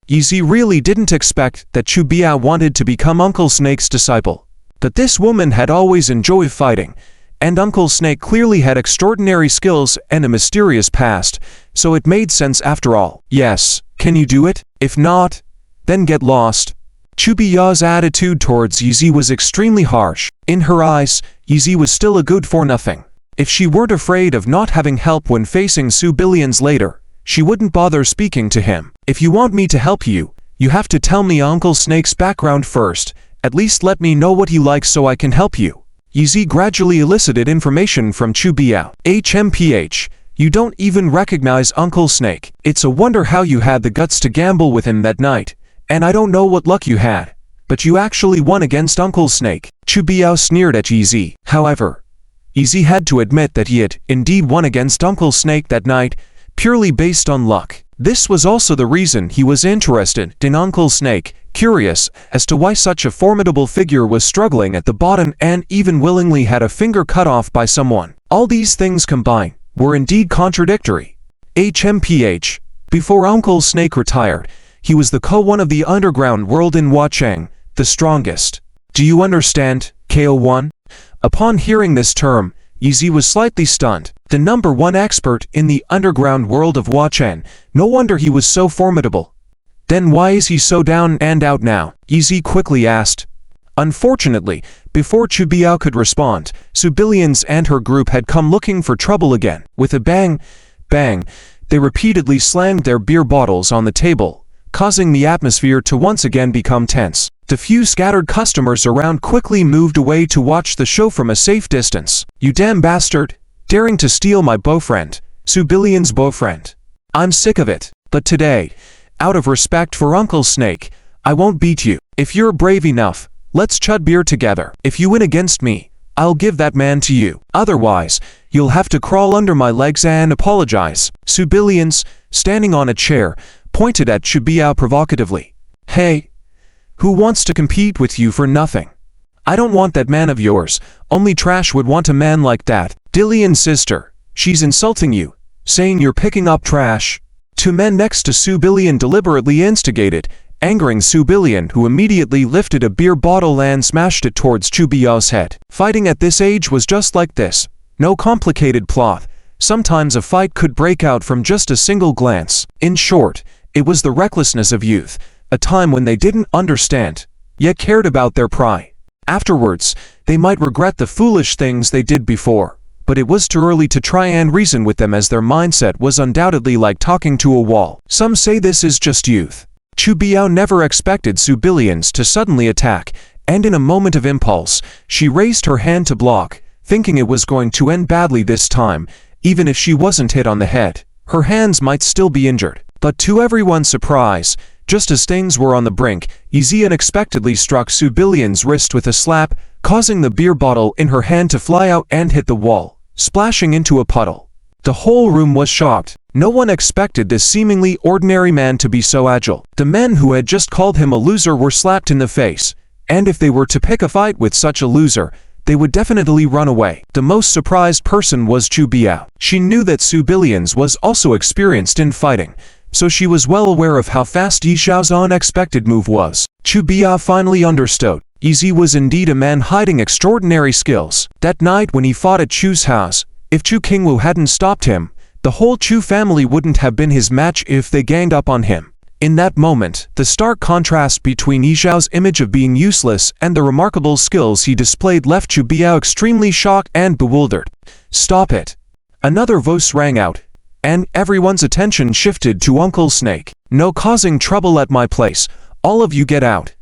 Yi Zi really didn't expect that Chu Biao wanted to become Uncle Snake's disciple. But this woman had always enjoyed fighting, and Uncle Snake clearly had extraordinary skills and a mysterious past, so it made sense after all. Yes, can you do it? If not, then get lost. Chu Biao's attitude towards Yi Zi was extremely harsh. In her eyes, Yi Zi was still a good-for-nothing. If she weren't afraid of not having help when facing Su Billions later, she wouldn't bother speaking to him. If you want me to help you, you have to tell me Uncle Snake's background first. At least let me know what he likes so I can help you. Yi Zi gradually elicited information from Chu Biao. HMPH, you don't even recognize Uncle Snake. It's a wonder how you had the guts to gamble with him that night. And I don't know what luck you had, but you actually won against Uncle Snake. Chu Biao sneered at Yi Zi. However, Yi Zi had to admit that he had indeed won against Uncle Snake that night, purely based on luck. This was also the reason he was interested in Uncle Snake, curious as to why such a formidable figure was struggling at the bottom and even willingly had a finger cut off by someone. All these things combined were indeed contradictory. HMPH. Before Uncle Snake retired, he was the Ko-1 of the underground world in Huacheng, the strongest. Do you understand, Ko-1? Upon hearing this term, Yi Zi was slightly stunned. The #1 expert in the underground world of Huacheng, no wonder he was so formidable. Then why is he so down and out now? Yi Zi quickly asked. Unfortunately, before Chu Biao could respond, Su Billions and her group had come looking for trouble again. With a bang, bang, they repeatedly slammed their beer bottles on the table, causing the atmosphere to once again become tense. The few scattered customers around quickly moved away to watch the show from a safe distance. You damn bastard, daring to steal my beaufriend, Su Billions' beaufriend. I'm sick of it, but today, out of respect for Uncle Snake, I won't beat you. If you're brave enough, let's chud beer together. If you win against me, I'll give that man to you. Otherwise, you'll have to crawl under my legs and apologize. Su Billions, standing on a chair, pointed at Chu Biao provocatively. Hey, who wants to compete with you for nothing? I don't want that man of yours. Only trash would want a man like that. Dillion's sister, she's insulting you, saying you're picking up trash. Two men next to Su Billion deliberately instigated, angering Su Billion, who immediately lifted a beer bottle and smashed it towards Chu Biao's head. Fighting at this age was just like this. No complicated plot. Sometimes a fight could break out from just a single glance. In short, it was the recklessness of youth, a time when they didn't understand, yet cared about their pride. Afterwards, they might regret the foolish things they did before, but it was too early to try and reason with them as their mindset was undoubtedly like talking to a wall. Some say this is just youth. Chu Biao never expected Su Billions to suddenly attack, and in a moment of impulse, she raised her hand to block, thinking it was going to end badly this time. Even if she wasn't hit on the head, her hands might still be injured. But to everyone's surprise, just as things were on the brink, Yi Zi unexpectedly struck Su Billion's wrist with a slap, causing the beer bottle in her hand to fly out and hit the wall, splashing into a puddle. The whole room was shocked. No one expected this seemingly ordinary man to be so agile. The men who had just called him a loser were slapped in the face, and if they were to pick a fight with such a loser, they would definitely run away. The most surprised person was Chu Biao. She knew that Su Billions was also experienced in fighting, so she was well aware of how fast Yi Xiao's unexpected move was. Chu Biao finally understood. Yi Zi was indeed a man hiding extraordinary skills. That night when he fought at Chu's house, if Chu Qingwu hadn't stopped him, the whole Chu family wouldn't have been his match if they ganged up on him. In that moment, the stark contrast between Yi Xiao's image of being useless and the remarkable skills he displayed left Chu Biao extremely shocked and bewildered. Stop it! Another voice rang out, and everyone's attention shifted to Uncle Snake. No causing trouble at my place. All of you get out.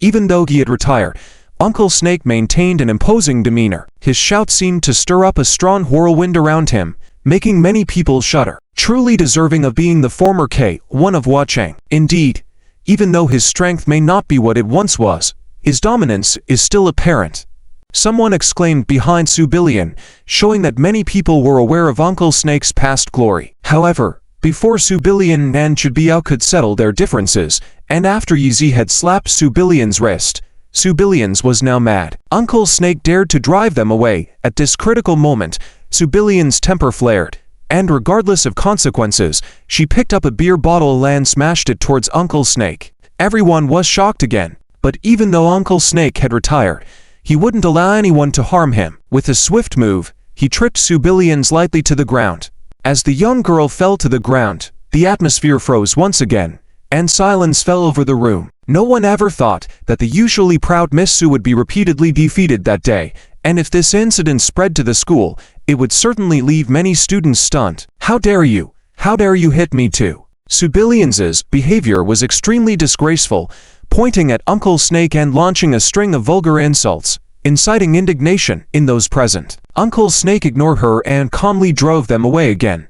Even though he had retired, Uncle Snake maintained an imposing demeanor. His shout seemed to stir up a strong whirlwind around him, making many people shudder. Truly deserving of being the former K1 of Huacheng. Indeed, even though his strength may not be what it once was, his dominance is still apparent. Someone exclaimed behind Su Billion, showing that many people were aware of Uncle Snake's past glory. However, before Su Billion and Chu Biao could settle their differences, and after Yi Zi had slapped Su Billion's wrist, Su Billions was now mad. Uncle Snake dared to drive them away. At this critical moment, Su Billion's temper flared. and regardless of consequences, she picked up a beer bottle and smashed it towards Uncle Snake. Everyone was shocked again, but even though Uncle Snake had retired, he wouldn't allow anyone to harm him. With a swift move, he tripped Sue Billions lightly to the ground. As the young girl fell to the ground, the atmosphere froze once again, and silence fell over the room. No one ever thought that the usually proud Miss Sue would be repeatedly defeated that day, and if this incident spread to the school, it would certainly leave many students stunned. "How dare you? How dare you hit me too?" Sue Billions's behavior was extremely disgraceful, pointing at Uncle Snake and launching a string of vulgar insults, inciting indignation in those present. Uncle Snake ignored her and calmly drove them away again.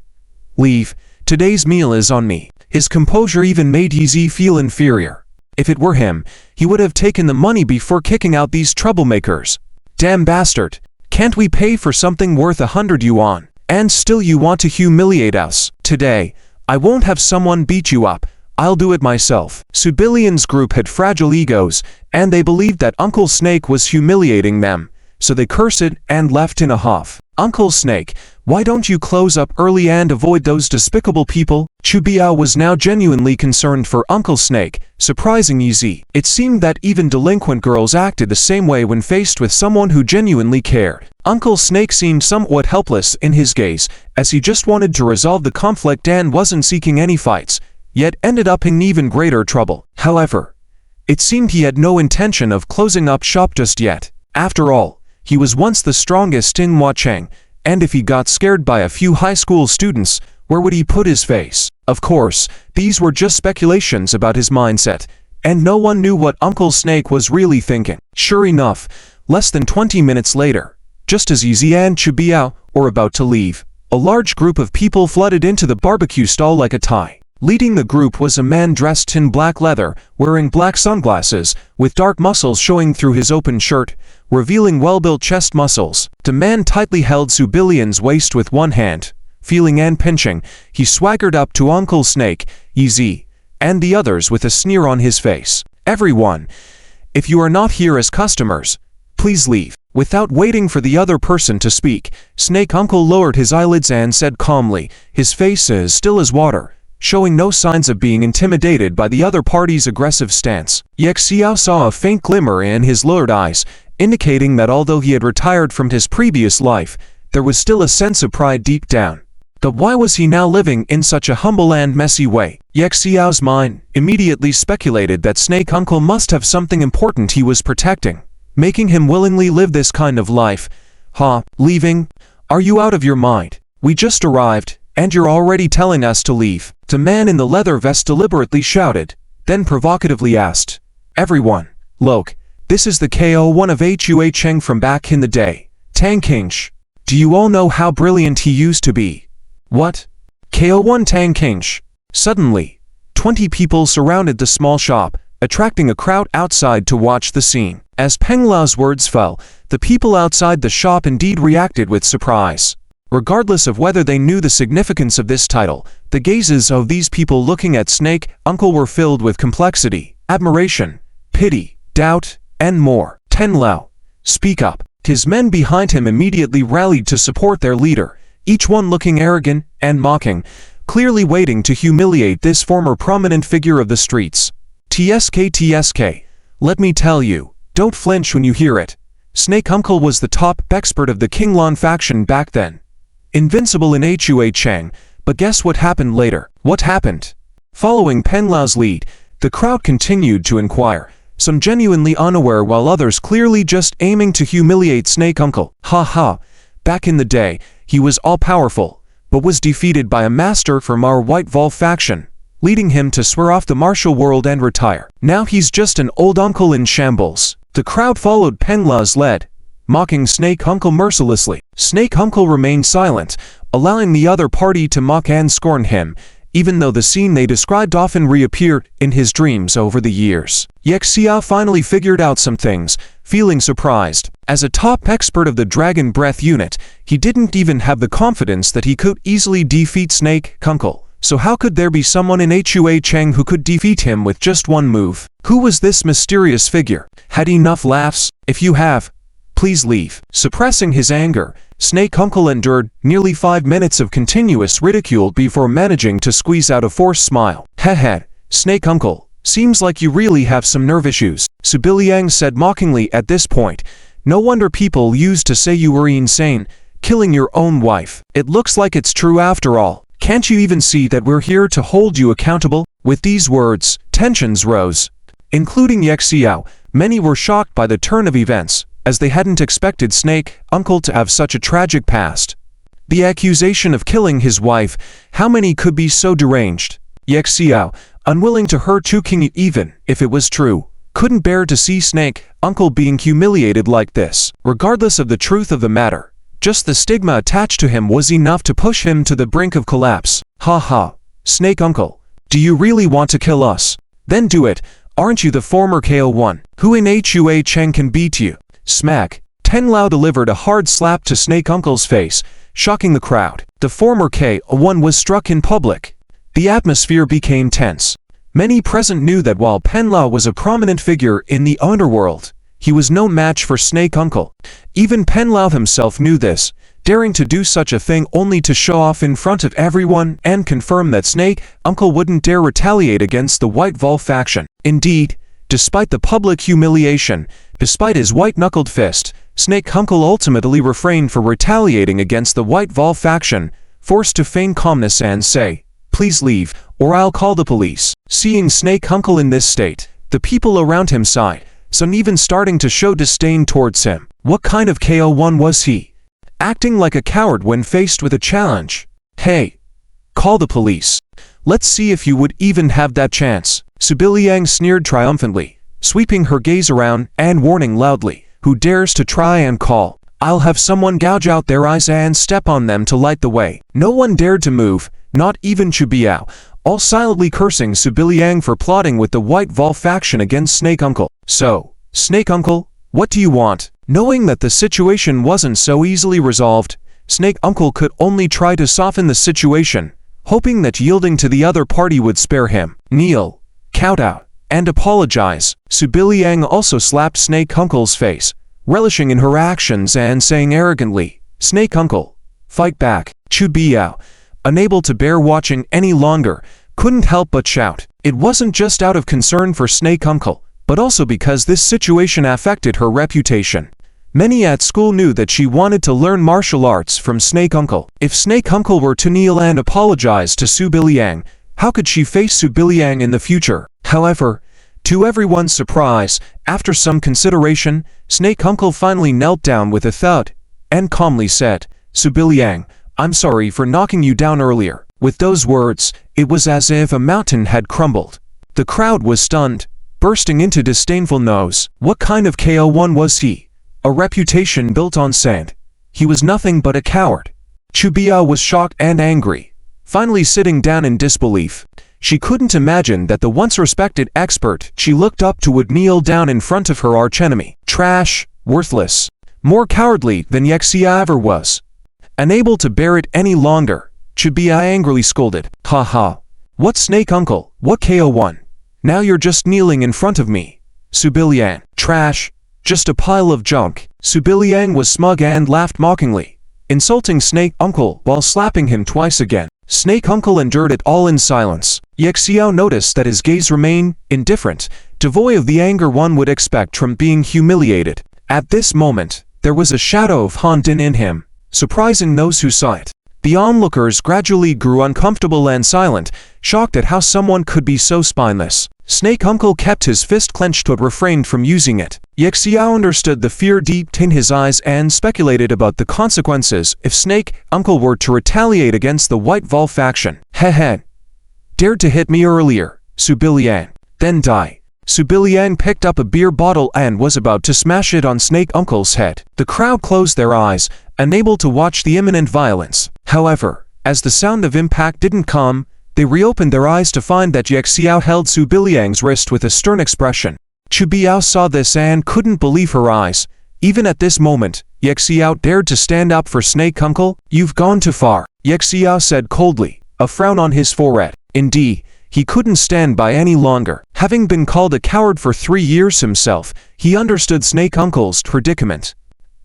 "Leave. Today's meal is on me." His composure even made Yeezy feel inferior. If it were him, he would have taken the money before kicking out these troublemakers. "Damn bastard. Can't we pay for something worth 100 yuan? And still you want to humiliate us? Today, I won't have someone beat you up. I'll do it myself." Sue Billions' group had fragile egos, and they believed that Uncle Snake was humiliating them, so they cursed and left in a huff. "Uncle Snake, why don't you close up early and avoid those despicable people?" Chu Biao was now genuinely concerned for Uncle Snake, surprising Yeezy. It seemed that even delinquent girls acted the same way when faced with someone who genuinely cared. Uncle Snake seemed somewhat helpless in his gaze, as he just wanted to resolve the conflict and wasn't seeking any fights, yet ended up in even greater trouble. However, it seemed he had no intention of closing up shop just yet. After all, he was once the strongest in Huacheng, and if he got scared by a few high school students, where would he put his face? Of course, these were just speculations about his mindset, and no one knew what Uncle Snake was really thinking. Sure enough, less than 20 minutes later, just as Yeezy and Chu Biao were about to leave, a large group of people flooded into the barbecue stall like a tide. Leading the group was a man dressed in black leather, wearing black sunglasses, with dark muscles showing through his open shirt, revealing well-built chest muscles. The man tightly held Sue Billions' waist with one hand. Feeling and pinching, he swaggered up to Uncle Snake, Yeezy, and the others with a sneer on his face. "Everyone, if you are not here as customers, please leave." Without waiting for the other person to speak, Snake Uncle lowered his eyelids and said calmly, his face as still as water, showing no signs of being intimidated by the other party's aggressive stance. Yexiao saw a faint glimmer in his lowered eyes, indicating that although he had retired from his previous life, there was still a sense of pride deep down. But why was he now living in such a humble and messy way? Yexiao's mind immediately speculated that Snake Uncle must have something important he was protecting, making him willingly live this kind of life. Leaving? Are you out of your mind? We just arrived, and you're already telling us to leave. The man in the leather vest deliberately shouted, then provocatively asked, "Everyone, look, this is the KO1 of Huacheng from back in the day, Tang Qingsh. Do you all know how brilliant he used to be?" "What? KO1 Tang Qingsh?" Suddenly, 20 people surrounded the small shop, attracting a crowd outside to watch the scene. As Peng Lao's words fell, the people outside the shop indeed reacted with surprise. Regardless of whether they knew the significance of this title, the gazes of these people looking at Snake Uncle were filled with complexity, admiration, pity, doubt, and more. "Ten Lao, speak up." His men behind him immediately rallied to support their leader, each one looking arrogant and mocking, clearly waiting to humiliate this former prominent figure of the streets. TSK, let me tell you, don't flinch when you hear it. Snake Uncle was the top expert of the Qinglan faction back then. Invincible in Huacheng, but guess what happened later? What happened? Following Peng Lao's lead, the crowd continued to inquire, some genuinely unaware while others clearly just aiming to humiliate Snake Uncle. Back in the day, he was all-powerful, but was defeated by a master from our White Vol faction, leading him to swear off the martial world and retire. Now he's just an old uncle in shambles. The crowd followed Peng Lao's lead, mocking Snake Uncle mercilessly. Snake Uncle remained silent, allowing the other party to mock and scorn him, even though the scene they described often reappeared in his dreams over the years. Yexiao finally figured out some things, feeling surprised. As a top expert of the Dragon Breath unit, he didn't even have the confidence that he could easily defeat Snake Uncle. So how could there be someone in Huacheng who could defeat him with just one move? Who was this mysterious figure? Had enough laughs? If you have, please please leave. Suppressing his anger, Snake Uncle endured nearly 5 minutes of continuous ridicule before managing to squeeze out a forced smile. Heh, Snake Uncle, seems like you really have some nerve issues, Su Biliang said mockingly at this point. No wonder people used to say you were insane, killing your own wife. It looks like it's true after all. Can't you even see that we're here to hold you accountable? With these words, tensions rose. Including Yexiao, many were shocked by the turn of events, as they hadn't expected Snake Uncle to have such a tragic past. The accusation of killing his wife, how many could be so deranged? Yexiao, unwilling to hurt Chu King even if it was true, couldn't bear to see Snake Uncle being humiliated like this. Regardless of the truth of the matter, just the stigma attached to him was enough to push him to the brink of collapse. Ha, Snake Uncle, do you really want to kill us? Then do it. Aren't you the former KO1, who in Hua Cheng can beat you? Smack. Ten Lao delivered a hard slap to Snake Uncle's face, shocking the crowd. The former KO1 was struck in public. The atmosphere became tense. Many present knew that while Pen Lao was a prominent figure in the underworld, he was no match for Snake Uncle. Even Pen Lao himself knew this, daring to do such a thing only to show off in front of everyone and confirm that Snake Uncle wouldn't dare retaliate against the White Vol faction. Indeed, despite the public humiliation, despite his white-knuckled fist, Snake Uncle ultimately refrained from retaliating against the White Vol faction, forced to feign calmness and say, "Please leave, or I'll call the police." Seeing Snake Uncle in this state, the people around him sighed, some even starting to show disdain towards him. What kind of KO1 was he? Acting like a coward when faced with a challenge. Hey, call the police. Let's see if you would even have that chance. Su Biliang sneered triumphantly, sweeping her gaze around and warning loudly, who dares to try and call? I'll have someone gouge out their eyes and step on them to light the way. No one dared to move, not even Chu Biao, all silently cursing Su Biliang for plotting with the White Vol faction against Snake Uncle. So, Snake Uncle, what do you want? Knowing that the situation wasn't so easily resolved, Snake Uncle could only try to soften the situation, hoping that yielding to the other party would spare him. Kneel, kowtow, and apologize. Su Biliang also slapped Snake Uncle's face, relishing in her actions and saying arrogantly, Snake Uncle, fight back. Chu Biao, unable to bear watching any longer, couldn't help but shout. It wasn't just out of concern for Snake Uncle, but also because this situation affected her reputation. Many at school knew that she wanted to learn martial arts from Snake Uncle. If Snake Uncle were to kneel and apologize to Su Biliang, how could she face Su Biliang in the future? However, to everyone's surprise, after some consideration, Snake Uncle finally knelt down with a thud and calmly said, Su Biliang, I'm sorry for knocking you down earlier. With those words, it was as if a mountain had crumbled. The crowd was stunned, bursting into disdainful no's. What kind of KO1 was he? A reputation built on sand. He was nothing but a coward. Chu Biao was shocked and angry, finally sitting down in disbelief. She couldn't imagine that the once respected expert she looked up to would kneel down in front of her archenemy. Trash, worthless, more cowardly than Yexia ever was. Unable to bear it any longer, Chu Biao angrily scolded, Ha, what Snake Uncle, what KO1? Now you're just kneeling in front of me. Su Biliang, trash, just a pile of junk. Su Biliang was smug and laughed mockingly, insulting Snake Uncle while slapping him twice again. Snake Uncle endured it all in silence. Yexiao noticed that his gaze remained indifferent, devoid of the anger one would expect from being humiliated. At this moment, there was a shadow of Han Din in him, surprising those who saw it. The onlookers gradually grew uncomfortable and silent, shocked at how someone could be so spineless. Snake Uncle kept his fist clenched but refrained from using it. Yexiao understood the fear deep in his eyes and speculated about the consequences if Snake Uncle were to retaliate against the White Vol faction. Heh. Dared to hit me earlier, Su Biliang. Then die. Su Biliang picked up a beer bottle and was about to smash it on Snake Uncle's head. The crowd closed their eyes, unable to watch the imminent violence. However, as the sound of impact didn't come, they reopened their eyes to find that Yexiao held Su Biliang's wrist with a stern expression. Chu Biao saw this and couldn't believe her eyes. Even at this moment, Yexiao dared to stand up for Snake Uncle. You've gone too far, Yexiao said coldly, a frown on his forehead. Indeed, he couldn't stand by any longer. Having been called a coward for 3 years himself, he understood Snake Uncle's predicament.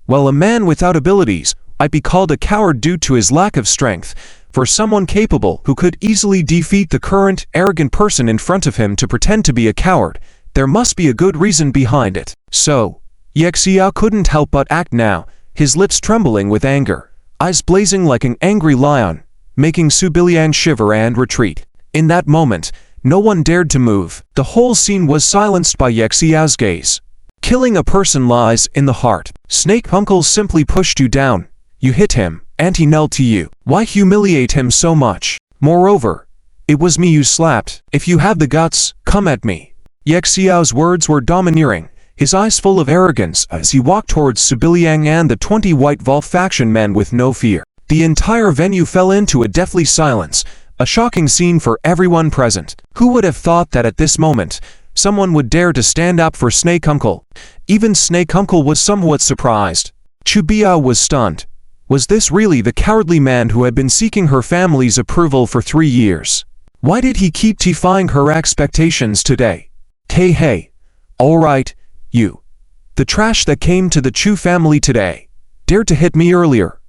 Well, a man without abilities might be called a coward due to his lack of strength. For someone capable who could easily defeat the current, arrogant person in front of him to pretend to be a coward, there must be a good reason behind it. So, Ye Xiao couldn't help but act now, his lips trembling with anger, eyes blazing like an angry lion, making Su Biliang shiver and retreat. In that moment, no one dared to move. The whole scene was silenced by Ye Xiao's gaze. Killing a person lies in the heart. Snake Uncle simply pushed you down. You hit him, and he knelt to you. Why humiliate him so much? Moreover, it was me you slapped. If you have the guts, come at me. Ye Xiao's words were domineering, his eyes full of arrogance as he walked towards Su Biliang and the 20 White Wolf faction men with no fear. The entire venue fell into a deathly silence, a shocking scene for everyone present. Who would have thought that at this moment, someone would dare to stand up for Snake Uncle? Even Snake Uncle was somewhat surprised. Chu Biao was stunned. Was this really the cowardly man who had been seeking her family's approval for 3 years? Why did he keep defying her expectations today? Hey, alright, you. The trash that came to the Chu family today. Dared to hit me earlier.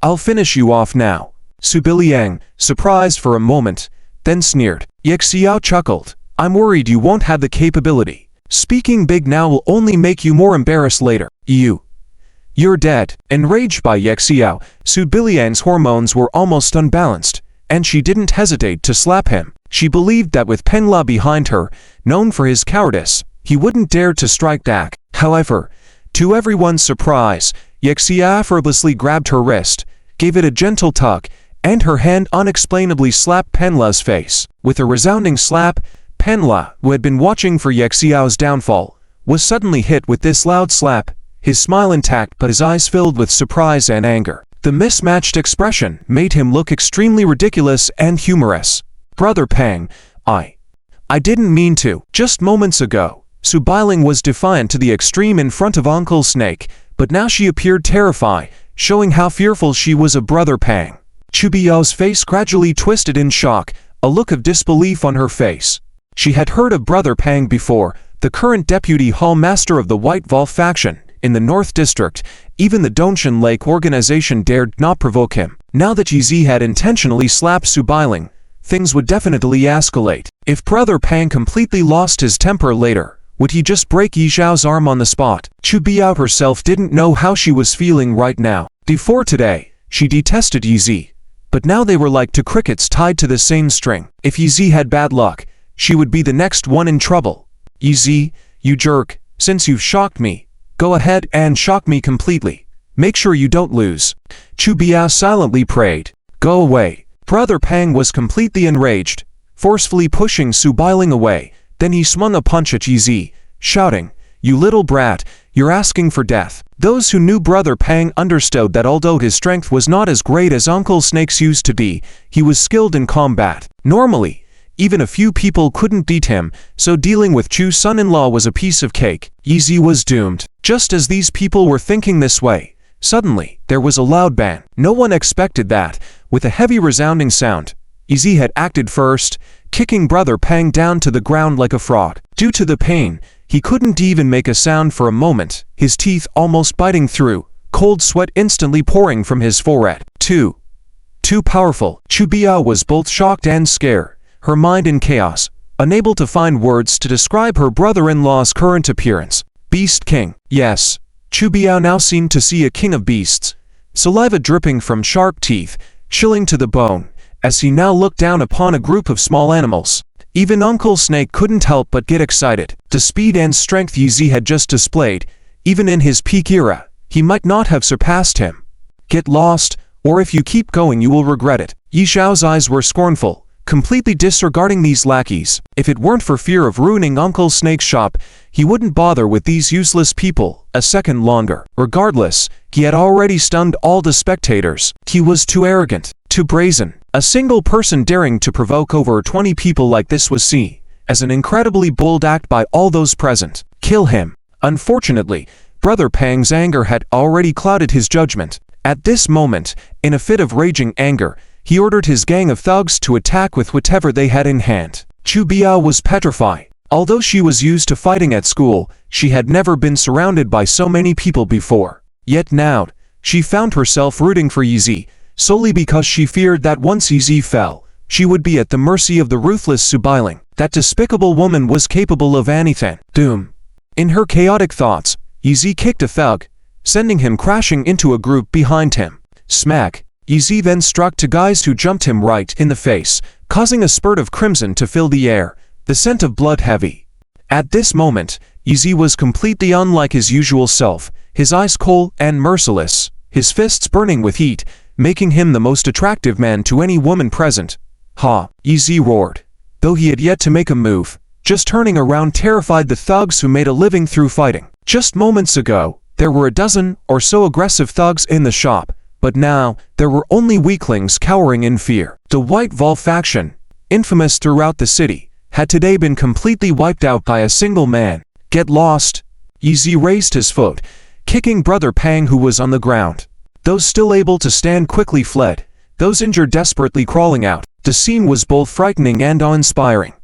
I'll finish you off now. Su Biliang, surprised for a moment, then sneered. Ye Xiao chuckled. I'm worried you won't have the capability. Speaking big now will only make you more embarrassed later. You're dead. Enraged by Ye Xiao, Su Biliang's hormones were almost unbalanced, and she didn't hesitate to slap him. She believed that with Penla behind her, known for his cowardice, he wouldn't dare to strike back. However, to everyone's surprise, Ye Xiao effortlessly grabbed her wrist, gave it a gentle tug, and her hand unexplainably slapped Penla's face. With a resounding slap, Penla, who had been watching for Ye Xiao's downfall, was suddenly hit with this loud slap, his smile intact but his eyes filled with surprise and anger. The mismatched expression made him look extremely ridiculous and humorous. Brother Pang, I didn't mean to. Just moments ago, Su Biliang was defiant to the extreme in front of Uncle Snake, but now she appeared terrified, showing how fearful she was of Brother Pang. Chu Biao's face gradually twisted in shock, a look of disbelief on her face. She had heard of Brother Pang before, the current deputy hall master of the White Wolf faction. In the North District, even the Dongshan Lake organization dared not provoke him. Now that Yi Zi had intentionally slapped Su Biliang, things would definitely escalate. If Brother Pang completely lost his temper later, would he just break Yi Zhao's arm on the spot? Chu Biao herself didn't know how she was feeling right now. Before today, she detested Yi Zi, but now they were like two crickets tied to the same string. If Yi Zi had bad luck, she would be the next one in trouble. Yi Zi, you jerk, since you've shocked me, go ahead and shock me completely. Make sure you don't lose. Chu Biao silently prayed. Go away. Brother Pang was completely enraged, forcefully pushing Su Biliang away. Then he swung a punch at Yi Zi, shouting, You little brat, you're asking for death. Those who knew Brother Pang understood that although his strength was not as great as Uncle Snake's used to be, he was skilled in combat. Normally, even a few people couldn't beat him, so dealing with Chu's son-in-law was a piece of cake. Yi Zi was doomed. Just as these people were thinking this way, suddenly, there was a loud bang. No one expected that. With a heavy resounding sound, Yi Zi had acted first, kicking Brother Pang down to the ground like a frog. Due to the pain, he couldn't even make a sound for a moment, his teeth almost biting through, cold sweat instantly pouring from his forehead. Too powerful. Chu Biao was both shocked and scared, her mind in chaos, unable to find words to describe her brother-in-law's current appearance. Beast King. Yes, Chu Biao now seemed to see a king of beasts, saliva dripping from sharp teeth, chilling to the bone, as he now looked down upon a group of small animals. Even Uncle Snake couldn't help but get excited. The speed and strength Yi Zi had just displayed, even in his peak era, he might not have surpassed him. Get lost, or if you keep going you will regret it. Yi Zhao's eyes were scornful, completely disregarding these lackeys. If it weren't for fear of ruining Uncle Snake's shop, he wouldn't bother with these useless people a second longer. Regardless, he had already stunned all the spectators. He was too arrogant, too brazen. A single person daring to provoke over 20 people like this was seen as an incredibly bold act by all those present. Kill him. Unfortunately, Brother Pang's anger had already clouded his judgment. At this moment, in a fit of raging anger, he ordered his gang of thugs to attack with whatever they had in hand. Chu Biao was petrified. Although she was used to fighting at school, she had never been surrounded by so many people before. Yet now, she found herself rooting for Yizi, solely because she feared that once Yizi fell, she would be at the mercy of the ruthless Su Bailing. That despicable woman was capable of anything. Doom. In her chaotic thoughts, Yizi kicked a thug, sending him crashing into a group behind him. Smack. Yizi then struck two guys who jumped him right in the face, causing a spurt of crimson to fill the air, the scent of blood heavy. At this moment, Yizi was completely unlike his usual self, his eyes cold and merciless, his fists burning with heat, making him the most attractive man to any woman present. Ha! Yizi roared, though he had yet to make a move, just turning around terrified the thugs who made a living through fighting. Just moments ago, there were a dozen or so aggressive thugs in the shop, but now, there were only weaklings cowering in fear. The White Vol faction, infamous throughout the city, had today been completely wiped out by a single man. Get lost! Yizi raised his foot, kicking Brother Pang who was on the ground. Those still able to stand quickly fled, those injured desperately crawling out. The scene was both frightening and awe-inspiring.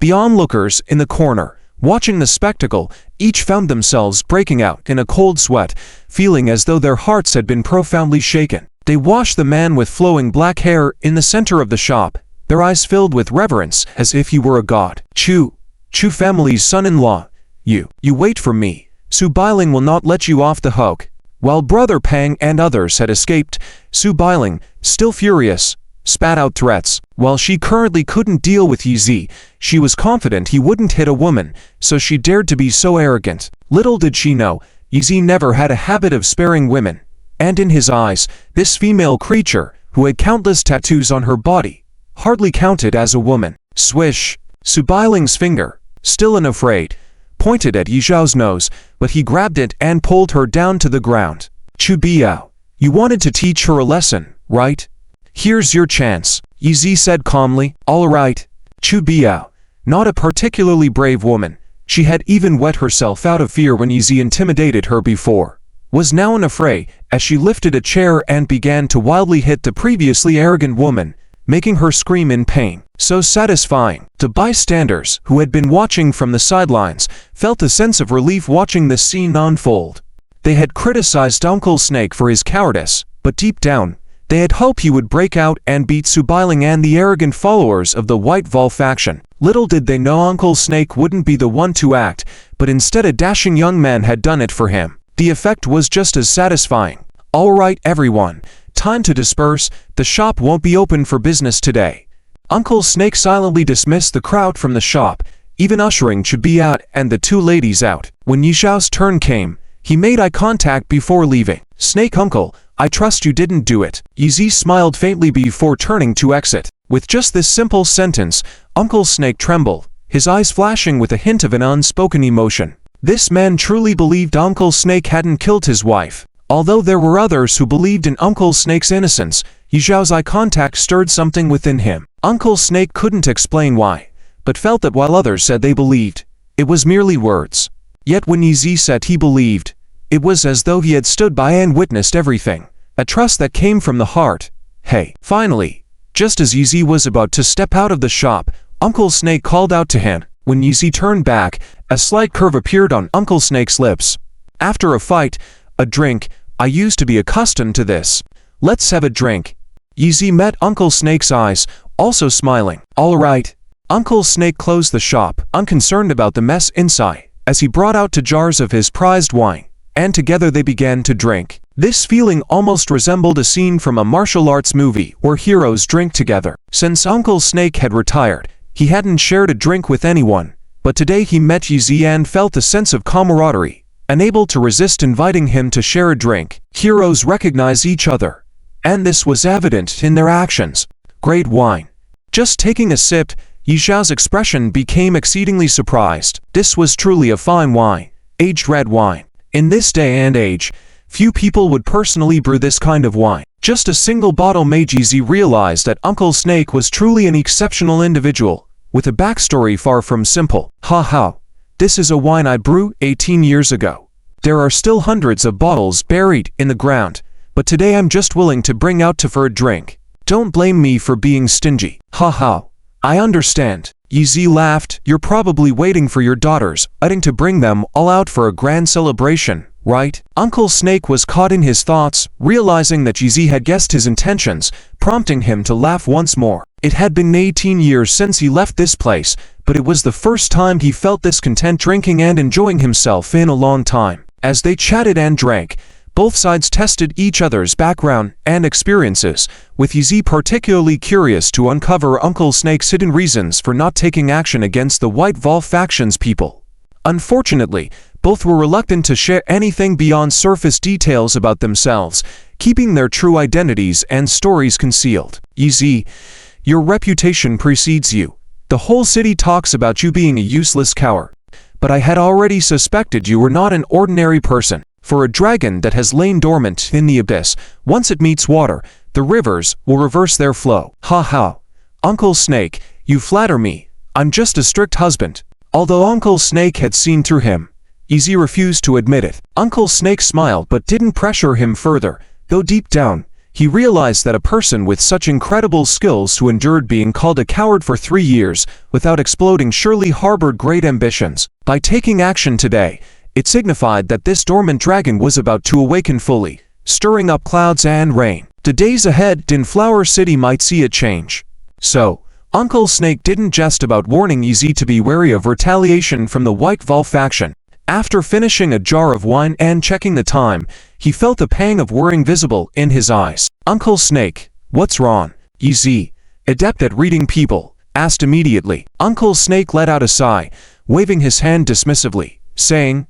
The onlookers in the corner, watching the spectacle, each found themselves breaking out in a cold sweat, feeling as though their hearts had been profoundly shaken. They watched the man with flowing black hair in the center of the shop, their eyes filled with reverence as if he were a god. Chu family's son-in-law, you wait for me. Su Bailing will not let you off the hook. While Brother Pang and others had escaped, Su Bailing, still furious, spat out threats. While she currently couldn't deal with Yizi, she was confident he wouldn't hit a woman, so she dared to be so arrogant. Little did she know, Yizi never had a habit of sparing women, and in his eyes, this female creature, who had countless tattoos on her body, hardly counted as a woman. Swish! Su Bailing's finger, still unafraid, pointed at Yizhao's nose, but he grabbed it and pulled her down to the ground. Chu Biao, you wanted to teach her a lesson, right? Here's your chance, Yizi said calmly. All right. Chu Biao, not a particularly brave woman, she had even wet herself out of fear when Yizi intimidated her before, was now in a fray as she lifted a chair and began to wildly hit the previously arrogant woman, making her scream in pain. So satisfying. The bystanders, who had been watching from the sidelines, felt a sense of relief watching this scene unfold. They had criticized Uncle Snake for his cowardice, but deep down, they had hoped he would break out and beat Su Bailing and the arrogant followers of the White Vol faction. Little did they know Uncle Snake wouldn't be the one to act, but instead a dashing young man had done it for him. The effect was just as satisfying. All right, everyone, time to disperse, the shop won't be open for business today. Uncle Snake silently dismissed the crowd from the shop, even ushering Chu Biao and the two ladies out. When Yizhao's turn came, he made eye contact before leaving. Snake Uncle, I trust you didn't do it. Yizi smiled faintly before turning to exit. With just this simple sentence, Uncle Snake trembled, his eyes flashing with a hint of an unspoken emotion. This man truly believed Uncle Snake hadn't killed his wife. Although there were others who believed in Uncle Snake's innocence, Yizhao's eye contact stirred something within him. Uncle Snake couldn't explain why, but felt that while others said they believed, it was merely words. Yet when Yizi said he believed, it was as though he had stood by and witnessed everything, a trust that came from the heart. Hey! Finally, just as Yizi was about to step out of the shop, Uncle Snake called out to him. When Yizi turned back, a slight curve appeared on Uncle Snake's lips. After a fight, a drink, I used to be accustomed to this. Let's have a drink. Yizi met Uncle Snake's eyes, also smiling. All right. Uncle Snake closed the shop, unconcerned about the mess inside, as he brought out two jars of his prized wine, and together they began to drink. This feeling almost resembled a scene from a martial arts movie where heroes drink together. Since Uncle Snake had retired, he hadn't shared a drink with anyone, but today he met Yizi and felt a sense of camaraderie, unable to resist inviting him to share a drink. Heroes recognize each other, and this was evident in their actions. Great wine. Just taking a sip, Yizhao's expression became exceedingly surprised. This was truly a fine wine, aged red wine. In this day and age, few people would personally brew this kind of wine. Just a single bottle made Yizi realize that Uncle Snake was truly an exceptional individual, with a backstory far from simple. Ha ha. This is a wine I brewed 18 years ago. There are still hundreds of bottles buried in the ground, but today I'm just willing to bring out to for a drink. Don't blame me for being stingy. Ha ha. I understand. Yizi laughed. You're probably waiting for your daughters, waiting to bring them all out for a grand celebration, right? Uncle Snake was caught in his thoughts, realizing that Yizi had guessed his intentions, prompting him to laugh once more. It had been 18 years since he left this place, but it was the first time he felt this content drinking and enjoying himself in a long time. As they chatted and drank, both sides tested each other's background and experiences, with Yizi particularly curious to uncover Uncle Snake's hidden reasons for not taking action against the White Vol faction's people. Unfortunately, both were reluctant to share anything beyond surface details about themselves, keeping their true identities and stories concealed. Yizi, your reputation precedes you. The whole city talks about you being a useless coward. But I had already suspected you were not an ordinary person. For a dragon that has lain dormant in the abyss, once it meets water, the rivers will reverse their flow. Ha ha. Uncle Snake, you flatter me. I'm just a strict husband. Although Uncle Snake had seen through him, Yizi refused to admit it. Uncle Snake smiled but didn't pressure him further, though deep down, he realized that a person with such incredible skills who endured being called a coward for 3 years without exploding surely harbored great ambitions. By taking action today, it signified that this dormant dragon was about to awaken fully, stirring up clouds and rain. The days ahead in Flower City might see a change. So, Uncle Snake didn't jest about warning Yizi to be wary of retaliation from the White Vol faction. After finishing a jar of wine and checking the time, he felt a pang of worrying visible in his eyes. Uncle Snake, what's wrong? Yizi, adept at reading people, asked immediately. Uncle Snake let out a sigh, waving his hand dismissively, saying,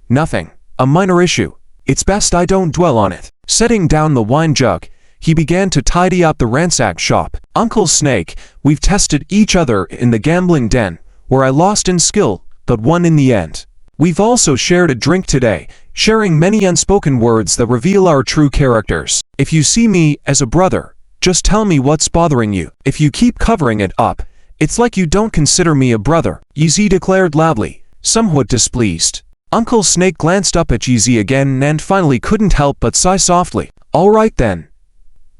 "Nothing. A minor issue. It's best I don't dwell on it." Setting down the wine jug, he began to tidy up the ransacked shop. Uncle Snake, we've tested each other in the gambling den, where I lost in skill, but won in the end. We've also shared a drink today, sharing many unspoken words that reveal our true characters. If you see me as a brother, just tell me what's bothering you. If you keep covering it up, it's like you don't consider me a brother, Yizi declared loudly, somewhat displeased. Uncle Snake glanced up at Yizi again and finally couldn't help but sigh softly. All right then.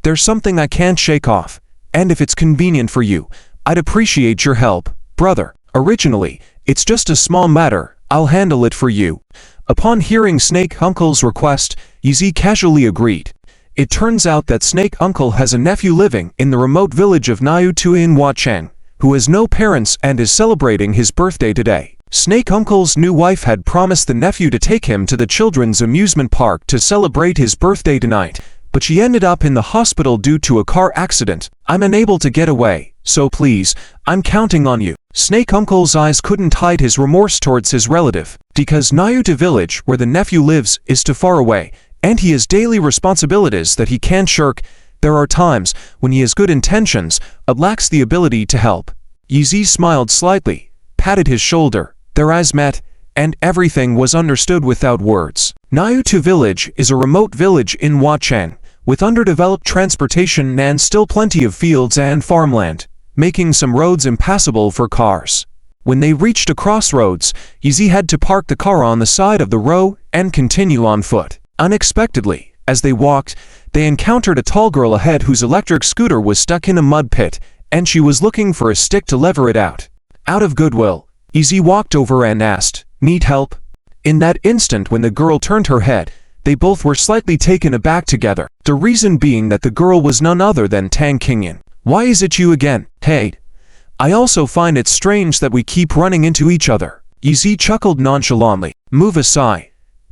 There's something I can't shake off, and if it's convenient for you, I'd appreciate your help, brother. Originally, it's just a small matter, I'll handle it for you. Upon hearing Snake Uncle's request, Yizi casually agreed. It turns out that Snake Uncle has a nephew living in the remote village of Niutu in Huacheng, who has no parents and is celebrating his birthday today. Snake Uncle's new wife had promised the nephew to take him to the children's amusement park to celebrate his birthday tonight, but she ended up in the hospital due to a car accident. I'm unable to get away, so please, I'm counting on you. Snake Uncle's eyes couldn't hide his remorse towards his relative, because Niutu village where the nephew lives is too far away, and he has daily responsibilities that he can't shirk. There are times when he has good intentions, but lacks the ability to help. Yizi smiled slightly, patted his shoulder. Their eyes met, and everything was understood without words. Niutu village is a remote village in Huacheng, with underdeveloped transportation and still plenty of fields and farmland, making some roads impassable for cars. When they reached a crossroads, Yizi had to park the car on the side of the road and continue on foot. Unexpectedly, as they walked, they encountered a tall girl ahead whose electric scooter was stuck in a mud pit, and she was looking for a stick to lever it out. Out of goodwill, Yizi walked over and asked, "Need help?" In that instant when the girl turned her head, they both were slightly taken aback together, the reason being that the girl was none other than Tang Qingyan. "Why is it you again? Hey, I also find it strange that we keep running into each other." Yizi chuckled nonchalantly. "Move aside.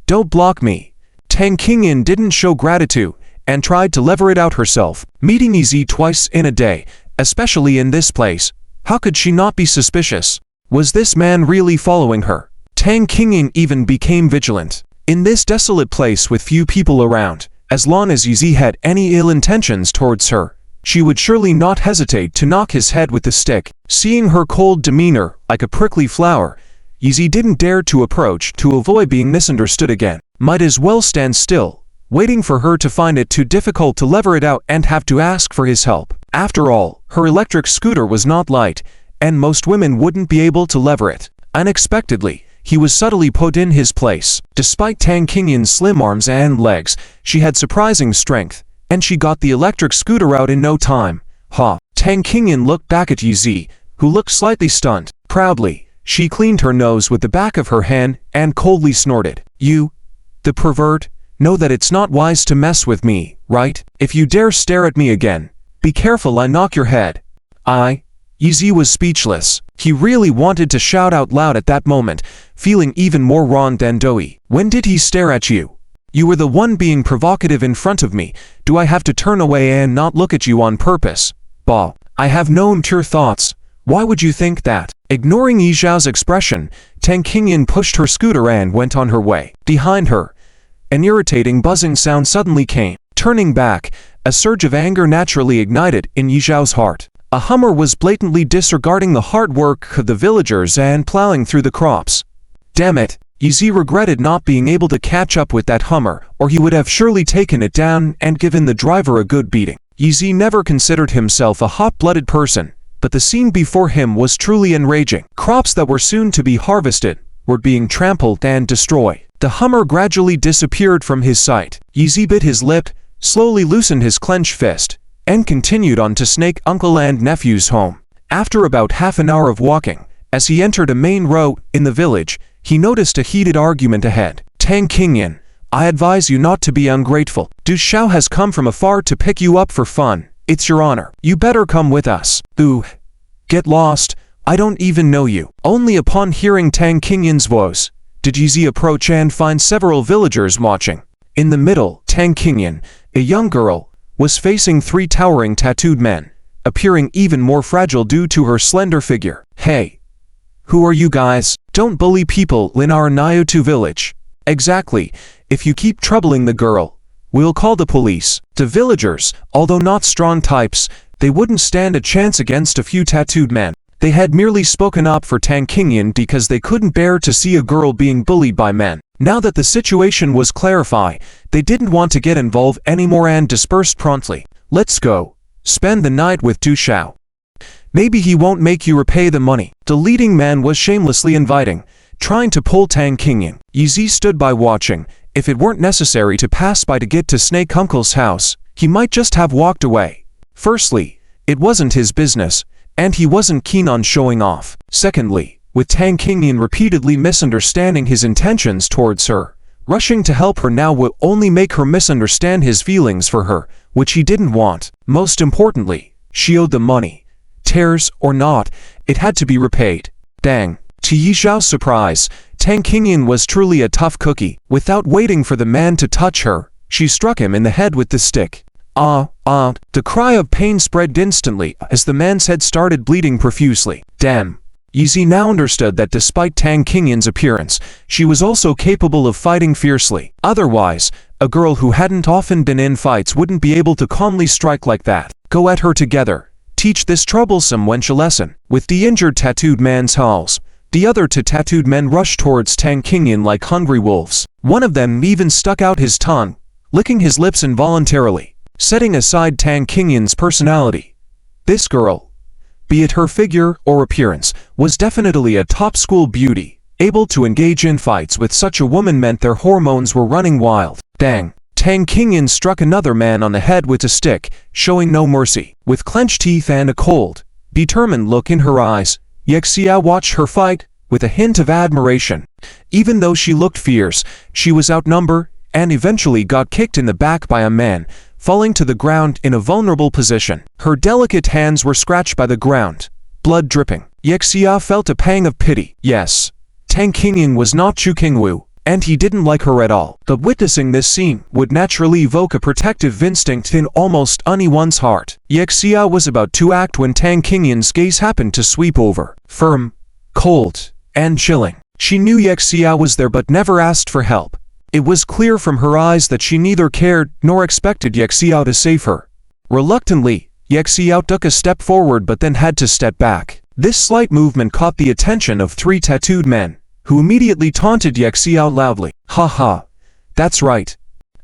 Don't block me." Tang Qingyan didn't show gratitude, and tried to lever it out herself. Meeting Yizi twice in a day, especially in this place, how could she not be suspicious? Was this man really following her? Tang Qingyan even became vigilant. In this desolate place with few people around, as long as Yizi had any ill intentions towards her, she would surely not hesitate to knock his head with the stick. Seeing her cold demeanor like a prickly flower, Yizi didn't dare to approach to avoid being misunderstood again. Might as well stand still, waiting for her to find it too difficult to lever it out and have to ask for his help. After all, her electric scooter was not light, and most women wouldn't be able to lever it. Unexpectedly, he was subtly put in his place. Despite Tang Qingyan's slim arms and legs, she had surprising strength, and she got the electric scooter out in no time. Ha! Tang Qingyan looked back at Yizi, who looked slightly stunned. Proudly, she cleaned her nose with the back of her hand and coldly snorted. The pervert, know that it's not wise to mess with me, right? If you dare stare at me again, be careful I knock your head. Yi was speechless. He really wanted to shout out loud at that moment, feeling even more wronged than Doi. When did he stare at you? You were the one being provocative in front of me. Do I have to turn away and not look at you on purpose? Bah. I have no impure thoughts. Why would you think that? Ignoring Yi Zhao's expression, Tang Qingyan pushed her scooter and went on her way. Behind her, an irritating buzzing sound suddenly came. Turning back, a surge of anger naturally ignited in Yi Zhao's heart. A Hummer was blatantly disregarding the hard work of the villagers and plowing through the crops. Damn it, Yi regretted not being able to catch up with that Hummer, or he would have surely taken it down and given the driver a good beating. Yi never considered himself a hot-blooded person, but the scene before him was truly enraging. Crops that were soon to be harvested were being trampled and destroyed. The Hummer gradually disappeared from his sight. Yi bit his lip, slowly loosened his clenched fist, and continued on to Snake uncle and nephew's home. After about half an hour of walking, as he entered a main road in the village, he noticed a heated argument ahead. Tang Qingyan, I advise you not to be ungrateful. Du Xiao has come from afar to pick you up for fun. It's your honor. You better come with us. Ooh. Get lost. I don't even know you. Only upon hearing Tang Qingyan's voice did Yi approach and find several villagers watching. In the middle, Tang Qingyan, a young girl, was facing three towering tattooed men, appearing even more fragile due to her slender figure. Hey. Who are you guys? Don't bully people in our Nyotu village. Exactly. If you keep troubling the girl, we'll call the police. The villagers, although not strong types, they wouldn't stand a chance against a few tattooed men. They had merely spoken up for Tang Qingyan because they couldn't bear to see a girl being bullied by men. Now that the situation was clarified, they didn't want to get involved anymore and dispersed promptly. Let's go. Spend the night with Du Xiao. Maybe he won't make you repay the money. The leading man was shamelessly inviting, trying to pull Tang Qingyan. Yi stood by watching. If it weren't necessary to pass by to get to Snake Uncle's house, he might just have walked away. Firstly, it wasn't his business, and he wasn't keen on showing off. Secondly, with Tang Qingyan repeatedly misunderstanding his intentions towards her, rushing to help her now would only make her misunderstand his feelings for her, which he didn't want. Most importantly, she owed the money. Tears or not, it had to be repaid. Dang. To Yi Zhao's surprise, Tang Qingyan was truly a tough cookie. Without waiting for the man to touch her, she struck him in the head with the stick. The cry of pain spread instantly as the man's head started bleeding profusely. Damn. Yi now understood that despite Tang Qingyan's appearance, she was also capable of fighting fiercely. Otherwise, a girl who hadn't often been in fights wouldn't be able to calmly strike like that. Go at her together. Teach this troublesome wench a lesson. With the injured tattooed man's howls, the other two tattooed men rushed towards Tang Qingyan like hungry wolves. One of them even stuck out his tongue, licking his lips involuntarily. Setting aside Tang Qingyan's personality, this girl, be it her figure or appearance, was definitely a top-school beauty. Able to engage in fights with such a woman meant their hormones were running wild. Dang. Tang Qingyan struck another man on the head with a stick, showing no mercy. With clenched teeth and a cold, determined look in her eyes, Yexia watched her fight with a hint of admiration. Even though she looked fierce, she was outnumbered and eventually got kicked in the back by a man, falling to the ground in a vulnerable position. Her delicate hands were scratched by the ground, blood dripping. Yexia felt a pang of pity. Yes, Tang Qingyan was not Chu Qingwu, and he didn't like her at all. But witnessing this scene would naturally evoke a protective instinct in almost anyone's heart. Yexia was about to act when Tang Qingyan's gaze happened to sweep over. Firm, cold, and chilling. She knew Yexia was there but never asked for help. It was clear from her eyes that she neither cared nor expected Yexia to save her. Reluctantly, Yexia took a step forward but then had to step back. This slight movement caught the attention of three tattooed men, who immediately taunted Yexia loudly. Haha. That's right.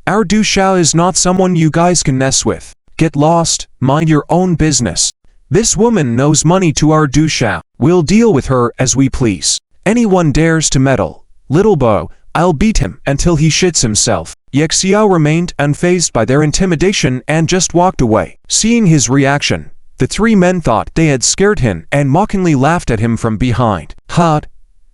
Our Du Xiao is not someone you guys can mess with. Get lost, mind your own business. This woman knows money to our Du Xiao. We'll deal with her as we please. Anyone dares to meddle, little Bo, I'll beat him until he shits himself. Yexia remained unfazed by their intimidation and just walked away. Seeing his reaction, the three men thought they had scared him and mockingly laughed at him from behind.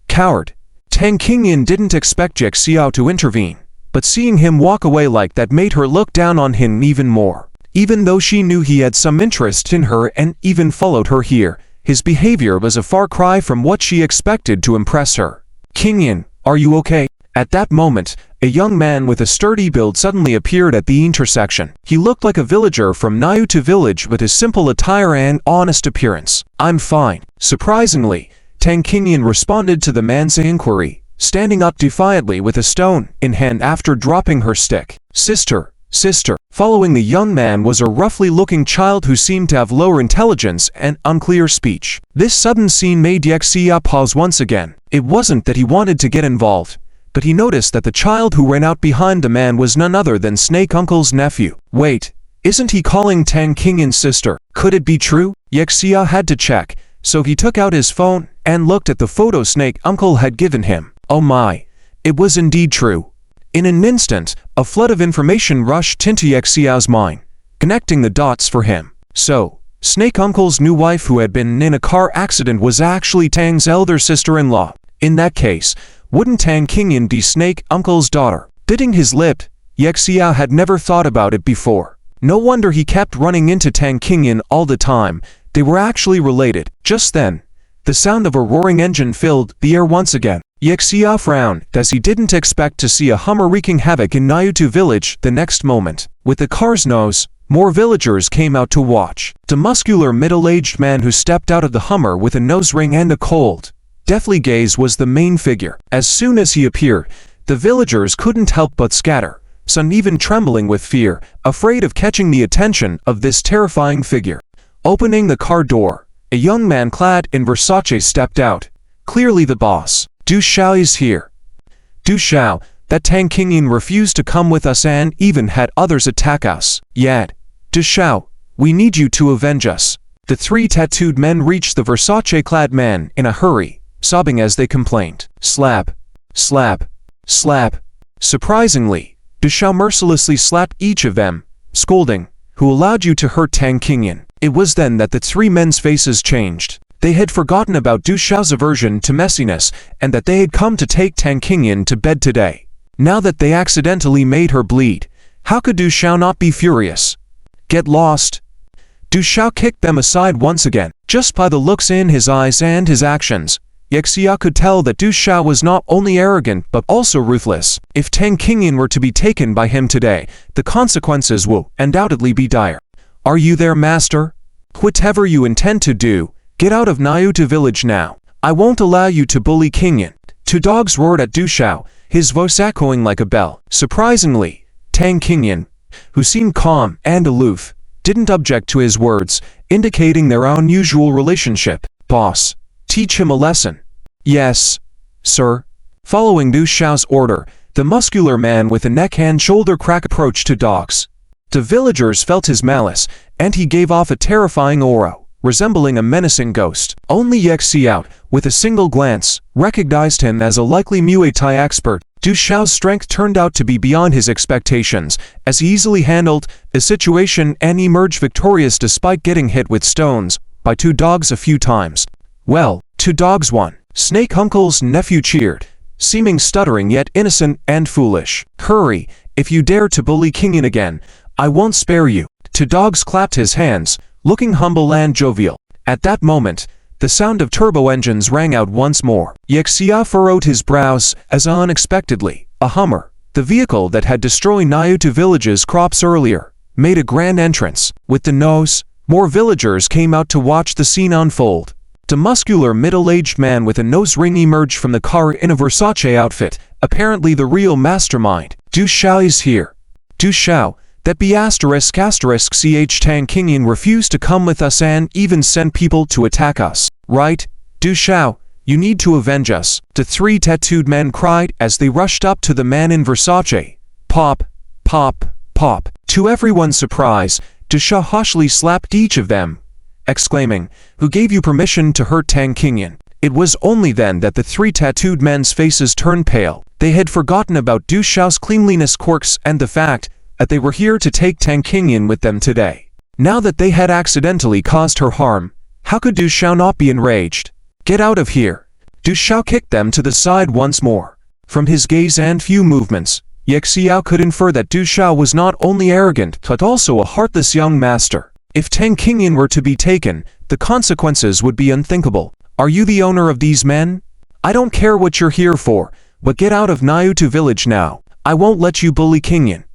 Coward. Tang Qingyan didn't expect Yexia to intervene, but seeing him walk away like that made her look down on him even more. Even though she knew he had some interest in her and even followed her here, his behavior was a far cry from what she expected to impress her. "Kingyin, are you okay?" At that moment, a young man with a sturdy build suddenly appeared at the intersection. He looked like a villager from Naruto village with his simple attire and honest appearance. "I'm fine." Surprisingly, Tang Qingyan responded to the man's inquiry, standing up defiantly with a stone in hand after dropping her stick. Sister. Following the young man was a roughly-looking child who seemed to have lower intelligence and unclear speech. This sudden scene made Yexia pause once again. It wasn't that he wanted to get involved, but he noticed that the child who ran out behind the man was none other than Snake Uncle's nephew. Wait, isn't he calling Tang Qingyan's sister? Could it be true? Yexia had to check, so he took out his phone and looked at the photo Snake Uncle had given him. Oh my, it was indeed true. In an instant, a flood of information rushed into Yexia's mind, connecting the dots for him. So, Snake Uncle's new wife who had been in a car accident was actually Tang's elder sister-in-law. In that case, wouldn't Tang Qingyan be Snake Uncle's daughter? Biting his lip, Yexia had never thought about it before. No wonder he kept running into Tang Qingyan all the time. They were actually related. Just then, the sound of a roaring engine filled the air once again. Yexia frowned, as he didn't expect to see a Hummer wreaking havoc in Naruto village the next moment. With the car's nose, more villagers came out to watch. The muscular middle-aged man who stepped out of the Hummer with a nose ring and a cold, deathly gaze was the main figure. As soon as he appeared, the villagers couldn't help but scatter, some even trembling with fear, afraid of catching the attention of this terrifying figure. Opening the car door, a young man clad in Versace stepped out, clearly the boss. Du Xiao is here. Du Xiao, that Tang Qingyan refused to come with us and even had others attack us. Yet, Du Xiao, we need you to avenge us. The three tattooed men reached the Versace-clad man in a hurry, sobbing as they complained. Slap, slap, slap. Surprisingly, Du Xiao mercilessly slapped each of them, scolding, "Who allowed you to hurt Tang Qingyan?" It was then that the three men's faces changed. They had forgotten about Du Xiao's aversion to messiness and that they had come to take Tang Qingyan to bed today. Now that they accidentally made her bleed, how could Du Xiao not be furious? Get lost. Du Xiao kicked them aside once again. Just by the looks in his eyes and his actions, Yexia could tell that Du Xiao was not only arrogant but also ruthless. If Tang Qingyan were to be taken by him today, the consequences will undoubtedly be dire. Are you there, master? Whatever you intend to do, get out of Naruto village now. I won't allow you to bully Qingyan. Two dogs roared at Du Xiao, his voice echoing like a bell. Surprisingly, Tang Qingyan, who seemed calm and aloof, didn't object to his words, indicating their unusual relationship. Boss, teach him a lesson. Yes, sir. Following Du Xiao's order, the muscular man with a neck and shoulder crack approached two dogs. The villagers felt his malice, and he gave off a terrifying aura, resembling a menacing ghost. Only Yexia, with a single glance, recognized him as a likely Muay Thai expert. Du Xiao's strength turned out to be beyond his expectations, as he easily handled the situation and emerged victorious despite getting hit with stones by two dogs a few times. Well, two dogs won. Snake Uncle's nephew cheered, seeming stuttering yet innocent and foolish. Hurry, if you dare to bully Qingyan again, I won't spare you. Two dogs clapped his hands, looking humble and jovial. At that moment, the sound of turbo engines rang out once more. Yexia furrowed his brows as unexpectedly, a Hummer, the vehicle that had destroyed Naruto village's crops earlier, made a grand entrance. With the nose, more villagers came out to watch the scene unfold. The muscular middle-aged man with a nose ring emerged from the car in a Versace outfit, apparently the real mastermind. Du Xiao is here. Du Xiao, that be ***ch Tang Qingyan refused to come with us and even sent people to attack us. Right? Du Xiao, you need to avenge us. The three tattooed men cried as they rushed up to the man in Versace. Pop, pop, pop. To everyone's surprise, Du Xiao harshly slapped each of them, exclaiming, "Who gave you permission to hurt Tang Qingyan?" It was only then that the three tattooed men's faces turned pale. They had forgotten about Du Xiao's cleanliness quirks and the fact that they were here to take Tang Qingyan with them today. Now that they had accidentally caused her harm, how could Du Xiao not be enraged? Get out of here. Du Xiao kicked them to the side once more. From his gaze and few movements, Ye Xiao could infer that Du Xiao was not only arrogant but also a heartless young master. If Tang Qingyan were to be taken, the consequences would be unthinkable. Are you the owner of these men? I don't care what you're here for, but get out of Niutu village now. I won't let you bully Qingyan.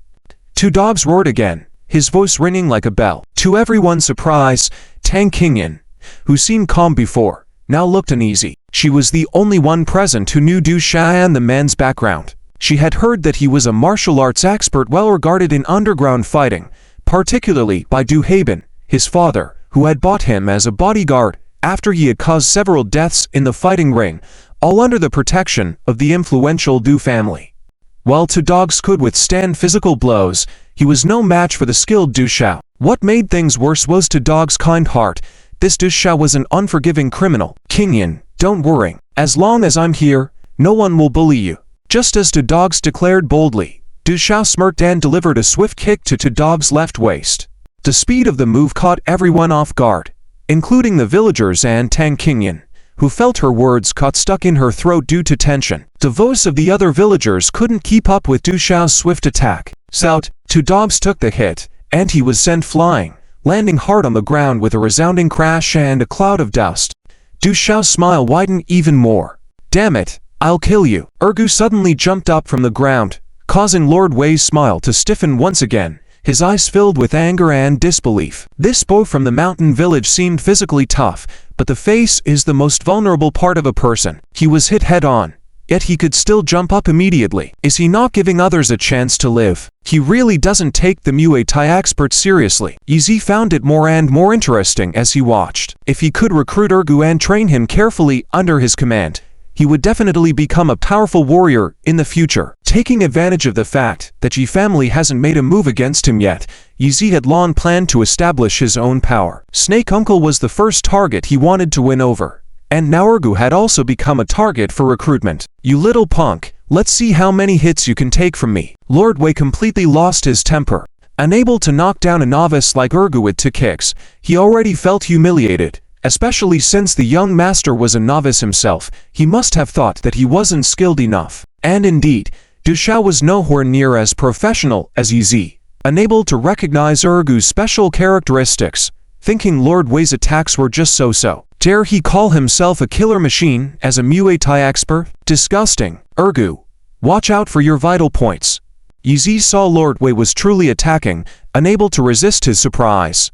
Two dogs roared again, his voice ringing like a bell. To everyone's surprise, Tang Qingyan, who seemed calm before, now looked uneasy. She was the only one present who knew Du Xiao and the man's background. She had heard that he was a martial arts expert well regarded in underground fighting, particularly by Du Haben, his father, who had bought him as a bodyguard after he had caused several deaths in the fighting ring, all under the protection of the influential Du family. While two dogs could withstand physical blows, he was no match for the skilled Du Xiao. What made things worse was to Dog's kind heart. This Du Xiao was an unforgiving criminal. Qingyan, don't worry. As long as I'm here, no one will bully you. Just as two dogs declared boldly, Du Xiao smirked and delivered a swift kick to two dogs' left waist. The speed of the move caught everyone off guard, including the villagers and Tang Qingyan, who felt her words caught stuck in her throat due to tension. The voice of the other villagers couldn't keep up with Du Xiao's swift attack. Sout, two dogs took the hit, and he was sent flying, landing hard on the ground with a resounding crash and a cloud of dust. Du Xiao's smile widened even more. Damn it, I'll kill you. Ergu suddenly jumped up from the ground, causing Lord Wei's smile to stiffen once again, his eyes filled with anger and disbelief. This boy from the mountain village seemed physically tough, but the face is the most vulnerable part of a person. He was hit head-on, yet he could still jump up immediately. Is he not giving others a chance to live? He really doesn't take the Muay Thai expert seriously. Yizi found it more and more interesting as he watched. If he could recruit Ergu and train him carefully under his command, he would definitely become a powerful warrior in the future. Taking advantage of the fact that Yi family hasn't made a move against him yet, Yizi had long planned to establish his own power. Snake Uncle was the first target he wanted to win over, and now Ergu had also become a target for recruitment. You little punk, let's see how many hits you can take from me. Lord Wei completely lost his temper. Unable to knock down a novice like Ergu with 2 kicks, he already felt humiliated. Especially since the young master was a novice himself, he must have thought that he wasn't skilled enough. And indeed, Du Xiao was nowhere near as professional as Yizi. Unable to recognize Ergu's special characteristics, thinking Lord Wei's attacks were just so-so. Dare he call himself a killer machine as a Muay Thai expert? Disgusting. Ergu, watch out for your vital points. Yizi saw Lord Wei was truly attacking, unable to resist his surprise.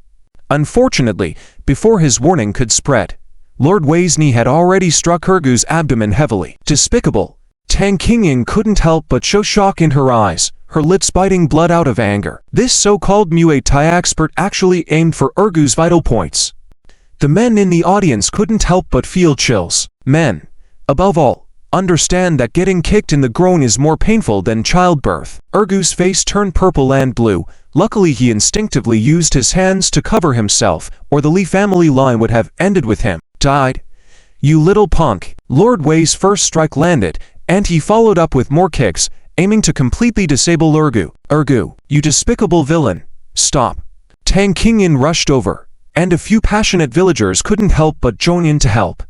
Unfortunately, before his warning could spread, Lord Wei's knee had already struck Ergu's abdomen heavily. Despicable. Tang Qingyan couldn't help but show shock in her eyes, her lips biting blood out of anger. This so-called Muay Thai expert actually aimed for Ergu's vital points. The men in the audience couldn't help but feel chills. Men, above all, understand that getting kicked in the groin is more painful than childbirth. Ergu's face turned purple and blue. Luckily he instinctively used his hands to cover himself, or the Li family line would have ended with him. Died? You little punk. Lord Wei's first strike landed, and he followed up with more kicks, aiming to completely disable Ergu. Ergu, you despicable villain. Stop. Tang Qingyan rushed over, and a few passionate villagers couldn't help but join in to help.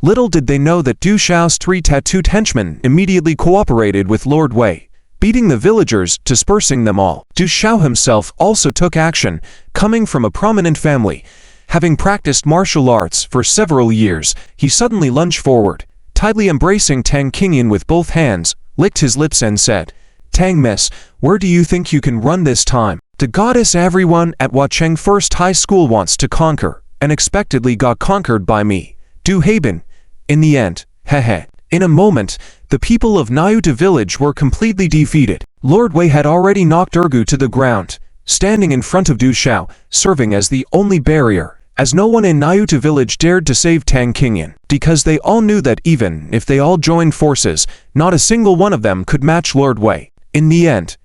Little did they know that Du Xiao's 3 tattooed henchmen immediately cooperated with Lord Wei, beating the villagers, dispersing them all. Du Xiao himself also took action, coming from a prominent family. Having practiced martial arts for several years, he suddenly lunged forward, tightly embracing Tang Qingyan with both hands, licked his lips and said, Tang Miss, where do you think you can run this time? The goddess everyone at Huacheng First High School wants to conquer, unexpectedly got conquered by me, Du Haben. In the end, hehe. In a moment, the people of Niutu village were completely defeated. Lord Wei had already knocked Ergu to the ground, standing in front of Du Xiao, serving as the only barrier, as no one in Niutu village dared to save Tang Qingyan, because they all knew that even if they all joined forces, not a single one of them could match Lord Wei. In the end,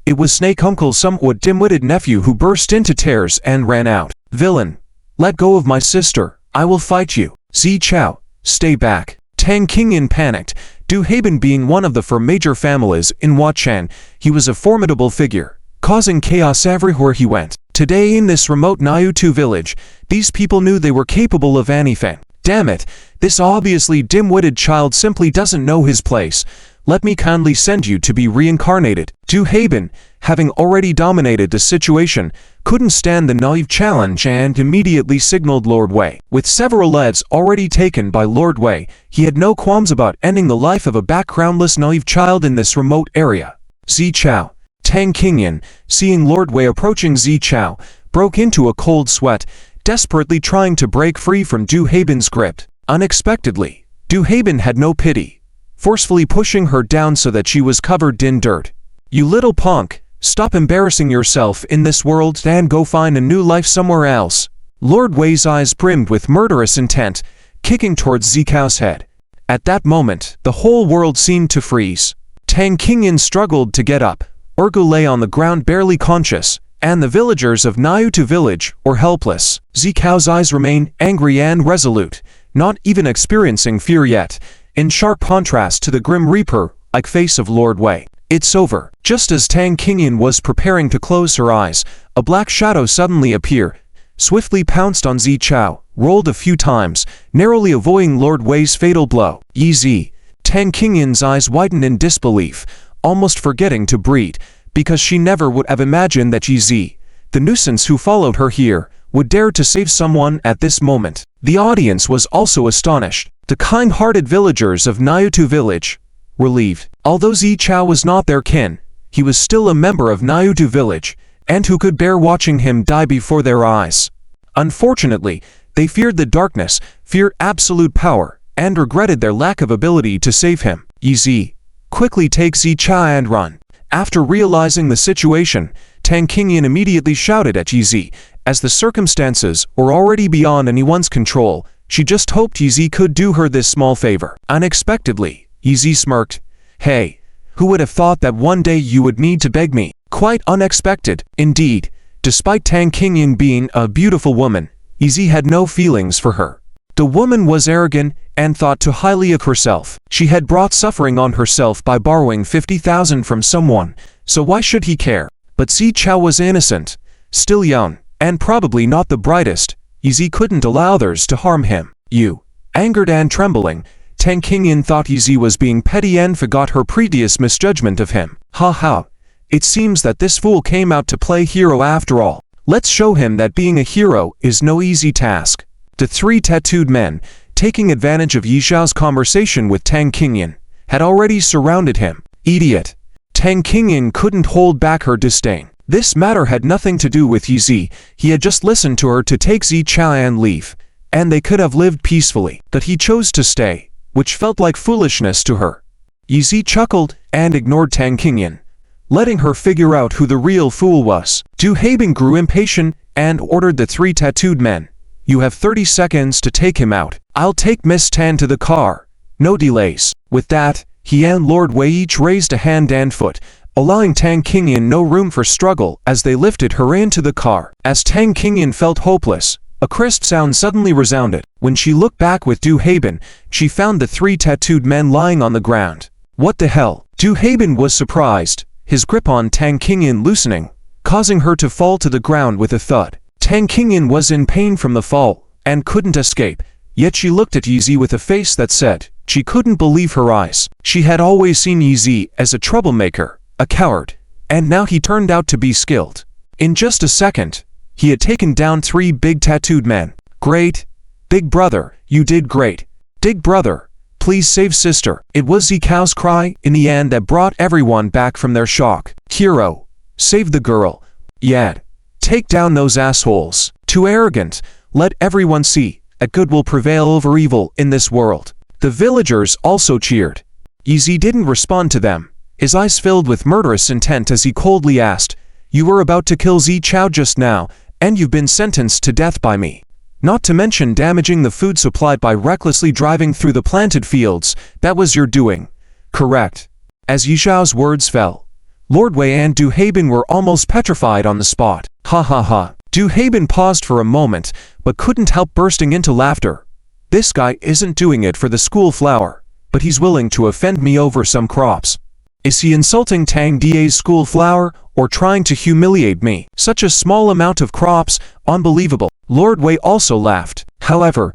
it was Snake Uncle's somewhat dim-witted nephew who burst into tears and ran out. Villain, let go of my sister, I will fight you. Zi Chao, stay back. Tang Qingyan panicked. Du Haben being one of the major families in Huacheng, he was a formidable figure, causing chaos everywhere he went. Today in this remote Niutu village, these people knew they were capable of anything. Damn it, this obviously dim-witted child simply doesn't know his place. Let me kindly send you to be reincarnated. Du Haben, having already dominated the situation, couldn't stand the naive challenge and immediately signaled Lord Wei. With several lives already taken by Lord Wei, he had no qualms about ending the life of a backgroundless naive child in this remote area. Zichao. Tang Qingyan, seeing Lord Wei approaching Zichao, broke into a cold sweat, desperately trying to break free from Du Haben's grip. Unexpectedly, Du Haben had no pity, forcefully pushing her down so that she was covered in dirt. You little punk, stop embarrassing yourself in this world and go find a new life somewhere else. Lord Wei's eyes brimmed with murderous intent, kicking towards Zichao's head. At that moment, the whole world seemed to freeze. Tang Qingyan struggled to get up. Urgu lay on the ground barely conscious, and the villagers of Niutu village were helpless. Zichao's eyes remained angry and resolute, not even experiencing fear yet, in sharp contrast to the grim reaper-like face of Lord Wei. It's over. Just as Tang Qingyan was preparing to close her eyes, a black shadow suddenly appeared, swiftly pounced on Zichao, rolled a few times, narrowly avoiding Lord Wei's fatal blow. Yi Zi. Tang Qingyan's eyes widened in disbelief, almost forgetting to breathe, because she never would have imagined that Yi Zi, the nuisance who followed her here, would dare to save someone at this moment. The audience was also astonished. The kind-hearted villagers of Niutu village, relieved. Although Zichao was not their kin, he was still a member of Niutu village, and who could bear watching him die before their eyes. Unfortunately, they feared the darkness, feared absolute power, and regretted their lack of ability to save him. Yi Zi, quickly take Zichao and run. After realizing the situation, Tang Qingyan immediately shouted at Yi Zi. As the circumstances were already beyond anyone's control, she just hoped Yi Zi could do her this small favor. Unexpectedly, Yi Zi smirked. Hey, who would have thought that one day you would need to beg me? Quite unexpected, indeed. Despite Tang Qingyan being a beautiful woman, Yi Zi had no feelings for her. The woman was arrogant and thought too highly of herself. She had brought suffering on herself by borrowing 50,000 from someone, so why should he care? But Zichao was innocent, still young, and probably not the brightest. Yi Zi couldn't allow others to harm him. You. Angered and trembling, Tang Qingyan thought Yi Zi was being petty and forgot her previous misjudgment of him. Ha ha. It seems that this fool came out to play hero after all. Let's show him that being a hero is no easy task. The three tattooed men, taking advantage of Yi Xiao's conversation with Tang Qingyan, had already surrounded him. Idiot. Tang Qingyan couldn't hold back her disdain. This matter had nothing to do with Yi Zi. He had just listened to her to take Zichao and leave, and they could have lived peacefully. But he chose to stay, which felt like foolishness to her. Yi Zi chuckled and ignored Tang Qingyan, letting her figure out who the real fool was. Du Haben grew impatient and ordered the three tattooed men. You have 30 seconds to take him out. I'll take Miss Tan to the car. No delays. With that, he and Lord Wei each raised a hand and foot, allowing Tang Qingyan no room for struggle as they lifted her into the car. As Tang Qingyan felt hopeless, a crisp sound suddenly resounded. When she looked back with Du Haben, she found the three tattooed men lying on the ground. What the hell? Du Haben was surprised, his grip on Tang Qingyan loosening, causing her to fall to the ground with a thud. Tang Qingyan was in pain from the fall, and couldn't escape, yet she looked at Yi Zi with a face that said, she couldn't believe her eyes. She had always seen Yi Zi as a troublemaker, a coward, and now he turned out to be skilled. In just a second, he had taken down three big tattooed men. Great. Big brother, you did great. Big brother, please save sister. It was Zichao's cry in the end that brought everyone back from their shock. Hero, save the girl. Yad. Take down those assholes. Too arrogant. Let everyone see that good will prevail over evil in this world. The villagers also cheered. Yi Zi didn't respond to them, his eyes filled with murderous intent as he coldly asked, you were about to kill Zichao just now, and you've been sentenced to death by me. Not to mention damaging the food supplied by recklessly driving through the planted fields. That was your doing. Correct. As Yi Xiao's words fell, Lord Wei and Du Haben were almost petrified on the spot. Ha ha ha. Du Haben paused for a moment, but couldn't help bursting into laughter. This guy isn't doing it for the school flower, but he's willing to offend me over some crops. Is he insulting Tang Da's school flower, or trying to humiliate me? Such a small amount of crops, unbelievable. Lord Wei also laughed. However,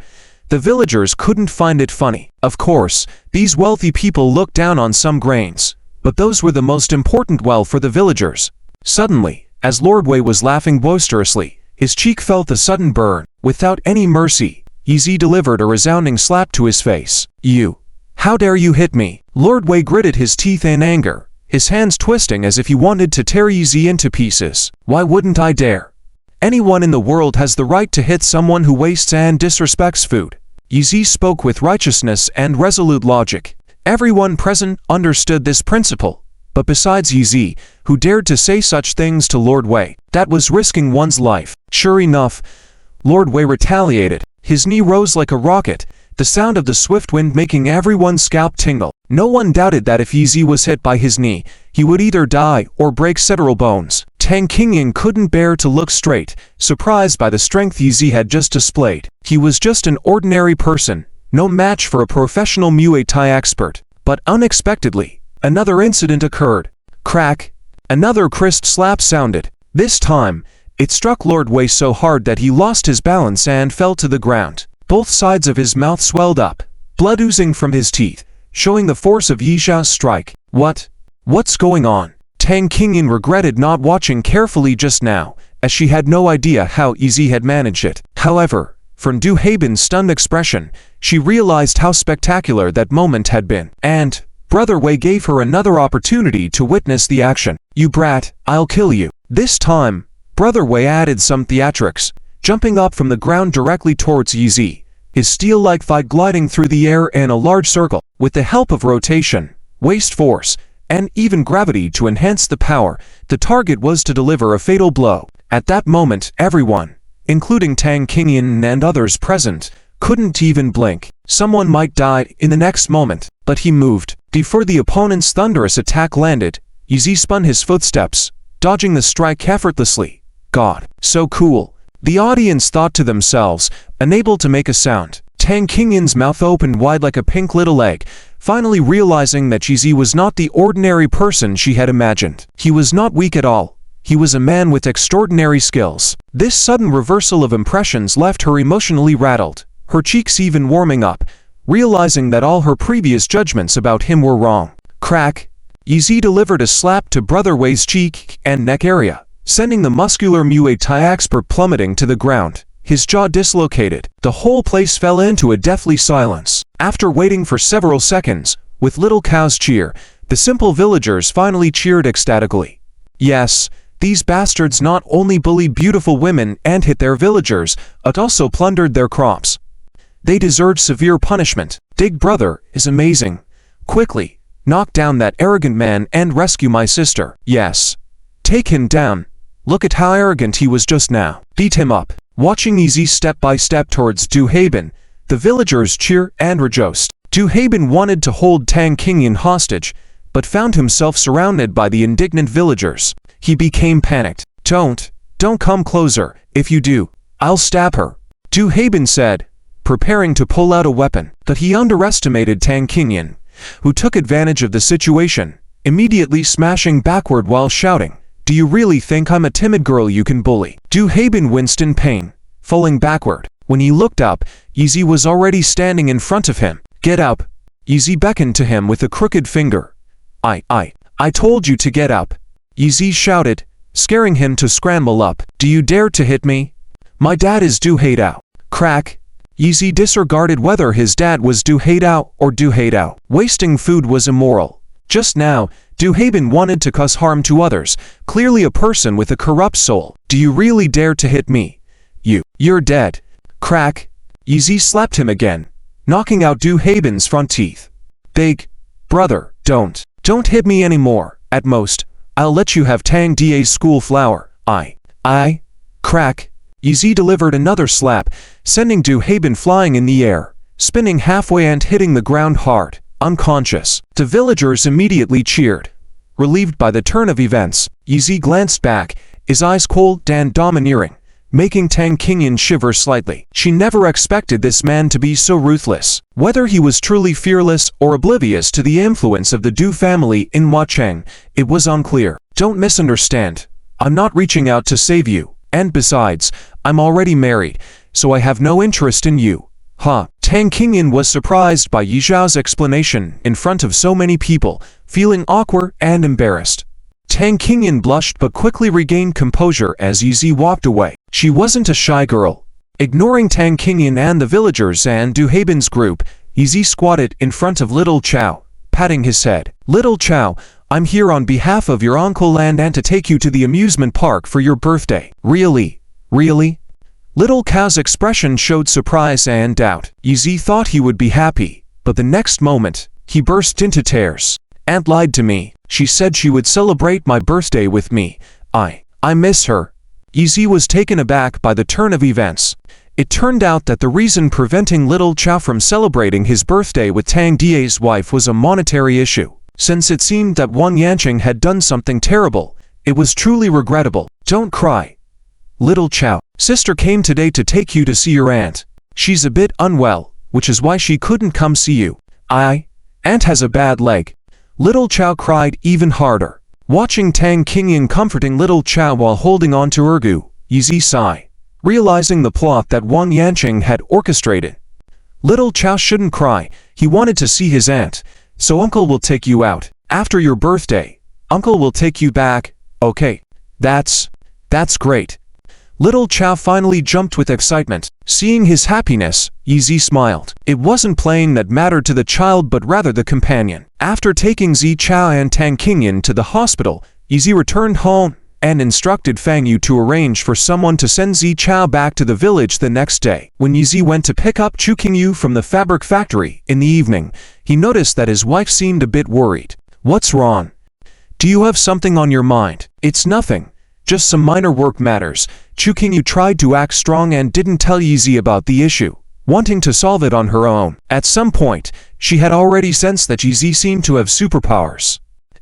The villagers couldn't find it funny. Of course, these wealthy people looked down on some grains, but those were the most important well for the villagers. Suddenly, as Lord Wei was laughing boisterously, his cheek felt a sudden burn. Without any mercy, Yi Zi delivered a resounding slap to his face. "You! How dare you hit me?" Lord Wei gritted his teeth in anger, his hands twisting as if he wanted to tear Yi Zi into pieces. "Why wouldn't I dare? Anyone in the world has the right to hit someone who wastes and disrespects food." Yi Zi spoke with righteousness and resolute logic. Everyone present understood this principle, but besides Yi Zi, who dared to say such things to Lord Wei, that was risking one's life. Sure enough, Lord Wei retaliated. His knee rose like a rocket, the sound of the swift wind making everyone's scalp tingle. No one doubted that if Yi Zi was hit by his knee, he would either die or break several bones. Tang Qingyan couldn't bear to look straight, surprised by the strength Yi Zi had just displayed. He was just an ordinary person, no match for a professional Muay Thai expert. But unexpectedly, another incident occurred. Crack! Another crisp slap sounded. This time, it struck Lord Wei so hard that he lost his balance and fell to the ground. Both sides of his mouth swelled up, blood oozing from his teeth, showing the force of Yi Xiao's strike. What's going on? Tang Qingyan regretted not watching carefully just now, as she had no idea how Yi Zi had managed it. However, from Du Haibin's stunned expression, she realized how spectacular that moment had been. And Brother Wei gave her another opportunity to witness the action. "You brat, I'll kill you." This time, Brother Wei added some theatrics, jumping up from the ground directly towards Yi Zi, his steel-like thigh gliding through the air in a large circle. With the help of rotation, waist force, and even gravity to enhance the power, the target was to deliver a fatal blow. At that moment, everyone, including Tang Qingyan and others present, couldn't even blink. Someone might die in the next moment, but he moved. Before the opponent's thunderous attack landed, Yi Zi spun his footsteps, dodging the strike effortlessly. God, so cool. The audience thought to themselves, unable to make a sound. Tang Qingyan's mouth opened wide like a pink little egg, finally realizing that Yi Zi was not the ordinary person she had imagined. He was not weak at all. He was a man with extraordinary skills. This sudden reversal of impressions left her emotionally rattled, her cheeks even warming up, realizing that all her previous judgments about him were wrong. Crack! Yi Zi delivered a slap to Brother Wei's cheek and neck area, sending the muscular Muay Thai expert plummeting to the ground. His jaw dislocated. The whole place fell into a deathly silence. After waiting for several seconds, with little cow's cheer, the simple villagers finally cheered ecstatically. Yes, these bastards not only bullied beautiful women and hit their villagers, but also plundered their crops. They deserved severe punishment. Big Brother is amazing. Quickly, knock down that arrogant man and rescue my sister. Yes. Take him down. Look at how arrogant he was just now. Beat him up. Watching Yi Zi step by step towards Du Haibin, the villagers cheer and rejoiced. Du Haibin wanted to hold Tang Qingyan hostage, but found himself surrounded by the indignant villagers. He became panicked. Don't come closer. If you do, I'll stab her," Du Haibin said, preparing to pull out a weapon. But he underestimated Tang Qingyan, who took advantage of the situation, immediately smashing backward while shouting, "Do you really think I'm a timid girl you can bully?" Du Haibin winced in pain, falling backward. When he looked up, Yi Zi was already standing in front of him. "Get up!" Yi Zi beckoned to him with a crooked finger. I told you to get up," Yi Zi shouted, scaring him to scramble up. "Do you dare to hit me? My dad is Du Haidao." Crack! Yi Zi disregarded whether his dad was Du Haidao or Du Haidao. Wasting food was immoral. Just now, Du Haibin wanted to cause harm to others, clearly a person with a corrupt soul. "Do you really dare to hit me? You're dead." Crack! Yi Zi slapped him again, knocking out Du Haibin's front teeth. "Big Brother, don't hit me anymore. At most, I'll let you have Tang Da's school flower." Crack! Yi Zi delivered another slap, sending Du Haibin flying in the air, spinning halfway and hitting the ground hard, unconscious. The villagers immediately cheered, relieved by the turn of events. Yi Zi glanced back, his eyes cold and domineering, making Tang Qingyan shiver slightly. She never expected this man to be so ruthless. Whether he was truly fearless or oblivious to the influence of the Du family in Huacheng, it was unclear. "Don't misunderstand. I'm not reaching out to save you, and besides, I'm already married, so I have no interest in you." Tang Tang Qingyan was surprised by Yi Zhao's explanation in front of so many people, feeling awkward and embarrassed. Tang Qingyan blushed but quickly regained composure as Yi Zi walked away. She wasn't a shy girl. Ignoring Tang Qingyan and the villagers and Du Haibin's group, Yi Zi squatted in front of Little Chow, patting his head. "Little Chow, I'm here on behalf of your uncle and to take you to the amusement park for your birthday." "Really? Really?" Little Chow's expression showed surprise and doubt. Yi Zi thought he would be happy, but the next moment, he burst into tears. "Aunt lied to me. She said she would celebrate my birthday with me. I miss her." Yi Zi was taken aback by the turn of events. It turned out that the reason preventing Little Chow from celebrating his birthday with Tang Die's wife was a monetary issue. Since it seemed that Wang Yanqing had done something terrible, it was truly regrettable. "Don't cry, Little Chow. Sister came today to take you to see your aunt. She's a bit unwell, which is why she couldn't come see you. Aunt has a bad leg." Little Chow cried even harder. Watching Tang Qingyan comforting Little Chow while holding on to Ergu, Yi Zi sighed, realizing the plot that Wang Yanqing had orchestrated. Little Chow shouldn't cry. He wanted to see his aunt. "So Uncle will take you out. After your birthday, Uncle will take you back." "Okay. That's great." Little Chow finally jumped with excitement. Seeing his happiness, Yi Zi smiled. It wasn't playing that mattered to the child but rather the companion. After taking Zi Chao and Tang Qingyan to the hospital, Yi Zi returned home and instructed Fang Yu to arrange for someone to send Zi Chao back to the village the next day. When Yi Zi went to pick up Chu Qingyu from the fabric factory in the evening, he noticed that his wife seemed a bit worried. "What's wrong? Do you have something on your mind?" "It's nothing. Just some minor work matters." Chu Qingyu tried to act strong and didn't tell Yi Zi about the issue, wanting to solve it on her own. At some point, she had already sensed that Yi Zi seemed to have superpowers.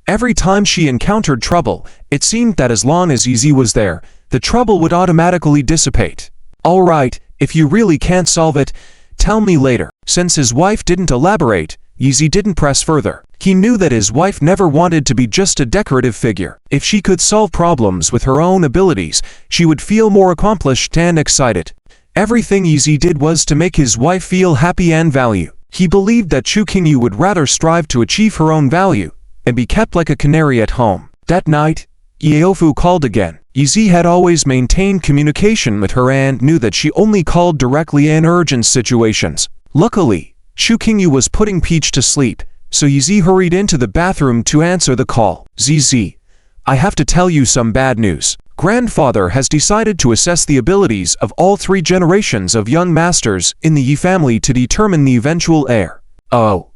Every time she encountered trouble, it seemed that as long as Yi Zi was there, the trouble would automatically dissipate. "All right, if you really can't solve it, tell me later." Since his wife didn't elaborate, Yi Zi didn't press further. He knew that his wife never wanted to be just a decorative figure. If she could solve problems with her own abilities, she would feel more accomplished and excited. Everything Yi Zi did was to make his wife feel happy and value. He believed that Chu Qingyu would rather strive to achieve her own value and be kept like a canary at home. That night, Yeofu called again. Yi Zi had always maintained communication with her and knew that she only called directly in urgent situations. Luckily, Chu Qingyu was putting Peach to sleep, so Yi Zi hurried into the bathroom to answer the call. "Zi, I have to tell you some bad news. Grandfather has decided to assess the abilities of all 3 generations of young masters in the Yi family to determine the eventual heir." "Oh,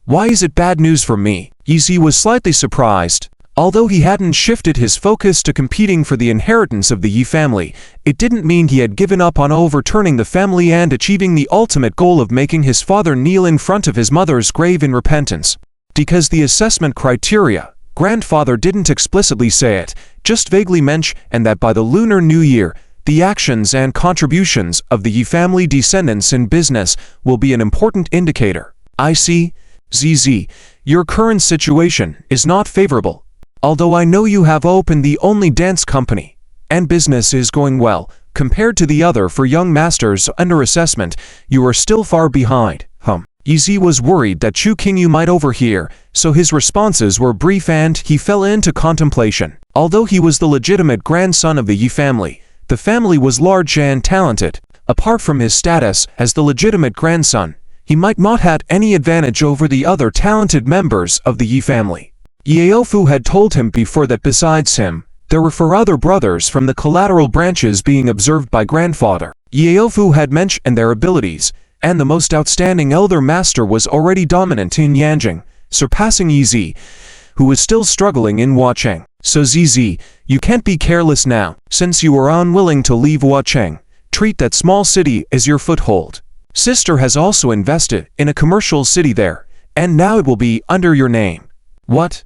why is it bad news for me?" Yi Zi was slightly surprised. Although he hadn't shifted his focus to competing for the inheritance of the Yi family, it didn't mean he had given up on overturning the family and achieving the ultimate goal of making his father kneel in front of his mother's grave in repentance. Because the assessment criteria, grandfather didn't explicitly say it, just vaguely mention and that by the Lunar New Year, the actions and contributions of the Yi family descendants in business will be an important indicator. "I see, Zi, your current situation is not favorable. Although I know you have opened the only dance company, and business is going well, compared to the other 4 young masters under assessment, you are still far behind." Yi Zi was worried that Chu Qingyu might overhear, so his responses were brief and he fell into contemplation. Although he was the legitimate grandson of the Yi family, the family was large and talented. Apart from his status as the legitimate grandson, he might not have any advantage over the other talented members of the Yi family. Yeofu had told him before that besides him, there were 4 other brothers from the collateral branches being observed by grandfather. Yeofu had mentioned their abilities, and the most outstanding elder master was already dominant in Yanjing, surpassing Yi Zi, who was still struggling in Huacheng. "So Zi, you can't be careless now. Since you are unwilling to leave Huacheng, treat that small city as your foothold. Sister has also invested in a commercial city there, and now it will be under your name." "What?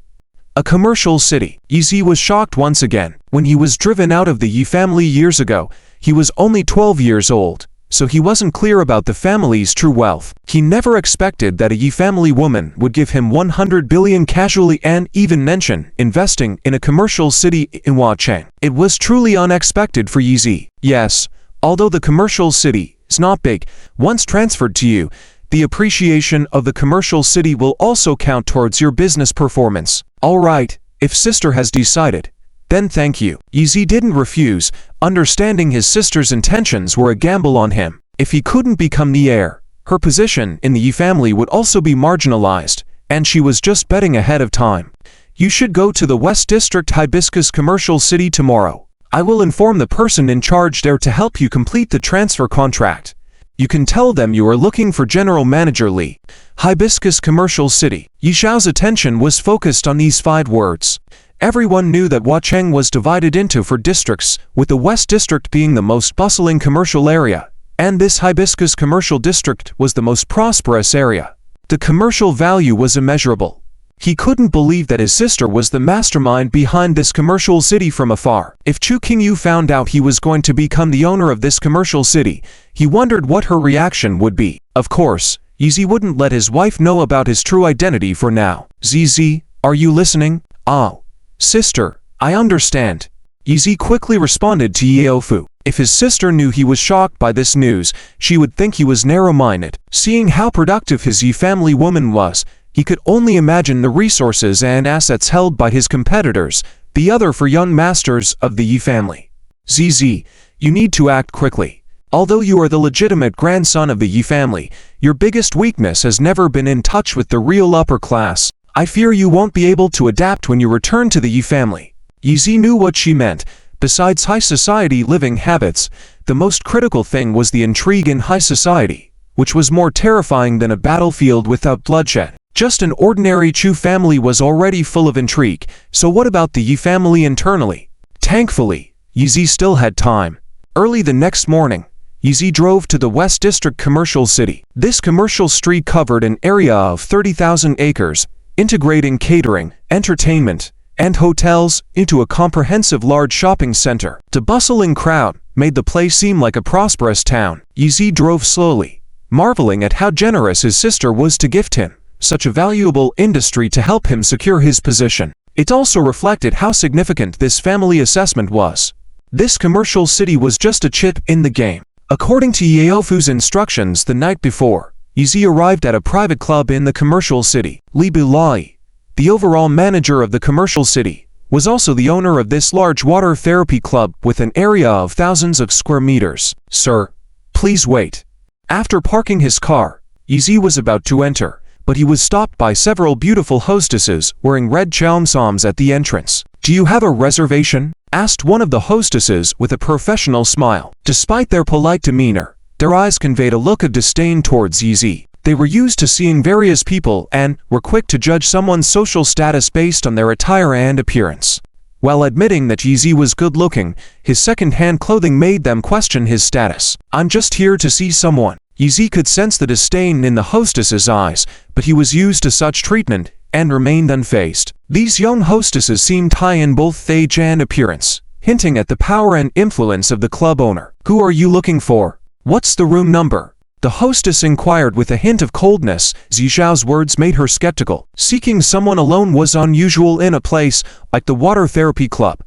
A commercial city?" Yi Zi was shocked once again. When he was driven out of the Yi family years ago, he was only 12 years old, so he wasn't clear about the family's true wealth. He never expected that a Yi family woman would give him 100 billion casually and even mention investing in a commercial city in Huacheng. It was truly unexpected for Yi Zi. "Yes, although the commercial city is not big, once transferred to you, The appreciation of the commercial city will also count towards your business performance. Alright, if sister has decided, then thank you. Yi didn't refuse, understanding his sister's intentions were a gamble on him. If he couldn't become the heir, her position in the Yi family would also be marginalized, and she was just betting ahead of time. You should go to the West District Hibiscus Commercial City tomorrow. I will inform the person in charge there to help you complete the transfer contract. You can tell them you are looking for General Manager Li. Hibiscus Commercial City. Yi Xiao's attention was focused on these 5 words. Everyone knew that Huacheng was divided into 4 districts, with the West District being the most bustling commercial area, and this Hibiscus Commercial District was the most prosperous area. The commercial value was immeasurable. He couldn't believe that his sister was the mastermind behind this commercial city from afar. If Chu Qingyu found out he was going to become the owner of this commercial city, he wondered what her reaction would be. Of course, Yi wouldn't let his wife know about his true identity for now. Zizi, are you listening? Oh, sister, I understand. Yi quickly responded to Yeofu. If his sister knew he was shocked by this news, she would think he was narrow-minded. Seeing how productive his Yi family woman was, he could only imagine the resources and assets held by his competitors, the other 4 young masters of the Yi family. ZZ, you need to act quickly. Although you are the legitimate grandson of the Yi family, your biggest weakness has never been in touch with the real upper class. I fear you won't be able to adapt when you return to the Yi family. Yi knew what she meant. Besides high society living habits, the most critical thing was the intrigue in high society, which was more terrifying than a battlefield without bloodshed. Just an ordinary Chu family was already full of intrigue, so what about the Yi family internally? Thankfully, Yi still had time. Early the next morning, Yi drove to the West District Commercial City. This commercial street covered an area of 30,000 acres, integrating catering, entertainment, and hotels into a comprehensive large shopping center. The bustling crowd made the place seem like a prosperous town. Yi drove slowly, marveling at how generous his sister was to gift him such a valuable industry to help him secure his position. It also reflected how significant this family assessment was. This commercial city was just a chip in the game. According to Yeofu's instructions the night before, Yi arrived at a private club in the commercial city. Li Bilai, the overall manager of the commercial city, was also the owner of this large water therapy club with an area of thousands of square meters. Sir, please wait. After parking his car, Yi was about to enter, but he was stopped by several beautiful hostesses wearing red cheongsams at the entrance. Do you have a reservation? Asked one of the hostesses with a professional smile. Despite their polite demeanor, their eyes conveyed a look of disdain towards Yi. They were used to seeing various people and were quick to judge someone's social status based on their attire and appearance. While admitting that Yi was good-looking, his second-hand clothing made them question his status. I'm just here to see someone. Yi could sense the disdain in the hostess's eyes, but he was used to such treatment and remained unfazed. These young hostesses seemed high in both age and appearance, hinting at the power and influence of the club owner. Who are you looking for? What's the room number? The hostess inquired with a hint of coldness. Zixiao's words made her skeptical. Seeking someone alone was unusual in a place like the water therapy club.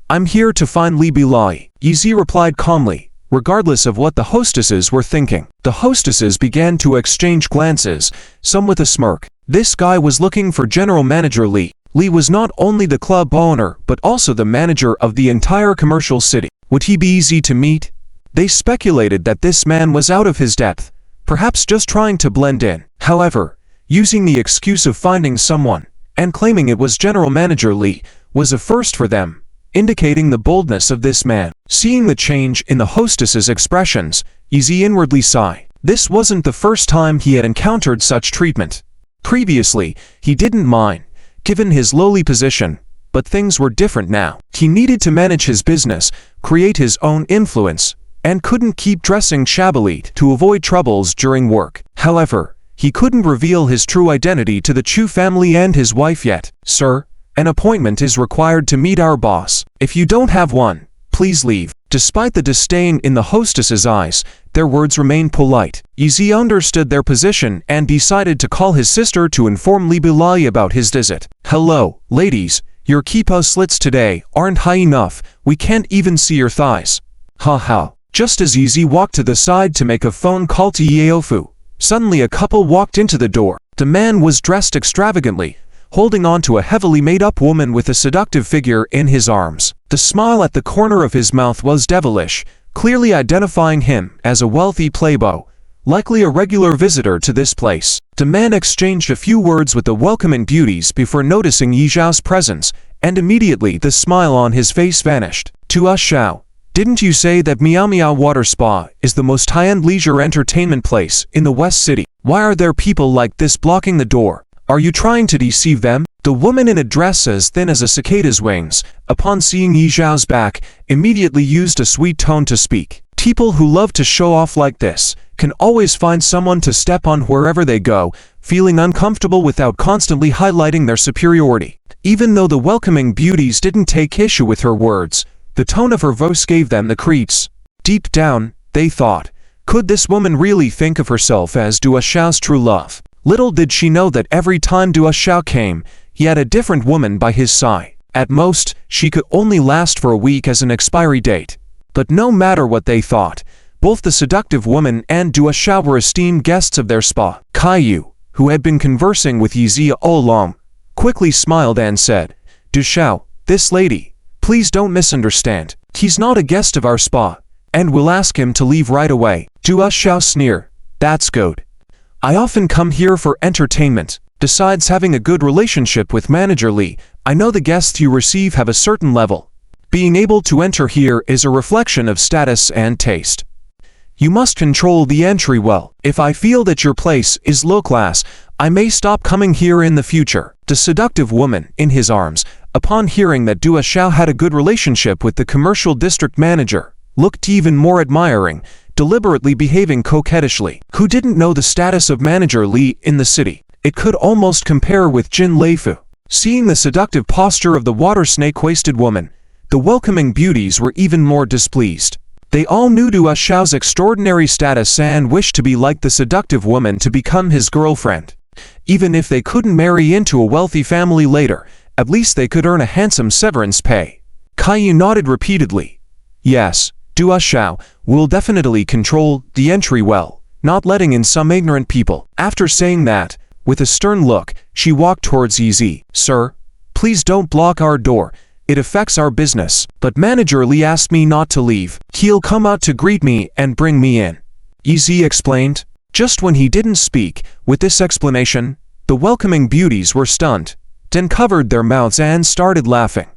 I'm here to find Li Bilai. Yi replied calmly, regardless of what the hostesses were thinking. The hostesses began to exchange glances, some with a smirk. This guy was looking for General Manager Li. Li was not only the club owner but also the manager of the entire commercial city. Would he be easy to meet? They speculated that this man was out of his depth, perhaps just trying to blend in. However, using the excuse of finding someone and claiming it was General Manager Li was a first for them, indicating the boldness of this man. Seeing the change in the hostess's expressions, Yi inwardly sighed. This wasn't the first time he had encountered such treatment. Previously, he didn't mind, given his lowly position, but things were different now. He needed to manage his business, create his own influence, and couldn't keep dressing shabbily to avoid troubles during work. However, he couldn't reveal his true identity to the Chu family and his wife yet. Sir, an appointment is required to meet our boss. If you don't have one, please leave. Despite the disdain in the hostess's eyes, their words remained polite. Yi understood their position and decided to call his sister to inform Li Bilai about his visit. Hello, ladies, your kippah slits today aren't high enough, we can't even see your thighs. Ha ha. Just as Yi walked to the side to make a phone call to Yeofu, Suddenly a couple walked into the door. The man was dressed extravagantly, holding on to a heavily made-up woman with a seductive figure in his arms. The smile at the corner of his mouth was devilish, clearly identifying him as a wealthy playboy, likely a regular visitor to this place. The man exchanged a few words with the welcoming beauties before noticing Yi Zhao's presence, and immediately the smile on his face vanished. "Tua Xiao, didn't you say that Miao Miao Water Spa is the most high-end leisure entertainment place in the West City? Why are there people like this blocking the door? Are you trying to deceive them?" The woman in a dress as thin as a cicada's wings, upon seeing Yi Zhao's back, immediately used a sweet tone to speak. People who love to show off like this can always find someone to step on wherever they go, feeling uncomfortable without constantly highlighting their superiority. Even though the welcoming beauties didn't take issue with her words, the tone of her voice gave them the creeps. Deep down, they thought, could this woman really think of herself as Dua Xiao's true love? Little did she know that every time Dua Xiao came, he had a different woman by his side. At most, she could only last for a week as an expiry date. But no matter what they thought, both the seductive woman and Dua Xiao were esteemed guests of their spa. Kaiyu, who had been conversing with Yi Zhi all along, quickly smiled and said, "Dua Xiao, this lady, please don't misunderstand. He's not a guest of our spa, and we'll ask him to leave right away." Dua Xiao sneered, "That's good. I often come here for entertainment. Besides having a good relationship with Manager Li, I know the guests you receive have a certain level. Being able to enter here is a reflection of status and taste. You must control the entry well. If I feel that your place is low class, I may stop coming here in the future." The seductive woman in his arms, upon hearing that Dua Xiao had a good relationship with the commercial district manager, looked even more admiring, deliberately behaving coquettishly. Who didn't know the status of Manager Li in the city? It could almost compare with Jin Leifu. Seeing the seductive posture of the water snake-waisted woman, the welcoming beauties were even more displeased. They all knew Dua Xiao's extraordinary status and wished to be like the seductive woman to become his girlfriend. Even if they couldn't marry into a wealthy family later, at least they could earn a handsome severance pay. Kaiyu nodded repeatedly. "Yes, Dua Xiao will definitely control the entry well, not letting in some ignorant people." After saying that, with a stern look, she walked towards Yi Zhi. "Sir, please don't block our door. It affects our business." "But Manager Li asked me not to leave. He'll come out to greet me and bring me in," Yi Zhi explained. Just when he didn't speak, with this explanation, the welcoming beauties were stunned, then covered their mouths and started laughing.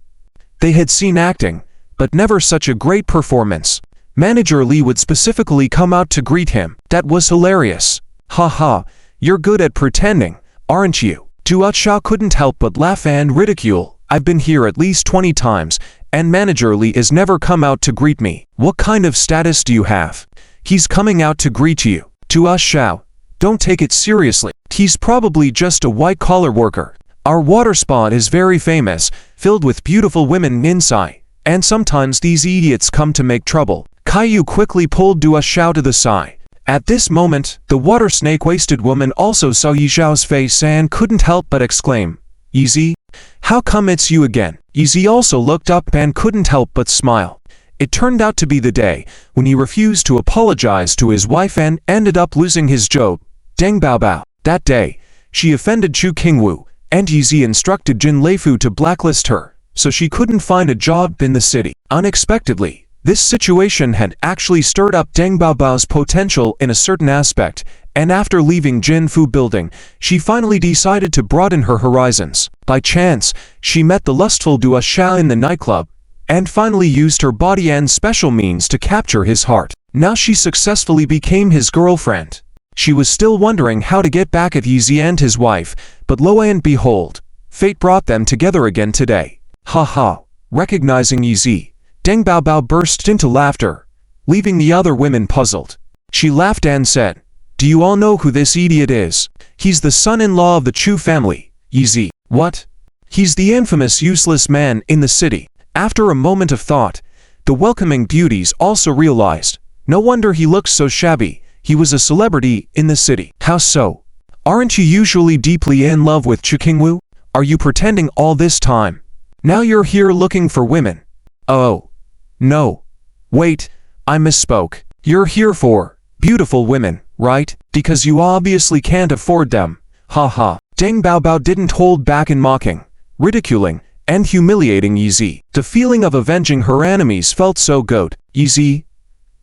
They had seen acting, but never such a great performance. Manager Li would specifically come out to greet him. That was hilarious. "Ha ha, you're good at pretending, aren't you?" Dua Xiao couldn't help but laugh and ridicule. "I've been here at least 20 times, and Manager Li has never come out to greet me. What kind of status do you have? He's coming out to greet you." "Dua Xiao, don't take it seriously. He's probably just a white-collar worker. Our water spa is very famous, filled with beautiful women inside, and sometimes these idiots come to make trouble." Kaiyu quickly pulled Dua Xiao to the side. At this moment, the water snake-waisted woman also saw Yi Zhao's face and couldn't help but exclaim, "Yi Zhi, how come it's you again?" Yi Zhi also looked up and couldn't help but smile. It turned out to be the day when he refused to apologize to his wife and ended up losing his job, Deng Baobao. That day, she offended Chu Qingwu, and Yi Zhi instructed Jin Leifu to blacklist her, so she couldn't find a job in the city. Unexpectedly, this situation had actually stirred up Deng Baobao's potential in a certain aspect, and after leaving Jinfu Building, she finally decided to broaden her horizons. By chance, she met the lustful Dua Xiao in the nightclub, and finally used her body and special means to capture his heart. Now she successfully became his girlfriend. She was still wondering how to get back at Yi Zhi and his wife, but lo and behold, fate brought them together again today. Ha ha! Recognizing Yi Zhi, Deng Baobao burst into laughter, leaving the other women puzzled. She laughed and said, "Do you all know who this idiot is? He's the son-in-law of the Chu family, Yi Zhi." "What? He's the infamous useless man in the city." After a moment of thought, the welcoming beauties also realized, no wonder he looked so shabby, he was a celebrity in the city. "How so? Aren't you usually deeply in love with Chu Qingwu? Are you pretending all this time? Now you're here looking for women." "Oh, no. Wait, I misspoke. You're here for beautiful women." right? Because you obviously can't afford them. Haha. Deng Baobao didn't hold back in mocking, ridiculing, and humiliating Yi Zi. The feeling of avenging her enemies felt so good. Yi Zi,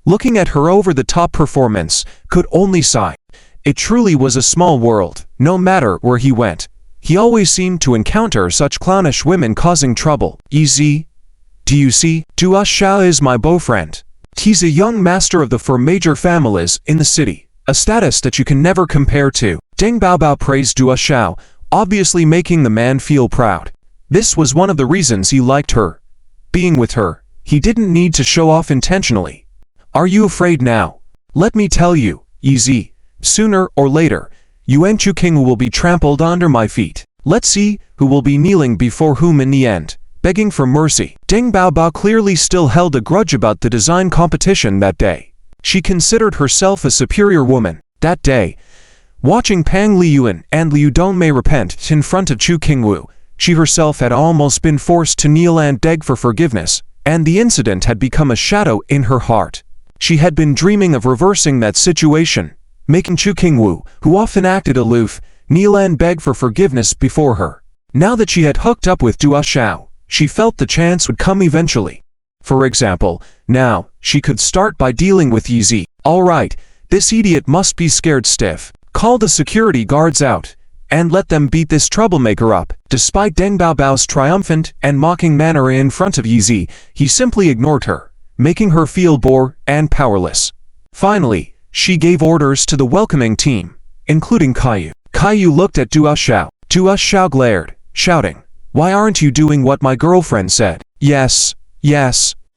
looking at her over-the-top performance, could only sigh. It truly was a small world. No matter where he went, he always seemed to encounter such clownish women causing trouble. Yi Zi, do you see? Duo Xiao is my boyfriend. He's a young master of the four major families in the city, a status that you can never compare to. Deng Baobao praised Duo Xiao, obviously making the man feel proud. This was one of the reasons he liked her. Being with her, he didn't need to show off intentionally. Are you afraid now? Let me tell you, Yi Zi, sooner or later, Yuan Chuqing will be trampled under my feet. Let's see who will be kneeling before whom in the end, begging for mercy. Deng Baobao clearly still held a grudge about the design competition that day. She considered herself a superior woman. That day, watching Pang Liyuan and Liu Dongmei repent in front of Chu Qingwu, she herself had almost been forced to kneel and beg for forgiveness, and the incident had become a shadow in her heart. She had been dreaming of reversing that situation, making Chu Qingwu, who often acted aloof, kneel and beg for forgiveness before her. Now that she had hooked up with Duo Xiao, she felt the chance would come eventually. For example, now, she could start by dealing with Yi Zi. Alright, this idiot must be scared stiff. Call the security guards out, and let them beat this troublemaker up. Despite Deng Baobao's triumphant and mocking manner in front of Yi Zi, he simply ignored her, making her feel bored and powerless. Finally, she gave orders to the welcoming team, including Caillou. Caillou looked at Duo Xiao. Duo Xiao glared, shouting, "Why aren't you doing what my girlfriend said?" Yes.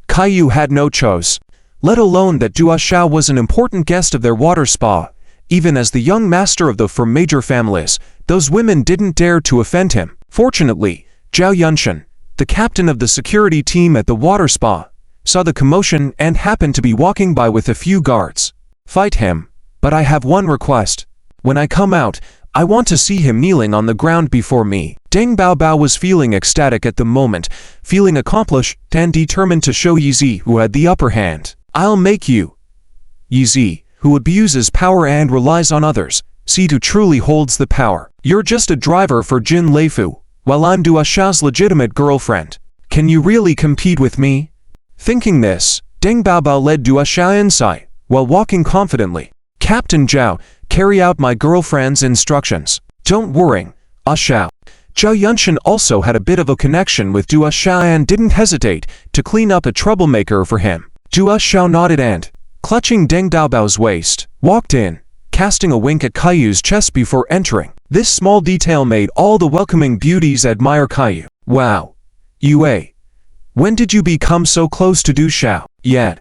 Caillou had no choice. Let alone that Duo Xiao was an important guest of their water spa. Even as the young master of the four major families, those women didn't dare to offend him. Fortunately, Zhao Yunshan, the captain of the security team at the water spa, saw the commotion and happened to be walking by with a few guards. Fight him, but I have one request. When I come out, I want to see him kneeling on the ground before me. Deng Baobao was feeling ecstatic at the moment, feeling accomplished and determined to show Yi Zi who had the upper hand. I'll make you. Yi Zi, who abuses power and relies on others, see who truly holds the power. You're just a driver for Jin Leifu, while I'm Duo Xiao's legitimate girlfriend. Can you really compete with me? Thinking this, Deng Baobao led Duo Xiao inside, while walking confidently. Captain Zhao, carry out my girlfriend's instructions. Don't worry, Xiao. Zhao Yunshan also had a bit of a connection with Duo Xiao and didn't hesitate to clean up a troublemaker for him. Duo Xiao nodded and, clutching Deng Baobao's waist, walked in, casting a wink at Caillou's chest before entering. This small detail made all the welcoming beauties admire Caillou. Wow. Yue, when did you become so close to Duo Xiao? Yet.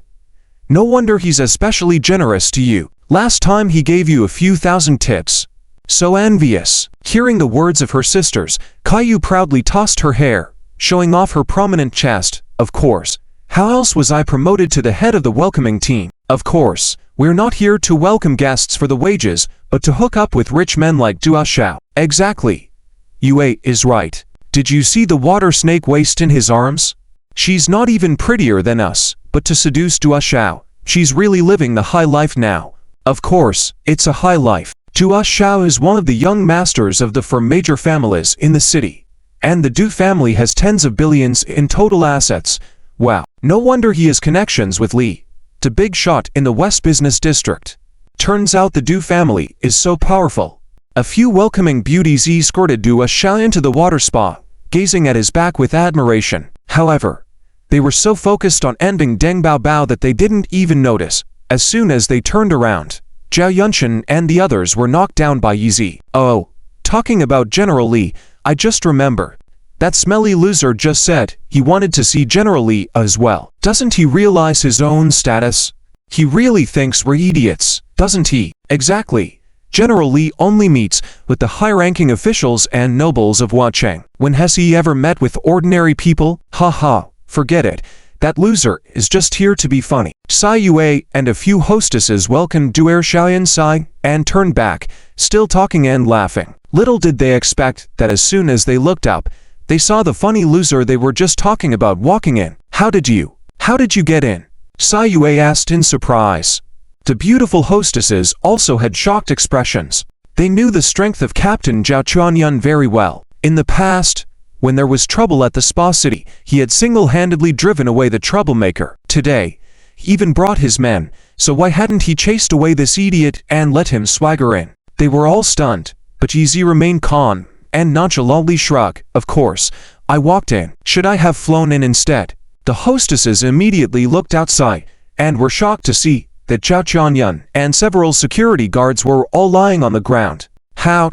No wonder he's especially generous to you. Last time he gave you a few thousand tips. So envious. Hearing the words of her sisters, Caillou proudly tossed her hair, showing off her prominent chest. Of course. How else was I promoted to the head of the welcoming team? Of course, we're not here to welcome guests for the wages, but to hook up with rich men like Duo Xiao. Exactly. Yue is right. Did you see the water snake waist in his arms? She's not even prettier than us, but to seduce Duo Xiao, she's really living the high life now. Of course, it's a high life. Duo Xiao is one of the young masters of the four major families in the city, and the Du family has tens of billions in total assets. Wow, no wonder he has connections with Li, the big shot in the West Business District. Turns out the Du family is so powerful. A few welcoming beauties escorted Duo Xiao into the water spa, gazing at his back with admiration. However, they were so focused on ending Deng Baobao that they didn't even notice. As soon as they turned around, Zhao Yunshan and the others were knocked down by Yi Zi. Oh, talking about General Li, I just remember. That smelly loser just said he wanted to see General Li as well. Doesn't he realize his own status? He really thinks we're idiots, doesn't he? Exactly. General Li only meets with the high-ranking officials and nobles of Huacheng. When has he ever met with ordinary people? Haha, forget it. That loser is just here to be funny. Sai Yue and a few hostesses welcomed Duo Xiao inside and turned back, still talking and laughing. Little did they expect that as soon as they looked up, they saw the funny loser they were just talking about walking in. How did you get in? Sai Yue asked in surprise. The beautiful hostesses also had shocked expressions. They knew the strength of Captain Zhao Chuanyun very well. In the past, when there was trouble at the Spa City, he had single-handedly driven away the troublemaker. Today, he even brought his men, so why hadn't he chased away this idiot and let him swagger in? They were all stunned, but Yi Zi remained calm and nonchalantly shrugged. Of course, I walked in. Should I have flown in instead? The hostesses immediately looked outside and were shocked to see that Zhao Chuanyun and several security guards were all lying on the ground. How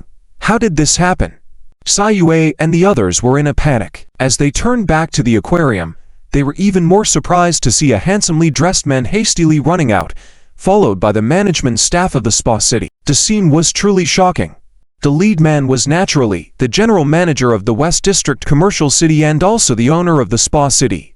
did this happen? Sai Yue and the others were in a panic. As they turned back to the aquarium, they were even more surprised to see a handsomely dressed man hastily running out, followed by the management staff of the Spa City. The scene was truly shocking. The lead man was naturally the general manager of the West District Commercial City and also the owner of the Spa City,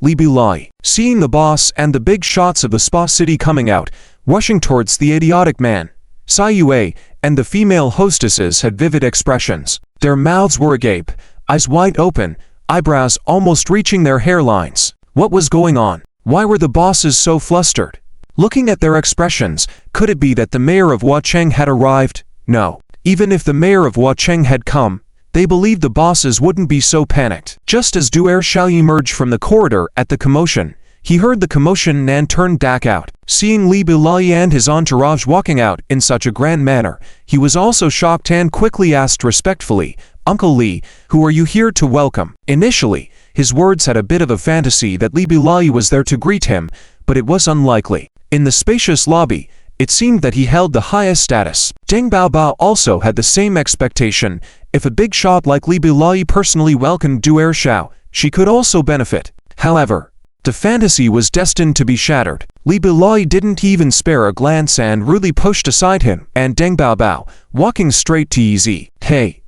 Li Bilai. Seeing the boss and the big shots of the Spa City coming out, rushing towards the idiotic man, Sai Yue and the female hostesses had vivid expressions. Their mouths were agape, eyes wide open, eyebrows almost reaching their hairlines. What was going on? Why were the bosses so flustered? Looking at their expressions, could it be that the mayor of Huacheng had arrived? No. Even if the mayor of Huacheng had come, they believed the bosses wouldn't be so panicked. Just as Du Ershao emerged from the corridor at the commotion, he heard the commotion and turned back out. Seeing Li Bilai and his entourage walking out in such a grand manner, he was also shocked and quickly asked respectfully, "Uncle Li, who are you here to welcome?" Initially, his words had a bit of a fantasy that Li Bilai was there to greet him, but it was unlikely. In the spacious lobby, it seemed that he held the highest status. Deng Baobao also had the same expectation. If a big shot like Li Bilai personally welcomed Du Ershao, she could also benefit. However, the fantasy was destined to be shattered. Li Bilai didn't even spare a glance and rudely pushed aside him and Deng Baobao, walking straight to Yi Zi. "Hey,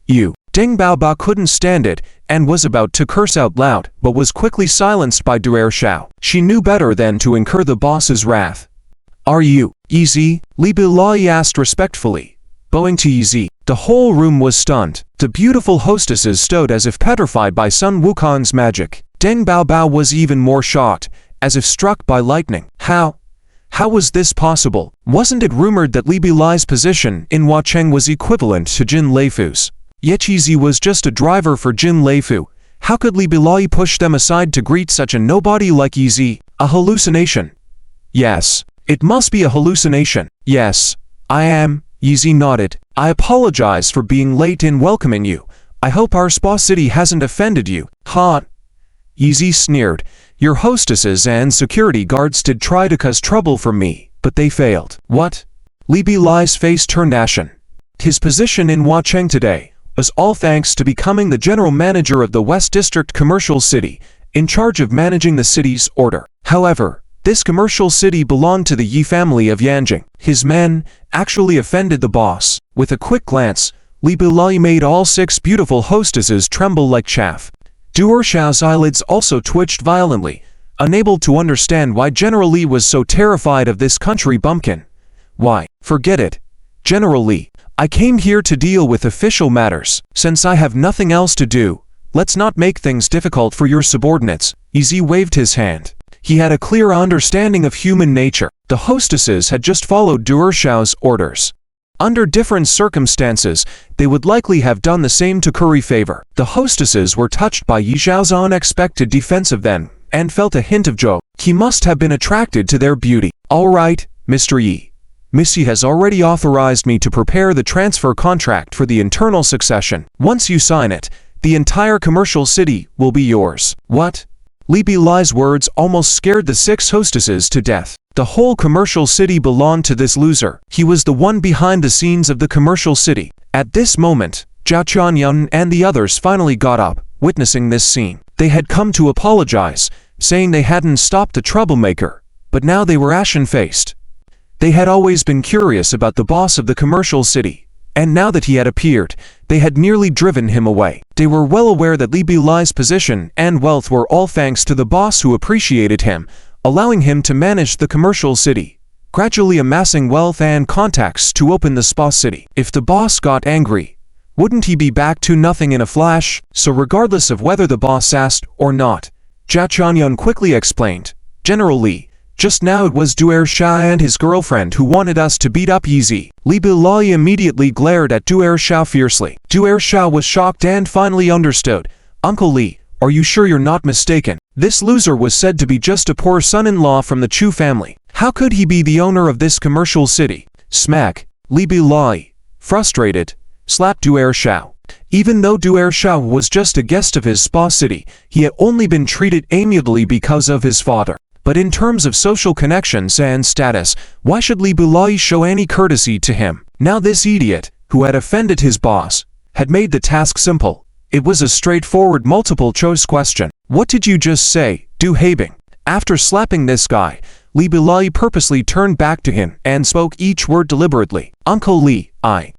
you." Deng Baobao couldn't stand it and was about to curse out loud, but was quickly silenced by Du Ershao. She knew better than to incur the boss's wrath. "Are you Yi Zi?" Li Bilai asked respectfully, bowing to Yi Zi. The whole room was stunned. The beautiful hostesses stood as if petrified by Sun Wukong's magic. Deng Baobao was even more shocked, as if struck by lightning. How was this possible? Wasn't it rumored that Li Bilai's position in Huacheng was equivalent to Jin Leifu's? Yet Yi Zi was just a driver for Jin Leifu. How could Li Bilai push them aside to greet such a nobody like Yi Zi? A hallucination? Yes. It must be a hallucination. Yes, I am. Yi Zi nodded. I apologize for being late in welcoming you. I hope our Spa City hasn't offended you. Ha! Yi Zi sneered. Your hostesses and security guards did try to cause trouble for me, but they failed. What? Li Bilai's face turned ashen. His position in Huacheng today was all thanks to becoming the general manager of the West District Commercial City, in charge of managing the city's order. However, this commercial city belonged to the Yi family of Yanjing. His men actually offended the boss. With a quick glance, Li Bilai made all 6 beautiful hostesses tremble like chaff. Du Ershao's eyelids also twitched violently, unable to understand why General Li was so terrified of this country bumpkin. Why, forget it. General Li, I came here to deal with official matters. Since I have nothing else to do, let's not make things difficult for your subordinates. Yi Zi waved his hand. He had a clear understanding of human nature. The hostesses had just followed Du Ershao's orders. Under different circumstances, they would likely have done the same to curry favor. The hostesses were touched by Yi Zhao's unexpected defense of them, and felt a hint of joy. He must have been attracted to their beauty. All right, Mr. Yi. Miss Yi has already authorized me to prepare the transfer contract for the internal succession. Once you sign it, the entire commercial city will be yours. What? Li Bilai's words almost scared the 6 hostesses to death. The whole commercial city belonged to this loser. He was the one behind the scenes of the commercial city. At this moment, Zhao Chuanyun and the others finally got up, witnessing this scene. They had come to apologize, saying they hadn't stopped the troublemaker, but now they were ashen-faced. They had always been curious about the boss of the commercial city, and now that he had appeared, they had nearly driven him away. They were well aware that Li Bilai's position and wealth were all thanks to the boss who appreciated him, allowing him to manage the commercial city, gradually amassing wealth and contacts to open the Spa City. If the boss got angry, wouldn't he be back to nothing in a flash? So regardless of whether the boss asked or not, Zhao Chuanyun quickly explained, General Li, Just now it was Duer Shao and his girlfriend who wanted us to beat up Yizi. Li Bilai immediately glared at Duer Shao fiercely. Duer Shao was shocked and finally understood. Uncle Li, are you sure you're not mistaken? This loser was said to be just a poor son-in-law from the Chu family. How could he be the owner of this commercial city? Smack. Li Bilai, frustrated, slapped Duer Shao. Even though Duer Shao was just a guest of his spa city, he had only been treated amiably because of his father. But in terms of social connections and status, why should Li Bilai show any courtesy to him? Now this idiot, who had offended his boss, had made the task simple. It was a straightforward multiple-choice question. What did you just say, Du Haibing? After slapping this guy, Li Bilai purposely turned back to him and spoke each word deliberately. Uncle Li, I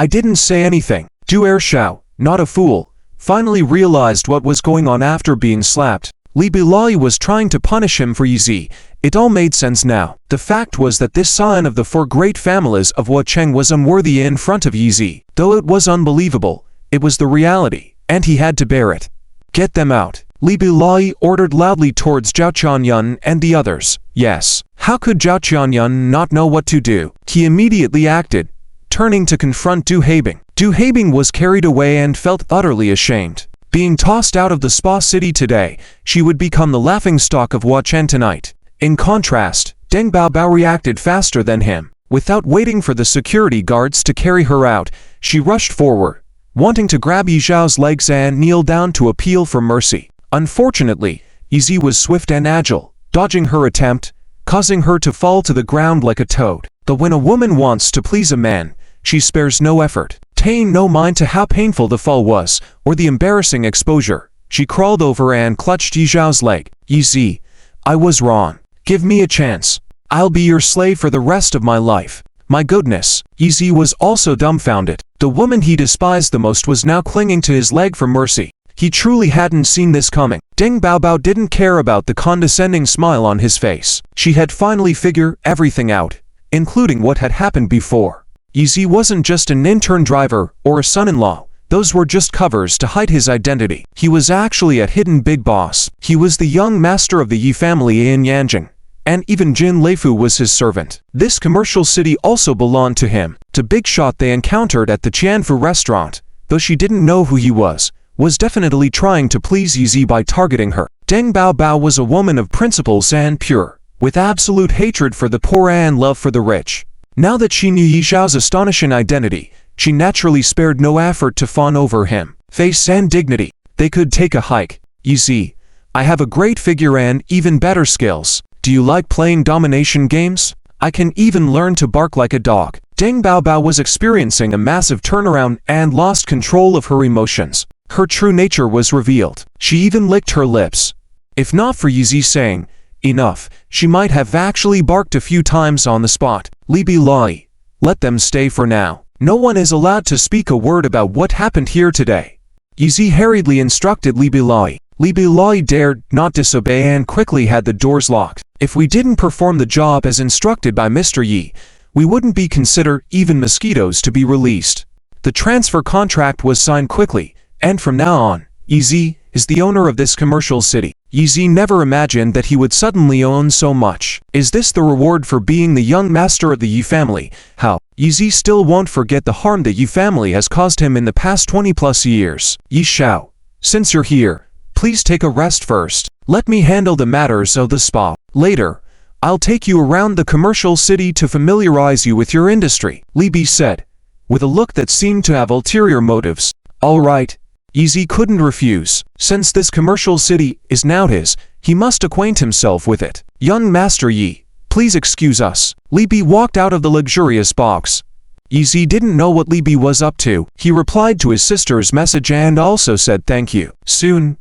didn't say anything. Duer Shao, not a fool, finally realized what was going on after being slapped. Li Bilai was trying to punish him for Yizi. It all made sense now. The fact was that this scion of the four great families of Huacheng was unworthy in front of Yizi. Though it was unbelievable, it was the reality, and he had to bear it. Get them out. Li Bilai ordered loudly towards Zhao Qianyun and the others. Yes. How could Zhao Qianyun not know what to do? He immediately acted, turning to confront Du Haibing. Du Haibing was carried away and felt utterly ashamed. Being tossed out of the spa city today, she would become the laughingstock of Huacheng tonight. In contrast, Deng Baobao reacted faster than him. Without waiting for the security guards to carry her out, she rushed forward, wanting to grab Yi Zhao's legs and kneel down to appeal for mercy. Unfortunately, Yizi was swift and agile, dodging her attempt, causing her to fall to the ground like a toad. But when a woman wants to please a man, she spares no effort. Paying no mind to how painful the fall was, or the embarrassing exposure, she crawled over and clutched Yi Zhao's leg. Yizi, I was wrong. Give me a chance. I'll be your slave for the rest of my life. My goodness. Yizi was also dumbfounded. The woman he despised the most was now clinging to his leg for mercy. He truly hadn't seen this coming. Deng Baobao didn't care about the condescending smile on his face. She had finally figured everything out, including what had happened before. Yizi wasn't just an intern driver or a son-in-law. Those were just covers to hide his identity. He was actually a hidden big boss. He was the young master of the Yi family in Yanjing, and even Jin Leifu was his servant. This commercial city also belonged to him. The big shot they encountered at the Qianfu restaurant, though she didn't know who he was definitely trying to please Yizi by targeting her. Deng Baobao was a woman of principles and pure, with absolute hatred for the poor and love for the rich. Now that she knew Yi Zhao's astonishing identity, she naturally spared no effort to fawn over him. Face and dignity. They could take a hike. Yizi, I have a great figure and even better skills. Do you like playing domination games? I can even learn to bark like a dog. Deng Baobao was experiencing a massive turnaround and lost control of her emotions. Her true nature was revealed. She even licked her lips. If not for Yizi saying, enough, she might have actually barked a few times on the spot. Li Bilai, let them stay for now. No one is allowed to speak a word about what happened here today. Yizi hurriedly instructed Li Bilai. Li Bilai dared not disobey and quickly had the doors locked. If we didn't perform the job as instructed by Mr. Yi, we wouldn't be considered even mosquitoes to be released. The transfer contract was signed quickly, and from now on, Yizi is the owner of this commercial city. Yizi never imagined that he would suddenly own so much. Is this the reward for being the young master of the Yi family? How? Yizi still won't forget the harm the Yi family has caused him in the past 20+ years. Yi Zhao, since you're here, please take a rest first. Let me handle the matters of the spa. Later, I'll take you around the commercial city to familiarize you with your industry, Li Bi said, with a look that seemed to have ulterior motives. All right. Yizi couldn't refuse. Since this commercial city is now his, he must acquaint himself with it. Young Master Yi, please excuse us. Li Bi walked out of the luxurious box. Yizi didn't know what Li Bi was up to. He replied to his sister's message and also said thank you. Soon,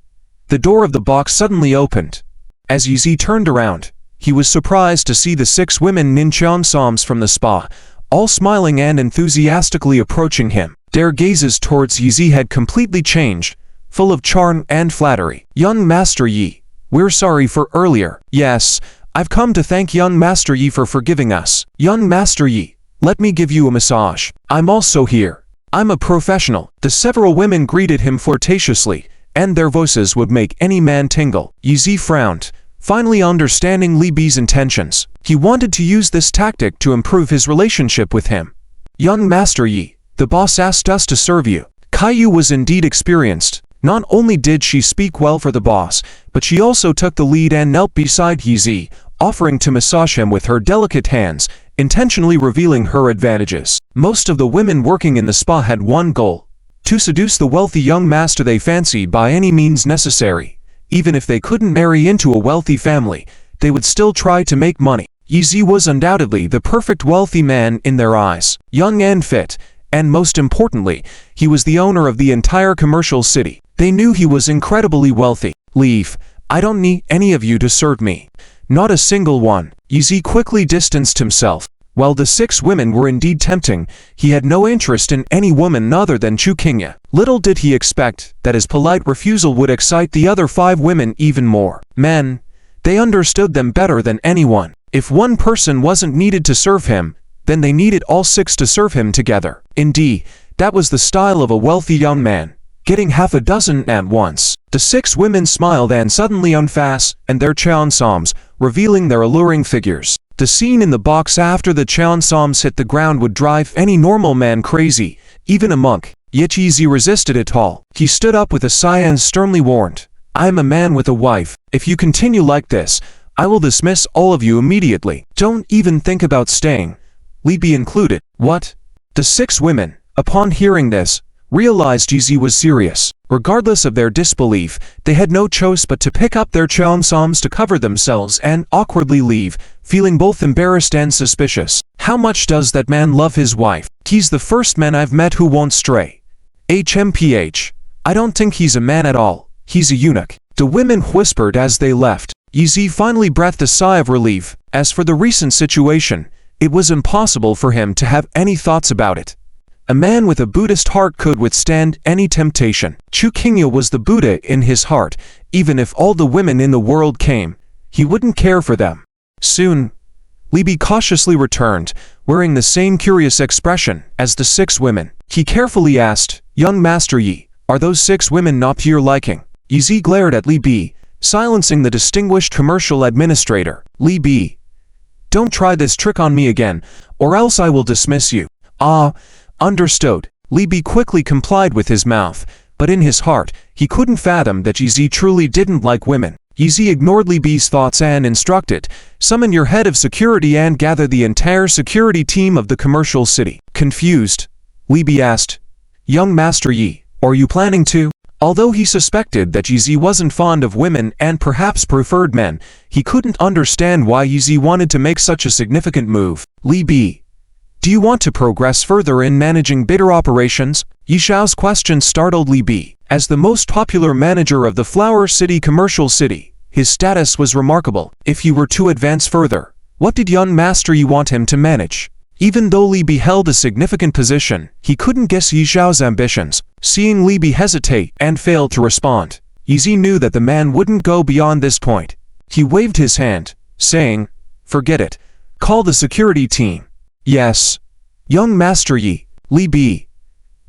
the door of the box suddenly opened. As Yizi turned around, he was surprised to see the 6 women Nincheongsoms from the spa, all smiling and enthusiastically approaching him. Their gazes towards Yizi had completely changed, full of charm and flattery. Young Master Yi, we're sorry for earlier. Yes, I've come to thank young Master Yi for forgiving us. Young Master Yi, let me give you a massage. I'm also here. I'm a professional. The several women greeted him flirtatiously, and their voices would make any man tingle. Yizi frowned, finally understanding Li Bi's intentions. He wanted to use this tactic to improve his relationship with him. "Young Master Yi, the boss asked us to serve you." Kaiyu was indeed experienced. Not only did she speak well for the boss, but she also took the lead and knelt beside Yizi, offering to massage him with her delicate hands, intentionally revealing her advantages. Most of the women working in the spa had one goal: to seduce the wealthy young master they fancied by any means necessary. Even if they couldn't marry into a wealthy family, they would still try to make money. Yizi was undoubtedly the perfect wealthy man in their eyes, young and fit, and most importantly, he was the owner of the entire commercial city. They knew he was incredibly wealthy. "Leave. I don't need any of you to serve me. Not a single one." Yizi quickly distanced himself. While the 6 women were indeed tempting, he had no interest in any woman other than Chu Qingya. Little did he expect that his polite refusal would excite the other 5 women even more. Men, they understood them better than anyone. If one person wasn't needed to serve him, then they needed all 6 to serve him together. Indeed, that was the style of a wealthy young man, getting half a dozen at once. The 6 women smiled and suddenly unfastened their cheonsoms, revealing their alluring figures. The scene in the box after the cheonsoms hit the ground would drive any normal man crazy, even a monk. Yet Yizi resisted it all. He stood up with a sigh and sternly warned, "I am a man with a wife. If you continue like this, I will dismiss all of you immediately. Don't even think about staying, Li Bi included." "What?" The 6 women, upon hearing this, realized Yizi was serious. Regardless of their disbelief, they had no choice but to pick up their cheonsoms to cover themselves and awkwardly leave, feeling both embarrassed and suspicious. "How much does that man love his wife? He's the first man I've met who won't stray. HMPH. I don't think he's a man at all. He's a eunuch." The women whispered as they left. Yizi finally breathed a sigh of relief. As for the recent situation, it was impossible for him to have any thoughts about it. A man with a Buddhist heart could withstand any temptation. Chu Qingya was the Buddha in his heart. Even if all the women in the world came, he wouldn't care for them. Soon, Li Bi cautiously returned, wearing the same curious expression as the 6 women. He carefully asked, "Young Master Yi, are those 6 women not to your liking?" Yizi glared at Li Bi, silencing the distinguished commercial administrator. "Li Bi, don't try this trick on me again, or else I will dismiss you." "Ah, understood." Li Bi quickly complied with his mouth, but in his heart, he couldn't fathom that Yizi truly didn't like women. Yizi ignored Li Bi's thoughts and instructed, "Summon your head of security and gather the entire security team of the commercial city." Confused, Li Bi asked, "Young Master Yi, are you planning to?" Although he suspected that Yizi wasn't fond of women and perhaps preferred men, he couldn't understand why Yizi wanted to make such a significant move. "Li Bi, do you want to progress further in managing bidder operations?" Yi Xiao's question startled Li Bi. As the most popular manager of the Flower City commercial city, his status was remarkable. If he were to advance further, what did young Master Yi want him to manage? Even though Li Bi held a significant position, he couldn't guess Yi Xiao's ambitions. Seeing Li Bi hesitate and fail to respond, Yizi knew that the man wouldn't go beyond this point. He waved his hand, saying, "Forget it. Call the security team." "Yes." Young Master Yi, Li Bi,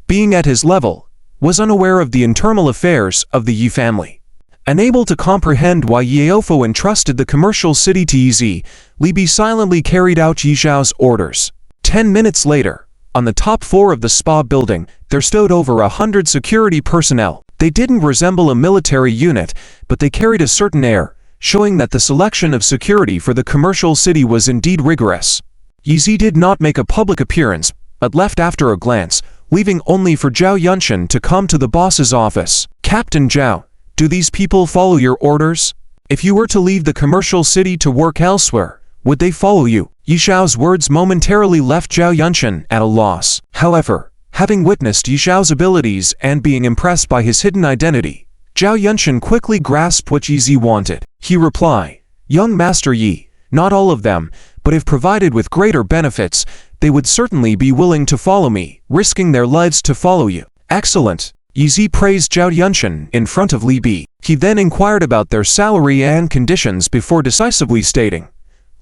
being at his level, was unaware of the internal affairs of the Yi family. Unable to comprehend why Yeofo entrusted the commercial city to Yizi, Li Bi silently carried out Yi Xiao's orders. 10 minutes later, on the top floor of the spa building, there stood over 100 security personnel. They didn't resemble a military unit, but they carried a certain air, showing that the selection of security for the commercial city was indeed rigorous. Yizi did not make a public appearance, but left after a glance, leaving only for Zhao Yunshan to come to the boss's office. "Captain Zhao, do these people follow your orders? If you were to leave the commercial city to work elsewhere, would they follow you?" Yi Xiao's words momentarily left Zhao Yunshan at a loss. However, having witnessed Yi Xiao's abilities and being impressed by his hidden identity, Zhao Yunshan quickly grasped what Yizi wanted. He replied, "Young Master Yi, not all of them, but if provided with greater benefits, they would certainly be willing to follow me, risking their lives to follow you." "Excellent." Yizi praised Zhao Yunshan in front of Li Bi. He then inquired about their salary and conditions before decisively stating,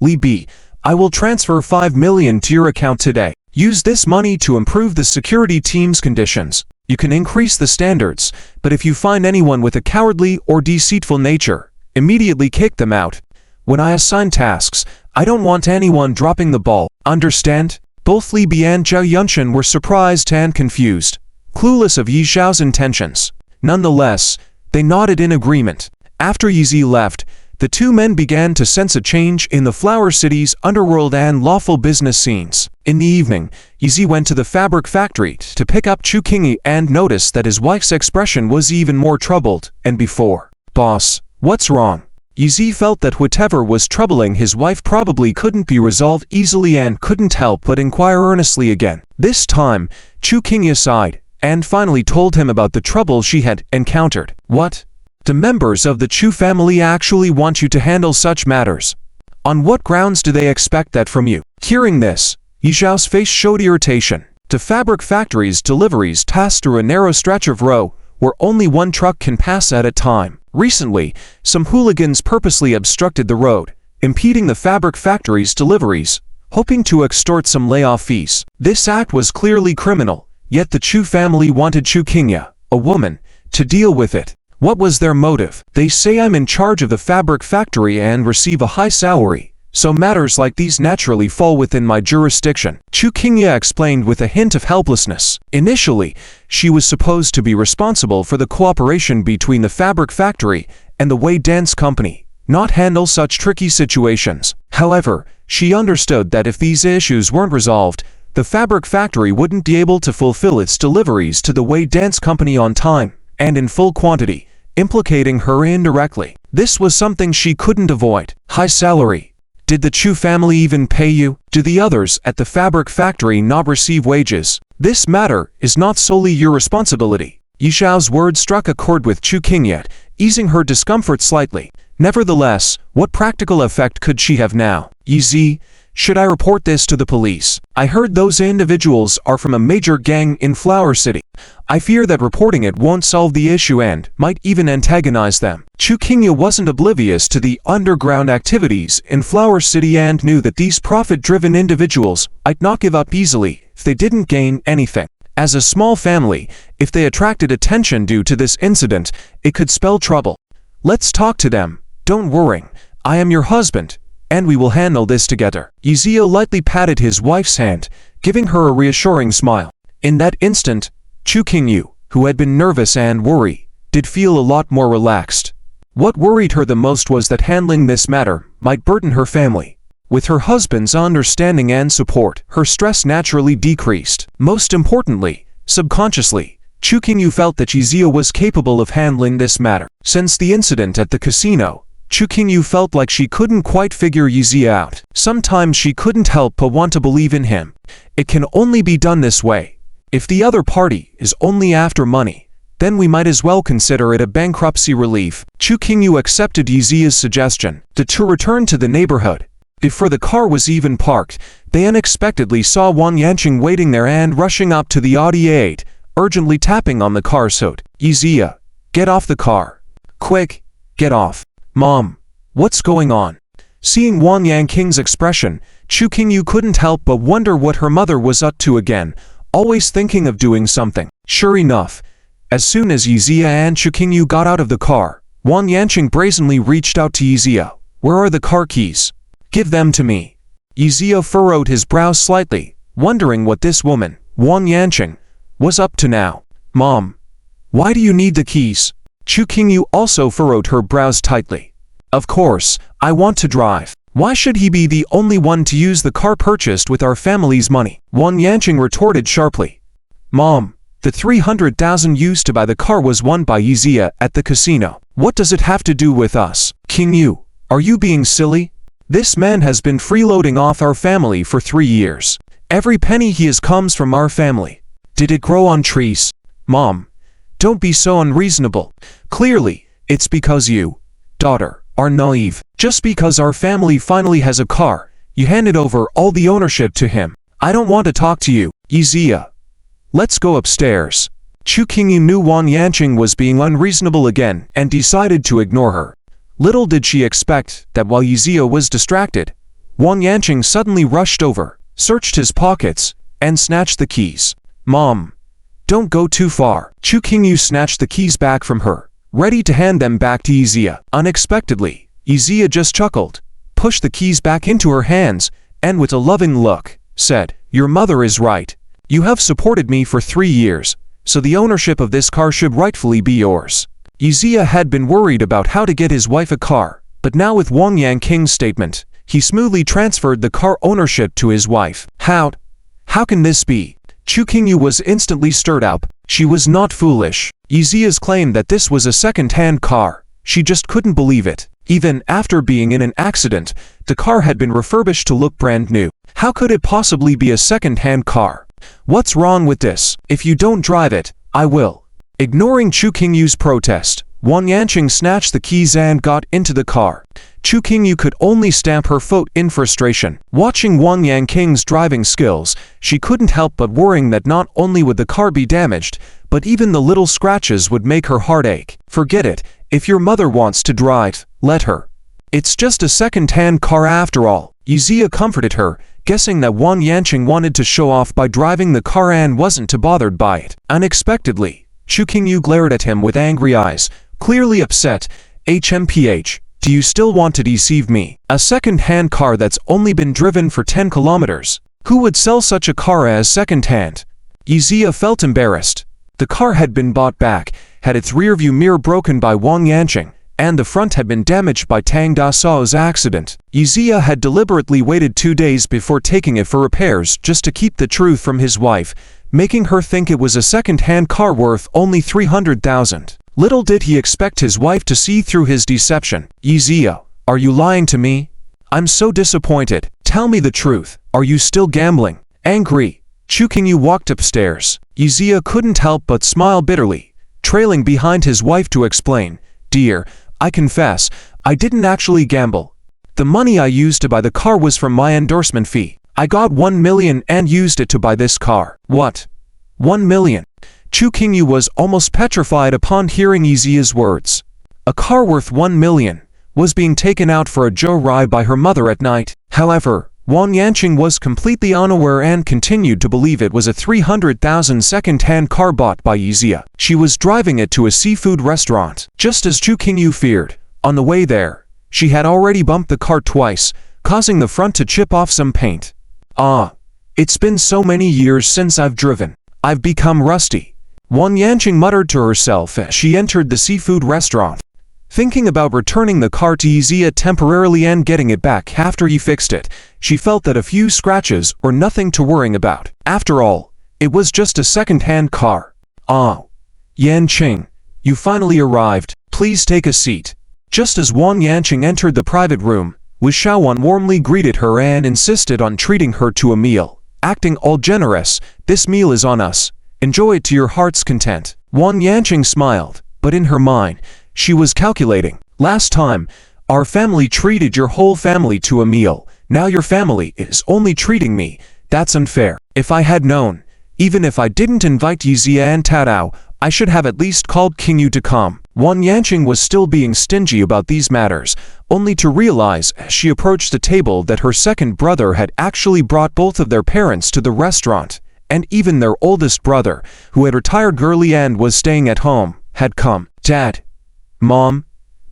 "Li Bi, I will transfer 5 million to your account today. Use this money to improve the security team's conditions. You can increase the standards, but if you find anyone with a cowardly or deceitful nature, immediately kicked them out. When I assign tasks, I don't want anyone dropping the ball, understand? Both Li Bi and Zhao Yunshan were surprised and confused, clueless of Yi Xiao's intentions. Nonetheless, they nodded in agreement. After Yi Zi left, the two men began to sense a change in the Flower City's underworld and lawful business scenes. In the evening, Yi Zi went to the fabric factory to pick up Chu Qingyi and noticed that his wife's expression was even more troubled than before. "Boss, what's wrong?" Yi Zi felt that whatever was troubling his wife probably couldn't be resolved easily and couldn't help but inquire earnestly again. This time, Chu Qingyi sighed and finally told him about the trouble she had encountered. "What? The members of the Chu family actually want you to handle such matters? On what grounds do they expect that from you?" Hearing this, Yi Xiao's face showed irritation. The fabric factory's deliveries passed through a narrow stretch of road where only one truck can pass at a time. Recently, some hooligans purposely obstructed the road, impeding the fabric factory's deliveries, hoping to extort some layoff fees. This act was clearly criminal, yet the Chu family wanted Chu Qingyi, a woman, to deal with it. What was their motive? "They say I'm in charge of the fabric factory and receive a high salary, so matters like these naturally fall within my jurisdiction," Chu Qingyi explained with a hint of helplessness. Initially, she was supposed to be responsible for the cooperation between the fabric factory and the Wei Dance Company, not handle such tricky situations. However, she understood that if these issues weren't resolved, the fabric factory wouldn't be able to fulfill its deliveries to the Wei Dance Company on time and in full quantity, implicating her indirectly. This was something she couldn't avoid. "High salary. Did the Chu family even pay you? Do the others at the fabric factory not receive wages? This matter is not solely your responsibility." Yi Xiao's words struck a chord with Chu Qingyi, easing her discomfort slightly. Nevertheless, what practical effect could she have now? "Yi Zi, should I report this to the police? I heard those individuals are from a major gang in Flower City. I fear that reporting it won't solve the issue and might even antagonize them." Chu Qingyi wasn't oblivious to the underground activities in Flower City and knew that these profit-driven individuals might not give up easily if they didn't gain anything. As a small family, if they attracted attention due to this incident, it could spell trouble. "Let's talk to them. Don't worry. I am your husband, and we will handle this together." Yi Zi lightly patted his wife's hand, giving her a reassuring smile. In that instant, Chu Qingyi, who had been nervous and worried, did feel a lot more relaxed. What worried her the most was that handling this matter might burden her family. With her husband's understanding and support, her stress naturally decreased. Most importantly, subconsciously, Chu Qingyi felt that Yi Zi was capable of handling this matter. Since the incident at the casino, Chu Qingyi felt like she couldn't quite figure Yi Zi out. Sometimes she couldn't help but want to believe in him. It can only be done this way. If the other party is only after money, then we might as well consider it a bankruptcy relief. Chu Qingyi accepted Yi Zi's suggestion. The two returned to the neighborhood. Before the car was even parked, they unexpectedly saw Wang Yanqing waiting there and rushing up to the Audi A8, urgently tapping on the car's hood. "Yi Zi, get off the car. Quick, get off." "Mom, what's going on?" Seeing Wang Yanqing's expression, Chu Qingyi couldn't help but wonder what her mother was up to again, always thinking of doing something. Sure enough, as soon as Yi Zi and Chu Qingyi got out of the car, Wang Yanqing brazenly reached out to Yi Zi. "Where are the car keys? Give them to me." Yi Zi furrowed his brow slightly, wondering what this woman, Wang Yanqing, was up to now. "Mom, why do you need the keys?" Chu Qingyi also furrowed her brows tightly. "Of course, I want to drive. Why should he be the only one to use the car purchased with our family's money?" Wang Yanqing retorted sharply. "Mom, the 300,000 used to buy the car was won by Yi Zi at the casino. What does it have to do with us?" "Qingyi, are you being silly? This man has been freeloading off our family for 3 years. Every penny he has comes from our family. Did it grow on trees? Mom, don't be so unreasonable. Clearly, it's because you, daughter, are naive. Just because our family finally has a car, you handed over all the ownership to him. I don't want to talk to you, Yi Zi. Let's go upstairs." Chu Qingyi knew Wang Yanqing was being unreasonable again and decided to ignore her. Little did she expect that while Yi Zi was distracted, Wang Yanqing suddenly rushed over, searched his pockets, and snatched the keys. "Mom, don't go too far." Chu Qingyi snatched the keys back from her, ready to hand them back to Izia. Unexpectedly, Izia just chuckled, pushed the keys back into her hands, and with a loving look, said, "Your mother is right. You have supported me for 3 years, so the ownership of this car should rightfully be yours." Izia had been worried about how to get his wife a car, but now with Wang Yanqing's statement, he smoothly transferred the car ownership to his wife. How can this be? Chu Qingyu was instantly stirred up. She was not foolish. Izia's claim that this was a second-hand car, she just couldn't believe it. Even after being in an accident, the car had been refurbished to look brand new. How could it possibly be a second-hand car? What's wrong with this? If you don't drive it, I will. Ignoring Chu Qingyu's protest, Wang Yanqing snatched the keys and got into the car. Chu Qingyu could only stamp her foot in frustration. Watching Wang Yanqing's driving skills, she couldn't help but worrying that not only would the car be damaged, but even the little scratches would make her heart ache. Forget it. If your mother wants to drive, let her. It's just a second-hand car after all. Izia comforted her, guessing that Wang Yanqing wanted to show off by driving the car and wasn't too bothered by it. Unexpectedly, Chu Qingyu glared at him with angry eyes, clearly upset. HMPH, do you still want to deceive me? A second-hand car that's only been driven for 10 kilometers? Who would sell such a car as second-hand? Izia felt embarrassed. The car had been bought back, had its rearview mirror broken by Wang Yanqing, and the front had been damaged by Tang Dasao's accident. Izia had deliberately waited 2 days before taking it for repairs just to keep the truth from his wife, making her think it was a second-hand car worth only 300,000. Little did he expect his wife to see through his deception. Izia, are you lying to me? I'm so disappointed. Tell me the truth. Are you still gambling? Angry, Chu Qingyu walked upstairs. Izia couldn't help but smile bitterly, trailing behind his wife to explain, "Dear, I confess, I didn't actually gamble. The money I used to buy the car was from my endorsement fee. I got 1 million and used it to buy this car." What? 1 million? Chu Qingyu was almost petrified upon hearing Izia's words. A car worth 1 million was being taken out for a joyride by her mother at night. However, Wang Yanqing was completely unaware and continued to believe it was a 300,000 second-hand car bought by Izia. She was driving it to a seafood restaurant. Just as Chu Qingyu feared, on the way there, she had already bumped the car twice, causing the front to chip off some paint. It's been so many years since I've driven. I've become rusty. Wang Yanqing muttered to herself as she entered the seafood restaurant. Thinking about returning the car to Izia temporarily and getting it back after he fixed it, she felt that a few scratches were nothing to worry about. After all, it was just a second-hand car. Yanqing, you finally arrived. Please take a seat. Just as Wang Yanqing entered the private room, Wu Shaowan warmly greeted her and insisted on treating her to a meal. Acting all generous, "This meal is on us. Enjoy it to your heart's content." Wang Yanqing smiled, but in her mind, she was calculating. "Last time, our family treated your whole family to a meal. Now your family is only treating me. That's unfair. If I had known, even if I didn't invite Izia and Tadao, I should have at least called Qingyu to come." Wang Yanqing was still being stingy about these matters, only to realize as she approached the table that her second brother had actually brought both of their parents to the restaurant, and even their oldest brother, who had retired early and was staying at home, had come. "Dad, Mom,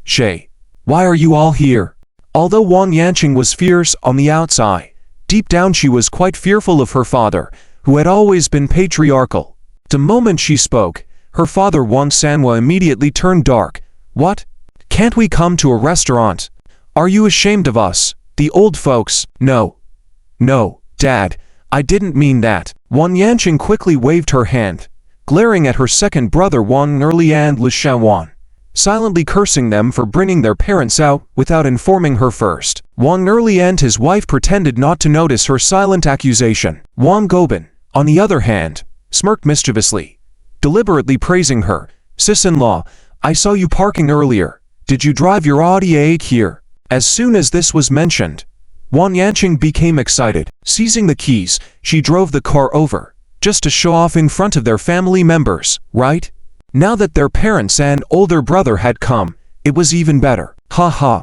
Shay, why are you all here?" Although Wang Yanqing was fierce on the outside, deep down she was quite fearful of her father, who had always been patriarchal. The moment she spoke, her father Wang Sanhua immediately turned dark. "What? Can't we come to a restaurant? Are you ashamed of us, the old folks?" No, Dad, I didn't mean that." Wang Yanqing quickly waved her hand, glaring at her second brother Wang Nerli and Lu Shaowan, silently cursing them for bringing their parents out without informing her first. Wang Nerli and his wife pretended not to notice her silent accusation. Wang Gobin, on the other hand, smirked mischievously, deliberately praising her. "Sis-in-law, I saw you parking earlier. Did you drive your Audi A8 here?" As soon as this was mentioned, Wang Yanqing became excited. Seizing the keys, she drove the car over, just to show off in front of their family members, right? Now that their parents and older brother had come, it was even better. Haha.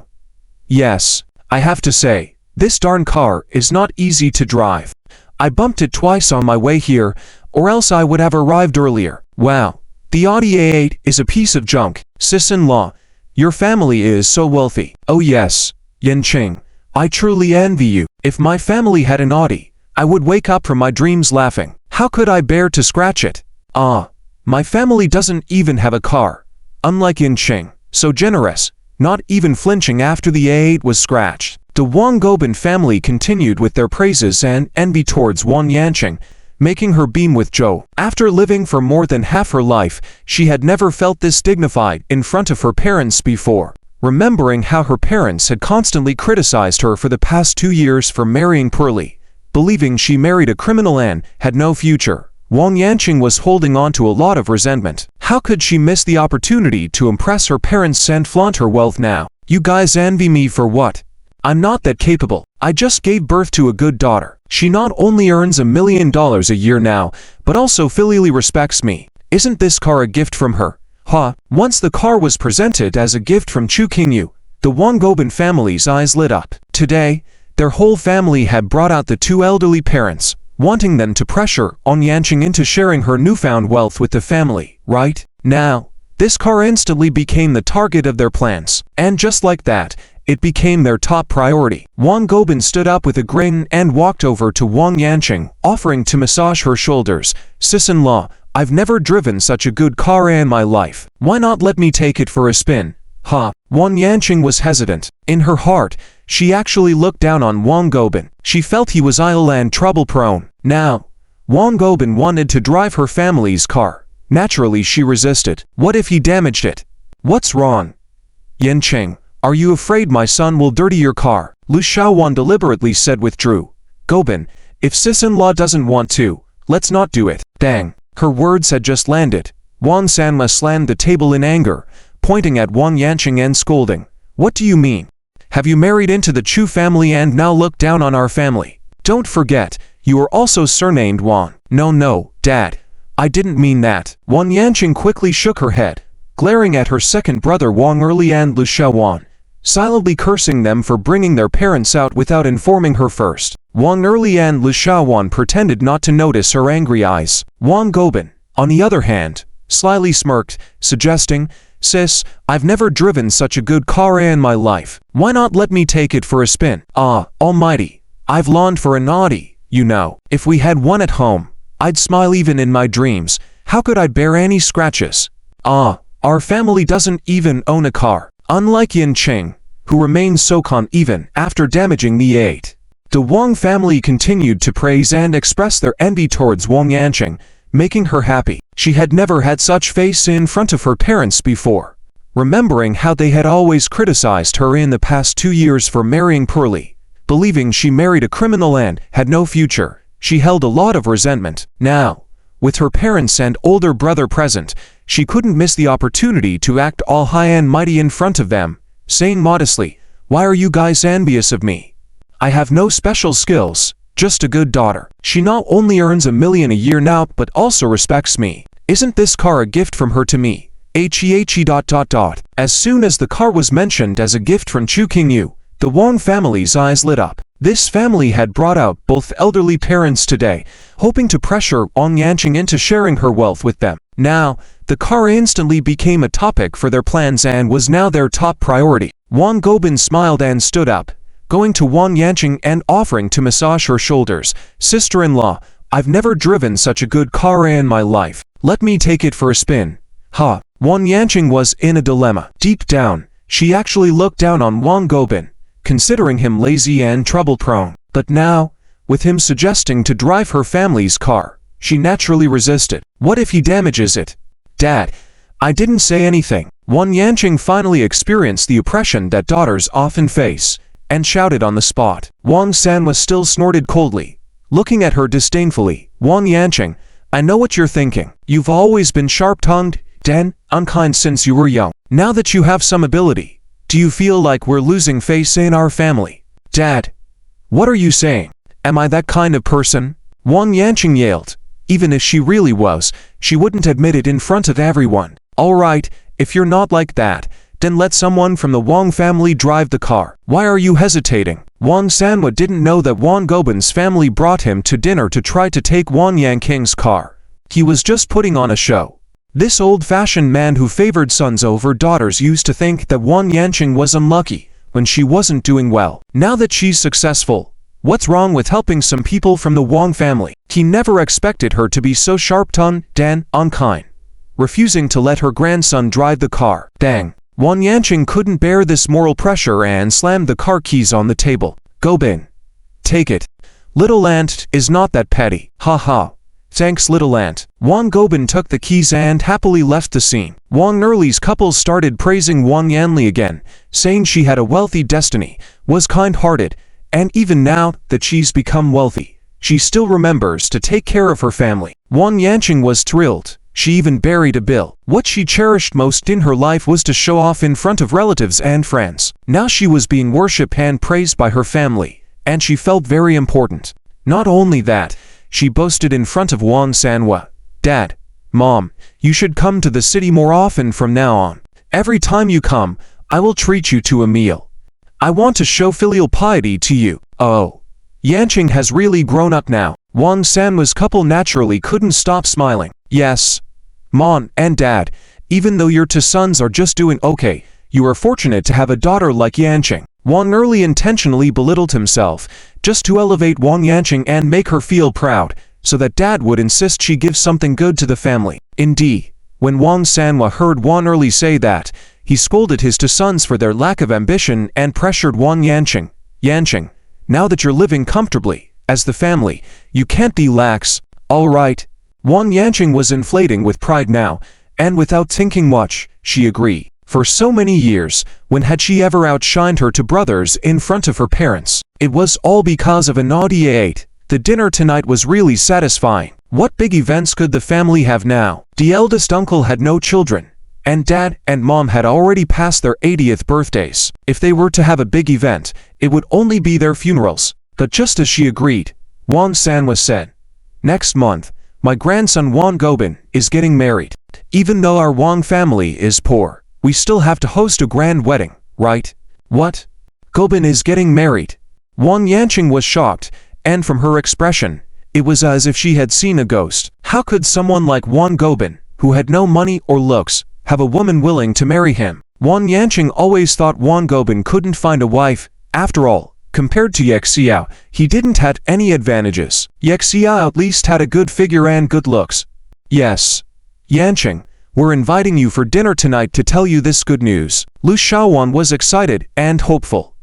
Yes, I have to say, this darn car is not easy to drive. I bumped it twice on my way here, or else I would have arrived earlier. Wow, The Audi A8 is a piece of junk. Sis-in-law, your family is so wealthy. Oh yes, Yanqing, I truly envy you. If my family had an Audi, I would wake up from my dreams laughing. How could I bear to scratch it? Ah, my family doesn't even have a car. Unlike Yanqing, so generous, not even flinching after the A8 was scratched. The Wang Gobin family continued with their praises and envy towards Wang Yanqing, making her beam with joy. After living for more than half her life, she had never felt this dignified in front of her parents before. Remembering how her parents had constantly criticized her for the past 2 years for marrying poorly, believing she married a criminal and had no future, Wang Yanqing was holding on to a lot of resentment. How could she miss the opportunity to impress her parents and flaunt her wealth now? You guys envy me for what? I'm not that capable. I just gave birth to a good daughter. She not only earns $1 million a year now, but also filially respects me. Isn't this car a gift from her? Ha! Once the car was presented as a gift from Chu Qingyu, the Wang Gobin family's eyes lit up. Today, their whole family had brought out the 2 elderly parents, wanting them to pressure on Yanqing into sharing her newfound wealth with the family, right? Now, this car instantly became the target of their plans. And just like that, it became their top priority. Wang Gobin stood up with a grin and walked over to Wang Yanqing, offering to massage her shoulders. Sis-in-law, I've never driven such a good car in my life. Why not let me take it for a spin? Ha! Wang Yanqing was hesitant. In her heart, she actually looked down on Wang Gobin. She felt he was idle and trouble-prone. Now, Wang Gobin wanted to drive her family's car. Naturally, she resisted. What if he damaged it? What's wrong? Yanqing, are you afraid my son will dirty your car? Lu Xiaowan deliberately said withdrew. Gobin, if sis-in-law doesn't want to, let's not do it. Dang. Her words had just landed. Wang Sanma slammed the table in anger, pointing at Wang Yanqing and scolding. What do you mean? Have you married into the Chu family and now look down on our family? Don't forget, you are also surnamed Wang. No, Dad. I didn't mean that. Wang Yanqing quickly shook her head, glaring at her second brother Wang Erli and Lu Xiaowan, silently cursing them for bringing their parents out without informing her first. Wang Erli and Lu Xiaowan pretended not to notice her angry eyes. Wang Gobin, on the other hand, slyly smirked, suggesting, Sis, I've never driven such a good car in my life. Why not let me take it for a spin? Ah, almighty, I've longed for an Audi, you know. If we had one at home, I'd smile even in my dreams. How could I bear any scratches? Ah, our family doesn't even own a car. Unlike Yanqing, who remained so calm even after damaging the A8. The Wang family continued to praise and express their envy towards Wang Yanqing, making her happy. She had never had such face in front of her parents before. Remembering how they had always criticized her in the past 2 years for marrying poorly, believing she married a criminal and had no future, she held a lot of resentment. Now, with her parents and older brother present, she couldn't miss the opportunity to act all high and mighty in front of them, saying modestly, Why are you guys envious of me? I have no special skills, just a good daughter. She not only earns $1 million a year now but also respects me. Isn't this car a gift from her to me? As soon as the car was mentioned as a gift from Chu Qingyu, the Wang family's eyes lit up. This family had brought out both elderly parents today, hoping to pressure Wang Yanqing into sharing her wealth with them. Now, the car instantly became a topic for their plans and was now their top priority. Wang Gobin smiled and stood up, going to Wang Yanqing and offering to massage her shoulders. Sister-in-law, I've never driven such a good car in my life. Let me take it for a spin. Ha! Wang Yanqing was in a dilemma. Deep down, she actually looked down on Wang Gobin, considering him lazy and trouble-prone. But now, with him suggesting to drive her family's car, she naturally resisted. What if he damages it? Dad, I didn't say anything. Wang Yanqing finally experienced the oppression that daughters often face, and shouted on the spot. Wang Sanwa still snorted coldly, looking at her disdainfully. Wang Yanqing, I know what you're thinking. You've always been sharp-tongued, unkind since you were young. Now that you have some ability, do you feel like we're losing face in our family? Dad, what are you saying? Am I that kind of person? Wang Yanqing yelled. Even if she really was, she wouldn't admit it in front of everyone. Alright, if you're not like that, then let someone from the Wang family drive the car. Why are you hesitating? Wang Sanwa didn't know that Wang Gobin's family brought him to dinner to try to take Wang Yanqing's car. He was just putting on a show. This old-fashioned man who favored sons over daughters used to think that Wang Yanqing was unlucky when she wasn't doing well. Now that she's successful, what's wrong with helping some people from the Wang family? He never expected her to be so sharp-tongued and unkind, refusing to let her grandson drive the car. Dang. Wang Yanqing couldn't bear this moral pressure and slammed the car keys on the table. Gobin, take it. Little aunt is not that petty. Ha ha. Thanks, little aunt. Wang Gobin took the keys and happily left the scene. Wang Erli's couple started praising Wang Yanli again, saying she had a wealthy destiny, was kind-hearted, and even now that she's become wealthy, she still remembers to take care of her family. Wang Yanqing was thrilled. She even buried a bill. What she cherished most in her life was to show off in front of relatives and friends. Now she was being worshipped and praised by her family, and she felt very important. Not only that, she boasted in front of Wang Sanhua, "Dad, Mom, you should come to the city more often from now on. Every time you come, I will treat you to a meal. I want to show filial piety to you." Oh, Yanqing has really grown up now. Wang Sanhua's couple naturally couldn't stop smiling. Yes, Mom and Dad, even though your two sons are just doing okay, you are fortunate to have a daughter like Yanqing. Wang Erli intentionally belittled himself, just to elevate Wang Yanqing and make her feel proud, so that Dad would insist she give something good to the family. Indeed, when Wang Sanhua heard Wang Erli say that, he scolded his two sons for their lack of ambition and pressured Wang Yanqing. Yanqing, now that you're living comfortably, as the family, you can't be lax. All right. Wang Yanqing was inflating with pride now, and without thinking much, she agreed. For so many years, when had she ever outshined her two brothers in front of her parents? It was all because of an ODA8. The dinner tonight was really satisfying. What big events could the family have now? The eldest uncle had no children, and Dad and Mom had already passed their 80th birthdays. If they were to have a big event, it would only be their funerals. But just as she agreed, Wang Sanhua said, "Next month, my grandson Wang Gobin is getting married. Even though our Wang family is poor, we still have to host a grand wedding, right?" "What? Gobin is getting married?" Wang Yanqing was shocked, and from her expression, it was as if she had seen a ghost. How could someone like Wang Gobin, who had no money or looks, have a woman willing to marry him? Wang Yanqing always thought Wang Gobin couldn't find a wife. After all, compared to Ye Xiao, he didn't have any advantages. Ye Xiao at least had a good figure and good looks. Yes, Yanqing, we're inviting you for dinner tonight to tell you this good news. Lu Shaowan was excited and hopeful.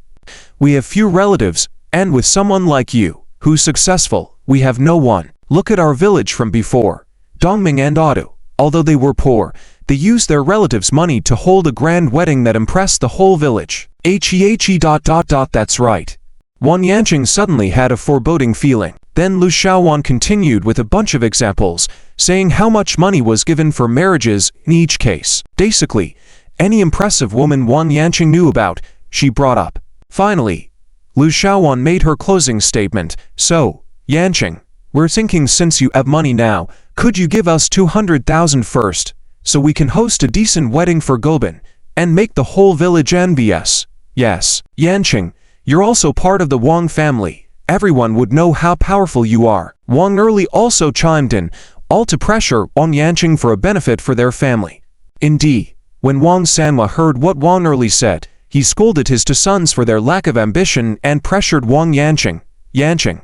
We have few relatives, and with someone like you, who's successful, we have no one. Look at our village from before. Dongming and Odu, although they were poor, they used their relatives' money to hold a grand wedding that impressed the whole village. That's right. Wang Yanqing suddenly had a foreboding feeling. Then Lu Shaowan continued with a bunch of examples, saying how much money was given for marriages in each case. Basically, any impressive woman Wang Yanqing knew about, she brought up. Finally, Lu Shaowan made her closing statement. "So, Yanqing, we're thinking since you have money now, could you give us 200,000 first, so we can host a decent wedding for Gobin, and make the whole village envious?" "Yes, Yanqing, you're also part of the Wang family. Everyone would know how powerful you are." Wang Erli also chimed in, all to pressure Wang Yanqing for a benefit for their family. Indeed, when Wang Sanhua heard what Wang Erli said, he scolded his two sons for their lack of ambition and pressured Wang Yanqing. "Yanqing,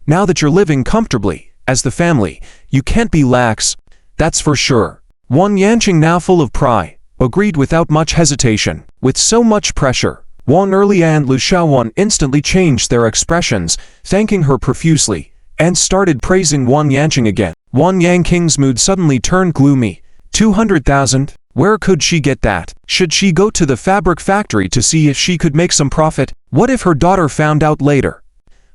now that you're living comfortably, as the family, you can't be lax. That's for sure." Wang Yanqing, now full of pride, agreed without much hesitation. With so much pressure, Wang Erli and Lu Shaowan instantly changed their expressions, thanking her profusely, and started praising Wang Yanqing again. Wang Yanqing's mood suddenly turned gloomy. 200,000? Where could she get that? Should she go to the fabric factory to see if she could make some profit? What if her daughter found out later?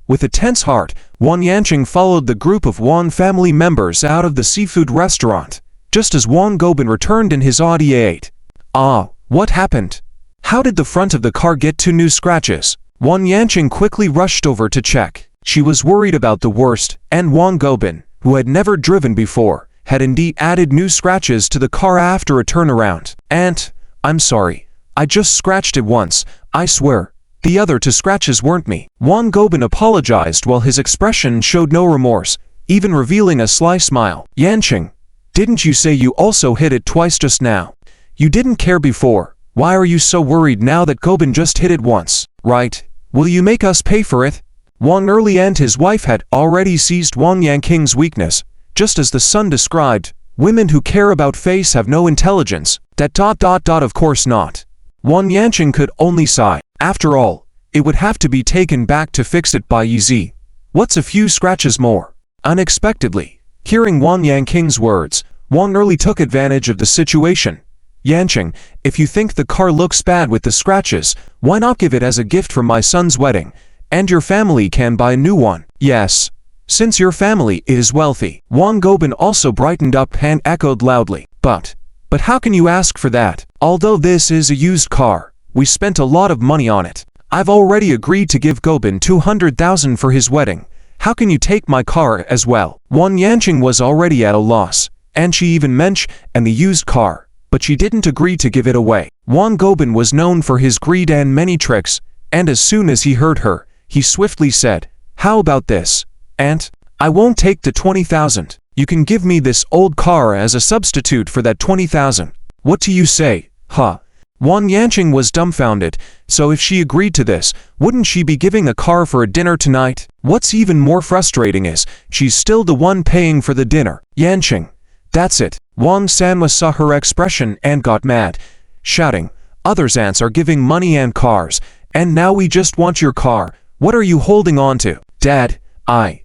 With a tense heart, Wang Yanqing followed the group of Wang family members out of the seafood restaurant, just as Wang Gobin returned in his Audi A8. Ah, what happened? How did the front of the car get 2 new scratches? Wang Yanqing quickly rushed over to check. She was worried about the worst, and Wang Gobin, who had never driven before, had indeed added new scratches to the car after a turnaround. "Aunt, I'm sorry. I just scratched it once, I swear. The other 2 scratches weren't me." Wang Gobin apologized while his expression showed no remorse, even revealing a sly smile. "Yanqing, Didn't you say you also hit it twice just now? You didn't care before. Why are you so worried now that Gobin just hit it once, right? Will you make us pay for it? Wang Erli and his wife had already seized Wang Yanqing's weakness, just as the son described. Women who care about face have no intelligence. Of course not. Wang Yanqing could only sigh. After all, it would have to be taken back to fix it by Yizi. What's a few scratches more? Unexpectedly, hearing Wang Yanqing's words, Wang Erli took advantage of the situation. Yanqing, if you think the car looks bad with the scratches, why not give it as a gift for my son's wedding? And your family can buy a new one. Yes. Since your family is wealthy. Wang Gobin also brightened up and echoed loudly. But how can you ask for that? Although this is a used car, we spent a lot of money on it. I've already agreed to give Gobin 200,000 for his wedding. How can you take my car as well? Wang Yanqing was already at a loss, and she even mentioned the used car, but she didn't agree to give it away. Wang Gobin was known for his greed and many tricks, and as soon as he heard her, he swiftly said, "How about this, Aunt? I won't take the 20,000. You can give me this old car as a substitute for that 20,000. What do you say, huh?" Wang Yanqing was dumbfounded, so if she agreed to this, wouldn't she be giving a car for a dinner tonight? What's even more frustrating is, she's still the one paying for the dinner. Yanqing. That's it. Wang Sanma saw her expression and got mad, shouting, "Others' aunts are giving money and cars, and now we just want your car. What are you holding on to?" "Dad, I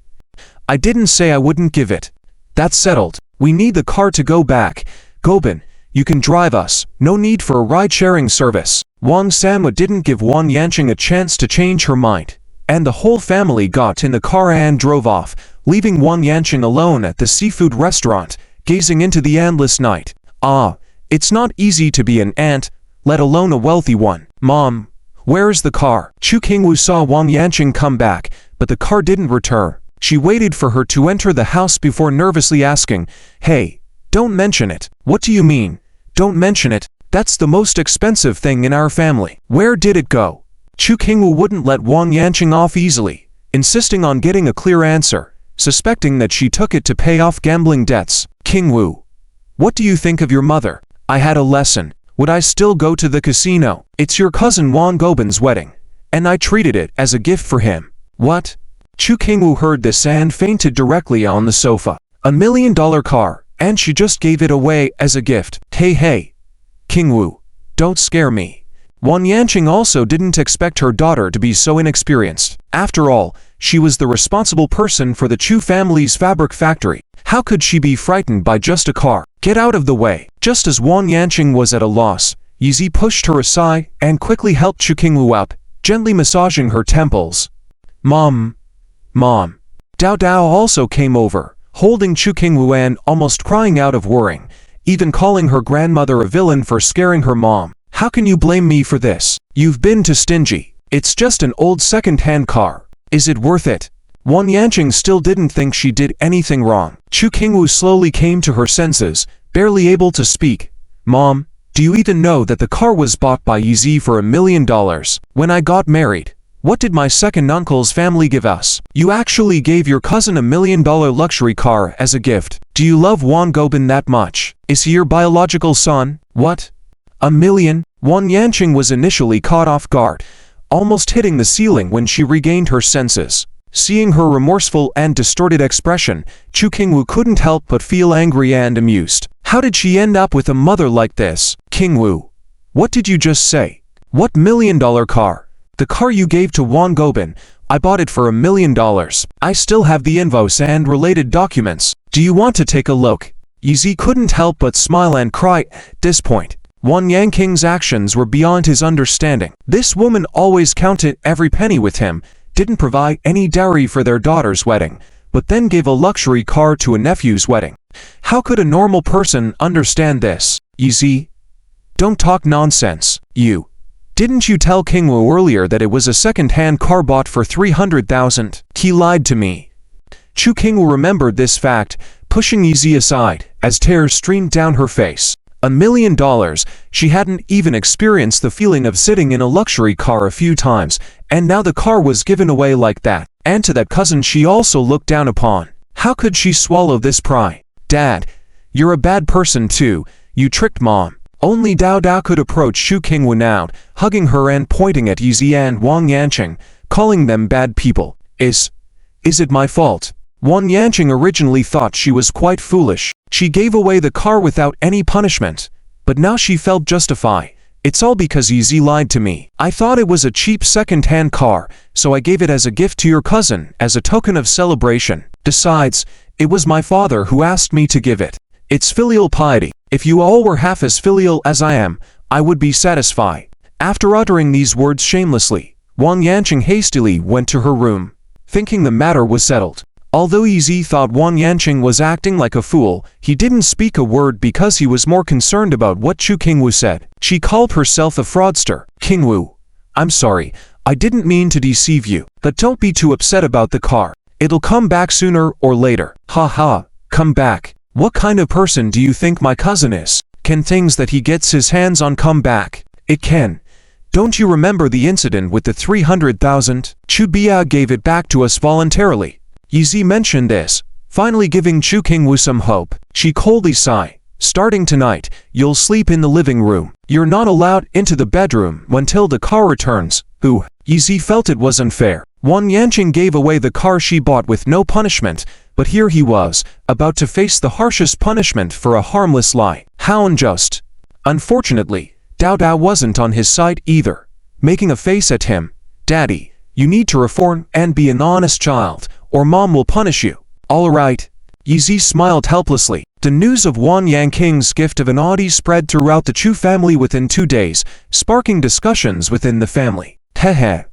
didn't say I wouldn't give it. That's settled. We need the car to go back. Gobin, you can drive us. No need for a ride-sharing service." Wang Sanma didn't give Wang Yanqing a chance to change her mind, and the whole family got in the car and drove off, leaving Wang Yanqing alone at the seafood restaurant, gazing into the endless night. It's not easy to be an aunt, let alone a wealthy one. "Mom, where is the car?" Chu Qingwu saw Wang Yanqing come back, but the car didn't return. She waited for her to enter the house before nervously asking, "Hey, don't mention it." "What do you mean, don't mention it? That's the most expensive thing in our family. Where did it go?" Chu Qingwu wouldn't let Wang Yanqing off easily, insisting on getting a clear answer, suspecting that she took it to pay off gambling debts. "Qingwu, what do you think of your mother? I had a lesson. Would I still go to the casino? It's your cousin Wang Gobin's wedding, and I treated it as a gift for him." "What?" Chu Qingwu heard this and fainted directly on the sofa. $1 million car, and she just gave it away as a gift. Hey, Qingwu, don't scare me. Wang Yanqing also didn't expect her daughter to be so inexperienced. After all, she was the responsible person for the Chu family's fabric factory. How could she be frightened by just a car? "Get out of the way." Just as Wang Yanqing was at a loss, Yizi pushed her aside and quickly helped Chu Qingwu up, gently massaging her temples. Mom. Dao Dao also came over, holding Chu Qingwu and almost crying out of worrying, even calling her grandmother a villain for scaring her mom. "How can you blame me for this? You've been too stingy. It's just an old second-hand car. Is it worth it?" Wang Yanqing still didn't think she did anything wrong. Chu Qingwu slowly came to her senses, barely able to speak. "Mom, do you even know that the car was bought by Yizi for $1 million? When I got married, what did my second uncle's family give us? You actually gave your cousin $1 million luxury car as a gift. Do you love Wang Gobin that much? Is he your biological son?" "What? $1 million? Wang Yanqing was initially caught off guard, almost hitting the ceiling when she regained her senses. Seeing her remorseful and distorted expression, Chu Qingwu couldn't help but feel angry and amused. How did she end up with a mother like this? "Qingwu, what did you just say? What $1 million car?" "The car you gave to Wang Gobin, I bought it for $1 million. I still have the invoice and related documents. Do you want to take a look?" Yizi couldn't help but smile and cry. At this point, Wang Yanqing's actions were beyond his understanding. This woman always counted every penny with him, didn't provide any dowry for their daughter's wedding, but then gave a luxury car to a nephew's wedding. How could a normal person understand this? "Yizi, don't talk nonsense. Didn't you tell Qingwu earlier that it was a second-hand car bought for 300,000? He lied to me." Chu Qingwu remembered this fact, pushing Yizi aside, as tears streamed down her face. $1 million, she hadn't even experienced the feeling of sitting in a luxury car a few times, and now the car was given away like that, and to that cousin she also looked down upon. How could she swallow this pride? "Dad, You're a bad person too, you tricked mom. Only Dao Dao could approach Chu Qingwu now, hugging her and pointing at Yizi and Wang Yanqing, calling them bad people. Is it my fault? Wang Yanqing originally thought she was quite foolish. She gave away the car without any punishment. But now she felt justified. It's all because Yizi lied to me. I thought it was a cheap second-hand car, so I gave it as a gift to your cousin, as a token of celebration. Besides, it was my father who asked me to give it. It's filial piety. If you all were half as filial as I am, I would be satisfied. After uttering these words shamelessly, Wang Yanqing hastily went to her room, thinking the matter was settled. Although Yizi thought Wang Yanqing was acting like a fool, he didn't speak a word because he was more concerned about what Chu Qingwu said. She called herself a fraudster. Qingwu, I'm sorry, I didn't mean to deceive you. But don't be too upset about the car. It'll come back sooner or later. Ha ha, come back. What kind of person do you think my cousin is? Can things that he gets his hands on come back? It can. Don't you remember the incident with the 300,000? Chu Bia gave it back to us voluntarily. Yizi mentioned this, finally giving Chu Qingwu some hope. She coldly sighed. Starting tonight, you'll sleep in the living room. You're not allowed into the bedroom until the car returns. Yizi felt it was unfair. Wang Yanqing gave away the car she bought with no punishment, but here he was, about to face the harshest punishment for a harmless lie. How unjust. Unfortunately, Dao Dao wasn't on his side either, making a face at him. Daddy, you need to reform and be an honest child, or mom will punish you. All right. Yizi smiled helplessly. The news of Wang Yanqing's gift of an Audi spread throughout the Chu family within 2 days, sparking discussions within the family. Hehe.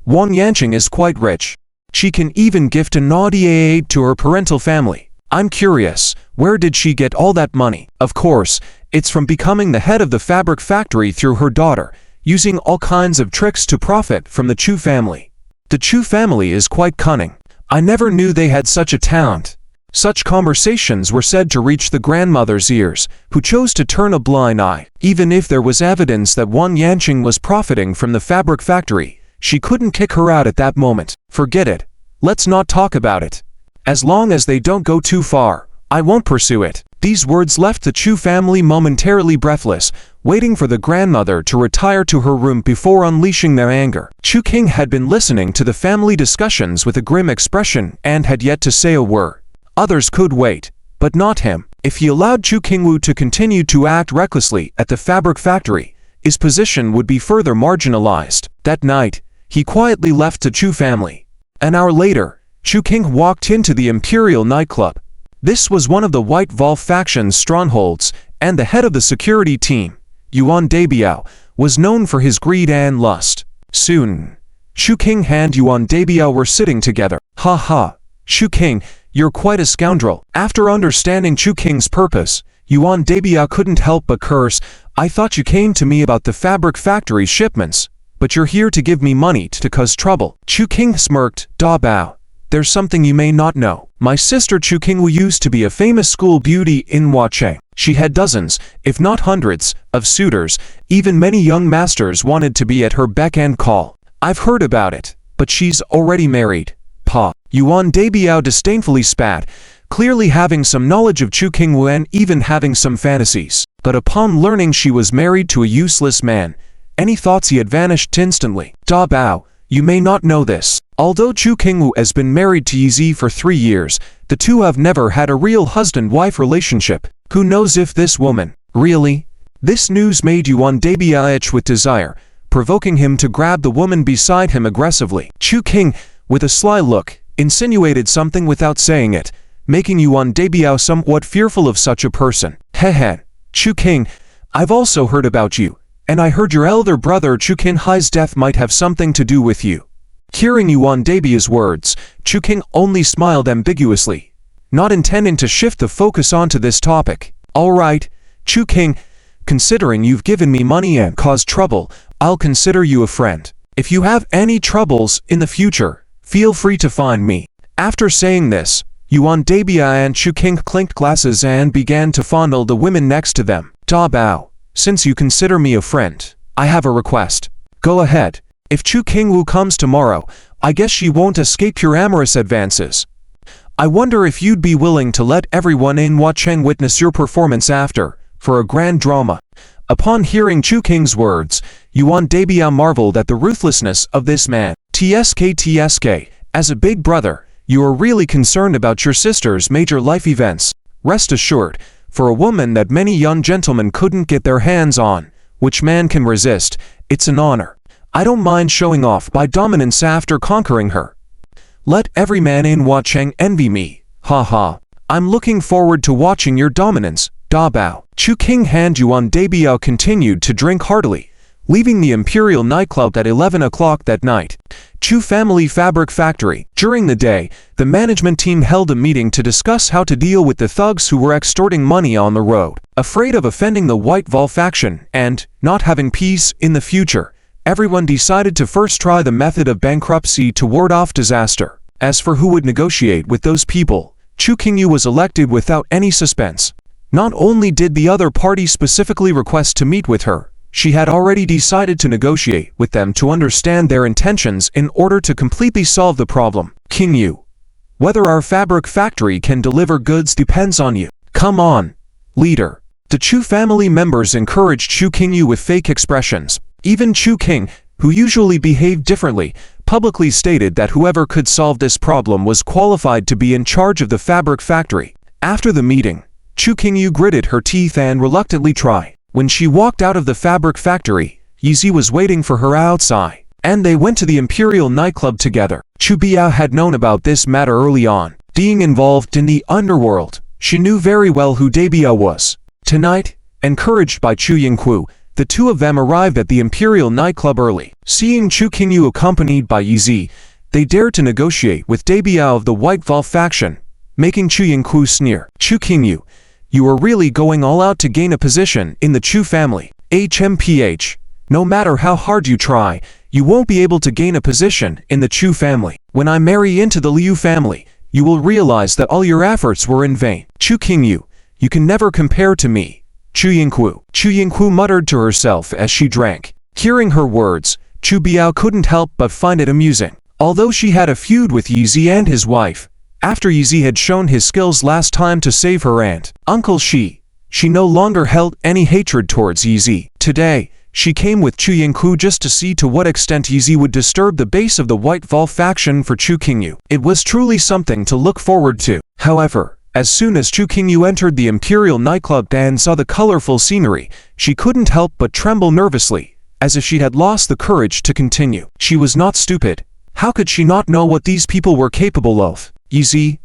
Wang Yanqing is quite rich. She can even gift an Audi A8 to her parental family. I'm curious, where did she get all that money? Of course, it's from becoming the head of the fabric factory through her daughter, using all kinds of tricks to profit from the Chu family. The Chu family is quite cunning. I never knew they had such a talent. Such conversations were said to reach the grandmother's ears, who chose to turn a blind eye. Even if there was evidence that Wang Yanqing was profiting from the fabric factory, she couldn't kick her out at that moment. Forget it. Let's not talk about it. As long as they don't go too far, I won't pursue it. These words left the Chu family momentarily breathless, waiting for the grandmother to retire to her room before unleashing their anger. Chu Qing had been listening to the family discussions with a grim expression and had yet to say a word. Others could wait, but not him. If he allowed Chu Qingwu to continue to act recklessly at the fabric factory, his position would be further marginalized. That night, he quietly left the Chu family. An hour later, Chu Qing walked into the Imperial nightclub. This was one of the White Wolf faction's strongholds, and the head of the security team, Yuan Dabiao, was known for his greed and lust. Soon, Chu Qing and Yuan Dabiao were sitting together. Ha ha, Chu Qing, you're quite a scoundrel. After understanding Chu Qing's purpose, Yuan Dabiao couldn't help but curse. I thought you came to me about the fabric factory shipments, but you're here to give me money to cause trouble. Chu Qing smirked. Da Bao. There's something you may not know. My sister Chu Qingwu used to be a famous school beauty in Huacheng. She had dozens, if not hundreds, of suitors. Even many young masters wanted to be at her beck and call. I've heard about it, but she's already married. Pa. Yuan Dabiao disdainfully spat, clearly having some knowledge of Chu Qingwu and even having some fantasies. But upon learning she was married to a useless man, any thoughts he had vanished instantly. Da Bao, you may not know this. Although Chu Qingwu has been married to Yizi for 3 years, the two have never had a real husband-wife relationship. Who knows if this woman, really? This news made Yuan Dabiao itch with desire, provoking him to grab the woman beside him aggressively. Chu Qing, with a sly look, insinuated something without saying it, making Yuan Dabiao somewhat fearful of such a person. Hehe, Chu Qing, I've also heard about you, and I heard your elder brother Chu Qinhai's death might have something to do with you. Hearing Yuan Dabiao's words, Chu Qing only smiled ambiguously, not intending to shift the focus onto this topic. All right, Chu Qing, considering you've given me money and caused trouble, I'll consider you a friend. If you have any troubles in the future, feel free to find me. After saying this, Yuan Dabiao and Chu Qing clinked glasses and began to fondle the women next to them. Da Bao, since you consider me a friend, I have a request. Go ahead. If Chu Qingwu comes tomorrow, I guess she won't escape your amorous advances. I wonder if you'd be willing to let everyone in Huacheng witness your performance after, for a grand drama. Upon hearing Chu Qing's words, Yuan Dabiao marveled at the ruthlessness of this man. TSK, as a big brother, you are really concerned about your sister's major life events. Rest assured, for a woman that many young gentlemen couldn't get their hands on, which man can resist, it's an honor. I don't mind showing off my dominance after conquering her. Let every man in Huacheng envy me, ha ha. I'm looking forward to watching your dominance, Da Bao. Chu Qing and Yuan Dabiao continued to drink heartily, leaving the Imperial nightclub at 11 o'clock that night. Chu Family Fabric Factory. During the day, the management team held a meeting to discuss how to deal with the thugs who were extorting money on the road. Afraid of offending the White Vol faction and not having peace in the future, everyone decided to first try the method of bankruptcy to ward off disaster. As for who would negotiate with those people, Chu Qingyu was elected without any suspense. Not only did the other party specifically request to meet with her, she had already decided to negotiate with them to understand their intentions in order to completely solve the problem. Qingyu, whether our fabric factory can deliver goods depends on you. Come on, leader. The Chu family members encouraged Chu Qingyu with fake expressions. Even Chu Qing, who usually behaved differently, publicly stated that whoever could solve this problem was qualified to be in charge of the fabric factory. After the meeting, Chu Qingyu gritted her teeth and reluctantly tried. When she walked out of the fabric factory, Yizi was waiting for her outside, and they went to the Imperial nightclub together. Chu Biao had known about this matter early on. Being involved in the underworld, she knew very well who Dabiao was. Tonight, encouraged by Chu Yingku, the two of them arrived at the Imperial nightclub early. Seeing Chu Qingyu accompanied by Yizi, they dared to negotiate with Dabiao of the White Vol faction, making Chu Yingku sneer. Chu Qingyu, you are really going all out to gain a position in the Chu family. HMPH, no matter how hard you try, you won't be able to gain a position in the Chu family. When I marry into the Liu family, you will realize that all your efforts were in vain. Chu Qingyu, you can never compare to me. Chu Yingku muttered to herself as she drank. Hearing her words, Chu Biao couldn't help but find it amusing. Although she had a feud with Yizi and his wife, after Yizi had shown his skills last time to save her aunt, Uncle she no longer held any hatred towards Yizi. Today, she came with Chu Yingku just to see to what extent Yizi would disturb the base of the White Vol faction for Chu Qingyu. It was truly something to look forward to. However, as soon as Chu Qingyu entered the Imperial nightclub and saw the colorful scenery, she couldn't help but tremble nervously, as if she had lost the courage to continue. She was not stupid. How could she not know what these people were capable of? Yizi,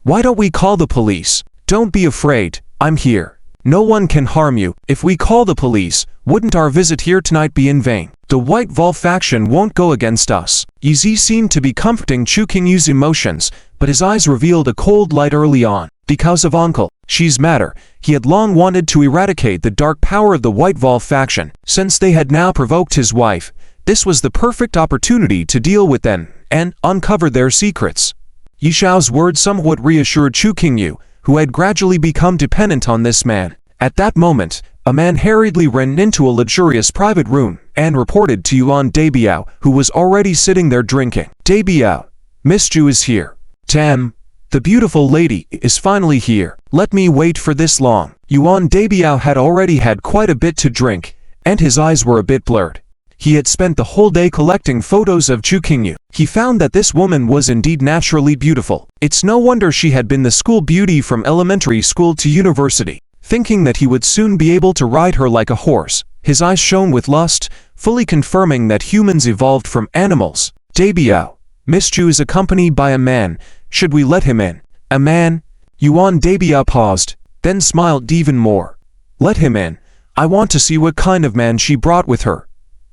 why don't we call the police? Don't be afraid, I'm here. No one can harm you. If we call the police, wouldn't our visit here tonight be in vain? The White Vol faction won't go against us. Yizi seemed to be comforting Chu Qingyu's emotions, but his eyes revealed a cold light early on. Because of Uncle Shi's matter, he had long wanted to eradicate the dark power of the White Vol faction. Since they had now provoked his wife, this was the perfect opportunity to deal with them and uncover their secrets. Yi Xiao's words somewhat reassured Chu Qingyu, who had gradually become dependent on this man. At that moment, a man hurriedly ran into a luxurious private room and reported to Yuan Dabiao, who was already sitting there drinking. Dabiao, Miss Zhu is here. Damn, the beautiful lady is finally here. Let me wait for this long. Yuan Dabiao had already had quite a bit to drink, and his eyes were a bit blurred. He had spent the whole day collecting photos of Chu Qingyu. He found that this woman was indeed naturally beautiful. It's no wonder she had been the school beauty from elementary school to university. Thinking that he would soon be able to ride her like a horse, his eyes shone with lust, fully confirming that humans evolved from animals. Dabiao, Miss Zhu is accompanied by a man. Should we let him in? A man? Yuan Dabiao paused, then smiled even more. Let him in. I want to see what kind of man she brought with her.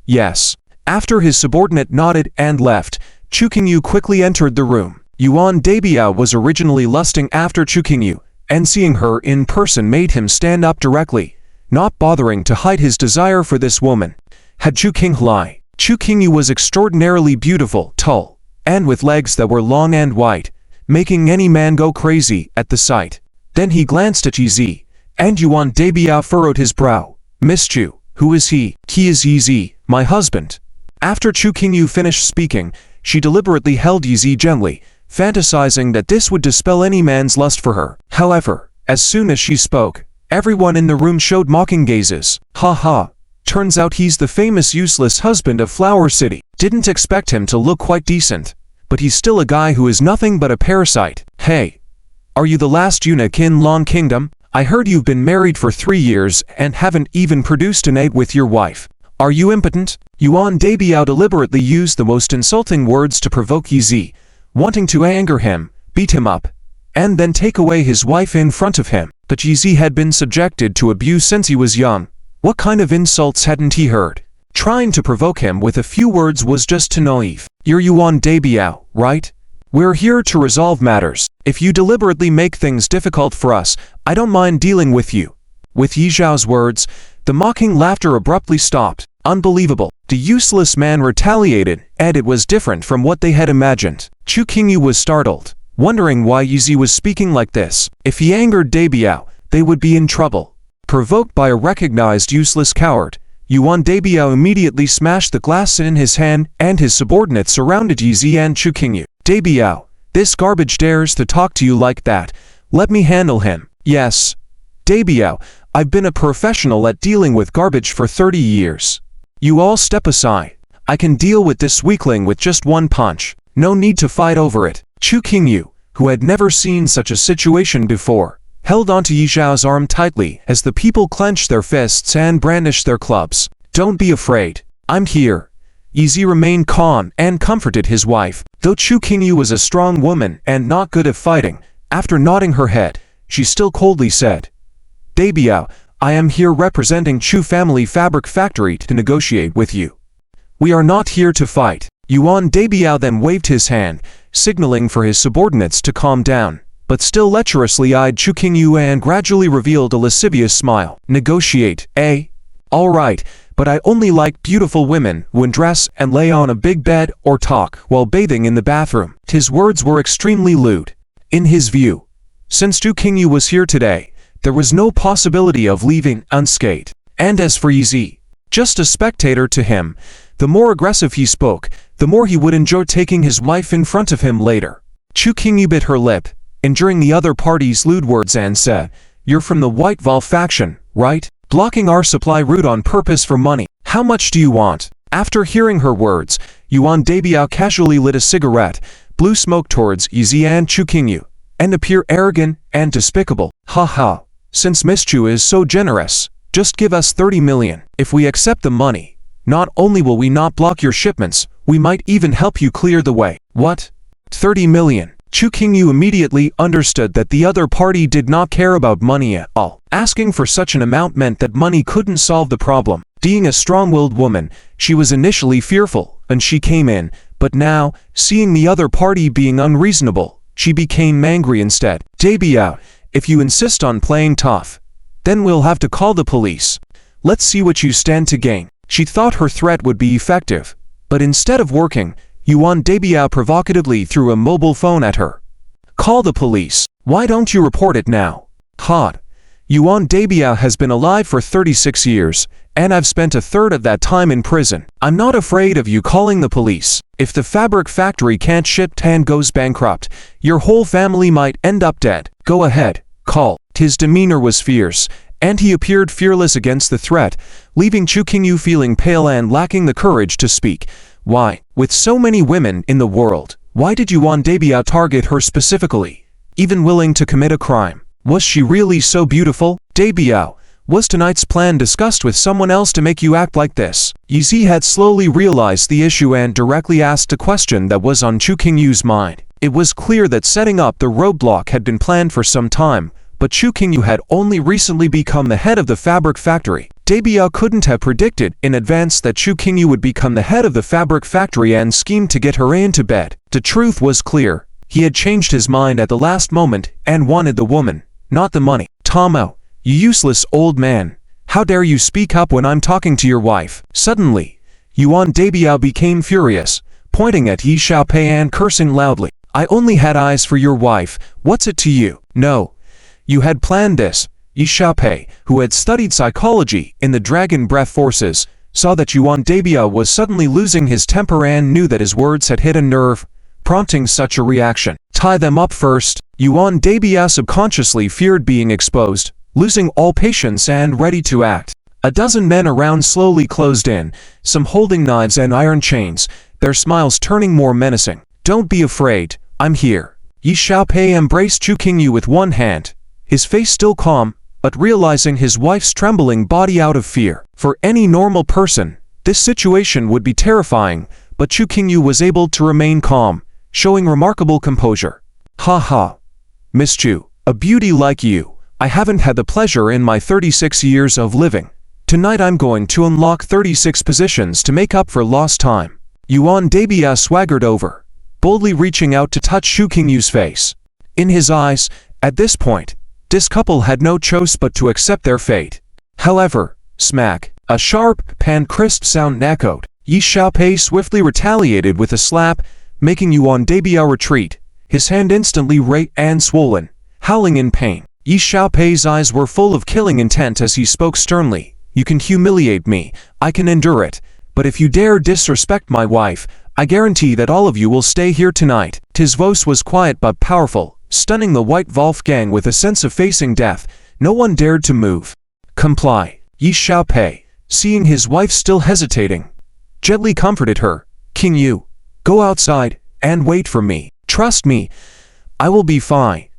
Yes. After his subordinate nodded and left, Chu Qingyu quickly entered the room. Yuan Dabiao was originally lusting after Chu Qingyu, and seeing her in person made him stand up directly, not bothering to hide his desire for this woman. Had Chu Qingyu lie? Chu Qingyu was extraordinarily beautiful, tall, and with legs that were long and white, making any man go crazy at the sight. Then he glanced at Yizi, and Yuan Dabiao furrowed his brow. Miss Zhu, who is he? He is Yizi, my husband. After Chu Qingyu finished speaking, she deliberately held Yizi gently, fantasizing that this would dispel any man's lust for her. However, as soon as she spoke, everyone in the room showed mocking gazes. Ha ha. Turns out he's the famous useless husband of Flower City. Didn't expect him to look quite decent, but he's still a guy who is nothing but a parasite. Hey, are you the last eunuch in Long Kingdom? I heard you've been married for 3 years and haven't even produced an egg with your wife. Are you impotent? Yuan Dabiao deliberately used the most insulting words to provoke Yi Zi, wanting to anger him, beat him up, and then take away his wife in front of him. But Yi Zi had been subjected to abuse since he was young. What kind of insults hadn't he heard? Trying to provoke him with a few words was just too naive. You're Yuan Dabiao, right? We're here to resolve matters. If you deliberately make things difficult for us, I don't mind dealing with you. With Yi Zhao's words, the mocking laughter abruptly stopped. Unbelievable. The useless man retaliated, and it was different from what they had imagined. Chu Qingyu was startled, wondering why Yi Zi was speaking like this. If he angered Dabiao, they would be in trouble. Provoked by a recognized useless coward, Yuan Dabiao immediately smashed the glass in his hand, and his subordinates surrounded Yi Zi and Chu Qingyu. Dabiao, this garbage dares to talk to you like that. Let me handle him. Yes. Dabiao, I've been a professional at dealing with garbage for 30 years. You all step aside. I can deal with this weakling with just one punch. No need to fight over it. Chu Qingyu, who had never seen such a situation before, held onto Yi Zhao's arm tightly as the people clenched their fists and brandished their clubs. Don't be afraid. I'm here. Yi Zi remained calm and comforted his wife. Though Chu Qingyu was a strong woman and not good at fighting, after nodding her head, she still coldly said, Dabiao, I am here representing Chu Family Fabric Factory to negotiate with you. We are not here to fight. Yuan Dabiao then waved his hand, signaling for his subordinates to calm down, but still lecherously eyed Chu Qingyu and gradually revealed a lascivious smile. Negotiate, eh? All right, but I only like beautiful women who undress and lay on a big bed or talk while bathing in the bathroom. His words were extremely lewd. In his view, since Chu Qingyu was here today, there was no possibility of leaving unscathed. And as for Yi Zi, just a spectator to him, the more aggressive he spoke, the more he would enjoy taking his wife in front of him later. Chu Qingyu bit her lip, enduring the other party's lewd words, and said, You're from the White Val faction, right? Blocking our supply route on purpose for money. How much do you want? After hearing her words, Yuan Dabiao casually lit a cigarette, blew smoke towards Yi Zi and Chu Qingyu, and appeared arrogant and despicable. Ha ha. Since Miss Chu is so generous, just give us 30 million. If we accept the money, not only will we not block your shipments, we might even help you clear the way. What? 30 million. Chu Qingyu immediately understood that the other party did not care about money at all. Asking for such an amount meant that money couldn't solve the problem. Being a strong-willed woman, she was initially fearful, and she came in, but now, seeing the other party being unreasonable, she became angry instead. Dabiao, if you insist on playing tough, then we'll have to call the police. Let's see what you stand to gain. She thought her threat would be effective, but instead of working, Yuan Dabiao provocatively threw a mobile phone at her. Call the police. Why don't you report it now? Hot. Yuan Dabiao has been alive for 36 years, and I've spent a third of that time in prison. I'm not afraid of you calling the police. If the fabric factory can't ship and goes bankrupt, your whole family might end up dead. Go ahead, call. His demeanor was fierce, and he appeared fearless against the threat, leaving Chu Qingyu feeling pale and lacking the courage to speak. Why, with so many women in the world, why did Yuan Dabiao target her specifically, even willing to commit a crime? Was she really so beautiful? Dabiao, was tonight's plan discussed with someone else to make you act like this? Yi Zi had slowly realized the issue and directly asked a question that was on Chu Qingyu's mind. It was clear that setting up the roadblock had been planned for some time, but Chu Qingyu had only recently become the head of the fabric factory. Dabiao couldn't have predicted in advance that Chu Qingyu would become the head of the fabric factory and schemed to get her into bed. The truth was clear. He had changed his mind at the last moment and wanted the woman, not the money. Tomo, you useless old man. How dare you speak up when I'm talking to your wife? Suddenly, Yuan Dabiao became furious, pointing at Yi Xiaopei and cursing loudly. I only had eyes for your wife. What's it to you? No. You had planned this. Yi Xiaopei, who had studied psychology in the Dragon Breath Forces, saw that Yuan Dabiao was suddenly losing his temper and knew that his words had hit a nerve. prompting such a reaction. Tie them up first. Yuan Dabia subconsciously feared being exposed, losing all patience and ready to act. A dozen men around slowly closed in, some holding knives and iron chains, their smiles turning more menacing. Don't be afraid, I'm here. Yi Xiaopei embraced Chu Qingyu with one hand, his face still calm, but realizing his wife's trembling body out of fear. For any normal person, this situation would be terrifying, but Chu Qingyu was able to remain calm, showing remarkable composure. Ha ha. Miss Chu, a beauty like you, I haven't had the pleasure in my 36 years of living. Tonight I'm going to unlock 36 positions to make up for lost time. Yuan Dabia swaggered over, boldly reaching out to touch Chu Qingyu's face. In his eyes, at this point, this couple had no choice but to accept their fate. However, smack, a sharp, pan-crisp sound echoed. Yi Xiaopei swiftly retaliated with a slap, making Yuan Dabia retreat, his hand instantly red and swollen, howling in pain. Yi Xiaopei's eyes were full of killing intent as he spoke sternly. You can humiliate me, I can endure it, but if you dare disrespect my wife, I guarantee that all of you will stay here tonight. His voice was quiet but powerful, stunning the White Wolfgang with a sense of facing death. No one dared to move. Comply. Yi Xiaopei, seeing his wife still hesitating, gently comforted her. Qingyu, go outside and wait for me. Trust me, I will be fine.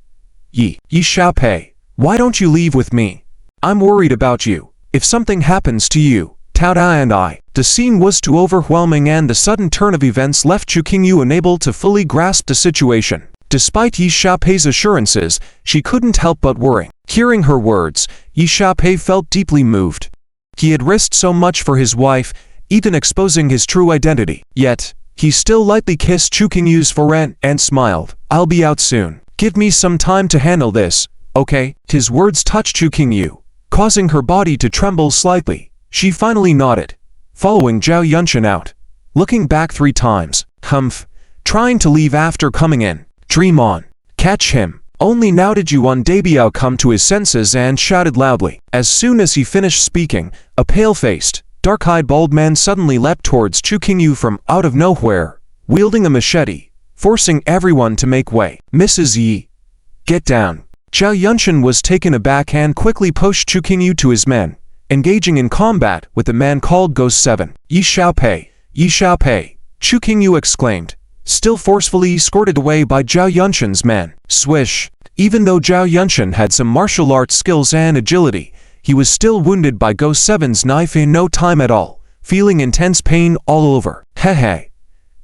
Yi Xiaopei, why don't you leave with me? I'm worried about you. If something happens to you, Tao Da and I. The scene was too overwhelming and the sudden turn of events left Chu Qingyu unable to fully grasp the situation. Despite Yi Xiaopei's assurances, she couldn't help but worry. Hearing her words, Yi Xiaopei felt deeply moved. He had risked so much for his wife, even exposing his true identity. Yet, he still lightly kissed Chu Qingyu's forehead and smiled. I'll be out soon. Give me some time to handle this, okay? His words touched Chu Qingyu, causing her body to tremble slightly. She finally nodded, following Zhao Yunshan out, looking back 3 times. Humph, trying to leave after coming in. Dream on. Catch him. Only now did Yuan Dabiao come to his senses and shouted loudly. As soon as he finished speaking, a pale-faced, dark-eyed bald man suddenly leapt towards Chu Qingyu from out of nowhere, wielding a machete, forcing everyone to make way. Mrs. Yi, get down. Zhao Yunshan was taken aback and quickly pushed Chu Qingyu to his men, engaging in combat with a man called Ghost 7. Yi Xiaopei, Chu Qingyu exclaimed, still forcefully escorted away by Zhao Yunshan's men. Swish. Even though Zhao Yunshan had some martial arts skills and agility, he was still wounded by Ghost 7's knife in no time at all, feeling intense pain all over. Hehe.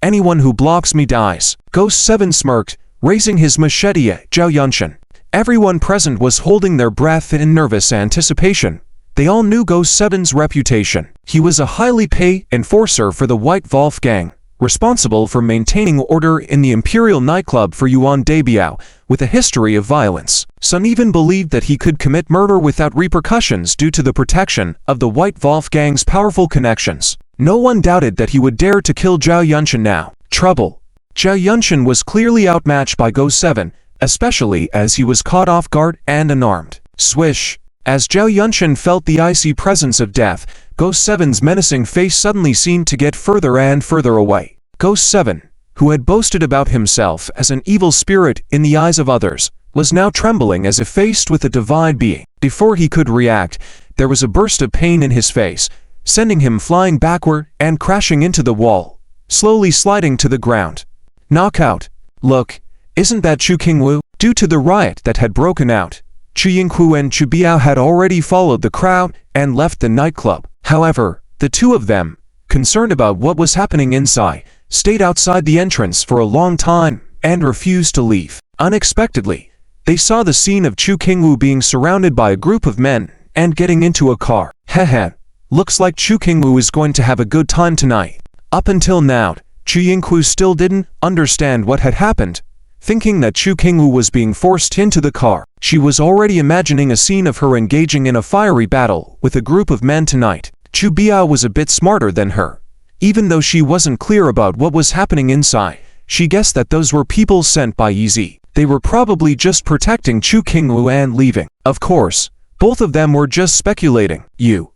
Anyone who blocks me dies. Ghost 7 smirked, raising his machete at Zhao Yunshan. Everyone present was holding their breath in nervous anticipation. They all knew Ghost 7's reputation. He was a highly paid enforcer for the White Wolfgang, responsible for maintaining order in the Imperial nightclub for Yuan Dabiao, with a history of violence. Some even believed that he could commit murder without repercussions due to the protection of the White Wolfgang's powerful connections. No one doubted that he would dare to kill Zhao Yunshan now. Trouble. Zhao Yunshan was clearly outmatched by Ghost 7, especially as he was caught off guard and unarmed. Swish. As Zhao Yunshan felt the icy presence of death, Ghost 7's menacing face suddenly seemed to get further and further away. Ghost 7, who had boasted about himself as an evil spirit in the eyes of others, was now trembling as if faced with a divine being. Before he could react, there was a burst of pain in his face, sending him flying backward and crashing into the wall, slowly sliding to the ground. Knockout. Look, isn't that Chu Qingyu? Due to the riot that had broken out, Chu Yinghu and Chu Biao had already followed the crowd and left the nightclub. However, the two of them, concerned about what was happening inside, stayed outside the entrance for a long time and refused to leave. Unexpectedly, they saw the scene of Chu Qingyu being surrounded by a group of men and getting into a car. Hehe, looks like Chu Qingyu is going to have a good time tonight. Up until now, Chu Yinghu still didn't understand what had happened. Thinking that Chu Qingyu was being forced into the car, she was already imagining a scene of her engaging in a fiery battle with a group of men tonight. Chu Biao was a bit smarter than her. Even though she wasn't clear about what was happening inside, she guessed that those were people sent by Yi Zi. They were probably just protecting Chu Qingyu and leaving. Of course, both of them were just speculating. You.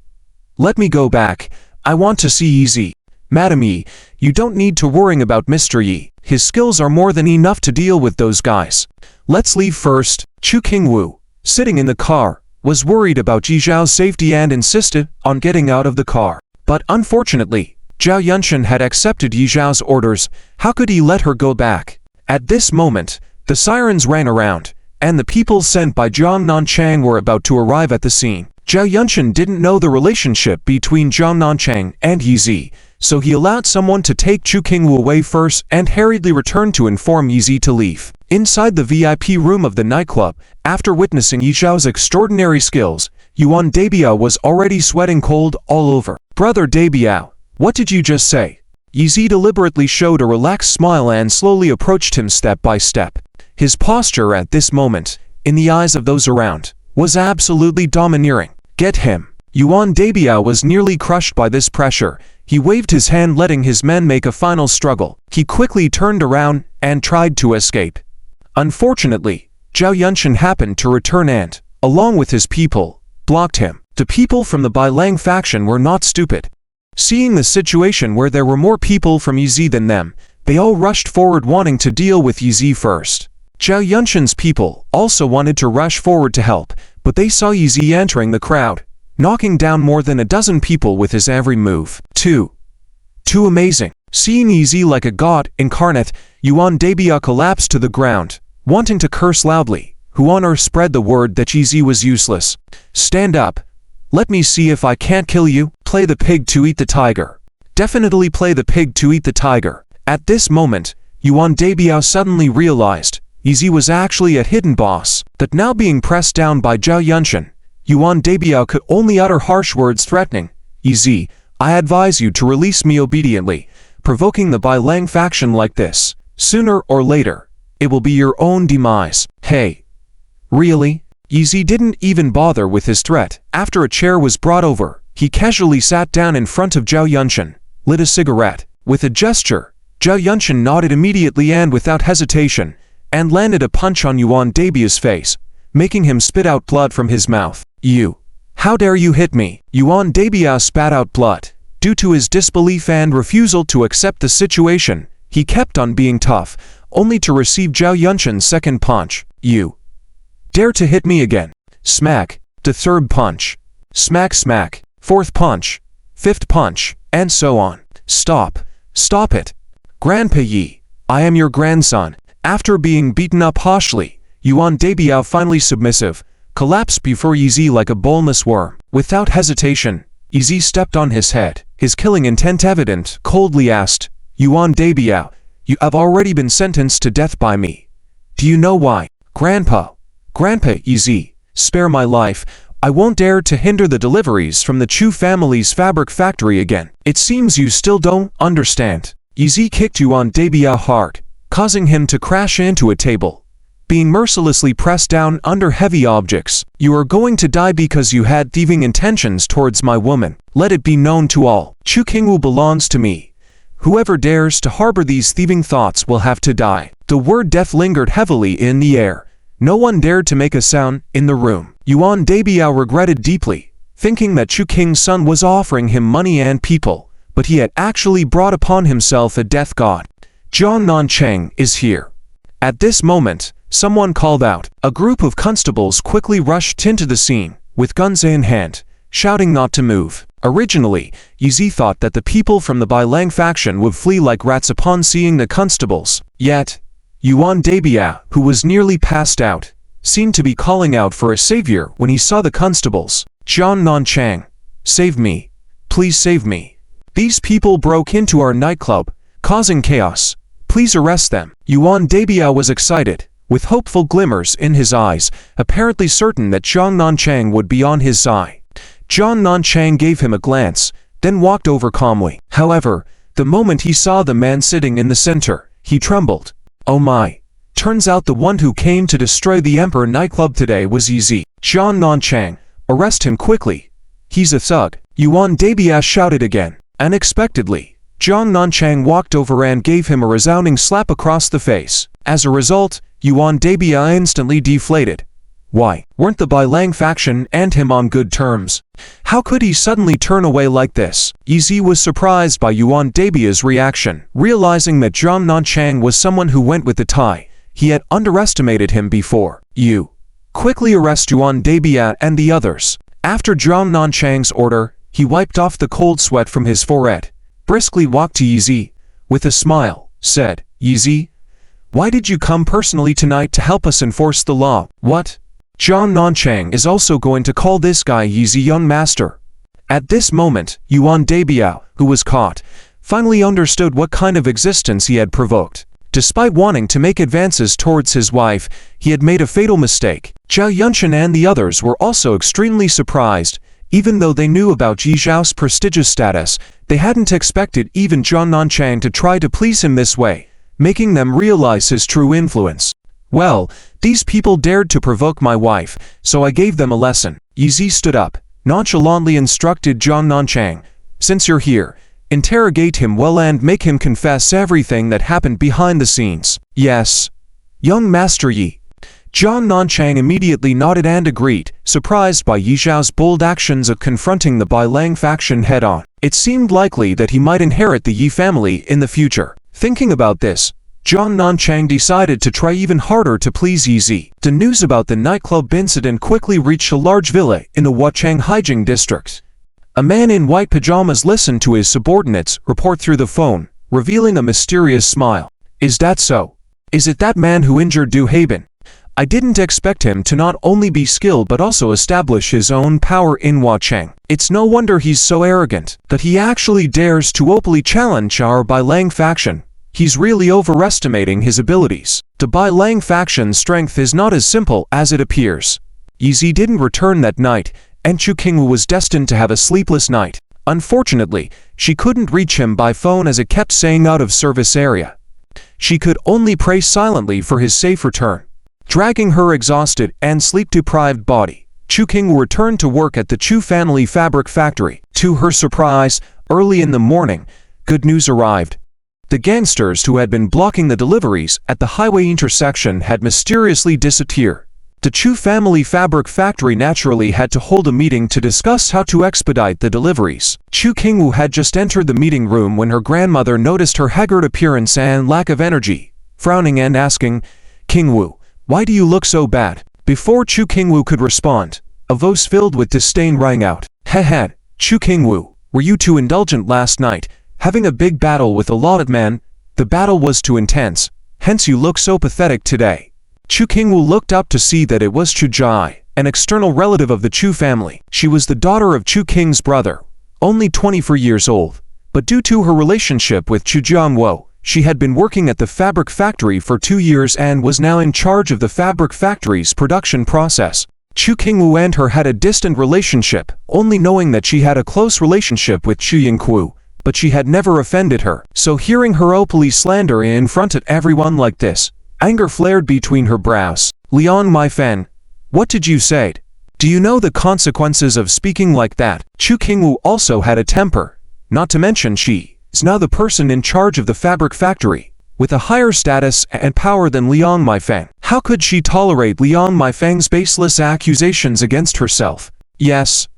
Let me go back, I want to see Yi Zi. Madam Yi, you don't need to worrying about Mr. Yi. His skills are more than enough to deal with those guys. Let's leave first. Chu Qingwu, sitting in the car, was worried about Yi Zhao's safety and insisted on getting out of the car. But unfortunately, Zhao Yunshan had accepted Yi Zhao's orders. How could he let her go back? At this moment, the sirens rang around, and the people sent by Zhang Nanchang were about to arrive at the scene. Zhao Yunshan didn't know the relationship between Zhang Nanchang and Yi Zi, so he allowed someone to take Chu Qingwu away first and hurriedly returned to inform Yi Zi to leave. Inside the VIP room of the nightclub, after witnessing Yi Zhao's extraordinary skills, Yuan Dabiao was already sweating cold all over. Brother Dabiao, what did you just say? Yi Zi deliberately showed a relaxed smile and slowly approached him step by step. His posture at this moment, in the eyes of those around, was absolutely domineering. Get him. Yuan Dabiao was nearly crushed by this pressure. He waved his hand, letting his men make a final struggle. He quickly turned around and tried to escape. Unfortunately, Zhao Yunshan happened to return and, along with his people, blocked him. The people from the Bailang faction were not stupid. Seeing the situation where there were more people from Yi Zi than them, they all rushed forward wanting to deal with Yi Zi first. Zhao Yunshan's people also wanted to rush forward to help, but they saw Yi Zi entering the crowd, knocking down more than a dozen people with his every move. Too amazing. Seeing Yi Zi like a god incarnate, Yuan Dabiao collapsed to the ground, wanting to curse loudly. Huan Er spread the word that Yi Zi was useless. Stand up. Let me see if I can't kill you. Play the pig to eat the tiger. Definitely play the pig to eat the tiger. At this moment, Yuan Dabiao suddenly realized Yi Zi was actually a hidden boss, that now being pressed down by Zhao Yunshan, Yuan Dabiao could only utter harsh words threatening, Yi Zi, I advise you to release me obediently. Provoking the Bailang faction like this, sooner or later, it will be your own demise. Hey. Really? Yi Zi didn't even bother with his threat. After a chair was brought over, he casually sat down in front of Zhao Yunshan, lit a cigarette. With a gesture, Zhao Yunshan nodded immediately and without hesitation, and landed a punch on Yuan Dabiao's face, making him spit out blood from his mouth. You! How dare you hit me? Yuan Dabiao spat out blood. Due to his disbelief and refusal to accept the situation, he kept on being tough, only to receive Zhao Yunshan's second punch. You! Dare to hit me again. Smack. The third punch. Smack smack. Fourth punch. Fifth punch. And so on. Stop. Stop it. Grandpa Yi, I am your grandson. After being beaten up harshly, Yuan Dabiao, finally submissive, collapsed before Yi Zi like a boneless worm. Without hesitation, Yi Zi stepped on his head, his killing intent evident, coldly asked, Yuan Dabiao, you have already been sentenced to death by me. Do you know why? Grandpa, Yi Zi, spare my life. I won't dare to hinder the deliveries from the Chu family's fabric factory again. It seems you still don't understand. Yi Zi kicked Yuan Dabiao hard, causing him to crash into a table, being mercilessly pressed down under heavy objects. You are going to die because you had thieving intentions towards my woman. Let it be known to all, Chu Qingwu belongs to me. Whoever dares to harbor these thieving thoughts will have to die. The word death lingered heavily in the air. No one dared to make a sound in the room. Yuan Dabiao regretted deeply, thinking that Chu Qing's son was offering him money and people, but he had actually brought upon himself a death god. Zhang Nanchang is here. At this moment, someone called out. A group of constables quickly rushed into the scene, with guns in hand, shouting not to move. Originally, Yi Zi thought that the people from the Bailang faction would flee like rats upon seeing the constables. Yet, Yuan Dabiao, who was nearly passed out, seemed to be calling out for a savior when he saw the constables. Zhang Nanchang, save me. Please save me. These people broke into our nightclub, causing chaos. Please arrest them. Yuan Dabiao was excited, with hopeful glimmers in his eyes, apparently certain that Zhang Nanchang would be on his side. Zhang Nanchang gave him a glance, then walked over calmly. However, the moment he saw the man sitting in the center, he trembled. Oh my! Turns out the one who came to destroy the Emperor nightclub today was Yi Zi. Zhang Nanchang, arrest him quickly. He's a thug. Yuan Dabiao shouted again. Unexpectedly, Zhang Nanchang walked over and gave him a resounding slap across the face. As a result, Yuan Dabiao instantly deflated, Why, weren't the Bai Lang faction and him on good terms? How could he suddenly turn away like this? Yi Zi was surprised by Yuan Dabia's reaction, realizing that Zhang Nanchang was someone who went with the tie. He had underestimated him before. You quickly arrest Yuan Dabia and the others. After Zhang Nanchang's order, he wiped off the cold sweat from his forehead, briskly walked to Yi Zi, with a smile, said, Yi Zi, why did you come personally tonight to help us enforce the law? What? Zhang Nanchang is also going to call this guy Yi Zi young master. At this moment, Yuan Dabia, who was caught, finally understood what kind of existence he had provoked. Despite wanting to make advances towards his wife, he had made a fatal mistake. Zhao Yunshan and the others were also extremely surprised. Even though they knew about Yi Zhao's prestigious status, they hadn't expected even Zhang Nanchang to try to please him this way, making them realize his true influence. Well, these people dared to provoke my wife, so I gave them a lesson. Yi Zi stood up, nonchalantly instructed Zhang Nanchang, since you're here, interrogate him well and make him confess everything that happened behind the scenes. Yes, young Master Yi. Zhang Nanchang immediately nodded and agreed, surprised by Yi Zhao's bold actions of confronting the Bai Lang faction head-on. It seemed likely that he might inherit the Yi family in the future. Thinking about this, Zhang Nanchang decided to try even harder to please Yi Zi. The news about the nightclub incident quickly reached a large villa in the Wuchang Haijing district. A man in white pajamas listened to his subordinates report through the phone, revealing a mysterious smile. Is that so? Is it that man who injured Du Haben? I didn't expect him to not only be skilled but also establish his own power in Wuchang. It's no wonder he's so arrogant that he actually dares to openly challenge our Bai Lang faction. He's really overestimating his abilities. The Bai Lang faction's strength is not as simple as it appears. Yi Zi didn't return that night, and Chu Qingwu was destined to have a sleepless night. Unfortunately, she couldn't reach him by phone as it kept saying out of service area. She could only pray silently for his safe return. Dragging her exhausted and sleep-deprived body, Chu Qingwu returned to work at the Chu family fabric factory. To her surprise, early in the morning, good news arrived. The gangsters who had been blocking the deliveries at the highway intersection had mysteriously disappeared. The Chu family fabric factory naturally had to hold a meeting to discuss how to expedite the deliveries. Chu Qingwu had just entered the meeting room when her grandmother noticed her haggard appearance and lack of energy, frowning and asking, Qingwu, why do you look so bad? Before Chu Qingwu could respond, a voice filled with disdain rang out. Hehe, Chu Qingwu, were you too indulgent last night, having a big battle with a lot of men? The battle was too intense, hence you look so pathetic today. Chu Qingwu looked up to see that it was Chu Jai, an external relative of the Chu family. She was the daughter of Chu King's brother, only 24 years old, but due to her relationship with Chu Jiangwo, she had been working at the fabric factory for 2 years and was now in charge of the fabric factory's production process. Chu Qingwu and her had a distant relationship, only knowing that she had a close relationship with Chu Yingku, but she had never offended her. So hearing her openly slander in front of everyone like this, anger flared between her brows. Liang Maifeng, what did you say? Do you know the consequences of speaking like that? Chu Qingwu also had a temper, not to mention she is now the person in charge of the fabric factory, with a higher status and power than Liang Maifeng. How could she tolerate Liang Maifeng's baseless accusations against herself? Yes,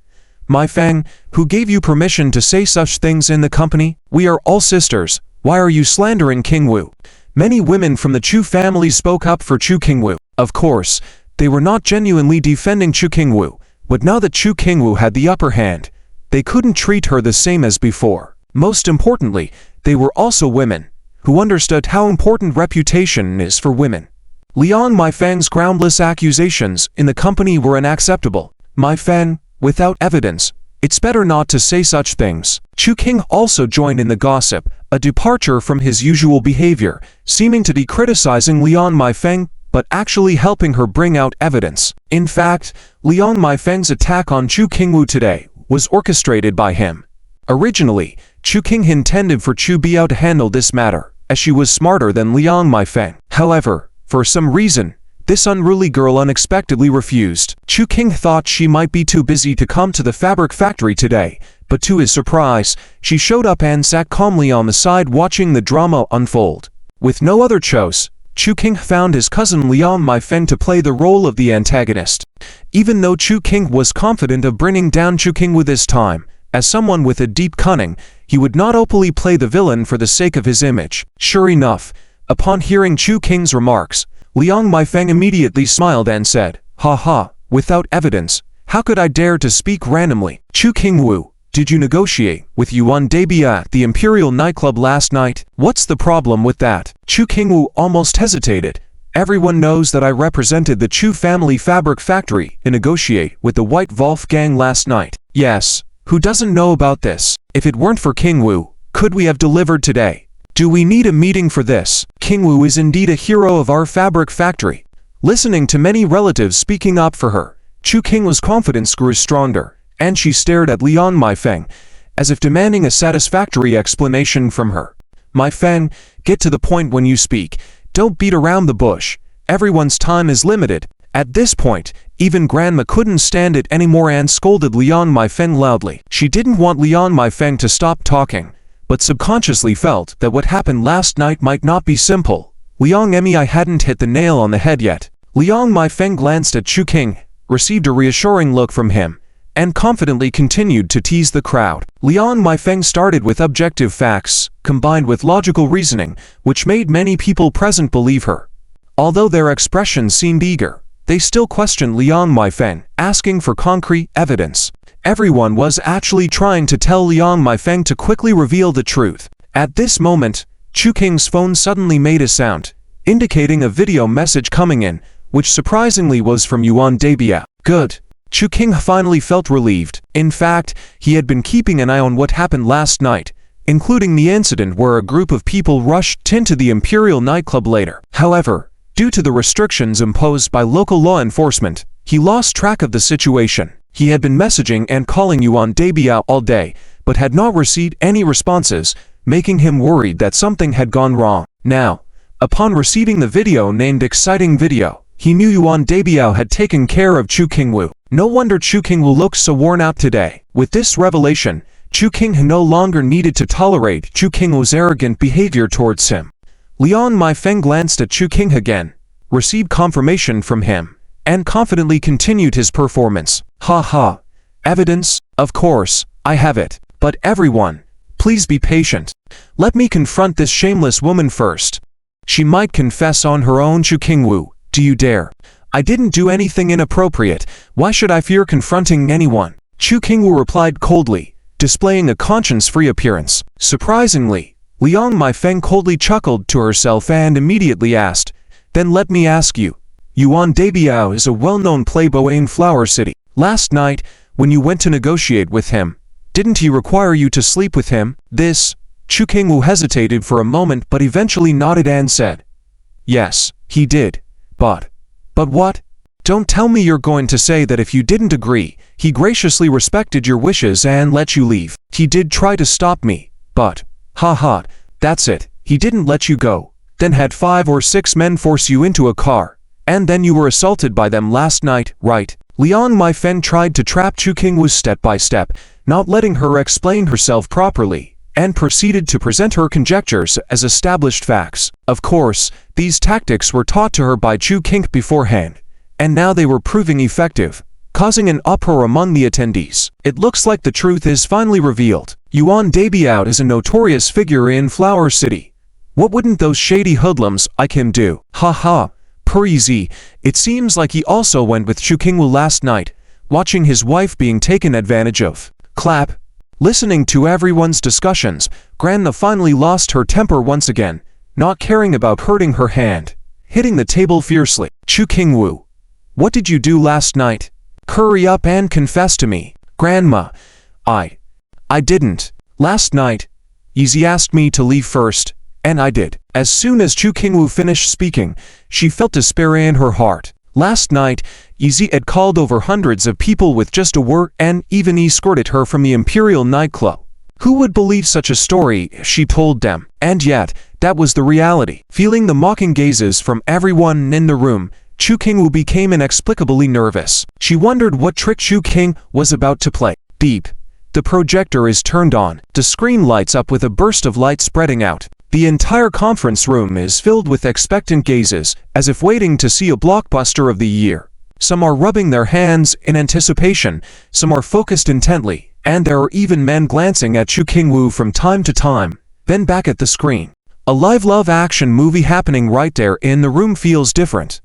Maifeng, who gave you permission to say such things in the company? We are all sisters, why are you slandering Qingwu? Many women from the Chu family spoke up for Chu Qingwu. Of course, they were not genuinely defending Chu Qingwu, but now that Chu Qingwu had the upper hand, they couldn't treat her the same as before. Most importantly, they were also women, who understood how important reputation is for women. Liang Maifeng's groundless accusations in the company were unacceptable. Maifeng, without evidence, it's better not to say such things. Chu Qing also joined in the gossip, a departure from his usual behavior, seeming to be criticizing Liang Maifeng, but actually helping her bring out evidence. In fact, Liang Maifeng's attack on Chu Qingwu today was orchestrated by him. Originally, Chu Qing intended for Chu Biao to handle this matter, as she was smarter than Liang Maifeng. However, for some reason, this unruly girl unexpectedly refused. Chu Qing thought she might be too busy to come to the fabric factory today, but to his surprise, she showed up and sat calmly on the side watching the drama unfold. With no other choice, Chu King found his cousin Liang Meifeng to play the role of the antagonist. Even though Chu King was confident of bringing down Chu King with this time, as someone with a deep cunning, he would not openly play the villain for the sake of his image. Sure enough, upon hearing Chu King's remarks, Liang Meifeng immediately smiled and said, "Ha ha, without evidence, how could I dare to speak randomly? Chu King Wu, did you negotiate with Yuan Debia at the Imperial nightclub last night? What's the problem with that?" Chu King Wu almost hesitated. Everyone knows that I represented the Chu family fabric factory to negotiate with the White Wolf gang last night. Yes, who doesn't know about this? If it weren't for King Wu, could we have delivered today? Do we need a meeting for this? King Wu is indeed a hero of our fabric factory. Listening to many relatives speaking up for her, Chu King's confidence grew stronger, and she stared at Liang Meifeng, as if demanding a satisfactory explanation from her. "Meifeng, get to the point when you speak. Don't beat around the bush. Everyone's time is limited." At this point, even Grandma couldn't stand it anymore and scolded Liang Meifeng loudly. She didn't want Liang Meifeng to stop talking, but subconsciously felt that what happened last night might not be simple. Liang Mei hadn't hit the nail on the head yet. Liang Meifeng glanced at Chu King, received a reassuring look from him, and confidently continued to tease the crowd. Liang Meifeng started with objective facts, combined with logical reasoning, which made many people present believe her. Although their expressions seemed eager, they still questioned Liang Meifeng, asking for concrete evidence. Everyone was actually trying to tell Liang Meifeng to quickly reveal the truth. At this moment, Chu King's phone suddenly made a sound, indicating a video message coming in, which surprisingly was from Yuan Debia. Good. Chu King finally felt relieved. In fact, he had been keeping an eye on what happened last night, including the incident where a group of people rushed into the Imperial nightclub later. However, due to the restrictions imposed by local law enforcement, he lost track of the situation. He had been messaging and calling Yuan Debia all day, but had not received any responses, making him worried that something had gone wrong. Now, upon receiving the video named Exciting Video, he knew Yuan Debia had taken care of Chu King Wu. No wonder Chu King Wu looked so worn out today. With this revelation, Chu King no longer needed to tolerate Chu King Wu's arrogant behavior towards him. Liang Meifeng glanced at Chu King again, received confirmation from him, and confidently continued his performance. "Ha ha. Evidence? Of course, I have it. But everyone, please be patient. Let me confront this shameless woman first. She might confess on her own." Chu King Wu, do you dare? I didn't do anything inappropriate. Why should I fear confronting anyone? Chu King Wu replied coldly, displaying a conscience-free appearance. Surprisingly, Liang Meifeng coldly chuckled to herself and immediately asked, "Then let me ask you. Yuan Debiao is a well-known playboy in Flower City. Last night, when you went to negotiate with him, didn't he require you to sleep with him?" This, Chu King Wu hesitated for a moment but eventually nodded and said, "Yes, he did. But what? Don't tell me you're going to say that if you didn't agree, he graciously respected your wishes and let you leave. He did try to stop me, but, haha, that's it, he didn't let you go. Then had 5 or 6 men force you into a car, and then you were assaulted by them last night, right?" Liang Meifeng tried to trap Chu King Wu step by step, not letting her explain herself properly, and proceeded to present her conjectures as established facts. Of course, these tactics were taught to her by Chu King beforehand, and now they were proving effective, causing an uproar among the attendees. It looks like the truth is finally revealed. Yuan Debiao is a notorious figure in Flower City. What wouldn't those shady hoodlums like him do? Ha ha, per easy. It seems like he also went with Chu King Wu last night, watching his wife being taken advantage of. Clap. Listening to everyone's discussions, Grandma finally lost her temper once again, not caring about hurting her hand, hitting the table fiercely. "Chu King Wu, what did you do last night? Hurry up and confess to me." "Grandma, I didn't. Last night, Yizi asked me to leave first, and I did." As soon as Chu King Wu finished speaking, she felt despair in her heart. Last night, Yizi had called over hundreds of people with just a word and even escorted her from the Imperial nightclub. Who would believe such a story if she told them? And yet, that was the reality. Feeling the mocking gazes from everyone in the room, Chu King Wu became inexplicably nervous. She wondered what trick Chu King was about to play. Beep. The projector is turned on. The screen lights up with a burst of light spreading out. The entire conference room is filled with expectant gazes, as if waiting to see a blockbuster of the year. Some are rubbing their hands in anticipation, some are focused intently, and there are even men glancing at Chu King-woo from time to time, then back at the screen. A live love action movie happening right there in the room feels different.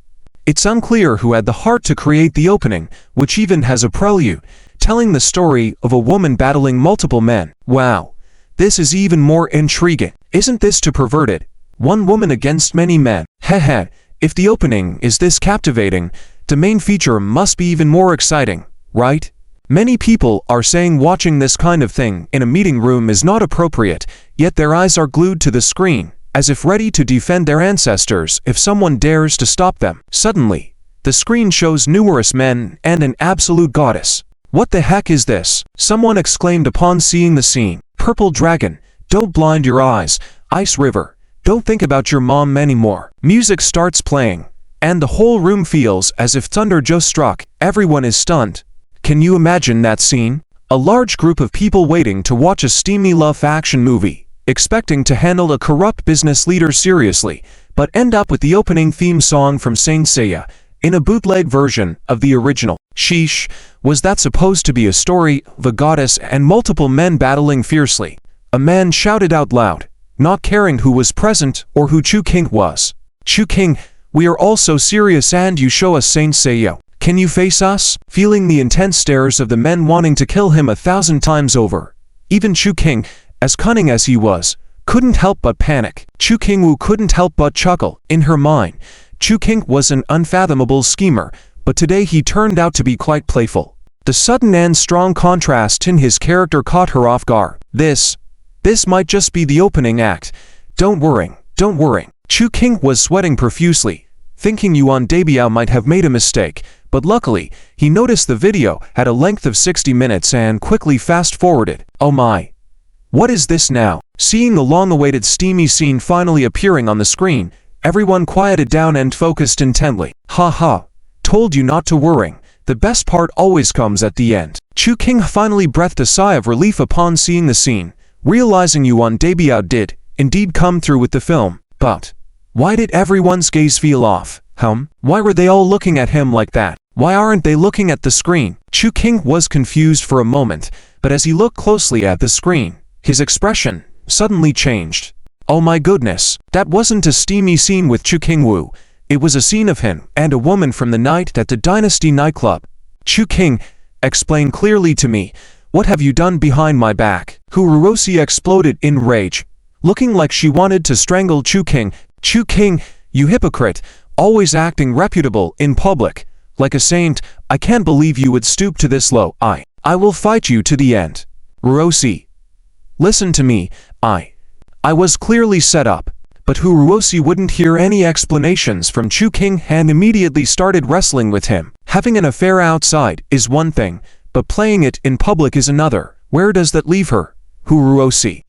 It's unclear who had the heart to create the opening, which even has a prelude, telling the story of a woman battling multiple men. Wow, this is even more intriguing. Isn't this too perverted? One woman against many men. Heh. If the opening is this captivating, the main feature must be even more exciting, right? Many people are saying watching this kind of thing in a meeting room is not appropriate, yet their eyes are glued to the screen, as if ready to defend their ancestors if someone dares to stop them. Suddenly, the screen shows numerous men and an absolute goddess. What the heck is this? Someone exclaimed upon seeing the scene. Purple dragon, don't blind your eyes. Ice river, don't think about your mom anymore. Music starts playing, and the whole room feels as if thunder just struck. Everyone is stunned. Can you imagine that scene? A large group of people waiting to watch a steamy love action movie, expecting to handle a corrupt business leader seriously, but end up with the opening theme song from Saint Seiya, in a bootleg version of the original. Sheesh, was that supposed to be a story of a goddess and multiple men battling fiercely? A man shouted out loud, not caring who was present or who Chu King was. Chu King, we are all so serious and you show us Saint Seiya. Can you face us? Feeling the intense stares of the men wanting to kill him 1,000 times over. Even Chu King, as cunning as he was, couldn't help but panic. Chu King-woo couldn't help but chuckle. In her mind, Chu King was an unfathomable schemer, but today he turned out to be quite playful. The sudden and strong contrast in his character caught her off guard. This might just be the opening act. Don't worry. Chu King was sweating profusely, thinking Yuan Dabiao might have made a mistake, but luckily, he noticed the video had a length of 60 minutes and quickly fast-forwarded. Oh my! What is this now? Seeing the long-awaited steamy scene finally appearing on the screen, everyone quieted down and focused intently. Ha. Told you not to worry. The best part always comes at the end. Chu King finally breathed a sigh of relief upon seeing the scene, realizing Yuan Dabiao did indeed come through with the film. But why did everyone's gaze feel off? Why were they all looking at him like that? Why aren't they looking at the screen? Chu King was confused for a moment, but as he looked closely at the screen, his expression suddenly changed. Oh my goodness, that wasn't a steamy scene with Chu King-woo. It was a scene of him and a woman from the night at the Dynasty nightclub. Chu King, explain clearly to me, what have you done behind my back? Huruosi exploded in rage, looking like she wanted to strangle Chu King. Chu King, you hypocrite, always acting reputable in public. Like a saint, I can't believe you would stoop to this low. I will fight you to the end. Huruosi, listen to me, I was clearly set up. But Huruosi wouldn't hear any explanations from Chu King and immediately started wrestling with him. Having an affair outside is one thing, but playing it in public is another. Where does that leave her? Huruosi.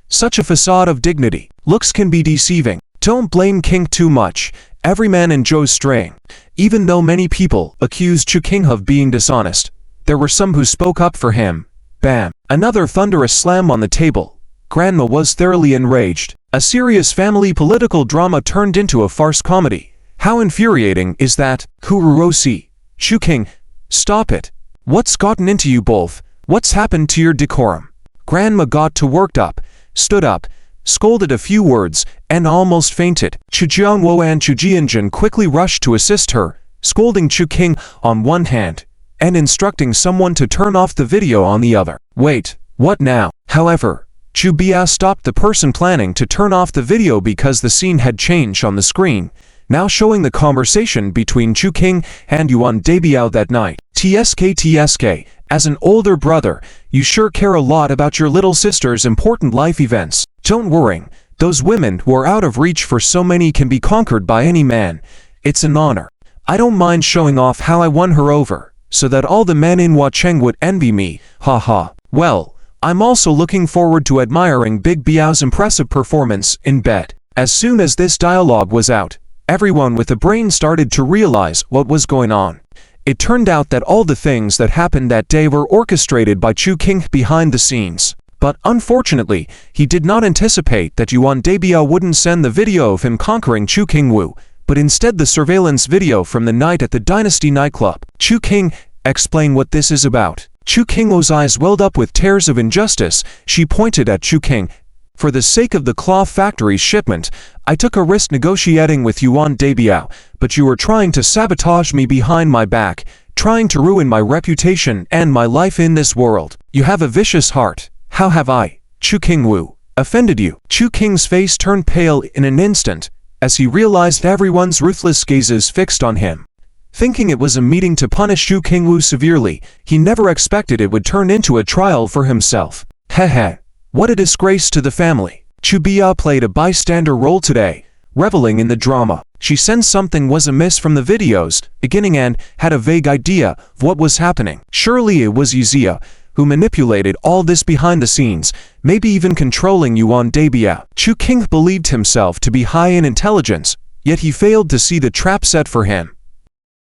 Such a facade of dignity. Looks can be deceiving. Don't blame King too much. Every man enjoys straying. Even though many people accused Chu King of being dishonest, there were some who spoke up for him. Bam! Another thunderous slam on the table. Grandma was thoroughly enraged. A serious family political drama turned into a farce comedy. How infuriating is that? Huruosi. Chu King, stop it. What's gotten into you both? What's happened to your decorum? Grandma got too worked up, stood up, scolded a few words, and almost fainted. Chu Jiangwo and Chu Jianjun quickly rushed to assist her, scolding Chu King on one hand, and instructing someone to turn off the video on the other. Wait, what now? However, Chu Bia stopped the person planning to turn off the video because the scene had changed on the screen, now showing the conversation between Chu King and Yuan Dabiao that night. TSK, as an older brother, you sure care a lot about your little sister's important life events. Don't worry, those women who are out of reach for so many can be conquered by any man. It's an honor. I don't mind showing off how I won her over, so that all the men in Huacheng would envy me, haha. Well, I'm also looking forward to admiring Big Biao's impressive performance in bed. As soon as this dialogue was out, everyone with a brain started to realize what was going on. It turned out that all the things that happened that day were orchestrated by Chu King behind the scenes. But unfortunately, he did not anticipate that Yuan Debia wouldn't send the video of him conquering Chu Qingwu, but instead the surveillance video from the night at the Dynasty nightclub. Chu King, explain what this is about. Chu Qingwu's eyes welled up with tears of injustice. She pointed at Chu King. For the sake of the cloth factory's shipment, I took a risk negotiating with Yuan Debiao, but you were trying to sabotage me behind my back, trying to ruin my reputation and my life in this world. You have a vicious heart. How have I, Chu Qingwu, offended you? Chu King's face turned pale in an instant, as he realized everyone's ruthless gazes fixed on him. Thinking it was a meeting to punish Chu Qingwu severely, he never expected it would turn into a trial for himself. Heh, what a disgrace to the family. Chu Bia played a bystander role today, reveling in the drama. She sensed something was amiss from the videos, beginning and had a vague idea of what was happening. Surely it was Yuzia, who manipulated all this behind the scenes, maybe even controlling Yuan Debia. Chu King believed himself to be high in intelligence, yet he failed to see the trap set for him.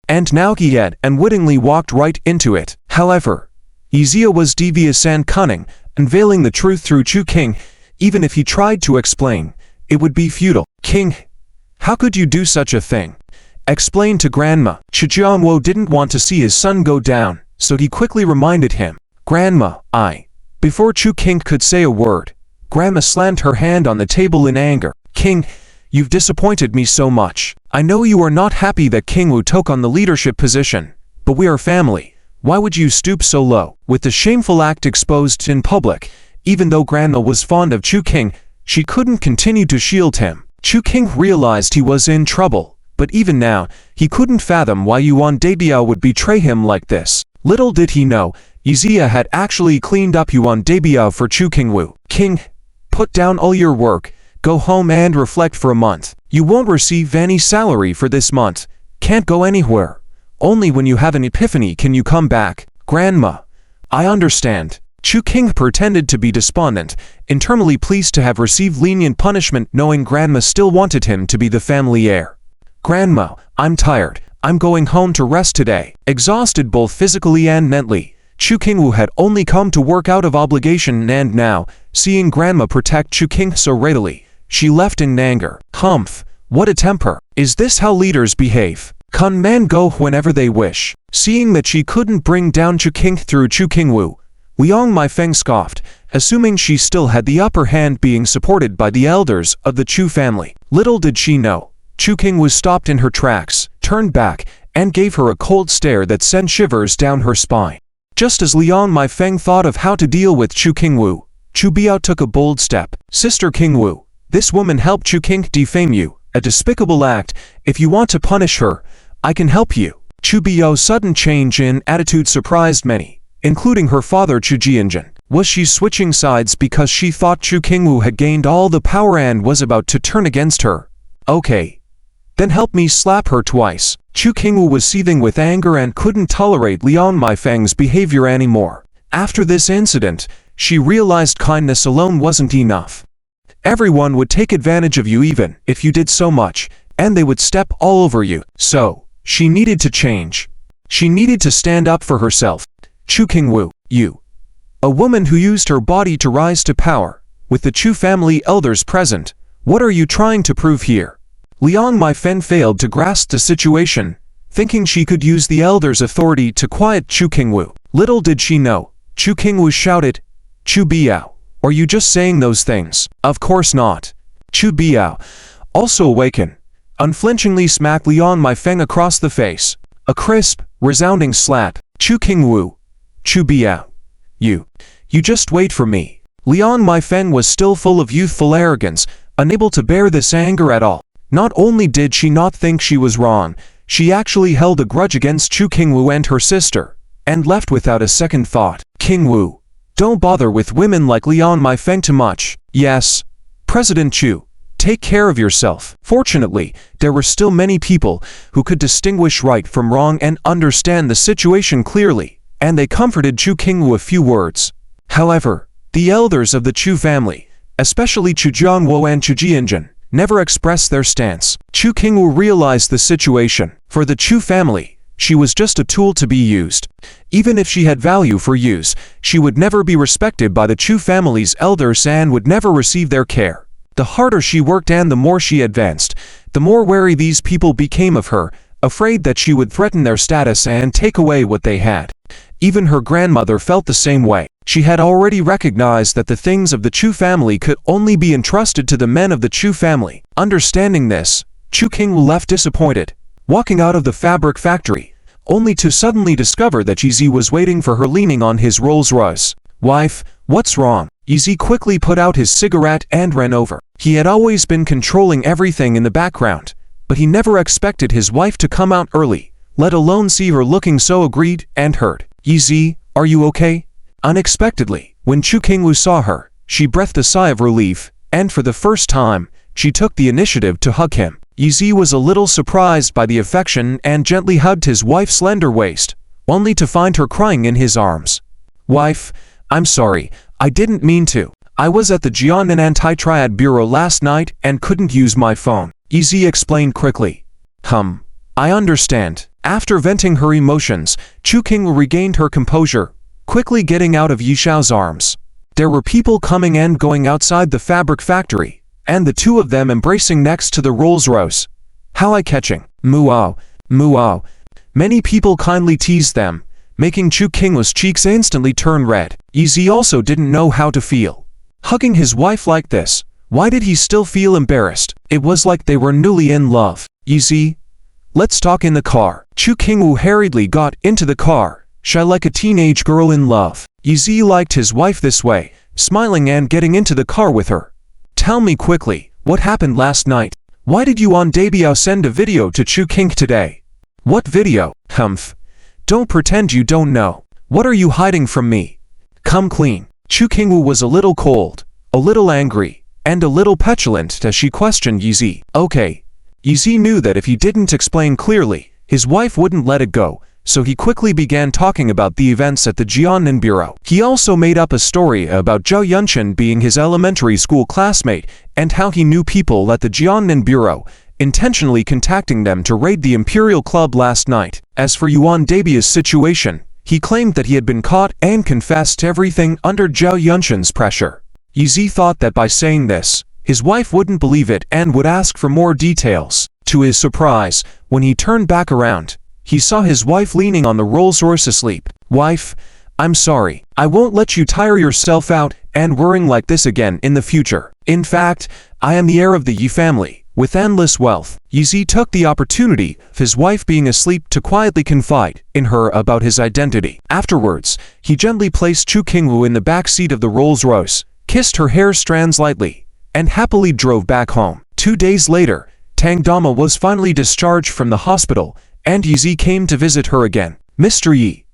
And now he had unwittingly walked right into it. However, Yuzia was devious and cunning, unveiling the truth through Chu King. Even if he tried to explain, it would be futile. King, how could you do such a thing? Explain to Grandma. Chu Jianwo didn't want to see his son go down, so he quickly reminded him. Grandma, Before Chu King could say a word, Grandma slammed her hand on the table in anger. King, you've disappointed me so much. I know you are not happy that Qingwu took on the leadership position, but we are family. Why would you stoop so low? With the shameful act exposed in public, even though Grandma was fond of Chu King, she couldn't continue to shield him. Chu King realized he was in trouble, but even now, he couldn't fathom why Yuan Debia would betray him like this. Little did he know, Yuzia had actually cleaned up Yuan Debia for Chu Qingwu. King, put down all your work, go home and reflect for a month. You won't receive any salary for this month, can't go anywhere. Only when you have an epiphany can you come back. Grandma, I understand. Chu King pretended to be despondent, internally pleased to have received lenient punishment knowing Grandma still wanted him to be the family heir. Grandma, I'm tired. I'm going home to rest today. Exhausted both physically and mentally, Chu Qingwu had only come to work out of obligation, and now, seeing Grandma protect Chu King so readily, she left in anger. Humph, what a temper. Is this how leaders behave? Can men go whenever they wish? Seeing that she couldn't bring down Chu King through Chu Qingwu, Liang Meifeng scoffed, assuming she still had the upper hand, being supported by the elders of the Chu family. Little did she know, Chu Qingwu stopped in her tracks, turned back, and gave her a cold stare that sent shivers down her spine. Just as Liang Meifeng thought of how to deal with Chu Qingwu, Chu Biao took a bold step. Sister Qingwu, this woman helped Chu King defame you, a despicable act. If you want to punish her, I can help you. Chu Biao's sudden change in attitude surprised many, including her father Chu Jianjun. Was she switching sides because she thought Chu Qingwu had gained all the power and was about to turn against her? Okay. Then help me slap her twice. Chu Qingwu was seething with anger and couldn't tolerate Liang Meifeng's behavior anymore. After this incident, she realized kindness alone wasn't enough. Everyone would take advantage of you even if you did so much, and they would step all over you. So, she needed to change. She needed to stand up for herself. Chu Qingwu, you. A woman who used her body to rise to power, with the Chu family elders present. What are you trying to prove here? Liang Meifeng failed to grasp the situation, thinking she could use the elders' authority to quiet Chu Qingwu. Little did she know, Chu Qingwu shouted, Chu Biao, are you just saying those things? Of course not. Chu Biao, also awaken, unflinchingly smacked Liang Meifeng across the face. A crisp, resounding slap. Chu Qingwu, Chu Biao, you just wait for me. Liang Meifeng was still full of youthful arrogance, unable to bear this anger at all. Not only did she not think she was wrong, she actually held a grudge against Chu Qingwu and her sister, and left without a second thought. Qingwu, don't bother with women like Liang Meifeng too much. Yes, President Chu, take care of yourself. Fortunately, there were still many people who could distinguish right from wrong and understand the situation clearly, and they comforted Chu Qingwu a few words. However, the elders of the Chu family, especially Chu Jianwo and Chu Jianjun, never expressed their stance. Chu Qingwu realized the situation. For the Chu family, She was just a tool to be used. Even if she had value for use, she would never be respected by the Chu family's elders and would never receive their care. The harder she worked and the more she advanced, the more wary these people became of her, afraid that she would threaten their status and take away what they had. Even her grandmother felt the same way. She had already recognized that the things of the Chu family could only be entrusted to the men of the Chu family. Understanding this, Chu Qingwu left disappointed, walking out of the fabric factory, only to suddenly discover that Yizi was waiting for her leaning on his Rolls-Royce. "Wife, what's wrong?" Yizi quickly put out his cigarette and ran over. He had always been controlling everything in the background, but he never expected his wife to come out early, let alone see her looking so aggrieved and hurt. "Yizi, are you okay?" Unexpectedly, when Chu Qingwu saw her, she breathed a sigh of relief, and for the first time, she took the initiative to hug him. Yizi was a little surprised by the affection and gently hugged his wife's slender waist, only to find her crying in his arms. "Wife, I'm sorry, I didn't mean to. I was at the Jiangnan Anti-Triad Bureau last night and couldn't use my phone," Yizi explained quickly. I understand." After venting her emotions, Chu Qingwu regained her composure, quickly getting out of Yishao's arms. There were people coming and going outside the fabric factory, and the two of them embracing next to the Rolls-Royce. How eye-catching. Muao, muao. Many people kindly teased them, making Chu Qingwu's cheeks instantly turn red. Yizi also didn't know how to feel. Hugging his wife like this, why did he still feel embarrassed? It was like they were newly in love. "Yizi, let's talk in the car." Chu Qingwu hurriedly got into the car, shy like a teenage girl in love. Yizi liked his wife this way, smiling and getting into the car with her. "Tell me quickly, what happened last night? Why did Yuan Dabiao send a video to Chu Qing today?" "What video?" "Humph. Don't pretend you don't know. What are you hiding from me? Come clean." Chu Qingwu was a little cold, a little angry, and a little petulant as she questioned Yizi. "Okay." Yizi knew that if he didn't explain clearly, his wife wouldn't let it go, so he quickly began talking about the events at the Jiangnan Bureau. He also made up a story about Zhao Yunchen being his elementary school classmate and how he knew people at the Jiangnan Bureau, intentionally contacting them to raid the Imperial Club last night. As for Yuan Dabia's situation, he claimed that he had been caught and confessed everything under Zhao Yunchen's pressure. Yizi thought that by saying this, his wife wouldn't believe it and would ask for more details. To his surprise, when he turned back around, he saw his wife leaning on the Rolls-Royce asleep. "Wife, I'm sorry. I won't let you tire yourself out and worrying like this again in the future. In fact, I am the heir of the Yi family, with endless wealth." Yizi took the opportunity of his wife being asleep to quietly confide in her about his identity. Afterwards, he gently placed Chu Qingwu in the back seat of the Rolls-Royce, kissed her hair strands lightly, and happily drove back home. 2 days later, Tang Dama was finally discharged from the hospital, and Yizi came to visit her again. "Mr. Yi,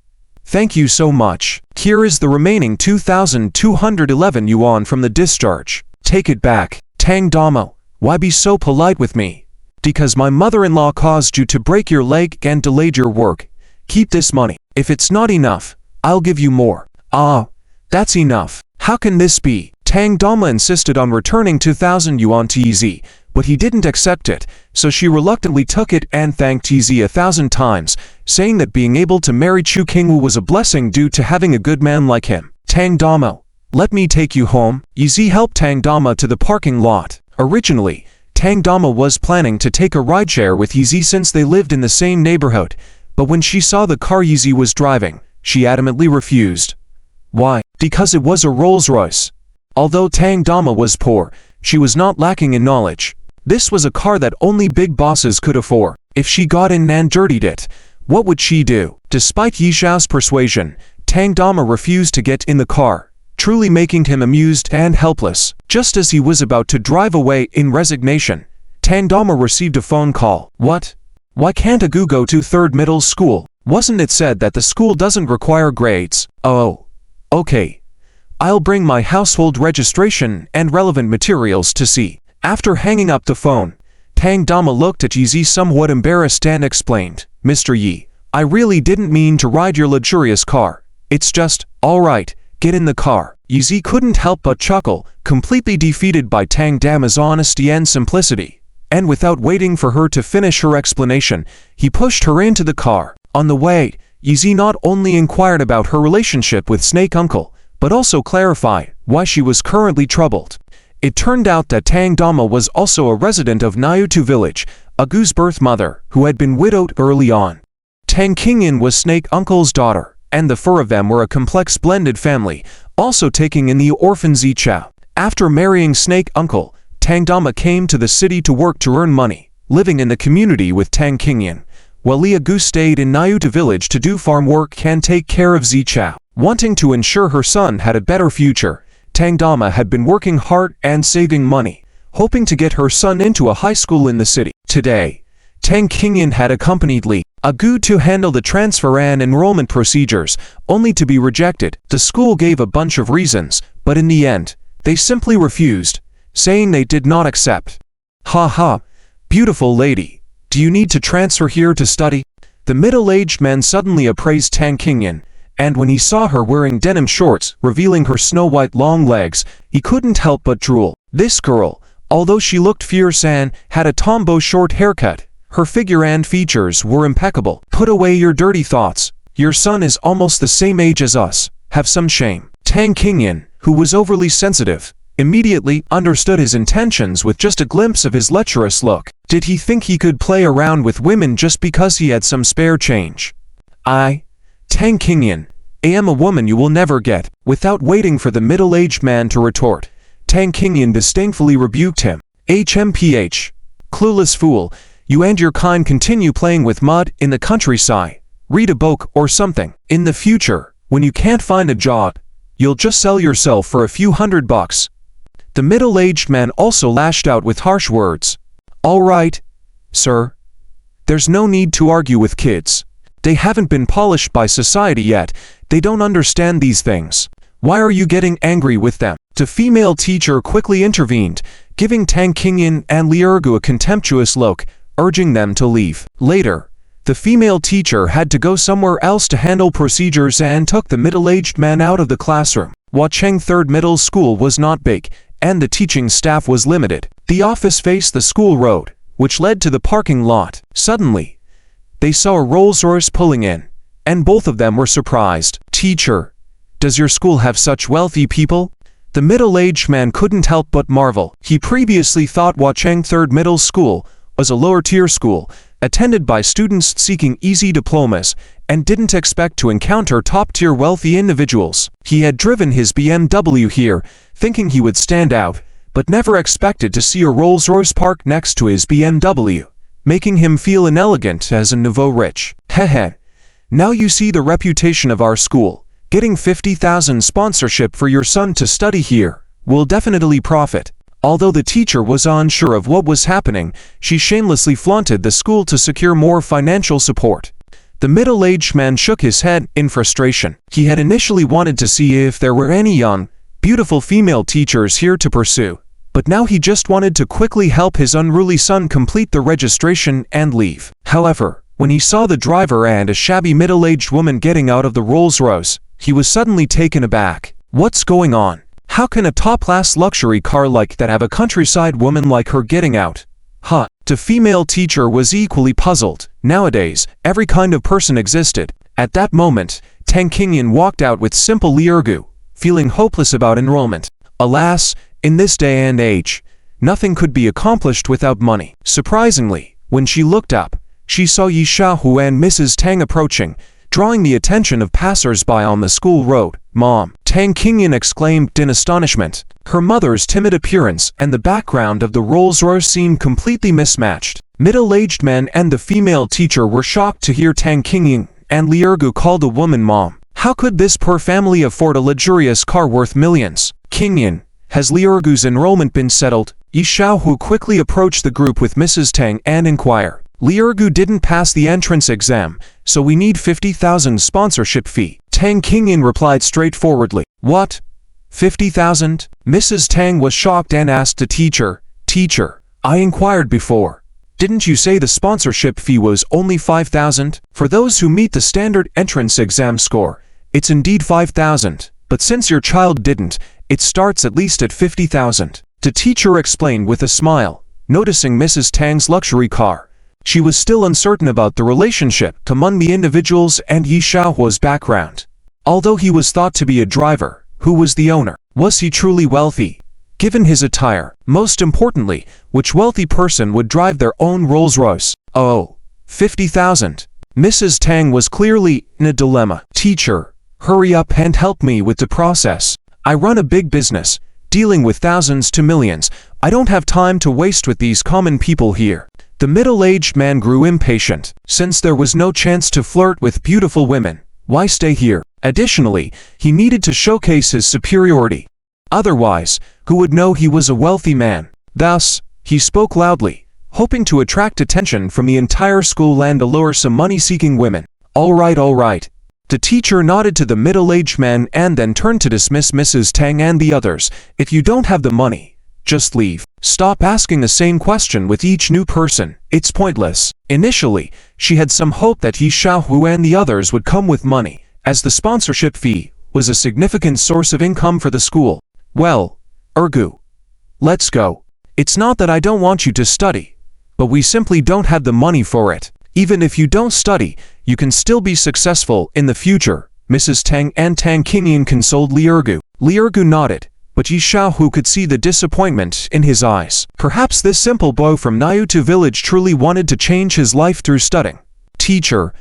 thank you so much. Here is the remaining 2,211 yuan from the discharge. Take it back." "Tang Dama, why be so polite with me?" "Because my mother-in-law caused you to break your leg and delayed your work. Keep this money. If it's not enough, I'll give you more." "Ah, that's enough. How can this be?" Tang Dama insisted on returning 2,000 yuan to Yizi, but he didn't accept it, so she reluctantly took it and thanked Yizi 1,000 times, saying that being able to marry Chu Qingwu was a blessing due to having a good man like him. "Tang Dama, let me take you home." Yizi helped Tang Dama to the parking lot. Originally, Tang Dama was planning to take a rideshare with Yizi since they lived in the same neighborhood, but when she saw the car Yizi was driving, she adamantly refused. Why? Because it was a Rolls-Royce. Although Tang Dama was poor, she was not lacking in knowledge. This was a car that only big bosses could afford. If she got in and dirtied it, what would she do? Despite Yishao's persuasion, Tang Dama refused to get in the car, truly making him amused and helpless. Just as he was about to drive away in resignation, Tang Dama received a phone call. "What? Why can't Agu go to 3rd middle school? Wasn't it said that the school doesn't require grades?" "Oh, okay. I'll bring my household registration and relevant materials to see." After hanging up the phone, Tang Dama looked at Yizi somewhat embarrassed and explained, "Mr. Yi, I really didn't mean to ride your luxurious car. It's just, all right, get in the car." Yizi couldn't help but chuckle, completely defeated by Tang Dama's honesty and simplicity. And without waiting for her to finish her explanation, he pushed her into the car. On the way, Yizi not only inquired about her relationship with Snake Uncle, but also clarified why she was currently troubled. It turned out that Tang Dama was also a resident of Nyutu village, Agu's birth mother, who had been widowed early on. Tang Qingyan was Snake Uncle's daughter, and the four of them were a complex blended family, also taking in the orphan Zichao. After marrying Snake Uncle, Tang Dama came to the city to work to earn money, living in the community with Tang Qingyan, while Li Agu stayed in Nyutu village to do farm work and take care of Zichao. Wanting to ensure her son had a better future, Tang Dama had been working hard and saving money, hoping to get her son into a high school in the city. Today, Tang Qingyan had accompanied Li Agu to handle the transfer and enrollment procedures, only to be rejected. The school gave a bunch of reasons, but in the end, they simply refused, saying they did not accept. Ha ha, beautiful lady, do you need to transfer here to study? The middle-aged man suddenly appraised Tang Qingyan, and when he saw her wearing denim shorts, revealing her snow-white long legs, he couldn't help but drool. This girl, although she looked fierce and had a tombow short haircut, her figure and features were impeccable. Put away your dirty thoughts. Your son is almost the same age as us. Have some shame. Tang Qingyan, who was overly sensitive, immediately understood his intentions with just a glimpse of his lecherous look. Did he think he could play around with women just because he had some spare change? Tang Qingyan, I am a woman you will never get. Without waiting for the middle-aged man to retort, Tang Qingyan disdainfully rebuked him. HMPH. Clueless fool, you and your kind continue playing with mud in the countryside. Read a book or something. In the future, when you can't find a job, you'll just sell yourself for a few $100. The middle-aged man also lashed out with harsh words. All right, sir. There's no need to argue with kids. They haven't been polished by society yet. They don't understand these things. Why are you getting angry with them? The female teacher quickly intervened, giving Tang Qingyan and Li Ergu a contemptuous look, urging them to leave. Later, the female teacher had to go somewhere else to handle procedures and took the middle-aged man out of the classroom. Huacheng Third Middle School was not big, and the teaching staff was limited. The office faced the school road, which led to the parking lot. Suddenly, they saw a Rolls-Royce pulling in, and both of them were surprised. Teacher, does your school have such wealthy people? The middle-aged man couldn't help but marvel. He previously thought Huacheng Third Middle School was a lower-tier school, attended by students seeking easy diplomas, and didn't expect to encounter top-tier wealthy individuals. He had driven his BMW here, thinking he would stand out, but never expected to see a Rolls-Royce parked next to his BMW, making him feel inelegant as a nouveau rich. Hehe. Now you see the reputation of our school. Getting 50,000 sponsorship for your son to study here will definitely profit. Although the teacher was unsure of what was happening, she shamelessly flaunted the school to secure more financial support. The middle-aged man shook his head in frustration. He had initially wanted to see if there were any young, beautiful female teachers here to pursue, but now he just wanted to quickly help his unruly son complete the registration and leave. However, when he saw the driver and a shabby middle-aged woman getting out of the Rolls-Royce, he was suddenly taken aback. What's going on? How can a top-class luxury car like that have a countryside woman like her getting out? The female teacher was equally puzzled. Nowadays, every kind of person existed. At that moment, Tang Qingyan walked out with simple Li Ergu, feeling hopeless about enrollment. Alas, in this day and age, nothing could be accomplished without money. Surprisingly, when she looked up, she saw Yi Shaohu and Mrs. Tang approaching, drawing the attention of passers-by on the school road. Mom, Tang Qingyan exclaimed in astonishment. Her mother's timid appearance and the background of the Rolls-Royce seemed completely mismatched. Middle-aged man and the female teacher were shocked to hear Tang Qingyan and Li Ergu call the woman mom. How could this poor family afford a luxurious car worth millions? Qingyan, has Li Ergu's enrollment been settled? Yi Shaohu quickly approached the group with Mrs. Tang and inquired. Li Ergu didn't pass the entrance exam, so we need 50,000 sponsorship fee. Tang Qingyan replied straightforwardly. What? 50,000? Mrs. Tang was shocked and asked the teacher, Teacher, I inquired before. Didn't you say the sponsorship fee was only 5,000? For those who meet the standard entrance exam score, it's indeed 5,000, but since your child didn't, it starts at least at 50,000. The teacher explained with a smile, noticing Mrs. Tang's luxury car. She was still uncertain about the relationship among the individuals and Yi Xiaohuo's background. Although he was thought to be a driver, who was the owner? Was he truly wealthy? Given his attire, most importantly, which wealthy person would drive their own Rolls-Royce? Oh, 50,000. Mrs. Tang was clearly in a dilemma. Teacher, hurry up and help me with the process. I run a big business, dealing with thousands to millions. I don't have time to waste with these common people here. The middle-aged man grew impatient. Since there was no chance to flirt with beautiful women, why stay here? Additionally, he needed to showcase his superiority. Otherwise, who would know he was a wealthy man? Thus, he spoke loudly, hoping to attract attention from the entire school and allure some money-seeking women. All right. The teacher nodded to the middle-aged man and then turned to dismiss Mrs. Tang and the others. If you don't have the money, just leave. Stop asking the same question with each new person. It's pointless. Initially, she had some hope that Yi Xiaohu and the others would come with money, as the sponsorship fee was a significant source of income for the school. Well, Ergu, let's go. It's not that I don't want you to study, but we simply don't have the money for it. Even if you don't study, you can still be successful in the future. Mrs. Tang and Tang Qingyan consoled Li Ergu. Li Ergu nodded, but Yi Xiaohu could see the disappointment in his eyes. Perhaps this simple boy from Niutu village truly wanted to change his life through studying. Teacher,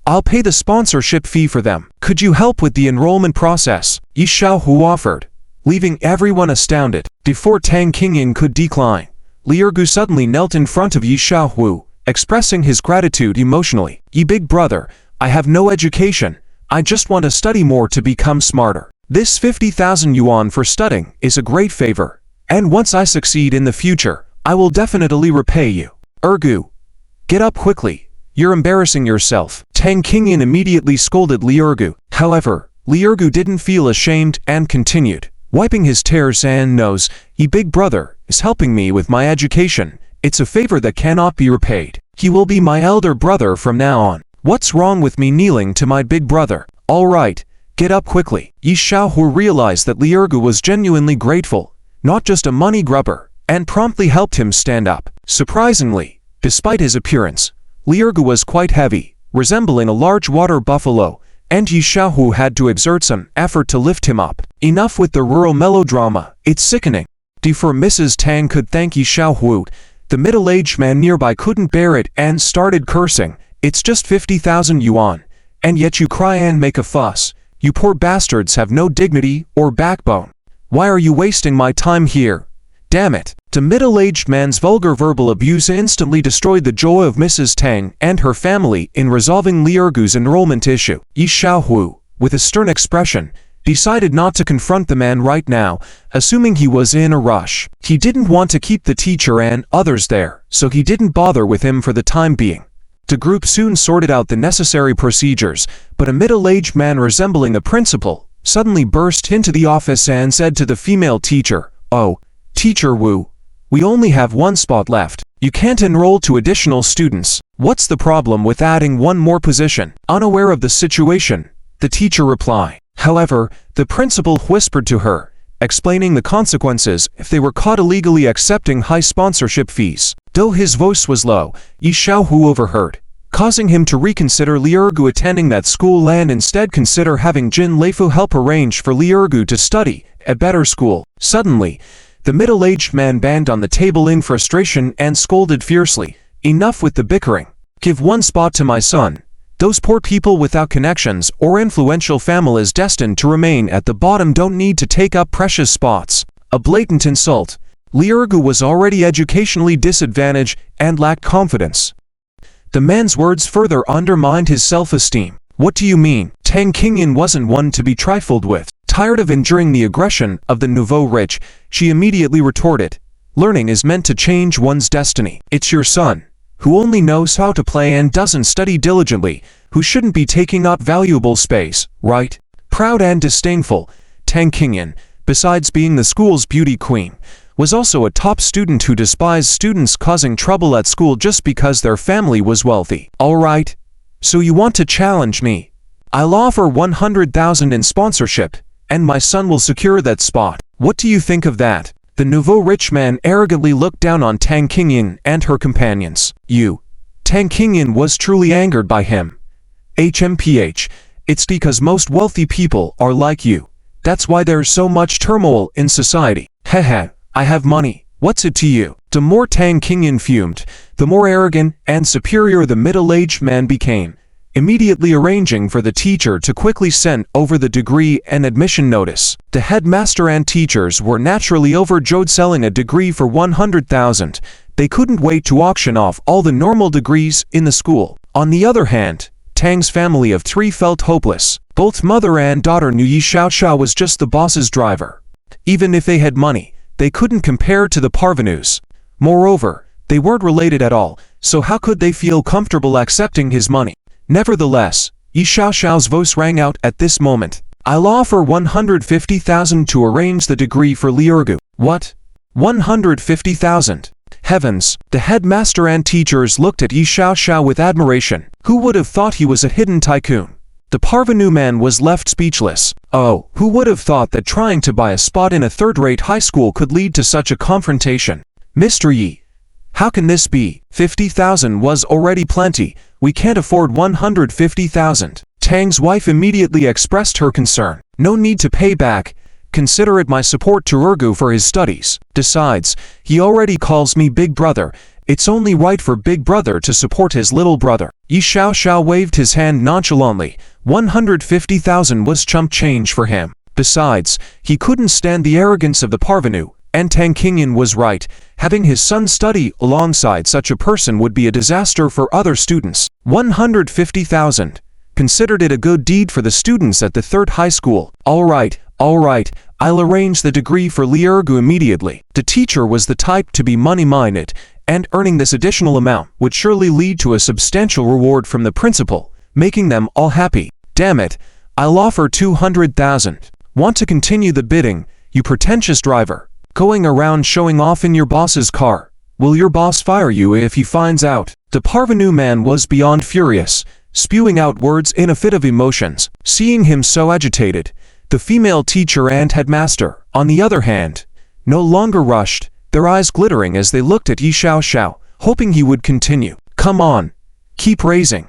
I'll pay the sponsorship fee for them. Could you help with the enrollment process? Yi Xiaohu offered, leaving everyone astounded. Before Tang Qingyan could decline, Li Ergu suddenly knelt in front of Yi Xiaohu, expressing his gratitude emotionally. Yi big brother, I have no education. I just want to study more to become smarter. This 50,000 yuan for studying is a great favor, and once I succeed in the future, I will definitely repay you. Ergu, get up quickly. You're embarrassing yourself. Tang Qingyan immediately scolded Li Ergu. However, Li Ergu didn't feel ashamed and continued, wiping his tears and nose. Yi big brother is helping me with my education. It's a favor that cannot be repaid. He will be my elder brother from now on. What's wrong with me kneeling to my big brother? All right, get up quickly. Yi Xiaohu realized that Li Ergu was genuinely grateful, not just a money grubber, and promptly helped him stand up. Surprisingly, despite his appearance, Li Ergu was quite heavy, resembling a large water buffalo, and Yi Xiaohu had to exert some effort to lift him up. Enough with the rural melodrama, it's sickening. Before Mrs. Tang could thank Yi Xiaohu, the middle-aged man nearby couldn't bear it and started cursing. It's just 50,000 yuan, and yet you cry and make a fuss. You poor bastards have no dignity or backbone. Why are you wasting my time here? Damn it. The middle-aged man's vulgar verbal abuse instantly destroyed the joy of Mrs. Tang and her family in resolving Li Ergu's enrollment issue. Yi Xiaohu, with a stern expression, decided not to confront the man right now, assuming he was in a rush. He didn't want to keep the teacher and others there, so he didn't bother with him for the time being. The group soon sorted out the necessary procedures, but a middle-aged man resembling a principal suddenly burst into the office and said to the female teacher, "Oh, Teacher Wu, we only have one spot left. You can't enroll 2 additional students. What's the problem with adding one more position?" Unaware of the situation, the teacher replied. However, the principal whispered to her, explaining the consequences if they were caught illegally accepting high sponsorship fees. Though his voice was low, Yi Xiaohu overheard, causing him to reconsider Li Ergu attending that school and instead consider having Jin Leifu help arrange for Li Ergu to study at better school. Suddenly, the middle-aged man banged on the table in frustration and scolded fiercely, "Enough with the bickering. Give one spot to my son. Those poor people without connections or influential families destined to remain at the bottom don't need to take up precious spots." A blatant insult. Li Ergu was already educationally disadvantaged and lacked confidence. The man's words further undermined his self-esteem. "What do you mean?" Tang Qingyan wasn't one to be trifled with. Tired of enduring the aggression of the nouveau rich, she immediately retorted, "Learning is meant to change one's destiny. It's your son, who only knows how to play and doesn't study diligently, who shouldn't be taking up valuable space, right?" Proud and disdainful, Tang Qingyan, besides being the school's beauty queen, was also a top student who despised students causing trouble at school just because their family was wealthy. "All right, so you want to challenge me? I'll offer 100,000 in sponsorship, and my son will secure that spot. What do you think of that?" The nouveau rich man arrogantly looked down on Tang Qingyan and her companions. "You, Tang Qingyan was truly angered by him. HMPH, it's because most wealthy people are like you. That's why there's so much turmoil in society. Hehe, I have money. What's it to you? The more Tang Qingyan fumed, the more arrogant and superior the middle-aged man became, immediately arranging for the teacher to quickly send over the degree and admission notice. The headmaster and teachers were naturally overjoyed selling a degree for 100,000. They couldn't wait to auction off all the normal degrees in the school. On the other hand, Tang's family of 3 felt hopeless. Both mother and daughter knew Yi Xiaoxiao was just the boss's driver. Even if they had money, they couldn't compare to the parvenus. Moreover, they weren't related at all, so how could they feel comfortable accepting his money? Nevertheless, Yi Xiaoxiao's voice rang out at this moment. I'll offer 150,000 to arrange the degree for Li Ergu. What? 150,000? Heavens! The headmaster and teachers looked at Yi Xiaoxiao with admiration. Who would have thought he was a hidden tycoon? The parvenu man was left speechless. Oh, who would have thought that trying to buy a spot in a third-rate high school could lead to such a confrontation? Mr. Yi, how can this be? 50,000 was already plenty. We can't afford 150,000. Tang's wife immediately expressed her concern. No need to pay back. Consider it my support to Ergu for his studies. Besides, he already calls me big brother. It's only right for big brother to support his little brother. Yi Xiaoxiao waved his hand nonchalantly. 150,000 was chump change for him. Besides, he couldn't stand the arrogance of the parvenu, and Tang Qingyan was right. Having his son study alongside such a person would be a disaster for other students. 150,000. Considered it a good deed for the students at the third high school. All right, I'll arrange the degree for Li Ergu immediately. The teacher was the type to be money-minded, and earning this additional amount would surely lead to a substantial reward from the principal, making them all happy. Damn it, I'll offer 200,000. Want to continue the bidding, you pretentious driver? Going around showing off in your boss's car. Will your boss fire you if he finds out? The parvenu man was beyond furious, spewing out words in a fit of emotions. Seeing him so agitated, the female teacher and headmaster, on the other hand, no longer rushed, their eyes glittering as they looked at Yi Xiaoxiao, hoping he would continue. Come on, keep raising.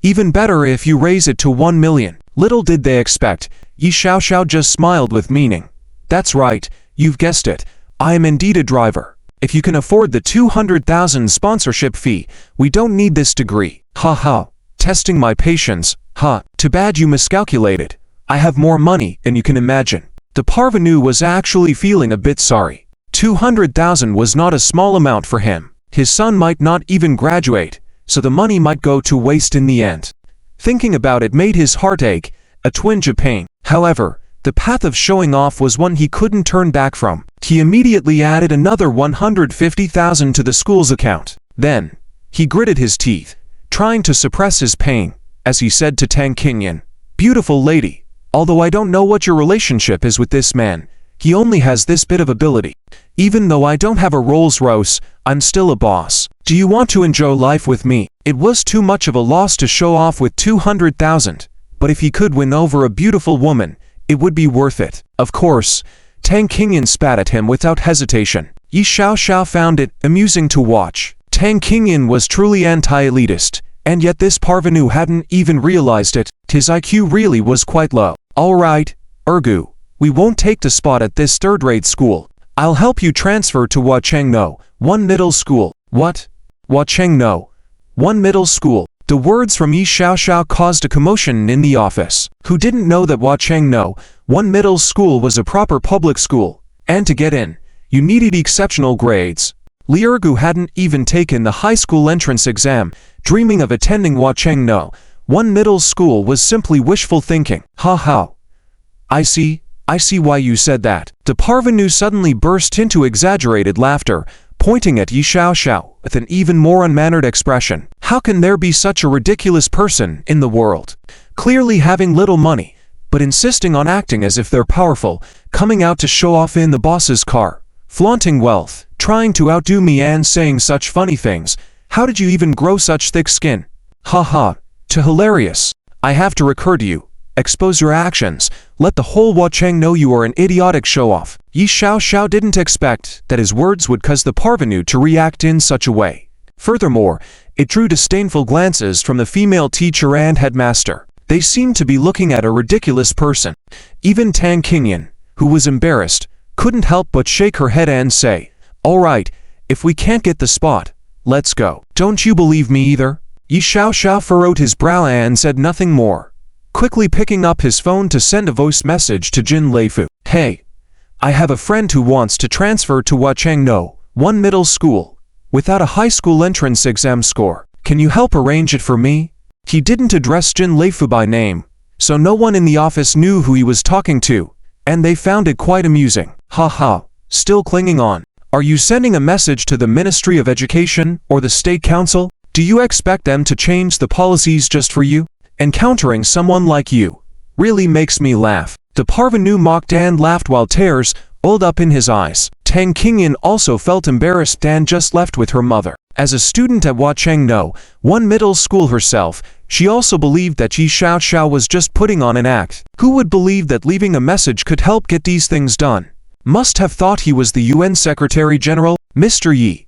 Even better if you raise it to 1 million. Little did they expect, Yi Xiaoxiao just smiled with meaning. That's right, you've guessed it, I am indeed a driver. If you can afford the 200,000 sponsorship fee, we don't need this degree. Ha ha, testing my patience, ha, too bad you miscalculated. I have more money than you can imagine. The parvenu was actually feeling a bit sorry. 200,000 was not a small amount for him. His son might not even graduate, so the money might go to waste in the end. Thinking about it made his heart ache, a twinge of pain. However, the path of showing off was one he couldn't turn back from. He immediately added another 150,000 to the school's account. Then, he gritted his teeth, trying to suppress his pain, as he said to Tang Qingyan, "Beautiful lady, although I don't know what your relationship is with this man, he only has this bit of ability. Even though I don't have a Rolls Royce, I'm still a boss. Do you want to enjoy life with me?" It was too much of a loss to show off with 200,000, but if he could win over a beautiful woman, it would be worth it. Of course, Tang Qingyan spat at him without hesitation. Yi Xiaoxiao found it amusing to watch. Tang Qingyan was truly anti-elitist, and yet this parvenu hadn't even realized it. His IQ really was quite low. All right, Ergu, we won't take the spot at this third-rate school. I'll help you transfer to Huachengno, one middle school. What? Huachengno, one middle school. The words from Yi Xiaoxiao caused a commotion in the office. Who didn't know that Huachengno, one middle school was a proper public school, and to get in, you needed exceptional grades. Li Ergu hadn't even taken the high school entrance exam, dreaming of attending Huachengno, one middle school was simply wishful thinking. Ha ha. I see why you said that. The parvenu suddenly burst into exaggerated laughter, pointing at Yi Xiaoxiao with an even more unmannered expression. How can there be such a ridiculous person in the world? Clearly having little money, but insisting on acting as if they're powerful, coming out to show off in the boss's car, flaunting wealth, trying to outdo me and saying such funny things. How did you even grow such thick skin? Ha ha, too hilarious. I have to recur to you. Expose your actions. Let the whole Huacheng know you are an idiotic show-off. Yi Xiaoxiao didn't expect that his words would cause the parvenu to react in such a way. Furthermore, It drew disdainful glances from the female teacher and headmaster. They seemed to be looking at a ridiculous person. Even Tang Qingyan, who was embarrassed, couldn't help but shake her head and say, "All right, if we can't get the spot, let's go." "Don't you believe me either?" Yi Xiaoxiao furrowed his brow and said nothing more, quickly picking up his phone to send a voice message to Jin Leifu. "Hey, I have a friend who wants to transfer to Huachengno, one middle school, without a high school entrance exam score. Can you help arrange it for me?" He didn't address Jin Leifu by name, so no one in the office knew who he was talking to, and they found it quite amusing. "Ha ha, still clinging on. Are you sending a message to the Ministry of Education or the State Council? Do you expect them to change the policies just for you? Encountering someone like you really makes me laugh." The parvenu mocked and laughed while tears welled up in his eyes. Tang Qingyan also felt embarrassed and just left with her mother. As a student at Huachengno, one middle school herself, she also believed that Yi Xiaoxiao was just putting on an act. Who would believe that leaving a message could help get these things done? Must have thought he was the UN Secretary General. "Mr. Yi,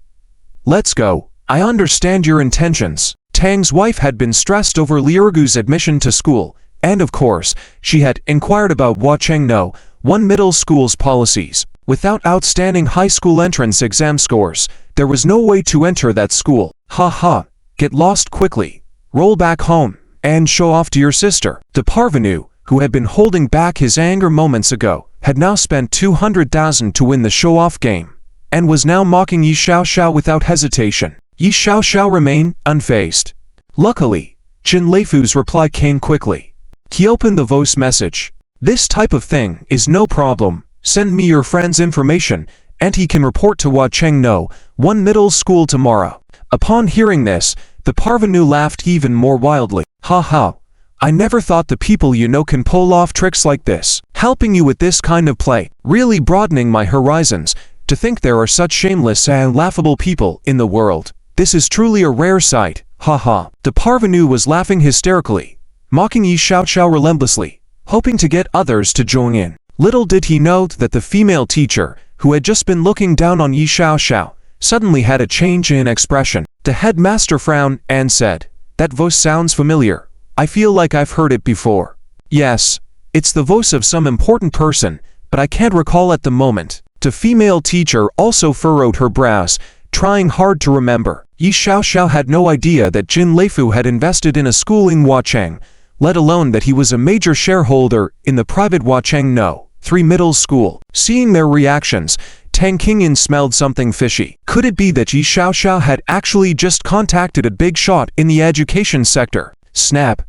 let's go. I understand your intentions." Tang's wife had been stressed over Liurgu's admission to school, and of course, she had inquired about Huachengno, one middle school's policies. Without outstanding high school entrance exam scores, there was no way to enter that school. "Ha ha, get lost quickly, roll back home, and show off to your sister." The parvenu, who had been holding back his anger moments ago, had now spent 200,000 to win the show-off game, and was now mocking Yi Xiaoxiao without hesitation. Yi Xiaoxiao remained unfazed. Luckily, Jin Leifu's reply came quickly. He opened the voice message. "This type of thing is no problem. Send me your friend's information, and he can report to Huachengno, one middle school tomorrow." Upon hearing this, the parvenu laughed even more wildly. "Ha ha, I never thought the people you know can pull off tricks like this. Helping you with this kind of play, really broadening my horizons, to think there are such shameless and laughable people in the world. This is truly a rare sight. Ha ha." The parvenu was laughing hysterically, mocking Yi Xiaoxiao relentlessly, hoping to get others to join in. Little did he know that the female teacher, who had just been looking down on Yi Xiaoxiao, suddenly had a change in expression. The headmaster frowned and said, "That voice sounds familiar. I feel like I've heard it before." "Yes, it's the voice of some important person, but I can't recall at the moment." The female teacher also furrowed her brows, trying hard to remember. Yi Xiaoxiao had no idea that Jin Leifu had invested in a school in Huacheng, let alone that he was a major shareholder in the private Huachengno 3 middle school. Seeing their reactions, Tang Qingyan smelled something fishy. Could it be that Yi Xiaoxiao had actually just contacted a big shot in the education sector? Snap!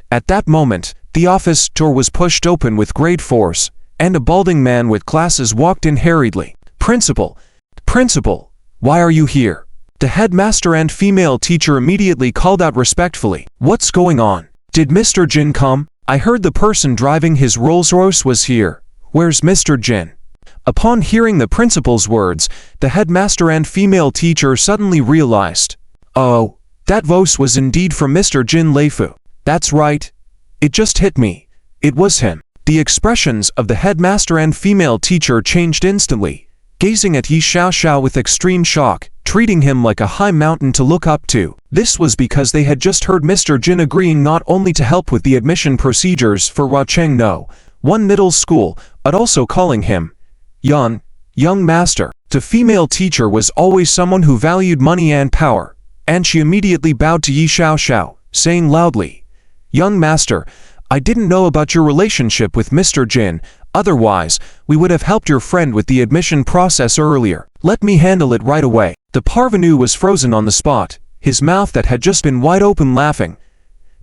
At that moment, the office door was pushed open with great force, and a balding man with glasses walked in hurriedly. "Principal! Principal! Why are you here?" The headmaster and female teacher immediately called out respectfully. "What's going on? Did Mr. Jin come? I heard the person driving his Rolls-Royce was here. Where's Mr. Jin?" Upon hearing the principal's words, the headmaster and female teacher suddenly realized, "Oh, that voice was indeed from Mr. Jin Leifu. That's right. It just hit me. It was him." The expressions of the headmaster and female teacher changed instantly, gazing at Yi Xiaoxiao with extreme shock, treating him like a high mountain to look up to. This was because they had just heard Mr. Jin agreeing not only to help with the admission procedures for Huachengno, one middle school, but also calling him young master. The female teacher was always someone who valued money and power, and she immediately bowed to Yi Xiaoxiao, saying loudly, "Young master, I didn't know about your relationship with Mr. Jin, otherwise, we would have helped your friend with the admission process earlier. Let me handle it right away." The parvenu was frozen on the spot, his mouth that had just been wide open laughing,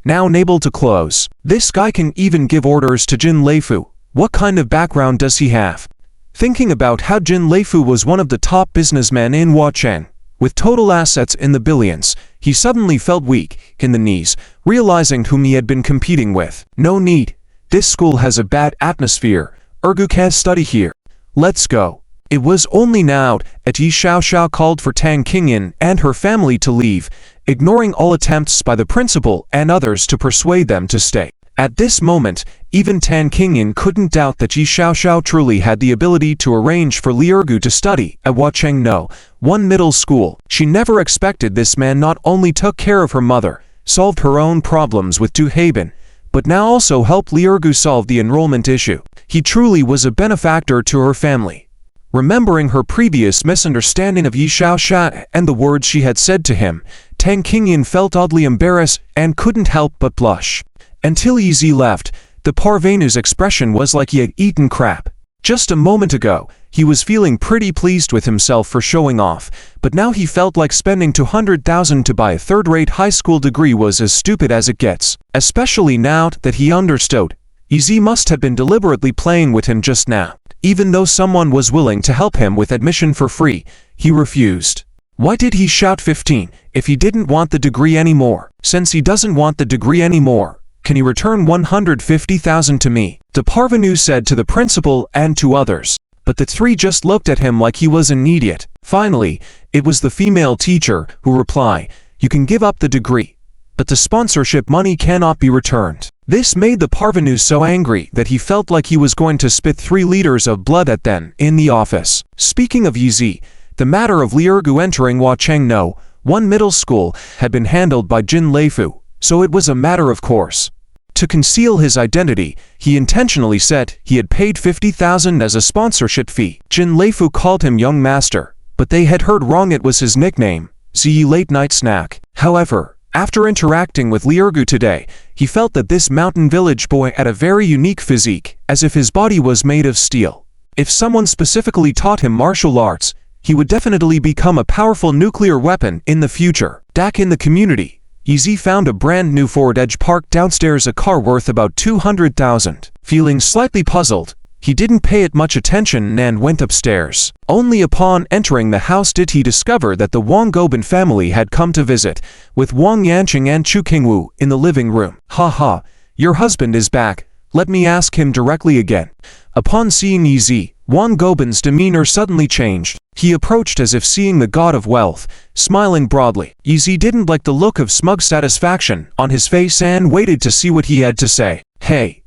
now unable to close. This guy can even give orders to Jin Leifu. What kind of background does he have? Thinking about how Jin Leifu was one of the top businessmen in Huacheng, with total assets in the billions, he suddenly felt weak in the knees, realizing whom he had been competing with. "No need. This school has a bad atmosphere. Ergu can't study here. Let's go." It was only now that Yi Xiaoxiao called for Tang Qingyan and her family to leave, ignoring all attempts by the principal and others to persuade them to stay. At this moment, Even Tan Qingyan couldn't doubt that Yi Xiaoxiao truly had the ability to arrange for Li Ergu to study at Huacheng No, one middle school. She never expected this man not only took care of her mother, solved her own problems with Du Haben, but now also helped Li Ergu solve the enrollment issue. He truly was a benefactor to her family. Remembering her previous misunderstanding of Yi Xiaoxiao and the words she had said to him, Tan Qingyan felt oddly embarrassed and couldn't help but blush. Until Yi Zi left, the parvenu's expression was like he had eaten crap. Just a moment ago, he was feeling pretty pleased with himself for showing off, but now he felt like spending 200,000 to buy a third-rate high school degree was as stupid as it gets. Especially now that he understood, Yi Zi must have been deliberately playing with him just now. Even though someone was willing to help him with admission for free, he refused. Why did he shout 15 if he didn't want the degree anymore? Since he doesn't want the degree anymore, can you return 150,000 to me? The parvenu said to the principal and to others. But the three just looked at him like he was an idiot. Finally, it was the female teacher who replied, "You can give up the degree, but the sponsorship money cannot be returned." This made the parvenu so angry that he felt like he was going to spit 3 liters of blood at them in the office. Speaking of Yi Zi, the matter of Li Ergu entering Huacheng No, one middle school, had been handled by Jin Leifu, so it was a matter of course. To conceal his identity, he intentionally said he had paid 50,000 as a sponsorship fee. Jin Leifu called him Young Master, but they had heard wrong. It was his nickname, Ziyi Late Night Snack. However, after interacting with Li Ergu today, he felt that this mountain village boy had a very unique physique, as if his body was made of steel. If someone specifically taught him martial arts, he would definitely become a powerful nuclear weapon in the future. Back in the community, Yi Zi found a brand new Ford Edge parked downstairs, a car worth about 200,000. Feeling slightly puzzled, he didn't pay it much attention and went upstairs. Only upon entering the house did he discover that the Wang Gobin family had come to visit, with Wang Yanqing and Chu Qingwu in the living room. "Ha, your husband is back. Let me ask him directly again." Upon seeing Yi Zi, Wang Gobin's demeanor suddenly changed. He approached as if seeing the god of wealth, smiling broadly. Yi Zi didn't like the look of smug satisfaction on his face and waited to see what he had to say. "Hey,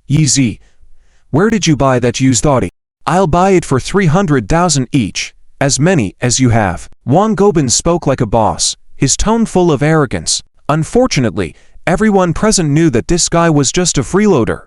Yi Zi, where did you buy that used Audi? I'll buy it for 300,000 each, as many as you have." Wang Gobin spoke like a boss, his tone full of arrogance. Unfortunately, everyone present knew that this guy was just a freeloader,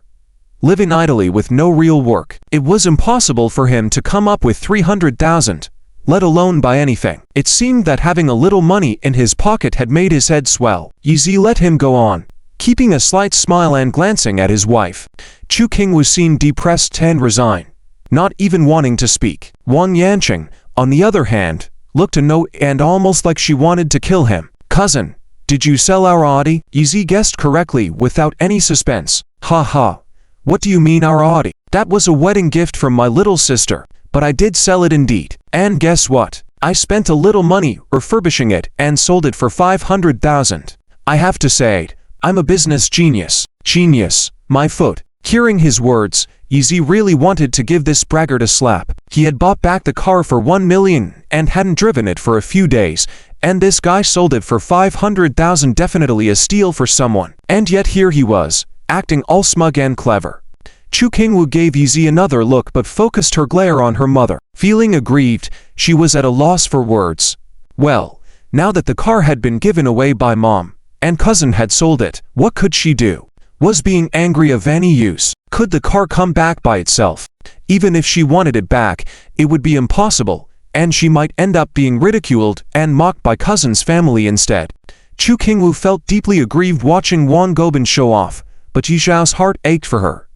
living idly with no real work. It was impossible for him to come up with 300,000, let alone buy anything. It seemed that having a little money in his pocket had made his head swell. Yi Zi let him go on, keeping a slight smile and glancing at his wife. Chu Qingwu seemed depressed and resigned, not even wanting to speak. Wang Yanqing, on the other hand, looked annoyed and almost like she wanted to kill him. "Cousin, did you sell our Audi?" Yi Zi guessed correctly without any suspense. "Ha. What do you mean our Audi? That was a wedding gift from my little sister, but I did sell it indeed. And guess what? I spent a little money refurbishing it and sold it for 500,000. I have to say, I'm a business genius. Genius, my foot." Hearing his words, Yi Zi really wanted to give this braggart a slap. He had bought back the car for 1 million and hadn't driven it for a few days, and this guy sold it for 500,000, definitely a steal for someone. And yet here he was, acting all smug and clever. Chu Qingwu gave Yi Zi another look but focused her glare on her mother. Feeling aggrieved, she was at a loss for words. Well, now that the car had been given away by mom, and cousin had sold it, what could she do? Was being angry of any use? Could the car come back by itself? Even if she wanted it back, it would be impossible, and she might end up being ridiculed and mocked by cousin's family instead. Chu Qingwu felt deeply aggrieved watching Wang Gobin show off, but Yi Xiao's heart ached for her.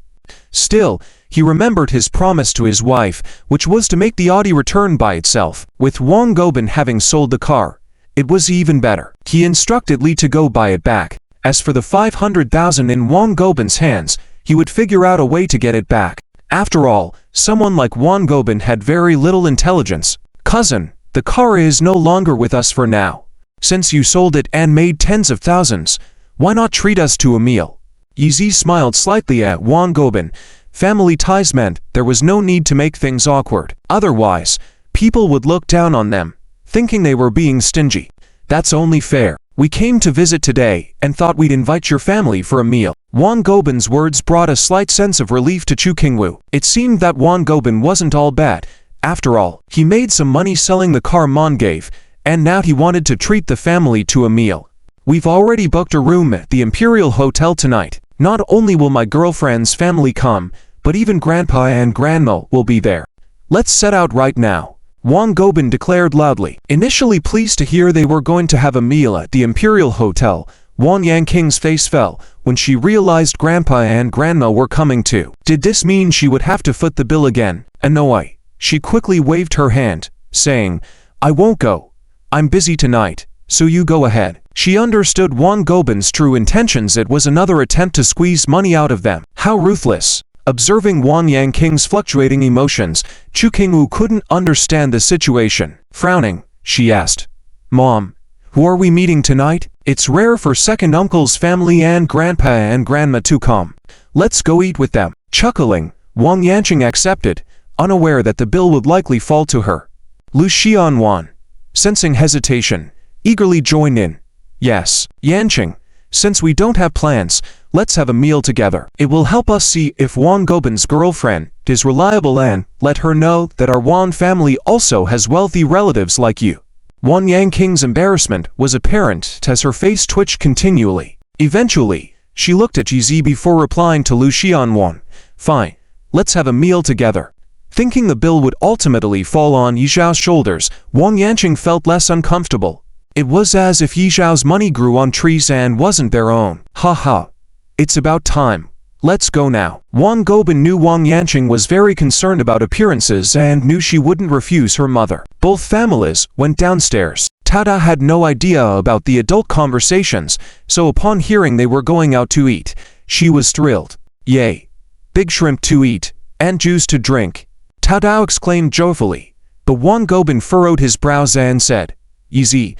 Still, he remembered his promise to his wife, which was to make the Audi return by itself. With Wang Gobin having sold the car, it was even better. He instructed Li to go buy it back. As for the 500,000 in Wang Gobin's hands, he would figure out a way to get it back. After all, someone like Wang Gobin had very little intelligence. "Cousin, the car is no longer with us for now. Since you sold it and made tens of thousands, why not treat us to a meal?" Yi Zi smiled slightly at Wang Gobin. Family ties meant there was no need to make things awkward. Otherwise, people would look down on them, thinking they were being stingy. That's only fair. We came to visit today and thought we'd invite your family for a meal. Wang Gobin's words brought a slight sense of relief to Chu Qingwu. It seemed that Wang Gobin wasn't all bad. After all, he made some money selling the car Mon gave, and now he wanted to treat the family to a meal. We've already booked a room at the Imperial Hotel tonight. Not only will my girlfriend's family come, but even Grandpa and Grandma will be there. Let's set out right now, Wang Gobin declared loudly. Initially pleased to hear they were going to have a meal at the Imperial Hotel, Wang Yanqing's face fell when she realized Grandpa and Grandma were coming too. Did this mean she would have to foot the bill again? Annoyed, she quickly waved her hand, saying, I won't go. I'm busy tonight, so you go ahead. She understood Wang Gobin's true intentions. It was another attempt to squeeze money out of them. How ruthless. Observing Wang Yanqing's fluctuating emotions, Chu Qingwu couldn't understand the situation. Frowning, she asked, Mom, who are we meeting tonight? It's rare for second uncle's family and Grandpa and Grandma to come. Let's go eat with them. Chuckling, Wang Yanqing accepted, unaware that the bill would likely fall to her. Lu Xianwan, sensing hesitation, eagerly joined in. Yes, Yanqing, since we don't have plans, let's have a meal together. It will help us see if Wang Gobin's girlfriend is reliable and let her know that our Wang family also has wealthy relatives like you. Wang Yanqing's embarrassment was apparent as her face twitched continually. Eventually, she looked at Yizi before replying to Lu Xianwan. Fine, let's have a meal together. Thinking the bill would ultimately fall on Yizhao's shoulders, Wang Yanqing felt less uncomfortable. It was as if Yizhao's money grew on trees and wasn't their own. Ha ha. It's about time. Let's go now. Wang Gobin knew Wang Yanqing was very concerned about appearances and knew she wouldn't refuse her mother. Both families went downstairs. Tao Tao had no idea about the adult conversations, so upon hearing they were going out to eat, she was thrilled. Yay! Big shrimp to eat, and juice to drink. Tao Tao exclaimed joyfully, but Wang Gobin furrowed his brows and said, Yizi,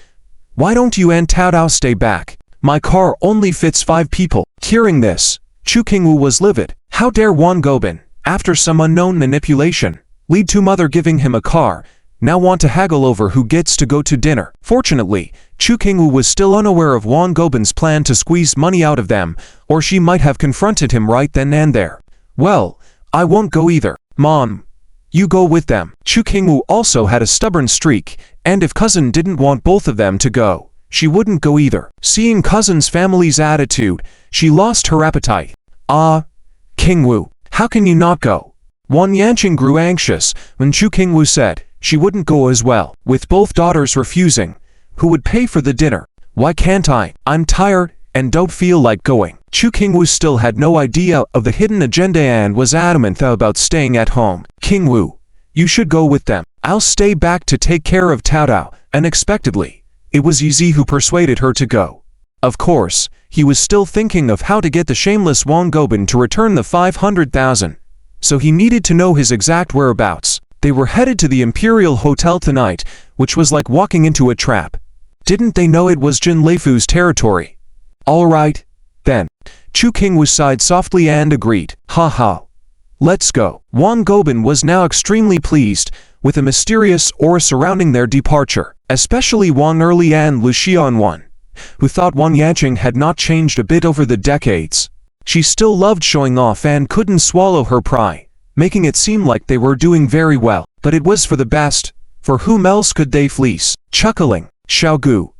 why don't you and Tao Tao stay back? My car only fits 5 people. Hearing this, Chu Qingwu was livid. How dare Wang Gobin, after some unknown manipulation, lead to mother giving him a car, now want to haggle over who gets to go to dinner. Fortunately, Chu Qingwu was still unaware of Wang Gobin's plan to squeeze money out of them, or she might have confronted him right then and there. Well, I won't go either. Mom, you go with them. Chu Qingwu also had a stubborn streak, and if cousin didn't want both of them to go, she wouldn't go either. Seeing cousin's family's attitude, she lost her appetite. Ah, Qingwu, how can you not go? Wang Yanqing grew anxious when Chu Qingwu said she wouldn't go as well. With both daughters refusing, who would pay for the dinner? Why can't I? I'm tired and don't feel like going. Chu Qingwu still had no idea of the hidden agenda and was adamant about staying at home. Qingwu, you should go with them. I'll stay back to take care of Tao Tao. Unexpectedly, it was Yizi who persuaded her to go. Of course, he was still thinking of how to get the shameless Wang Gobin to return the 500,000, so he needed to know his exact whereabouts. They were headed to the Imperial Hotel tonight, which was like walking into a trap. Didn't they know it was Jin Leifu's territory? All right, then. Chu Qingwu sighed softly and agreed. Ha ha. Let's go. Wang Gobin was now extremely pleased with a mysterious aura surrounding their departure, especially Wang Erli and Lu Xianwan, who thought Wang Yanqing had not changed a bit over the decades. She still loved showing off and couldn't swallow her pride, making it seem like they were doing very well, but it was for the best. For whom else could they fleece? Chuckling, Xiaogu,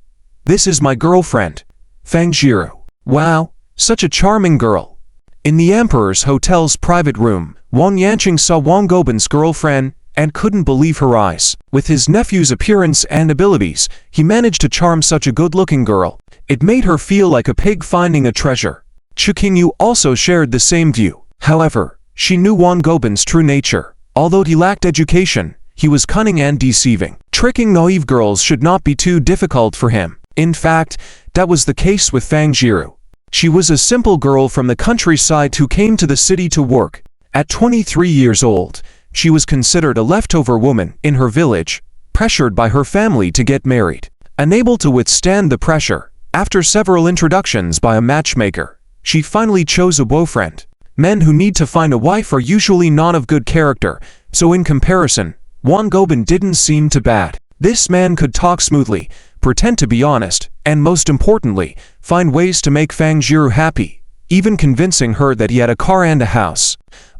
this is my girlfriend, Fang Jiru. Wow, such a charming girl. In the Emperor's Hotel's private room, Wang Yanqing saw Wang Gobin's girlfriend and couldn't believe her eyes. With his nephew's appearance and abilities, he managed to charm such a good-looking girl. It made her feel like a pig finding a treasure. Chu Qingwu also shared the same view. However, she knew Wang Gobin's true nature. Although he lacked education, he was cunning and deceiving. Tricking naive girls should not be too difficult for him. In fact, that was the case with Fang Jiru. She was a simple girl from the countryside who came to the city to work. At 23 years old, she was considered a leftover woman in her village, pressured by her family to get married. Unable to withstand the pressure, after several introductions by a matchmaker, she finally chose a boyfriend. Men who need to find a wife are usually not of good character, so in comparison, Wang Gobin didn't seem too bad. This man could talk smoothly, pretend to be honest, and most importantly, find ways to make Fang Jiru happy, even convincing her that he had a car and a house.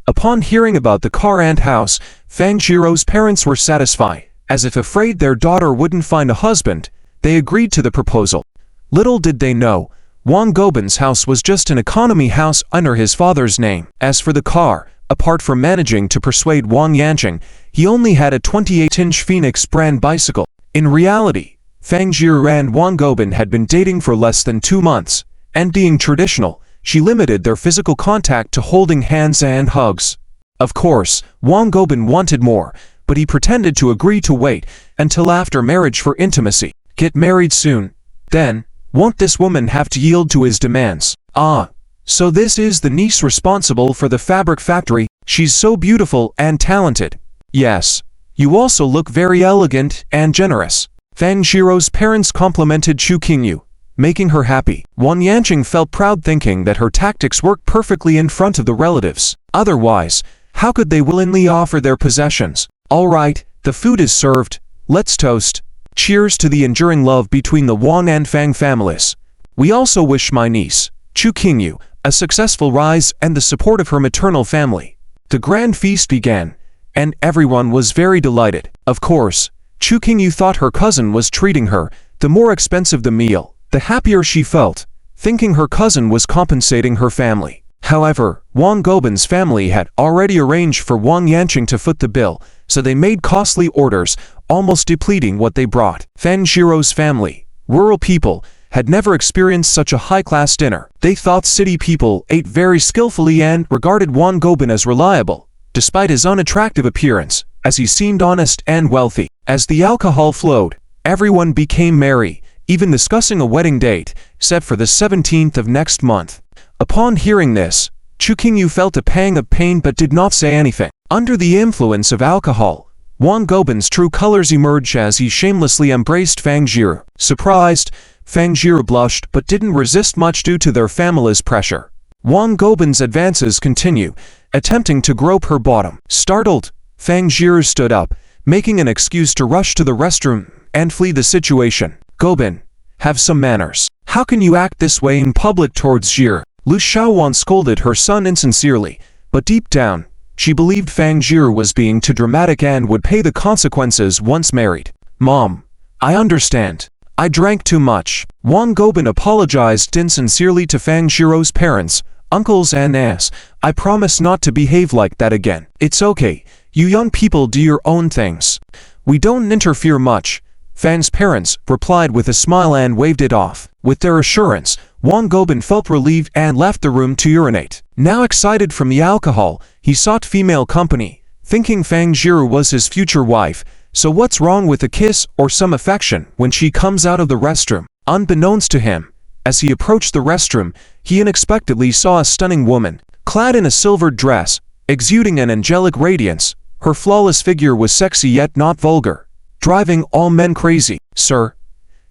Upon hearing about the car and house, Fang Jiru's parents were satisfied. As if afraid their daughter wouldn't find a husband, they agreed to the proposal. Little did they know, Wang Gobin's house was just an economy house under his father's name. As for the car, apart from managing to persuade Wang Yanqing, he only had a 28-inch Phoenix brand bicycle. In reality, Fang Jiru and Wang Gobin had been dating for less than 2 months, and being traditional, she limited their physical contact to holding hands and hugs. Of course, Wang Gobin wanted more, but he pretended to agree to wait until after marriage for intimacy. Get married soon. Then, won't this woman have to yield to his demands? Ah, so this is the niece responsible for the fabric factory. She's so beautiful and talented. Yes, you also look very elegant and generous. Fang Jiru's parents complimented Chu Qingyu, making her happy. Wang Yanqing felt proud thinking that her tactics worked perfectly in front of the relatives. Otherwise, how could they willingly offer their possessions? All right, the food is served. Let's toast. Cheers to the enduring love between the Wang and Fang families. We also wish my niece, Chu Qingyu, a successful rise and the support of her maternal family. The grand feast began, and everyone was very delighted. Of course, Chu Qingyu thought her cousin was treating her. The more expensive the meal, the happier she felt, thinking her cousin was compensating her family. However, Wang Gobin's family had already arranged for Wang Yanqing to foot the bill, so they made costly orders, almost depleting what they brought. Fang Jiru's family, rural people, had never experienced such a high-class dinner. They thought city people ate very skillfully and regarded Wang Gobin as reliable, despite his unattractive appearance, as he seemed honest and wealthy. As the alcohol flowed, everyone became merry, even discussing a wedding date, set for the 17th of next month. Upon hearing this, Chu Qingyu felt a pang of pain but did not say anything. Under the influence of alcohol, Wang Gobin's true colors emerged as he shamelessly embraced Fang Jiru. Surprised, Fang Jiru blushed but didn't resist much due to their family's pressure. Wang Gobin's advances continue, attempting to grope her bottom. Startled, Fang Jiru stood up, making an excuse to rush to the restroom and flee the situation. Gobin, have some manners. How can you act this way in public towards Jiru? Lu Xiaowan scolded her son insincerely, but deep down, she believed Fang Jiru was being too dramatic and would pay the consequences once married. Mom, I understand. I drank too much. Wang Gobin apologized insincerely to Fang Jiru's parents, uncles and aunts. I promise not to behave like that again. It's okay. You young people do your own things. We don't interfere much. Fang's parents replied with a smile and waved it off. With their assurance, Wang Gobin felt relieved and left the room to urinate. Now excited from the alcohol, he sought female company, thinking Fang Jiru was his future wife. So what's wrong with a kiss or some affection when she comes out of the restroom? Unbeknownst to him, as he approached the restroom, he unexpectedly saw a stunning woman, clad in a silvered dress, exuding an angelic radiance. Her flawless figure was sexy yet not vulgar, driving all men crazy. Sir,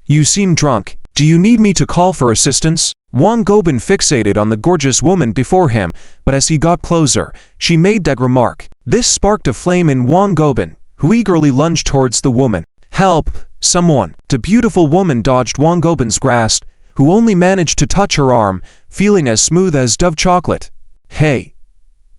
you seem drunk. Do you need me to call for assistance? Wang Gobin fixated on the gorgeous woman before him, but as he got closer, she made that remark. This sparked a flame in Wang Gobin, who eagerly lunged towards the woman. Help, someone. The beautiful woman dodged Wang Gobin's grasp, who only managed to touch her arm, feeling as smooth as Dove chocolate. Hey,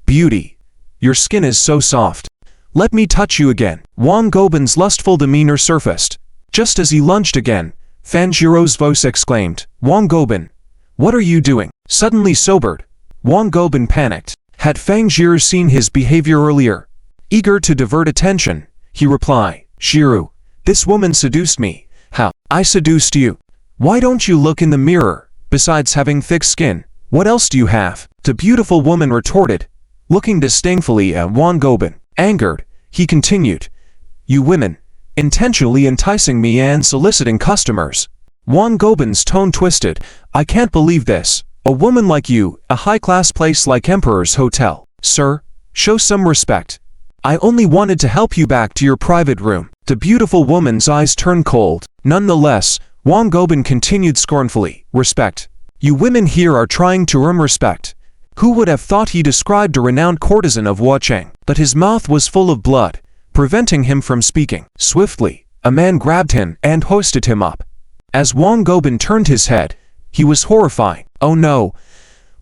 beauty, your skin is so soft. Let me touch you again. Wang Gobin's lustful demeanor surfaced. Just as he lunged again, Fang Jiru's voice exclaimed, Wang Gobin, what are you doing? Suddenly sobered, Wang Gobin panicked. Had Fang Jiru seen his behavior earlier? Eager to divert attention, he replied, Jiru, this woman seduced me. How? I seduced you? Why don't you look in the mirror? Besides having thick skin, what else do you have? The beautiful woman retorted, looking disdainfully at Wang Gobin. Angered, he continued, you women, intentionally enticing me and soliciting customers. Wang Gobin's tone twisted. I can't believe this. A woman like you, a high-class place like Emperor's Hotel. Sir, show some respect. I only wanted to help you back to your private room. The beautiful woman's eyes turned cold. Nonetheless, Wang Gobin continued scornfully, respect. You women here are trying to earn respect. Who would have thought he described a renowned courtesan of Huacheng? But his mouth was full of blood, preventing him from speaking. Swiftly, a man grabbed him and hoisted him up. As Wang Gobin turned his head, he was horrified. Oh no!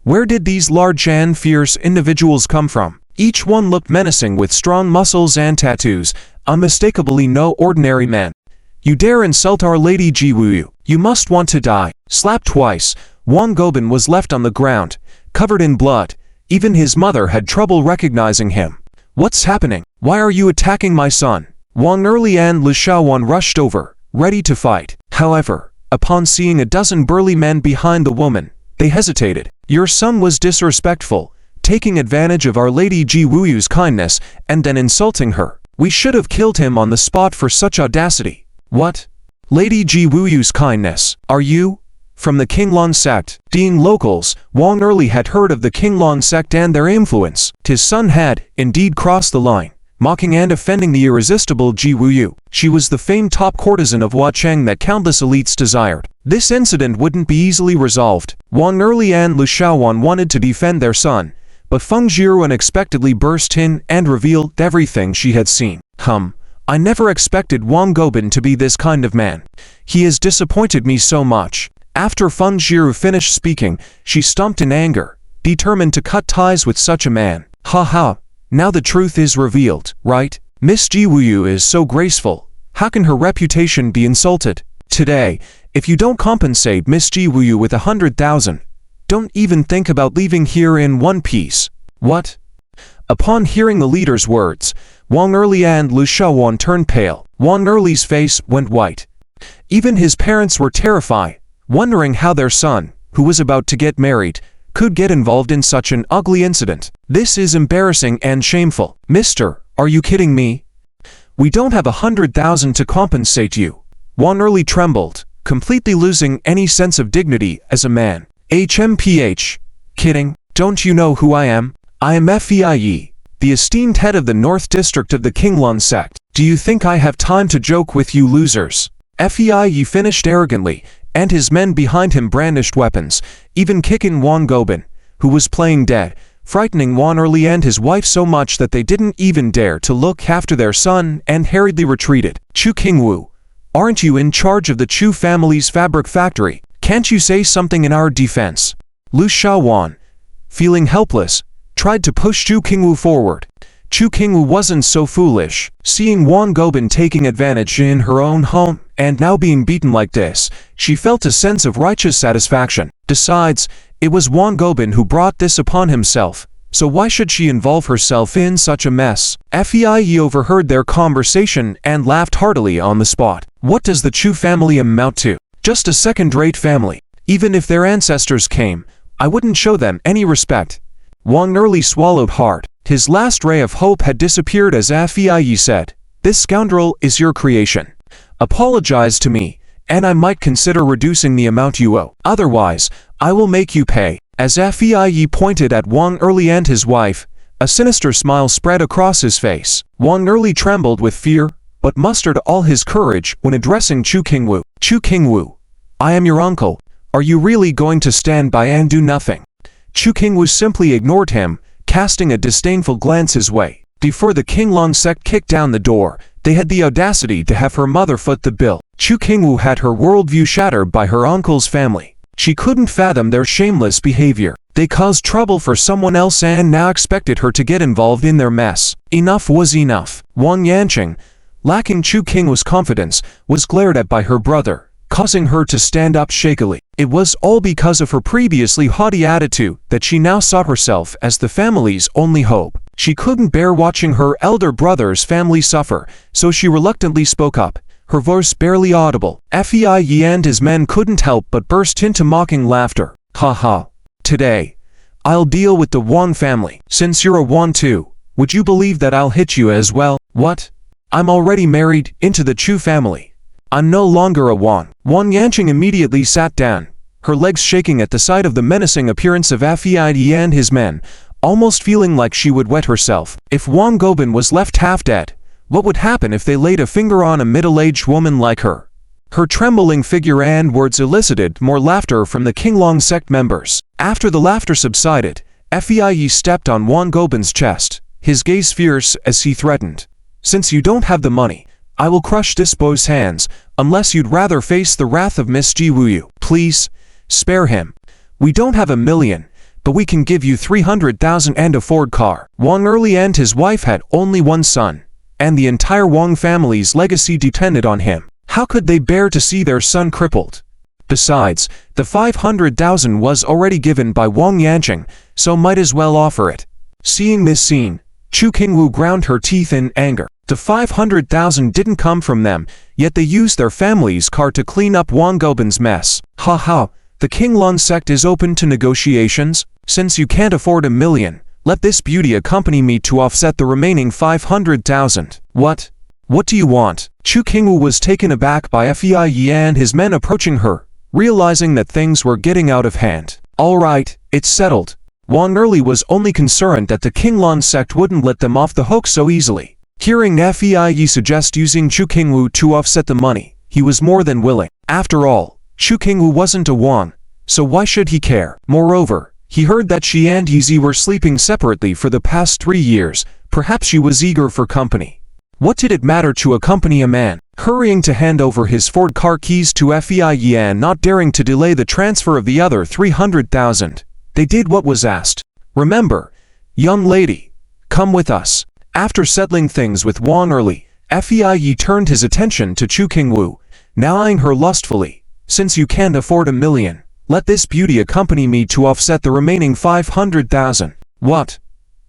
Where did these large and fierce individuals come from? Each one looked menacing with strong muscles and tattoos, unmistakably no ordinary man. You dare insult Our Lady Ji Wuyu. You must want to die. Slapped twice, Wang Gobin was left on the ground, covered in blood. Even his mother had trouble recognizing him. What's happening? Why are you attacking my son? Wang Erli and Lu Shaowan rushed over, ready to fight. However, upon seeing a dozen burly men behind the woman, they hesitated. Your son was disrespectful, taking advantage of Our Lady Ji Wuyu's kindness and then insulting her. We should have killed him on the spot for such audacity. What? Lady Ji Wuyu's kindness? Are you from the Qinglong sect? Being locals, Wang Erli had heard of the Qinglong sect and their influence. His son had, indeed, crossed the line, mocking and offending the irresistible Ji Wuyu. She was the famed top courtesan of Huacheng that countless elites desired. This incident wouldn't be easily resolved. Wang Erli and Lu Shaowan wanted to defend their son, but Feng Zhiru unexpectedly burst in and revealed everything she had seen. I never expected Wang Gobin to be this kind of man. He has disappointed me so much. After Feng Zhiru finished speaking, she stomped in anger, determined to cut ties with such a man. Now the truth is revealed, right? Miss Ji Wuyu is so graceful. How can her reputation be insulted? Today, if you don't compensate Miss Ji Wuyu with 100,000, don't even think about leaving here in one piece. What? Upon hearing the leader's words, Wang Erli and Lu Shaowan turned pale. Wang Erli's face went white. Even his parents were terrified, wondering how their son, who was about to get married, could get involved in such an ugly incident. This is embarrassing and shameful. Mister, are you kidding me? We don't have 100,000 to compensate you. Wang Erli trembled, completely losing any sense of dignity as a man. HMPH. Kidding? Don't you know who I am? I am Fei, the esteemed head of the North District of the Qinglong sect. Do you think I have time to joke with you losers? Fei finished arrogantly, and his men behind him brandished weapons, even kicking Wang Gobin, who was playing dead, frightening Wang Erli and his wife so much that they didn't even dare to look after their son and hurriedly retreated. Chu Qingwu, aren't you in charge of the Chu family's fabric factory? Can't you say something in our defense? Lu Shaowan, feeling helpless, tried to push Chu Qingwu forward. Chu Qingwu wasn't so foolish. Seeing Wang Gobin taking advantage in her own home and now being beaten like this, she felt a sense of righteous satisfaction. Besides, it was Wang Gobin who brought this upon himself, so why should she involve herself in such a mess? Fei overheard their conversation and laughed heartily on the spot. What does the Chu family amount to? Just a second-rate family. Even if their ancestors came, I wouldn't show them any respect. Wang Erli swallowed hard. His last ray of hope had disappeared as Fei said, "This scoundrel is your creation. Apologize to me, and I might consider reducing the amount you owe. Otherwise, I will make you pay." As Fei pointed at Wang Erli and his wife, a sinister smile spread across his face. Wang Erli trembled with fear, but mustered all his courage when addressing Chu Qingwu. Chu Qingwu, I am your uncle. Are you really going to stand by and do nothing? Chu Qingwu simply ignored him, casting a disdainful glance his way. Before the Qinglong sect kicked down the door, they had the audacity to have her mother foot the bill. Chu Qingwu had her worldview shattered by her uncle's family. She couldn't fathom their shameless behavior. They caused trouble for someone else and now expected her to get involved in their mess. Enough was enough. Wang Yanqing, lacking Chu Qingwu's confidence, was glared at by her brother, causing her to stand up shakily. It was all because of her previously haughty attitude that she now saw herself as the family's only hope. She couldn't bear watching her elder brother's family suffer, so she reluctantly spoke up, her voice barely audible. Fei and his men couldn't help but burst into mocking laughter. Today, I'll deal with the Wang family. Since you're a Wang too, would you believe that I'll hit you as well? What? I'm already married into the Chu family. I'm no longer a Wang. Wang Yanqing immediately sat down, her legs shaking at the sight of the menacing appearance of Fei and his men, almost feeling like she would wet herself. If Wang Gobin was left half dead, what would happen if they laid a finger on a middle-aged woman like her? Her trembling figure and words elicited more laughter from the Qinglong sect members. After the laughter subsided, Fei stepped on Wang Gobin's chest, his gaze fierce as he threatened. Since you don't have the money, I will crush this boy's hands, unless you'd rather face the wrath of Miss Ji Wuyu. Please, spare him. We don't have $1 million, but we can give you 300,000 and a Ford car. Wang Erli and his wife had only one son, and the entire Wang family's legacy depended on him. How could they bear to see their son crippled? Besides, the 500,000 was already given by Wang Yanqing, so might as well offer it. Seeing this scene, Chu Qingwu ground her teeth in anger. The 500,000 didn't come from them, yet they used their family's car to clean up Wang Gobin's mess. Ha ha, the Qinglong sect is open to negotiations? Since you can't afford $1 million, let this beauty accompany me to offset the remaining 500,000. What? What do you want? Chu Qingwu was taken aback by Fei Yi and his men approaching her, realizing that things were getting out of hand. All right, it's settled. Wang Erli was only concerned that the Qinglong sect wouldn't let them off the hook so easily. Hearing Fei Yi suggest using Chu Qingwu to offset the money, he was more than willing. After all, Chu Qingwu wasn't a Wang, so why should he care? Moreover, he heard that she and Yizi were sleeping separately for the past 3 years. Perhaps she was eager for company. What did it matter to accompany a man? Hurrying to hand over his Ford car keys to Fei Yi and not daring to delay the transfer of the other 300,000, they did what was asked. Remember, young lady, come with us. After settling things with Wang Erli, Fei Yi turned his attention to Chu Qingwu, now eyeing her lustfully. Since you can't afford $1 million, let this beauty accompany me to offset the remaining 500,000. What?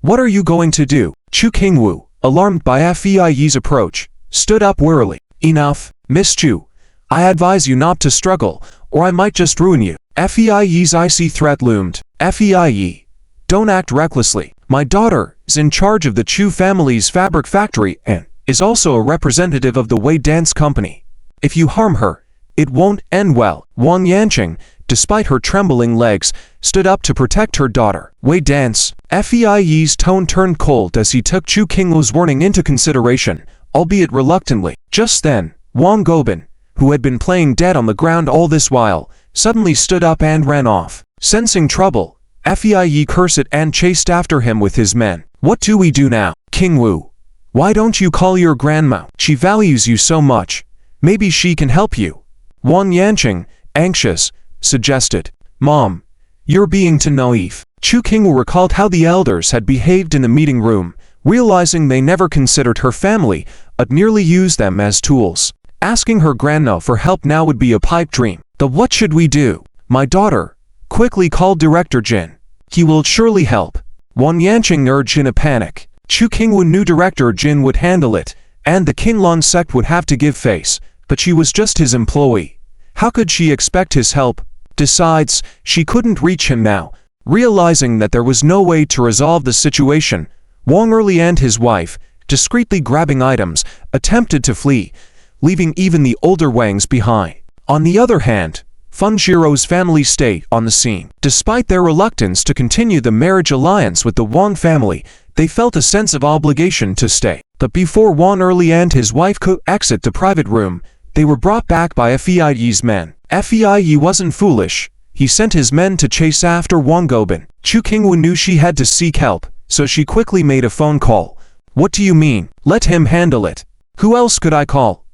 What are you going to do? Chu Qingwu, alarmed by Fei Yi's approach, stood up wearily. Enough, Miss Chu. I advise you not to struggle, or I might just ruin you. Fei Yi's icy threat loomed. Fei Yi, don't act recklessly. My daughter is in charge of the Chu family's fabric factory and is also a representative of the Wei Dance Company. If you harm her, it won't end well. Wang Yanqing, despite her trembling legs, stood up to protect her daughter. Wei Dance. Fei Yi's tone turned cold as he took Chu Qingwu's warning into consideration, albeit reluctantly. Just then, Wang Gobin, who had been playing dead on the ground all this while, suddenly stood up and ran off. Sensing trouble, Fei Yi cursed and chased after him with his men. What do we do now? Qingwu, why don't you call your grandma? She values you so much. Maybe she can help you. Wang Yanqing, anxious, suggested. Mom, you're being too naive. Chu Qingwu recalled how the elders had behaved in the meeting room, realizing they never considered her family, but merely used them as tools. Asking her grandma for help now would be a pipe dream. What should we do? My daughter, quickly called Director Jin. He will surely help. Wang Yanqing urged in a panic. Chu Qingwu knew Director Jin would handle it, and the Qinglong sect would have to give face, but she was just his employee. How could she expect his help? Besides, she couldn't reach him now. Realizing that there was no way to resolve the situation, Wang Erli and his wife, discreetly grabbing items, attempted to flee, leaving even the older Wangs behind. On the other hand, Feng Jiro's family stayed on the scene. Despite their reluctance to continue the marriage alliance with the Wang family, they felt a sense of obligation to stay. But before Wang Erli and his wife could exit the private room, they were brought back by Fei Yi's men. Fei Yi wasn't foolish. He sent his men to chase after Wang Gobin. Chu Qingwu knew she had to seek help, so she quickly made a phone call. What do you mean? Let him handle it. Who else could I call?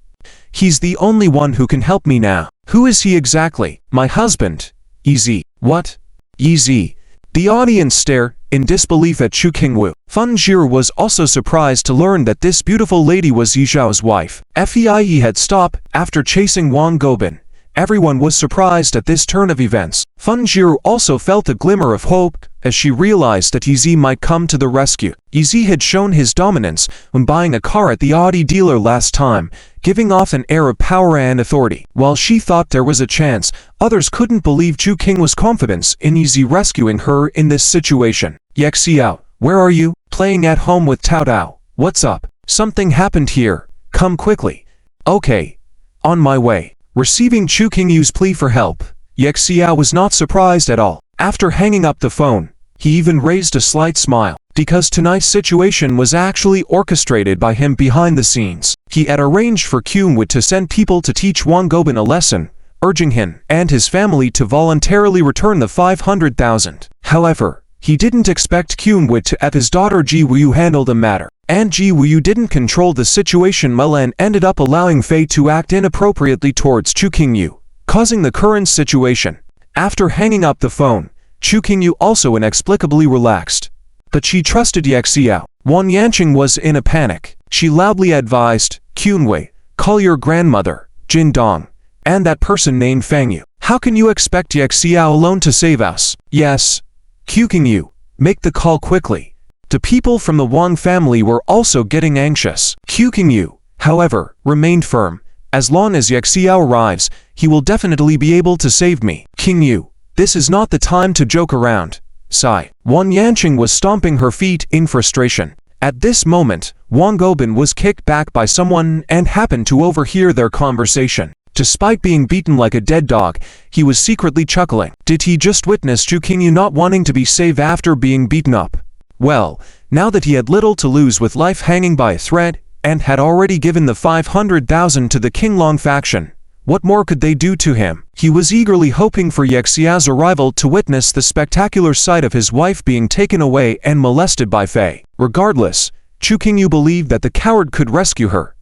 He's the only one who can help me now. Who is he exactly? My husband. Yizi. What? Yizi. The audience stared in disbelief at Chu Qingwu. Feng Jiro was also surprised to learn that this beautiful lady was Yi Zhao's wife. Fei Yi had stopped after chasing Wang Gobin. Everyone was surprised at this turn of events. Feng Jiro also felt a glimmer of hope as she realized that Yizi might come to the rescue. Yizi had shown his dominance when buying a car at the Audi dealer last time, giving off an air of power and authority. While she thought there was a chance, others couldn't believe Chu Qingwu's confidence in Yizi rescuing her in this situation. Yexiao, where are you? Playing at home with Tao Tao. What's up? Something happened here. Come quickly. Okay. On my way. Receiving Chu Qingwu's plea for help, Yexiao was not surprised at all. After hanging up the phone, he even raised a slight smile, because tonight's situation was actually orchestrated by him behind the scenes. He had arranged for Qingwu to send people to teach Wang Gobin a lesson, urging him and his family to voluntarily return the 500,000. However, he didn't expect Qingwu to have his daughter Ji Wuyu handle the matter. and Ji Wuyu didn't control the situation well and ended up allowing Fei to act inappropriately towards Chu Qingyu, causing the current situation. After hanging up the phone, Chu Qingyu also inexplicably relaxed. But she trusted Ye Xiao. Wang Yanqing was in a panic. She loudly advised, "Qunwei, call your grandmother, Jin Dong, and that person named Fang Yu. How can you expect Ye Xiao alone to save us?" "Yes, Qingyu, make the call quickly." The people from the Wang family were also getting anxious. Qingyu, however, remained firm. "As long as Ye Xiao arrives, he will definitely be able to save me." "Qingyu, this is not the time to joke around." Sigh. Wang Yanqing was stomping her feet in frustration. At this moment, Wang Gobin was kicked back by someone and happened to overhear their conversation. Despite being beaten like a dead dog, he was secretly chuckling. Did he just witness Chu Qingyu not wanting to be saved after being beaten up? Well, now that he had little to lose with life hanging by a thread, and had already given the 500,000 to the Qinglong faction, what more could they do to him? He was eagerly hoping for Ye Xiao's arrival to witness the spectacular sight of his wife being taken away and molested by Fei. Regardless, Chu Qingyu believed that the coward could rescue her.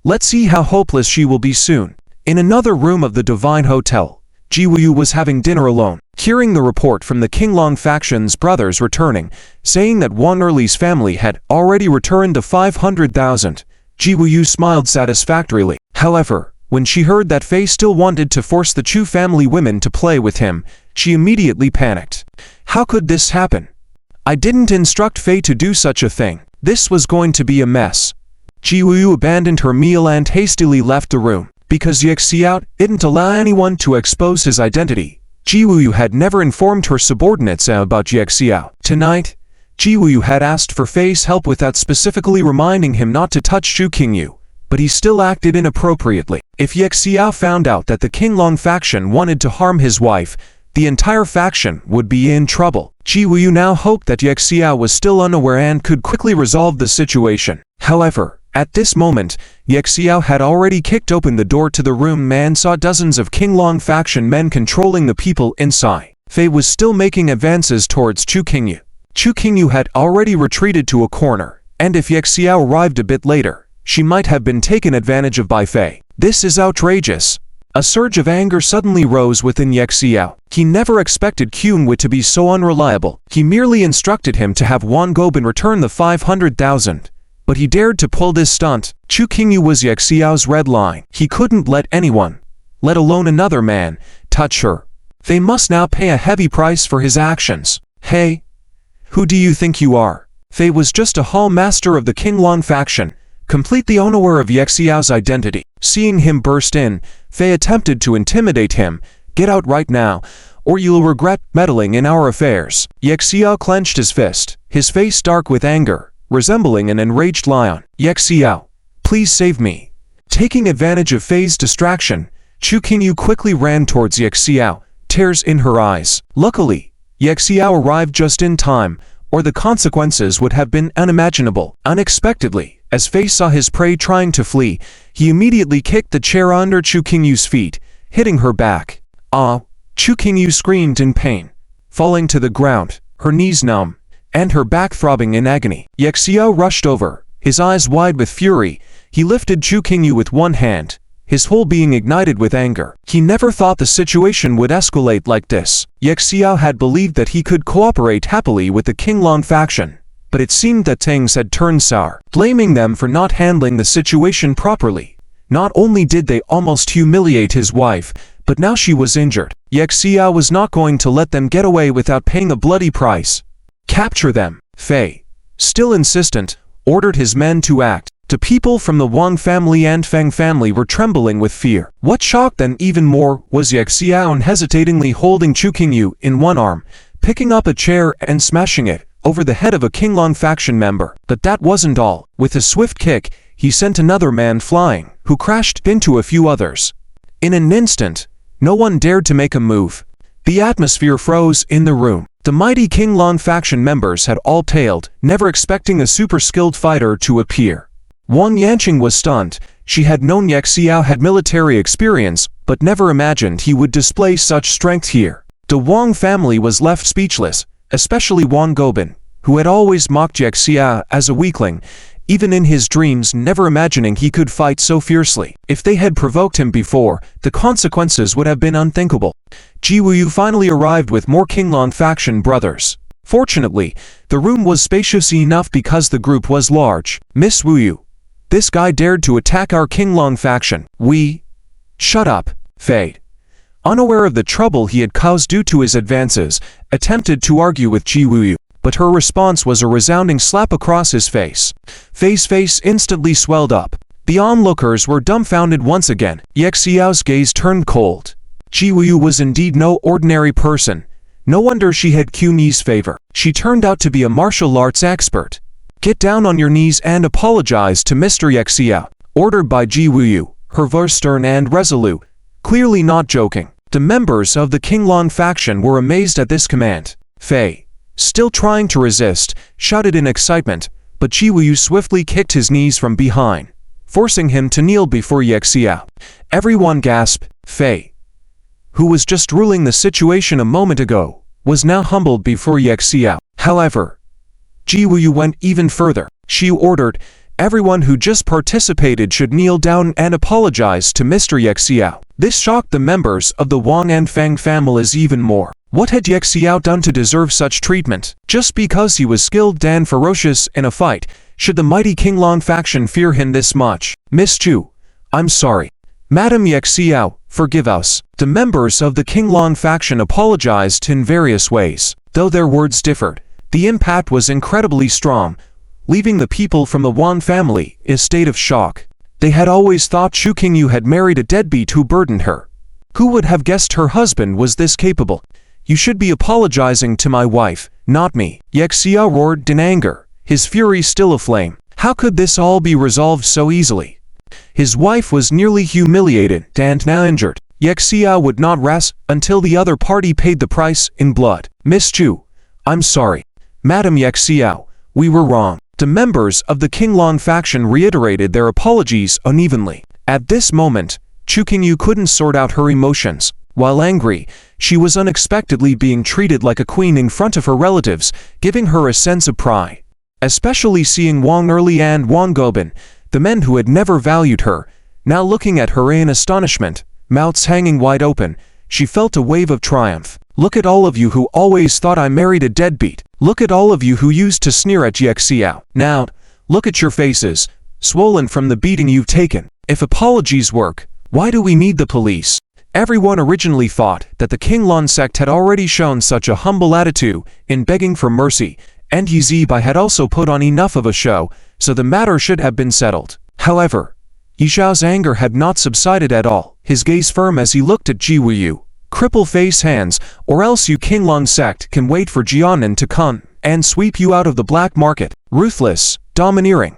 Let's see how hopeless she will be soon. In another room of the Divine Hotel, Ji Wuyu was having dinner alone, hearing the report from the Qinglong faction's brothers returning, saying that Wang Erli's family had already returned the 500,000. Ji Wuyu smiled satisfactorily. However, when she heard that Fei still wanted to force the Chu family women to play with him, she immediately panicked. How could this happen? I didn't instruct Fei to do such a thing. This was going to be a mess. Ji Wuyu abandoned her meal and hastily left the room. Because Ye Xiao didn't allow anyone to expose his identity, Ji Wuyu had never informed her subordinates about Ye Xiao. Tonight, Ji Wuyu had asked for Fei's help without specifically reminding him not to touch Chu Qingyu, but he still acted inappropriately. If Ye Xiao found out that the Qinglong faction wanted to harm his wife, the entire faction would be in trouble. Ji Wuyu now hoped that Ye Xiao was still unaware and could quickly resolve the situation. However, at this moment, Ye Xiao had already kicked open the door to the room and saw dozens of Qinglong faction men controlling the people inside. Fei was still making advances towards Chu Qingyu. Chu Qingyu had already retreated to a corner, and if Ye Xiao arrived a bit later, she might have been taken advantage of by Fei. This is outrageous. A surge of anger suddenly rose within Ye Xiao. He never expected Qunwei to be so unreliable. He merely instructed him to have Wang Gobin return the 500,000. But he dared to pull this stunt. Chu Qingyu was Ye Xiao's red line. He couldn't let anyone, let alone another man, touch her. They must now pay a heavy price for his actions. Hey, who do you think you are? Fei was just a hall master of the Qinglong faction, completely unaware of Ye Xiao's identity. Seeing him burst in, Fei attempted to intimidate him. Get out right now, or you'll regret meddling in our affairs. Ye Xiao clenched his fist, his face dark with anger, resembling an enraged lion. Ye Xiao, please save me. Taking advantage of Fei's distraction, Chu Qingyu quickly ran towards Ye Xiao, tears in her eyes. Luckily, Ye Xiao arrived just in time, or the consequences would have been unimaginable. Unexpectedly, as Fei saw his prey trying to flee, he immediately kicked the chair under Chu Qingyu's feet, hitting her back. Ah! Chu Qingyu screamed in pain, falling to the ground, her knees numb, and her back throbbing in agony. Ye Xiao rushed over, his eyes wide with fury. He lifted Chu Qingyu with one hand, his whole being ignited with anger. He never thought the situation would escalate like this. Ye Xiao had believed that he could cooperate happily with the Qinglong faction, but it seemed that things had turned sour. Blaming them for not handling the situation properly, not only did they almost humiliate his wife, but now she was injured. Ye Xiao was not going to let them get away without paying a bloody price. Capture them. Fei, still insistent, ordered his men to act. The people from the Wang family and Feng family were trembling with fear. What shocked them even more was Ye Xiao unhesitatingly holding Chu Qingyu in one arm, picking up a chair and smashing it over the head of a Qinglong faction member. But that wasn't all. With a swift kick, he sent another man flying, who crashed into a few others. In an instant, no one dared to make a move. The atmosphere froze in the room. The mighty Qinglong faction members had all tailed, never expecting a super-skilled fighter to appear. Wang Yanqing was stunned. She had known Ye Xiao had military experience, but never imagined he would display such strength here. The Wang family was left speechless, especially Wang Gobin, who had always mocked Yexia as a weakling, even in his dreams never imagining he could fight so fiercely. If they had provoked him before, the consequences would have been unthinkable. Ji Wuyu finally arrived with more Qinglong faction brothers. Fortunately, the room was spacious enough because the group was large. Miss Wuyu, this guy dared to attack our Qinglong faction. Shut up, Fei. Unaware of the trouble he had caused due to his advances, attempted to argue with Ji Wuyu, but her response was a resounding slap across his face. Fei's face instantly swelled up. The onlookers were dumbfounded once again. Yexiao's gaze turned cold. Ji Wuyu was indeed no ordinary person. No wonder she had Qingyi's favor. She turned out to be a martial arts expert. Get down on your knees and apologize to Mr. Yexiao, ordered by Ji Wuyu, her voice stern and resolute, clearly not joking. The members of the Qinglong faction were amazed at this command. Fei, still trying to resist, shouted in excitement, but Ji Wuyu swiftly kicked his knees from behind, forcing him to kneel before Yexiao. Everyone gasped. Fei, who was just ruling the situation a moment ago, was now humbled before Yexiao. However, Ji Wuyu went even further. She ordered everyone who just participated should kneel down and apologize to Mr. Yexiao. This shocked the members of the Wang and Fang families even more. What had Yexiao done to deserve such treatment? Just because he was skilled and ferocious in a fight, should the mighty Qinglong faction fear him this much? Miss Chu, I'm sorry. Madam Yexiao, forgive us. The members of the Qinglong faction apologized in various ways. Though their words differed, the impact was incredibly strong, leaving the people from the Wang family in a state of shock. They had always thought Chu Qingyu had married a deadbeat who burdened her. Who would have guessed her husband was this capable? You should be apologizing to my wife, not me. Yexiao roared in anger, his fury still aflame. How could this all be resolved so easily? His wife was nearly humiliated and now injured. Yexiao would not rest until the other party paid the price in blood. Miss Chu, I'm sorry. Madam Yexiao, we were wrong. The members of the Qinglong faction reiterated their apologies unevenly. At this moment, Chu Qingyu couldn't sort out her emotions. While angry, she was unexpectedly being treated like a queen in front of her relatives, giving her a sense of pride. Especially seeing Wang Erli and Wang Gobin, the men who had never valued her, now looking at her in astonishment, mouths hanging wide open, she felt a wave of triumph. Look at all of you who always thought I married a deadbeat. Look at all of you who used to sneer at Yexiao. Now, look at your faces, swollen from the beating you've taken. If apologies work, why do we need the police? Everyone originally thought that the Qinglong sect had already shown such a humble attitude in begging for mercy, and Yi Zibai had also put on enough of a show, so the matter should have been settled. However, Yi Xiao's anger had not subsided at all, his gaze firm as he looked at Ji Wuyu. Cripple face hands, or else you Qinglong sect can wait for Jianan to come and sweep you out of the black market. Ruthless, domineering.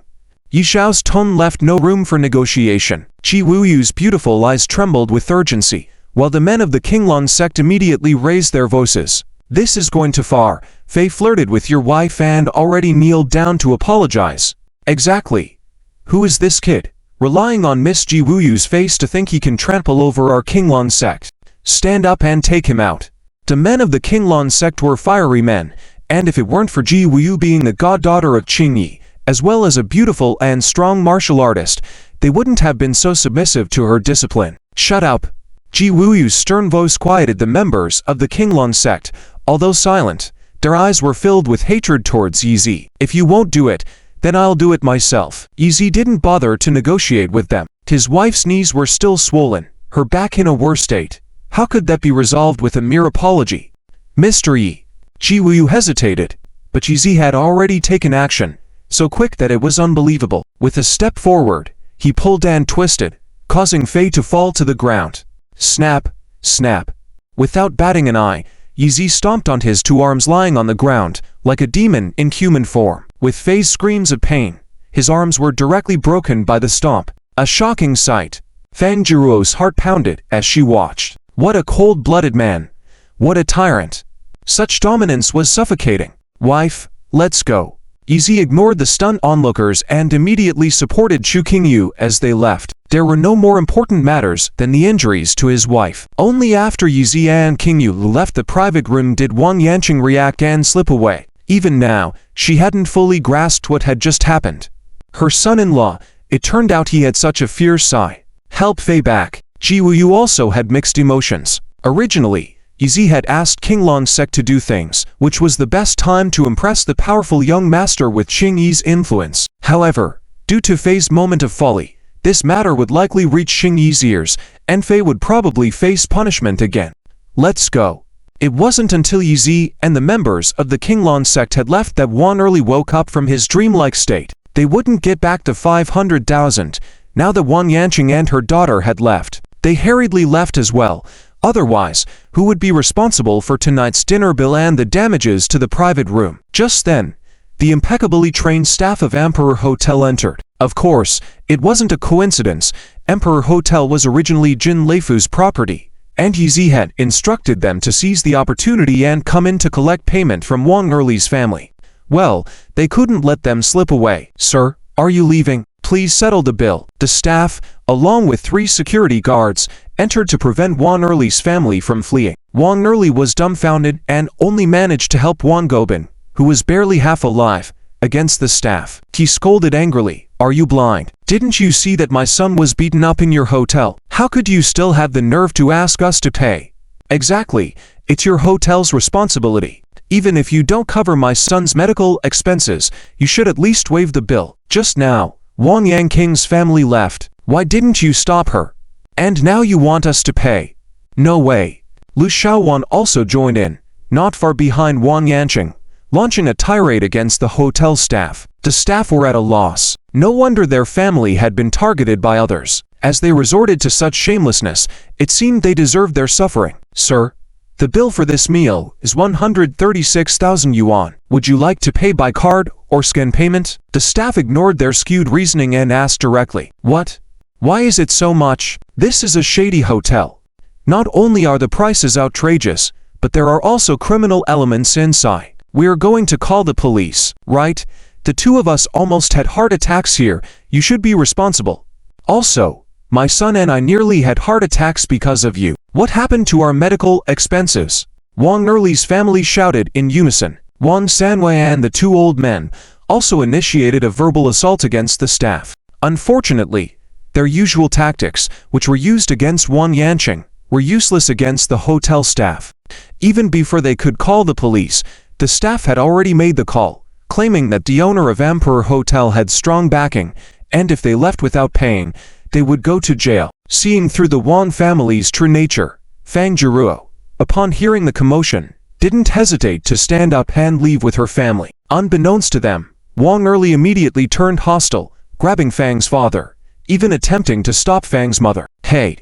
Yi Xiao's tone left no room for negotiation. Ji Wuyu's beautiful eyes trembled with urgency, while the men of the Qinglong sect immediately raised their voices. This is going too far. Fei flirted with your wife and already kneeled down to apologize. Exactly. Who is this kid, relying on Miss Ji Wuyu's face to think he can trample over our Qinglong sect? Stand up and take him out. The men of the Qinglong sect were fiery men, and if it weren't for Ji Wuyu being the goddaughter of Qingyi, as well as a beautiful and strong martial artist, they wouldn't have been so submissive to her discipline. Shut up. Ji Wuyu's stern voice quieted the members of the Qinglong sect. Although silent, their eyes were filled with hatred towards Yi Zi. If you won't do it, then I'll do it myself. Yi Zi didn't bother to negotiate with them. His wife's knees were still swollen, her back in a worse state. How could that be resolved with a mere apology? Mr. Yi. Ji Wuyu hesitated, but Yi Zi had already taken action, so quick that it was unbelievable. With a step forward, he pulled and twisted, causing Fei to fall to the ground. Snap, snap. Without batting an eye, Yi Zi stomped on his two arms lying on the ground, like a demon in human form. With Fei's screams of pain, his arms were directly broken by the stomp. A shocking sight. Fang Jiruo's heart pounded as she watched. What a cold-blooded man. What a tyrant. Such dominance was suffocating. Wife, let's go. Yi Zi ignored the stunned onlookers and immediately supported Chu Qingyu as they left. There were no more important matters than the injuries to his wife. Only after Yi Zi and Qingyu left the private room did Wang Yanqing react and slip away. Even now, she hadn't fully grasped what had just happened. Her son-in-law, it turned out he had such a fierce sigh. Help Fei back. Ji Wuyu also had mixed emotions. Originally, Yizi had asked King Longsek to do things, which was the best time to impress the powerful young master with Qing Yi's influence. However, due to Fei's moment of folly, this matter would likely reach Qing Yi's ears, and Fei would probably face punishment again. Let's go. It wasn't until Yizi and the members of the Qinglong sect had left that Wan Erli woke up from his dreamlike state. They wouldn't get back the 500,000, now that Wang Yanqing and her daughter had left. They hurriedly left as well. Otherwise, who would be responsible for tonight's dinner bill and the damages to the private room? Just then, the impeccably trained staff of Emperor Hotel entered. Of course, it wasn't a coincidence. Emperor Hotel was originally Jin Leifu's property, and Yizi had instructed them to seize the opportunity and come in to collect payment from Wang Erli's family. Well, they couldn't let them slip away. Sir, are you leaving? Please settle the bill. The staff, along with 3 security guards, entered to prevent Wang Erli's family from fleeing. Wang Erli was dumbfounded and only managed to help Wang Gobin, who was barely half alive, against the staff. He scolded angrily. Are you blind? Didn't you see that my son was beaten up in your hotel? How could you still have the nerve to ask us to pay? Exactly, it's your hotel's responsibility. Even if you don't cover my son's medical expenses, you should at least waive the bill. Just now, Wang Yanqing's family left. Why didn't you stop her? And now you want us to pay? No way. Lu Xiaowan also joined in, not far behind Wang Yanqing, launching a tirade against the hotel staff. The staff were at a loss. No wonder their family had been targeted by others. As they resorted to such shamelessness, it seemed they deserved their suffering. Sir, the bill for this meal is 136,000 yuan. Would you like to pay by card or scan payment? The staff ignored their skewed reasoning and asked directly. What? Why is it so much? This is a shady hotel. Not only are the prices outrageous, but there are also criminal elements inside. We are going to call the police, right? The 2 of us almost had heart attacks here. You should be responsible. Also, my son and I nearly had heart attacks because of you. What happened to our medical expenses? Wang Erli's family shouted in unison. Wang Sanwei and the 2 old men also initiated a verbal assault against the staff. Unfortunately, their usual tactics, which were used against Wang Yanqing, were useless against the hotel staff. Even before they could call the police, the staff had already made the call, claiming that the owner of Emperor Hotel had strong backing, and if they left without paying, they would go to jail. Seeing through the Wang family's true nature, Fang Jiruo, upon hearing the commotion, didn't hesitate to stand up and leave with her family. Unbeknownst to them, Wang Erli immediately turned hostile, grabbing Fang's father, even attempting to stop Fang's mother. Hey,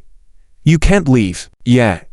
you can't leave. Yeah,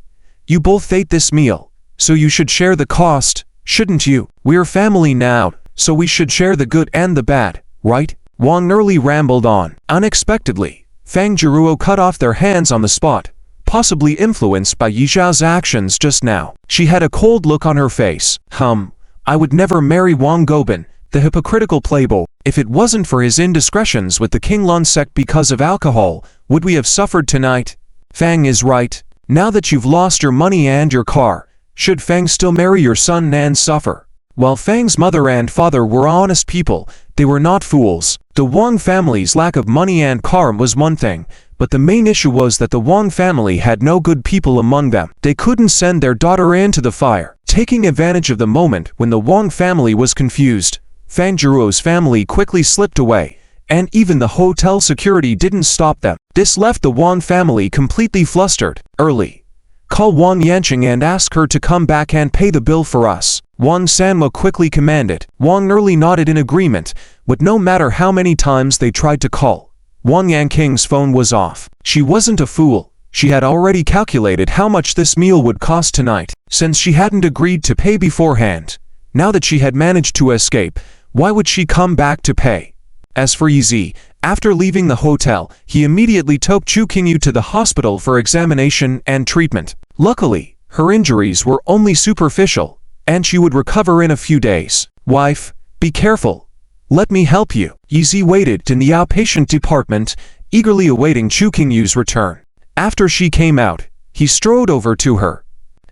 you both ate this meal, so you should share the cost, shouldn't you? We're family now, so we should share the good and the bad, right? Wang Erli rambled on. Unexpectedly, Fang Jiruo cut off their hands on the spot, possibly influenced by Yi Zhao's actions just now. She had a cold look on her face. I would never marry Wang Gobin, the hypocritical playboy. If it wasn't for his indiscretions with the Qinglong sect because of alcohol, would we have suffered tonight? Fang is right. Now that you've lost your money and your car, should Fang still marry your son and suffer? While Fang's mother and father were honest people, they were not fools. The Wang family's lack of money and car was one thing, but the main issue was that the Wang family had no good people among them. They couldn't send their daughter into the fire. Taking advantage of the moment when the Wang family was confused, Fang Jiruo's family quickly slipped away, and even the hotel security didn't stop them. This left the Wang family completely flustered. Early, call Wang Yanqing and ask her to come back and pay the bill for us. Wang Sanmo quickly commanded. Wang Erli nodded in agreement, but no matter how many times they tried to call, Wang Yanqing's phone was off. She wasn't a fool. She had already calculated how much this meal would cost tonight. Since she hadn't agreed to pay beforehand, now that she had managed to escape, why would she come back to pay? As for Yizi, after leaving the hotel, he immediately took Chu Qingyu to the hospital for examination and treatment. Luckily, her injuries were only superficial, and she would recover in a few days. Wife, be careful. Let me help you. Yizi waited in the outpatient department, eagerly awaiting Chu Qingyu's return. After she came out, he strode over to her.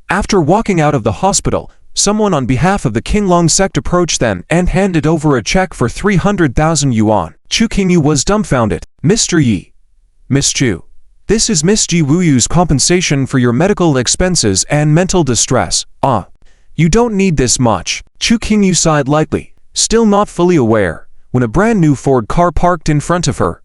After walking out of the hospital, someone on behalf of the Qinglong sect approached them and handed over a check for 300,000 yuan. Chu Qingyu was dumbfounded. Mr. Yi. Miss Chu. This is Miss Ji Wuyu's compensation for your medical expenses and mental distress. Ah. You don't need this much. Chu Qingyu sighed lightly, still not fully aware, when a brand new Ford car parked in front of her.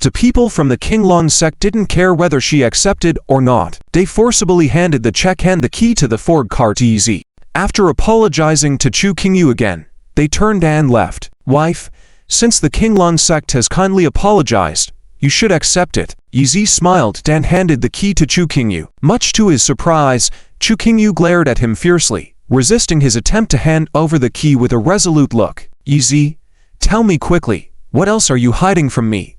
The people from the Qinglong sect didn't care whether she accepted or not. They forcibly handed the check and the key to the Ford car to Yi. After apologizing to Chu Qingyu again, they turned and left. Wife, since the Qinglong sect has kindly apologized, you should accept it. Yi smiled and handed the key to Chu Qingyu. Much to his surprise, Chu Qingyu glared at him fiercely, resisting his attempt to hand over the key with a resolute look. Yi, tell me quickly, what else are you hiding from me?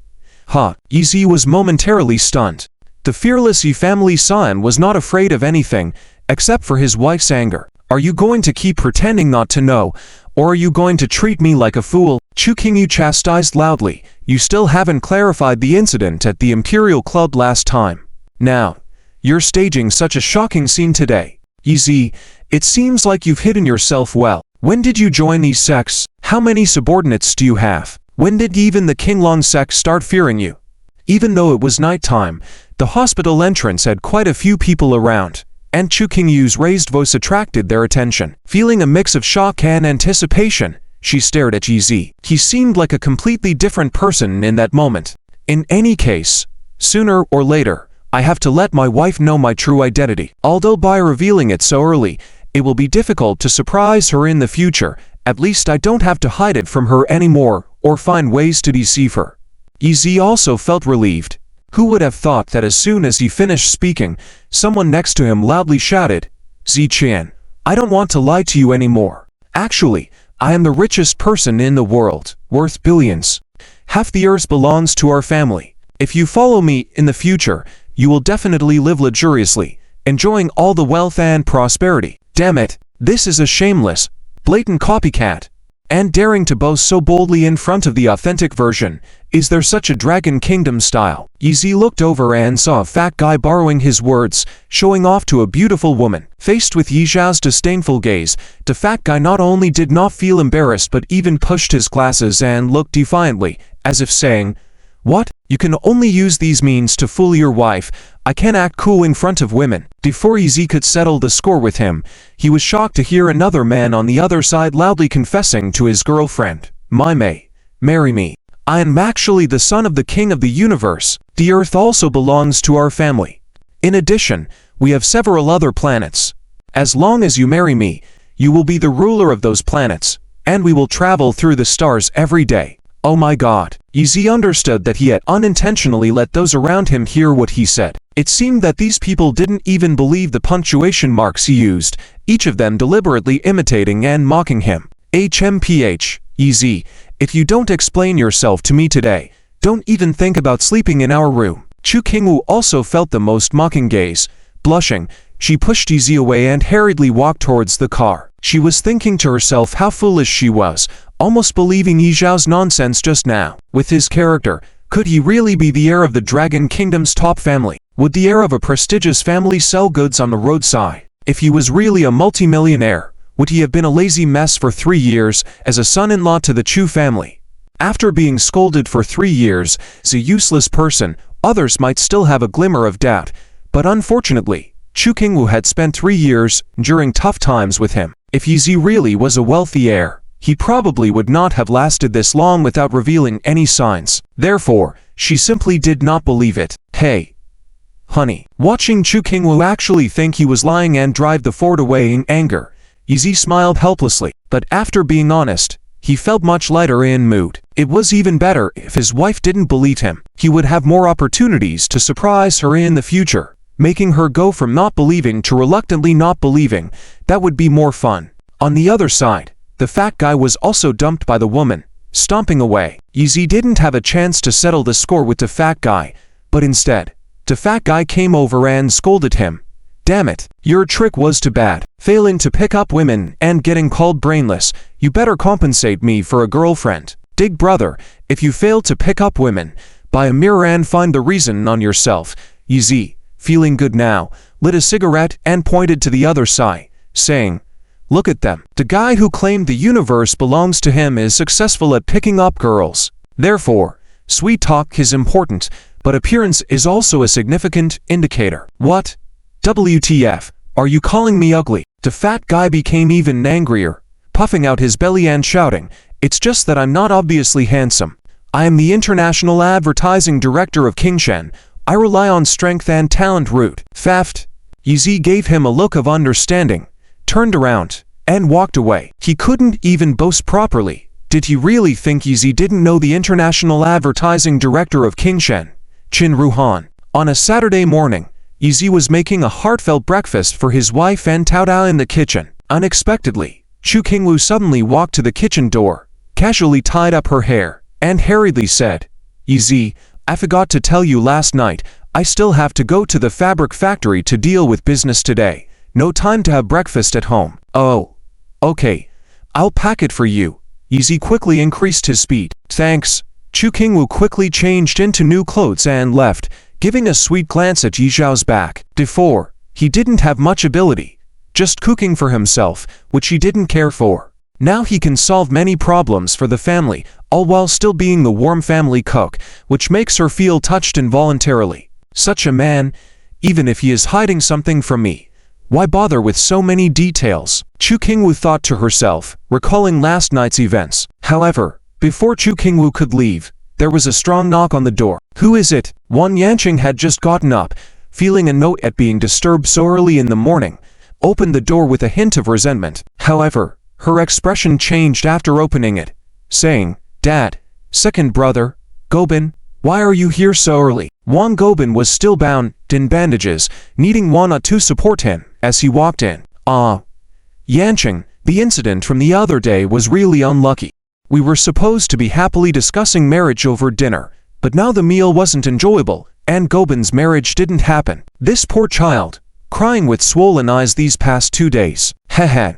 Yi was momentarily stunned. The fearless Yi family son was not afraid of anything, except for his wife's anger. Are you going to keep pretending not to know, or are you going to treat me like a fool? Chu Qingyu chastised loudly. You still haven't clarified the incident at the Imperial Club last time. Now, you're staging such a shocking scene today. Yi, it seems like you've hidden yourself well. When did you join these sects? How many subordinates do you have? When did even the Qinglong sect start fearing you? Even though it was nighttime, the hospital entrance had quite a few people around, and Chu Qingyu's raised voice attracted their attention. Feeling a mix of shock and anticipation, she stared at Yi. He seemed like a completely different person in that moment. In any case, sooner or later, I have to let my wife know my true identity. Although by revealing it so early, it will be difficult to surprise her in the future, at least I don't have to hide it from her anymore or find ways to deceive her. Yi also felt relieved. Who would have thought that as soon as he finished speaking, someone next to him loudly shouted, Ziqian, I don't want to lie to you anymore. Actually, I am the richest person in the world, worth billions. Half the earth belongs to our family. If you follow me in the future, you will definitely live luxuriously, enjoying all the wealth and prosperity. Damn it, this is a shameless, blatant copycat. And daring to boast so boldly in front of the authentic version. Is there such a Dragon Kingdom style? Yi looked over and saw a fat guy borrowing his words, showing off to a beautiful woman. Faced with Yi Zhao's disdainful gaze, the fat guy not only did not feel embarrassed but even pushed his glasses and looked defiantly, as if saying, What? You can only use these means to fool your wife. I can't act cool in front of women. Before Yi could settle the score with him, he was shocked to hear another man on the other side loudly confessing to his girlfriend, Mai Mei, marry me. I am actually the son of the king of the universe. The earth also belongs to our family. In addition, we have several other planets. As long as you marry me, you will be the ruler of those planets, and we will travel through the stars every day. Oh my God. Yi understood that he had unintentionally let those around him hear what he said. It seemed that these people didn't even believe the punctuation marks he used, each of them deliberately imitating and mocking him. HMPH, Yi, if you don't explain yourself to me today, don't even think about sleeping in our room. Chu Qingyu also felt the most mocking gaze. Blushing, she pushed Yi away and hurriedly walked towards the car. She was thinking to herself how foolish she was, almost believing Yi Zhao's nonsense just now. With his character, could he really be the heir of the Dragon Kingdom's top family? Would the heir of a prestigious family sell goods on the roadside? If he was really a multimillionaire, would he have been a lazy mess for 3 years as a son-in-law to the Chu family? After being scolded for 3 years as a useless person, others might still have a glimmer of doubt, but unfortunately, Chu Qingyu had spent 3 years enduring tough times with him. If Yi really was a wealthy heir, he probably would not have lasted this long without revealing any signs. Therefore, she simply did not believe it. Hey, honey. Watching Chu Qingyu actually think he was lying and drive the Ford away in anger, Yi smiled helplessly. But after being honest, he felt much lighter in mood. It was even better if his wife didn't believe him. He would have more opportunities to surprise her in the future, making her go from not believing to reluctantly not believing. That would be more fun. On the other side, the fat guy was also dumped by the woman, stomping away. Yi didn't have a chance to settle the score with the fat guy, but instead, the fat guy came over and scolded him. Damn it, your trick was too bad. Failing to pick up women and getting called brainless, you better compensate me for a girlfriend. Dig brother, if you fail to pick up women, buy a mirror and find the reason on yourself. Yi, feeling good now, lit a cigarette and pointed to the other side, saying, Look at them. The guy who claimed the universe belongs to him is successful at picking up girls. Therefore, sweet talk is important, but appearance is also a significant indicator. What? WTF? Are you calling me ugly? The fat guy became even angrier, puffing out his belly and shouting, "It's just that I'm not obviously handsome. I am the international advertising director of Kingshan. I rely on strength and talent root." Faft. Yizi gave him a look of understanding, turned around, and walked away. He couldn't even boast properly. Did he really think Yizi didn't know the international advertising director of Kingshan, Qin Ruhan? On a Saturday morning, Yizi was making a heartfelt breakfast for his wife and Tao Tao in the kitchen. Unexpectedly, Chu Qingwu suddenly walked to the kitchen door, casually tied up her hair, and hurriedly said, "Yizi, I forgot to tell you last night, I still have to go to the fabric factory to deal with business today. No time to have breakfast at home." "Oh, okay. I'll pack it for you." Yizi quickly increased his speed. "Thanks." Chu Qingwu quickly changed into new clothes and left, giving a sweet glance at Yi Zhao's back. Before, he didn't have much ability, just cooking for himself, which he didn't care for. Now he can solve many problems for the family, all while still being the warm family cook, which makes her feel touched involuntarily. Such a man, even if he is hiding something from me, why bother with so many details? Chu Qingwu thought to herself, recalling last night's events. However, before Chu Qingwu could leave, there was a strong knock on the door. "Who is it?" Wang Yanqing had just gotten up, feeling annoyed at being disturbed so early in the morning, opened the door with a hint of resentment. However, her expression changed after opening it, saying, "Dad, second brother, Gobin, why are you here so early?" Wang Gobin was still bound in bandages, needing Wana to support him as he walked in. Yanqing, the incident from the other day was really unlucky. We were supposed to be happily discussing marriage over dinner, but now the meal wasn't enjoyable, and Gobin's marriage didn't happen. This poor child, crying with swollen eyes these past 2 days. Heh.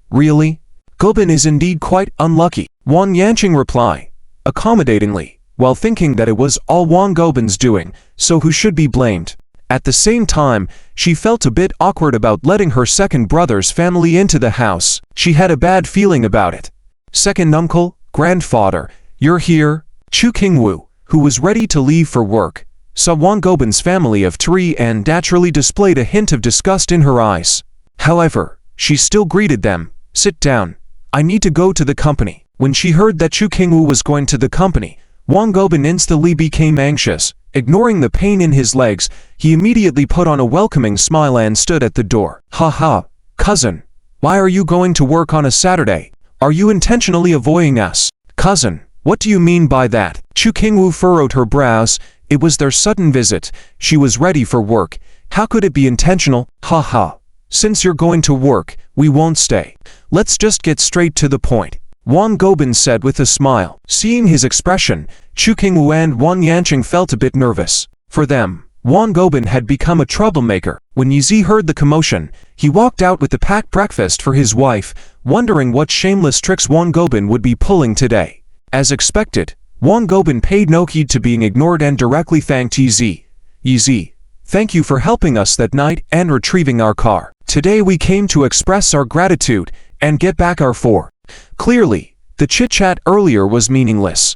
Really? Gobin is indeed quite unlucky. Wang Yanqing replied, accommodatingly, while thinking that it was all Wang Gobin's doing, so who should be blamed? At the same time, she felt a bit awkward about letting her second brother's family into the house. She had a bad feeling about it. "Second uncle, grandfather, you're here?" Chu Qingwu, who was ready to leave for work, saw Wang Gobin's family of 3 and naturally displayed a hint of disgust in her eyes. However, she still greeted them. "Sit down. I need to go to the company." When she heard that Chu Qingwu was going to the company, Wang Gobin instantly became anxious. Ignoring the pain in his legs, he immediately put on a welcoming smile and stood at the door. "Ha, cousin. Why are you going to work on a Saturday? Are you intentionally avoiding us?" "Cousin, what do you mean by that?" Chu Qingwu furrowed her brows. It was their sudden visit. She was ready for work. How could it be intentional? Ha. Since you're going to work, we won't stay. Let's just get straight to the point," Wang Gobin said with a smile. Seeing his expression, Chu Qingwu and Wang Yanqing felt a bit nervous. For them, Wang Gobin had become a troublemaker. When Yizi heard the commotion, he walked out with the packed breakfast for his wife, wondering what shameless tricks Wang Gobin would be pulling today. As expected, Wang Gobin paid no heed to being ignored and directly thanked Yizi. "Yizi, thank you for helping us that night and retrieving our car. Today we came to express our gratitude and get back our 4. Clearly, the chit-chat earlier was meaningless.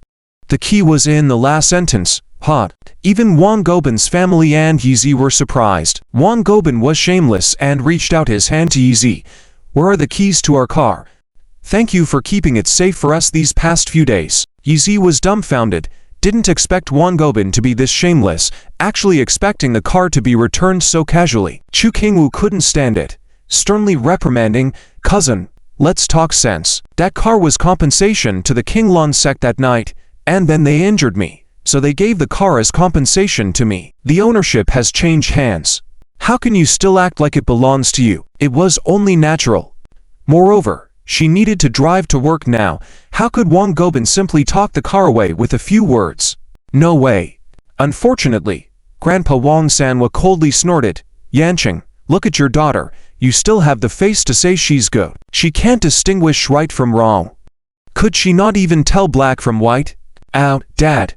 The key was in the last sentence. Even Wang Gobin's family and Yizi were surprised. Wang Gobin was shameless and reached out his hand to Yizi. "Where are the keys to our car? Thank you for keeping it safe for us these past few days." Yizi was dumbfounded, didn't expect Wang Gobin to be this shameless, actually expecting the car to be returned so casually. Chu Qingwu couldn't stand it, sternly reprimanding, "Cousin, let's talk sense. That car was compensation to the Qinglong sect that night, and then they injured me, so they gave the car as compensation to me. The ownership has changed hands. How can you still act like it belongs to you? It was only natural. Moreover, she needed to drive to work now. How could Wang Gobin simply talk the car away with a few words? No way." Unfortunately, Grandpa Wang Sanwa coldly snorted, "Yanqing, look at your daughter. You still have the face to say she's good. She can't distinguish right from wrong. Could she not even tell black from white?" Dad.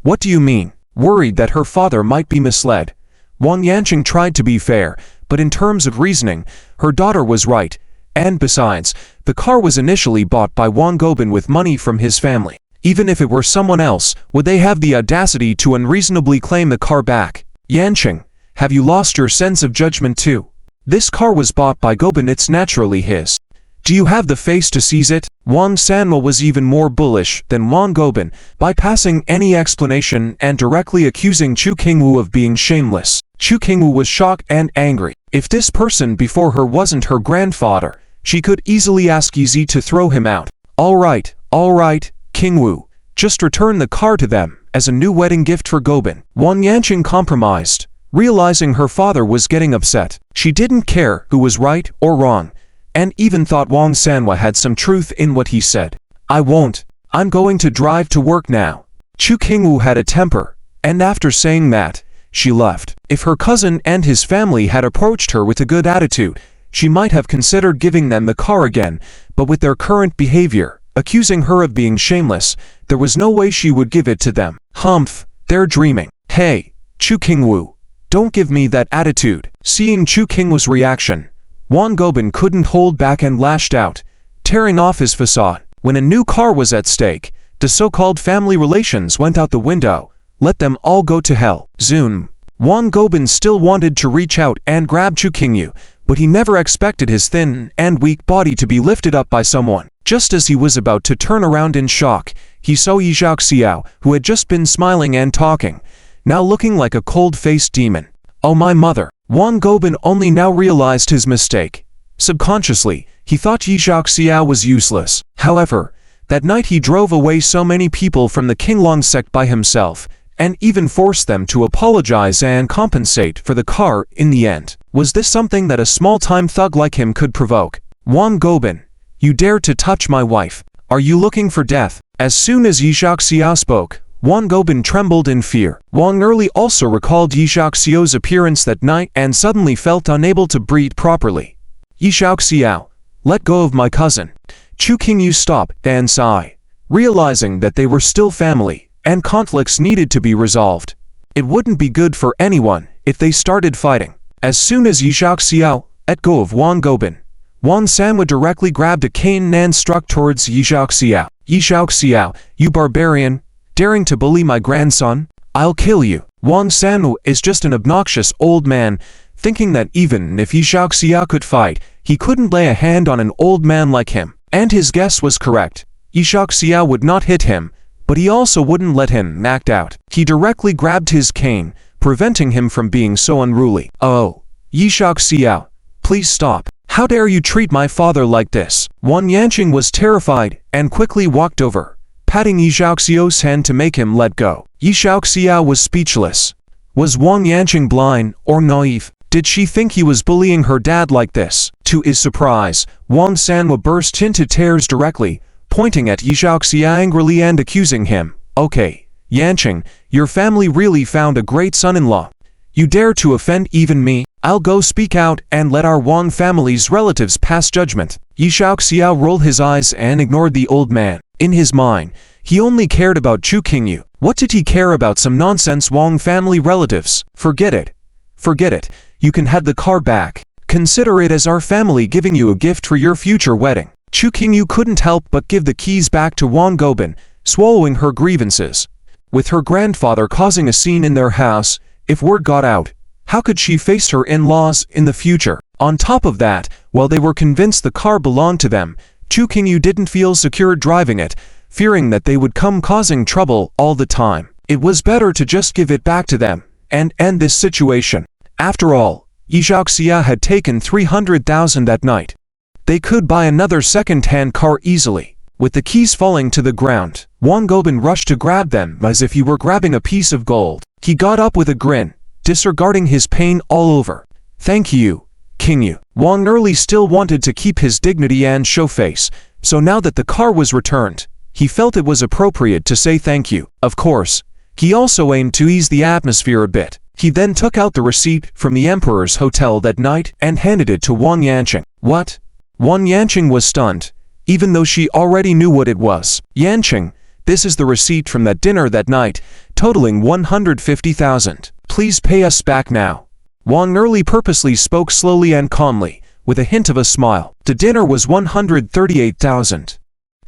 What do you mean?" Worried that her father might be misled, Wang Yanqing tried to be fair, but in terms of reasoning, her daughter was right, And besides, the car was initially bought by Wang Gobin with money from his family. Even if it were someone else, would they have the audacity to unreasonably claim the car back? Yanqing, have you lost your sense of judgment too? This car was bought by Gobin, it's naturally his. Do you have the face to seize it? Wang Sanmo was even more bullish than Wang Gobin, bypassing any explanation and directly accusing Chu Qingwu of being shameless. Chu Qingwu was shocked and angry. If this person before her wasn't her grandfather, she could easily ask Yi to throw him out. All right, Qingwu, just return the car to them as a new wedding gift for Gobin. Wang Yanqing compromised, realizing her father was getting upset. She didn't care who was right or wrong, and even thought Wang Sanwa had some truth in what he said. I won't. I'm going to drive to work now. Chu Qingwu had a temper, and after saying that, she left. If her cousin and his family had approached her with a good attitude, she might have considered giving them the car again, but with their current behavior, accusing her of being shameless, there was no way she would give it to them. Humph, they're dreaming. Hey, Chu Qingwu, don't give me that attitude. Seeing Chu Qingwu's reaction, Wang Gobin couldn't hold back and lashed out, tearing off his facade. When a new car was at stake, the so-called family relations went out the window. Let them all go to hell. Zoom. Wang Gobin still wanted to reach out and grab Chu Qingyu, but he never expected his thin and weak body to be lifted up by someone. Just as he was about to turn around in shock, he saw Yi Xiao, who had just been smiling and talking, now looking like a cold-faced demon. Oh my mother! Wang Gobin only now realized his mistake. Subconsciously, he thought Yi Xiao was useless. However, that night he drove away so many people from the Qinglong sect by himself, and even forced them to apologize and compensate for the car in the end. Was this something that a small-time thug like him could provoke? Wang Gobin, you dare to touch my wife. Are you looking for death? As soon as Yi Xiao spoke, Wang Gobin trembled in fear. Wang Erli also recalled Yi Xiao's appearance that night and suddenly felt unable to breathe properly. Yi Xiao, let go of my cousin. Chu Qingyu stopped and sighed, realizing that they were still family, and conflicts needed to be resolved. It wouldn't be good for anyone if they started fighting. As soon as Yi Xiao let go of Wang Gobin, Wang Sanwa directly grabbed a cane and struck towards Yi Xiao. Yi Xiao, you barbarian, daring to bully my grandson? I'll kill you. Wang Sanwa is just an obnoxious old man, thinking that even if Yi Xiao could fight, he couldn't lay a hand on an old man like him. And his guess was correct. Yi Xiao would not hit him, but he also wouldn't let him act out. He directly grabbed his cane, preventing him from being so unruly. Oh, Yi Xiao, please stop. How dare you treat my father like this? Wang Yanqing was terrified and quickly walked over, patting Yi Xiao's hand to make him let go. Yi Xiao was speechless. Was Wang Yanqing blind or naive? Did she think he was bullying her dad like this? To his surprise, Wang Sanwa burst into tears directly, pointing at Yi Xiao angrily and accusing him. Okay, Yanqing, your family really found a great son-in-law. You dare to offend even me? I'll go speak out and let our Wang family's relatives pass judgment. Yi Xiao rolled his eyes and ignored the old man. In his mind, he only cared about Chu Qingyu. What did he care about some nonsense Wang family relatives? Forget it. Forget it. You can have the car back. Consider it as our family giving you a gift for your future wedding. Chu Qingyu couldn't help but give the keys back to Wang Gobin, swallowing her grievances. With her grandfather causing a scene in their house, if word got out, how could she face her in-laws in the future? On top of that, while they were convinced the car belonged to them, Chu Qingyu didn't feel secure driving it, fearing that they would come causing trouble all the time. It was better to just give it back to them and end this situation. After all, Yi Xiao had taken 300,000 that night. They could buy another second-hand car easily. With the keys falling to the ground, Wang Gobin rushed to grab them as if he were grabbing a piece of gold. He got up with a grin, disregarding his pain all over. Thank you, Qingyu. Wang Erli still wanted to keep his dignity and show face, so now that the car was returned, he felt it was appropriate to say thank you. Of course, he also aimed to ease the atmosphere a bit. He then took out the receipt from the Emperor's hotel that night and handed it to Wang Yanqing. What? Wang Yanqing was stunned, even though she already knew what it was. Yanqing, this is the receipt from that dinner that night, totaling 150,000. Please pay us back now. Wang Erli purposely spoke slowly and calmly, with a hint of a smile. The dinner was 138,000.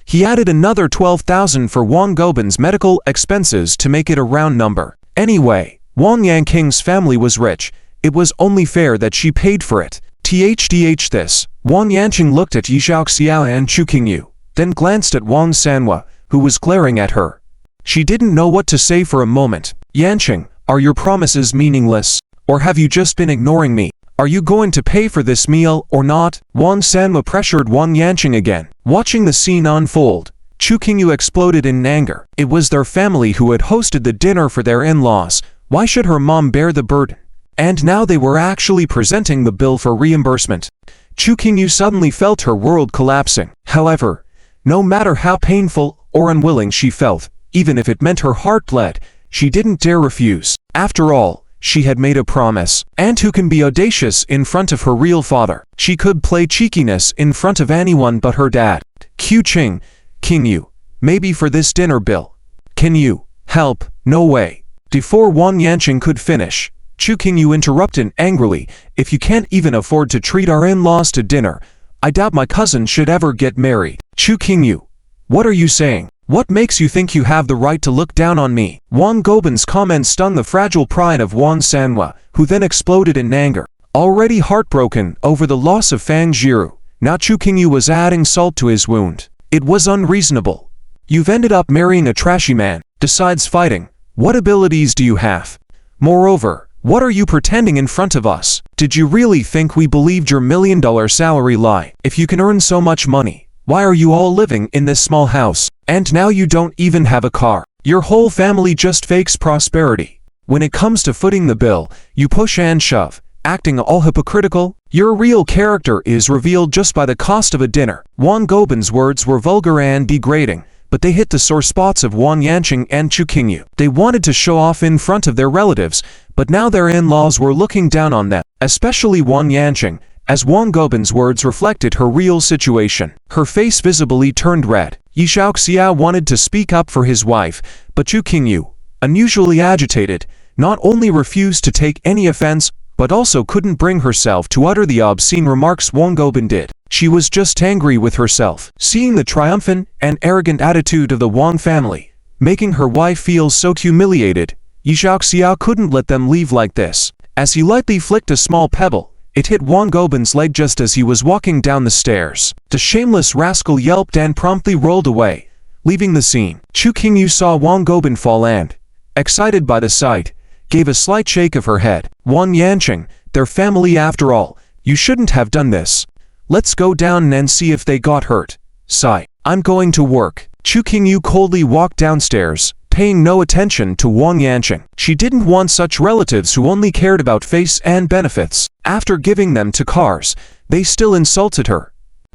He added another 12,000 for Wang Gobin's medical expenses to make it a round number. Anyway, Wang Yanqing's family was rich. It was only fair that she paid for it. Thdh this. Wang Yanqing looked at Yi Xiaoxiao and Chu Qingyu, then glanced at Wang Sanhua, who was glaring at her. She didn't know what to say for a moment. Yanqing, are your promises meaningless? Or have you just been ignoring me? Are you going to pay for this meal or not? Wang Sanhua pressured Wang Yanqing again. Watching the scene unfold, Chu Qingyu exploded in anger. It was their family who had hosted the dinner for their in-laws. Why should her mom bear the burden? And now they were actually presenting the bill for reimbursement. Chu Qingyu suddenly felt her world collapsing. However, no matter how painful or unwilling she felt, even if it meant her heart bled, she didn't dare refuse. After all, she had made a promise. And who can be audacious in front of her real father? She could play cheekiness in front of anyone but her dad. Qingyu, maybe for this dinner bill. Can you help? No way. Before Wang Yanqing could finish, Chu Qingyu interrupted angrily. If you can't even afford to treat our in-laws to dinner, I doubt my cousin should ever get married. Chu Qingyu, what are you saying? What makes you think you have the right to look down on me? Wang Gobin's comment stung the fragile pride of Wang Sanhua, who then exploded in anger. Already heartbroken over the loss of Fang Jiru, now Chu Qingyu was adding salt to his wound. It was unreasonable. You've ended up marrying a trashy man. Besides fighting, what abilities do you have? Moreover, what are you pretending in front of us? Did you really think we believed your $1 million salary lie? If you can earn so much money, why are you all living in this small house? And now you don't even have a car. Your whole family just fakes prosperity. When it comes to footing the bill, you push and shove, acting all hypocritical. Your real character is revealed just by the cost of a dinner. Wang Gobin's words were vulgar and degrading, but they hit the sore spots of Wang Yanqing and Chu Qingyu. They wanted to show off in front of their relatives, but now their in-laws were looking down on them, especially Wang Yanqing, as Wang Gobin's words reflected her real situation. Her face visibly turned red. Yi Xiaoxiao wanted to speak up for his wife, but Chu Qingyu, unusually agitated, not only refused to take any offense, but also couldn't bring herself to utter the obscene remarks Wang Gobin did. She was just angry with herself, seeing the triumphant and arrogant attitude of the Wang family, making her wife feel so humiliated. Yi Xiaoxiao couldn't let them leave like this. As he lightly flicked a small pebble, it hit Wang Gobin's leg just as he was walking down the stairs. The shameless rascal yelped and promptly rolled away, leaving the scene. Chu Qingyu saw Wang Gobin fall and, excited by the sight, gave a slight shake of her head. Wang Yanqing, their family after all. You shouldn't have done this. Let's go down and see if they got hurt. Sigh. I'm going to work. Chu Qingyu coldly walked downstairs, paying no attention to Wang Yanqing. She didn't want such relatives who only cared about face and benefits. After giving them to cars, they still insulted her.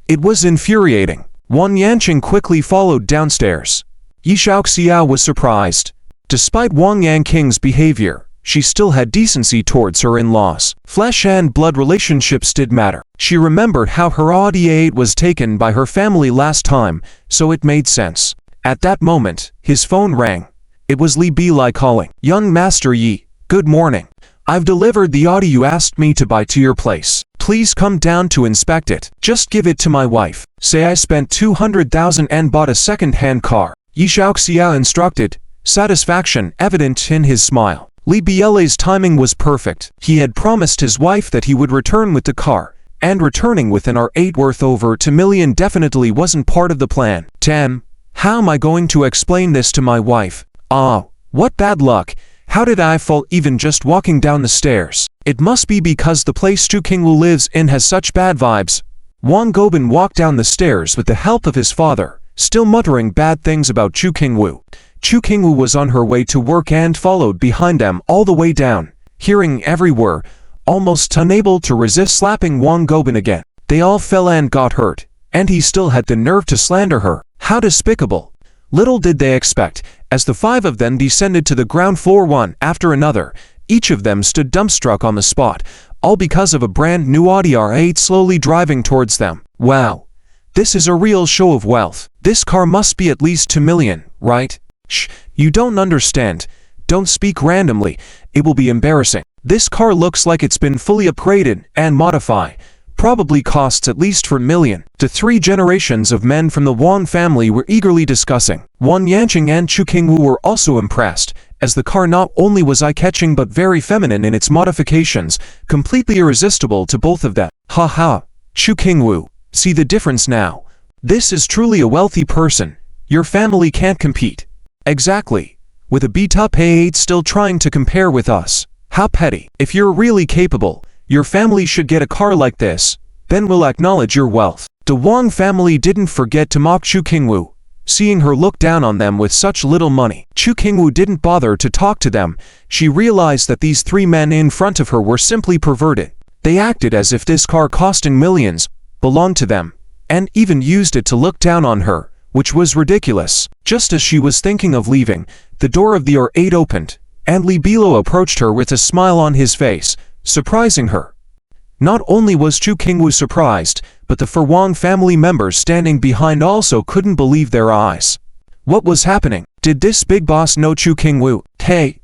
It was infuriating. Wang Yanqing quickly followed downstairs. Yi Xiaoxiao was surprised. Despite Wang Yanqing's behavior, she still had decency towards her in-laws. Flesh and blood relationships did matter. She remembered how her audiate was taken by her family last time, so it made sense. At that moment, his phone rang. It was Li Bilai calling. Young Master Yi, good morning. I've delivered the Audi you asked me to buy to your place. Please come down to inspect it. Just give it to my wife. Say I spent 200,000 and bought a second-hand car. Yi Xiaoxiao instructed, satisfaction evident in his smile. Li Bilai's timing was perfect. He had promised his wife that he would return with the car, and returning with an R8 worth over $2 million definitely wasn't part of the plan. Damn, how am I going to explain this to my wife? Ah, what bad luck. How did I fall even just walking down the stairs? It must be because the place Chu Qingyu lives in has such bad vibes. Wang Gobin walked down the stairs with the help of his father, still muttering bad things about Chu Qingyu. Chu Qingyu was on her way to work and followed behind them all the way down, hearing every word, almost unable to resist slapping Wang Gobin again. They all fell and got hurt, and he still had the nerve to slander her. How despicable! Little did they expect, as the five of them descended to the ground floor one after another, each of them stood dumbstruck on the spot, all because of a brand new Audi R8 slowly driving towards them. Wow! This is a real show of wealth. This car must be at least $2 million, right? Shh, you don't understand. Don't speak randomly, it will be embarrassing. This car looks like it's been fully upgraded and modified, Probably costs at least $4 million. The 3 generations of men from the Wang family were eagerly discussing. Wang Yanqing and Chu Qingwu were also impressed, as the car not only was eye-catching but very feminine in its modifications, completely irresistible to both of them. Ha ha, Chu Qingwu, see the difference now. This is truly a wealthy person. Your family can't compete. Exactly. With a beat-up A8 still trying to compare with us. How petty. If you're really capable, your family should get a car like this, then we'll acknowledge your wealth. The Wang family didn't forget to mock Chu Qingwu, seeing her look down on them with such little money. Chu Qingwu didn't bother to talk to them. She realized that these 3 men in front of her were simply perverted. They acted as if this car costing millions belonged to them, and even used it to look down on her, which was ridiculous. Just as she was thinking of leaving, the door of the R8 opened, and Li Bilo approached her with a smile on his face, surprising her. Not only was Chu Qingwu surprised, but the Wang family members standing behind also couldn't believe their eyes. What was happening? Did this big boss know Chu Qingwu? Hey!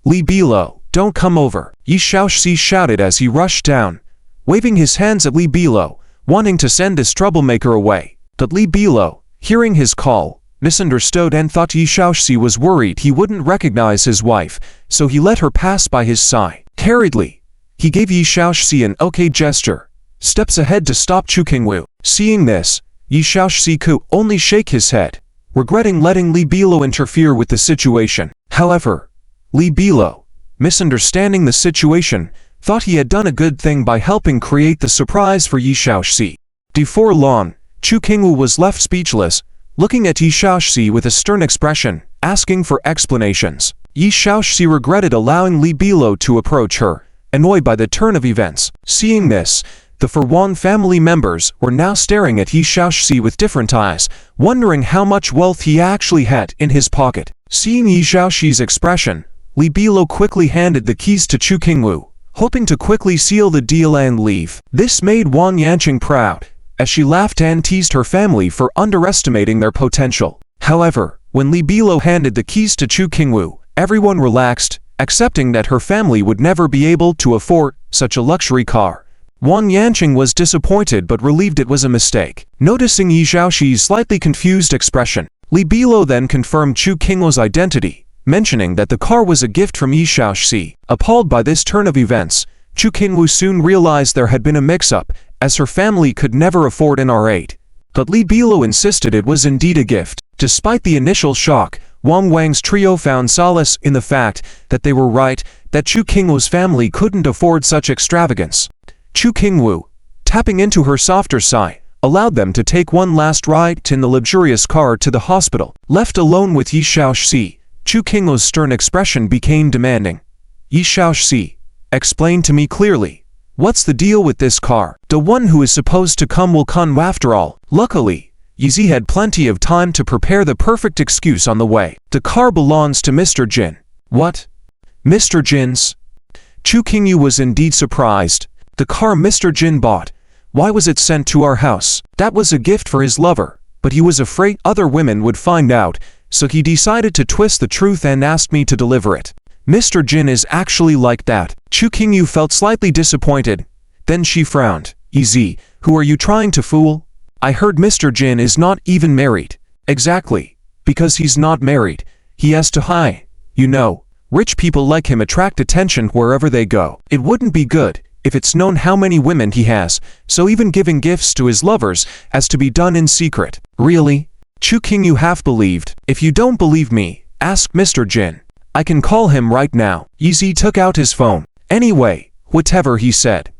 Li Bilo, don't come over, Yi Shaoxi shouted as he rushed down, waving his hands at Li Bilo, wanting to send this troublemaker away. But Li Bilo, hearing his call, misunderstood and thought Yi Shaoxi was worried he wouldn't recognize his wife, so he let her pass by his side. Hurriedly, he gave Yi Shaoxi an okay gesture, steps ahead to stop Chu Qingwu. Seeing this, Yi Shaoxi could only shake his head, regretting letting Li Bilo interfere with the situation. However, Li Bilo, misunderstanding the situation, thought he had done a good thing by helping create the surprise for Yi Shaoxi. Before long, Chu Qingwu was left speechless, looking at Yi Shaoxi with a stern expression, asking for explanations. Yi Shaoxi regretted allowing Li Bilo to approach her, annoyed by the turn of events. Seeing this, the Wang family members were now staring at Yi Shaoxi with different eyes, wondering how much wealth he actually had in his pocket. Seeing Yi Shaoxi's expression, Li Bilo quickly handed the keys to Chu Qingwu, hoping to quickly seal the deal and leave. This made Wang Yanqing proud, as she laughed and teased her family for underestimating their potential. However, when Li Bilo handed the keys to Chu Qingwu, everyone relaxed, accepting that her family would never be able to afford such a luxury car. Wang Yanqing was disappointed but relieved it was a mistake. Noticing Yi Shaoxi's slightly confused expression, Li Bilo then confirmed Chu Qingwu's identity, mentioning that the car was a gift from Yi Shaoxi. Appalled by this turn of events, Chu Qingwu soon realized there had been a mix-up, as her family could never afford an R8. But Li Bilo insisted it was indeed a gift. Despite the initial shock, Wang Wang's trio found solace in the fact that they were right, that Chu Qingwu's family couldn't afford such extravagance. Chu Qingwu, tapping into her softer side, allowed them to take one last ride in the luxurious car to the hospital. Left alone with Yi Shaoxi, Chu Qingwu's stern expression became demanding. Yi Shaoxi, explain to me clearly. What's the deal with this car? The one who is supposed to come will come after all. Luckily, Yizi had plenty of time to prepare the perfect excuse on the way. The car belongs to Mr. Jin. What? Mr. Jin's? Chu Qingwu was indeed surprised. The car Mr. Jin bought. Why was it sent to our house? That was a gift for his lover, but he was afraid other women would find out, so he decided to twist the truth and asked me to deliver it. Mr. Jin is actually like that. Chu Qingwu felt slightly disappointed. Then she frowned. Yizi, who are you trying to fool? I heard Mr. Jin is not even married. Exactly. Because he's not married, he has to hide. You know, rich people like him attract attention wherever they go. It wouldn't be good if it's known how many women he has, so even giving gifts to his lovers has to be done in secret. Really? Chu Qingwu half believed. If you don't believe me, ask Mr. Jin. I can call him right now. Yizi took out his phone. Anyway, whatever he said,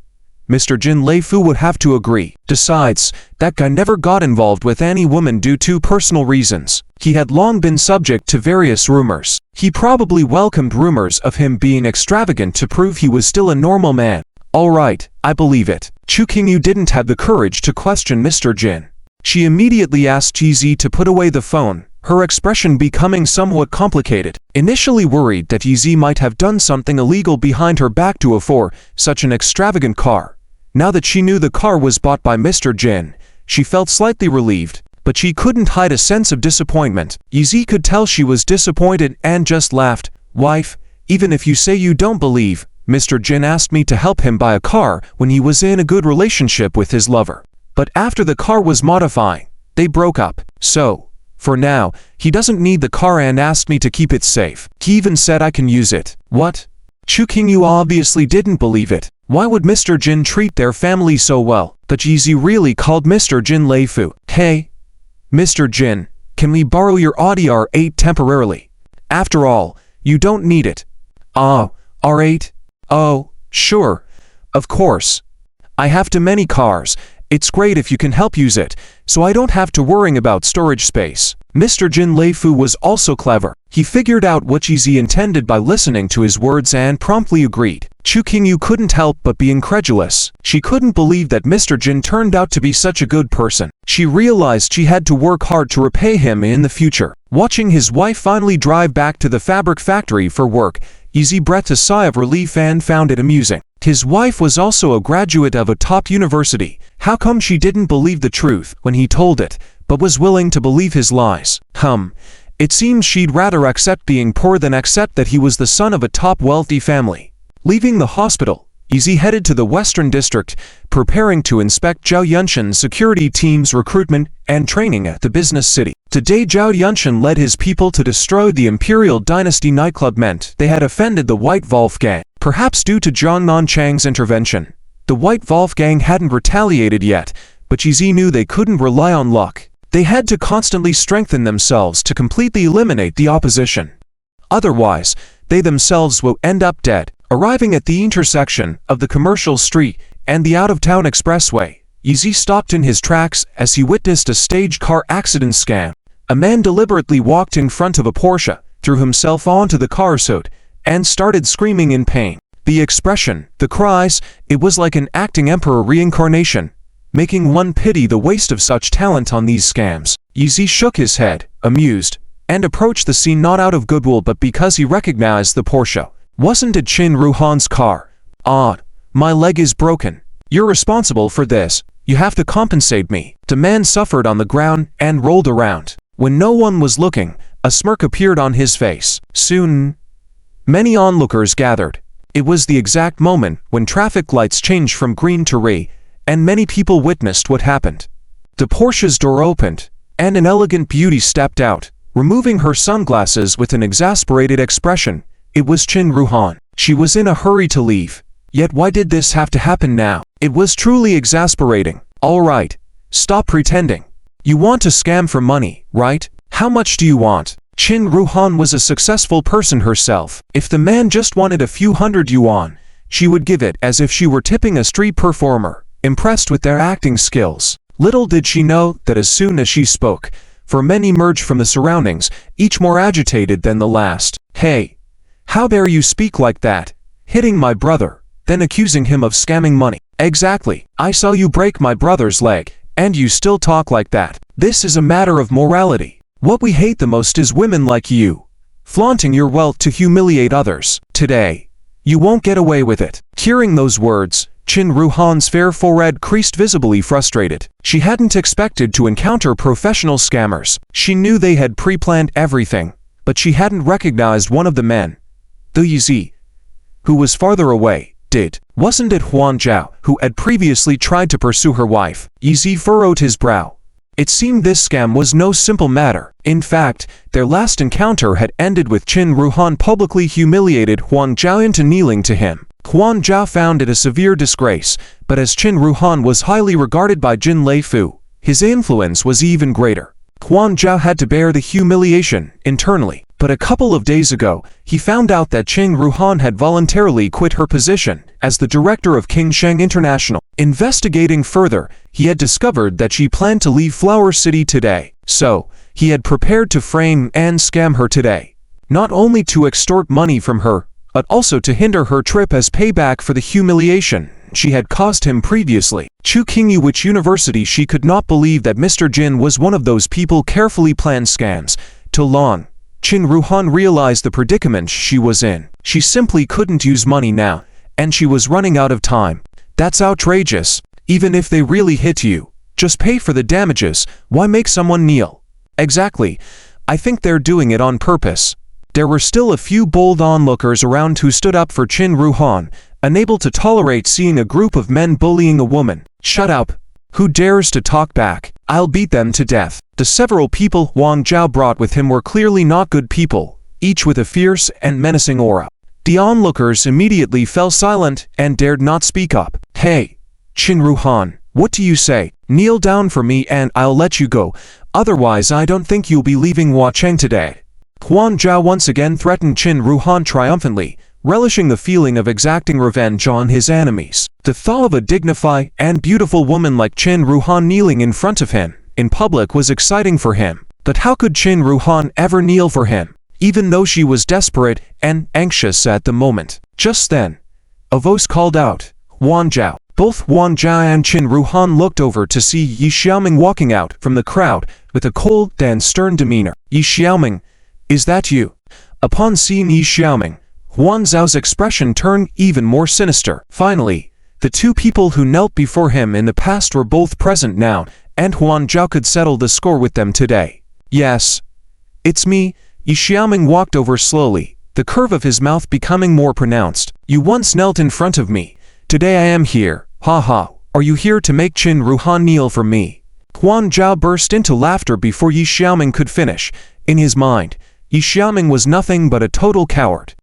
Mr. Jin Leifu would have to agree. Besides, that guy never got involved with any woman due to personal reasons. He had long been subject to various rumors. He probably welcomed rumors of him being extravagant to prove he was still a normal man. Alright, I believe it. Chu Qingwu didn't have the courage to question Mr. Jin. She immediately asked Yizi to put away the phone, her expression becoming somewhat complicated. Initially worried that Yizi might have done something illegal behind her back to afford such an extravagant car. Now that she knew the car was bought by Mr. Jin, she felt slightly relieved, but she couldn't hide a sense of disappointment. Yizi could tell she was disappointed and just laughed. Wife, even if you say you don't believe, Mr. Jin asked me to help him buy a car when he was in a good relationship with his lover. But after the car was modifying, they broke up. So, for now, he doesn't need the car and asked me to keep it safe. He even said I can use it. What? Chu Qingyu obviously didn't believe it. Why would Mr. Jin treat their family so well? But Yizi really called Mr. Jin Lei Fu. Hey, Mr. Jin, can we borrow your Audi R8 temporarily? After all, you don't need it. Ah, R8? Oh, sure. Of course. I have too many cars. It's great if you can help use it, so I don't have to worry about storage space. Mr. Jin Lei Fu was also clever. He figured out what Yizi intended by listening to his words and promptly agreed. Chu Qingyu couldn't help but be incredulous. She couldn't believe that Mr. Jin turned out to be such a good person. She realized she had to work hard to repay him in the future. Watching his wife finally drive back to the fabric factory for work, Yizi breathed a sigh of relief and found it amusing. His wife was also a graduate of a top university. How come she didn't believe the truth when he told it, but was willing to believe his lies? It seems she'd rather accept being poor than accept that he was the son of a top wealthy family. Leaving the hospital, Yizi headed to the Western District, preparing to inspect Zhao Yunshan's security team's recruitment and training at the business city. Today Zhao Yunshan led his people to destroy the Imperial Dynasty nightclub meant they had offended the White Wolf Gang. Perhaps due to Zhang Nanchang's intervention, the White Wolf Gang hadn't retaliated yet, but Yizi knew they couldn't rely on luck. They had to constantly strengthen themselves to completely eliminate the opposition. Otherwise, they themselves will end up dead. Arriving at the intersection of the commercial street and the out-of-town expressway, Yizi stopped in his tracks as he witnessed a staged car accident scam. A man deliberately walked in front of a Porsche, threw himself onto the car's hood, and started screaming in pain. The expression, the cries, it was like an acting emperor reincarnation, making one pity the waste of such talent on these scams. Yizi shook his head, amused, and approached the scene not out of goodwill but because he recognized the Porsche. Wasn't it Qin Ruhan's car? Odd. My leg is broken. You're responsible for this. You have to compensate me. The man suffered on the ground and rolled around. When no one was looking, a smirk appeared on his face. Soon, many onlookers gathered. It was the exact moment when traffic lights changed from green to red, and many people witnessed what happened. The Porsche's door opened, and an elegant beauty stepped out, removing her sunglasses with an exasperated expression. It was Qin Ruhan. She was in a hurry to leave. Yet why did this have to happen now? It was truly exasperating. All right, stop pretending. You want to scam for money, right? How much do you want? Qin Ruhan was a successful person herself. If the man just wanted a few hundred yuan, she would give it as if she were tipping a street performer, impressed with their acting skills. Little did she know that as soon as she spoke, for men emerged from the surroundings, each more agitated than the last. Hey! How dare you speak like that? Hitting my brother, then accusing him of scamming money. Exactly. I saw you break my brother's leg, and you still talk like that. This is a matter of morality. What we hate the most is women like you, flaunting your wealth to humiliate others. Today, you won't get away with it. Hearing those words, Qin Ruhan's fair forehead creased, visibly frustrated. She hadn't expected to encounter professional scammers. She knew they had pre-planned everything, but she hadn't recognized one of the men. The Yizi, who was farther away, did. Wasn't it Huan Zhao, who had previously tried to pursue her wife? Yizi furrowed his brow. It seemed this scam was no simple matter. In fact, their last encounter had ended with Qin Ruhan publicly humiliated Huan Zhao into kneeling to him. Huan Zhao found it a severe disgrace, but as Qin Ruhan was highly regarded by Jin Lei Fu, his influence was even greater. Huan Zhao had to bear the humiliation internally. But a couple of days ago, he found out that Qin Ruhan had voluntarily quit her position as the director of Kingsheng International. Investigating further, he had discovered that she planned to leave Flower City today. So, he had prepared to frame and scam her today. Not only to extort money from her, but also to hinder her trip as payback for the humiliation she had caused him previously. Chu Qingyu, which university? She could not believe that Mr. Jin was one of those people carefully planned scams. To Long, Qin Ruhan realized the predicament she was in. She simply couldn't use money now, and she was running out of time. That's outrageous. Even if they really hit you, just pay for the damages. Why make someone kneel? Exactly. I think they're doing it on purpose. there were still a few bold onlookers around who stood up for Qin Ruhan, unable to tolerate seeing a group of men bullying a woman. "Shut up! Who dares to talk back? I'll beat them to death." The several people Huang Zhao brought with him were clearly not good people, each with a fierce and menacing aura. The onlookers immediately fell silent and dared not speak up. "Hey, Qin Ruhan, what do you say? Kneel down for me and I'll let you go, otherwise I don't think you'll be leaving Huacheng today." Huang Zhao once again threatened Qin Ruhan triumphantly, relishing the feeling of exacting revenge on his enemies. The thought of a dignified and beautiful woman like Qin Ruhan kneeling in front of him in public was exciting for him. But how could Qin Ruhan ever kneel for him, even though she was desperate and anxious at the moment? Just then, a voice called out, "Huang Zhao." Both Huang Zhao and Qin Ruhan looked over to see Yi Xiaoming walking out from the crowd with a cold and stern demeanor. "Yi Xiaoming, is that you?" Upon seeing Yi Xiaoming, Huang Zhao's expression turned even more sinister. Finally, the two people who knelt before him in the past were both present now, and Huang Zhao could settle the score with them today. "Yes, it's me." Yi Xiaoming walked over slowly, the curve of his mouth becoming more pronounced. "You once knelt in front of me. Today I am here. Ha ha. Are you here to make Qin Ruhan kneel for me?" Huang Zhao burst into laughter before Yi Xiaoming could finish. In his mind, Yi Xiaoming was nothing but a total coward.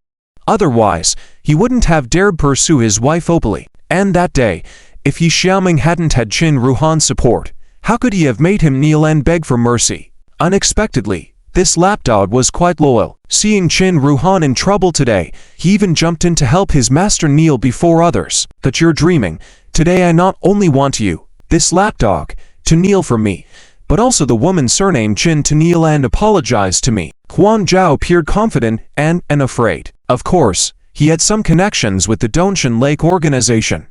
Otherwise, he wouldn't have dared pursue his wife openly. And that day, if Yi Xiaoming hadn't had Qin Ruhan's support, how could he have made him kneel and beg for mercy? Unexpectedly, this lapdog was quite loyal. Seeing Qin Ruhan in trouble today, he even jumped in to help his master kneel before others. "But you're dreaming. Today I not only want you, this lapdog, to kneel for me, but also the woman surnamed Qin to kneel and apologize to me." Huang Zhao appeared confident and afraid. Of course, he had some connections with the Dongshan Lake organization.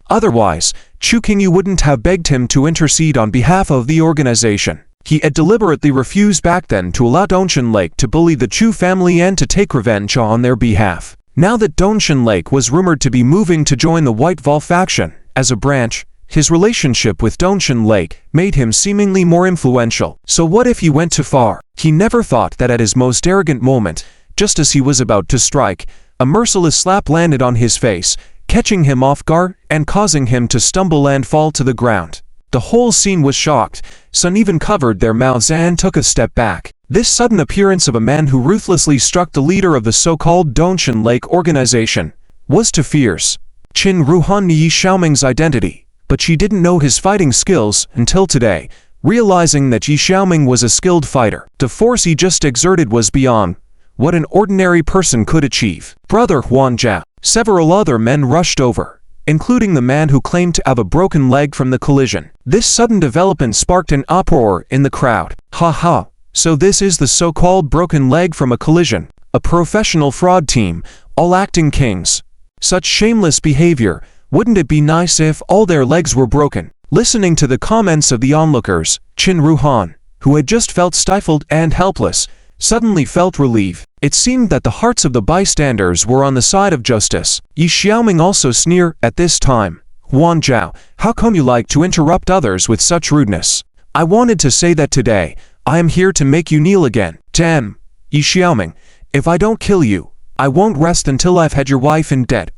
Otherwise, Chu Qingyu wouldn't have begged him to intercede on behalf of the organization. He had deliberately refused back then to allow Dongshan Lake to bully the Chu family and to take revenge on their behalf. Now that Dongshan Lake was rumored to be moving to join the White Vol faction as a branch, his relationship with Dongshan Lake made him seemingly more influential. So what if he went too far? He never thought that at his most arrogant moment, just as he was about to strike, a merciless slap landed on his face, catching him off guard and causing him to stumble and fall to the ground. The whole scene was shocked. Some even covered their mouths and took a step back. This sudden appearance of a man who ruthlessly struck the leader of the so-called Dongshan Lake organization was too fierce. Qin Ruhan knew Yi Xiaoming's identity, but she didn't know his fighting skills until today, realizing that Yi Xiaoming was a skilled fighter. The force he just exerted was beyond what an ordinary person could achieve. "Brother Huang Zhao." Several other men rushed over, including the man who claimed to have a broken leg from the collision. This sudden development sparked an uproar in the crowd. "Ha ha, so this is the so-called broken leg from a collision. A professional fraud team, all acting kings. Such shameless behavior. Wouldn't it be nice if all their legs were broken?" Listening to the comments of the onlookers, Qin Ruhan, who had just felt stifled and helpless, suddenly felt relief. It seemed that the hearts of the bystanders were on the side of justice. Yi Xiaoming also sneered at this time. "Huang Zhao, how come you like to interrupt others with such rudeness? I wanted to say that today, I am here to make you kneel again." "Damn, Yi Xiaoming, if I don't kill you, I won't rest until I've had your wife in debt.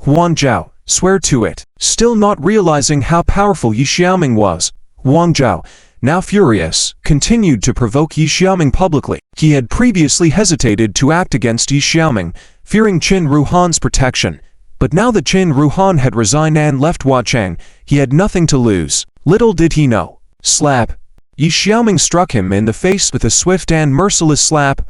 Huang Zhao, swear to it." Still not realizing how powerful Yi Xiaoming was, Huang Zhao, now furious, continued to provoke Yi Xiaoming publicly. He had previously hesitated to act against Yi Xiaoming, fearing Qin Ruhan's protection, but now that Qin Ruhan had resigned and left Huacheng, he had nothing to lose. Little did he know. Slap! Yi Xiaoming struck him in the face with a swift and merciless slap,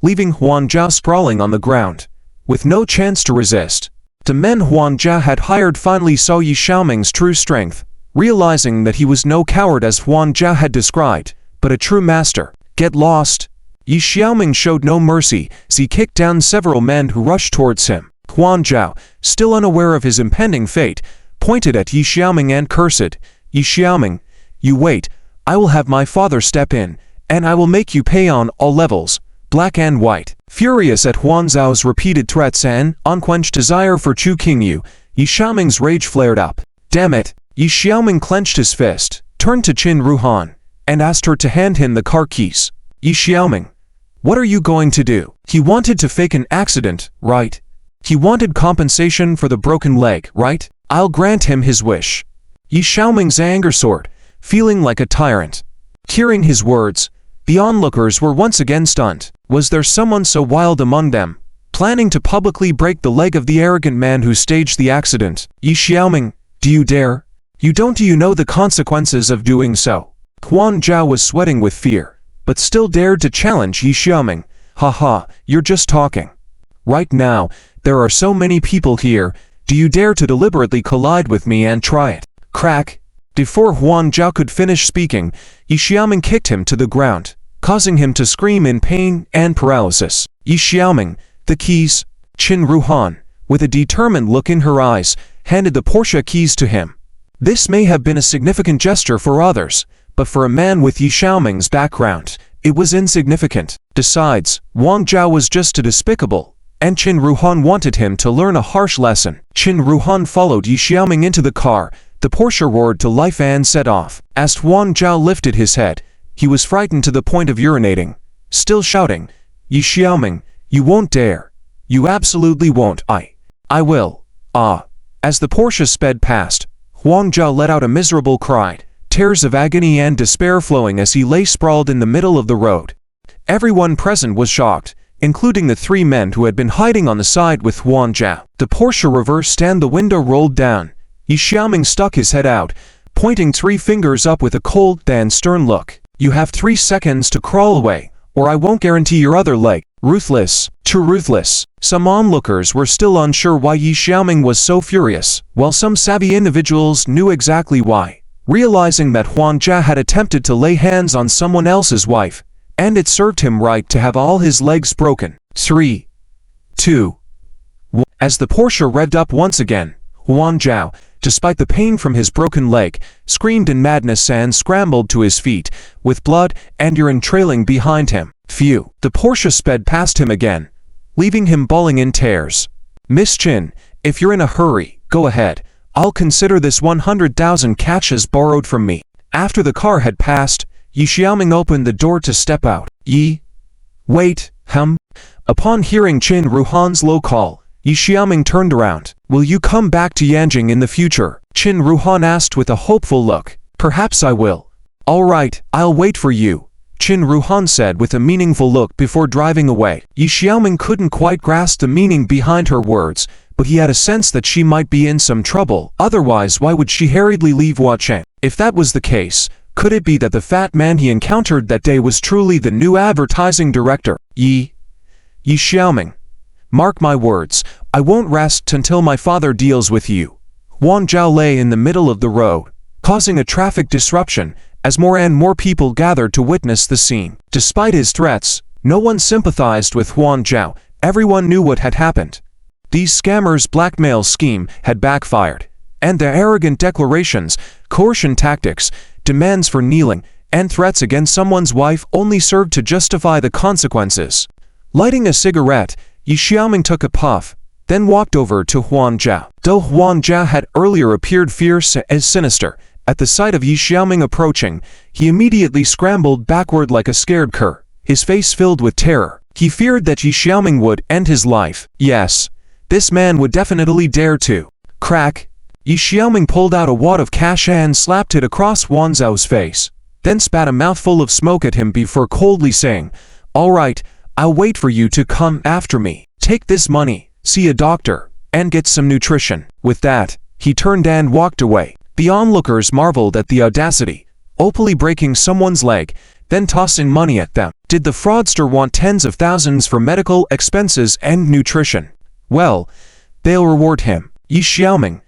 leaving Huang Zhao sprawling on the ground, with no chance to resist. The men Huang Zhao had hired finally saw Yi Xiaoming's true strength, realizing that he was no coward as Huang Zhao had described, but a true master. "Get lost!" Yi Xiaoming showed no mercy as he kicked down several men who rushed towards him. Huang Zhao, still unaware of his impending fate, pointed at Yi Xiaoming and cursed, "Yi Xiaoming, you wait, I will have my father step in, and I will make you pay on all levels, black and white." Furious at Huang Zhao's repeated threats and unquenched desire for Chu Qingyu, Yi Xiaoming's rage flared up. "Damn it!" Yi Xiaoming clenched his fist, turned to Qin Ruhan, and asked her to hand him the car keys. "Yi Xiaoming, What are you going to do? He wanted to fake an accident, right? He wanted compensation for the broken leg, right? I'll grant him his wish. Yi Xiaoming's anger soared, feeling like a tyrant. Hearing his words, the onlookers were once again stunned. Was there someone so wild among them, planning to publicly break the leg of the arrogant man who staged the accident? Yi Xiaoming, do you dare? Do you know the consequences of doing so? Huan Zhao was sweating with fear, but still dared to challenge Yi Xiaoming. Haha, you're just talking. Right now, there are so many people here, do you dare to deliberately collide with me and try it? Crack! Before Huan Zhao could finish speaking, Yi Xiaoming kicked him to the ground, causing him to scream in pain and paralysis. Yi Xiaoming, the keys. Qin Ruhan, with a determined look in her eyes, handed the Porsche keys to him. This may have been a significant gesture for others, but for a man with Yi Xiaoming's background, it was insignificant. Besides, Wang Zhao was just too despicable, and Qin Ruhan wanted him to learn a harsh lesson. Qin Ruhan followed Yi Xiaoming into the car. The Porsche roared to life and set off. As Huan Zhao lifted his head, he was frightened to the point of urinating, still shouting, Yi Xiaoming, you won't dare. You absolutely won't. I will. Ah. As the Porsche sped past, Huang Zhao let out a miserable cry, tears of agony and despair flowing as he lay sprawled in the middle of the road. Everyone present was shocked, including the three men who had been hiding on the side with Huan Zhao. The Porsche reversed and the window rolled down. Yi Xiaoming stuck his head out, pointing 3 fingers up with a cold and stern look. You have 3 seconds to crawl away, or I won't guarantee your other leg. Ruthless, too ruthless. Some onlookers were still unsure why Yi Xiaoming was so furious, while some savvy individuals knew exactly why. Realizing that Huan Zhao had attempted to lay hands on someone else's wife, and it served him right to have all his legs broken. 3, 2, 1. As the Porsche revved up once again, Huan Zhao, despite the pain from his broken leg, screamed in madness and scrambled to his feet, with blood and urine trailing behind him. Phew! The Porsche sped past him again, leaving him bawling in tears. Miss Qin, if you're in a hurry, go ahead. I'll consider this 100,000 cash as borrowed from me. After the car had passed, Yi Xiaoming opened the door to step out. Wait, Upon hearing Qin Ruhan's low call, Yi Xiaoming turned around. Will you come back to Yanjing in the future? Qin Ruhan asked with a hopeful look. Perhaps I will. All right, I'll wait for you, Qin Ruhan said with a meaningful look before driving away. Yi Xiaoming couldn't quite grasp the meaning behind her words, but he had a sense that she might be in some trouble. Otherwise, why would she hurriedly leave Huacheng? If that was the case, could it be that the fat man he encountered that day was truly the new advertising director? Yi Xiaoming, mark my words, I won't rest until my father deals with you. Huan Zhao lay in the middle of the road, causing a traffic disruption, as more and more people gathered to witness the scene. Despite his threats, no one sympathized with Huan Zhao. Everyone knew what had happened. These scammers' blackmail scheme had backfired, and their arrogant declarations, coercion tactics, demands for kneeling, and threats against someone's wife only served to justify the consequences. Lighting a cigarette, Yi Xiaoming took a puff, then walked over to Huan Zhao. Though Huan Zhao had earlier appeared fierce and sinister, at the sight of Yi Xiaoming approaching, he immediately scrambled backward like a scared cur, his face filled with terror. He feared that Yi Xiaoming would end his life. Yes, this man would definitely dare to. Crack! Yi Xiaoming pulled out a wad of cash and slapped it across Huan Zhao's face, then spat a mouthful of smoke at him before coldly saying, All right, I'll wait for you to come after me. Take this money, see a doctor, and get some nutrition. With that, he turned and walked away. The onlookers marveled at the audacity, openly breaking someone's leg, then tossing money at them. Did the fraudster want tens of thousands for medical expenses and nutrition? Well, they'll reward him. Yi Xiaoming,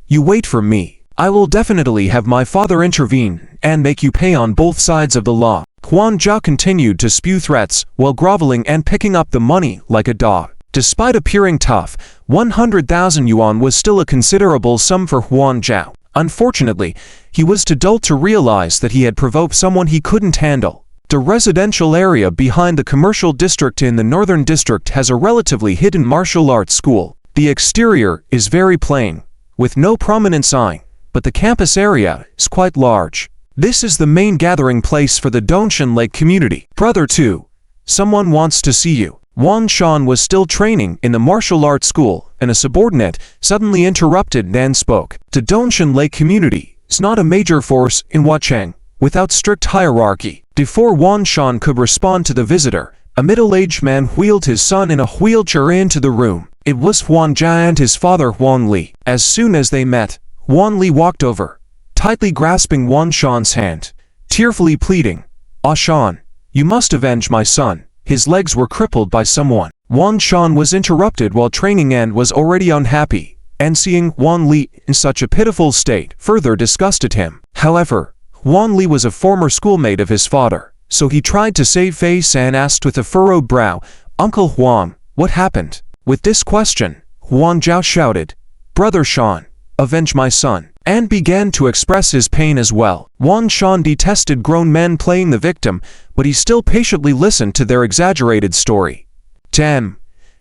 you wait for me. I will definitely have my father intervene and make you pay on both sides of the law. Huan Zhao continued to spew threats while groveling and picking up the money like a dog. Despite appearing tough, 100,000 yuan was still a considerable sum for Huan Zhao. Unfortunately, he was too dull to realize that he had provoked someone he couldn't handle. The residential area behind the commercial district in the northern district has a relatively hidden martial arts school. The exterior is very plain, with no prominent sign, but the campus area is quite large. This is the main gathering place for the Dongshan Lake community. Brother 2, someone wants to see you. Wan Shan was still training in the martial arts school, and a subordinate suddenly interrupted and spoke. The Dongshan Lake community is not a major force in Huacheng, without strict hierarchy. Before Wan Shan could respond to the visitor, a middle-aged man wheeled his son in a wheelchair into the room. It was Huan Jia and his father Huan Li. As soon as they met, Huan Li walked over, tightly grasping Wan Shan's hand, tearfully pleading, "Ah Shan, you must avenge my son. His legs were crippled by someone." Wan Shan was interrupted while training and was already unhappy, and seeing Huan Li in such a pitiful state further disgusted him. However, Huan Li was a former schoolmate of his father, so he tried to save face and asked with a furrowed brow, "Uncle Huan, what happened?" With this question, Huan Zhao shouted, "Brother Shan, avenge my son," and began to express his pain as well. Wan Shan detested grown men playing the victim, but he still patiently listened to their exaggerated story. "Damn,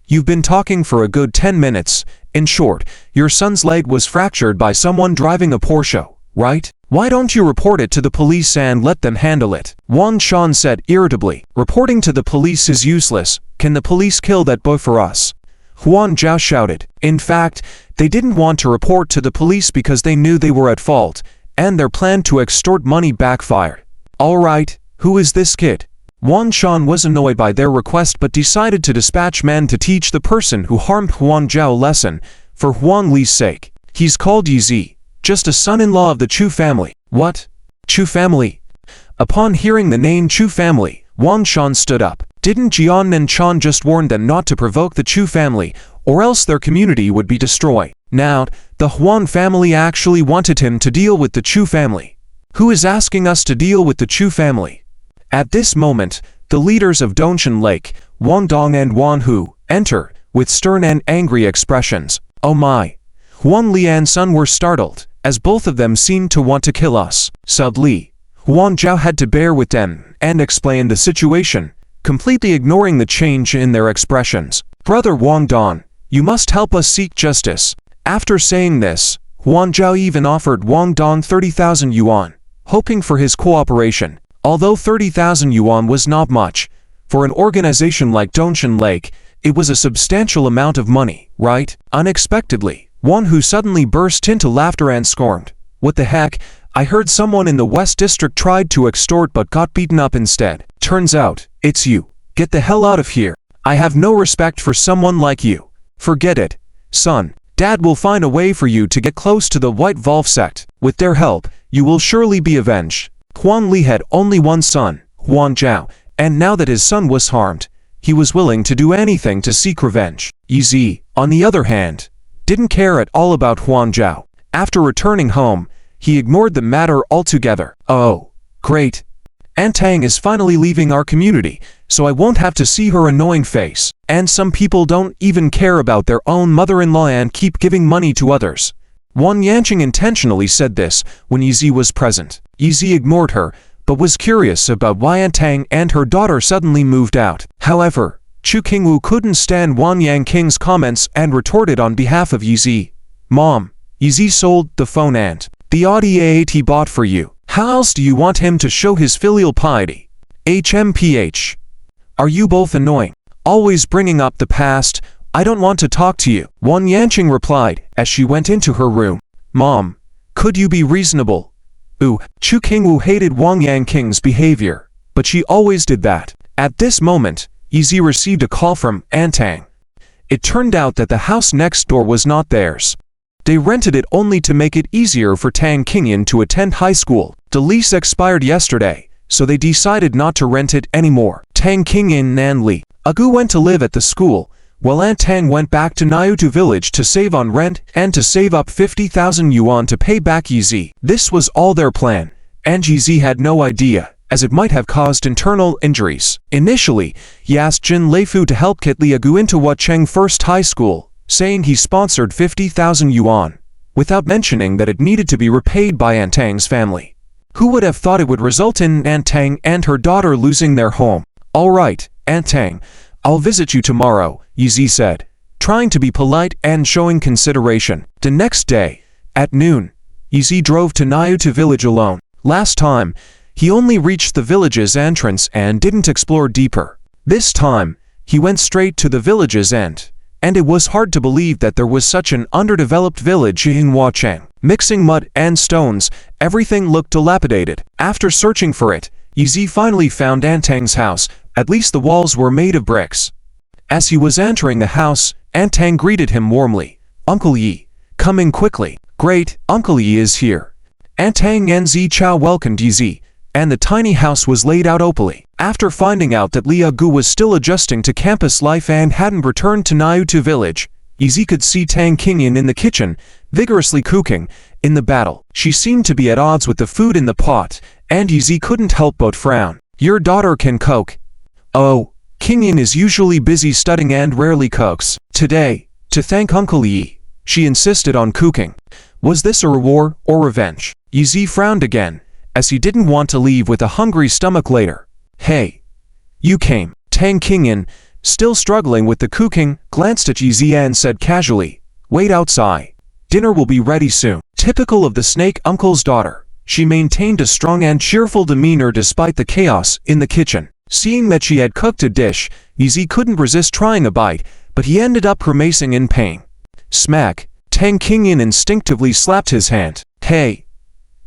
you've been talking for a good 10 minutes. In short, your son's leg was fractured by someone driving a Porsche, right? Why don't you report it to the police and let them handle it?" Wan Shan said irritably. "Reporting to the police is useless. Can the police kill that boy for us?" Huan Zhao shouted. In fact, they didn't want to report to the police because they knew they were at fault, and their plan to extort money backfired. "All right, who is this kid?" Wan Shan was annoyed by their request but decided to dispatch men to teach the person who harmed Huan Zhao a lesson, for Huan Li's sake. "He's called Yizi, just a son-in-law of the Chu family." "What? Chu family?" Upon hearing the name Chu family, Wan Shan stood up. Didn't Jian and Chan just warn them not to provoke the Chu family, or else their community would be destroyed? Now, the Huan family actually wanted him to deal with the Chu family. Who is asking us to deal with the Chu family? At this moment, the leaders of Dongshan Lake, Wang Dong and Wan Hu, enter, with stern and angry expressions. "Oh my!" Huan Li and Sun were startled, as both of them seemed to want to kill us. Suddenly, Huan Zhao had to bear with them and explain the situation, completely ignoring the change in their expressions. "Brother Wang Dong, you must help us seek justice." After saying this, Huan Zhao even offered Wang Dong 30,000 yuan, hoping for his cooperation. Although 30,000 yuan was not much, for an organization like Dongshan Lake, it was a substantial amount of money, right? Unexpectedly, Wan Hu suddenly burst into laughter and scorned. "What the heck? I heard someone in the West District tried to extort but got beaten up instead. Turns out, it's you. Get the hell out of here. I have no respect for someone like you. Forget it. Son, Dad will find a way for you to get close to the White Wolf sect. With their help, you will surely be avenged." Huan Li had only one son, Huan Zhao, and now that his son was harmed, he was willing to do anything to seek revenge. Yizi, on the other hand, didn't care at all about Huan Zhao. After returning home, he ignored the matter altogether. "Oh, great. Antang is finally leaving our community, so I won't have to see her annoying face. And some people don't even care about their own mother-in-law and keep giving money to others." Wan Yanqing intentionally said this when Yizi was present. Yizi ignored her, but was curious about why Antang and her daughter suddenly moved out. However, Chu Qingwu couldn't stand Wan Yanqing's comments and retorted on behalf of Yizi. "Mom, Yizi sold the phone and the Audi A8 he bought for you. How else do you want him to show his filial piety? HMPH. Are you both annoying? Always bringing up the past. I don't want to talk to you." Wan Yanqing replied as she went into her room. "Mom, could you be reasonable?" Chu Qingwu hated Wang Yanqing's behavior, but she always did that. At this moment, Yizi received a call from Antang. It turned out that the house next door was not theirs. They rented it only to make it easier for Tang Qingyan to attend high school. The lease expired yesterday, so they decided not to rent it anymore. Tang Qingyan and Li Agu went to live at the school, while Antang went back to Nayutu village to save on rent and to save up 50,000 yuan to pay back Yizi. This was all their plan, and Yizi had no idea, as it might have caused internal injuries. Initially, he asked Jin Leifu to help get Li Agu into Huacheng First High School, saying he sponsored 50,000 yuan, without mentioning that it needed to be repaid by Antang's family. Who would have thought it would result in Antang and her daughter losing their home? "All right, Antang, I'll visit you tomorrow," Yizi said, trying to be polite and showing consideration. The next day, at noon, Yizi drove to Nayutu village alone. Last time, he only reached the village's entrance and didn't explore deeper. This time, he went straight to the village's end, and it was hard to believe that there was such an underdeveloped village in Huacheng. Mixing mud and stones, everything looked dilapidated. After searching for it, Yizi finally found Antang's house. At least the walls were made of bricks. As he was entering the house, Antang greeted him warmly. "Uncle Yi, come in quickly." "Great, Uncle Yi is here." Antang and Zichao welcomed Yizi, and the tiny house was laid out opally. After finding out that Lia Gu was still adjusting to campus life and hadn't returned to Niutu village, Yizi could see Tang Qingyan in the kitchen, vigorously cooking. In the battle, she seemed to be at odds with the food in the pot, and Yizi couldn't help but frown. "Your daughter can cook." "Oh, Qingyan is usually busy studying and rarely cooks. Today, to thank Uncle Yi, she insisted on cooking." Was this a reward or revenge? Yizi frowned again, as he didn't want to leave with a hungry stomach later. "Hey, you came." Tang Qingyan, still struggling with the cooking, glanced at Yizi and said casually, "Wait outside. Dinner will be ready soon." Typical of the snake uncle's daughter, she maintained a strong and cheerful demeanor despite the chaos in the kitchen. Seeing that she had cooked a dish, Yizi couldn't resist trying a bite, but he ended up grimacing in pain. Smack! Tang Qingyan instinctively slapped his hand. "Hey!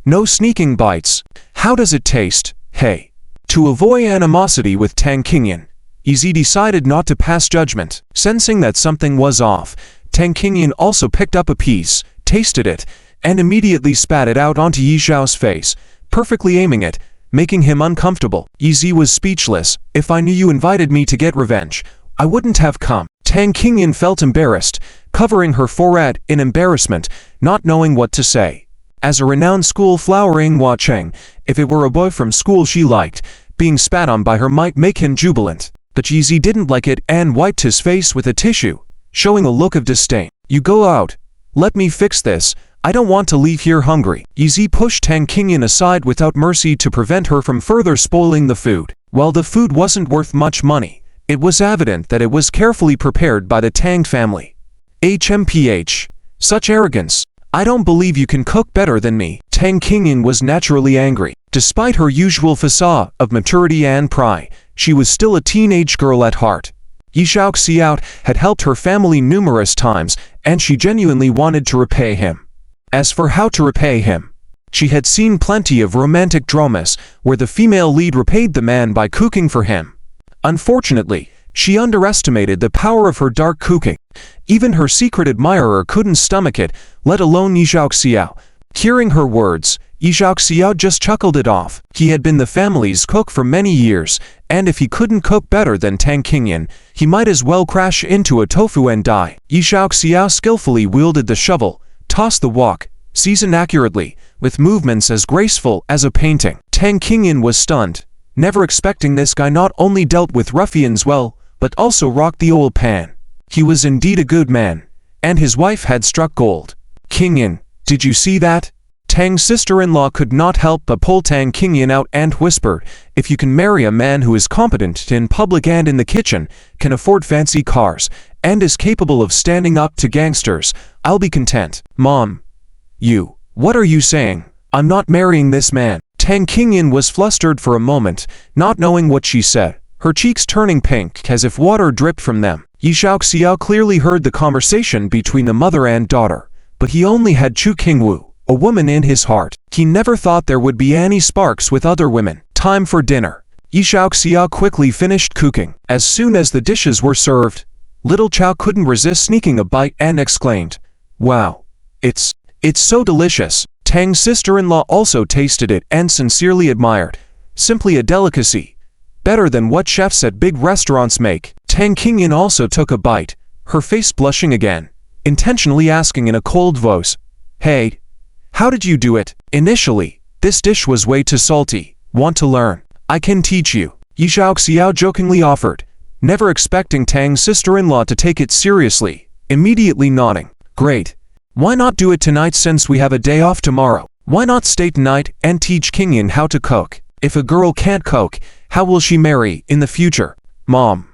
No sneaking bites. How does it taste? Hey!" To avoid animosity with Tang Qingyan, Yizi decided not to pass judgment. Sensing that something was off, Tang Qingyan also picked up a piece, tasted it, and immediately spat it out onto Yi Xiao's face, perfectly aiming it, making him uncomfortable. Yizi was speechless. "If I knew you invited me to get revenge, I wouldn't have come." Tang Qingyan felt embarrassed, covering her forehead in embarrassment, not knowing what to say. As a renowned school flower in Huacheng, if it were a boy from school she liked, being spat on by her might make him jubilant. But Yizi didn't like it and wiped his face with a tissue, showing a look of disdain. "You go out. Let me fix this. I don't want to leave here hungry." Yizi pushed Tang Qingyan aside without mercy to prevent her from further spoiling the food. While the food wasn't worth much money, it was evident that it was carefully prepared by the Tang family. HMPH. Such arrogance. "I don't believe you can cook better than me." Tang Qingyan was naturally angry. Despite her usual facade of maturity and pride, she was still a teenage girl at heart. Yi Xiao had helped her family numerous times, and she genuinely wanted to repay him. As for how to repay him, she had seen plenty of romantic dramas where the female lead repaid the man by cooking for him. Unfortunately, she underestimated the power of her dark cooking. Even her secret admirer couldn't stomach it, let alone Yi Xiao. Hearing her words, Yi Xiao just chuckled it off. He had been the family's cook for many years, and if he couldn't cook better than Tang Qingyan, he might as well crash into a tofu and die. Yi Xiao skillfully wielded the shovel, tossed the wok, seasoned accurately, with movements as graceful as a painting. Tang Qingyan was stunned, never expecting this guy not only dealt with ruffians well, but also rocked the oil pan. He was indeed a good man, and his wife had struck gold. "Qingyan, did you see that?" Tang's sister-in-law could not help but pull Tang Qingyan out and whispered, "If you can marry a man who is competent in public and in the kitchen, can afford fancy cars, and is capable of standing up to gangsters, I'll be content." "Mom, what are you saying? I'm not marrying this man." Tang Qingyan was flustered for a moment, not knowing what she said, her cheeks turning pink as if water dripped from them. Yi Xiao clearly heard the conversation between the mother and daughter, but he only had Chu Qingwu, a woman in his heart. He never thought there would be any sparks with other women. Time for dinner. Yi Xiao quickly finished cooking. As soon as the dishes were served, little Chow couldn't resist sneaking a bite and exclaimed, "Wow, it's so delicious." Tang's sister-in-law also tasted it and sincerely admired. Simply a delicacy. Better than what chefs at big restaurants make. Tang Qingyan also took a bite, her face blushing again, intentionally asking in a cold voice, "Hey, how did you do it?" "Initially, this dish was way too salty. Want to learn? I can teach you," Yi Xiao jokingly offered, never expecting Tang's sister-in-law to take it seriously, immediately nodding. "Great. Why not do it tonight since we have a day off tomorrow? Why not stay tonight and teach Qingyan how to cook? If a girl can't cook, how will she marry in the future?" "Mom."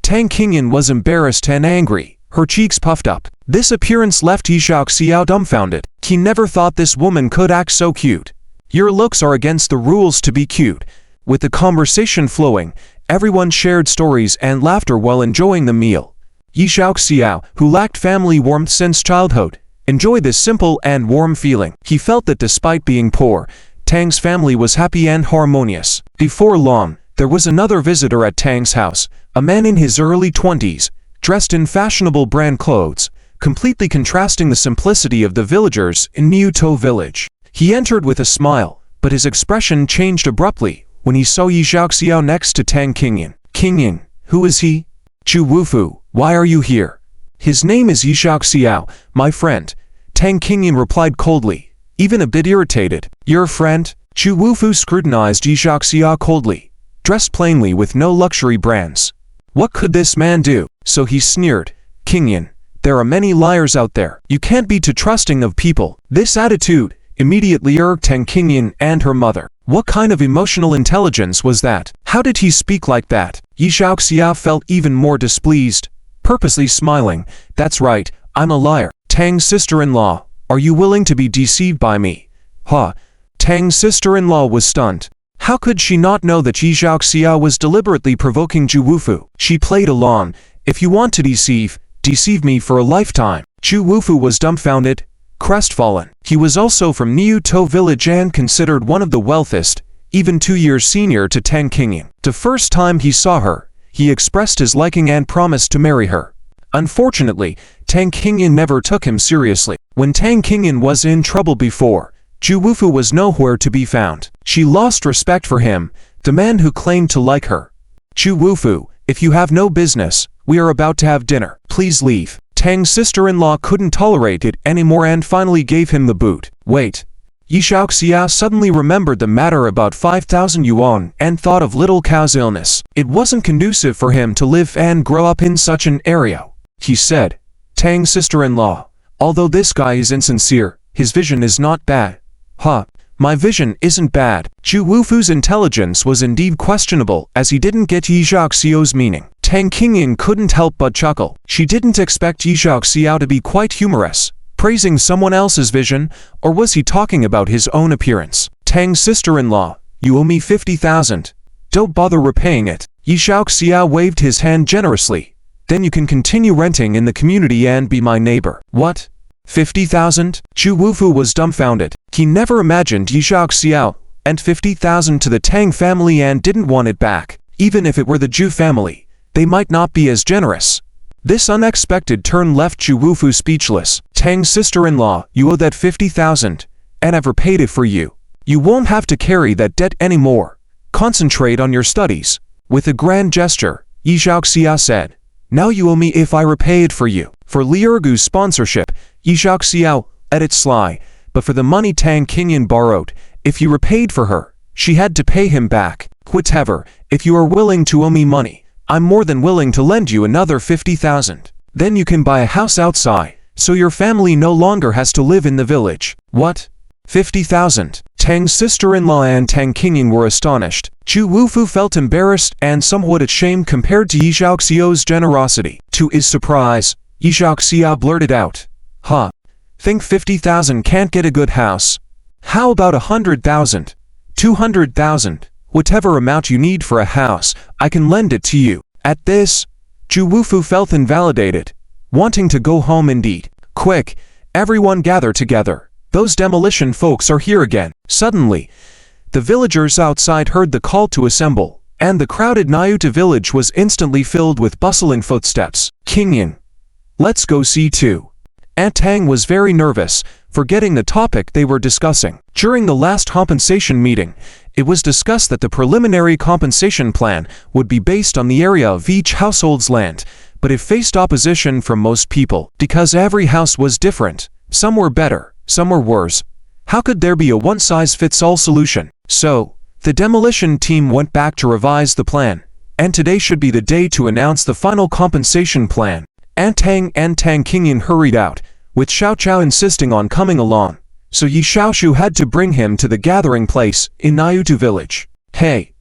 Tang Qingyan was embarrassed and angry, her cheeks puffed up. This appearance left Yi Xiao dumbfounded. He never thought this woman could act so cute. "Your looks are against the rules to be cute." With the conversation flowing, Everyone shared stories and laughter while enjoying the meal. Yi Xiaoxiao, who lacked family warmth since childhood, enjoyed this simple and warm feeling. He felt that despite being poor, Tang's family was happy and harmonious. Before long, there was another visitor at Tang's house, a man in his early 20s, dressed in fashionable brand clothes, completely contrasting the simplicity of the villagers in Niutou village. He entered with a smile, but his expression changed abruptly when he saw Yi Xiaoxiao next to Tang Qingyan. Qingyan, who is he? Chu Wufu, why are you here? His name is Yi Xiaoxiao, my friend, Tang Qingyan replied coldly, even a bit irritated. Your friend? Chu Wufu scrutinized Yi Xiaoxiao coldly, dressed plainly with no luxury brands. What could this man do? So he sneered, Qingyan, there are many liars out there. You can't be too trusting of people. This attitude immediately irked Tang Qingyan and her mother. What kind of emotional intelligence was that? How did he speak like that? Yi Xiaoxiao felt even more displeased, purposely smiling. That's right, I'm a liar. Tang's sister-in-law, are you willing to be deceived by me? Huh. Tang's sister-in-law was stunned. How could she not know that Yi Xiaoxiao was deliberately provoking Chu Wufu? She played along. If you want to deceive me for a lifetime. Chu Wufu was dumbfounded, crestfallen. He was also from Niutou village and considered one of the wealthiest, even 2 years senior to Tang Qingyan. The first time he saw her, he expressed his liking and promised to marry her. Unfortunately, Tang Qingyan never took him seriously. When Tang Qingyan was in trouble before, Chu Wufu was nowhere to be found. She lost respect for him, the man who claimed to like her. Chu Wufu, if you have no business, we are about to have dinner. Please leave. Tang's sister-in-law couldn't tolerate it anymore and finally gave him the boot. Wait. Yi Xiaoxiao suddenly remembered the matter about 5,000 yuan and thought of little Cao's illness. It wasn't conducive for him to live and grow up in such an area. He said, Tang's sister-in-law, although this guy is insincere, his vision is not bad. Huh. My vision isn't bad. Chu Wufu's intelligence was indeed questionable as he didn't get Yi Xiaoxiao's meaning. Tang Qingyan couldn't help but chuckle. She didn't expect Yi Xiaoxiao to be quite humorous, praising someone else's vision, or was he talking about his own appearance? Tang's sister-in-law, you owe me 50,000. Don't bother repaying it. Yi Xiaoxiao waved his hand generously. Then you can continue renting in the community and be my neighbor. What? 50,000? Chu Wufu was dumbfounded. He never imagined Yi Xiaoxiao and 50,000 to the Tang family and didn't want it back. Even if it were the Zhu family, they might not be as generous. This unexpected turn left Chu Wufu speechless. Tang's sister-in-law, you owe that 50,000, and I've repaid it for you. You won't have to carry that debt anymore. Concentrate on your studies. With a grand gesture, Yi Xiaoxiao said, now you owe me if I repay it for you. For Li Ergu's sponsorship, Yi Xiaoxiao let it slide, but for the money Tang Qingyan borrowed, if he repaid for her, she had to pay him back. Whatever, if you are willing to owe me money, I'm more than willing to lend you another 50,000. Then you can buy a house outside, so your family no longer has to live in the village. What? 50,000? Tang's sister-in-law and Tang Qingyan were astonished. Chu Wufu felt embarrassed and somewhat ashamed compared to Yi Xiaoxiao's generosity. To his surprise, Yi Xiaoxiao blurted out, huh? Think 50,000 can't get a good house? How about 100,000? 200,000? Whatever amount you need for a house, I can lend it to you. At this, Chu Wufu felt invalidated, wanting to go home indeed. Quick, everyone gather together. Those demolition folks are here again. Suddenly, the villagers outside heard the call to assemble, and the crowded Niutou village was instantly filled with bustling footsteps. Qingyan, let's go see too. Aunt Tang was very nervous, forgetting the topic they were discussing. During the last compensation meeting, it was discussed that the preliminary compensation plan would be based on the area of each household's land, but it faced opposition from most people because every house was different. Some were better, some were worse. How could there be a one-size-fits-all solution? So, the demolition team went back to revise the plan, and today should be the day to announce the final compensation plan. Aunt Tang and Tang Qingyan hurried out, with Xiao Chao insisting on coming along, so Yi Xiaoshu had to bring him to the gathering place in Niutou village. Hey,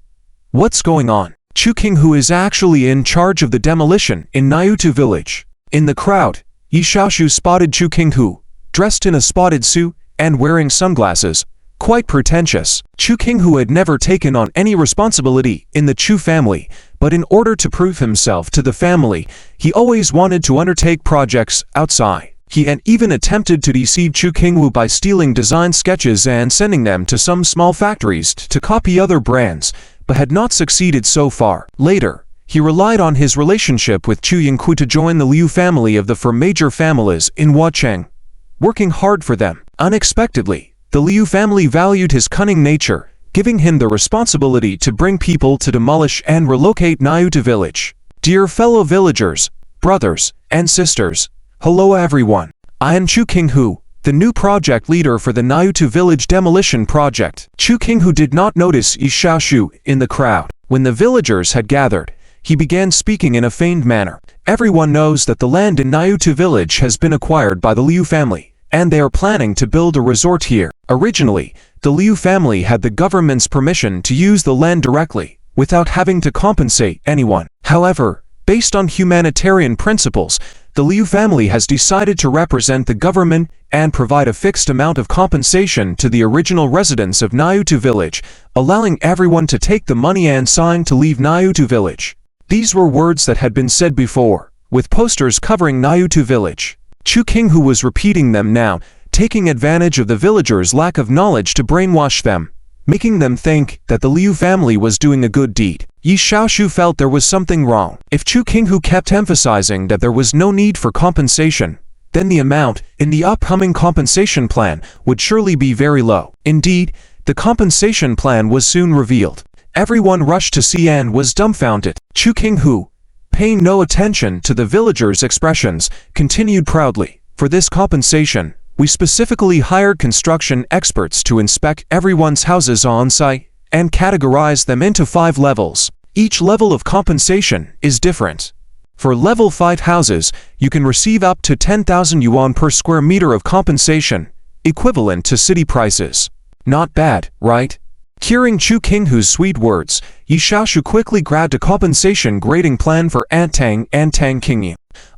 what's going on? Chu King, who is actually in charge of the demolition in Niutou village. In the crowd, Yi Xiaoshu spotted Chu King, who, dressed in a spotted suit and wearing sunglasses, quite pretentious. Chu King, who had never taken on any responsibility in the Chu family, But in order to prove himself to the family, he always wanted to undertake projects outside. He had even attempted to deceive Chu Qingwu by stealing design sketches and sending them to some small factories to copy other brands, but had not succeeded so far. Later, he relied on his relationship with Chu Yingku to join the Liu family of the four major families in Huacheng, working hard for them. Unexpectedly, the Liu family valued his cunning nature, giving him the responsibility to bring people to demolish and relocate Niutu village. Dear fellow villagers, brothers, and sisters, hello everyone. I am Chu Qinghu, the new project leader for the Niutu village demolition project. Chu Qinghu did not notice Yi Shaoshu in the crowd. When the villagers had gathered, he began speaking in a feigned manner. Everyone knows that the land in Niutu village has been acquired by the Liu family, and they are planning to build a resort here. Originally, the Liu family had the government's permission to use the land directly, without having to compensate anyone. However, based on humanitarian principles, the Liu family has decided to represent the government and provide a fixed amount of compensation to the original residents of Niutu village, allowing everyone to take the money and sign to leave Niutu village. These were words that had been said before, with posters covering Niutu village. Chu Qinghu was repeating them now, taking advantage of the villagers' lack of knowledge to brainwash them, making them think that the Liu family was doing a good deed. Yi Shaoshu felt there was something wrong. If Chu Qinghu kept emphasizing that there was no need for compensation, then the amount in the upcoming compensation plan would surely be very low. Indeed, the compensation plan was soon revealed. Everyone rushed to see and was dumbfounded. Chu Qinghu, paying no attention to the villagers' expressions, continued proudly. For this compensation, we specifically hired construction experts to inspect everyone's houses on site and categorize them into 5 levels. Each level of compensation is different. For level 5 houses, you can receive up to 10,000 yuan per square meter of compensation, equivalent to city prices. Not bad, right? Hearing Chu Qinghu's sweet words, Yi Shaoshu quickly grabbed a compensation grading plan for Antang and Tang Qingyu.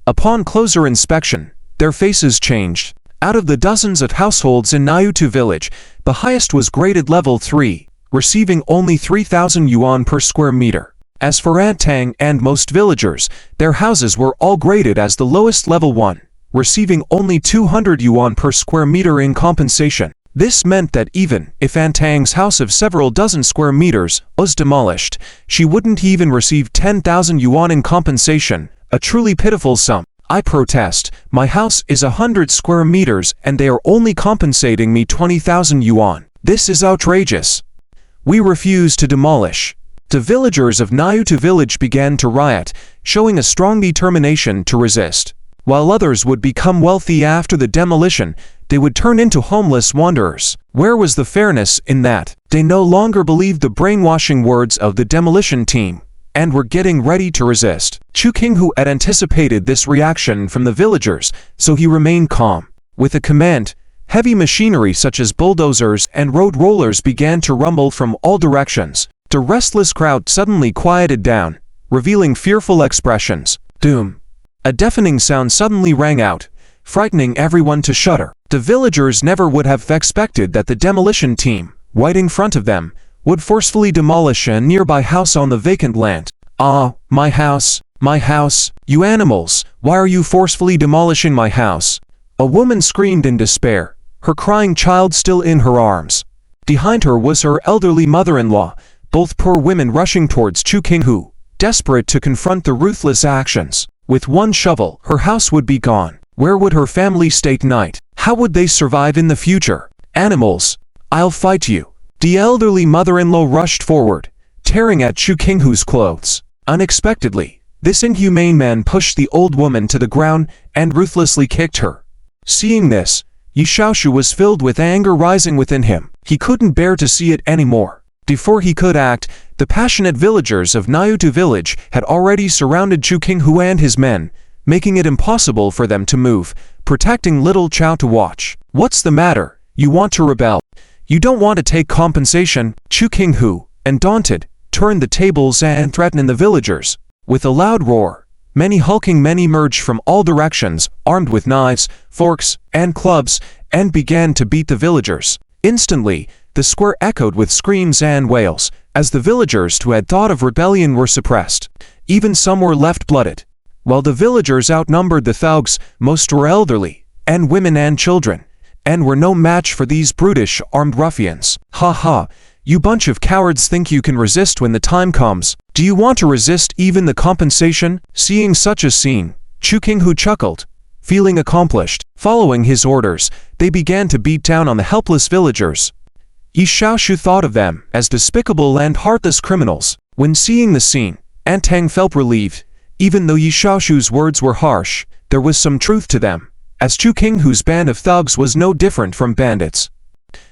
Upon closer inspection, their faces changed. Out of the dozens of households in Niutu village, the highest was graded level 3, receiving only 3,000 yuan per square meter. As for Antang and most villagers, their houses were all graded as the lowest level 1, receiving only 200 yuan per square meter in compensation. This meant that even if Antang's house of several dozen square meters was demolished, she wouldn't even receive 10,000 yuan in compensation, a truly pitiful sum. I protest, my house is 100 square meters and they are only compensating me 20,000 yuan. This is outrageous. We refuse to demolish. The villagers of Niutu village began to riot, showing a strong determination to resist. While others would become wealthy after the demolition, they would turn into homeless wanderers. Where was the fairness in that? They no longer believed the brainwashing words of the demolition team, and were getting ready to resist. Chu Qinghu had anticipated this reaction from the villagers, so he remained calm. With a command, heavy machinery such as bulldozers and road rollers began to rumble from all directions. The restless crowd suddenly quieted down, revealing fearful expressions. Doom! A deafening sound suddenly rang out, frightening everyone to shudder. The villagers never would have expected that the demolition team, right in front of them, would forcefully demolish a nearby house on the vacant land. Ah, my house, you animals, why are you forcefully demolishing my house? A woman screamed in despair, her crying child still in her arms. Behind her was her elderly mother-in-law, both poor women rushing towards Chu Qinghu, desperate to confront the ruthless actions. With one shovel, her house would be gone. Where would her family stay tonight? How would they survive in the future? Animals, I'll fight you. The elderly mother-in-law rushed forward, tearing at Chu Qinghu's clothes. Unexpectedly, this inhumane man pushed the old woman to the ground and ruthlessly kicked her. Seeing this, Yi Shaoshu was filled with anger rising within him. He couldn't bear to see it anymore. Before he could act, the passionate villagers of Niutu village had already surrounded Chu Qinghu and his men, making it impossible for them to move, protecting little Chow to watch. What's the matter? You want to rebel? You don't want to take compensation? Chu Qinghu, undaunted, turned the tables and threatened the villagers. With a loud roar, many hulking men emerged from all directions, armed with knives, forks, and clubs, and began to beat the villagers. Instantly, The square echoed with screams and wails, as the villagers who had thought of rebellion were suppressed. Even some were left blooded. While the villagers outnumbered the thugs, most were elderly, and women and children, and were no match for these brutish, armed ruffians. Ha ha, you bunch of cowards think you can resist when the time comes. Do you want to resist even the compensation? Seeing such a scene, Chu Qinghu chuckled. Feeling accomplished, following his orders, they began to beat down on the helpless villagers. Yi Shaoshu thought of them as despicable and heartless criminals. When seeing the scene, Aunt Tang felt relieved. Even though Yi Shaoshu's words were harsh, there was some truth to them, as Chu Qinghu's band of thugs was no different from bandits.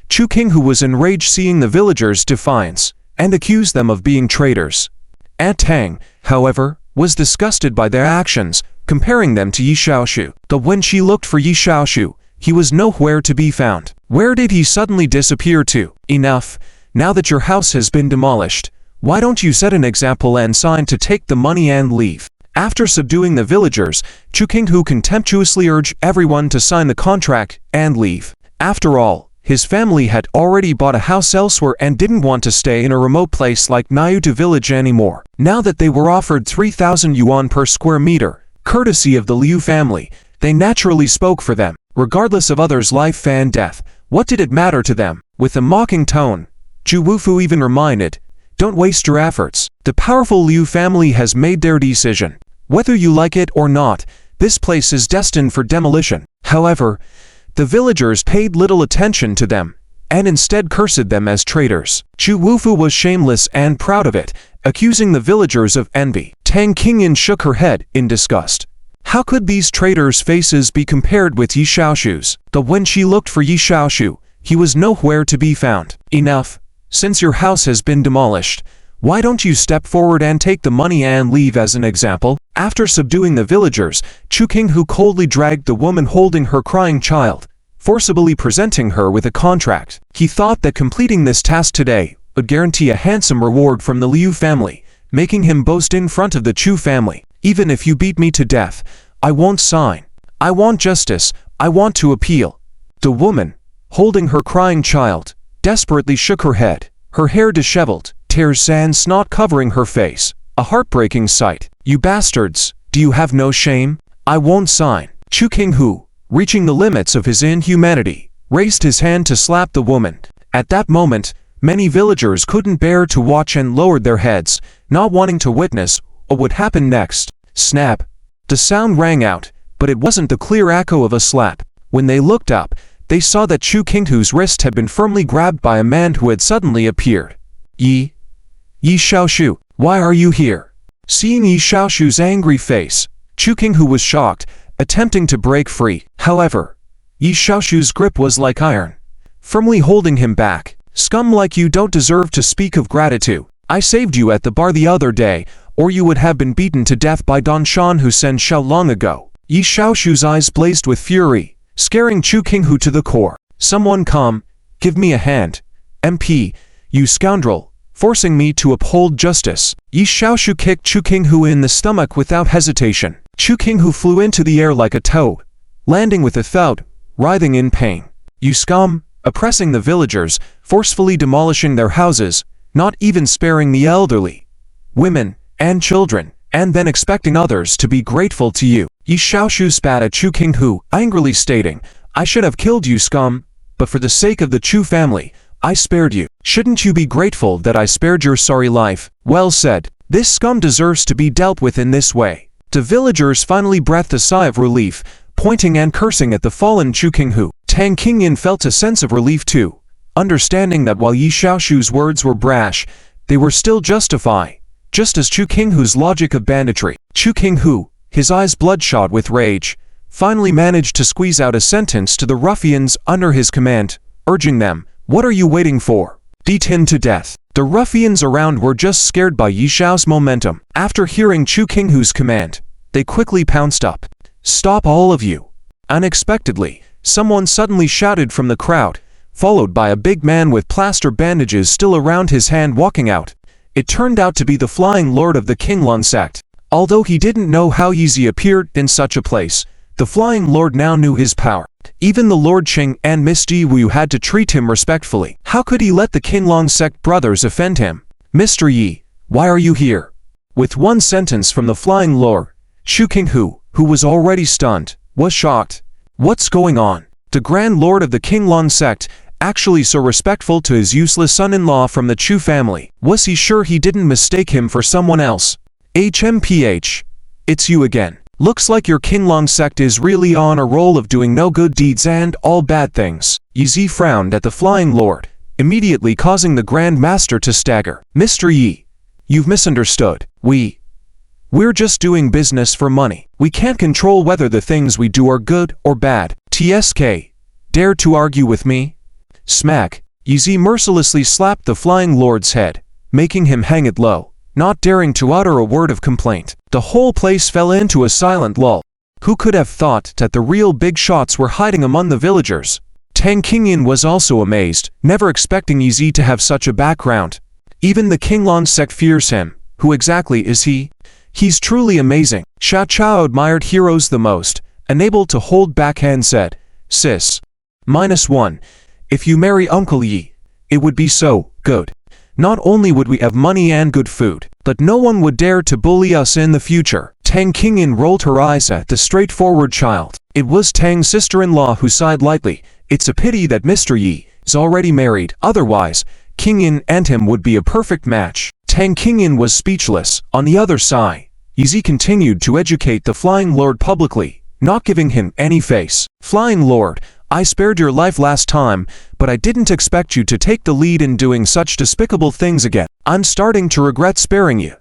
Chu Qinghu was enraged seeing the villagers' defiance, and accused them of being traitors. Aunt Tang, however, was disgusted by their actions, comparing them to Yi Shaoshu. But when she looked for Yi Shaoshu, he was nowhere to be found. Where did he suddenly disappear to? Enough. Now that your house has been demolished, why don't you set an example and sign to take the money and leave? After subduing the villagers, Chu Qinghu contemptuously urged everyone to sign the contract and leave. After all, his family had already bought a house elsewhere and didn't want to stay in a remote place like Nayuta village anymore. Now that they were offered 3,000 yuan per square meter, courtesy of the Liu family, they naturally spoke for them. Regardless of others' life and death, what did it matter to them? With a mocking tone, Zhu Wufu even reminded, "Don't waste your efforts. The powerful Liu family has made their decision. Whether you like it or not, this place is destined for demolition." However, the villagers paid little attention to them, and instead cursed them as traitors. Zhu Wufu was shameless and proud of it, accusing the villagers of envy. Tang Qingyan shook her head in disgust. How could these traitors' faces be compared with Yi Shaoshu's? But when she looked for Yi Shaoshu, he was nowhere to be found. Enough. Since your house has been demolished, why don't you step forward and take the money and leave as an example? After subduing the villagers, Chu Qinghu coldly dragged the woman holding her crying child, forcibly presenting her with a contract. He thought that completing this task today would guarantee a handsome reward from the Liu family, making him boast in front of the Chu family. Even if you beat me to death, I won't sign. I want justice. I want to appeal. The woman, holding her crying child, desperately shook her head, her hair disheveled, tears and snot covering her face. A heartbreaking sight. You bastards, do you have no shame? I won't sign. Chu Qinghu, reaching the limits of his inhumanity, raised his hand to slap the woman. At that moment, many villagers couldn't bear to watch and lowered their heads, not wanting to witness what would happen next. Snap. The sound rang out, but it wasn't the clear echo of a slap. When they looked up, they saw that Chu Qinghu's wrist had been firmly grabbed by a man who had suddenly appeared. Yi Shaoshu, why are you here? Seeing Yi Shaoshu's angry face, Chu Qinghu was shocked, attempting to break free. However, Yi Shaoshu's grip was like iron, firmly holding him back. Scum like you don't deserve to speak of gratitude. I saved you at the bar the other day, or you would have been beaten to death by Don Shan Hussein Shao long ago. Yi Shaoshu's eyes blazed with fury, scaring Chu Qinghu to the core. Someone come, give me a hand. MP, you scoundrel, forcing me to uphold justice. Yi Shaoshu kicked Chu Qinghu in the stomach without hesitation. Chu Qinghu flew into the air like a toad, landing with a thud, writhing in pain. You scum, oppressing the villagers, forcefully demolishing their houses, not even sparing the elderly, women, and children, and then expecting others to be grateful to you. Yi Shaoshu spat at Chu Qinghu, angrily stating, I should have killed you, scum, but for the sake of the Chu family, I spared you. Shouldn't you be grateful that I spared your sorry life? Well said. This scum deserves to be dealt with in this way. The villagers finally breathed a sigh of relief, pointing and cursing at the fallen Chu Qinghu. Tang Qingyan felt a sense of relief too, understanding that while Yi Shaoshu's words were brash, they were still justified, just as Chu Qinghu's logic of banditry. Chu Qinghu, his eyes bloodshot with rage, finally managed to squeeze out a sentence to the ruffians under his command, urging them, what are you waiting for? Beat him to death. The ruffians around were just scared by Yi Shao's momentum. After hearing Chu Qinghu's command, they quickly pounced up. Stop all of you. Unexpectedly, someone suddenly shouted from the crowd, followed by a big man with plaster bandages still around his hand walking out. It turned out to be the Flying Lord of the Qinglong sect. Although he didn't know how Yi appeared in such a place, The Flying Lord now knew his power. Even the Lord Qing and Miss Ji Wu had to treat him respectfully. How could he let the Qinglong sect brothers offend him? Mr. Yi, why are you here? With one sentence from the Flying Lord, Chu Qinghu, who was already stunned, was shocked. What's going on? The Grand Lord of the Qinglong sect, actually so respectful to his useless son-in-law from the Chu family. Was he sure he didn't mistake him for someone else? HMPH. It's you again. Looks like your Qinglong sect is really on a roll of doing no good deeds and all bad things. Yi Zi frowned at the Flying Lord, immediately causing the Grand Master to stagger. Mr. Yi, you've misunderstood. We're just doing business for money. We can't control whether the things we do are good or bad. TSK, dare to argue with me? Smack. Yi Zi mercilessly slapped the Flying Lord's head, making him hang it low, not daring to utter a word of complaint. The whole place fell into a silent lull. Who could have thought that the real big shots were hiding among the villagers? Tang Qingyan was also amazed, never expecting Yi Zi to have such a background. Even the Qinglong sect fears him. Who exactly is he? He's truly amazing. Xia Chao admired heroes the most, unable to hold back hand said, Sis. -1. If you marry Uncle Yi, it would be so good. Not only would we have money and good food, but no one would dare to bully us in the future. Tang Qingyan rolled her eyes at the straightforward child. It was Tang's sister-in-law who sighed lightly. It's a pity that Mr. Yi is already married, otherwise, Qingyan and him would be a perfect match. Tang Qingyan was speechless. On the other side, Yi Zi continued to educate the Flying Lord publicly, not giving him any face. Flying Lord, I spared your life last time, but I didn't expect you to take the lead in doing such despicable things again. I'm starting to regret sparing you.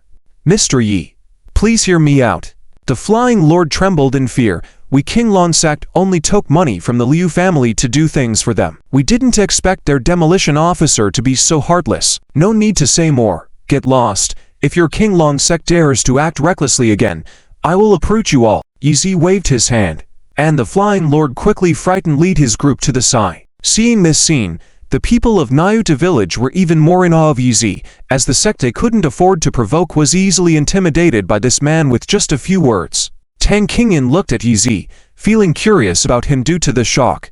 Mr. Yi, please hear me out. The Flying Lord trembled in fear. We Qinglong sect only took money from the Liu family to do things for them. We didn't expect their demolition officer to be so heartless. No need to say more. Get lost. If your Qinglong sect dares to act recklessly again, I will uproot you all. Yi Zi waved his hand, and the Flying Lord quickly frightened lead his group to the side. Seeing this scene, the people of Nyuta village were even more in awe of Yi Zi, as the sect they couldn't afford to provoke was easily intimidated by this man with just a few words. Tang Qingyan looked at Yi Zi, feeling curious about him due to the shock.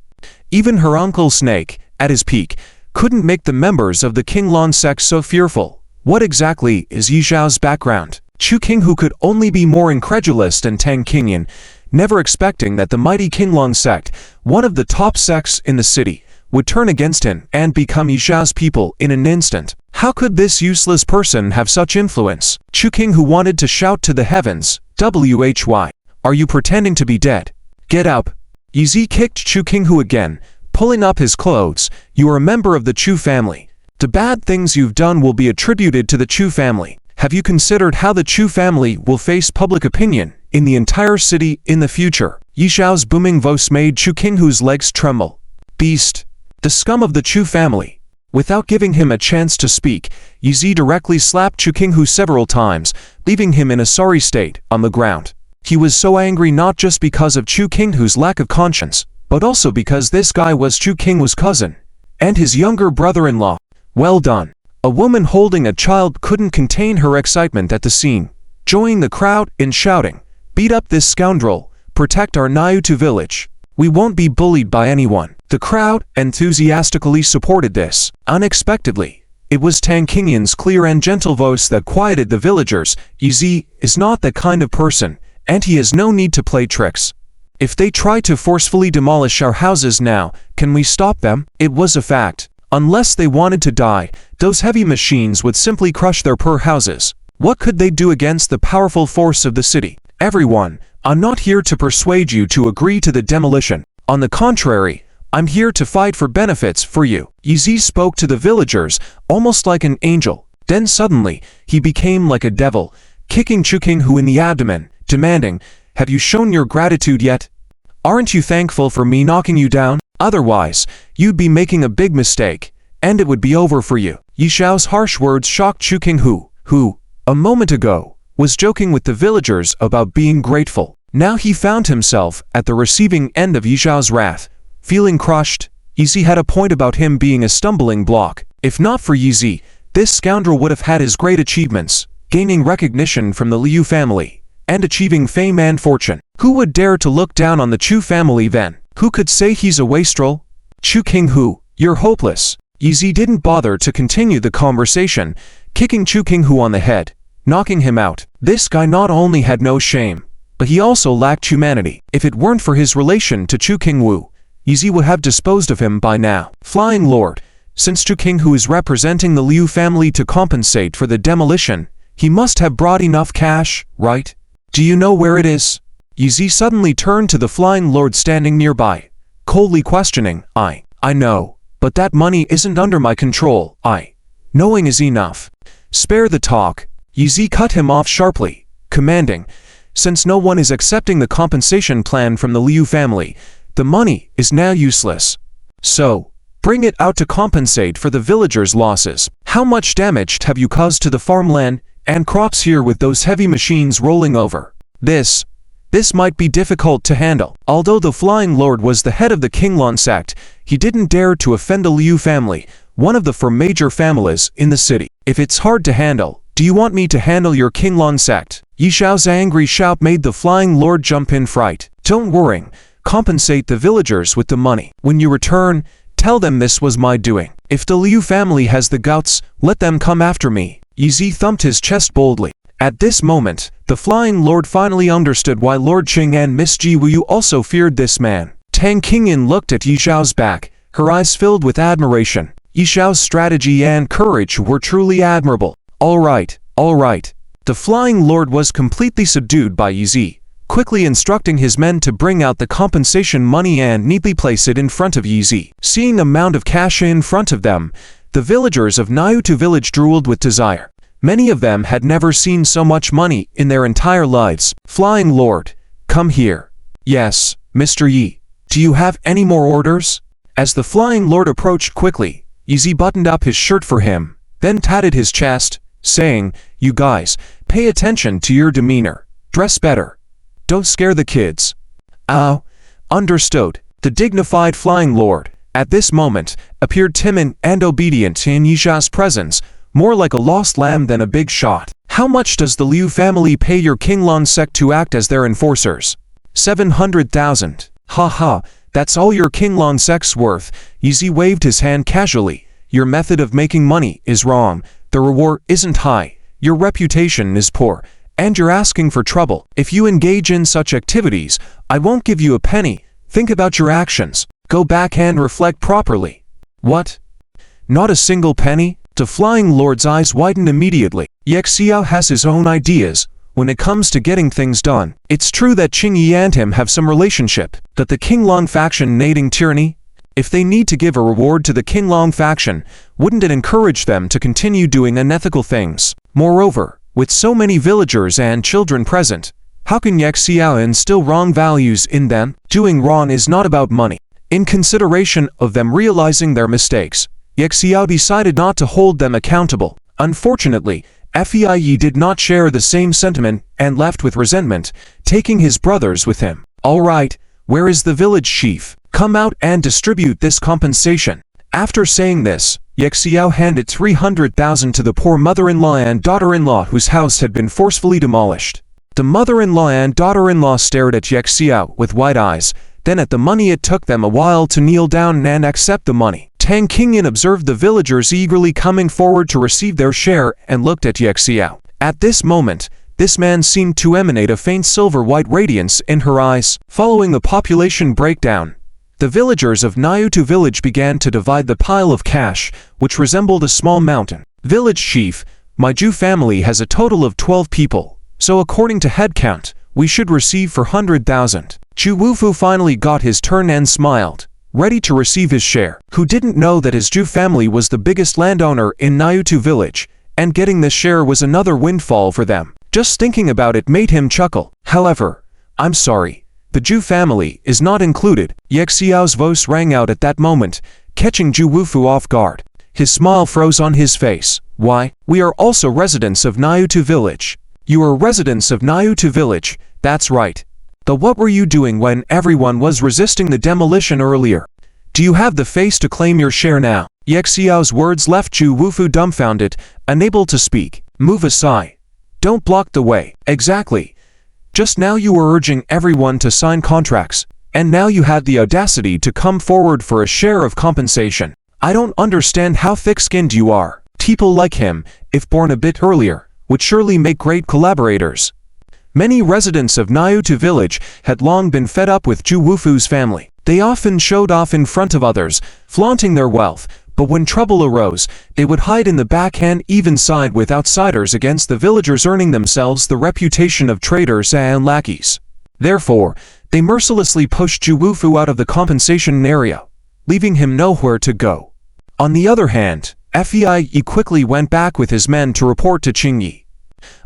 Even her Uncle Snake, at his peak, couldn't make the members of the Qinglong sect so fearful. What exactly is Yi Zhao's background? Chu Qinghu could only be more incredulous than Tang Qingyan, never expecting that the mighty Qinglong sect, one of the top sects in the city, would turn against him and become Yi Zhao's people in an instant. How could this useless person have such influence? Chu Qinghu wanted to shout to the heavens, "Why? Are you pretending to be dead? Get up!" Yi Zi kicked Chu Qinghu again, pulling up his clothes. You are a member of the Chu family. The bad things you've done will be attributed to the Chu family. Have you considered how the Chu family will face public opinion in the entire city in the future? Yi Zhao's booming voice made Chu Qinghu's legs tremble. Beast! The scum of the Chu family! Without giving him a chance to speak, Yi Zi directly slapped Chu Qinghu several times, leaving him in a sorry state on the ground. He was so angry not just because of Chu Qinghu's lack of conscience, but also because this guy was Chu Qinghu's cousin, and his younger brother-in-law. Well done. A woman holding a child couldn't contain her excitement at the scene, joining the crowd in shouting, "Beat up this scoundrel, protect our Nyuta village. We won't be bullied by anyone." The crowd enthusiastically supported this. Unexpectedly, it was Tang Qingyan's clear and gentle voice that quieted the villagers. Yi Zi is not that kind of person, and he has no need to play tricks. If they try to forcefully demolish our houses now, can we stop them? It was a fact. Unless they wanted to die, those heavy machines would simply crush their poor houses. What could they do against the powerful force of the city? Everyone, I'm not here to persuade you to agree to the demolition. On the contrary, I'm here to fight for benefits for you. Yi Zi spoke to the villagers, almost like an angel. Then suddenly, he became like a devil, kicking Chu Qinghu in the abdomen, demanding, "Have you shown your gratitude yet? Aren't you thankful for me knocking you down? Otherwise, you'd be making a big mistake, and it would be over for you." Yi Zhao's harsh words shocked Chu Qinghu, who, a moment ago, was joking with the villagers about being grateful. Now he found himself at the receiving end of Yi Zhao's wrath. Feeling crushed, Yi Zi had a point about him being a stumbling block. If not for Yi Zi, this scoundrel would have had his great achievements, gaining recognition from the Liu family, and achieving fame and fortune. Who would dare to look down on the Chu family then? Who could say he's a wastrel? Chu Qinghu, you're hopeless. Yi Zi didn't bother to continue the conversation, kicking Chu Qinghu on the head, knocking him out. This guy not only had no shame, but he also lacked humanity. If it weren't for his relation to Chu Qinghu, Yi Zi would have disposed of him by now. Flying Lord, since Chu Qinghu is representing the Liu family to compensate for the demolition, he must have brought enough cash, right? Do you know where it is? Yi Zi suddenly turned to the Flying Lord standing nearby, coldly questioning. I know, but that money isn't under my control. Knowing is enough. Spare the talk. Yi Zi cut him off sharply, commanding, since no one is accepting the compensation plan from the Liu family, the money is now useless. So, bring it out to compensate for the villagers' losses. How much damage have you caused to the farmland and crops here with those heavy machines rolling over? This might be difficult to handle. Although the Flying Lord was the head of the Qinglan sect, he didn't dare to offend the Liu family, one of the four major families in the city. If it's hard to handle, do you want me to handle your Qinglan sect? Yi Xiao's angry shout made the Flying Lord jump in fright. Don't worry, compensate the villagers with the money. When you return, tell them this was my doing. If the Liu family has the guts, let them come after me. Yi Zi thumped his chest boldly. At this moment, the Flying Lord finally understood why Lord Qing and Miss Ji Wuyu also feared this man. Tang Qingyan looked at Yi Xiao's back, her eyes filled with admiration. Yi Xiao's strategy and courage were truly admirable. All right. The Flying Lord was completely subdued by Yi Zi, quickly instructing his men to bring out the compensation money and neatly place it in front of Yi Zi. Seeing the amount of cash in front of them, the villagers of Niutu village drooled with desire. Many of them had never seen so much money in their entire lives. Flying Lord, come here. Yes, Mr. Yi. Do you have any more orders? As the Flying Lord approached quickly, Yi Zi buttoned up his shirt for him, then patted his chest, saying, you guys, pay attention to your demeanor. Dress better. Don't scare the kids. Oh, understood. The dignified Flying Lord, at this moment, appeared timid and obedient in Yi Xiao's presence, more like a lost lamb than a big shot. How much does the Liu family pay your Qinglan sect to act as their enforcers? 700,000. Ha, that's all your Qinglan sect's worth. Yi Zi waved his hand casually. Your method of making money is wrong. The reward isn't high. Your reputation is poor, and you're asking for trouble. If you engage in such activities, I won't give you a penny. Think about your actions. Go back and reflect properly. What? Not a single penny? The Flying Lord's eyes widened immediately. Ye Xiao has his own ideas when it comes to getting things done. It's true that Qing Yi and him have some relationship, that the Qinglong faction nading tyranny? If they need to give a reward to the Qinglong faction, wouldn't it encourage them to continue doing unethical things? Moreover, with so many villagers and children present, how can Ye Xiao instill wrong values in them? Doing wrong is not about money. In consideration of them realizing their mistakes, Ye Xiao decided not to hold them accountable. Unfortunately, Fei did not share the same sentiment and left with resentment, taking his brothers with him. All right, where is the village chief? Come out and distribute this compensation. After saying this, Ye Xiao handed 300,000 to the poor mother-in-law and daughter-in-law whose house had been forcefully demolished. The mother-in-law and daughter-in-law stared at Ye Xiao with wide eyes, then at the money. It took them a while to kneel down and accept the money. Tang Qingyan observed the villagers eagerly coming forward to receive their share and looked at Ye Xiao. At this moment, this man seemed to emanate a faint silver-white radiance in her eyes. Following the population breakdown, the villagers of Niutu village began to divide the pile of cash, which resembled a small mountain. Village chief, my Ju family has a total of 12 people, so according to head count, we should receive 400,000. Chu Wufu finally got his turn and smiled, ready to receive his share. Who didn't know that his Ju family was the biggest landowner in Niutu village, and getting this share was another windfall for them. Just thinking about it made him chuckle. However, I'm sorry, the Ju family is not included. Ye Xiao's voice rang out at that moment, catching Ju Wufu off guard. His smile froze on his face. Why? We are also residents of Niutu village. You are residents of Niutu village, that's right. But what were you doing when everyone was resisting the demolition earlier? Do you have the face to claim your share now? Ye Xiao's words left Chu Wufu dumbfounded, unable to speak. Move aside. Don't block the way. Exactly. Just now you were urging everyone to sign contracts, and now you had the audacity to come forward for a share of compensation. I don't understand how thick-skinned you are. People like him, if born a bit earlier, would surely make great collaborators. Many residents of Nyutu village had long been fed up with Ju Wufu's family. They often showed off in front of others, flaunting their wealth, but when trouble arose, they would hide in the back and even side with outsiders against the villagers, earning themselves the reputation of traitors and lackeys. Therefore, they mercilessly pushed Ju Wufu out of the compensation area, leaving him nowhere to go. On the other hand, Fei quickly went back with his men to report to Qingyi.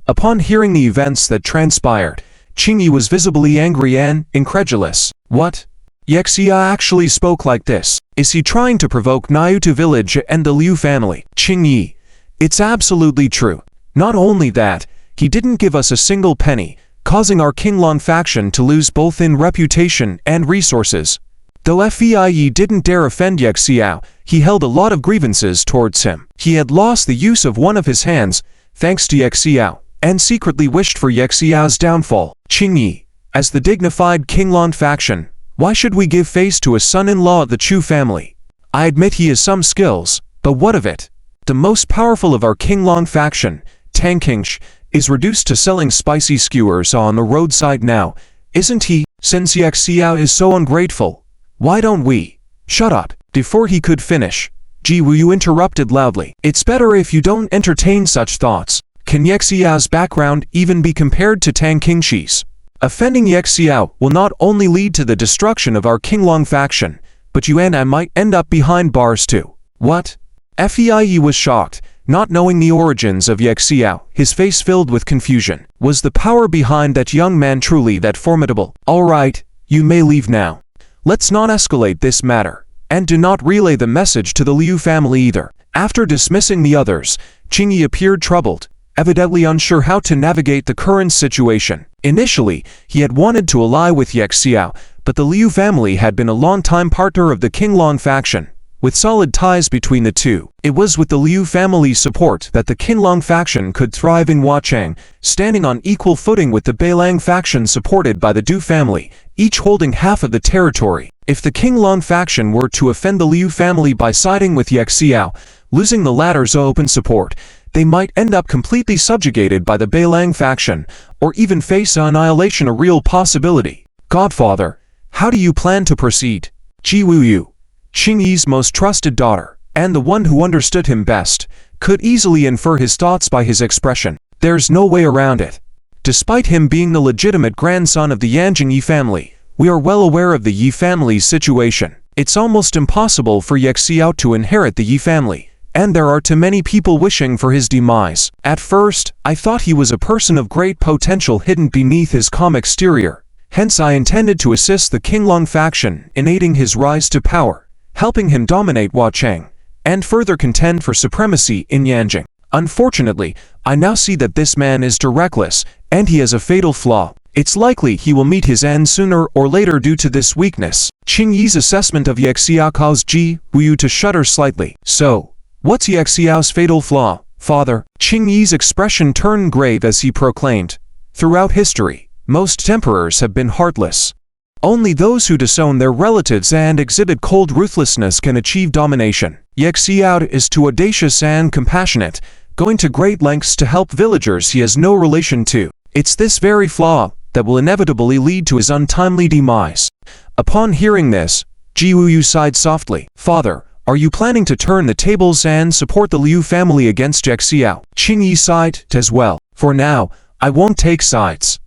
Upon hearing the events that transpired, Qingyi was visibly angry and incredulous. What? Yexia actually spoke like this. Is he trying to provoke Nyutu village and the Liu family? Qingyi, it's absolutely true. Not only that, he didn't give us a single penny, causing our Qinglong faction to lose both in reputation and resources. Though Fei didn't dare offend Yexiao, he held a lot of grievances towards him. He had lost the use of one of his hands, thanks to Yexiao, and secretly wished for Yexiao's downfall. Qingyi, as the dignified Qinglong faction, why should we give face to a son-in-law of the Chu family? I admit he has some skills, but what of it? The most powerful of our Qinglong faction, Tang Qingsh, is reduced to selling spicy skewers on the roadside now, isn't he? Since Yexiao is so ungrateful, why don't we? Shut up. Before he could finish, Ji Wuyu interrupted loudly. It's better if you don't entertain such thoughts. Can Yexiao's background even be compared to Tang Qingxi's? Offending Yexiao will not only lead to the destruction of our Qinglong faction, but you and I might end up behind bars too. What? Fei was shocked, not knowing the origins of Yexiao, his face filled with confusion. Was the power behind that young man truly that formidable? All right, you may leave now. Let's not escalate this matter, and do not relay the message to the Liu family either. After dismissing the others, Qingyi appeared troubled, evidently unsure how to navigate the current situation. Initially, he had wanted to ally with Yexiao, but the Liu family had been a long-time partner of the Qinglong faction, with solid ties between the two. It was with the Liu family's support that the Qinglong faction could thrive in Huacheng, standing on equal footing with the Beilang faction supported by the Du family, each holding half of the territory. If the Qinglong faction were to offend the Liu family by siding with Yexiao, losing the latter's open support, they might end up completely subjugated by the Beilang faction, or even face annihilation, a real possibility. Godfather, how do you plan to proceed? Ji Wuyu, Qingyi's most trusted daughter, and the one who understood him best, could easily infer his thoughts by his expression. There's no way around it. Despite him being the legitimate grandson of the Yanjing Yi family, we are well aware of the Yi family's situation. It's almost impossible for Yexiao to inherit the Yi family, and there are too many people wishing for his demise. At first, I thought he was a person of great potential hidden beneath his calm exterior. Hence I intended to assist the Qinglong faction in aiding his rise to power, helping him dominate Huacheng, and further contend for supremacy in Yanjing. Unfortunately, I now see that this man is reckless, and he has a fatal flaw. It's likely he will meet his end sooner or later due to this weakness. Qingyi's assessment of Yexiao caused Ji Wuyu to shudder slightly. So, what's Yexiao's fatal flaw, father? Qingyi's expression turned grave as he proclaimed, throughout history, most emperors have been heartless. Only those who disown their relatives and exhibit cold ruthlessness can achieve domination. Yexiao is too audacious and compassionate, going to great lengths to help villagers he has no relation to. It's this very flaw that will inevitably lead to his untimely demise. Upon hearing this, Ji Wuyu sighed softly. Father, are you planning to turn the tables and support the Liu family against Yexiao? Qingyi sighed as well. For now, I won't take sides.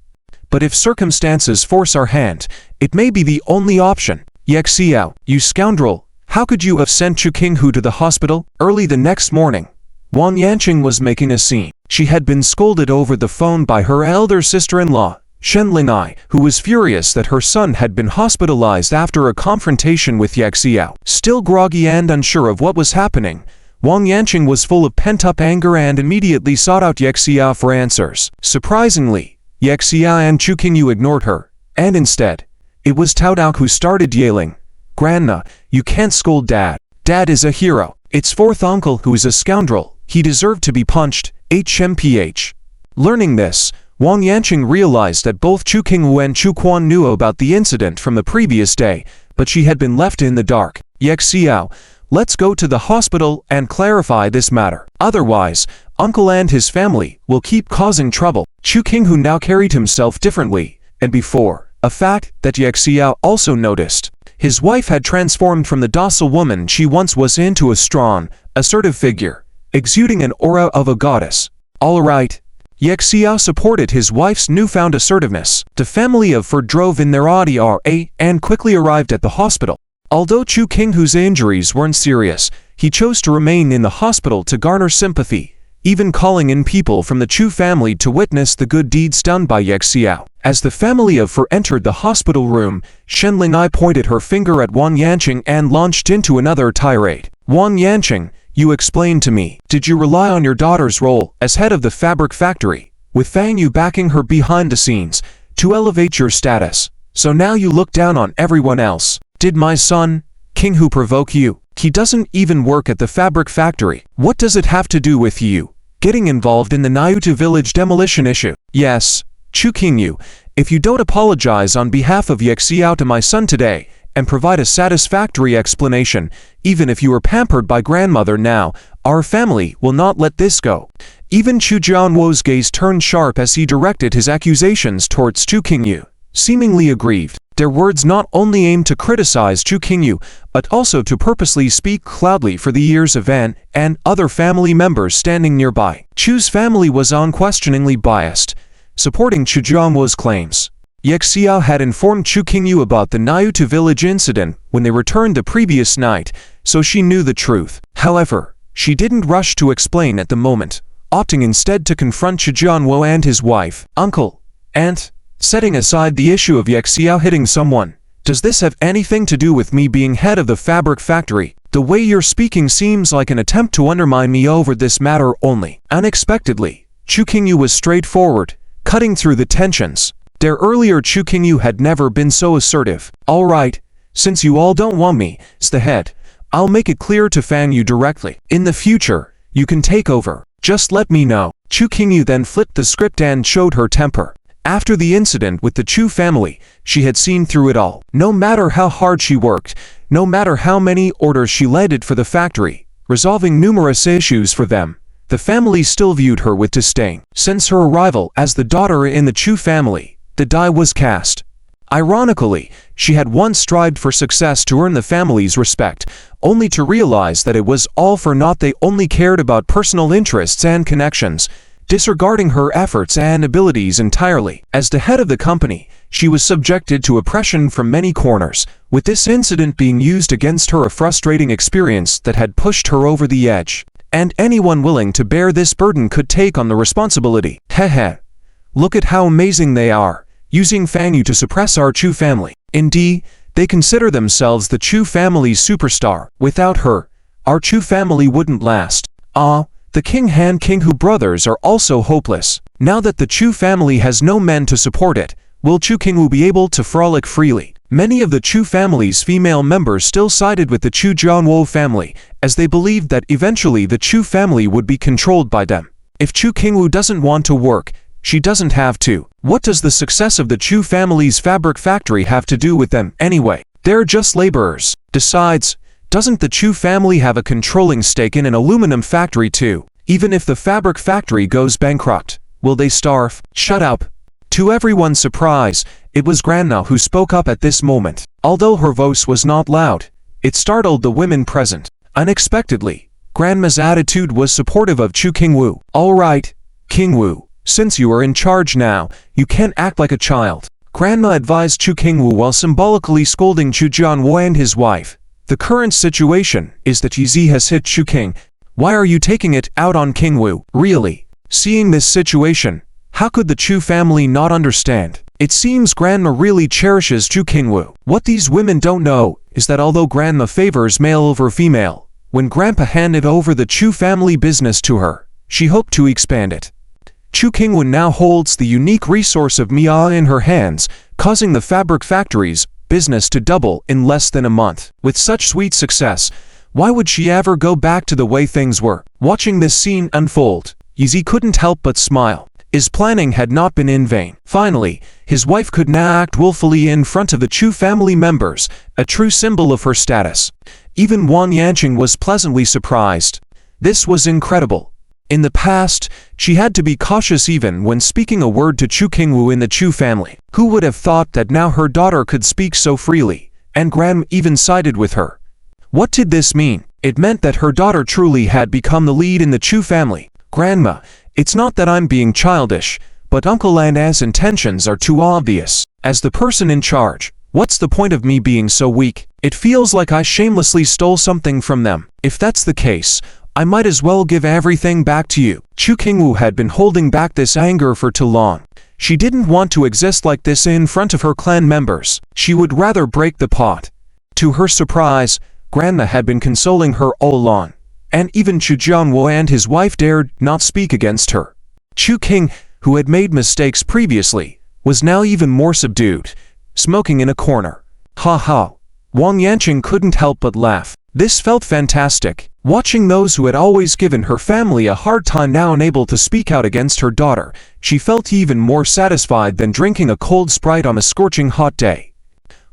But if circumstances force our hand, it may be the only option. Yexiao, you scoundrel, how could you have sent Chu Qinghu to the hospital? Early the next morning, Wang Yanqing was making a scene. She had been scolded over the phone by her elder sister-in-law, Shen Lingai, who was furious that her son had been hospitalized after a confrontation with Yexiao. Still groggy and unsure of what was happening, Wang Yanqing was full of pent-up anger and immediately sought out Yexiao for answers. Surprisingly, Yexiao and Chu Qingyu ignored her, and instead, it was Tao Dao who started yelling, "Grandma, you can't scold Dad. Dad is a hero. It's fourth uncle who is a scoundrel. He deserved to be punched." HMPH. Learning this, Wang Yanqing realized that both Chu Qingwu and Chu Quan knew about the incident from the previous day, but she had been left in the dark. Yexiao, let's go to the hospital and clarify this matter. Otherwise, uncle and his family will keep causing trouble. Chu Qingwu now carried himself differently, and before, a fact that Yexiao also noticed. His wife had transformed from the docile woman she once was into a strong, assertive figure, exuding an aura of a goddess. All right. Yexiao supported his wife's newfound assertiveness. The family of Ferd drove in their Audi RA and quickly arrived at the hospital. Although Chu Qinghu's injuries weren't serious, he chose to remain in the hospital to garner sympathy, even calling in people from the Chu family to witness the good deeds done by Yexiao. As the family of Ferd entered the hospital room, Shen Lingai pointed her finger at Wang Yanqing and launched into another tirade. Wang Yanqing, you explained to me. Did you rely on your daughter's role as head of the fabric factory, with Fang Yu backing her behind the scenes, to elevate your status? So now you look down on everyone else. Did my son, Qinghu, provoke you? He doesn't even work at the fabric factory. What does it have to do with you getting involved in the Nayuta village demolition issue? Yes, Chu Qingyu, if you don't apologize on behalf of Yexiao to my son today, and provide a satisfactory explanation, even if you were pampered by grandmother now, our family will not let this go. Even Chu Jianwo's gaze turned sharp as he directed his accusations towards Chu Qingyu, seemingly aggrieved. Their words not only aimed to criticize Chu Qingyu, but also to purposely speak loudly for the ears of An and other family members standing nearby. Chu's family was unquestioningly biased, supporting Chu Jianwo's claims. Yexiao had informed Chu Qingyu about the Nayuta village incident when they returned the previous night, so she knew the truth. However, she didn't rush to explain at the moment, opting instead to confront Chu Jianwo and his wife. Uncle, Aunt, setting aside the issue of Yexiao hitting someone, does this have anything to do with me being head of the fabric factory? The way you're speaking seems like an attempt to undermine me over this matter only. Unexpectedly, Chu Qingyu was straightforward, cutting through the tensions. Their earlier Chu Qingyu had never been so assertive. All right, since you all don't want me as the head, I'll make it clear to Fang Yu directly. In the future, you can take over. Just let me know. Chu Qingyu then flipped the script and showed her temper. After the incident with the Chu family, she had seen through it all. No matter how hard she worked, no matter how many orders she led for the factory, resolving numerous issues for them, the family still viewed her with disdain. Since her arrival as the daughter in the Chu family, the die was cast. Ironically, she had once strived for success to earn the family's respect, only to realize that it was all for naught. They only cared about personal interests and connections, disregarding her efforts and abilities entirely. As the head of the company, she was subjected to oppression from many corners, with this incident being used against her, a frustrating experience that had pushed her over the edge. And anyone willing to bear this burden could take on the responsibility. Heh. Look at how amazing they are, using Fang Yu to suppress our Chu family. Indeed, they consider themselves the Chu family's superstar. Without her, our Chu family wouldn't last. The King Han Qinghu brothers are also hopeless. Now that the Chu family has no men to support it, will Chu Qinghu be able to frolic freely? Many of the Chu family's female members still sided with the Chu Jianwo family, as they believed that eventually the Chu family would be controlled by them. If Chu Qinghu doesn't want to work, she doesn't have to. What does the success of the Chu family's fabric factory have to do with them anyway? They're just laborers. Besides, doesn't the Chu family have a controlling stake in an aluminum factory too? Even if the fabric factory goes bankrupt, will they starve? Shut up. To everyone's surprise, it was Grandma who spoke up at this moment. Although her voice was not loud, it startled the women present. Unexpectedly, Grandma's attitude was supportive of Chu Qingwu. All right, Qingwu, since you are in charge now, you can't act like a child. Grandma advised Chu Qingwu while symbolically scolding Chu Jianwo and his wife. The current situation is that Yizi has hit Chu Qing. Why are you taking it out on Qingwu? Really? Seeing this situation, how could the Chu family not understand? It seems Grandma really cherishes Chu Qingwu. What these women don't know is that although Grandma favors male over female, when Grandpa handed over the Chu family business to her, she hoped to expand it. Chu Qingwu now holds the unique resource of Mia in her hands, causing the fabric factory's business to double in less than a month. With such sweet success, why would she ever go back to the way things were? Watching this scene unfold, Yizi couldn't help but smile. His planning had not been in vain. Finally, his wife could now act willfully in front of the Chu family members, a true symbol of her status. Even Wang Yanqing was pleasantly surprised. This was incredible. In the past, she had to be cautious even when speaking a word to Chu Qingwu in the Chu family. Who would have thought that now her daughter could speak so freely, and grandma even sided with her? What did this mean? It meant that her daughter truly had become the lead in the Chu family. Grandma, it's not that I'm being childish, but Uncle and Aunt's intentions are too obvious. As the person in charge, what's the point of me being so weak? It feels like I shamelessly stole something from them. If that's the case, I might as well give everything back to you. Chu Qingwu had been holding back this anger for too long. She didn't want to exist like this in front of her clan members. She would rather break the pot. To her surprise, Grandma had been consoling her all along, and even Chu Jianwo and his wife dared not speak against her. Chu King, who had made mistakes previously, was now even more subdued, smoking in a corner. Ha ha! Wang Yanqing couldn't help but laugh. This felt fantastic. Watching those who had always given her family a hard time now unable to speak out against her daughter, she felt even more satisfied than drinking a cold Sprite on a scorching hot day.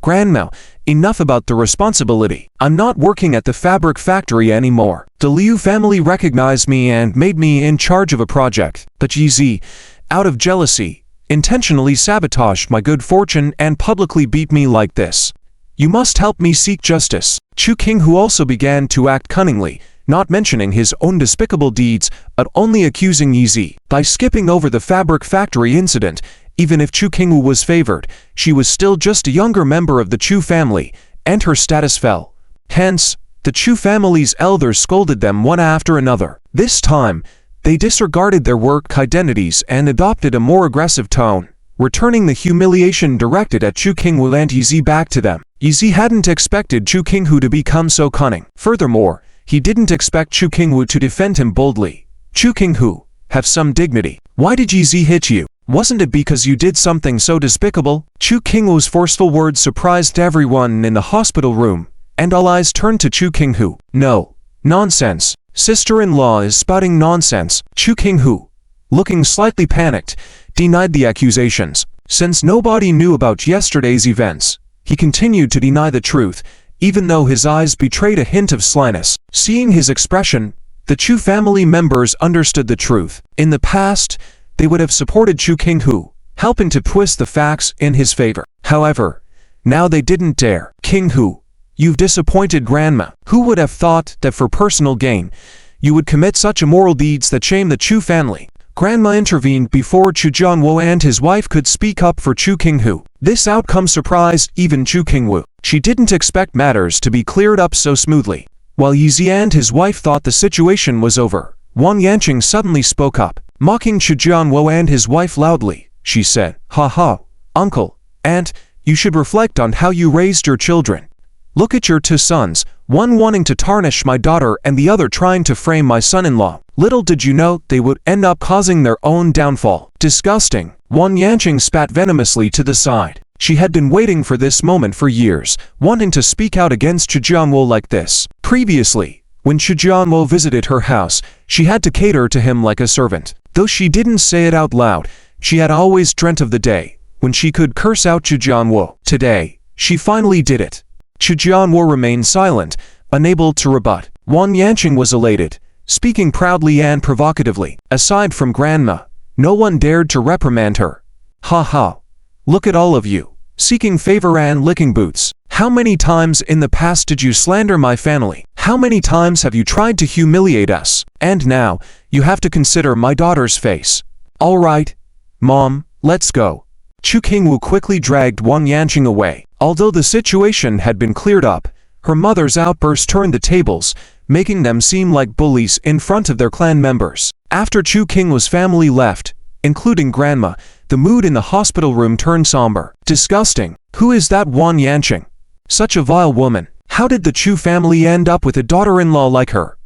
Grandma, enough about the responsibility. I'm not working at the fabric factory anymore. The Liu family recognized me and made me in charge of a project, but Yi Zi, out of jealousy, intentionally sabotaged my good fortune and publicly beat me like this. You must help me seek justice. Chu Qingwu also began to act cunningly, not mentioning his own despicable deeds, but only accusing Yi Zi. By skipping over the fabric factory incident, even if Chu Qingwu was favored, she was still just a younger member of the Chu family, and her status fell. Hence, the Chu family's elders scolded them one after another. This time, they disregarded their work identities and adopted a more aggressive tone, returning the humiliation directed at Chu Qingwu and Yi Zi back to them. Yi Zi hadn't expected Chu Qingwu to become so cunning. Furthermore, he didn't expect Chu Qingwu to defend him boldly. Chu Qingwu, have some dignity. Why did Yi Zi hit you? Wasn't it because you did something so despicable? Chu Qingwu's forceful words surprised everyone in the hospital room, and all eyes turned to Chu Qingwu. No. Nonsense. Sister-in-law is spouting nonsense. Chu Qingwu, looking slightly panicked, denied the accusations. Since nobody knew about yesterday's events, he continued to deny the truth, even though his eyes betrayed a hint of slyness. Seeing his expression, the Chu family members understood the truth. In the past, they would have supported Chu Qingwu, helping to twist the facts in his favor. However, now they didn't dare. Qingwu, you've disappointed Grandma. Who would have thought that for personal gain, you would commit such immoral deeds that shame the Chu family? Grandma intervened before Chu Jianwo and his wife could speak up for Chu Qingwu. This outcome surprised even Chu Qingwu. She didn't expect matters to be cleared up so smoothly. While Yi Zi and his wife thought the situation was over, Wang Yanqing suddenly spoke up. Mocking Chu Jianwo and his wife loudly, she said, "Ha ha, uncle, aunt, you should reflect on how you raised your children. Look at your two sons, one wanting to tarnish my daughter and the other trying to frame my son-in-law. Little did you know they would end up causing their own downfall." Disgusting. Wang Yanqing spat venomously to the side. She had been waiting for this moment for years, wanting to speak out against Chu Jianwo like this. Previously, when Chu Jianwo visited her house, she had to cater to him like a servant. Though she didn't say it out loud, she had always dreamt of the day when she could curse out Chu Jianwo. Today, she finally did it. Chu Jianwo remained silent, unable to rebut. Wang Yanqing was elated, speaking proudly and provocatively. Aside from Grandma, no one dared to reprimand her. Ha ha. Look at all of you, seeking favor and licking boots. How many times in the past did you slander my family? How many times have you tried to humiliate us? And now, you have to consider my daughter's face. All right, Mom, let's go. Chu Qingwu quickly dragged Wang Yanqing away. Although the situation had been cleared up, her mother's outburst turned the tables, making them seem like bullies in front of their clan members. After Chu Qingwu's family left, including Grandma, the mood in the hospital room turned somber. Disgusting. Who is that Wang Yanqing? Such a vile woman. How did the Chu family end up with a daughter-in-law like her?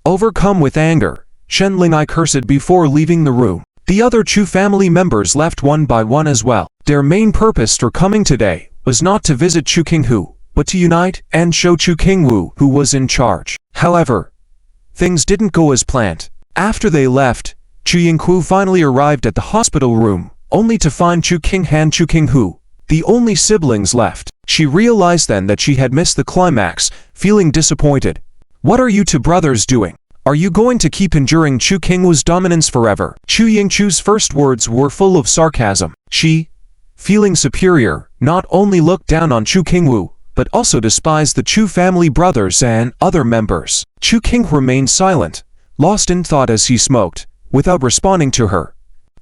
Overcome with anger, Shen Lingai cursed before leaving the room. The other Chu family members left one by one as well. Their main purpose for coming today was not to visit Chu Qingwu, but to unite and show Chu Qingwu who was in charge. However, things didn't go as planned. After they left, Chu Yingku finally arrived at the hospital room, only to find Chu King and Chu Qinghu, the only siblings left. She realized then that she had missed the climax, feeling disappointed. What are you two brothers doing? Are you going to keep enduring Chu Qinghu's dominance forever? Chu Yingchu's first words were full of sarcasm. She, feeling superior, not only looked down on Chu Qinghu, but also despised the Chu family brothers and other members. Chu Qinghu remained silent, lost in thought as he smoked, without responding to her.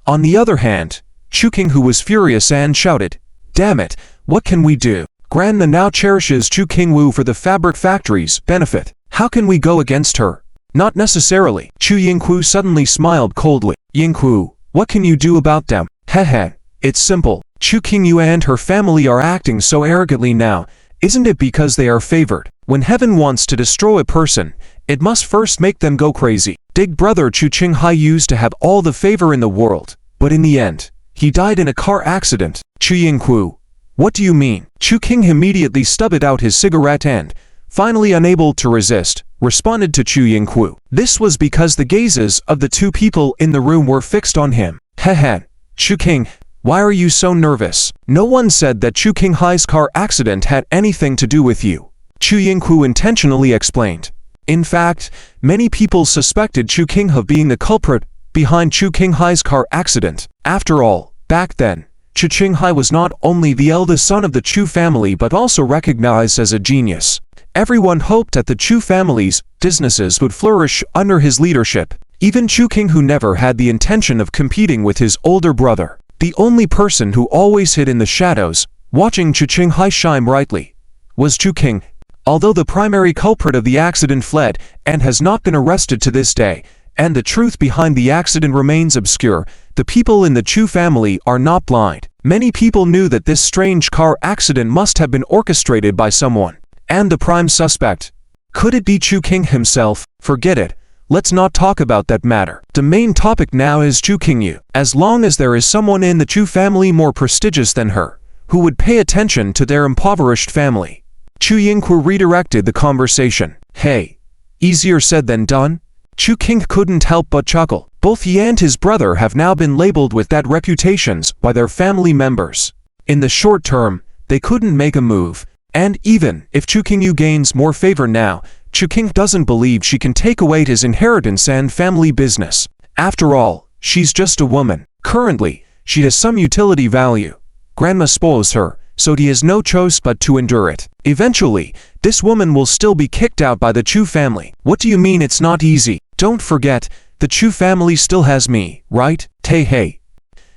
On the other hand, Chu Qinghu was furious and shouted, "Damn it, what can we do? Grandma now cherishes Chu Qinghu for the fabric factory's benefit. How can we go against her?" "Not necessarily." Chu Yinghu suddenly smiled coldly. "Yinghu, what can you do about them?" "Heh, it's simple. Chu Qinghu and her family are acting so arrogantly now. Isn't it because they are favored? When heaven wants to destroy a person, it must first make them go crazy. Big brother Chu Qinghai used to have all the favor in the world, but in the end, he died in a car accident." "Chu Yinghu, what do you mean?" Chu Qing immediately stubbed out his cigarette and, finally unable to resist, responded to Chu Yinghu. This was because the gazes of the two people in the room were fixed on him. "Heh, Chu Qing, why are you so nervous? No one said that Chu Qinghai's car accident had anything to do with you," Chu Yinghu intentionally explained. In fact, many people suspected Chu Qinghu of being the culprit behind Chu Qinghai's car accident. After all, back then, Chu Qinghai was not only the eldest son of the Chu family but also recognized as a genius. Everyone hoped that the Chu family's businesses would flourish under his leadership. Even Chu Qinghu never had the intention of competing with his older brother. The only person who always hid in the shadows, watching Chu Qinghai shine brightly, was Chu Qing. Although the primary culprit of the accident fled and has not been arrested to this day, and the truth behind the accident remains obscure, the people in the Chu family are not blind. Many people knew that this strange car accident must have been orchestrated by someone. And the prime suspect? Could it be Chu Qing himself? Forget it. Let's not talk about that matter. The main topic now is Chu Qinghu. As long as there is someone in the Chu family more prestigious than her, who would pay attention to their impoverished family. Chu Yinghu redirected the conversation. "Hey, easier said than done?" Chu Qing couldn't help but chuckle. Both he and his brother have now been labeled with that reputations by their family members. In the short term, they couldn't make a move. And even if Chu Qinghu gains more favor now, Chu Qing doesn't believe she can take away his inheritance and family business. After all, she's just a woman. Currently, she has some utility value. Grandma spoils her, so he has no choice but to endure it. Eventually, this woman will still be kicked out by the Chu family. What do you mean it's not easy? Don't forget, the Chu family still has me, right? Hey.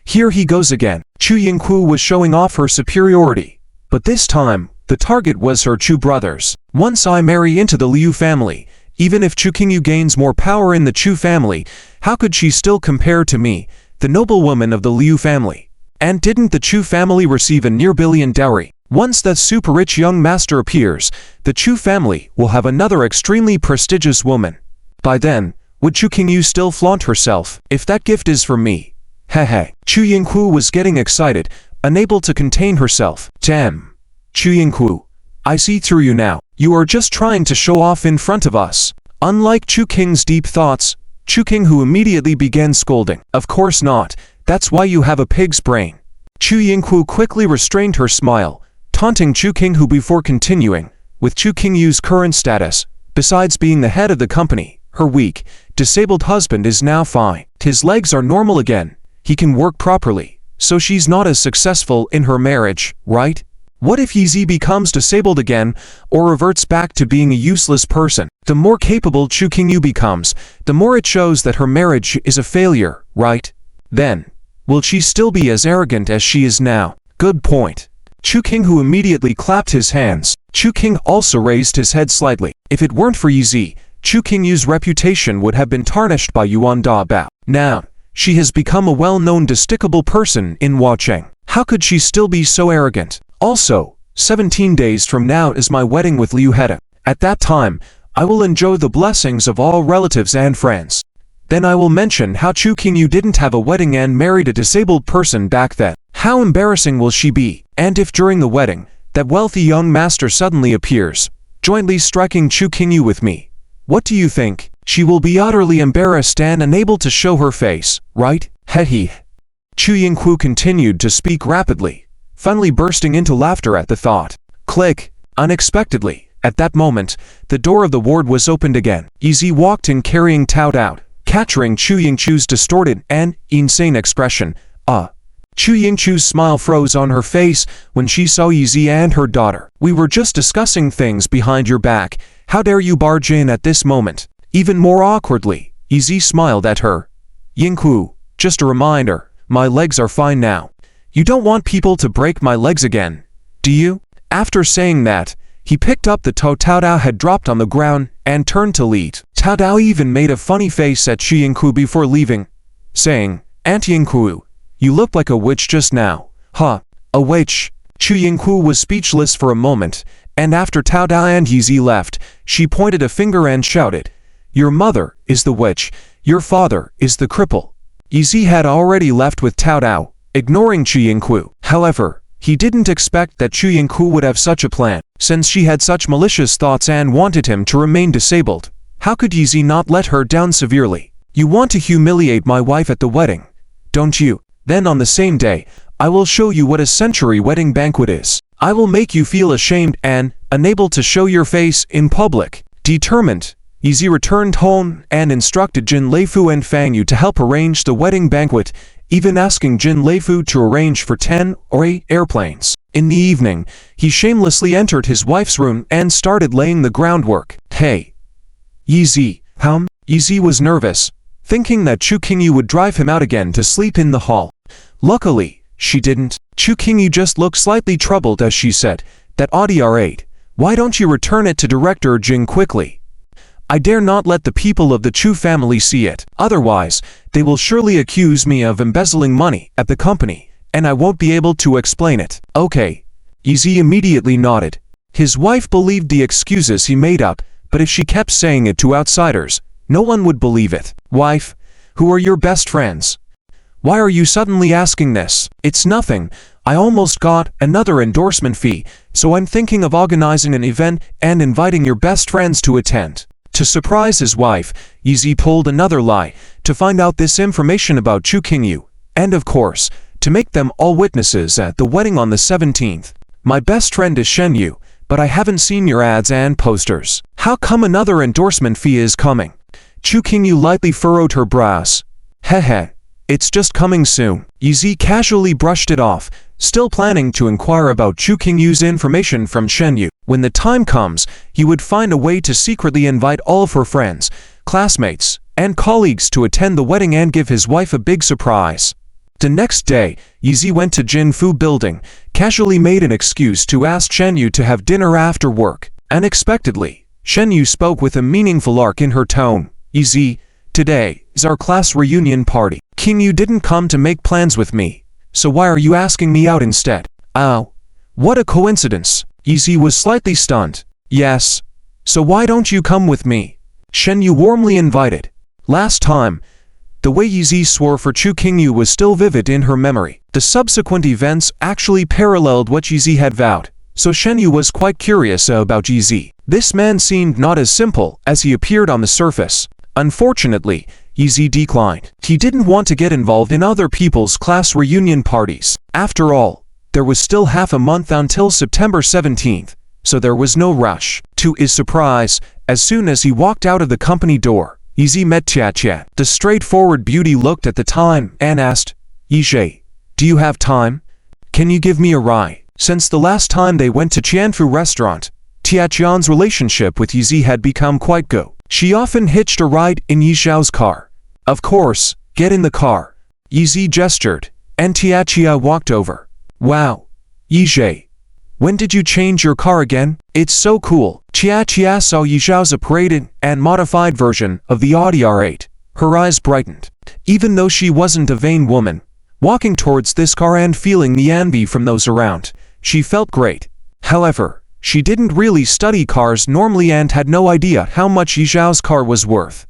Here he goes again. Chu Yinghu was showing off her superiority. But this time, the target was her Chu brothers. Once I marry into the Liu family, even if Chu Qinghu gains more power in the Chu family, how could she still compare to me, the noblewoman of the Liu family? And didn't the Chu family receive a near billion dowry? Once that super-rich young master appears, the Chu family will have another extremely prestigious woman. By then, would Chu Qinghu still flaunt herself? If that gift is for me. Heh. Chu Yinghu was getting excited, unable to contain herself. Damn. Chu Yinghu, I see through you now. You are just trying to show off in front of us. Unlike Chu Qing's deep thoughts, Chu Qinghu immediately began scolding. Of course not. That's why you have a pig's brain. Chu Yinghu quickly restrained her smile, taunting Chu Qinghu before continuing. With Chu Qinghu's current status, besides being the head of the company, her weak, disabled husband is now fine. His legs are normal again. He can work properly. So she's not as successful in her marriage, right? What if Yi becomes disabled again, or reverts back to being a useless person? The more capable Chu Qinghu becomes, the more it shows that her marriage is a failure, right? Then, will she still be as arrogant as she is now? Good point. Chu Qinghu immediately clapped his hands. Chu Qing also raised his head slightly. If it weren't for Yi, Chu Qinghu's reputation would have been tarnished by Yuan Da Bao. Now, she has become a well-known despicable person in Huacheng. How could she still be so arrogant? Also, 17 days from now is my wedding with Liu Heda. At that time, I will enjoy the blessings of all relatives and friends. Then I will mention how Chu Qinghu didn't have a wedding and married a disabled person back then. How embarrassing will she be? And if during the wedding, that wealthy young master suddenly appears, jointly striking Chu Qinghu with me, what do you think? She will be utterly embarrassed and unable to show her face, right? Hehe. Chu Yingku continued to speak rapidly, finally bursting into laughter at the thought. Click. Unexpectedly, at that moment, the door of the ward was opened again. Yizi walked in carrying Tao Dao, capturing Chu Yingchu's distorted and insane expression. Chu Yingchu's smile froze on her face when she saw Yizi and her daughter. We were just discussing things behind your back. How dare you barge in at this moment? Even more awkwardly, Yizi smiled at her. Yingku, just a reminder, my legs are fine now. You don't want people to break my legs again, do you? After saying that, he picked up the Tao Dao had dropped on the ground and turned to leave. Tao Dao even made a funny face at Chu Yingku before leaving, saying, Aunt Yingku, you look like a witch just now. Huh, a witch? Chu Yingku was speechless for a moment, and after Tao Dao and Yizi left, she pointed a finger and shouted, Your mother is the witch, your father is the cripple. Yizi had already left with Tao Dao, ignoring Chu Yingku. However, he didn't expect that Chu Yingku would have such a plan, since she had such malicious thoughts and wanted him to remain disabled. How could Yizi not let her down severely? You want to humiliate my wife at the wedding, don't you? Then on the same day, I will show you what a century wedding banquet is. I will make you feel ashamed and unable to show your face in public. Determined, Yizi returned home and instructed Jin Leifu and Fang Yu to help arrange the wedding banquet, even asking Jin Leifu to arrange for 10 or 8 airplanes. In the evening, he shamelessly entered his wife's room and started laying the groundwork. Hey, Yizi, Yizi was nervous, thinking that Chu Qingyu would drive him out again to sleep in the hall. Luckily, she didn't. Chu Qingyu just looked slightly troubled as she said, That ADR8, why don't you return it to Director Jing quickly? I dare not let the people of the Chu family see it, otherwise, they will surely accuse me of embezzling money at the company, and I won't be able to explain it. Okay. Yizi immediately nodded. His wife believed the excuses he made up, but if she kept saying it to outsiders, no one would believe it. Wife, who are your best friends? Why are you suddenly asking this? It's nothing. I almost got another endorsement fee, so I'm thinking of organizing an event and inviting your best friends to attend. To surprise his wife, Yizi pulled another lie to find out this information about Chu Qingyu, and of course, to make them all witnesses at the wedding on the 17th. My best friend is Shen Yu, but I haven't seen your ads and posters. How come another endorsement fee is coming? Chu Qingyu lightly furrowed her brows. Heh, it's just coming soon. Yizi casually brushed it off, still planning to inquire about Chu Qingyu's information from Shen Yu. When the time comes, he would find a way to secretly invite all of her friends, classmates, and colleagues to attend the wedding and give his wife a big surprise. The next day, Yizi went to Jinfu Building, casually made an excuse to ask Shen Yu to have dinner after work. Unexpectedly, Shen Yu spoke with a meaningful arc in her tone. Yizi, today is our class reunion party. Qingyu didn't come to make plans with me, so why are you asking me out instead? Oh, what a coincidence. Yizi was slightly stunned. Yes. So why don't you come with me? Shen Yu warmly invited. Last time, the way Yizi swore for Chu Qingyu was still vivid in her memory. The subsequent events actually paralleled what Yizi had vowed, so Shen Yu was quite curious about Yizi. This man seemed not as simple as he appeared on the surface. Unfortunately, Yizi declined. He didn't want to get involved in other people's class reunion parties. After all, there was still half a month until September 17th, so there was no rush. To his surprise, as soon as he walked out of the company door, Yizi met Tia. The straightforward beauty looked at the time and asked, Yizhe, do you have time? Can you give me a ride? Since the last time they went to Qianfu restaurant, Tiaqian's relationship with Yizi had become quite good. She often hitched a ride in Yizhao's car. Of course, get in the car. Yizi gestured, and Tiaqia walked over. Wow, Yizhe, when did you change your car again? It's so cool. Tiaqia saw Yizhao's upgraded and modified version of the Audi R8. Her eyes brightened. Even though she wasn't a vain woman, walking towards this car and feeling the envy from those around, she felt great. However, she didn't really study cars normally and had no idea how much Yizhao's car was worth.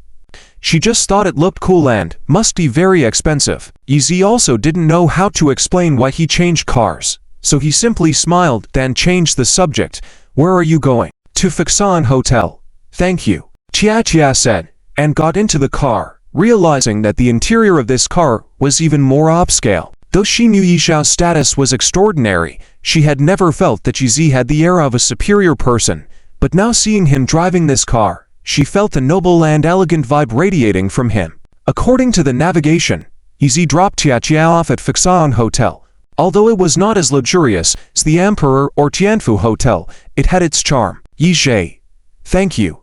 She just thought it looked cool and must be very expensive. Yizi also didn't know how to explain why he changed cars, so he simply smiled, then changed the subject. Where are you going? To Fuxan Hotel. Thank you. Tia said, and got into the car, realizing that the interior of this car was even more upscale. Though she knew Yi Xiao's status was extraordinary, she had never felt that Yi Zi had the air of a superior person. But now seeing him driving this car, she felt the noble and elegant vibe radiating from him. According to the navigation, Yi Zi dropped Tia Jia off at Fixang Hotel. Although it was not as luxurious as the Emperor or Tianfu Hotel, it had its charm. Yi Zhi, thank you.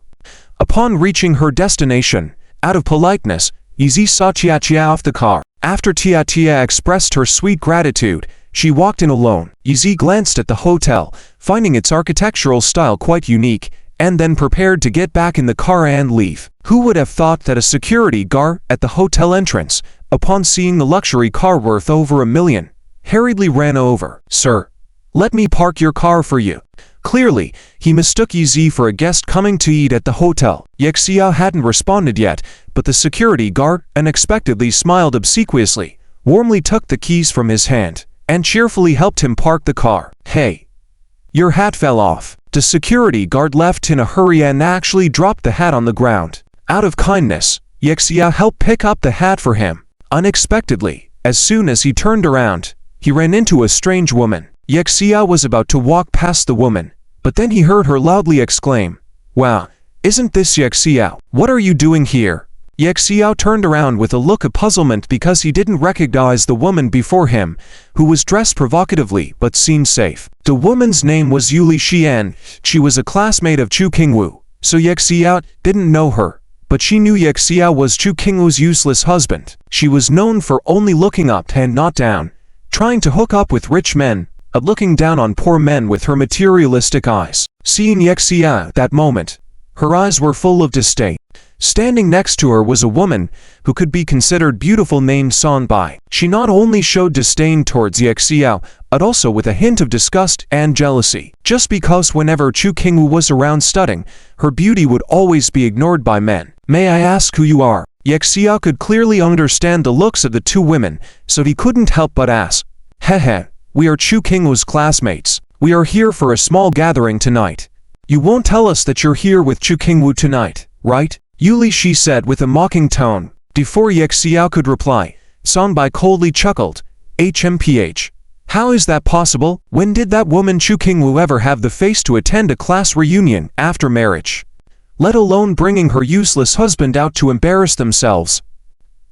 Upon reaching her destination, out of politeness, Yi Zi saw Tia Jia off the car. After Tia Jia expressed her sweet gratitude, she walked in alone. Yi Zi glanced at the hotel, finding its architectural style quite unique, and then prepared to get back in the car and leave. Who would have thought that a security guard at the hotel entrance, upon seeing the luxury car worth over $1 million, hurriedly ran over. Sir, let me park your car for you. Clearly, he mistook Yi Zi for a guest coming to eat at the hotel. Yexia hadn't responded yet, but the security guard unexpectedly smiled obsequiously, warmly took the keys from his hand, and cheerfully helped him park the car. Hey, your hat fell off. The security guard left in a hurry and actually dropped the hat on the ground. Out of kindness, Yexia helped pick up the hat for him. Unexpectedly, as soon as he turned around, he ran into a strange woman. Yexia was about to walk past the woman, but then he heard her loudly exclaim, "Wow, isn't this Yexia? What are you doing here?" Yexia turned around with a look of puzzlement because he didn't recognize the woman before him, who was dressed provocatively but seemed safe. The woman's name was Yuli Xian. She was a classmate of Chu Qingwu, so Yexia didn't know her, but she knew Yexia was Chu Qingwu's useless husband. She was known for only looking up and not down, trying to hook up with rich men, looking down on poor men with her materialistic eyes. Seeing Yexia at that moment, her eyes were full of disdain. Standing next to her was a woman who could be considered beautiful named Song Bai. She not only showed disdain towards Yexia, but also with a hint of disgust and jealousy. Just because whenever Chu Qingwu was around studying, her beauty would always be ignored by men. May I ask who you are? Yexia could clearly understand the looks of the two women, so he couldn't help but ask. Hehe, we are Chu Qingwu's classmates. We are here for a small gathering tonight. You won't tell us that you're here with Chu Qingwu tonight, right? Yuli Shi said with a mocking tone. Before Yexia could reply, Song Bai coldly chuckled. HMPH. How is that possible? When did that woman Chu Qingwu ever have the face to attend a class reunion after marriage? Let alone bringing her useless husband out to embarrass themselves.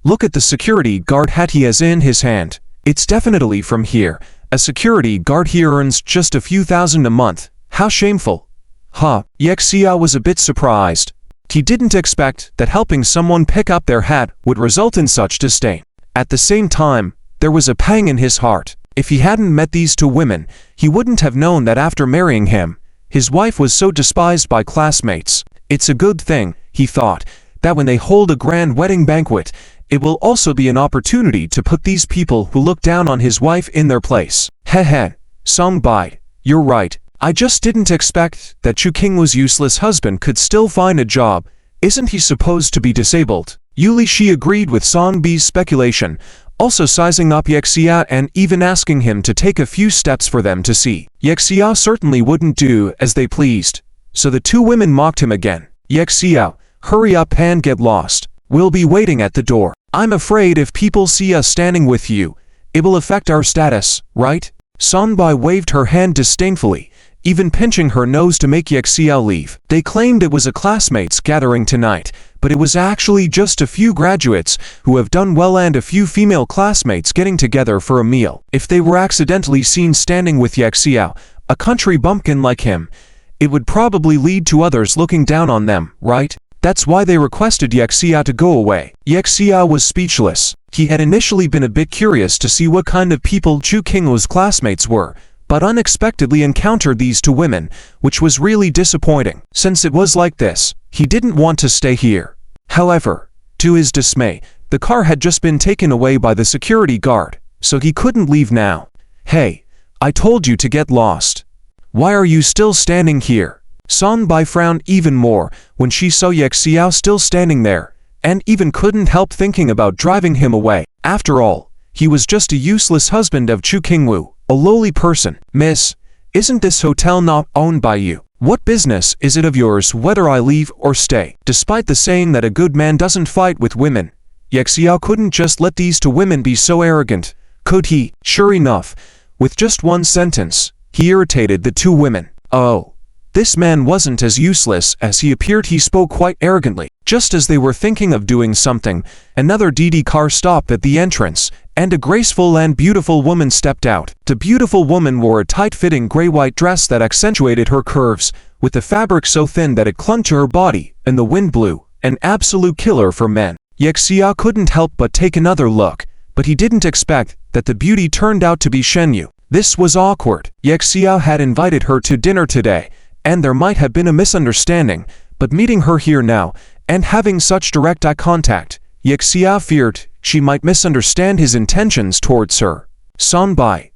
Look at the security guard hat he has in his hand. It's definitely from here. A security guard here earns just a few thousand a month. How shameful. Huh. Yexia was a bit surprised. He didn't expect that helping someone pick up their hat would result in such disdain. At the same time, there was a pang in his heart. If he hadn't met these two women, he wouldn't have known that after marrying him, his wife was so despised by classmates. It's a good thing, he thought, that when they hold a grand wedding banquet, it will also be an opportunity to put these people who look down on his wife in their place. Hehe, Song Bai, you're right. I just didn't expect that Chu Qingwu's useless husband could still find a job. Isn't he supposed to be disabled? Yuli Shi agreed with Song Bai's speculation, also sizing up Yexia and even asking him to take a few steps for them to see. Yexia certainly wouldn't do as they pleased, so the two women mocked him again. Yexia, hurry up and get lost. We'll be waiting at the door. I'm afraid if people see us standing with you, it will affect our status, right? Song Bai waved her hand disdainfully, even pinching her nose to make Yexia leave. They claimed it was a classmates gathering tonight, but it was actually just a few graduates who have done well and a few female classmates getting together for a meal. If they were accidentally seen standing with Yexia, a country bumpkin like him, it would probably lead to others looking down on them, right? That's why they requested Yexia to go away. Yexia was speechless. He had initially been a bit curious to see what kind of people Chu Qingwu's classmates were, but unexpectedly encountered these two women, which was really disappointing. Since it was like this, he didn't want to stay here. However, to his dismay, the car had just been taken away by the security guard, so he couldn't leave now. Hey, I told you to get lost. Why are you still standing here? Song Bai frowned even more when she saw Yexia still standing there, and even couldn't help thinking about driving him away. After all, he was just a useless husband of Chu Qingwu, a lowly person. Miss, isn't this hotel not owned by you? What business is it of yours whether I leave or stay? Despite the saying that a good man doesn't fight with women, Ye Xiao couldn't just let these two women be so arrogant, could he? Sure enough, with just one sentence, he irritated the two women. Oh, this man wasn't as useless as he appeared. He spoke quite arrogantly. Just as they were thinking of doing something, another DD car stopped at the entrance, and a graceful and beautiful woman stepped out. The beautiful woman wore a tight-fitting gray-white dress that accentuated her curves, with the fabric so thin that it clung to her body, and the wind blew, an absolute killer for men. Ye Xiao couldn't help but take another look, but he didn't expect that the beauty turned out to be Shen Yu. This was awkward. Ye Xiao had invited her to dinner today, and there might have been a misunderstanding, but meeting her here now, and having such direct eye contact, Ye Xiao feared she might misunderstand his intentions towards her. Sonbai.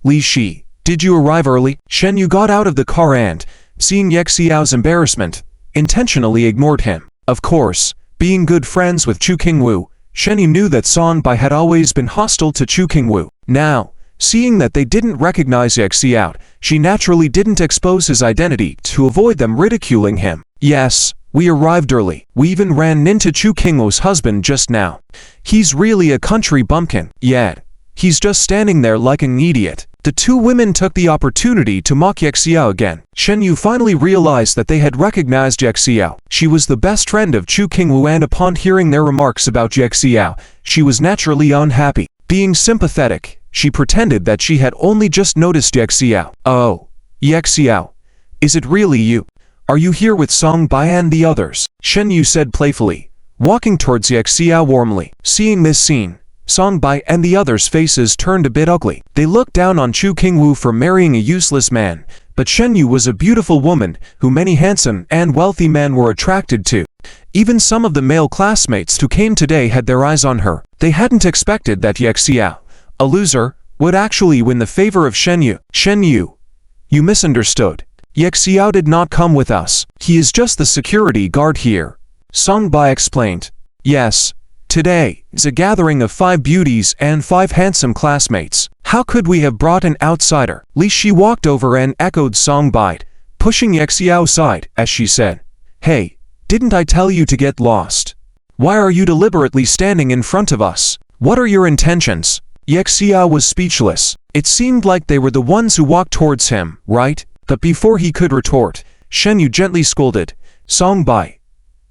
Li Shi, did you arrive early? Shen Yu got out of the car and, seeing Ye Xiao's embarrassment, intentionally ignored him. Of course, being good friends with Chu Qingwu, Shen Yu knew that Sonbai had always been hostile to Chu Qingwu. Now, seeing that they didn't recognize Ye Xiao, she naturally didn't expose his identity to avoid them ridiculing him. Yes, we arrived early. We even ran into Chu Qingwu's husband just now. He's really a country bumpkin, yet he's just standing there like an idiot. The two women took the opportunity to mock Ye Xiao again. Shen Yu finally realized that they had recognized Ye Xiao. She was the best friend of Chu Qingwu, and upon hearing their remarks about Ye Xiao, she was naturally unhappy. Being sympathetic, she pretended that she had only just noticed Ye Xiao. Oh, Ye Xiao, is it really you? Are you here with Sonbai and the others? Shen Yu said playfully, walking towards Ye Xiao warmly. Seeing this scene, Sonbai and the others' faces turned a bit ugly. They looked down on Chu Qingwu for marrying a useless man, but Shen Yu was a beautiful woman who many handsome and wealthy men were attracted to. Even some of the male classmates who came today had their eyes on her. They hadn't expected that Ye Xiao, a loser, would actually win the favor of Shen Yu. Shen Yu, you misunderstood. Ye Xiao did not come with us. He is just the security guard here. Sonbai explained. Yes, today is a gathering of 5 beauties and 5 handsome classmates. How could we have brought an outsider? Li Shi walked over and echoed Sonbai, pushing Ye Xiao aside as she said, Hey, didn't I tell you to get lost? Why are you deliberately standing in front of us? What are your intentions? Ye Xiao was speechless. It seemed like they were the ones who walked towards him, right? But before he could retort, Shen Yu gently scolded, Sonbai.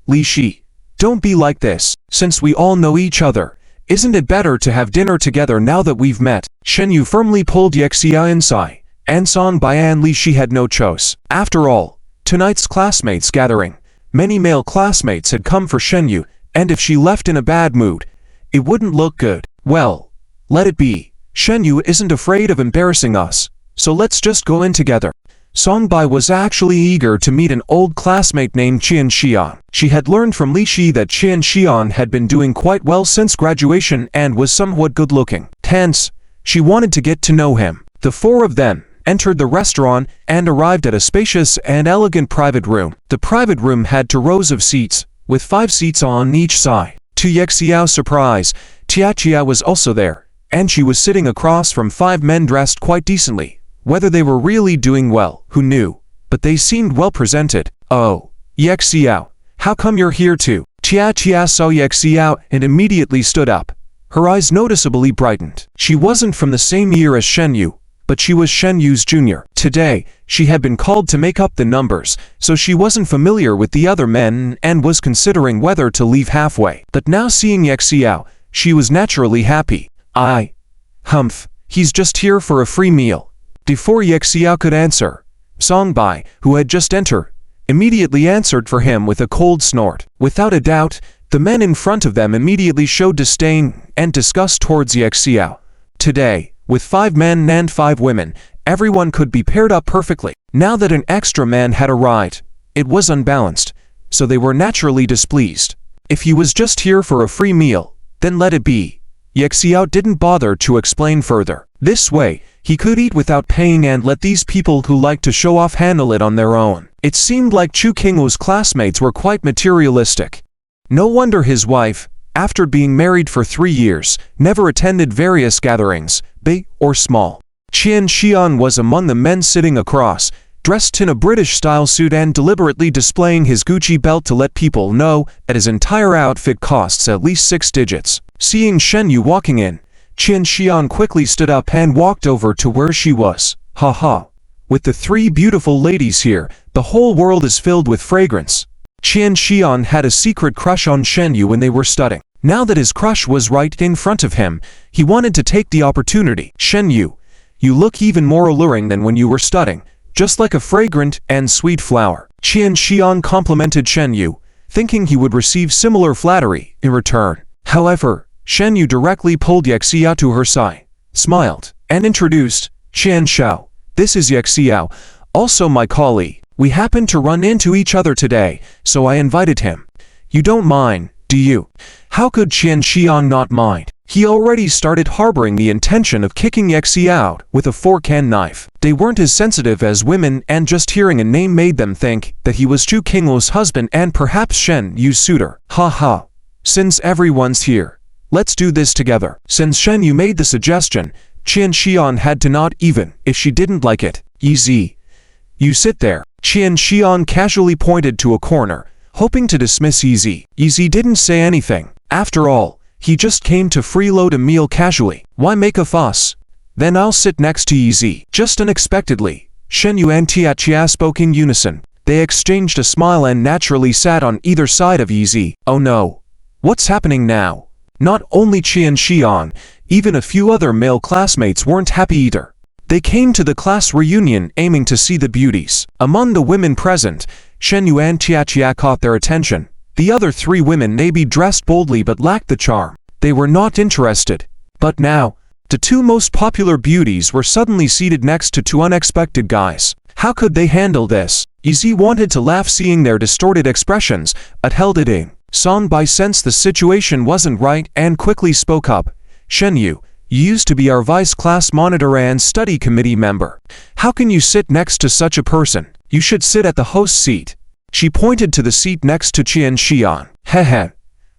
Li Shi, don't be like this. Since we all know each other, isn't it better to have dinner together now that we've met? Shen Yu firmly pulled Ye Xiao inside, and Sonbai and Li Shi had no choice. After all, tonight's classmates gathering, many male classmates had come for Shen Yu, and if she left in a bad mood, it wouldn't look good. Well, let it be. Shen Yu isn't afraid of embarrassing us, so let's just go in together. Sonbai was actually eager to meet an old classmate named Qian Xian. She had learned from Li Shi that Qian Xian had been doing quite well since graduation and was somewhat good-looking. Hence, she wanted to get to know him. The 4 of them entered the restaurant and arrived at a spacious and elegant private room. The private room had 2 rows of seats, with 5 seats on each side. To Ye Xiao's surprise, Tia Chia was also there, and she was sitting across from 5 men dressed quite decently. Whether they were really doing well, who knew, but they seemed well presented. Oh, Ye Xiao, how come you're here too? Tia Chia saw Ye Xiao and immediately stood up. Her eyes noticeably brightened. She wasn't from the same year as Shen Yu, but she was Shen Yu's junior. Today, she had been called to make up the numbers, so she wasn't familiar with the other men and was considering whether to leave halfway. But now seeing Ye Xiao, she was naturally happy. Humph, he's just here for a free meal. Before Ye Xiao could answer, Sonbai, who had just entered, immediately answered for him with a cold snort. Without a doubt, the men in front of them immediately showed disdain and disgust towards Ye Xiao. Today, with 5 men and 5 women, everyone could be paired up perfectly. Now that an extra man had arrived, it was unbalanced, so they were naturally displeased. If he was just here for a free meal, then let it be. Ye Xiao didn't bother to explain further. This way, he could eat without paying and let these people who like to show off handle it on their own. It seemed like Chu Qingwu's classmates were quite materialistic. No wonder his wife, after being married for 3 years, never attended various gatherings, big or small. Qian Xian was among the men sitting across. dressed in a British-style suit and deliberately displaying his Gucci belt to let people know that his entire outfit costs at least 6 digits. Seeing Shen Yu walking in, Qian Xian quickly stood up and walked over to where she was. Ha. With the 3 beautiful ladies here, the whole world is filled with fragrance. Qian Xian had a secret crush on Shen Yu when they were studying. Now that his crush was right in front of him, he wanted to take the opportunity. Shen Yu, you look even more alluring than when you were studying, just like a fragrant and sweet flower. Qian Xian complimented Shen Yu, thinking he would receive similar flattery in return. However, Shen Yu directly pulled Yexia to her side, smiled, and introduced, Qian Xiao, this is Yexiao, also my colleague. We happened to run into each other today, so I invited him. You don't mind, do you? How could Qian Xian not mind? He already started harboring the intention of kicking Yexia out with a fork and knife. They weren't as sensitive as women, and just hearing a name made them think that he was Chu Qingluo's husband and perhaps Shen Yu's suitor. Ha. Since everyone's here, let's do this together. Since Shen Yu made the suggestion, Qian Xian had to nod even if she didn't like it. Easy. You sit there. Qian Xian casually pointed to a corner, hoping to dismiss Easy. Easy didn't say anything. After all, he just came to freeload a meal casually. Why make a fuss? Then I'll sit next to Easy. Just unexpectedly, Shen Yu and Tianxia spoke in unison. They exchanged a smile and naturally sat on either side of Easy. Oh no. What's happening now? Not only Qian Xian, even a few other male classmates weren't happy either. They came to the class reunion aiming to see the beauties. Among the women present, Shen Yu and Tianxia caught their attention. The other 3 women may be dressed boldly but lacked the charm. They were not interested. But now, the 2 most popular beauties were suddenly seated next to 2 unexpected guys. How could they handle this? Easy wanted to laugh seeing their distorted expressions, but held it in. Sonbai sensed the situation wasn't right and quickly spoke up. Shen Yu, you used to be our vice class monitor and study committee member. How can you sit next to such a person? You should sit at the host seat. She pointed to the seat next to Qian Xian. Heh.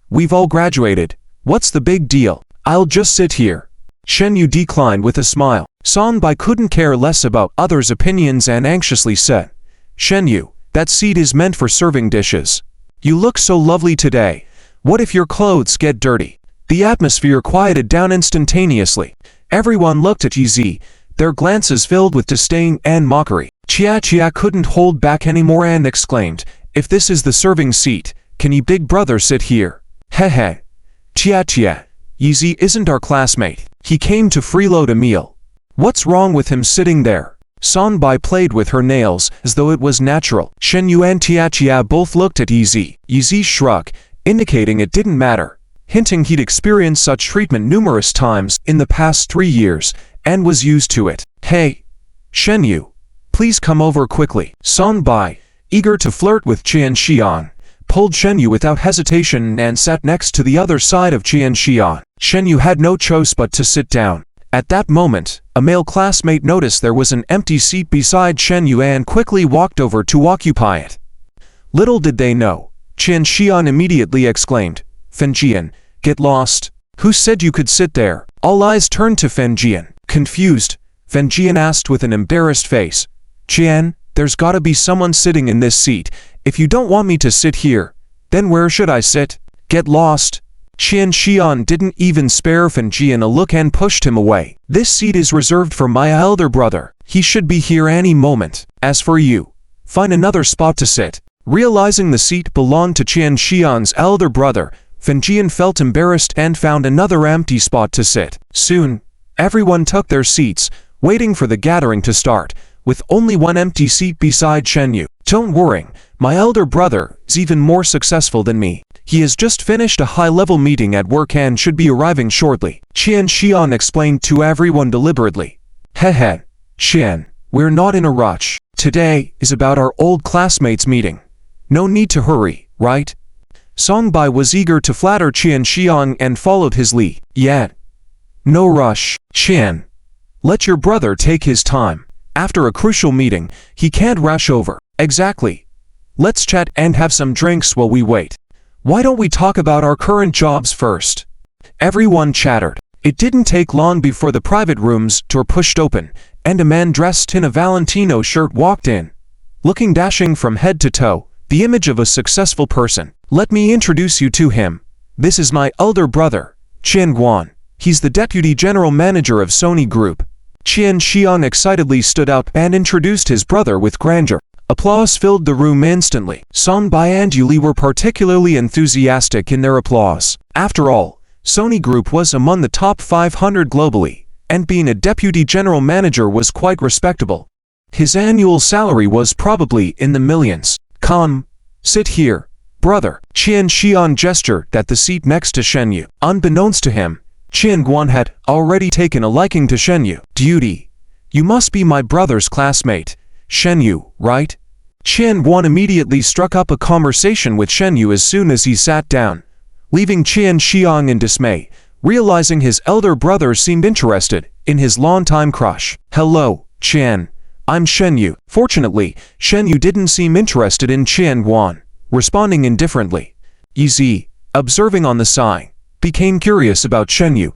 We've all graduated. What's the big deal? I'll just sit here. Shen Yu declined with a smile. Sonbai couldn't care less about others' opinions and anxiously said, Shen Yu, that seat is meant for serving dishes. You look so lovely today. What if your clothes get dirty? The atmosphere quieted down instantaneously. Everyone looked at Easy, their glances filled with disdain and mockery. Tianxia couldn't hold back anymore and exclaimed, if this is the serving seat, can you big brother sit here? Heh. Tianxia, Easy isn't our classmate. He came to freeload a meal. What's wrong with him sitting there? Sonbai played with her nails as though it was natural. Shen Yu and Tianxia both looked at Easy. Easy shrugged, indicating it didn't matter, hinting he'd experienced such treatment numerous times in the past 3 years and was used to it. Hey, Shen Yu, please come over quickly. Sonbai, eager to flirt with Qian Xian, pulled Shen Yu without hesitation and sat next to the other side of Qian Xian. Shen Yu had no choice but to sit down. At that moment, a male classmate noticed there was an empty seat beside Shen Yu and quickly walked over to occupy it. Little did they know, Qian Xian immediately exclaimed, Fenjian, get lost. Who said you could sit there? All eyes turned to Fenjian. Confused, Fenjian asked with an embarrassed face, Qian, there's gotta be someone sitting in this seat. If you don't want me to sit here, then where should I sit? Get lost. Qian Xian didn't even spare Fenjian a look and pushed him away. This seat is reserved for my elder brother. He should be here any moment. As for you, find another spot to sit. Realizing the seat belonged to Qian Xian's elder brother, Fenjian felt embarrassed and found another empty spot to sit. Soon, everyone took their seats, waiting for the gathering to start, with only one empty seat beside Shen Yu. Don't worry, my elder brother is even more successful than me. He has just finished a high-level meeting at work and should be arriving shortly. Qian Xian explained to everyone deliberately. Heh, Qian, we're not in a rush. Today is about our old classmates meeting. No need to hurry, right? Sonbai was eager to flatter Qian Xian and followed his lead. Yet, no rush. Qian, let your brother take his time. After a crucial meeting, he can't rush over. Exactly. Let's chat and have some drinks while we wait. Why don't we talk about our current jobs first? Everyone chattered. It didn't take long before the private room's door pushed open, and a man dressed in a Valentino shirt walked in. looking dashing from head to toe, the image of a successful person. Let me introduce you to him. This is my elder brother, Qian Guan. He's the deputy general manager of Sony Group. Qian Xiang excitedly stood up and introduced his brother with grandeur. Applause filled the room instantly. Song Bai and Yu Li were particularly enthusiastic in their applause. After all, Sony Group was among the top 500 globally, and being a deputy general manager was quite respectable. His annual salary was probably in the millions. Come, sit here, brother. Qian Xiang gestured at the seat next to Shen Yu. Unbeknownst to him, Qian Guan had already taken a liking to Shen Yu. Duty. You must be my brother's classmate, Shen Yu, right? Qian Guan immediately struck up a conversation with Shen Yu as soon as he sat down, leaving Qian Xiang in dismay, realizing his elder brother seemed interested in his longtime crush. Hello, Qian. I'm Shen Yu. Fortunately, Shen Yu didn't seem interested in Qian Guan, responding indifferently. Yi, observing on the side, became curious about Shen Yu.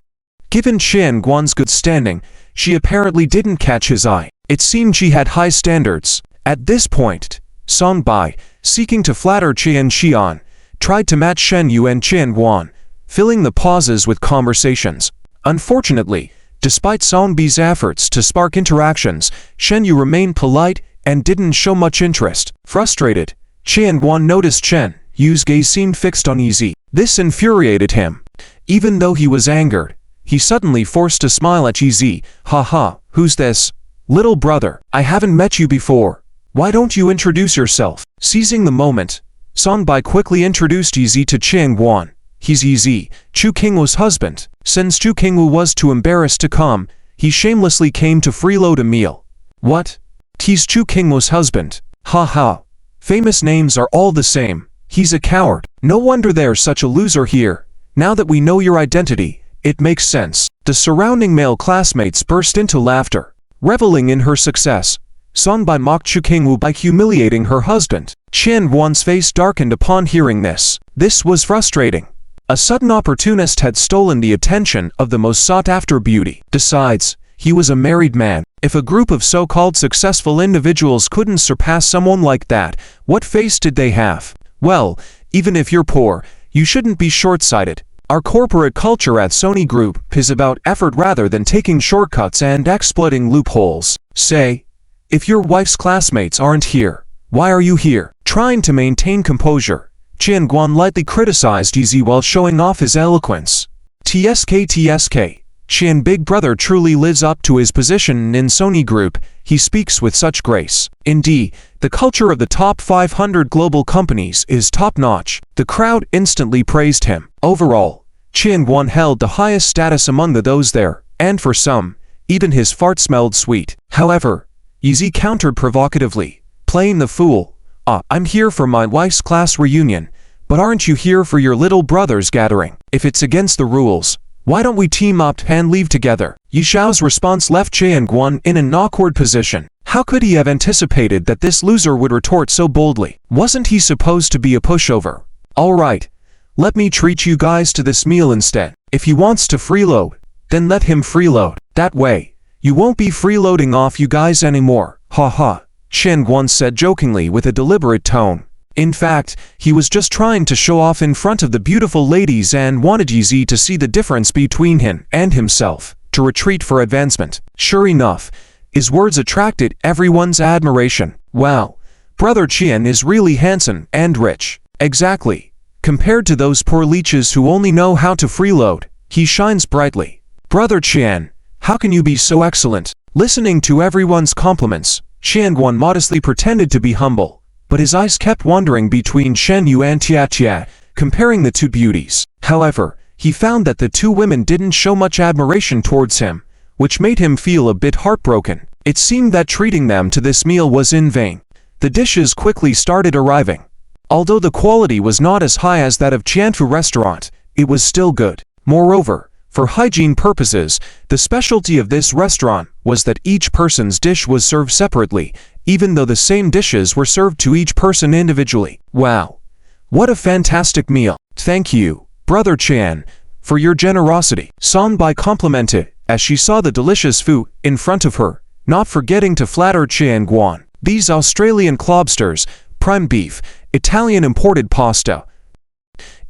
Given Qian Guan's good standing, she apparently didn't catch his eye. It seemed she had high standards. At this point, Song Bai, seeking to flatter Qian Xiang, tried to match Shen Yu and Qian Guan, filling the pauses with conversations. Unfortunately, despite Song Bai's efforts to spark interactions, Shen Yu remained polite and didn't show much interest. Frustrated, Qian Guan noticed Shen Yu's gaze seemed fixed on Yi. This infuriated him. Even though he was angered, he suddenly forced a smile at Yi. Haha, who's this? Little brother, I haven't met you before. Why don't you introduce yourself? Seizing the moment, Song Bai quickly introduced Yi to Qian Guan. He's Yi, Chu Qingwu's husband. Since Chu Qingwu was too embarrassed to come, he shamelessly came to freeload a meal. What? He's Chu Qingwu's husband. Haha. Famous names are all the same. He's a coward. No wonder there's such a loser here. Now that we know your identity, it makes sense. The surrounding male classmates burst into laughter. Reveling in her success, Song Bai mocked Chu Qingwu by humiliating her husband. Qian Guan's face darkened upon hearing this. This was frustrating. A sudden opportunist had stolen the attention of the most sought-after beauty. Besides, he was a married man. If a group of so-called successful individuals couldn't surpass someone like that, what face did they have? Well, even if you're poor, you shouldn't be short-sighted. Our corporate culture at Sony Group is about effort rather than taking shortcuts and exploiting loopholes. Say, if your wife's classmates aren't here, why are you here? Trying to maintain composure, Qian Guan lightly criticized Yi while showing off his eloquence. TSK, Qian Big Brother truly lives up to his position in Sony Group. He speaks with such grace. Indeed, the culture of the top 500 global companies is top-notch. The crowd instantly praised him. Overall, Qian Guan held the highest status among those there, and for some, even his fart smelled sweet. However, Yi countered provocatively, playing the fool. I'm here for my wife's class reunion, but aren't you here for your little brother's gathering? If it's against the rules, why don't we team up and leave together? Yi Xiao's response left Qian Guan in an awkward position. How could he have anticipated that this loser would retort so boldly? Wasn't he supposed to be a pushover? Alright, let me treat you guys to this meal instead. If he wants to freeload, then let him freeload. That way, you won't be freeloading off you guys anymore. Haha, Qian Guan said jokingly with a deliberate tone. In fact, he was just trying to show off in front of the beautiful ladies and wanted Yi to see the difference between him and himself, to retreat for advancement. Sure enough, his words attracted everyone's admiration. Wow, Brother Qian is really handsome and rich. Exactly. Compared to those poor leeches who only know how to freeload, he shines brightly. Brother Qian, how can you be so excellent? Listening to everyone's compliments, Qian Guan modestly pretended to be humble, but his eyes kept wandering between Shen Yu and Tia, comparing the two beauties. However, he found that the two women didn't show much admiration towards him, which made him feel a bit heartbroken. It seemed that treating them to this meal was in vain. The dishes quickly started arriving. Although the quality was not as high as that of Qianfu restaurant, it was still good. Moreover, for hygiene purposes, the specialty of this restaurant was that each person's dish was served separately, even though the same dishes were served to each person individually. Wow! What a fantastic meal! Thank you, Brother Qian, for your generosity. Song Bai complimented as she saw the delicious food in front of her, not forgetting to flatter Qian Guan. These Australian lobsters, prime beef, Italian imported pasta.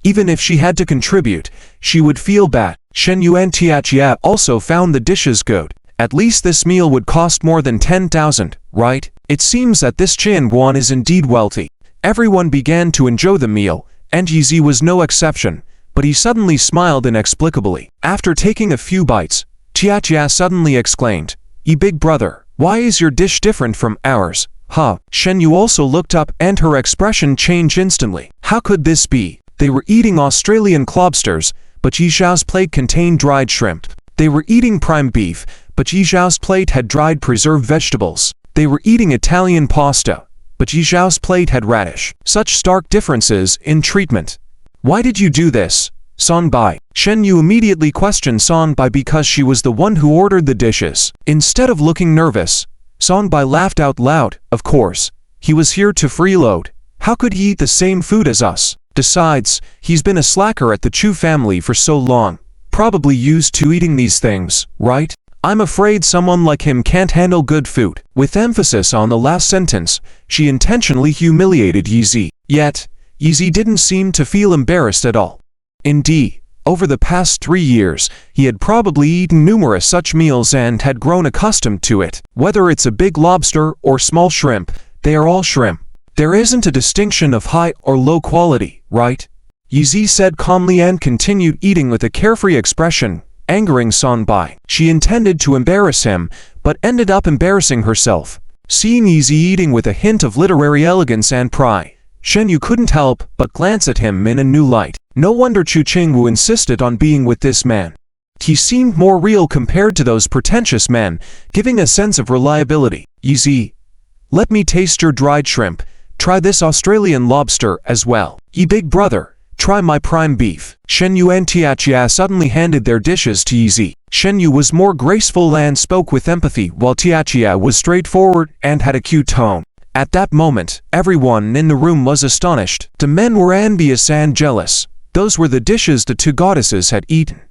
Even if she had to contribute, she would feel bad. Shen Yu and Tianjia also found the dishes good. At least this meal would cost more than 10,000, right? It seems that this Qian Guan is indeed wealthy. Everyone began to enjoy the meal, and Yizi was no exception, but he suddenly smiled inexplicably. After taking a few bites, Tianjia suddenly exclaimed, Big brother, why is your dish different from ours? Huh? Shen Yu also looked up and her expression changed instantly. How could this be? They were eating Australian lobsters, but Yi Zhao's plate contained dried shrimp. They were eating prime beef, but Yi Zhao's plate had dried preserved vegetables. They were eating Italian pasta, but Yi Zhao's plate had radish. Such stark differences in treatment. Why did you do this, Song Bai? Shen Yu immediately questioned Song Bai because she was the one who ordered the dishes. Instead of looking nervous, Song Bai laughed out loud. Of course, he was here to freeload. How could he eat the same food as us? Besides, he's been a slacker at the Chu family for so long. Probably used to eating these things, right? I'm afraid someone like him can't handle good food. With emphasis on the last sentence, she intentionally humiliated Yizi. Yet, Yizi didn't seem to feel embarrassed at all. Indeed, over the past 3 years, he had probably eaten numerous such meals and had grown accustomed to it. Whether it's a big lobster or small shrimp, they are all shrimp. There isn't a distinction of high or low quality, right? Yizi said calmly and continued eating with a carefree expression, angering Song Bai. She intended to embarrass him, but ended up embarrassing herself. Seeing Yizi eating with a hint of literary elegance and pride, Shen Yu couldn't help but glance at him in a new light. No wonder Chu Qingwu insisted on being with this man. He seemed more real compared to those pretentious men, giving a sense of reliability. Yizi, let me taste your dried shrimp. Try this Australian lobster as well. Big brother, try my prime beef. Shen Yu and Tianjia suddenly handed their dishes to Yizi. Shen Yu was more graceful and spoke with empathy, while Tianjia was straightforward and had a cute tone. At that moment, everyone in the room was astonished. The men were envious and jealous. Those were the dishes the two goddesses had eaten.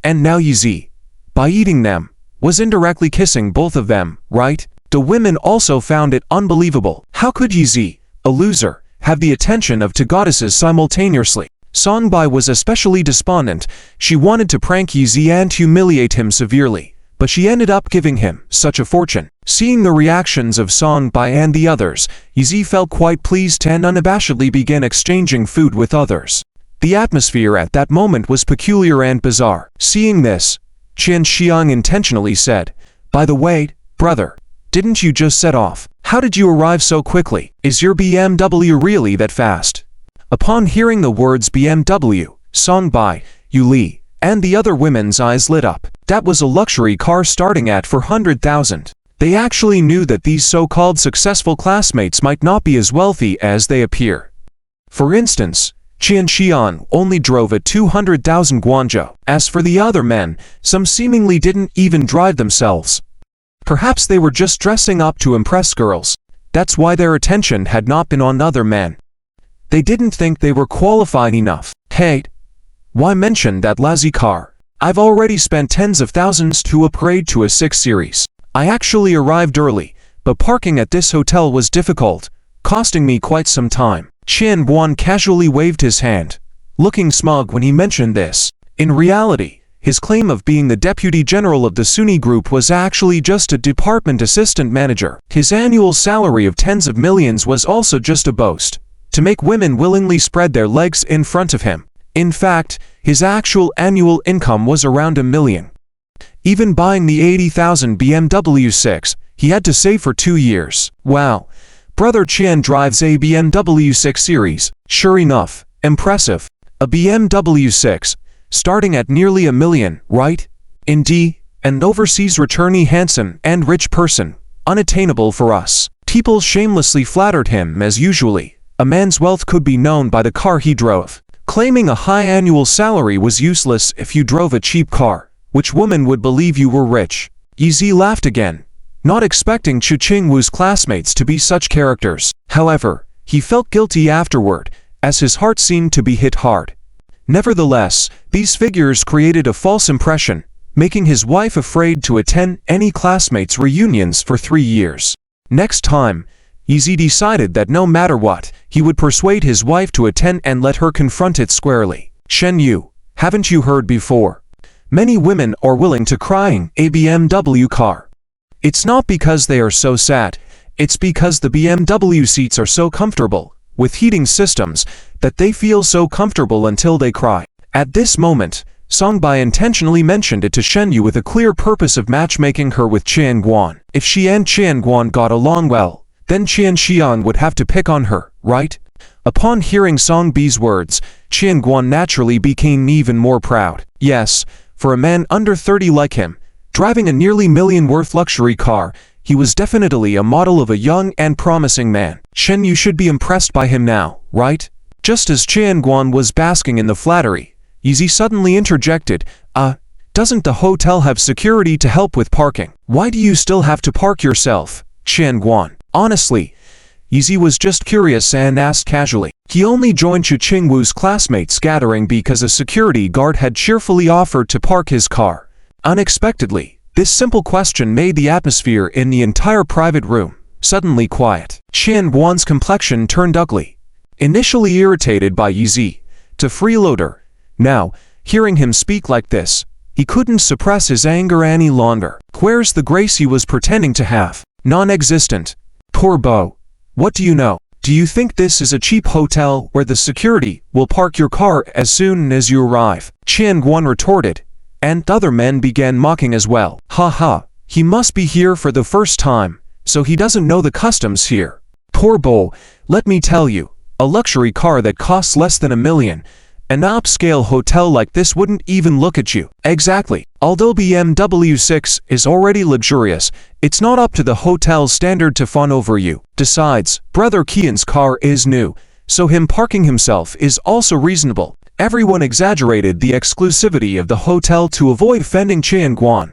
And now Yizi, by eating them, was indirectly kissing both of them, right? The women also found it unbelievable. How could Yizi, a loser, have the attention of two goddesses simultaneously? Song Bai was especially despondent. She wanted to prank Yizi and humiliate him severely, but she ended up giving him such a fortune. Seeing the reactions of Song Bai and the others, Yizi felt quite pleased and unabashedly began exchanging food with others. The atmosphere at that moment was peculiar and bizarre. Seeing this, Qian Xiang intentionally said, By the way, brother, didn't you just set off? How did you arrive so quickly? Is your BMW really that fast? Upon hearing the words BMW, Song Bai, Yu Li, and the other women's eyes lit up. That was a luxury car starting at 400,000. They actually knew that these so-called successful classmates might not be as wealthy as they appear. For instance, Qian Xian only drove a 200,000 guanzhou. As for the other men, some seemingly didn't even drive themselves. Perhaps they were just dressing up to impress girls. That's why their attention had not been on other men. They didn't think they were qualified enough. Hey, why mention that lousy car? I've already spent tens of thousands to upgrade to a 6 Series. I actually arrived early, but parking at this hotel was difficult, costing me quite some time. Qian Guan casually waved his hand, looking smug when he mentioned this. In reality, his claim of being the deputy general of the Sunni group was actually just a department assistant manager. His annual salary of tens of millions was also just a boast, to make women willingly spread their legs in front of him. In fact, his actual annual income was around $1 million. Even buying the 80,000 BMW 6, he had to save for 2 years. Wow, brother Qian drives a BMW 6 Series. Sure enough, impressive. A BMW 6, starting at nearly $1 million, right? Indeed, an overseas returnee handsome and rich person, unattainable for us. People shamelessly flattered him as usually. A man's wealth could be known by the car he drove. Claiming a high annual salary was useless if you drove a cheap car. Which woman would believe you were rich? Yizi laughed again, not expecting Chu Qingwu's classmates to be such characters. However, he felt guilty afterward, as his heart seemed to be hit hard. Nevertheless, these figures created a false impression, making his wife afraid to attend any classmates' reunions for 3 years. Next time, Yizi decided that no matter what, he would persuade his wife to attend and let her confront it squarely. Shen Yu, haven't you heard before? Many women are willing to crying a BMW car. It's not because they are so sad, it's because the BMW seats are so comfortable, with heating systems, that they feel so comfortable until they cry. At this moment, Songbai intentionally mentioned it to Shen Yu with a clear purpose of matchmaking her with Qian Guan. If she and Qian Guan got along well, then Qian Xian would have to pick on her, right? Upon hearing Songbai's words, Qian Guan naturally became even more proud. Yes, for a man under 30 like him, driving a nearly million-worth luxury car, he was definitely a model of a young and promising man. Shen Yu should be impressed by him now, right? Just as Qian Guan was basking in the flattery, Yizi suddenly interjected, doesn't the hotel have security to help with parking? Why do you still have to park yourself, Qian Guan? Honestly, Yizi was just curious and asked casually. He only joined Chu Qingwu's classmates gathering because a security guard had cheerfully offered to park his car. Unexpectedly, this simple question made the atmosphere in the entire private room suddenly quiet. Qian Guan's complexion turned ugly. Initially irritated by Yizi, to freeloader, now, hearing him speak like this, he couldn't suppress his anger any longer. Where's the grace he was pretending to have? Non-existent. Poor Bo. What do you know? Do you think this is a cheap hotel where the security will park your car as soon as you arrive? Qian Guan retorted, and other men began mocking as well. Ha ha, he must be here for the first time, so he doesn't know the customs here. Poor Bo, let me tell you, a luxury car that costs less than $1 million, an upscale hotel like this wouldn't even look at you. Exactly. Although BMW 6 is already luxurious, it's not up to the hotel's standard to fawn over you. Besides, Brother Qian's car is new, so him parking himself is also reasonable. Everyone exaggerated the exclusivity of the hotel to avoid offending Qian Guan,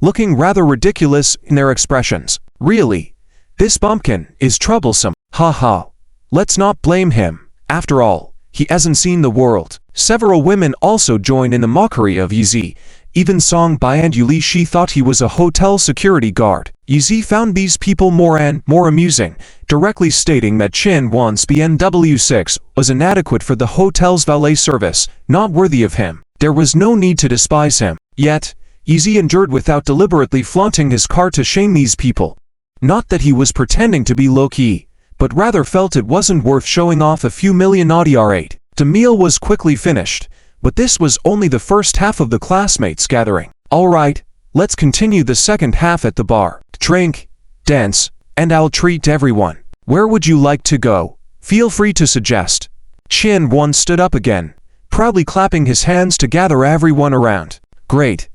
looking rather ridiculous in their expressions. Really, this bumpkin is troublesome. Ha ha. Let's not blame him. After all, he hasn't seen the world. Several women also joined in the mockery of Yizi. Even Songbai and Yu Li thought he was a hotel security guard. Yizi found these people more and more amusing, directly stating that Qian Guan's BMW 6 was inadequate for the hotel's valet service, not worthy of him. There was no need to despise him. Yet, Yizi endured without deliberately flaunting his car to shame these people. Not that he was pretending to be low-key, but rather felt it wasn't worth showing off a few million ADR8. The meal was quickly finished, but this was only the first half of the classmates gathering. Alright, let's continue the second half at the bar. Drink, dance, and I'll treat everyone. Where would you like to go? Feel free to suggest. Qian Guan stood up again, proudly clapping his hands to gather everyone around. Great.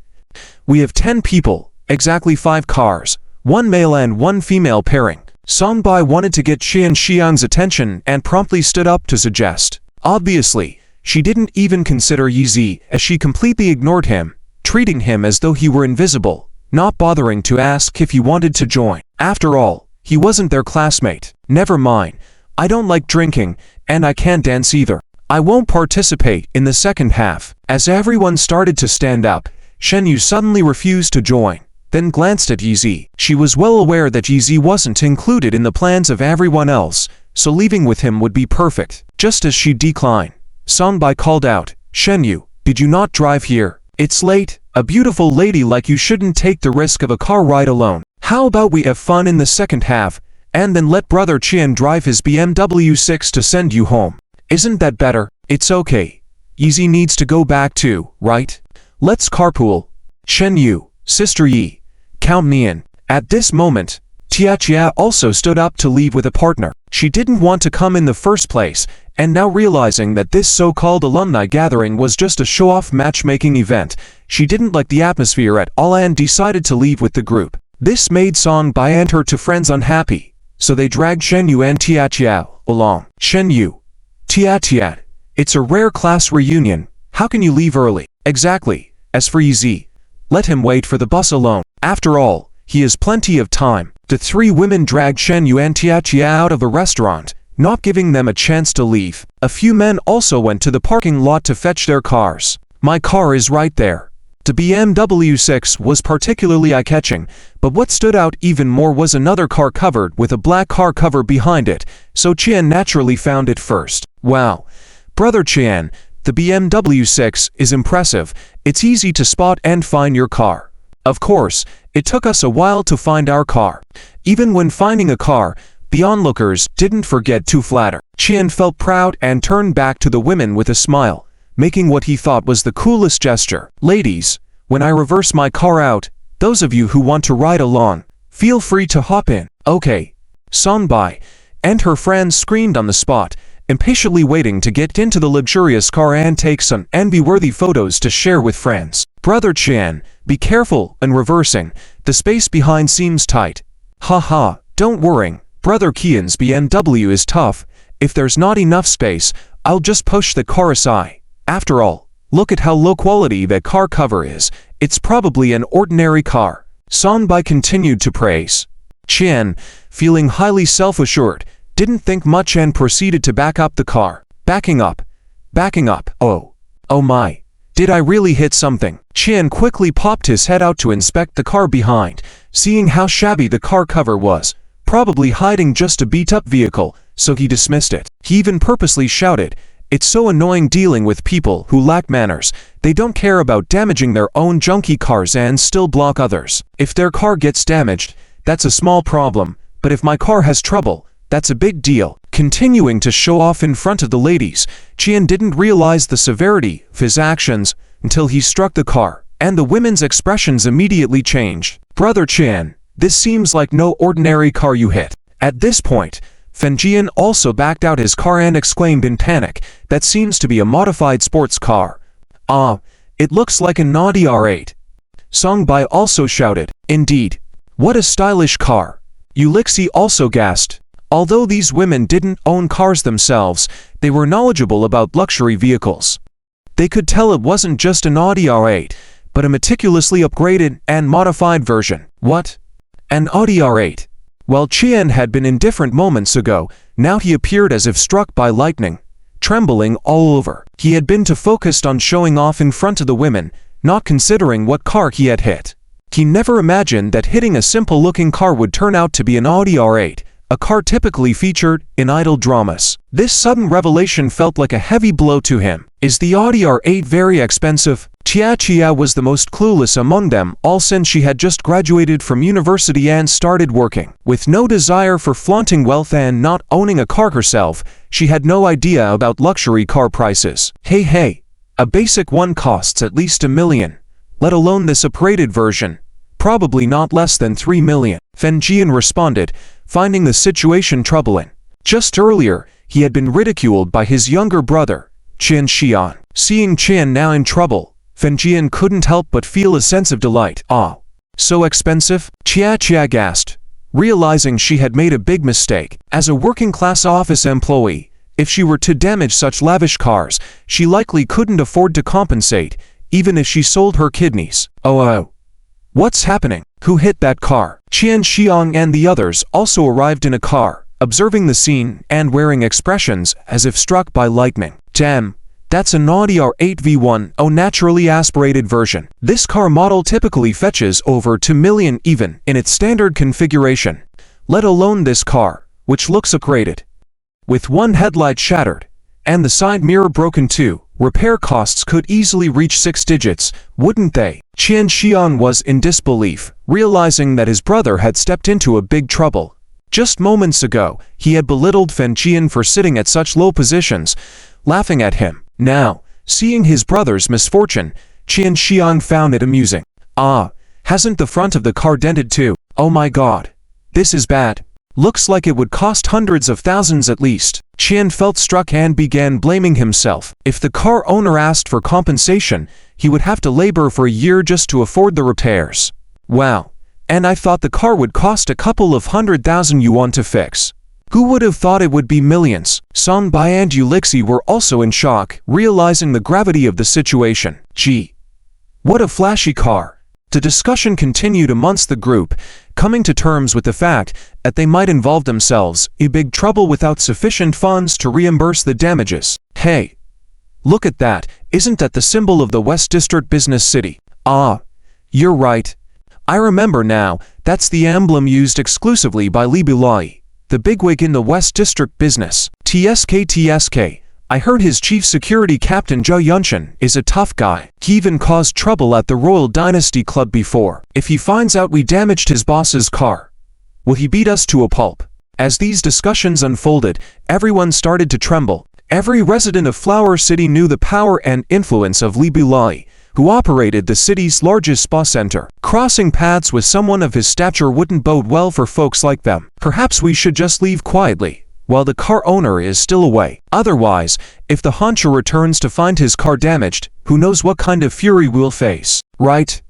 We have 10 people, exactly 5 cars, 1 male and 1 female pairing. Songbai wanted to get Qian Xiang's attention and promptly stood up to suggest. Obviously, she didn't even consider Yizi as she completely ignored him, treating him as though he were invisible, not bothering to ask if he wanted to join. After all, he wasn't their classmate. Never mind, I don't like drinking, and I can't dance either. I won't participate in the second half. As everyone started to stand up, Shen Yu suddenly refused to join, then glanced at Yizi. She was well aware that Yizi wasn't included in the plans of everyone else, so leaving with him would be perfect. Just as she declined, Songbai called out, Shen Yu, did you not drive here? It's late. A beautiful lady like you shouldn't take the risk of a car ride alone. How about we have fun in the second half, and then let Brother Qian drive his BMW 6 to send you home? Isn't that better? It's okay. Yizi needs to go back too, right? Let's carpool. Shen Yu, Sister Yi, count me in. At this moment, Tia also stood up to leave with a partner. She didn't want to come in the first place, and now realizing that this so-called alumni gathering was just a show-off matchmaking event, she didn't like the atmosphere at all and decided to leave with the group. This made Songbai and her 2 friends unhappy, so they dragged Shen Yu and Tia along. Shen Yu, Tia, it's a rare class reunion. How can you leave early? Exactly. As for Yizi, let him wait for the bus alone. After all, he has plenty of time. The 3 women dragged Shen Yu and Tia out of a restaurant, not giving them a chance to leave. A few men also went to the parking lot to fetch their cars. My car is right there. The BMW 6 was particularly eye-catching, but what stood out even more was another car covered with a black car cover behind it, so Qian naturally found it first. Wow. Brother Qian, the BMW 6 is impressive. It's easy to spot and find your car. Of course, it took us a while to find our car. Even when finding a car, the onlookers didn't forget to flatter. Qian felt proud and turned back to the women with a smile, making what he thought was the coolest gesture. Ladies, when I reverse my car out, those of you who want to ride along, feel free to hop in. Okay. Sonbai and her friends screamed on the spot, impatiently waiting to get into the luxurious car and take some envy-worthy photos to share with friends. Brother Qian, be careful in reversing. The space behind seems tight. Haha, don't worry. Brother Qian's BMW is tough. If there's not enough space, I'll just push the car aside. After all, look at how low quality that car cover is. It's probably an ordinary car. Sonbai continued to praise. Qian, feeling highly self-assured, didn't think much and proceeded to back up the car. Backing up. Oh my. Did I really hit something? Qian quickly popped his head out to inspect the car behind, seeing how shabby the car cover was, probably hiding just a beat-up vehicle, so he dismissed it. He even purposely shouted, "It's so annoying dealing with people who lack manners. They don't care about damaging their own junky cars and still block others. If their car gets damaged, that's a small problem, but if my car has trouble, that's a big deal." Continuing to show off in front of the ladies, Qian didn't realize the severity of his actions until he struck the car, and the women's expressions immediately changed. Brother Qian, this seems like no ordinary car you hit. At this point, Fenjian also backed out his car and exclaimed in panic, "That seems to be a modified sports car. Ah, it looks like an Audi R8. Sonbai also shouted, "Indeed. What a stylish car." Ulixi also gasped. Although these women didn't own cars themselves, they were knowledgeable about luxury vehicles. They could tell it wasn't just an Audi R8, but a meticulously upgraded and modified version. What? An Audi R8? While Qian had been indifferent moments ago, now he appeared as if struck by lightning, trembling all over. He had been too focused on showing off in front of the women, not considering what car he had hit. He never imagined that hitting a simple-looking car would turn out to be an Audi R8, a car typically featured in idol dramas. This sudden revelation felt like a heavy blow to him. Is the Audi R8 very expensive? Chia was the most clueless among them all since she had just graduated from university and started working. With no desire for flaunting wealth and not owning a car herself, she had no idea about luxury car prices. Hey, a basic one costs at least $1 million, let alone this upgraded version. Probably not less than $3 million. Fenjian responded, finding the situation troubling. Just earlier, he had been ridiculed by his younger brother, Qian Xian. Seeing Qian now in trouble, Fenjian couldn't help but feel a sense of delight. Ah, so expensive? Chia gasped, realizing she had made a big mistake. As a working-class office employee, if she were to damage such lavish cars, she likely couldn't afford to compensate, even if she sold her kidneys. Oh. What's happening? Who hit that car? Qian Xiang and the others also arrived in a car, observing the scene and wearing expressions as if struck by lightning. Damn, that's an Audi R8 V1, a naturally aspirated version. This car model typically fetches over $2 million even in its standard configuration, let alone this car, which looks upgraded. With one headlight shattered, and the side mirror broken too, repair costs could easily reach 6 digits, wouldn't they? Qian Xian was in disbelief, realizing that his brother had stepped into a big trouble. Just moments ago, he had belittled Fenjian for sitting at such low positions, laughing at him. Now, seeing his brother's misfortune, Qian Xian found it amusing. Ah, hasn't the front of the car dented too? Oh my god. This is bad. Looks like it would cost hundreds of thousands at least. Qian felt struck and began blaming himself. If the car owner asked for compensation, he would have to labor for a year just to afford the repairs. Wow. And I thought the car would cost a couple of 100,000 yuan to fix. Who would have thought it would be millions? Sonbai and Ulixi were also in shock, realizing the gravity of the situation. Gee, what a flashy car. The discussion continued amongst the group, coming to terms with the fact that they might involve themselves in big trouble without sufficient funds to reimburse the damages. Hey, look at that, isn't that the symbol of the West District Business City? Ah, you're right. I remember now, that's the emblem used exclusively by Li Bilai, the bigwig in the West District business. TSK. I heard his chief security captain Zhou Yunshan is a tough guy. He even caused trouble at the Royal Dynasty Club before. If he finds out we damaged his boss's car, will he beat us to a pulp? As these discussions unfolded, everyone started to tremble. Every resident of Flower City knew the power and influence of Li Bilai, who operated the city's largest spa center. Crossing paths with someone of his stature wouldn't bode well for folks like them. Perhaps we should just leave quietly, while the car owner is still away. Otherwise, if the honcho returns to find his car damaged, who knows what kind of fury we'll face. Right.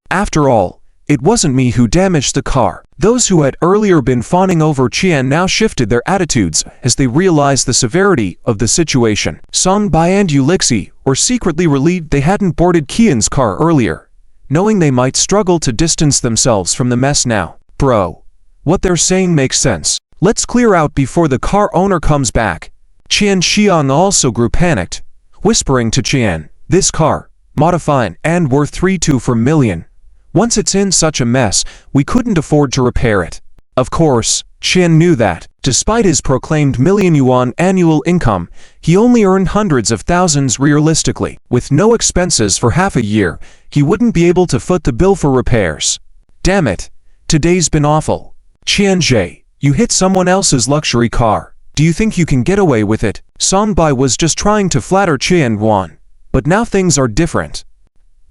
After all, it wasn't me who damaged the car. Those who had earlier been fawning over Qian now shifted their attitudes as they realized the severity of the situation. Song Bai and Ulixi were secretly relieved they hadn't boarded Qian's car earlier, knowing they might struggle to distance themselves from the mess now. Bro, what they're saying makes sense. Let's clear out before the car owner comes back. Qian Xiang also grew panicked, whispering to Qian, this car, modified and worth 3.24 million. Once it's in such a mess, we couldn't afford to repair it. Of course, Qian knew that, despite his proclaimed million yuan annual income, he only earned hundreds of thousands realistically. With no expenses for half a year, he wouldn't be able to foot the bill for repairs. Damn it, today's been awful. Qian Zhe, you hit someone else's luxury car. Do you think you can get away with it? Song Bai was just trying to flatter Qian Guan. But now things are different.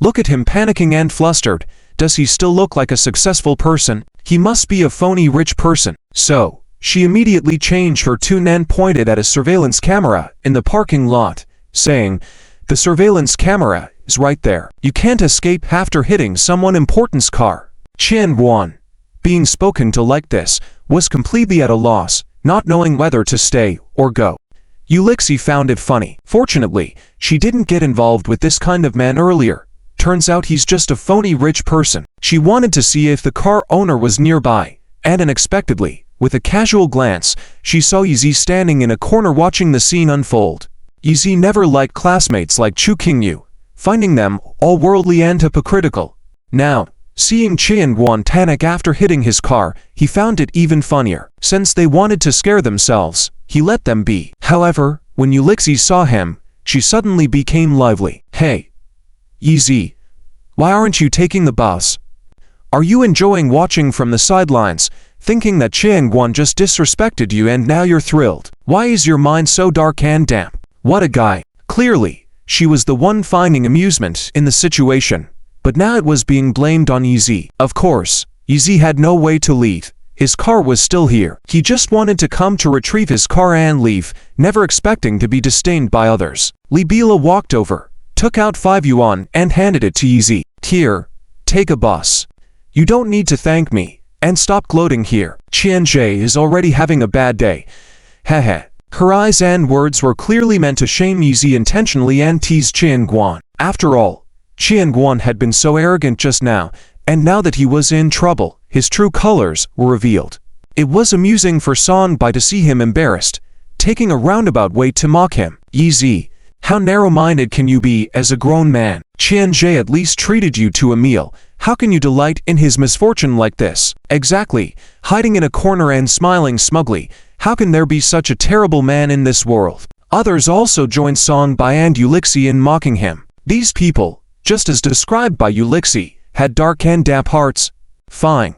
Look at him panicking and flustered. Does he still look like a successful person? He must be a phony rich person. So, she immediately changed her tune and pointed at a surveillance camera in the parking lot, saying, the surveillance camera is right there. You can't escape after hitting someone important's car. Qian Guan, being spoken to like this, was completely at a loss, not knowing whether to stay or go. Ulixi found it funny. Fortunately, she didn't get involved with this kind of man earlier. Turns out he's just a phony rich person. She wanted to see if the car owner was nearby, and unexpectedly, with a casual glance, she saw Yizi standing in a corner watching the scene unfold. Yizi never liked classmates like Chu Qingyu, finding them all worldly and hypocritical. Now, seeing Qian Guan panic after hitting his car, he found it even funnier. Since they wanted to scare themselves, he let them be. However, when Ulixi saw him, she suddenly became lively. Hey, Yizi, why aren't you taking the bus? Are you enjoying watching from the sidelines, thinking that Qian Guan just disrespected you and now you're thrilled? Why is your mind so dark and damp? What a guy. Clearly, she was the one finding amusement in the situation, but now it was being blamed on Yizi. Of course, Yizi had no way to leave. His car was still here. He just wanted to come to retrieve his car and leave, never expecting to be disdained by others. Li Bila walked over, took out 5 yuan and handed it to Yizi. Here, take a bus. You don't need to thank me, and stop gloating here. Qian Zhe is already having a bad day. Heh. Her eyes and words were clearly meant to shame Yizi intentionally and tease Qian Guan. After all, Qian Guan had been so arrogant just now, and now that he was in trouble, his true colors were revealed. It was amusing for Song Bai to see him embarrassed, taking a roundabout way to mock him. Yizi, how narrow-minded can you be as a grown man? Qian Zhe at least treated you to a meal. How can you delight in his misfortune like this? Exactly, hiding in a corner and smiling smugly. How can there be such a terrible man in this world? Others also joined Song Bai and Ulixi in mocking him. These people, just as described by Ulixi, had dark and damp hearts. Fine.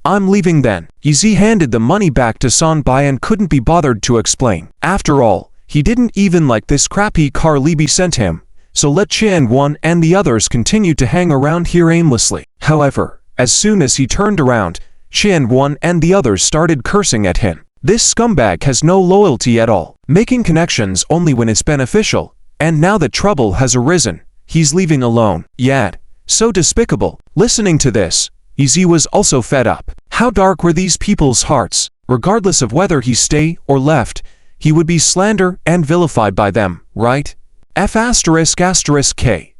I'm leaving then. Yizi handed the money back to Song Bai and couldn't be bothered to explain. After all, he didn't even like this crappy car Libby sent him, so let Qian Guan and the others continue to hang around here aimlessly. However, as soon as he turned around, Qian Guan and the others started cursing at him. This scumbag has no loyalty at all, making connections only when it's beneficial, and now that trouble has arisen, he's leaving alone. Yad, so despicable. Listening to this, Yizi was also fed up. How dark were these people's hearts? Regardless of whether he stayed or left, he would be slandered and vilified by them, right? F***K.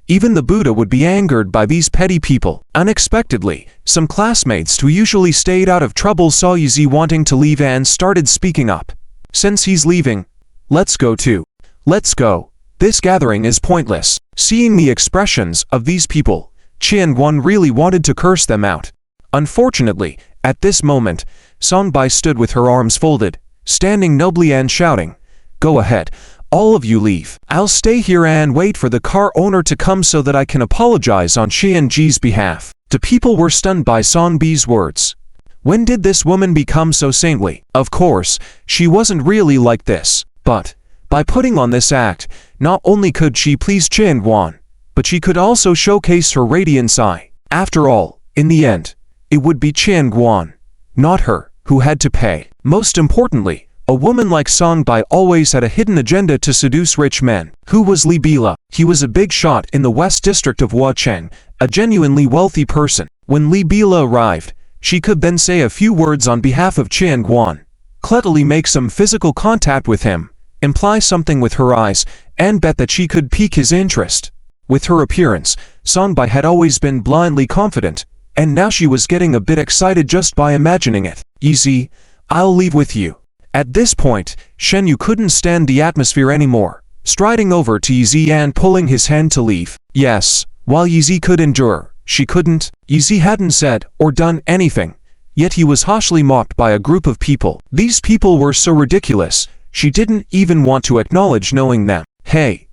Even the Buddha would be angered by these petty people. Unexpectedly, some classmates who usually stayed out of trouble saw Yizi wanting to leave and started speaking up. Since he's leaving, let's go too. Let's go. This gathering is pointless. Seeing the expressions of these people, Qian really wanted to curse them out. Unfortunately, at this moment, Sonbai stood with her arms folded, standing nobly and shouting, "Go ahead, all of you leave. I'll stay here and wait for the car owner to come so that I can apologize on Qianji's behalf." The people were stunned by Sonbai's words. When did this woman become so saintly? Of course, she wasn't really like this, but by putting on this act, not only could she please Qian, but she could also showcase her radiance eye. After all, in the end, it would be Qian, not her, who had to pay. Most importantly, a woman like Sonbai always had a hidden agenda to seduce rich men. Who was Li Bila? He was a big shot in the west district of Huacheng, a genuinely wealthy person. When Li Bila arrived, she could then say a few words on behalf of Qian, cleverly make some physical contact with him, imply something with her eyes, and bet that she could pique his interest. With her appearance, Sonbai had always been blindly confident, and now she was getting a bit excited just by imagining it. "Easy, I'll leave with you." At this point, Shen Yu couldn't stand the atmosphere anymore, striding over to Yizi and pulling his hand to leave. Yes, while Yizi could endure, she couldn't. Yizi hadn't said or done anything, yet he was harshly mocked by a group of people. These people were so ridiculous, she didn't even want to acknowledge knowing them. "Hey,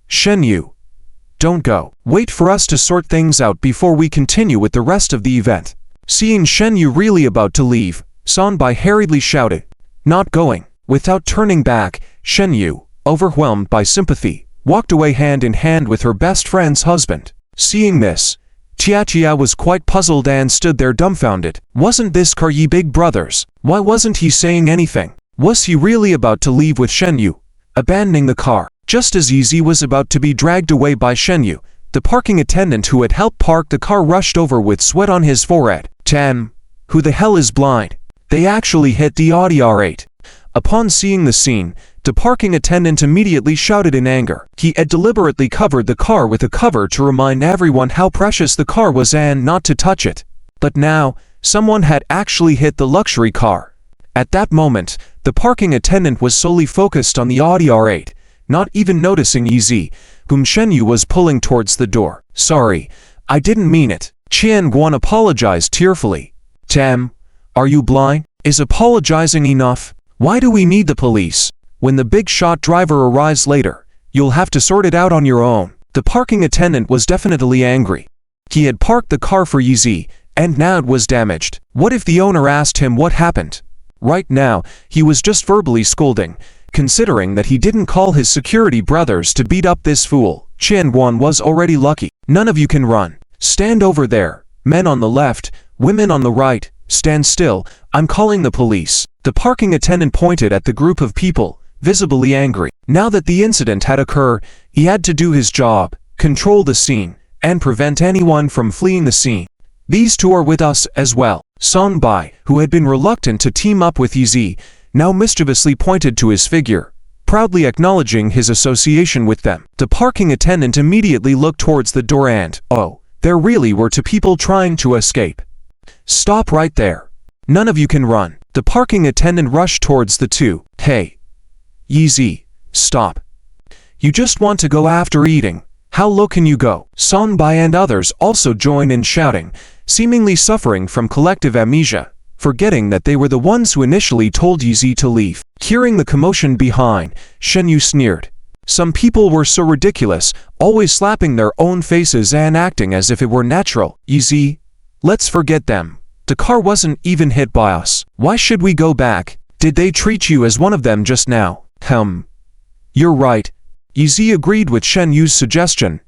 Shen Yu, don't go. Wait for us to sort things out before we continue with the rest of the event." Seeing Shen Yu really about to leave, Sonbai hurriedly shouted, "Not going." Without turning back, Shen Yu, overwhelmed by sympathy, walked away hand in hand with her best friend's husband. Seeing this, Tia was quite puzzled and stood there dumbfounded. Wasn't this Karyi big brothers? Why wasn't he saying anything? Was he really about to leave with Shen Yu, abandoning the car? Just as Yizi was about to be dragged away by Shen Yu, the parking attendant who had helped park the car rushed over with sweat on his forehead. "Tam, who the hell is blind? They actually hit the Audi R8. Upon seeing the scene, the parking attendant immediately shouted in anger. He had deliberately covered the car with a cover to remind everyone how precious the car was and not to touch it. But now, someone had actually hit the luxury car. At that moment, the parking attendant was solely focused on the Audi R8, not even noticing Yizi, whom Shen Yu was pulling towards the door. "Sorry, I didn't mean it." Qian apologized tearfully. "Tam, are you blind? Is apologizing enough? Why do we need the police? When the big shot driver arrives later, you'll have to sort it out on your own." The parking attendant was definitely angry. He had parked the car for Yizi, and now it was damaged. What if the owner asked him what happened? Right now, he was just verbally scolding, considering that he didn't call his security brothers to beat up this fool. Qian was already lucky. "None of you can run. Stand over there. Men on the left, women on the right, stand still. I'm calling the police." The parking attendant pointed at the group of people, visibly angry. Now that the incident had occurred, he had to do his job, control the scene, and prevent anyone from fleeing the scene. "These two are with us as well." Sonbai, who had been reluctant to team up with Yizi, now mischievously pointed to his figure, proudly acknowledging his association with them. The parking attendant immediately looked towards the door and, oh, there really were two people trying to escape. "Stop right there. None of you can run." The parking attendant rushed towards the two. "Hey, Yizi, stop. You just want to go after eating. How low can you go?" Sonbai and others also joined in shouting, seemingly suffering from collective amnesia, forgetting that they were the ones who initially told Yizi to leave. Hearing the commotion behind, Shen Yu sneered. Some people were so ridiculous, always slapping their own faces and acting as if it were natural. "Yizi, let's forget them. The car wasn't even hit by us. Why should we go back? Did they treat you as one of them just now?" You're right. Yizi agreed with Shen Yu's suggestion,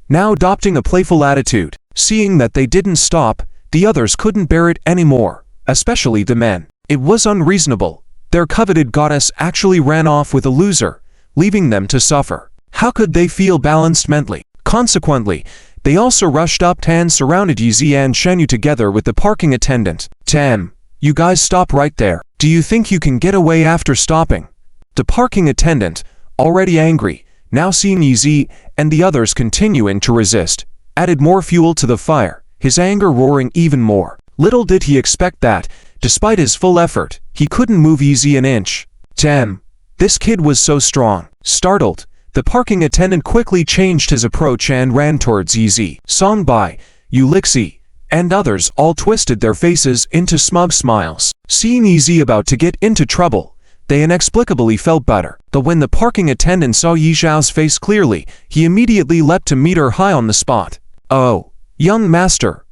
now adopting a playful attitude. Seeing that they didn't stop, the others couldn't bear it anymore, especially the men. It was unreasonable. Their coveted goddess actually ran off with a loser, leaving them to suffer. How could they feel balanced mentally? Consequently, they also rushed up and surrounded Yizi and Shen Yu together with the parking attendant. "Tam, you guys stop right there. Do you think you can get away after stopping?" The parking attendant, already angry, now seeing Yizi and the others continuing to resist, added more fuel to the fire, his anger roaring even more. Little did he expect that, despite his full effort, he couldn't move Yizi an inch. "Tam, this kid was so strong." Startled, The parking attendant quickly changed his approach and ran towards Yi Songbei, Ulixi, and others all twisted their faces into smug smiles. Seeing Yi about to get into trouble, they inexplicably felt better. But when the parking attendant saw Yi Zhao's face clearly, he immediately leapt to meet her high on the spot. "Oh, young master.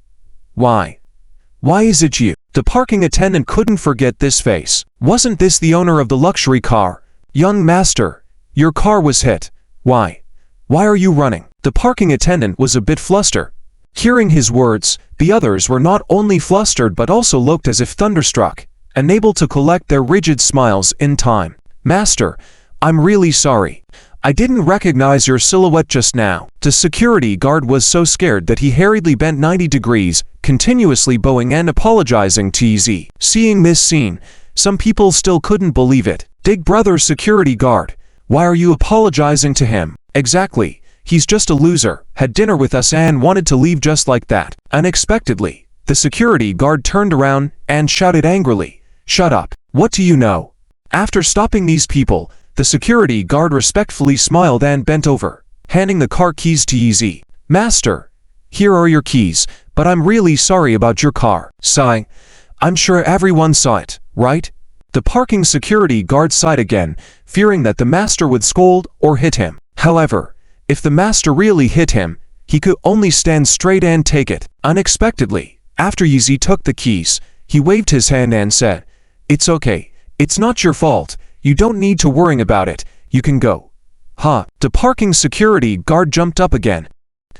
Why is it you?" The parking attendant couldn't forget this face. "Wasn't this the owner of the luxury car? Young master, your car was hit. Why are you running?" The parking attendant was a bit flustered. Hearing his words, the others were not only flustered but also looked as if thunderstruck, unable to collect their rigid smiles in time. "Master, I'm really sorry. I didn't recognize your silhouette just now." The security guard was so scared that he hurriedly bent 90 degrees, continuously bowing and apologizing to Yi. Seeing this scene, some people still couldn't believe it. "Big brother security guard, why are you apologizing to him?" "Exactly. He's just a loser, had dinner with us and wanted to leave just like that." Unexpectedly, the security guard turned around and shouted angrily, "Shut up. What do you know?" After stopping these people, the security guard respectfully smiled and bent over, handing the car keys to Yi. "Master, here are your keys, but I'm really sorry about your car." Sighing, "I'm sure everyone saw it, right?" The parking security guard sighed again, fearing that the master would scold or hit him. However, if the master really hit him, he could only stand straight and take it. Unexpectedly, after Yi took the keys, he waved his hand and said, "It's okay. It's not your fault. You don't need to worry about it. You can go." "Huh." The parking security guard jumped up again.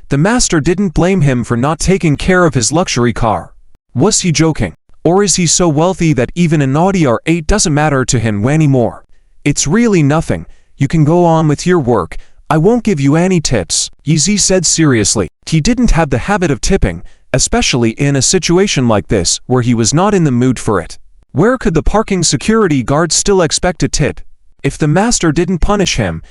The master didn't blame him for not taking care of his luxury car. Was he joking? Or is he so wealthy that even an Audi R8 doesn't matter to him anymore? "It's really nothing. You can go on with your work. I won't give you any tips," Yi said seriously. He didn't have the habit of tipping, especially in a situation like this where he was not in the mood for it. Where could the parking security guard still expect a tip? If the master didn't punish him,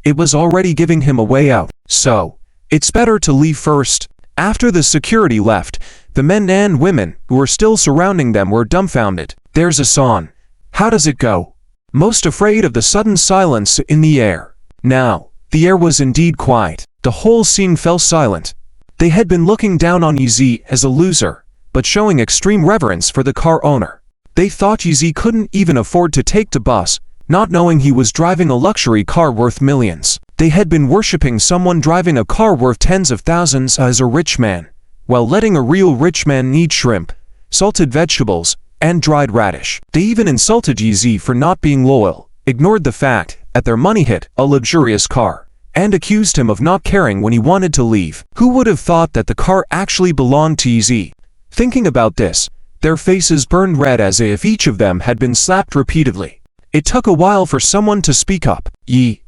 it was already giving him a way out. So, it's better to leave first. After the security left, the men and women who were still surrounding them were dumbfounded. "There's a song. How does it go?" Most afraid of the sudden silence in the air. Now, the air was indeed quiet. The whole scene fell silent. They had been looking down on Yi as a loser, but showing extreme reverence for the car owner. They thought Yi couldn't even afford to take the bus, not knowing he was driving a luxury car worth millions. They had been worshipping someone driving a car worth tens of thousands as a rich man, while letting a real rich man eat shrimp, salted vegetables, and dried radish. They even insulted Yi for not being loyal, ignored the fact that their money hit a luxurious car, and accused him of not caring when he wanted to leave. Who would have thought that the car actually belonged to Yi? Thinking about this, their faces burned red as if each of them had been slapped repeatedly. It took a while for someone to speak up. Yi,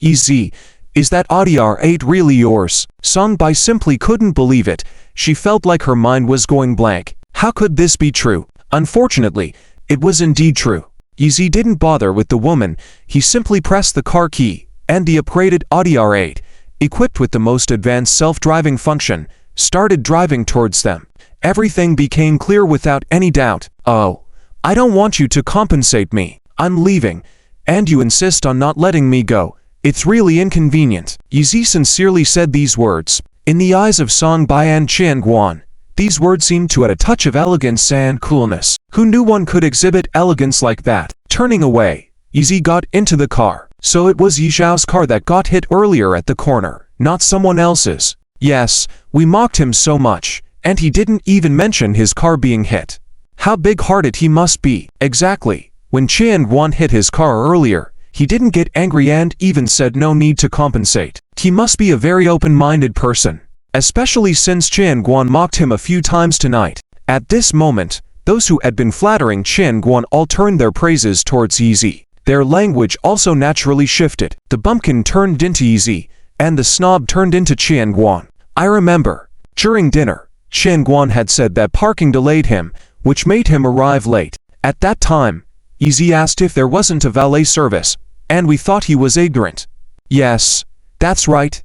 is that Audi R8 really yours?" Songbei simply couldn't believe it. She felt like her mind was going blank. How could this be true? Unfortunately, it was indeed true. Yi didn't bother with the woman. He simply pressed the car key, and the upgraded Audi R8, equipped with the most advanced self-driving function, started driving towards them. Everything became clear without any doubt. "Oh, I don't want you to compensate me. I'm leaving, and you insist on not letting me go. It's really inconvenient." Yi sincerely said these words. In the eyes of Songbei and Qian Guan, these words seemed to add a touch of elegance and coolness. Who knew one could exhibit elegance like that? Turning away, Yi got into the car. So it was Yi Zhao's car that got hit earlier at the corner, not someone else's. Yes, we mocked him so much, and he didn't even mention his car being hit. How big-hearted he must be. Exactly. When Qian Guan hit his car earlier, he didn't get angry and even said no need to compensate. He must be a very open-minded person, especially since Qian Guan mocked him a few times tonight. At this moment, those who had been flattering Qian Guan all turned their praises towards Yi. Their language also naturally shifted. The bumpkin turned into Yi, and the snob turned into Qian Guan. I remember, during dinner, Qian Guan had said that parking delayed him, which made him arrive late. At that time, Yi asked if there wasn't a valet service, and we thought he was ignorant. Yes, that's right.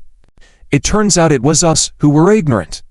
It turns out it was us who were ignorant.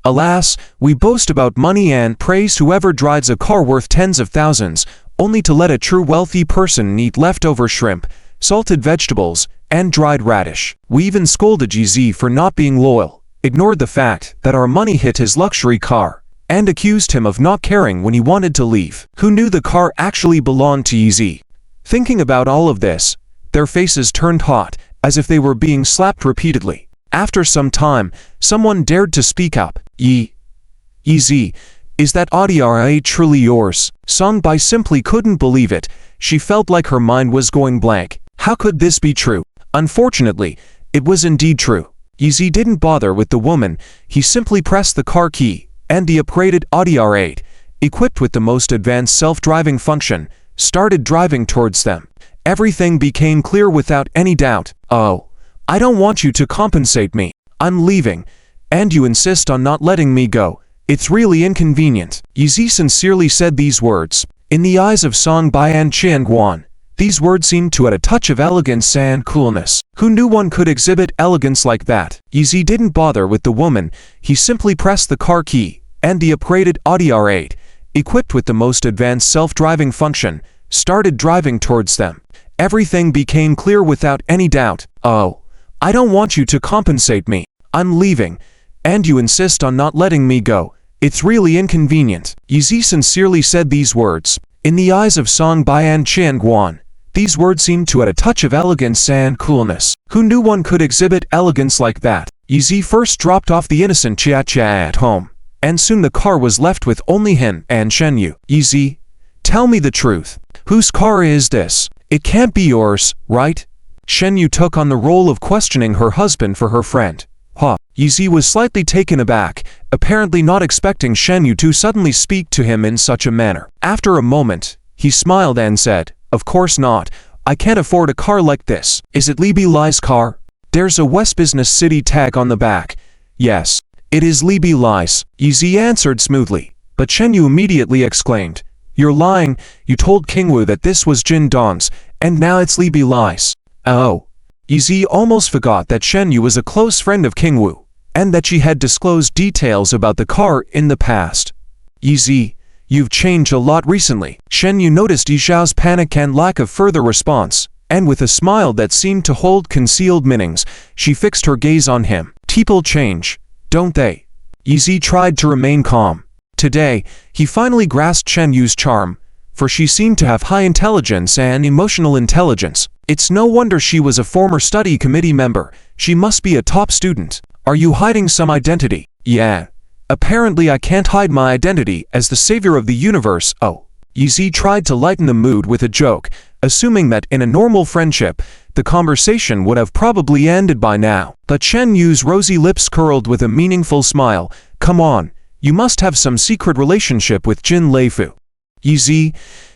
Alas, we boast about money and praise whoever drives a car worth tens of thousands, only to let a true wealthy person eat leftover shrimp, salted vegetables, and dried radish. We even scolded Yizi for not being loyal, ignored the fact that our money hit his luxury car, and accused him of not caring when he wanted to leave. Who knew the car actually belonged to Yizi? Thinking about all of this, their faces turned hot, as if they were being slapped repeatedly. After some time, someone dared to speak up. Yizi, is that Audira truly yours? Songbai simply couldn't believe it. She felt like her mind was going blank. How could this be true? Unfortunately, it was indeed true. Yizi didn't bother with the woman. He simply pressed the car key, and the upgraded Audi R8, equipped with the most advanced self-driving function, started driving towards them. Everything became clear without any doubt. Oh, I don't want you to compensate me. I'm leaving, and you insist on not letting me go. It's really inconvenient. Yizi sincerely said these words. In the eyes of Songbai and Qianguan, these words seemed to add a touch of elegance and coolness. Who knew one could exhibit elegance like that? Yizi didn't bother with the woman. He simply pressed the car key, and the upgraded Audi R8, equipped with the most advanced self-driving function, started driving towards them. Everything became clear without any doubt. Oh, I don't want you to compensate me. I'm leaving, and you insist on not letting me go. It's really inconvenient. Yizi sincerely said these words. In the eyes of Songbai and Qianguan, these words seemed to add a touch of elegance and coolness. Who knew one could exhibit elegance like that? Yizi first dropped off the innocent Chia at home, and soon the car was left with only him and Shenyu. Yizi, tell me the truth. Whose car is this? It can't be yours, right? Shenyu took on the role of questioning her husband for her friend. Yizi was slightly taken aback, apparently not expecting Shenyu to suddenly speak to him in such a manner. After a moment, he smiled and said, "Of course not. I can't afford a car like this. Is it Li Bilai's car? There's a West Business City tag on the back." "Yes, it is Li Bilai's," Yizi answered smoothly. But Shenyu immediately exclaimed, "You're lying. You told Qingwu that this was Jin Dong's, and now it's Li Bilai's." Oh. Yizi almost forgot that Shenyu was a close friend of Qingwu, and that she had disclosed details about the car in the past. "Yizi, you've changed a lot recently." Shenyu noticed Yizhao's panic and lack of further response, and with a smile that seemed to hold concealed meanings, she fixed her gaze on him. "People change, don't they?" Yizi tried to remain calm. Today, he finally grasped Shenyu's charm, for she seemed to have high intelligence and emotional intelligence. It's no wonder she was a former study committee member. She must be a top student. "Are you hiding some identity?" "Yeah. Apparently I can't hide my identity as the savior of the universe." "Oh." Yizi tried to lighten the mood with a joke, assuming that in a normal friendship, the conversation would have probably ended by now. But Shenyu's rosy lips curled with a meaningful smile. "Come on, you must have some secret relationship with Jin Leifu. Yizi,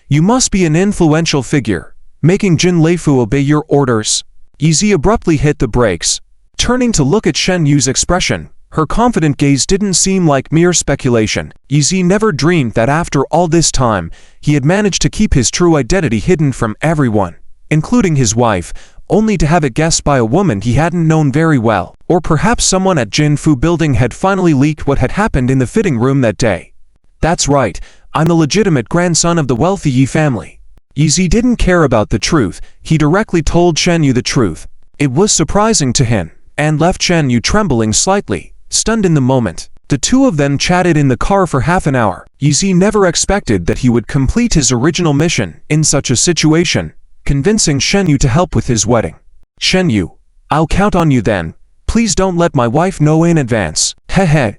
you must be an influential figure, making Jin Leifu obey your orders." Yizi abruptly hit the brakes. Turning to look at Shenyu's expression, her confident gaze didn't seem like mere speculation. Yizi never dreamed that after all this time, he had managed to keep his true identity hidden from everyone, including his wife, only to have it guessed by a woman he hadn't known very well. Or perhaps someone at Jinfu Building had finally leaked what had happened in the fitting room that day. "That's right, I'm the legitimate grandson of the wealthy Yi family." Yizi didn't care about the truth. He directly told Shenyu the truth. It was surprising to him, and left Shenyu trembling slightly, stunned in the moment. The two of them chatted in the car for half an hour. Yizi never expected that he would complete his original mission in such a situation, convincing Shenyu to help with his wedding. "Shenyu, I'll count on you then. Please don't let my wife know in advance." "Hehe.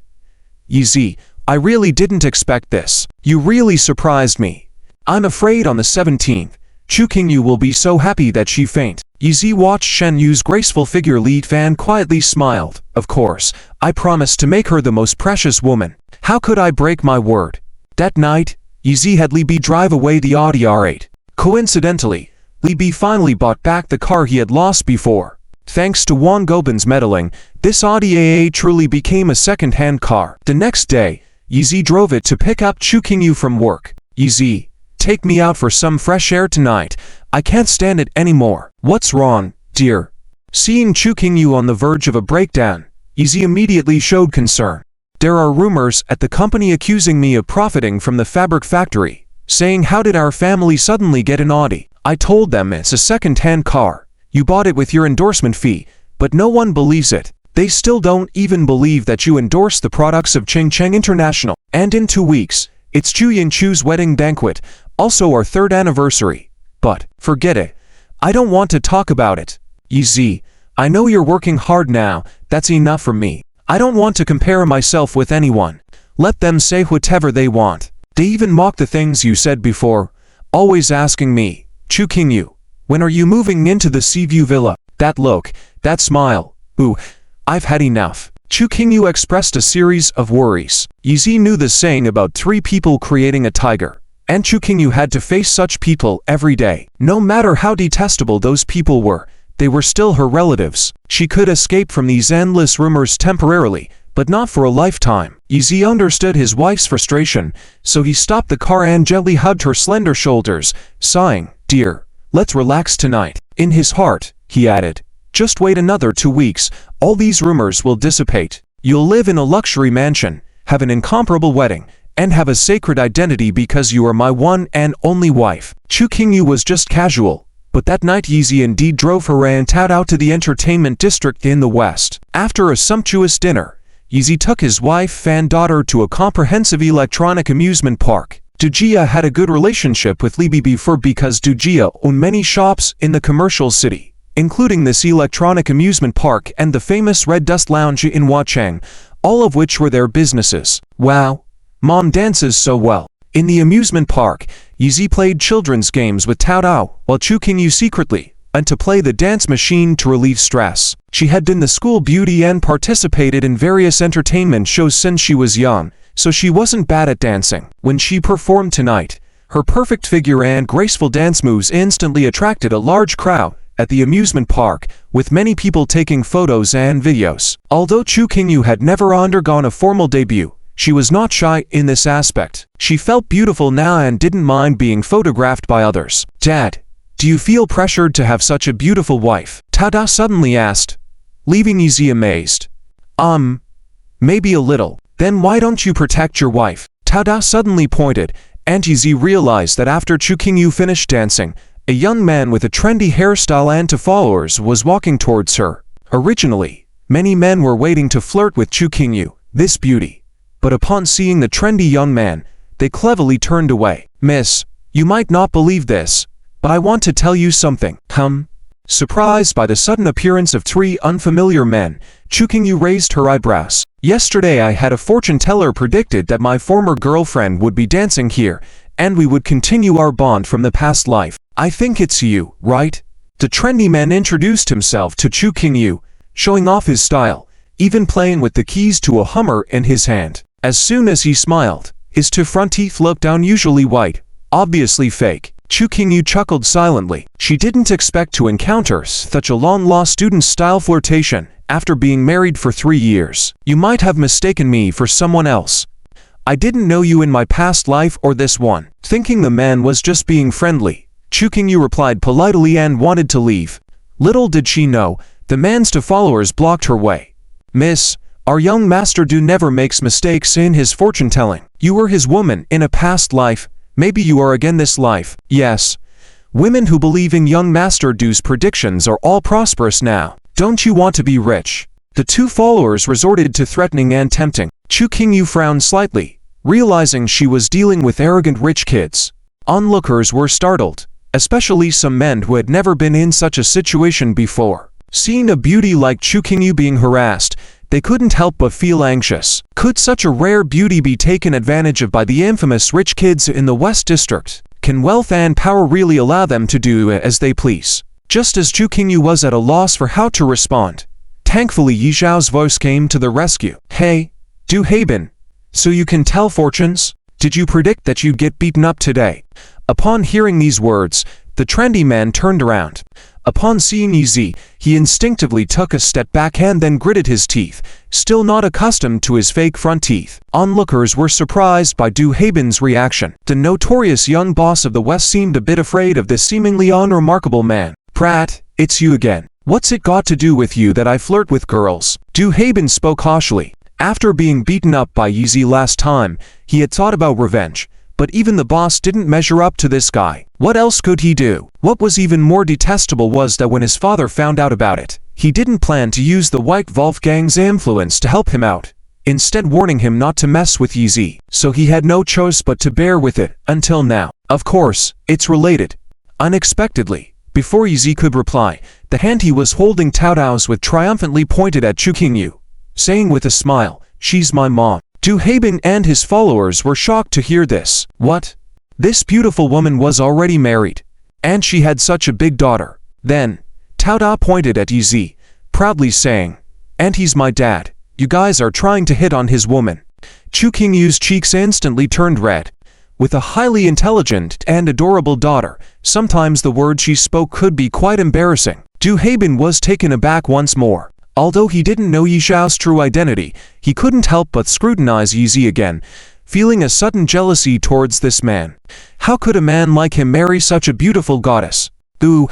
Yizi, I really didn't expect this. You really surprised me. I'm afraid on the 17th, Chu Qingyu will be so happy that she faint." Yizi watched Shenyu's graceful figure leave and quietly smiled. "Of course, I promised to make her the most precious woman. How could I break my word?" That night, Yizi had Li Bi drive away the Audi R8. Coincidentally, Li Bi finally bought back the car he had lost before. Thanks to Wang Gobin's meddling, this Audi A8 truly became a second-hand car. The next day, Yizi drove it to pick up Chu Qingyu from work. "Yizi, take me out for some fresh air tonight. I can't stand it anymore." "What's wrong, dear?" Seeing Chu Qingyu on the verge of a breakdown, Yizi immediately showed concern. "There are rumors at the company accusing me of profiting from the fabric factory, saying how did our family suddenly get an Audi? I told them it's a second-hand car. You bought it with your endorsement fee, but no one believes it. They still don't even believe that you endorse the products of Ching Cheng International. And in 2 weeks, it's Chu Yingchu's wedding banquet, also our 3rd anniversary. But, forget it. I don't want to talk about it. Yizi, I know you're working hard now, that's enough for me. I don't want to compare myself with anyone. Let them say whatever they want. They even mock the things you said before, always asking me, Chu Qingyu, when are you moving into the Seaview Villa? That look, that smile, ooh, I've had enough. Chu Qingyu expressed a series of worries. Yizi knew the saying about 3 people creating a tiger, and Chu Qingyu had to face such people every day. No matter how detestable those people were, they were still her relatives. She could escape from these endless rumors temporarily, but not for a lifetime. Yizi understood his wife's frustration, so he stopped the car and gently hugged her slender shoulders, sighing, "Dear, let's relax tonight." In his heart, he added, "Just wait another 2 weeks, all these rumors will dissipate. You'll live in a luxury mansion, have an incomparable wedding, and have a sacred identity because you are my one and only wife." Chu Qingyu was just casual, but that night Yizi indeed drove her and Tad out to the entertainment district in the west. After a sumptuous dinner, Yizi took his wife and daughter to a comprehensive electronic amusement park. Dujia had a good relationship with Li Bibi because Dujia owned many shops in the commercial city, including this electronic amusement park and the famous Red Dust Lounge in Huacheng, all of which were their businesses. Wow, Mom dances so well. In the amusement park, Yizi played children's games with Tao Dao, while Chu Qingyu secretly went to play the dance machine to relieve stress. She had been the school beauty and participated in various entertainment shows since she was young, so she wasn't bad at dancing. When she performed tonight, her perfect figure and graceful dance moves instantly attracted a large crowd at the amusement park, with many people taking photos and videos. Although Chu Qingyu had never undergone a formal debut, she was not shy in this aspect. She felt beautiful now and didn't mind being photographed by others. "Dad, do you feel pressured to have such a beautiful wife?" Tada suddenly asked, leaving Yizi amazed. Maybe a little. Then why don't you protect your wife?" Tada suddenly pointed, and Yizi realized that after Chu Qingyu finished dancing, a young man with a trendy hairstyle and 2 followers was walking towards her. Originally, many men were waiting to flirt with Chu Qingyu, this beauty. But upon seeing the trendy young man, they cleverly turned away. "Miss, you might not believe this, but I want to tell you something." Surprised by the sudden appearance of 3 unfamiliar men, Chu Qingyu raised her eyebrows. "Yesterday I had a fortune teller predicted that my former girlfriend would be dancing here, and we would continue our bond from the past life. I think it's you, right?" The trendy man introduced himself to Chu Qingyu, showing off his style, even playing with the keys to a Hummer in his hand. As soon as he smiled, his 2 front teeth looked unusually white, obviously fake. Chu Qingyu chuckled silently. She didn't expect to encounter such a long-lost student-style flirtation after being married for 3 years. "You might have mistaken me for someone else. I didn't know you in my past life or this one." Thinking the man was just being friendly, Chu Qingyu replied politely and wanted to leave. Little did she know, the man's 2 followers blocked her way. "Miss, our young master Du never makes mistakes in his fortune-telling. You were his woman in a past life, maybe you are again this life." "Yes. Women who believe in young Master Du's predictions are all prosperous now. Don't you want to be rich?" The 2 followers resorted to threatening and tempting. Chu Qingyu frowned slightly, realizing she was dealing with arrogant rich kids. Onlookers were startled, especially some men who had never been in such a situation before. Seeing a beauty like Chu Qingyu being harassed, they couldn't help but feel anxious. Could such a rare beauty be taken advantage of by the infamous rich kids in the West District? Can wealth and power really allow them to do as they please? Just as Chu Qingyu was at a loss for how to respond, thankfully Yi Zhao's voice came to the rescue. "Hey, Du Haben, so you can tell fortunes? Did you predict that you'd get beaten up today?" Upon hearing these words, the trendy man turned around. Upon seeing Yizi, he instinctively took a step back and then gritted his teeth, still not accustomed to his fake front teeth. Onlookers were surprised by Du Haben's reaction. The notorious young boss of the West seemed a bit afraid of this seemingly unremarkable man. "Pratt, it's you again. What's it got to do with you that I flirt with girls?" Du Haben spoke harshly. After being beaten up by Yizi last time, he had thought about revenge, but even the boss didn't measure up to this guy. What else could he do? What was even more detestable was that when his father found out about it, he didn't plan to use the White Wolfgang's influence to help him out, instead warning him not to mess with Yi Zi. So he had no choice but to bear with it, until now. Of course, it's related. Unexpectedly, before Yi Zi could reply, the hand he was holding Cao Dao's with triumphantly pointed at Chu Qingyu, saying with a smile, "She's my mom." Du Haibin and his followers were shocked to hear this. What? This beautiful woman was already married, and she had such a big daughter. Then, Cao Dao pointed at Yi Zi, proudly saying, "And he's my dad. You guys are trying to hit on his woman." Chu Qingyu's cheeks instantly turned red. With a highly intelligent and adorable daughter, sometimes the words she spoke could be quite embarrassing. Du Haibin was taken aback once more. Although he didn't know Yi Xiao's true identity, he couldn't help but scrutinize Yi Zi again, feeling a sudden jealousy towards this man. How could a man like him marry such a beautiful goddess? Ooh,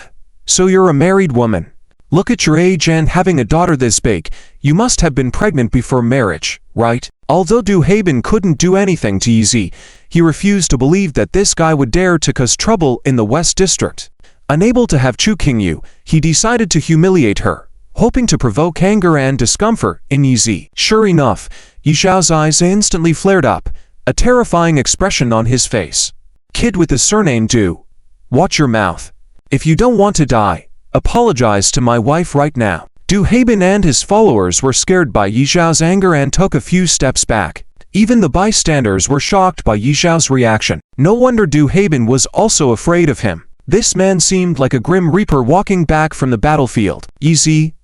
so you're a married woman. Look at your age and having a daughter this big, you must have been pregnant before marriage, right? Although Du Haibin couldn't do anything to Yi Zi, he refused to believe that this guy would dare to cause trouble in the West District. Unable to have Chu Qingyu, he decided to humiliate her, hoping to provoke anger and discomfort in Yi Zi. Sure enough, Yi Xiao's eyes instantly flared up, a terrifying expression on his face. Kid with the surname Du, watch your mouth. If you don't want to die, apologize to my wife right now. Du Haibin and his followers were scared by Yi Xiao's anger and took a few steps back. Even the bystanders were shocked by Yi Xiao's reaction. No wonder Du Haibin was also afraid of him. This man seemed like a grim reaper walking back from the battlefield. Yi Zi,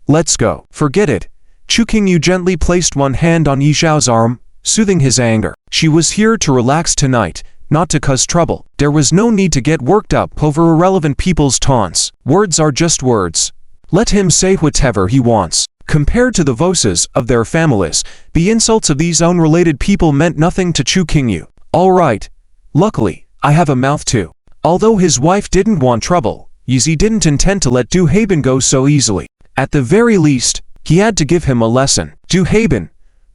let's go. Forget it. Chu Qingyu gently placed one hand on Yi Xiao's arm, soothing his anger. She was here to relax tonight, not to cause trouble. There was no need to get worked up over irrelevant people's taunts. Words are just words. Let him say whatever he wants. Compared to the voices of their families, the insults of these unrelated people meant nothing to Chu Qingyu. All right. Luckily, I have a mouth too. Although his wife didn't want trouble, Yi Zi didn't intend to let Du Haibin go so easily. At the very least, he had to give him a lesson. Du Haibin,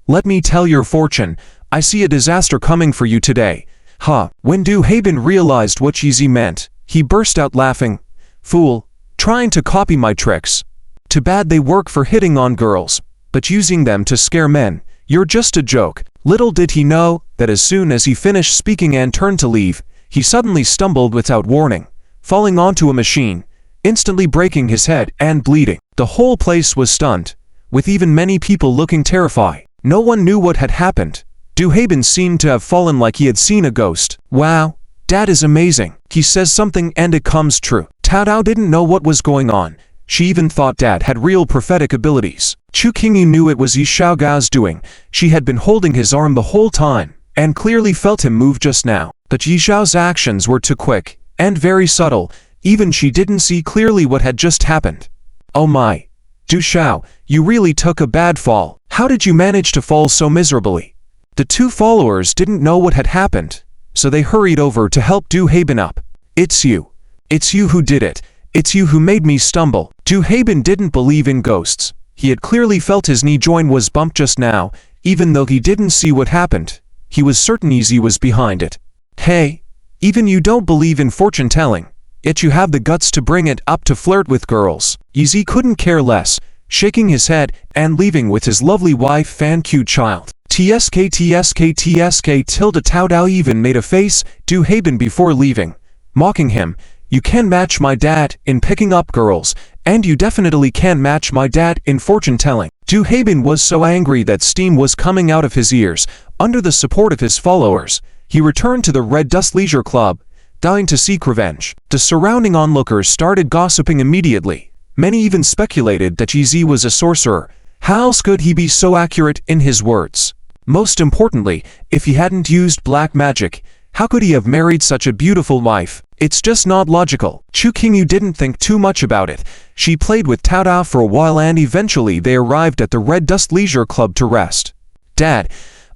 let me tell your fortune. I see a disaster coming for you today. Ha! When Du Haibin realized what Yi Zi meant, he burst out laughing. Fool, trying to copy my tricks. Too bad they work for hitting on girls, but using them to scare men. You're just a joke. Little did he know that as soon as he finished speaking and turned to leave, he suddenly stumbled without warning, falling onto a machine, instantly breaking his head and bleeding. The whole place was stunned, with even many people looking terrified. No one knew what had happened. Du Haibin seemed to have fallen like he had seen a ghost. Wow, Dad is amazing. He says something and it comes true. Cao Dao didn't know what was going on. She even thought Dad had real prophetic abilities. Chu Qingyu knew it was Yi Xiao's doing. She had been holding his arm the whole time, and clearly felt him move just now. But Yi Xiao's actions were too quick, and very subtle. Even she didn't see clearly what had just happened. Oh my. Du Xiao, you really took a bad fall. How did you manage to fall so miserably? The two followers didn't know what had happened, so they hurried over to help Du Haibin up. It's you. It's you who did it. It's you who made me stumble. Du Haibin didn't believe in ghosts. He had clearly felt his knee joint was bumped just now, even though he didn't see what happened. He was certain Yi Zi was behind it. Hey, even you don't believe in fortune-telling, yet you have the guts to bring it up to flirt with girls. Yi Zi couldn't care less, shaking his head and leaving with his lovely wife Fan Cute child. TSK tilde Cao Dao even made a face, Du Haibin before leaving, mocking him. You can match my dad in picking up girls, and you definitely can match my dad in fortune-telling. Du Haibin was so angry that steam was coming out of his ears. Under the support of his followers, he returned to the Red Dust Leisure Club, dying to seek revenge. The surrounding onlookers started gossiping immediately. Many even speculated that Yi Zi was a sorcerer. How else could he be so accurate in his words? Most importantly, if he hadn't used black magic, how could he have married such a beautiful wife? It's just not logical. Chu Qingyu didn't think too much about it. She played with Cao Dao for a while and eventually they arrived at the Red Dust Leisure Club to rest. Dad,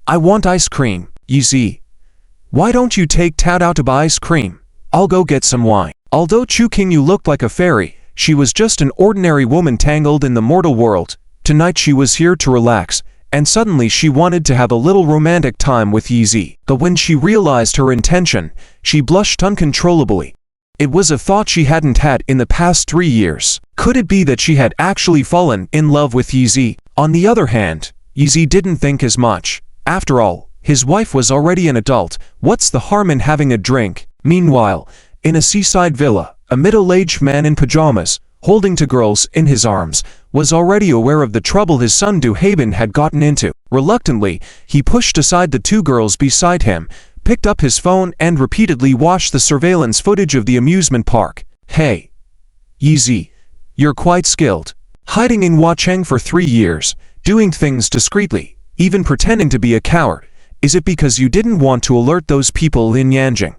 I want ice cream. Yi Zi, why don't you take Cao Dao to buy ice cream? I'll go get some wine. Although Chu Qingyu looked like a fairy, she was just an ordinary woman tangled in the mortal world. Tonight she was here to relax, and suddenly she wanted to have a little romantic time with Yizi. But when she realized her intention, she blushed uncontrollably. It was a thought she hadn't had in the past 3 years. Could it be that she had actually fallen in love with Yizi? On the other hand, Yizi didn't think as much. After all, his wife was already an adult. What's the harm in having a drink? Meanwhile, in a seaside villa, a middle-aged man in pajamas, holding two girls in his arms, was already aware of the trouble his son Duhaben had gotten into. Reluctantly, he pushed aside the 2 girls beside him, picked up his phone and repeatedly watched the surveillance footage of the amusement park. Hey, Yizi, you're quite skilled. Hiding in Huacheng for 3 years, doing things discreetly, even pretending to be a coward. Is it because you didn't want to alert those people in Yanjing?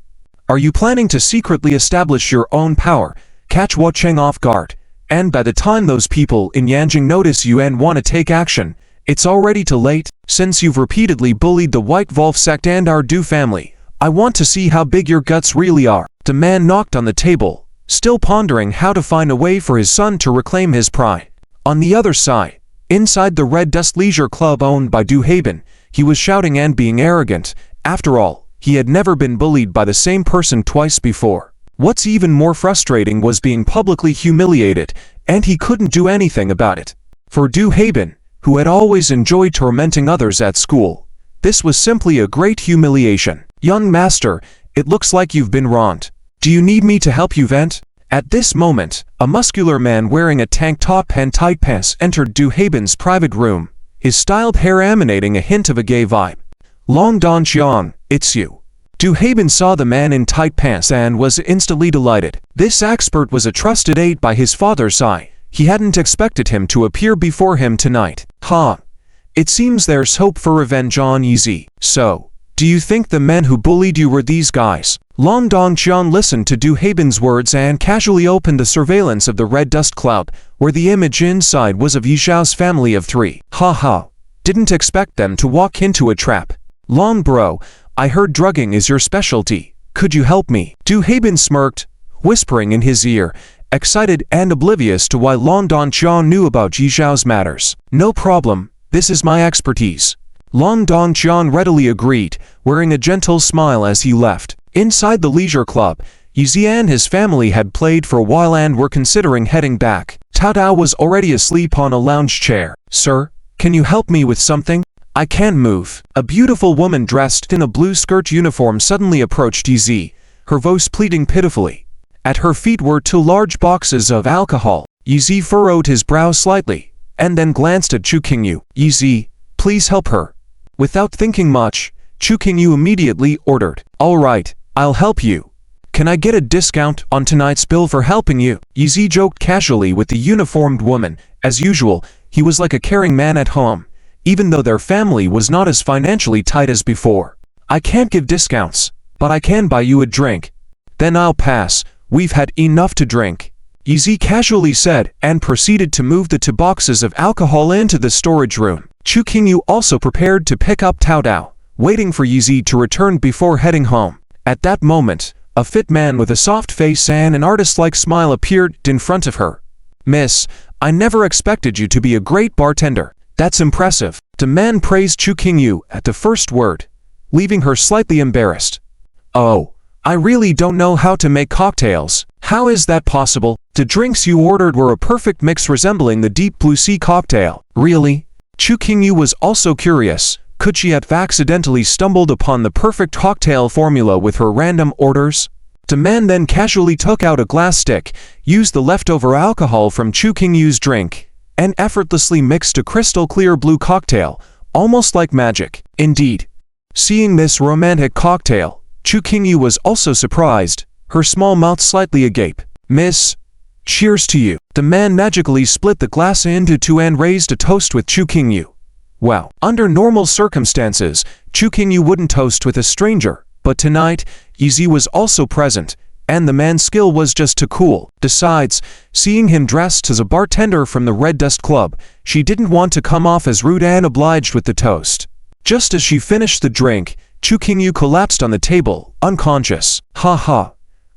Are you planning to secretly establish your own power, catch Huacheng off guard, and by the time those people in Yanjing notice you and want to take action, it's already too late? Since you've repeatedly bullied the White Wolf sect and our Du family, I want to see how big your guts really are. The man knocked on the table, still pondering how to find a way for his son to reclaim his pride. On the other side, inside the Red Dust Leisure Club owned by Duhaben, he was shouting and being arrogant. After all, he had never been bullied by the same person twice before. What's even more frustrating was being publicly humiliated, and he couldn't do anything about it. For Duhaben, who had always enjoyed tormenting others at school, this was simply a great humiliation. Young master, it looks like you've been wronged. Do you need me to help you vent? At this moment, a muscular man wearing a tank top and tight pants entered Duhaben's private room, his styled hair emanating a hint of a gay vibe. Long Donqiang, it's you. Duhaben saw the man in tight pants and was instantly delighted. This expert was a trusted aide by his father's side. He hadn't expected him to appear before him tonight. It seems there's hope for revenge on Yizi. So, do you think the men who bullied you were these guys? Long Dongqian listened to Duhaben's words and casually opened the surveillance of the Red Dust Cloud, where the image inside was of Yizhao's family of 3. Didn't expect them to walk into a trap. Long bro, I heard drugging is your specialty. Could you help me? Duhaben smirked, whispering in his ear, excited and oblivious to why Long Dongqian knew about Yizhao's matters. No problem, this is my expertise. Long Dongqian readily agreed, wearing a gentle smile as he left. Inside the leisure club, Yizi and his family had played for a while and were considering heading back. Tao Dao was already asleep on a lounge chair. Sir, can you help me with something? I can't move. A beautiful woman dressed in a blue skirt uniform suddenly approached Yizi, her voice pleading pitifully. At her feet were 2 large boxes of alcohol. Yizi furrowed his brow slightly, and then glanced at Chu Qingyu. Yizi, please help her. Without thinking much, Chu Qingyu immediately ordered. All right, I'll help you. Can I get a discount on tonight's bill for helping you? Yizi joked casually with the uniformed woman. As usual, he was like a caring man at home, even though their family was not as financially tight as before. I can't give discounts, but I can buy you a drink. Then I'll pass, we've had enough to drink. Yizi casually said and proceeded to move the 2 boxes of alcohol into the storage room. Chu Qingyu also prepared to pick up Tao Dao, waiting for Yizi to return before heading home. At that moment, a fit man with a soft face and an artist-like smile appeared in front of her. Miss, I never expected you to be a great bartender. That's impressive. The man praised Chu Qingyu at the first word, leaving her slightly embarrassed. Oh, I really don't know how to make cocktails. How is that possible? The drinks you ordered were a perfect mix resembling the Deep Blue Sea cocktail. Really? Chu Qingyu was also curious. Could she have accidentally stumbled upon the perfect cocktail formula with her random orders? The man then casually took out a glass stick, used the leftover alcohol from Chu Qingyu's drink, and effortlessly mixed a crystal-clear blue cocktail, almost like magic. Indeed. Seeing this romantic cocktail, Chu Qingyu was also surprised, her small mouth slightly agape. Miss, cheers to you. The man magically split the glass into 2 and raised a toast with Chu Qingyu. Wow. Under normal circumstances, Chu Qingyu wouldn't toast with a stranger, but tonight, Yizi was also present, and the man's skill was just too cool. Besides, seeing him dressed as a bartender from the Red Dust Club, she didn't want to come off as rude and obliged with the toast. Just as she finished the drink, Chu Qingyu collapsed on the table, unconscious.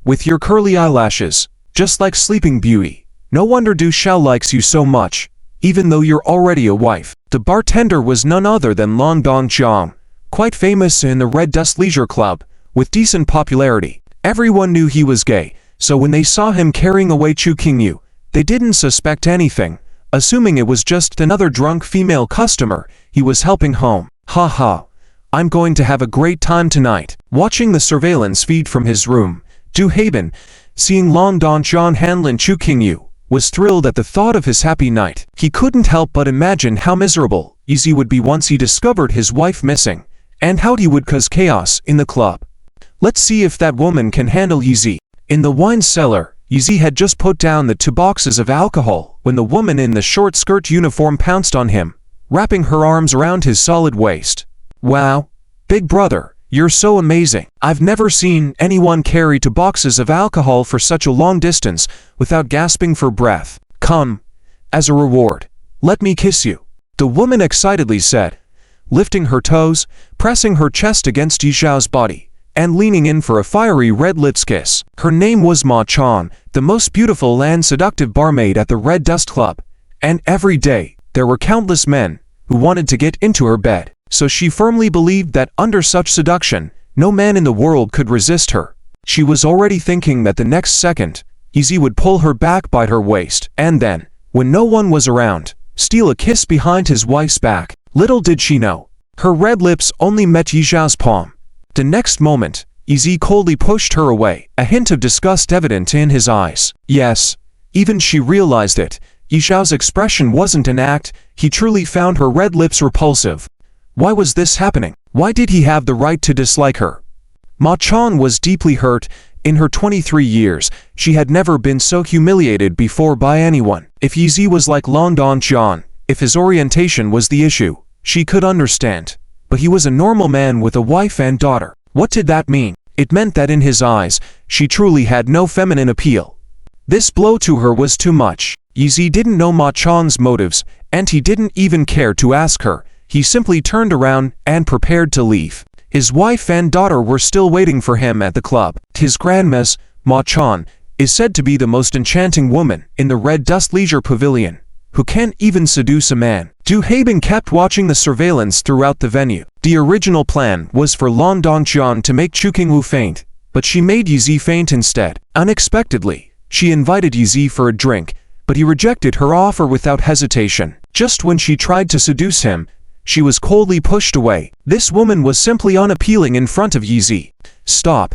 With your curly eyelashes, just like Sleeping Beauty. No wonder Du Xiao likes you so much. even though you're already a wife. The bartender was none other than Long Dongjiang, quite famous in the Red Dust Leisure Club, with decent popularity. Everyone knew he was gay, so when they saw him carrying away Chu Qingyu, they didn't suspect anything, assuming it was just another drunk female customer he was helping home. Ha ha. I'm going to have a great time tonight. Watching the surveillance feed from his room, Du Haben, seeing Long Dongjiang handling Chu Qingyu, was thrilled at the thought of his happy night. He couldn't help but imagine how miserable Yizi would be once he discovered his wife missing, and how he would cause chaos in the club. Let's see if that woman can handle Yizi. In the wine cellar, Yizi had just put down the 2 boxes of alcohol when the woman in the short skirt uniform pounced on him, wrapping her arms around his solid waist. Wow, big brother, you're so amazing. I've never seen anyone carry 2 boxes of alcohol for such a long distance without gasping for breath. Come, as a reward, let me kiss you, the woman excitedly said, lifting her toes, pressing her chest against Yizhao's body, and leaning in for a fiery red lips kiss. Her name was Ma Chan, the most beautiful and seductive barmaid at the Red Dust Club, and every day there were countless men who wanted to get into her bed. So she firmly believed that under such seduction, no man in the world could resist her. She was already thinking that the next second, Yizi would pull her back by her waist, and then, when no one was around, steal a kiss behind his wife's back. Little did she know, her red lips only met Yizhao's palm. The next moment, Yizi coldly pushed her away, a hint of disgust evident in his eyes. Yes, even she realized it. Yizhao's expression wasn't an act, he truly found her red lips repulsive. Why was this happening? Why did he have the right to dislike her? Ma Chan was deeply hurt. In her 23 years, she had never been so humiliated before by anyone. If Yizi was like Long Dongjiang, if his orientation was the issue, she could understand. But he was a normal man with a wife and daughter. What did that mean? It meant that in his eyes, she truly had no feminine appeal. This blow to her was too much. Yizi didn't know Ma Chan's motives, and he didn't even care to ask her. He simply turned around and prepared to leave. His wife and daughter were still waiting for him at the club. His grandmiss, Ma Chan, is said to be the most enchanting woman in the Red Dust Leisure Pavilion, who can't even seduce a man. Du Haben kept watching the surveillance throughout the venue. The original plan was for Long Dongjiang to make Chu Qingyu faint, but she made Yizi faint instead. Unexpectedly, she invited Yizi for a drink, but he rejected her offer without hesitation. Just when she tried to seduce him, she was coldly pushed away. This woman was simply unappealing in front of Yizi. Stop.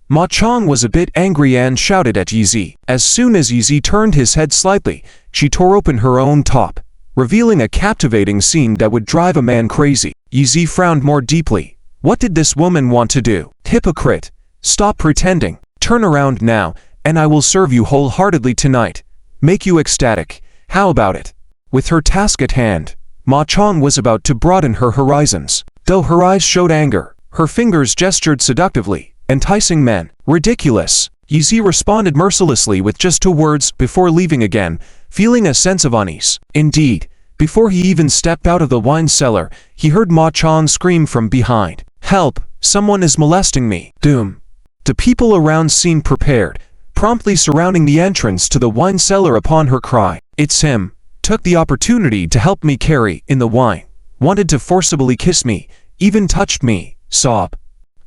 Ma Chan was a bit angry and shouted at Yizi. As soon as Yizi turned his head slightly, she tore open her own top, revealing a captivating scene that would drive a man crazy. Yizi frowned more deeply. What did this woman want to do? Hypocrite. Stop pretending. Turn around now, and I will serve you wholeheartedly tonight. Make you ecstatic. How about it? With her task at hand, Ma Chan was about to broaden her horizons. Though her eyes showed anger, her fingers gestured seductively, enticing men. Ridiculous. Yizi responded mercilessly with just 2 words before leaving again, feeling a sense of unease. Indeed, before he even stepped out of the wine cellar, he heard Ma Chan scream from behind. Help! Someone is molesting me. Doom. The people around seemed prepared, promptly surrounding the entrance to the wine cellar upon her cry. It's him. Took the opportunity to help me carry in the wine. Wanted to forcibly kiss me, even touched me. Sob.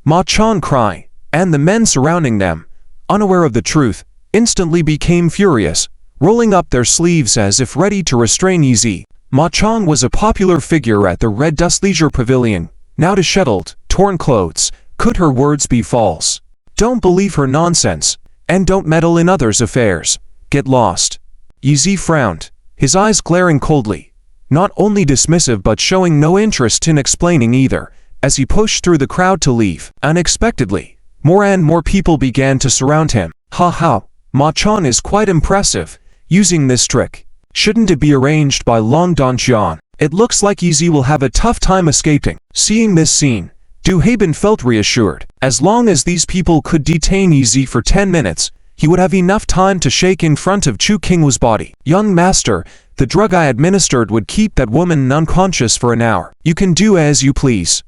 Ma Chan cried, and the men surrounding them, unaware of the truth, instantly became furious, rolling up their sleeves as if ready to restrain Yizi. Ma Chan was a popular figure at the Red Dust Leisure Pavilion, now disheveled, torn clothes. Could her words be false? Don't believe her nonsense, and don't meddle in others' affairs. Get lost. Yizi frowned, his eyes glaring coldly, not only dismissive but showing no interest in explaining either, as he pushed through the crowd to leave. Unexpectedly, more and more people began to surround him. Ha ha, Ma Chan is quite impressive, using this trick. Shouldn't it be arranged by Long Dongjiang? It looks like Yizi will have a tough time escaping. Seeing this scene, Du Haben felt reassured. As long as these people could detain Yizi for 10 minutes, he would have enough time to shake in front of Chu Qingyu's body. Young master, the drug I administered would keep that woman unconscious for an hour. You can do as you please.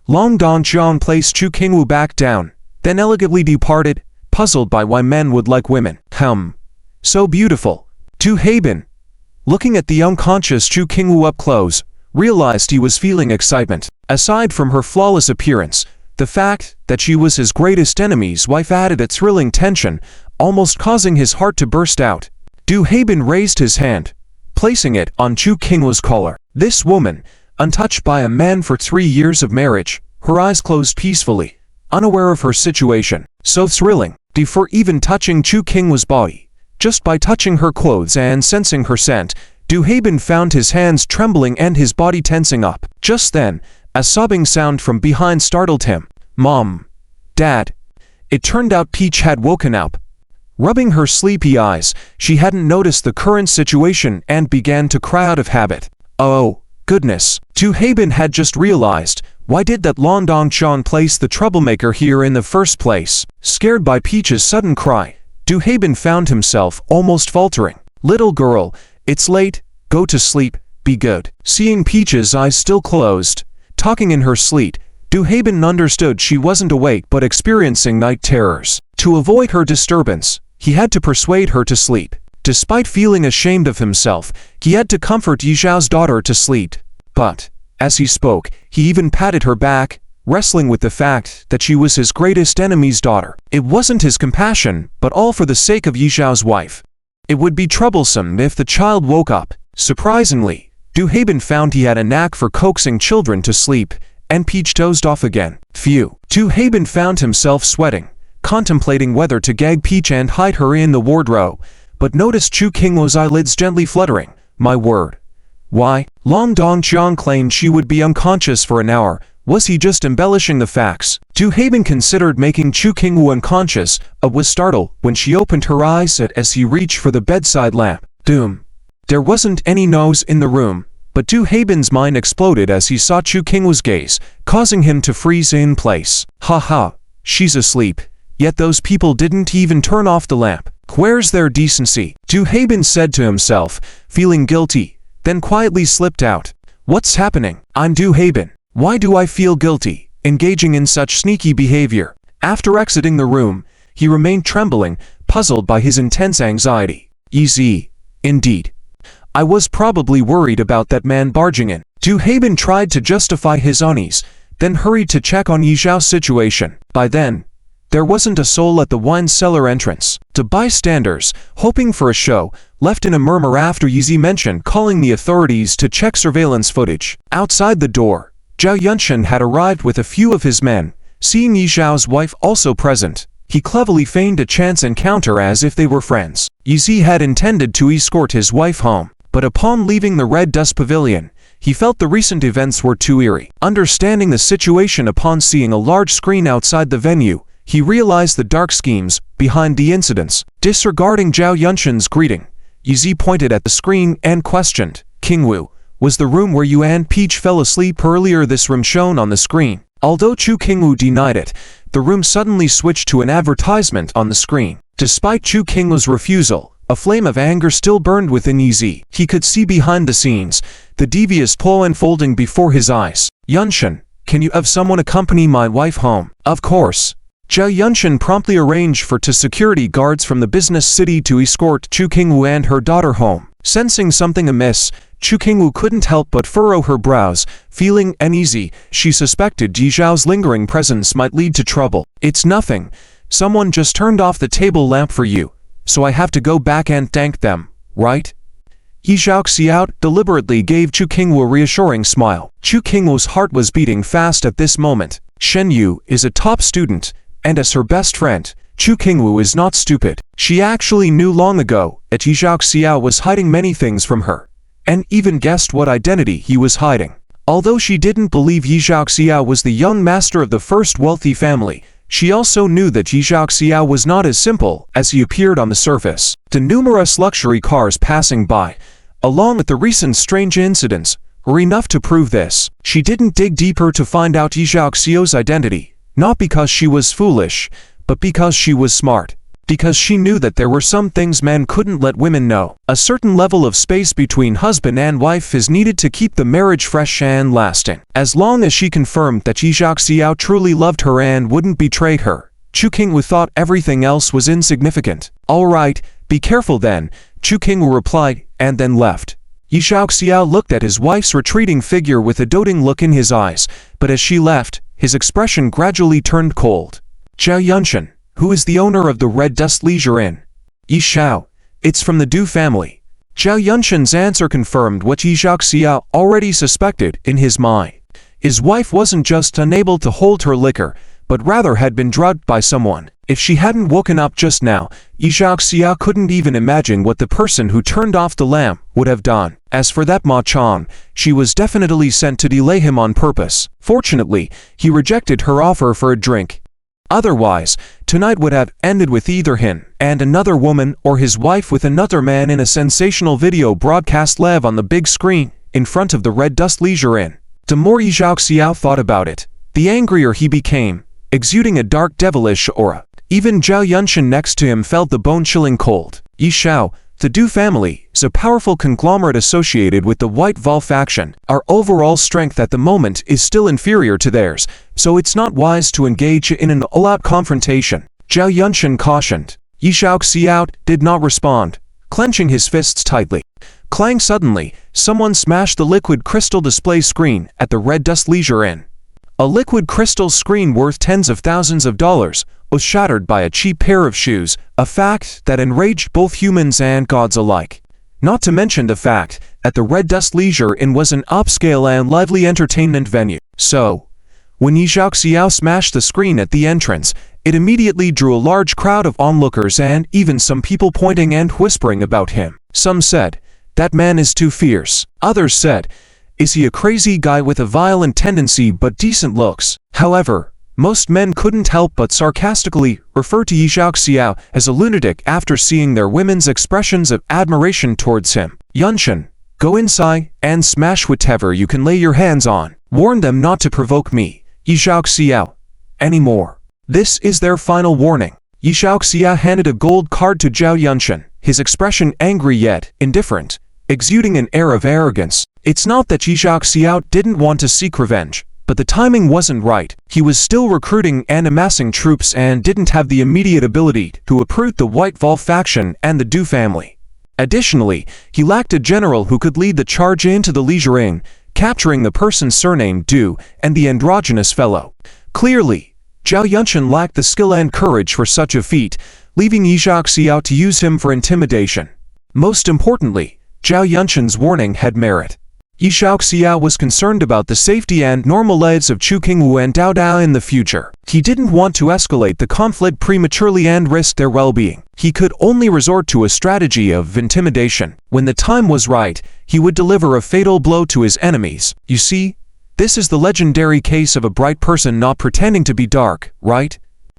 Long Dongjiang placed Chu Qingyu back down, then elegantly departed, puzzled by why men would like women. So beautiful. Du Haben. looking at the unconscious Chu Qingwu up close, realized he was feeling excitement. Aside from her flawless appearance, the fact that she was his greatest enemy's wife added a thrilling tension, almost causing his heart to burst out. Du Haibin raised his hand, placing it on Chu Qingwu's collar. This woman, untouched by a man for 3 years of marriage, her eyes closed peacefully, unaware of her situation. So thrilling, before even touching Chu Qingwu's body. Just by touching her clothes and sensing her scent, Du Haibin found his hands trembling and his body tensing up. Just then, a sobbing sound from behind startled him. "Mom. Dad." It turned out Peach had woken up. Rubbing her sleepy eyes, she hadn't noticed the current situation and began to cry out of habit. Oh, goodness. Du Haibin had just realized, why did that Lan Dongchuan place the troublemaker here in the first place? Scared by Peach's sudden cry, Du Haibin found himself almost faltering. "Little girl, it's late, go to sleep, be good." Seeing Peach's eyes still closed, talking in her sleep, Du Haibin understood she wasn't awake but experiencing night terrors. To avoid her disturbance, he had to persuade her to sleep. Despite feeling ashamed of himself, he had to comfort Yi Zhao's daughter to sleep. But, as he spoke, he even patted her back, wrestling with the fact that she was his greatest enemy's daughter. It wasn't his compassion, but all for the sake of Yi Zhao's wife. It would be troublesome if the child woke up. Surprisingly, Du Haibin found he had a knack for coaxing children to sleep, and Peach dozed off again. Phew. Du Haibin found himself sweating, contemplating whether to gag Peach and hide her in the wardrobe, but noticed Chu Qingwu's eyelids gently fluttering. My word. Why? Lan Dongchuan claimed she would be unconscious for an hour. Was he just embellishing the facts? Du Haibin considered making Chu Qingwu unconscious, was startled when she opened her eyes as he reached for the bedside lamp. Doom. There wasn't any nose in the room, but Du Haibin's mind exploded as he saw Chu Qingwu's gaze, causing him to freeze in place. Ha ha, she's asleep, yet those people didn't even turn off the lamp. Where's their decency? Du Haibin said to himself, feeling guilty, then quietly slipped out. What's happening? I'm Du Haibin. Why do I feel guilty, engaging in such sneaky behavior? After exiting the room, he remained trembling, puzzled by his intense anxiety. Easy. Indeed. I was probably worried about that man barging in. Du Haibin tried to justify his unease, then hurried to check on Yi Zhao's situation. By then, there wasn't a soul at the wine cellar entrance. The bystanders, hoping for a show, left in a murmur after Yi Zi mentioned calling the authorities to check surveillance footage. Outside the door, Zhao Yunshan had arrived with a few of his men. Seeing Yi Zhao's wife also present, he cleverly feigned a chance encounter as if they were friends. Yi Zi had intended to escort his wife home, but upon leaving the Red Dust Pavilion, he felt the recent events were too eerie. Understanding the situation upon seeing a large screen outside the venue, he realized the dark schemes behind the incidents. Disregarding Zhao Yunshan's greeting, Yi Zi pointed at the screen and questioned, Qingwu, was the room where you and Peach fell asleep earlier this room shown on the screen? Although Chu Qingwu denied it, the room suddenly switched to an advertisement on the screen. Despite Chu Qingwu's refusal, a flame of anger still burned within Yi Zi. He could see behind the scenes, the devious plan unfolding before his eyes. Yunshan, can you have someone accompany my wife home? Of course. Zhao Yunshan promptly arranged for two security guards from the business city to escort Chu Qingwu and her daughter home. Sensing something amiss, Chu Qingwu couldn't help but furrow her brows. Feeling uneasy, she suspected Yi Zhao's lingering presence might lead to trouble. It's nothing. Someone just turned off the table lamp for you, so I have to go back and thank them, right? Yi Zhao Xiao deliberately gave Chu Qingwu a reassuring smile. Chu Qingwu's heart was beating fast at this moment. Shen Yu is a top student, and as her best friend, Chu Qingwu is not stupid. She actually knew long ago that Yi Zhao Xiao was hiding many things from her, and even guessed what identity he was hiding. Although she didn't believe Yi Zhao Xiao was the young master of the first wealthy family, she also knew that Yi Zhao Xiao was not as simple as he appeared on the surface. The numerous luxury cars passing by, along with the recent strange incidents, were enough to prove this. She didn't dig deeper to find out Yi Zhao Xiao's identity, not because she was foolish, but because she was smart. Because she knew that there were some things men couldn't let women know. A certain level of space between husband and wife is needed to keep the marriage fresh and lasting. As long as she confirmed that Yi Zhao Xiao truly loved her and wouldn't betray her, Chu Qingwu thought everything else was insignificant. All right, be careful then, Chu Qingwu replied, and then left. Yi Xiaoxiao looked at his wife's retreating figure with a doting look in his eyes, but as she left, his expression gradually turned cold. Zhao Yunshan, who is the owner of the Red Dust Leisure Inn? Yi Xiao, it's from the Du family. Zhao Yunshan's answer confirmed what Yi Xiaoxiao already suspected in his mind. His wife wasn't just unable to hold her liquor, but rather had been drugged by someone. If she hadn't woken up just now, Yi Xiaoxiao couldn't even imagine what the person who turned off the lamp would have done. As for that Ma Chong, she was definitely sent to delay him on purpose. Fortunately, he rejected her offer for a drink. Otherwise, tonight would have ended with either him and another woman or his wife with another man in a sensational video broadcast live on the big screen in front of the Red Dust Leisure Inn. The more Yi Xiaoxiao thought about it, the angrier he became, exuding a dark devilish aura. Even Zhao Yunshan next to him felt the bone-chilling cold. Yi Xiao, the Du family, is a powerful conglomerate associated with the White Vol faction. Our overall strength at the moment is still inferior to theirs, so it's not wise to engage in an all-out confrontation, Zhao Yunshan cautioned. Yi Xiaoxiao did not respond, clenching his fists tightly. Clang! Suddenly, someone smashed the liquid crystal display screen at the Red Dust Leisure Inn. A liquid crystal screen worth tens of thousands of dollars was shattered by a cheap pair of shoes, a fact that enraged both humans and gods alike. Not to mention the fact that the Red Dust Leisure Inn was an upscale and lively entertainment venue. So, when Yi Xiaoxiao smashed the screen at the entrance, it immediately drew a large crowd of onlookers and even some people pointing and whispering about him. Some said, "That man is too fierce." Others said, "Is he a crazy guy with a violent tendency but decent looks?" However, most men couldn't help but sarcastically refer to Yi Xiaoxiao as a lunatic after seeing their women's expressions of admiration towards him. "Yunshan, go inside and smash whatever you can lay your hands on. Warn them not to provoke me, Yi Xiaoxiao, anymore. This is their final warning." Yi Xiaoxiao handed a gold card to Zhao Yunshan, his expression angry yet indifferent, exuding an air of arrogance. It's not that Yi Xiaoxiao didn't want to seek revenge, but the timing wasn't right. He was still recruiting and amassing troops and didn't have the immediate ability to uproot the White Vol faction and the Du family. Additionally, he lacked a general who could lead the charge into the Leisure Inn, capturing the person surnamed Du and the androgynous fellow. Clearly, Zhao Yunshan lacked the skill and courage for such a feat, leaving Yi Xiaoxiao to use him for intimidation. Most importantly, Zhao Yunshan's warning had merit. Yi Xiaoxiao was concerned about the safety and normal lives of Chu Qingwu and Dao Dao in the future. He didn't want to escalate the conflict prematurely and risk their well-being. He could only resort to a strategy of intimidation. When the time was right, he would deliver a fatal blow to his enemies. You see, this is the legendary case of a bright person not pretending to be dark, right?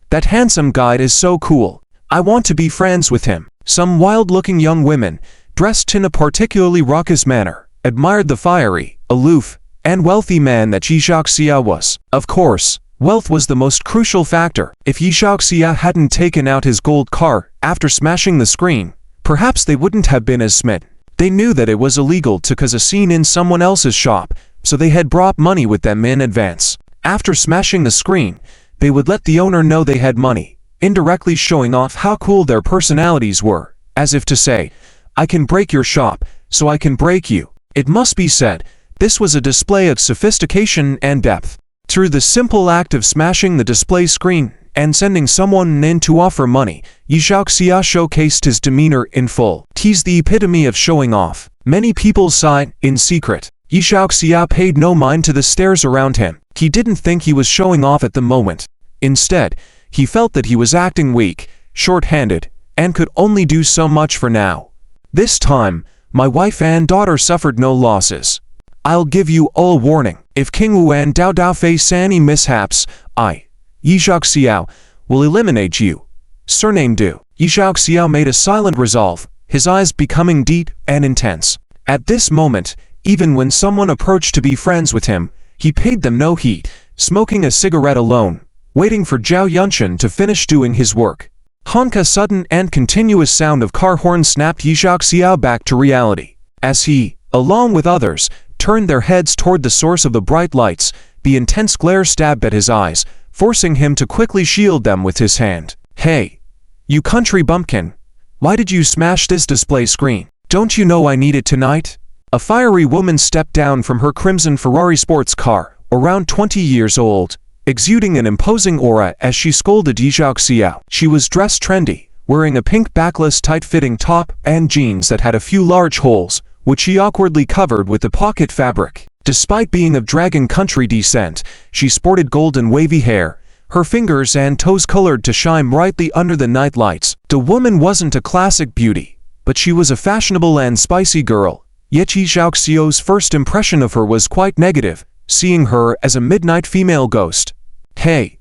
That handsome guy is so cool. I want to be friends with him. Some wild-looking young women, dressed in a particularly raucous manner, admired the fiery, aloof, and wealthy man that Yi Xiaoxiao was. Of course, wealth was the most crucial factor. If Yi Xiaoxiao hadn't taken out his gold car after smashing the screen, perhaps they wouldn't have been as smitten. They knew that it was illegal to cause a scene in someone else's shop, so they had brought money with them in advance. After smashing the screen, they would let the owner know they had money, indirectly showing off how cool their personalities were, as if to say, "I can break your shop, so I can break you." It must be said, this was a display of sophistication and depth. Through the simple act of smashing the display screen and sending someone in to offer money, Yi Xiaoxiao showcased his demeanor in full. He's the epitome of showing off. Many people sighed in secret. Yi Xiaoxiao paid no mind to the stares around him. He didn't think he was showing off at the moment. Instead, he felt that he was acting weak, short-handed, and could only do so much for now. "This time, my wife and daughter suffered no losses. I'll give you all a warning. If Qingwu and Dao Dao face any mishaps, I, Yi Xiaoxiao, will eliminate you." Surname Du. Yi Xiaoxiao made a silent resolve, his eyes becoming deep and intense. At this moment, even when someone approached to be friends with him, he paid them no heed, smoking a cigarette alone, waiting for Zhao Yunshan to finish doing his work. Honk! A sudden and continuous sound of car horn snapped Yi Xiaoxiao back to reality. As he, along with others, turned their heads toward the source of the bright lights, the intense glare stabbed at his eyes, forcing him to quickly shield them with his hand. "Hey, you country bumpkin, why did you smash this display screen? Don't you know I need it tonight?" A fiery woman stepped down from her crimson Ferrari sports car, around 20 years old, exuding an imposing aura as she scolded Yi Xiao. She was dressed trendy, wearing a pink backless tight-fitting top and jeans that had a few large holes, which she awkwardly covered with the pocket fabric. Despite being of dragon country descent, she sported golden wavy hair, her fingers and toes colored to shine brightly under the night lights. The woman wasn't a classic beauty, but she was a fashionable and spicy girl. Yet Yi Xiao's first impression of her was quite negative, seeing her as a midnight female ghost. "Hey,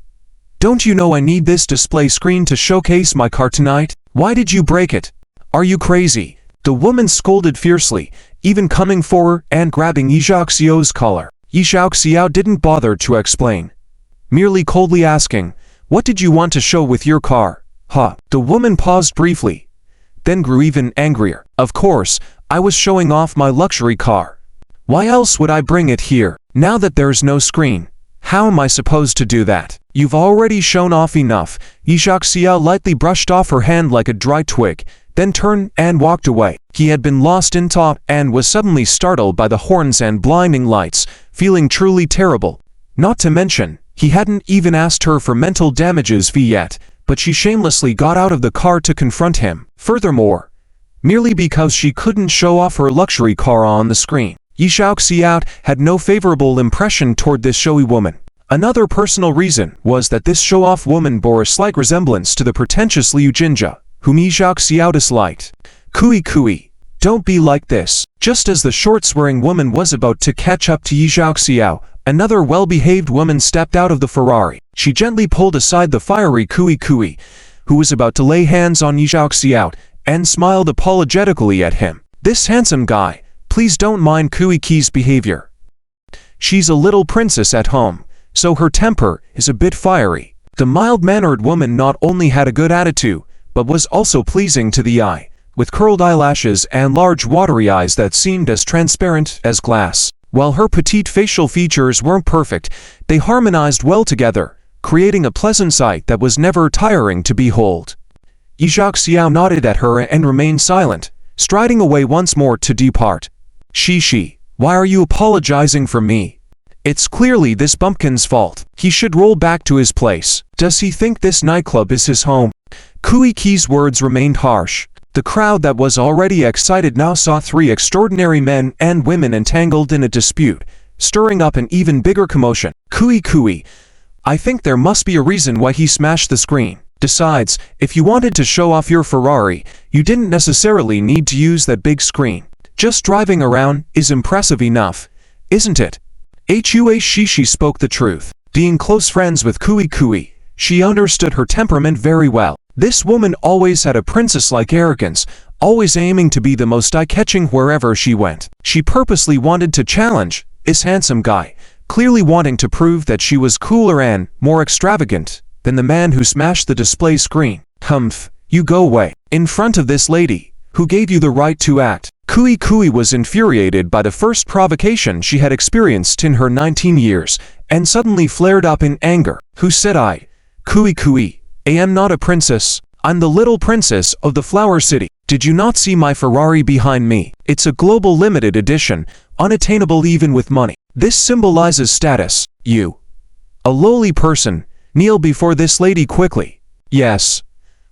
don't you know I need this display screen to showcase my car tonight? Why did you break it? Are you crazy?" The woman scolded fiercely, even coming forward and grabbing Yi Xiao's collar. Yi Xiao didn't bother to explain, merely coldly asking, "What did you want to show with your car?" "Huh." The woman paused briefly, then grew even angrier. "Of course, I was showing off my luxury car. Why else would I bring it here? Now that there's no screen, how am I supposed to do that?" "You've already shown off enough." Yi Xiao lightly brushed off her hand like a dry twig, then turned and walked away. He had been lost in thought and was suddenly startled by the horns and blinding lights, feeling truly terrible. Not to mention, he hadn't even asked her for mental damages fee yet, but she shamelessly got out of the car to confront him. Furthermore, merely because she couldn't show off her luxury car on the screen, Yi Xiao had no favorable impression toward this showy woman. Another personal reason was that this show-off woman bore a slight resemblance to the pretentious Liu Jinjia, whom Yi Xiao disliked. Kui, don't be like this." Just as the shorts-wearing woman was about to catch up to Yi Xiao, another well-behaved woman stepped out of the Ferrari. She gently pulled aside the fiery Kui, who was about to lay hands on Yi Xiao, and smiled apologetically at him. "This handsome guy, please don't mind Kui's behavior. She's a little princess at home, so her temper is a bit fiery." The mild-mannered woman not only had a good attitude, but was also pleasing to the eye, with curled eyelashes and large watery eyes that seemed as transparent as glass. While her petite facial features weren't perfect, they harmonized well together, creating a pleasant sight that was never tiring to behold. Yi Xiao nodded at her and remained silent, striding away once more to depart. She, why are you apologizing for me? It's clearly this bumpkin's fault. He should roll back to his place. Does he think this nightclub is his home?" Kui's words remained harsh. The crowd that was already excited now saw three extraordinary men and women entangled in a dispute, stirring up an even bigger commotion. Kui, I think there must be a reason why he smashed the screen. Besides, if you wanted to show off your Ferrari, you didn't necessarily need to use that big screen. Just driving around is impressive enough, isn't it? She spoke the truth. Being close friends with Kui, she understood her temperament very well. This woman always had a princess-like arrogance, always aiming to be the most eye-catching wherever she went. She purposely wanted to challenge this handsome guy, clearly wanting to prove that she was cooler and more extravagant than the man who smashed the display screen. "Humph, you go away. In front of this lady, who gave you the right to act?" Kui was infuriated by the first provocation she had experienced in her 19 years, and suddenly flared up in anger. "Who said I? Kui, I am not a princess. I'm the little princess of the Flower City. Did you not see my Ferrari behind me? It's a global limited edition, unattainable even with money. This symbolizes status. You, a lowly person, kneel before this lady quickly." "Yes."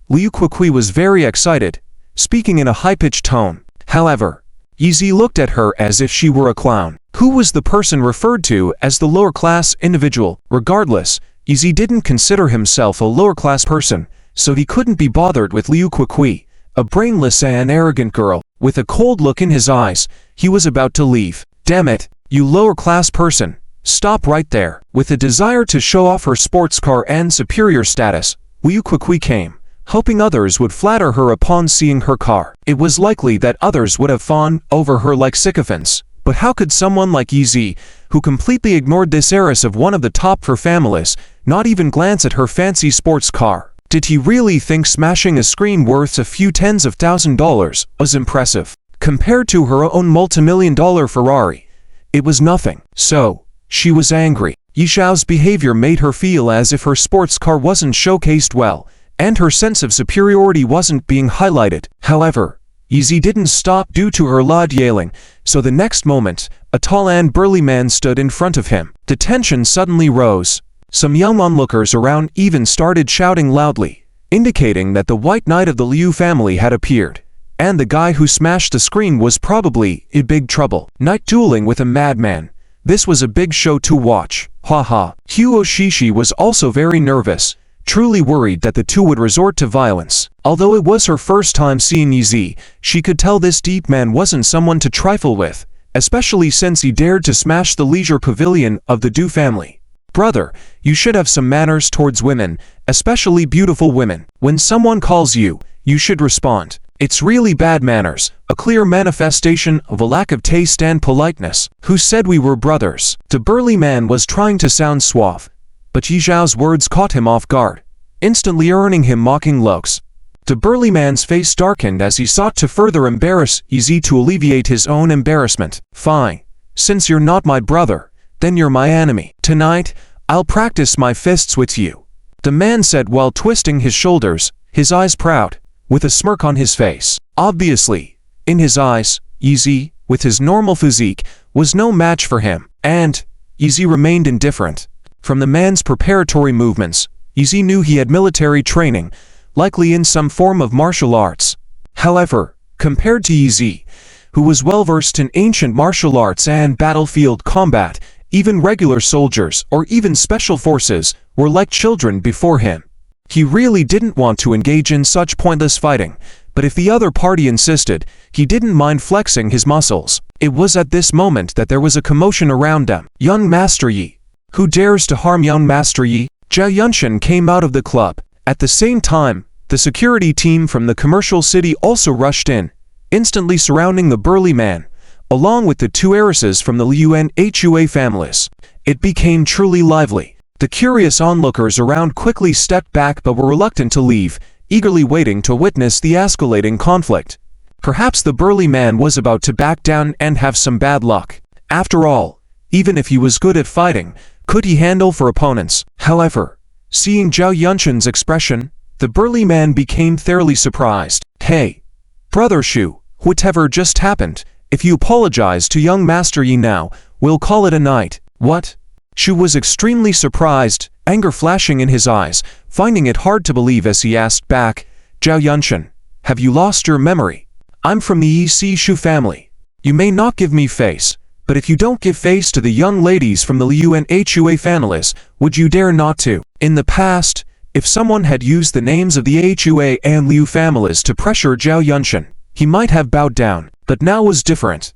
Liu Kui was very excited, speaking in a high-pitched tone. However, Yi looked at her as if she were a clown. Who was the person referred to as the lower-class individual? Regardless, Yi didn't consider himself a lower-class person, so he couldn't be bothered with Liu Kui, a brainless and arrogant girl. With a cold look in his eyes, he was about to leave. "Damn it, you lower-class person, stop right there." With a desire to show off her sports car and superior status, Liu Kui came, hoping others would flatter her upon seeing her car. It was likely that others would have fawned over her like sycophants, but how could someone like Yi, who completely ignored this heiress of one of the top 4 families, not even glance at her fancy sports car? Did he really think smashing a screen worth a few tens of $1,000s was impressive? Compared to her own multimillion-dollar Ferrari, it was nothing. So, she was angry. Yi Xiao's behavior made her feel as if her sports car wasn't showcased well, and her sense of superiority wasn't being highlighted. However, Yi didn't stop due to her loud yelling, So the next moment, a tall and burly man stood in front of him. The tension suddenly rose. Some young onlookers around even started shouting loudly, indicating that the White Knight of the Liu family had appeared. And the guy who smashed the screen was probably in big trouble. Knight dueling with a madman. This was a big show to watch. Haha. Huo Shishi was also very nervous, truly worried that the two would resort to violence. Although it was her first time seeing Yi Zi, she could tell this deep man wasn't someone to trifle with, especially since he dared to smash the leisure pavilion of the Du family. Brother, you should have some manners towards women, especially beautiful women. When someone calls you, you should respond. It's really bad manners, a clear manifestation of a lack of taste and politeness. Who said we were brothers? The burly man was trying to sound suave, but Yi Zhao's words caught him off guard, instantly earning him mocking looks. The burly man's face darkened as he sought to further embarrass Yi Zi to alleviate his own embarrassment. Fine. Since you're not my brother, then you're my enemy. Tonight, I'll practice my fists with you, the man said while twisting his shoulders, his eyes proud, with a smirk on his face. Obviously, in his eyes, Yi Zi, with his normal physique, was no match for him, and Yi Zi remained indifferent. From the man's preparatory movements, Yi Zi knew he had military training, likely in some form of martial arts. However, compared to Yi Zi, who was well versed in ancient martial arts and battlefield combat, even regular soldiers or even special forces were like children before him. He really didn't want to engage in such pointless fighting, but if the other party insisted, he didn't mind flexing his muscles. It was at this moment that there was a commotion around them. Young Master Yi. Who dares to harm young Master Yi? Zhao Yunshan came out of the club. At the same time, the security team from the commercial city also rushed in, instantly surrounding the burly man, along with the two heiresses from the Liu and Hua families. It became truly lively. The curious onlookers around quickly stepped back but were reluctant to leave, eagerly waiting to witness the escalating conflict. Perhaps the burly man was about to back down and have some bad luck. After all, even if he was good at fighting, could he handle for opponents? However, seeing Zhao Yunshan's expression, the burly man became thoroughly surprised. Hey, Brother Shu, whatever just happened? If you apologize to young Master Yi now, we'll call it a night. What? Shu was extremely surprised, anger flashing in his eyes, finding it hard to believe as he asked back, Zhao Yunshan, have you lost your memory? I'm from the Yi Si Shu family. You may not give me face, but if you don't give face to the young ladies from the Liu and Hua families, would you dare not to? In the past, if someone had used the names of the Hua and Liu families to pressure Zhao Yunshan, he might have bowed down, but now was different.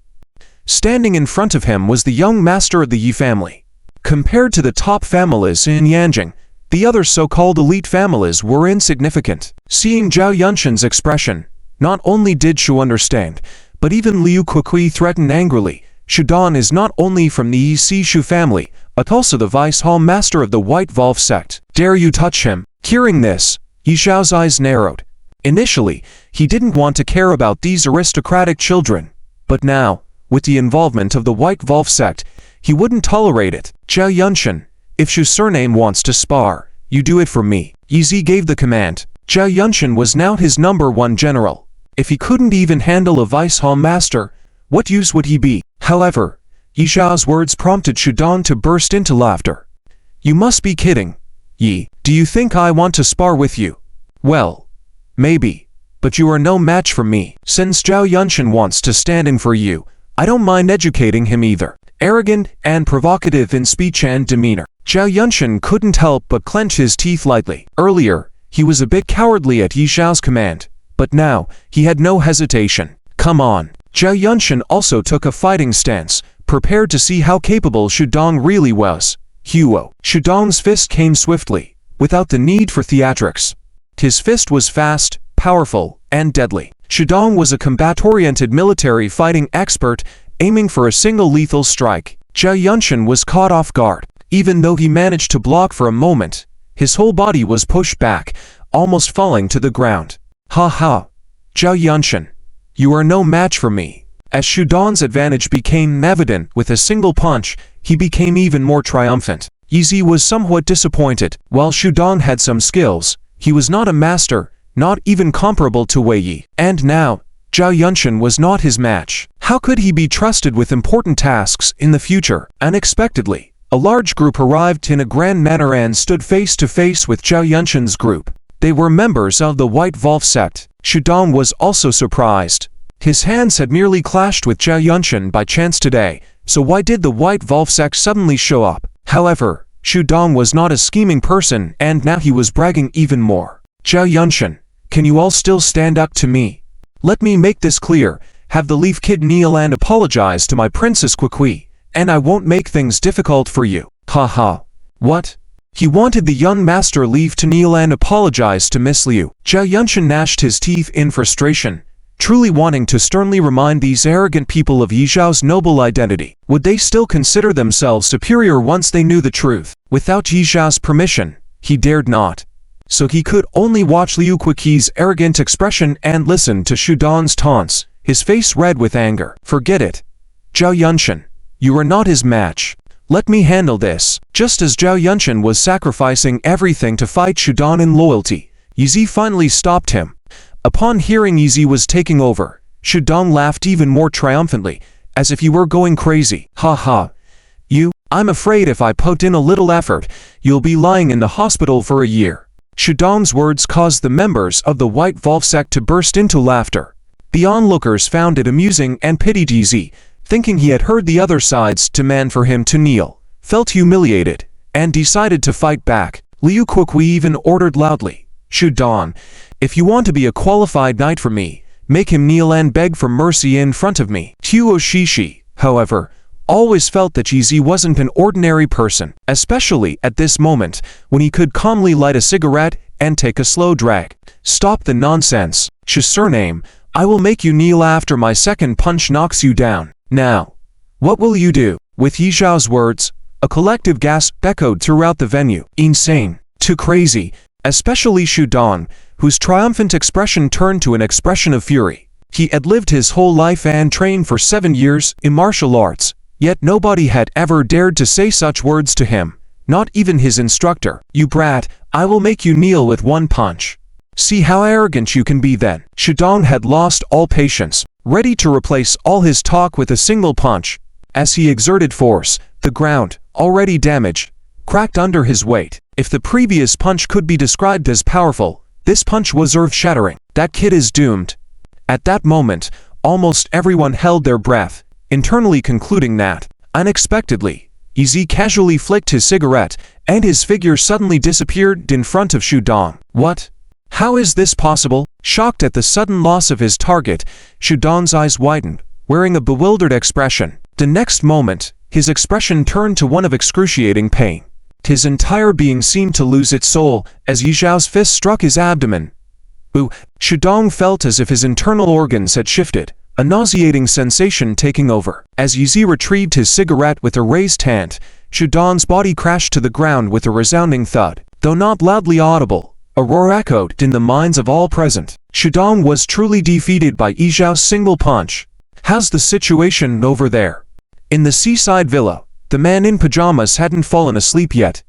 Standing in front of him was the young master of the Yi family. Compared to the top families in Yanjing, the other so-called elite families were insignificant. Seeing Zhao Yunshan's expression, not only did Shu understand, but even Liu Kukui threatened angrily. Shu Dan is not only from the Yi Si Shu family, but also the vice hall master of the White Wolf sect. Dare you touch him? Hearing this, Yi Zhao's eyes narrowed. Initially, he didn't want to care about these aristocratic children, but now, with the involvement of the White Wolf sect, he wouldn't tolerate it. Zhao Yunshan, if Shu's surname wants to spar, you do it for me. Yi Zi gave the command. Zhao Yunshan was now his #1 general. If he couldn't even handle a vice hall master, what use would he be? However, Yi Zhao's words prompted Shu Dan to burst into laughter. You must be kidding, Yi. Do you think I want to spar with you? Well, maybe, but you are no match for me. Since Zhao Yunshan wants to stand in for you, I don't mind educating him either. Arrogant and provocative in speech and demeanor, Zhao Yunshan couldn't help but clench his teeth lightly. Earlier, he was a bit cowardly at Yi Zhao's command, but now, he had no hesitation. Come on. Zhao Yunshan also took a fighting stance, prepared to see how capable Shu Dan really was. Huo. Shu Dan's fist came swiftly, without the need for theatrics. His fist was fast, powerful, and deadly. Shu Dan was a combat-oriented military fighting expert, aiming for a single lethal strike. Zhao Yunshan was caught off guard. Even though he managed to block for a moment, his whole body was pushed back, almost falling to the ground. Ha ha. Zhao Yunshan, you are no match for me. As Shu Dan's advantage became evident with a single punch, he became even more triumphant. Yi Zi was somewhat disappointed. While Shu Dan had some skills, he was not a master, not even comparable to Wei Yi. And now, Zhao Yunshan was not his match. How could he be trusted with important tasks in the future? Unexpectedly, a large group arrived in a grand manner and stood face to face with Zhao Yunshan's group. They were members of the White Wolf sect. Shudong was also surprised. His hands had merely clashed with Zhao Yunshan by chance today, so why did the White Wolf sect suddenly show up? However, Shudong was not a scheming person, and now he was bragging even more. Zhao Yunshan, can you all still stand up to me? Let me make this clear, have the Leaf Kid Neoland apologize to my Princess Kuqi, and I won't make things difficult for you. Haha. What? He wanted the young Master Leaf to Neoland apologize to Miss Liu. Zhao Yunshan gnashed his teeth in frustration, truly wanting to sternly remind these arrogant people of Yi Zhao's noble identity. Would they still consider themselves superior once they knew the truth? Without Yi Zhao's permission, he dared not. So he could only watch Liu Kuqi's arrogant expression and listen to Shudong's taunts, his face red with anger. Forget it. Zhao Yunshan, you are not his match. Let me handle this. Just as Zhao Yunshan was sacrificing everything to fight Shudong in loyalty, Yi Zi finally stopped him. Upon hearing Yi Zi was taking over, Shudong laughed even more triumphantly, as if he were going crazy. Ha ha. I'm afraid if I put in a little effort, you'll be lying in the hospital for a year. Shudong's words caused the members of the White Wolf sect to burst into laughter. The onlookers found it amusing and pitied Yi Zi, thinking he had heard the other side's demand for him to kneel, felt humiliated, and decided to fight back. Liu Kuqi even ordered loudly, Shudong, if you want to be a qualified knight for me, make him kneel and beg for mercy in front of me. Tuo Shishi, however, always felt that Yi Zi wasn't an ordinary person, especially at this moment, when he could calmly light a cigarette and take a slow drag. Stop the nonsense. Surname, I will make you kneel after my second punch knocks you down. Now, what will you do? With Yi Zhao's words, a collective gasp echoed throughout the venue. Insane. Too crazy. Especially Shudong, whose triumphant expression turned to an expression of fury. He had lived his whole life and trained for 7 years in martial arts, yet nobody had ever dared to say such words to him, not even his instructor. You brat, I will make you kneel with one punch. See how arrogant you can be then. Shudong had lost all patience, ready to replace all his talk with a single punch. As he exerted force, the ground, already damaged, cracked under his weight. If the previous punch could be described as powerful, this punch was earth-shattering. That kid is doomed. At that moment, almost everyone held their breath, internally concluding that. Unexpectedly, Yi Zi casually flicked his cigarette, and his figure suddenly disappeared in front of Shudong. What? How is this possible? Shocked at the sudden loss of his target, Shudong's eyes widened, wearing a bewildered expression. The next moment, his expression turned to one of excruciating pain. His entire being seemed to lose its soul as Yi Zhao's fist struck his abdomen. Shudong felt as if his internal organs had shifted, a nauseating sensation taking over. As Yi Zi retrieved his cigarette with a raised hand, Shudong's body crashed to the ground with a resounding thud. Though not loudly audible, a roar echoed in the minds of all present. Shudong was truly defeated by Yi Zhao's single punch. How's the situation over there? In the seaside villa, the man in pajamas hadn't fallen asleep yet.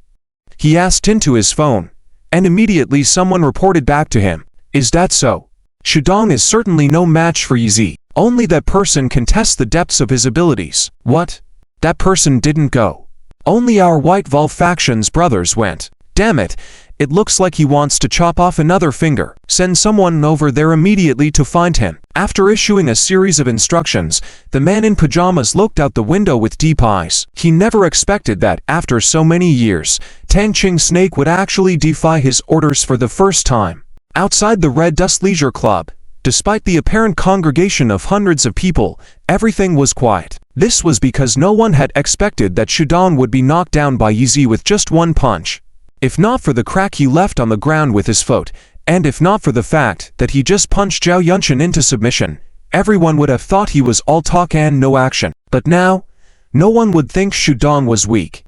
He asked into his phone, and immediately someone reported back to him. Is that so? Shudong is certainly no match for Yi Zi. Only that person can test the depths of his abilities. What? That person didn't go. Only our White Wolf faction's brothers went. Damn it, it looks like he wants to chop off another finger. Send someone over there immediately to find him. After issuing a series of instructions, the man in pajamas looked out the window with deep eyes. He never expected that, after so many years, Tang Ching Snake would actually defy his orders for the first time. Outside the Red Dust Leisure Club, despite the apparent congregation of hundreds of people, everything was quiet. This was because no one had expected that Shudong would be knocked down by Yi Zi with just one punch. If not for the crack he left on the ground with his foot, and if not for the fact that he just punched Zhao Yunshan into submission, everyone would have thought he was all talk and no action. But now, no one would think Shudong was weak.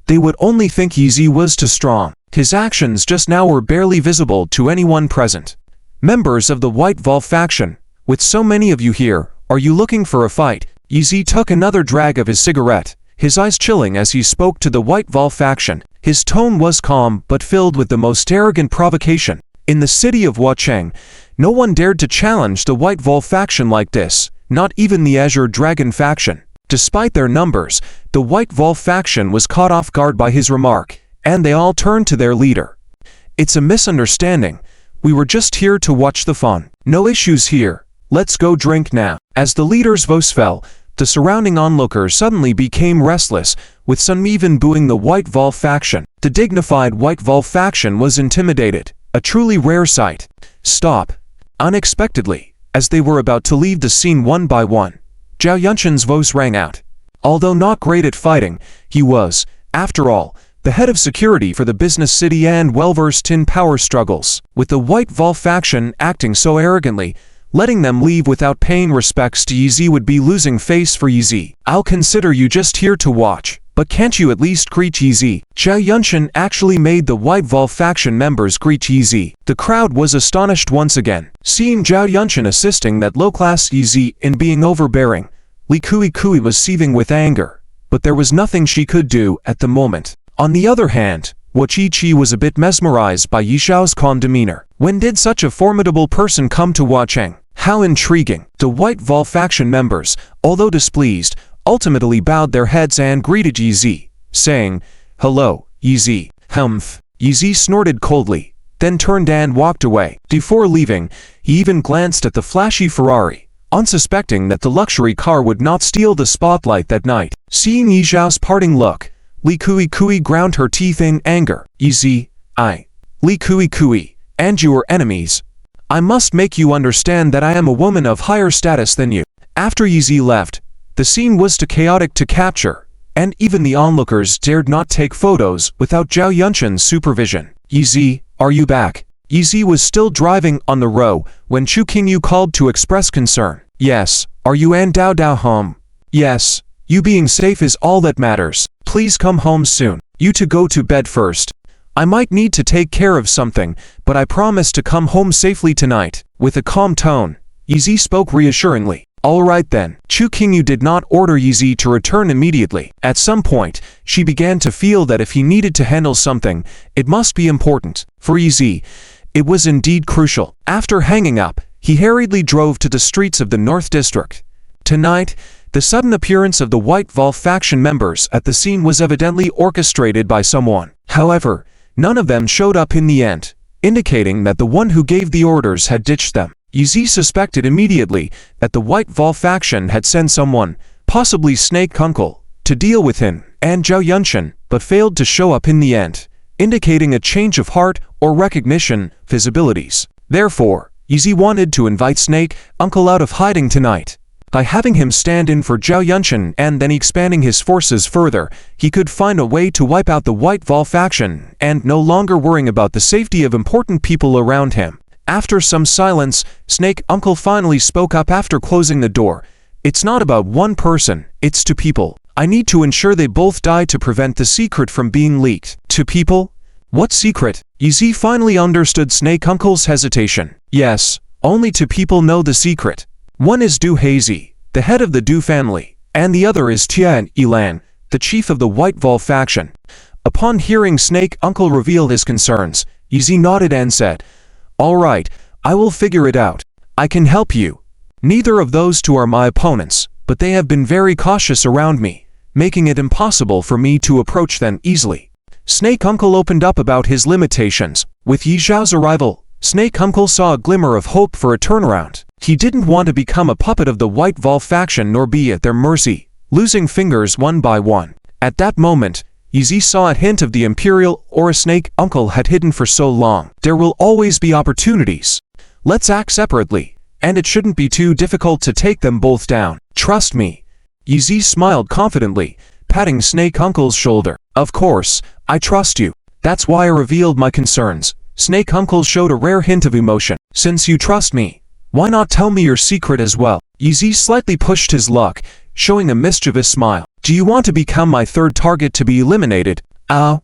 They would only think Yi Zi was too strong. His actions just now were barely visible to anyone present. Members of the White Wolf faction, with so many of you here, are you looking for a fight? Yi Zi took another drag of his cigarette, his eyes chilling as he spoke to the White Wolf faction. His tone was calm but filled with the most arrogant provocation. In the city of Huacheng, No one dared to challenge the White Wolf faction like this, not even the Azure Dragon faction. Despite their numbers, the White Wolf faction was caught off guard by his remark, and they all turned to their leader. "It's a misunderstanding. We were just here to watch the fun. No issues here. Let's go drink now." As the leader's voice fell, the surrounding onlookers suddenly became restless, with some even booing the White Wolf faction. The dignified White Wolf faction was intimidated, a truly rare sight. "Stop." Unexpectedly, as they were about to leave the scene one by one, Zhao Yunshan's voice rang out. Although not great at fighting, he was, after all, the head of security for the business city and well-versed in power struggles. With the White Wolf faction acting so arrogantly, letting them leave without paying respects to Yi Zi would be losing face for Yi Zi. "I'll consider you just here to watch, but can't you at least greet Yi Zi?" Zhao Yunshan actually made the White Wolf faction members greet Yi Zi. The crowd was astonished once again, seeing Zhao Yunshan assisting that low-class Yi Zi in being overbearing. Li Kui was seething with anger, but there was nothing she could do at the moment. On the other hand, Wu Qiqi was a bit mesmerized by Yi Xiao's calm demeanor. When did such a formidable person come to Huacheng? How intriguing! The White Wolf faction members, although displeased, ultimately bowed their heads and greeted Yi Zi, saying, "Hello, Yi Zi." "Humph." Yi Zi snorted coldly, then turned and walked away. Before leaving, he even glanced at the flashy Ferrari, unsuspecting that the luxury car would not steal the spotlight that night. Seeing Yi Xiao's parting look, Li Kui ground her teeth in anger. "Yi Zi, Li Kui, and you are enemies. I must make you understand that I am a woman of higher status than you." After Yi Zi left, the scene was too chaotic to capture, and even the onlookers dared not take photos without Zhao Yunshan's supervision. "Yi Zi, are you back?" Yi Zi was still driving on the road when Chu Qingyu called to express concern. "Yes. Are you and Dao home?" "Yes. You being safe is all that matters. Please come home soon. You to go to bed first. I might need to take care of something, but I promise to come home safely tonight." With a calm tone, Yi Zi spoke reassuringly. "All right then." Chu Qingyu did not order Yi Zi to return immediately. At some point, she began to feel that if he needed to handle something, it must be important. For Yi Zi, it was indeed crucial. After hanging up, he hurriedly drove to the streets of the North District. Tonight, the sudden appearance of the White Wolf faction members at the scene was evidently orchestrated by someone. However, none of them showed up in the end, indicating that the one who gave the orders had ditched them. Yi Zi suspected immediately that the White Wolf faction had sent someone, possibly Snake Uncle, to deal with him and Zhao Yunshan, but failed to show up in the end, indicating a change of heart or recognition of his abilities. Therefore, Yi Zi wanted to invite Snake Uncle out of hiding tonight. By having him stand in for Zhao Yunshan and then expanding his forces further, he could find a way to wipe out the White Wolf faction and no longer worrying about the safety of important people around him. After some silence, Snake Uncle finally spoke up after closing the door. "It's not about one person, it's two people. I need to ensure they both die to prevent the secret from being leaked." "Two people? What secret?" Yi Zi finally understood Snake Uncle's hesitation. "Yes, only two people know the secret. One is Du Hazy, the head of the Du family, and the other is Tian Yilan, the chief of the White Wolf faction." Upon hearing Snake Uncle reveal his concerns, Yi Zi nodded and said, "All right, I will figure it out. I can help you. Neither of those two are my opponents, but they have been very cautious around me, making it impossible for me to approach them easily." Snake Uncle opened up about his limitations. With Yi Xiao's arrival, Snake Uncle saw a glimmer of hope for a turnaround. He didn't want to become a puppet of the White Wolf faction nor be at their mercy, losing fingers one by one. At that moment, Yi Zi saw a hint of the Imperial Aura Snake Uncle had hidden for so long. There will always be opportunities. Let's act separately, and it shouldn't be too difficult to take them both down. Trust me. Yi Zi smiled confidently, patting Snake Uncle's shoulder. Of course, I trust you. That's why I revealed my concerns. Snake Uncle showed a rare hint of emotion. Since you trust me, why not tell me your secret as well? Yi Zi slightly pushed his luck, showing a mischievous smile. Do you want to become my third target to be eliminated? Oh,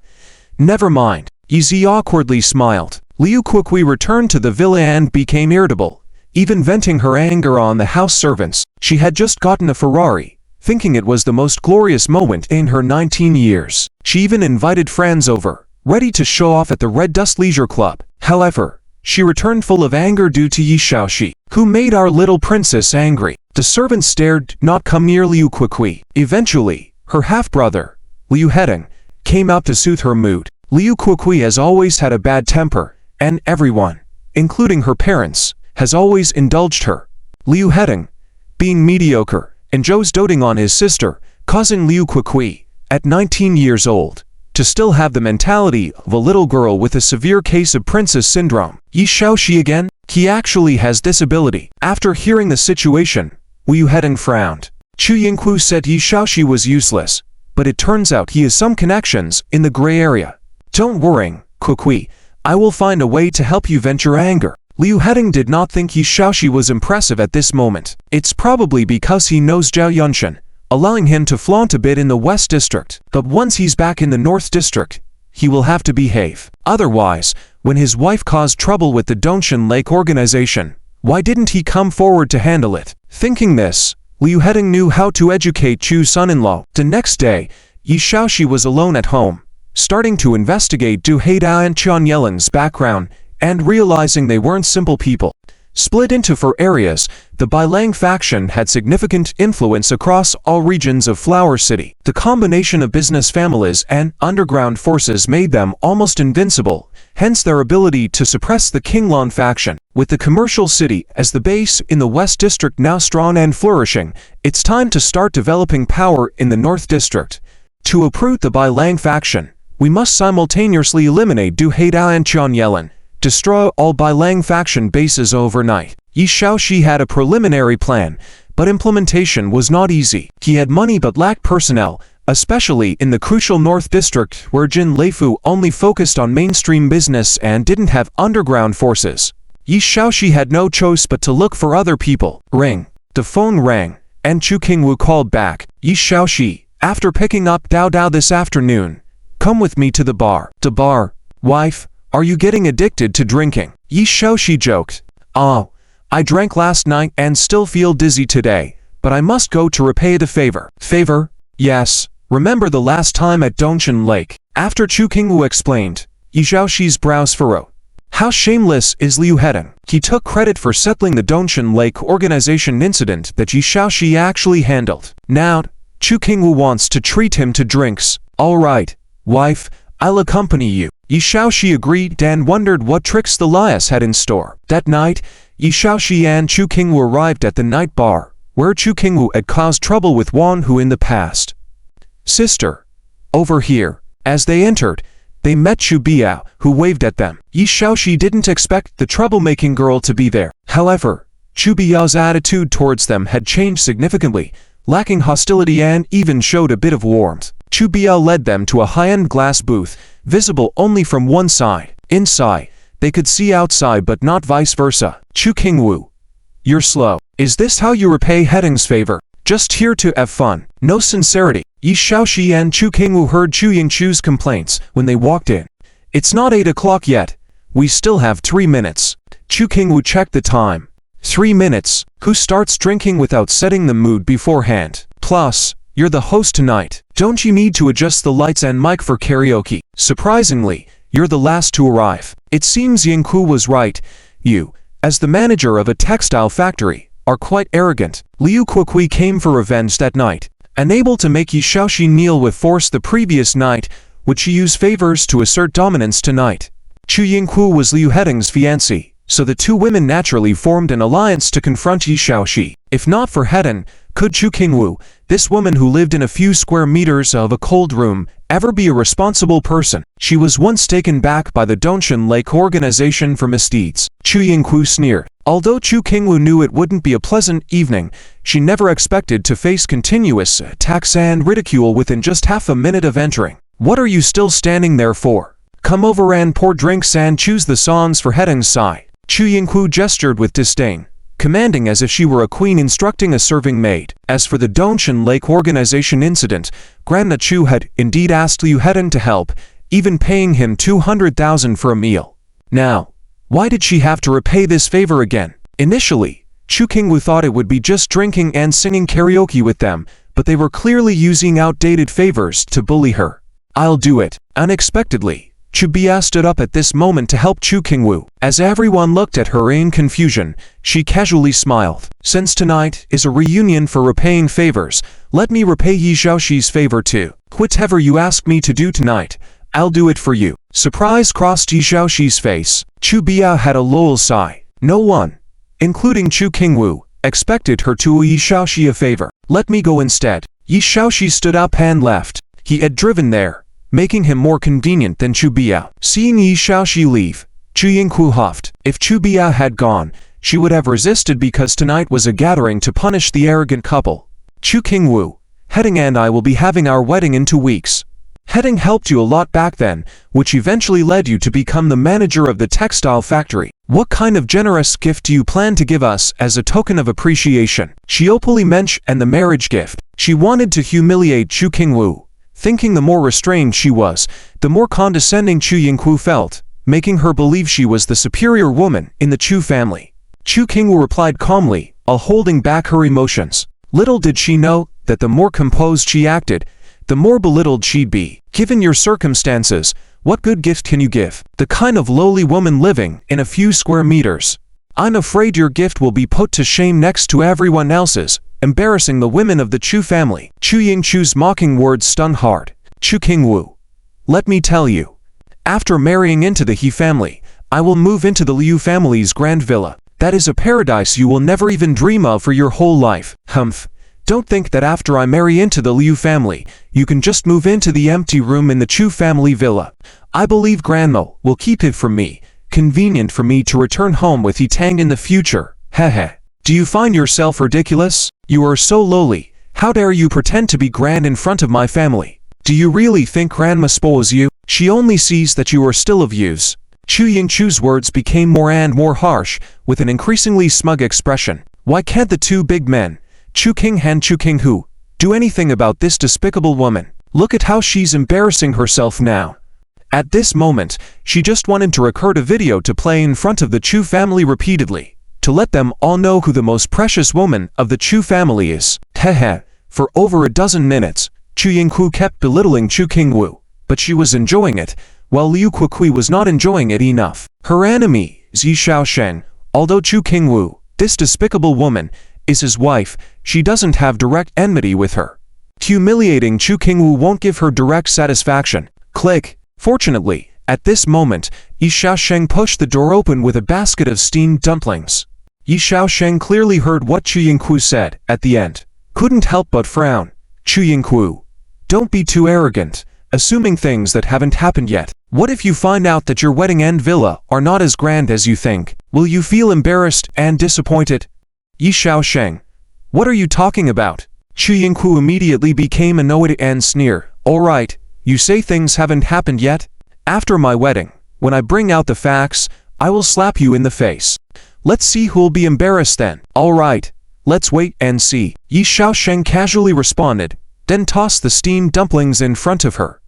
never mind. Yi Zi awkwardly smiled. Liu Kuokui returned to the villa and became irritable, even venting her anger on the house servants. She had just gotten a Ferrari, thinking it was the most glorious moment in her 19 years. She even invited friends over, ready to show off at the Red Dust Leisure Club. However, She returned full of anger due to Yi Shaoxi, who made our little princess angry. The servant stared, not come near Liu Kuokui. Eventually, her half-brother, Liu Hedong, came out to soothe her mood. Liu Kuokui has always had a bad temper, and everyone, including her parents, has always indulged her. Liu Hedong, being mediocre, enjoys doting on his sister, causing Liu Kuokui, at 19 years old, to still have the mentality of a little girl with a severe case of princess syndrome. Yi Shaoxi again? He actually has this ability. After hearing the situation, Liu Hedong frowned. Chu Yingku said Yi Shaoxi was useless, but it turns out he has some connections in the gray area. Don't worry, Kuokui, I will find a way to help you vent your anger. Liu Hedong did not think Yi Shaoxi was impressive at this moment. It's probably because he knows Zhao Yunshan, allowing him to flaunt a bit in the West District. But once he's back in the North District, he will have to behave. Otherwise, when his wife caused trouble with the Dongshan Lake organization, why didn't he come forward to handle it? Thinking this, Liu Hedong knew how to educate Chu's son-in-law. The next day, Yi Shaoxi was alone at home, starting to investigate Du Haidao and Qian Yelin's background, and realizing they weren't simple people. Split into 4 areas, the Bailang faction had significant influence across all regions of Flower City. The combination of business families and underground forces made them almost invincible, hence their ability to suppress the Qinglan faction. With the commercial city as the base in the West District now strong and flourishing, it's time to start developing power in the North District. To uproot the Bailang faction, we must simultaneously eliminate Du Haidao and Qian Yelin, destroy all Bailang faction bases overnight. Yi Shaoxi had a preliminary plan, but implementation was not easy. He had money but lacked personnel, especially in the crucial North District where Jin Leifu only focused on mainstream business and didn't have underground forces. Yi Shaoxi had no choice but to look for other people. Ring. The phone rang, and Chu Qingwu called back. Yi Shaoxi, after picking up Dao Dao this afternoon, come with me to the bar. The bar? Wife? Are you getting addicted to drinking? Yi Shaoxi joked. Oh, I drank last night and still feel dizzy today, but I must go to repay the favor. Favor? Yes. Remember the last time at Dongshan Lake? After Chu Qingwu explained, Yi Shaoxi's brows furrowed. How shameless is Liu Hedong? He took credit for settling the Dongshan Lake organization incident that Yi Shaoxi actually handled. Now, Chu Qingwu wants to treat him to drinks. All right, wife, I'll accompany you. Yi Shaoxi agreed and wondered what tricks the Lias had in store. That night, Yi Shaoxi and Chu Qingwu arrived at the night bar, where Chu Qingwu had caused trouble with Wan Hu in the past. Sister, over here. As they entered, they met Chu Biao, who waved at them. Yi Shaoxi didn't expect the troublemaking girl to be there. However, Chu Biao's attitude towards them had changed significantly, lacking hostility and even showed a bit of warmth. Chu Biao led them to a high-end glass booth, visible only from one side. Inside, they could see outside but not vice versa. Chu Qingwu, you're slow. Is this how you repay Hedong's favor? Just here to have fun. No sincerity. Yi Shaoxi and Chu Qingwu heard Chu Yingchu's complaints when they walked in. It's not 8 o'clock yet. We still have 3 minutes. Chu Qingwu checked the time. 3 minutes. Who starts drinking without setting the mood beforehand? Plus, you're the host tonight. Don't you need to adjust the lights and mic for karaoke? Surprisingly, you're the last to arrive. It seems Yingku was right. You, as the manager of a textile factory, are quite arrogant. Liu Kuokui came for revenge that night. Unable to make Yi Shaoxi kneel with force the previous night, would she use favors to assert dominance tonight? Chu Yingku was Liu Hedong's fiancée, so the two women naturally formed an alliance to confront Yi Shaoxi. If not for Hedong, could Chu Qingwu, this woman who lived in a few square meters of a cold room, ever be a responsible person? She was once taken back by the Dongshan Lake organization for misdeeds. Chu Yingku sneered. Although Chu Qingwu knew it wouldn't be a pleasant evening, she never expected to face continuous attacks and ridicule within just half a minute of entering. What are you still standing there for? Come over and pour drinks and choose the songs for Hedong's side. Chu Yingku gestured with disdain, commanding as if she were a queen instructing a serving maid. As for the Dongshan Lake organization incident, Grandma Chu had indeed asked Liu Hedong to help, even paying him 200,000 for a meal. Now, why did she have to repay this favor again? Initially, Chu Qingwu thought it would be just drinking and singing karaoke with them, but they were clearly using outdated favors to bully her. I'll do it. Unexpectedly, Chu Bia stood up at this moment to help Chu Qingwu. As everyone looked at her in confusion, she casually smiled. Since tonight is a reunion for repaying favors, let me repay Yi Xiaoxi's favor too. Whatever you ask me to do tonight, I'll do it for you. Surprise crossed Yi Xiaoxi's face. Chu Bia had a lull sigh. No one, including Chu Qingwu, expected her to owe Yi Xiaoxi a favor. Let me go instead. Yi Xiaoxi stood up and left. He had driven there, making him more convenient than Chu Bia. Seeing Yi Xiaoxi leave, Chu Yingku huffed. If Chu Bia had gone, she would have resisted because tonight was a gathering to punish the arrogant couple. Chu Qingwu, Heading and I will be having our wedding in 2 weeks. Heading helped you a lot back then, which eventually led you to become the manager of the textile factory. What kind of generous gift do you plan to give us as a token of appreciation? She openly mentioned the marriage gift. She wanted to humiliate Chu Qingwu. Thinking the more restrained she was, the more condescending Chu Yingku felt, making her believe she was the superior woman in the Chu family. Chu Qingwu replied calmly, while holding back her emotions. Little did she know that the more composed she acted, the more belittled she'd be. Given your circumstances, what good gift can you give? The kind of lowly woman living in a few square meters. I'm afraid your gift will be put to shame next to everyone else's, embarrassing the women of the Chu family. Chu Yingchu's mocking words stung hard. Chu Qingwu, let me tell you. After marrying into the He family, I will move into the Liu family's grand villa. That is a paradise you will never even dream of for your whole life. Humph. Don't think that after I marry into the Liu family, you can just move into the empty room in the Chu family villa. I believe Grandma will keep it from me. Convenient for me to return home with He Tang in the future. Heh. Do you find yourself ridiculous? You are so lowly. How dare you pretend to be grand in front of my family? Do you really think Grandma spoils you? She only sees that you are still of use. Chu Yingchu's words became more and more harsh, with an increasingly smug expression. Why can't the two big men, Chu Qinghan and Chu Qinghu, do anything about this despicable woman? Look at how she's embarrassing herself now. At this moment, she just wanted to record a video to play in front of the Chu family repeatedly, to let them all know who the most precious woman of the Chu family is. Heh. For over a dozen minutes, Chu Yingku kept belittling Chu Qingwu, but she was enjoying it, while Liu Kuqui was not enjoying it enough. Her enemy is Yi Xiaosheng. Although Chu Qingwu, this despicable woman, is his wife, she doesn't have direct enmity with her. Humiliating Chu Qingwu won't give her direct satisfaction. Click. Fortunately, at this moment, Yi Xiaosheng pushed the door open with a basket of steamed dumplings. Yi Xiaosheng clearly heard what Chu Yingku said at the end. Couldn't help but frown. Chu Yingku, don't be too arrogant, assuming things that haven't happened yet. What if you find out that your wedding and villa are not as grand as you think? Will you feel embarrassed and disappointed? Yi Xiaosheng, what are you talking about? Chu Yingku immediately became annoyed and sneered. Alright, you say things haven't happened yet? After my wedding, when I bring out the facts, I will slap you in the face. Let's see who'll be embarrassed then. Alright, let's wait and see. Yi Xiaosheng casually responded, then tossed the steamed dumplings in front of her.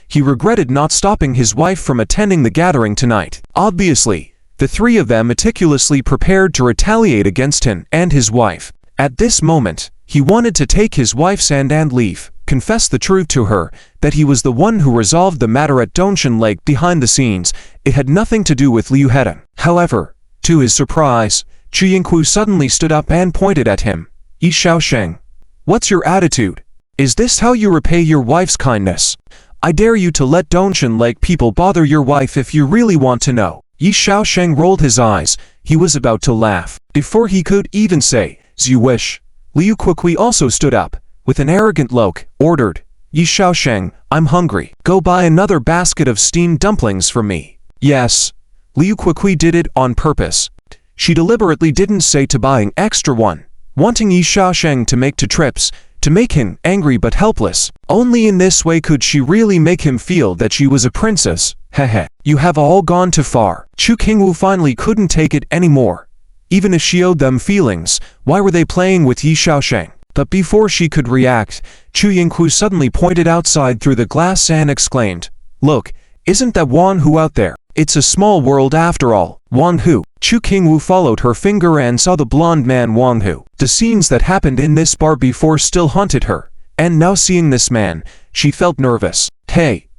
He regretted not stopping his wife from attending the gathering tonight. Obviously, the three of them meticulously prepared to retaliate against him and his wife. At this moment, he wanted to take his wife's hand and leave, confess the truth to her, that he was the one who resolved the matter at Dongshan Lake behind the scenes. It had nothing to do with Liu Hedong. However, to his surprise, Chu Yingku suddenly stood up and pointed at him. Yi Xiaosheng, what's your attitude? Is this how you repay your wife's kindness? I dare you to let Dongshan Lake people bother your wife if you really want to know. Yi Xiaosheng rolled his eyes. He was about to laugh. Before he could even say, "As you wish," Liu Kuqui also stood up, with an arrogant look, ordered, Yi Xiaosheng, I'm hungry. Go buy another basket of steamed dumplings for me. Yes. Liu Kuqui did it on purpose. She deliberately didn't say to buying extra one, wanting Yi Xiaosheng to make 2 trips, to make him angry but helpless. Only in this way could she really make him feel that she was a princess. Heh. You have all gone too far. Chu Qingwu finally couldn't take it anymore. Even if she owed them feelings, why were they playing with Yi Xiaosheng? But before she could react, Chu Yingku suddenly pointed outside through the glass and exclaimed, Look, isn't that Wan Hu out there? It's a small world after all. Wan Hu. Chu Qingwu followed her finger and saw the blonde man Wan Hu. The scenes that happened in this bar before still haunted her, and now seeing this man, she felt nervous. Hey!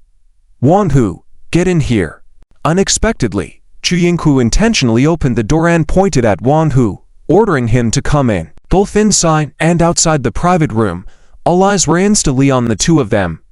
Wan Hu, Get in here. Unexpectedly, Chu Yingku intentionally opened the door and pointed at Wang Hu, ordering him to come in. Both inside and outside the private room, all eyes were instantly on the two of them.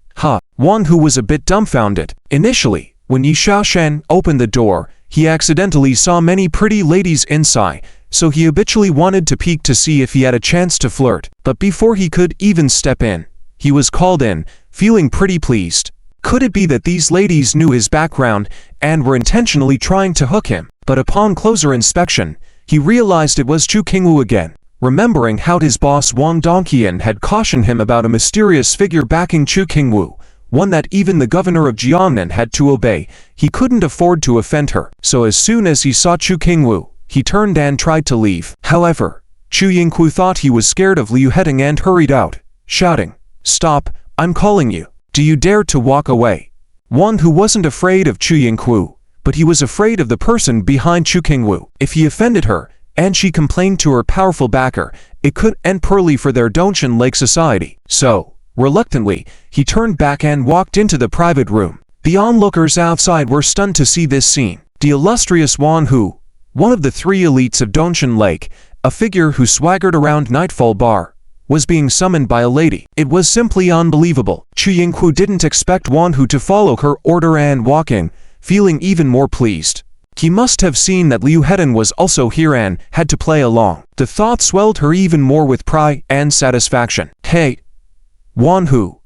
Wang Hu was a bit dumbfounded. Initially, when Yi Xiaoshen opened the door, he accidentally saw many pretty ladies inside, so he habitually wanted to peek to see if he had a chance to flirt. But before he could even step in, he was called in, feeling pretty pleased. Could it be that these ladies knew his background and were intentionally trying to hook him? But upon closer inspection, he realized it was Chu Qingwu again. Remembering how his boss Wang Dongqian had cautioned him about a mysterious figure backing Chu Qingwu, one that even the governor of Jiangnan had to obey, he couldn't afford to offend her. So as soon as he saw Chu Qingwu, he turned and tried to leave. However, Chu Yingku thought he was scared of Liu Hedong and hurried out, shouting, "Stop, I'm calling you. Do you dare to walk away?" Wang Hu wasn't afraid of Chu Yingku, but he was afraid of the person behind Chu Qingwu. If he offended her, and she complained to her powerful backer, it could end poorly for their Dongshan Lake society. So, reluctantly, he turned back and walked into the private room. The onlookers outside were stunned to see this scene. The illustrious Wang Hu, one of the three elites of Dongshan Lake, a figure who swaggered around Nightfall Bar, was being summoned by a lady. It was simply unbelievable. Chu Yingku didn't expect Wang Hu to follow her order and walk in, feeling even more pleased. He must have seen that Liu Hedong was also here and had to play along. The thought swelled her even more with pride and satisfaction. "Hey, Wang Hu,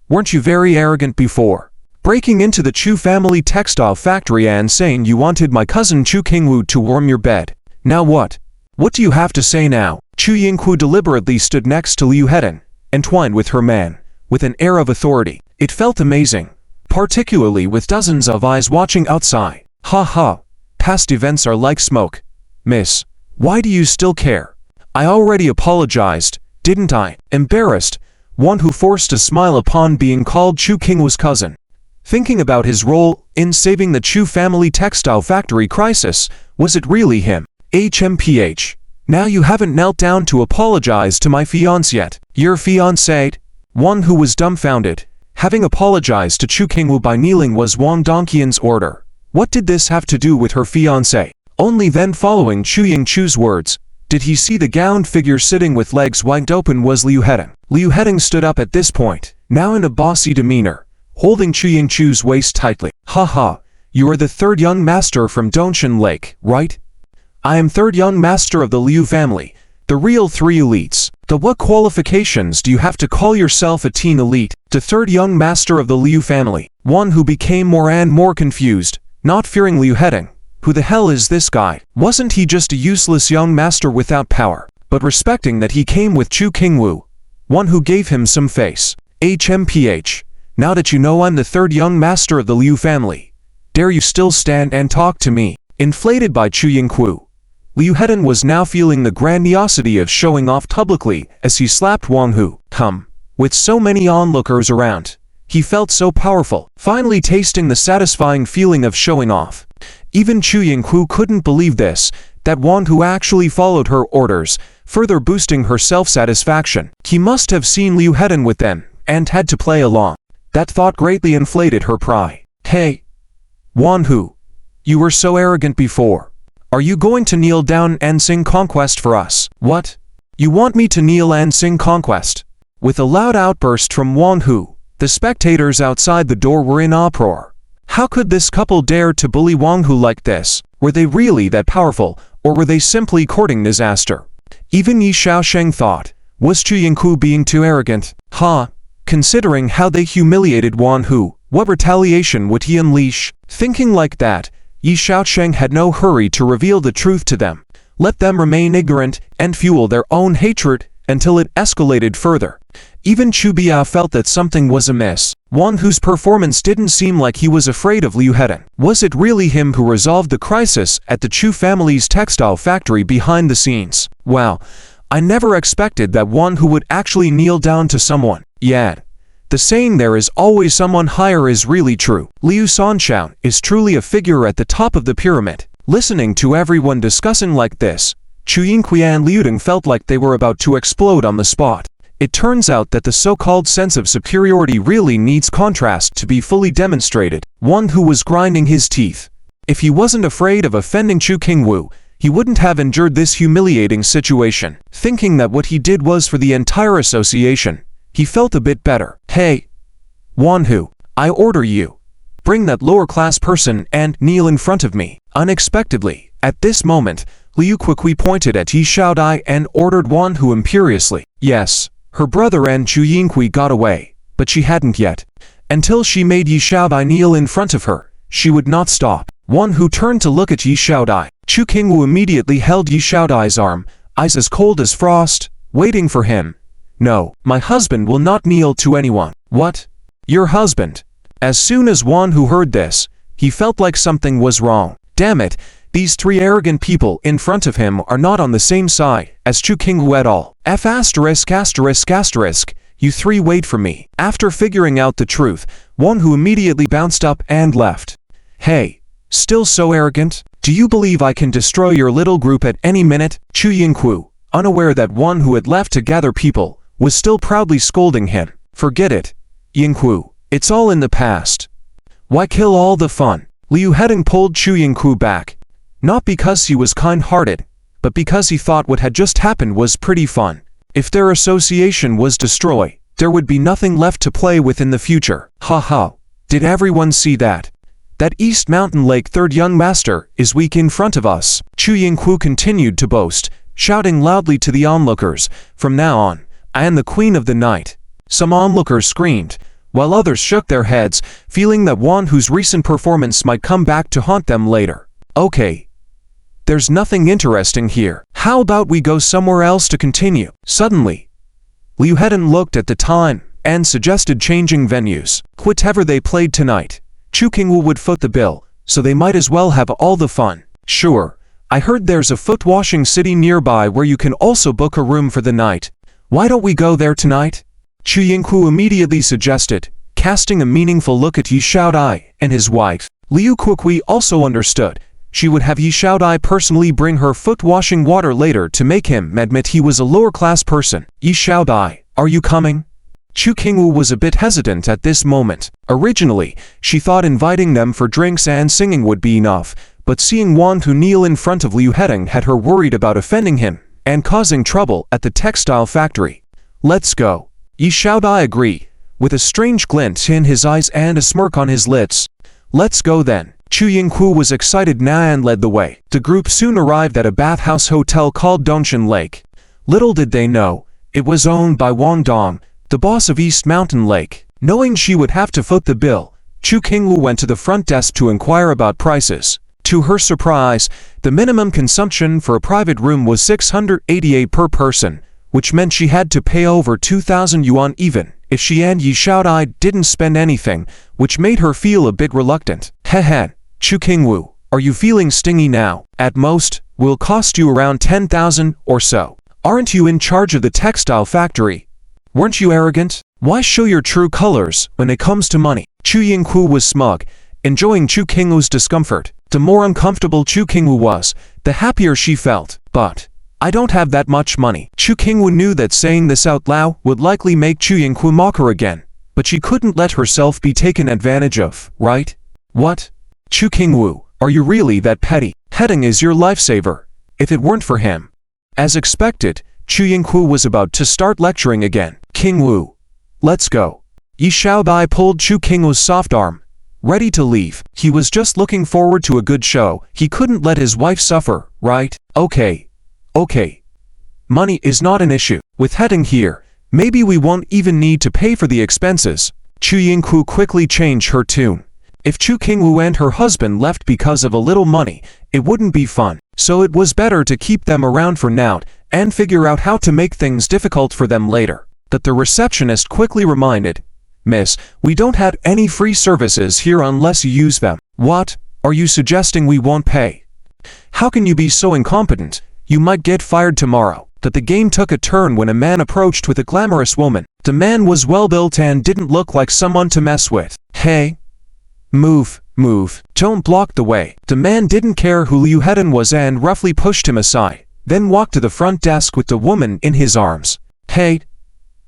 weren't you very arrogant before? Breaking into the Chu family textile factory and saying you wanted my cousin Chu Qingwu to warm your bed. Now what? What do you have to say now?" Chu Yingku deliberately stood next to Liu Hedong, entwined with her man, with an air of authority. It felt amazing, particularly with dozens of eyes watching outside. Past events are like smoke. Miss, why do you still care? I already apologized, didn't I? Embarrassed, Wang Hu forced a smile upon being called Chu Qingwu's cousin. Thinking about his role in saving the Chu family textile factory crisis, was it really him? HMPH. Now you haven't knelt down to apologize to my fiancé yet. Your fiancé? Wang Hu was dumbfounded. Having apologized to Chu Qingwu by kneeling was Wang Dongqian's order. What did this have to do with her fiancé? Only then, following Chu Yingchu's words, did he see the gowned figure sitting with legs wide open was Liu Hedong. Liu Hedong stood up at this point, now in a bossy demeanor, holding Chu Yingchu's waist tightly. You are the third young master from Dongshan Lake, right? I am third young master of the Liu family, the real three elites. What qualifications do you have to call yourself a teen elite? The third young master of the Liu family. Wang Hu became more and more confused. Not fearing Liu Hedong. Who the hell is this guy? Wasn't he just a useless young master without power? But respecting that he came with Chu Qingwu, Wang Hu gave him some face. HMPH. Now that you know I'm the third young master of the Liu family, dare you still stand and talk to me? Inflated by Chu Yingku, Liu Hedong was now feeling the grandiosity of showing off publicly as he slapped Wang Hu. With so many onlookers around, he felt so powerful, finally tasting the satisfying feeling of showing off. Even Chu Yingku couldn't believe this, that Wang Hu actually followed her orders, further boosting her self-satisfaction. He must have seen Liu Hedong with them, and had to play along. That thought greatly inflated her pride. Hey, Wang Hu, you were so arrogant before. Are you going to kneel down and sing Conquest for us? What? You want me to kneel and sing Conquest? With a loud outburst from Wang Hu, the spectators outside the door were in uproar. How could this couple dare to bully Wang Hu like this? Were they really that powerful, or were they simply courting disaster? Even Yi Xiaosheng thought, was Chu Yingku being too arrogant? Considering how they humiliated Wang Hu, what retaliation would he unleash? Thinking like that, Yi Xiaosheng had no hurry to reveal the truth to them. Let them remain ignorant and fuel their own hatred until it escalated further. Even Chu Bia felt that something was amiss. Wang Hu's performance didn't seem like he was afraid of Liu Hedong. Was it really him who resolved the crisis at the Chu family's textile factory behind the scenes? Wow, I never expected that Wang Hu would actually kneel down to someone. Yeah, the saying there is always someone higher is really true. Liu Sanchao is truly a figure at the top of the pyramid. Listening to everyone discussing like this, Chu Yingku and Liu Hedong felt like they were about to explode on the spot. It turns out that the so-called sense of superiority really needs contrast to be fully demonstrated. One who was grinding his teeth. If he wasn't afraid of offending Chu Qingwu, he wouldn't have endured this humiliating situation. Thinking that what he did was for the entire association, he felt a bit better. Hey, Wanhu, I order you. Bring that lower-class person and kneel in front of me. Unexpectedly, at this moment, Liu quickly pointed at Yi Xiaodai and ordered Wanhu imperiously. Yes, her brother and Chu Yinghui got away, but she hadn't yet. Until she made Yi Xiaodai kneel in front of her, she would not stop. Wanhu turned to look at Yi Xiaodai. Chu Qingwu immediately held Yi Xiaodai's arm, eyes as cold as frost, waiting for him. No, my husband will not kneel to anyone. What? Your husband? As soon as Wanhu heard this, he felt like something was wrong. Damn it, these three arrogant people in front of him are not on the same side as Chu Qingwu at all. ******, you three wait for me. After figuring out the truth, Wanhu immediately bounced up and left. Hey, still so arrogant? Do you believe I can destroy your little group at any minute? Chu Yinghui, unaware that Wanhu had left to gather people, was still proudly scolding him. Forget it, Yinghui, it's all in the past. Why kill all the fun? Liu Hedong pulled Chu Yinghui back. Not because he was kind-hearted, but because he thought what had just happened was pretty fun. If their association was destroyed, there would be nothing left to play with in the future. Ha ha. Did everyone see that? That East Mountain Lake third young master is weak in front of us. Chu Yinghui continued to boast, shouting loudly to the onlookers, from now on, I am the queen of the night. Some onlookers screamed, while others shook their heads, feeling that Wanhu's recent performance might come back to haunt them later. Okay. There's nothing interesting here. How about we go somewhere else to continue? Suddenly, Liu Hedong looked at the time and suggested changing venues. Whatever they played tonight, Chu Qingwu would foot the bill, so they might as well have all the fun. Sure, I heard there's a foot-washing city nearby where you can also book a room for the night. Why don't we go there tonight? Chu Yinghui immediately suggested, casting a meaningful look at Yi Xiaodai and his wife. Liu quickly also understood. She would have Yi Xiaodai personally bring her foot-washing water later to make him admit he was a lower-class person. Yi Xiaodai, are you coming? Chu Qingwu was a bit hesitant at this moment. Originally, she thought inviting them for drinks and singing would be enough, but seeing Wanhu kneel in front of Liu Hedong had her worried about offending him and causing trouble at the textile factory. Let's go. Yi Xiaodai agreed, with a strange glint in his eyes and a smirk on his lips. Let's go then. Chu Yinghui was excited now and led the way. The group soon arrived at a bathhouse hotel called Dongshan Lake. Little did they know, it was owned by Wang Dong, the boss of East Mountain Lake. Knowing she would have to foot the bill, Chu Qingwu went to the front desk to inquire about prices. To her surprise, the minimum consumption for a private room was 688 per person, which meant she had to pay over 2,000 yuan even if she and Yi Xiaodai didn't spend anything, which made her feel a bit reluctant. Heh, Chu Qingwu, are you feeling stingy now? At most, will cost you around 10,000 or so. Aren't you in charge of the textile factory? Weren't you arrogant? Why show your true colors when it comes to money? Chu Yinghui was smug, enjoying Chu Qingwu's discomfort. The more uncomfortable Chu Qingwu was, the happier she felt. But I don't have that much money. Chu Qingwu knew that saying this out loud would likely make Chu Yinghui mock her again, but she couldn't let herself be taken advantage of, right? What? Chu Qingwu, are you really that petty? Hedong is your lifesaver. If it weren't for him. As expected, Chu Yinghui was about to start lecturing again. Qingwu, let's go. Yi Xiaodai pulled Chu Qingwu's soft arm, ready to leave. He was just looking forward to a good show. He couldn't let his wife suffer, right? Okay. Money is not an issue. With Hedong here, maybe we won't even need to pay for the expenses. Chu Yinghui quickly changed her tune. If Chu Qingwu and her husband left because of a little money, it wouldn't be fun. So it was better to keep them around for now and figure out how to make things difficult for them later. But the receptionist quickly reminded, Miss, we don't have any free services here unless you use them. What? Are you suggesting we won't pay? How can you be so incompetent? You might get fired tomorrow. That the game took a turn when a man approached with a glamorous woman. The man was well-built and didn't look like someone to mess with. Hey. Move. Don't block the way. The man didn't care who Liu Hedong was and roughly pushed him aside, then walked to the front desk with the woman in his arms. Hey.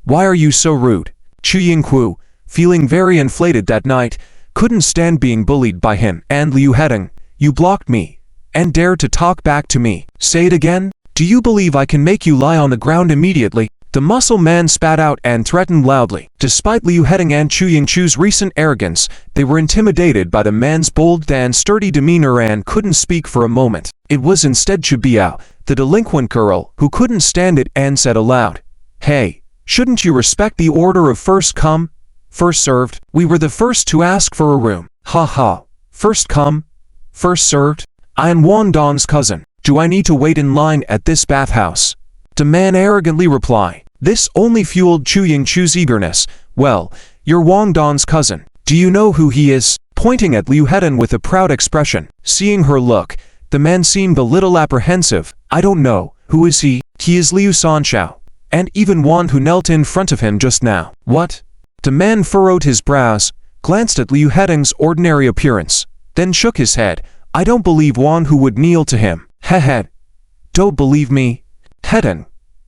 Why are you so rude? Chu Yingku, feeling very inflated that night, couldn't stand being bullied by him and Liu Hedong. You blocked me and dared to talk back to me. Say it again? Do you believe I can make you lie on the ground immediately? The muscle man spat out and threatened loudly. Despite Liu Hedong and Chu Yingchu's recent arrogance, they were intimidated by the man's bold and sturdy demeanor and couldn't speak for a moment. It was instead Chu Biao, the delinquent girl, who couldn't stand it and said aloud, "Hey, shouldn't you respect the order of first come, first served? We were the first to ask for a room. Ha ha. First come, first served? I am Wang Dong's cousin. Do I need to wait in line at this bathhouse?" The man arrogantly replied. This only fueled Chu Yingchu's eagerness. "Well, you're Wang Dong's cousin. Do you know who he is?" Pointing at Liu Hedong with a proud expression. Seeing her look, the man seemed a little apprehensive. "I don't know. Who is he?" "He is Liu Sanxiao. And even one who knelt in front of him just now." "What?" The man furrowed his brows, glanced at Liu Hedong's ordinary appearance, then shook his head. "I don't believe one who would kneel to him." "Heh. Don't believe me? Hedong,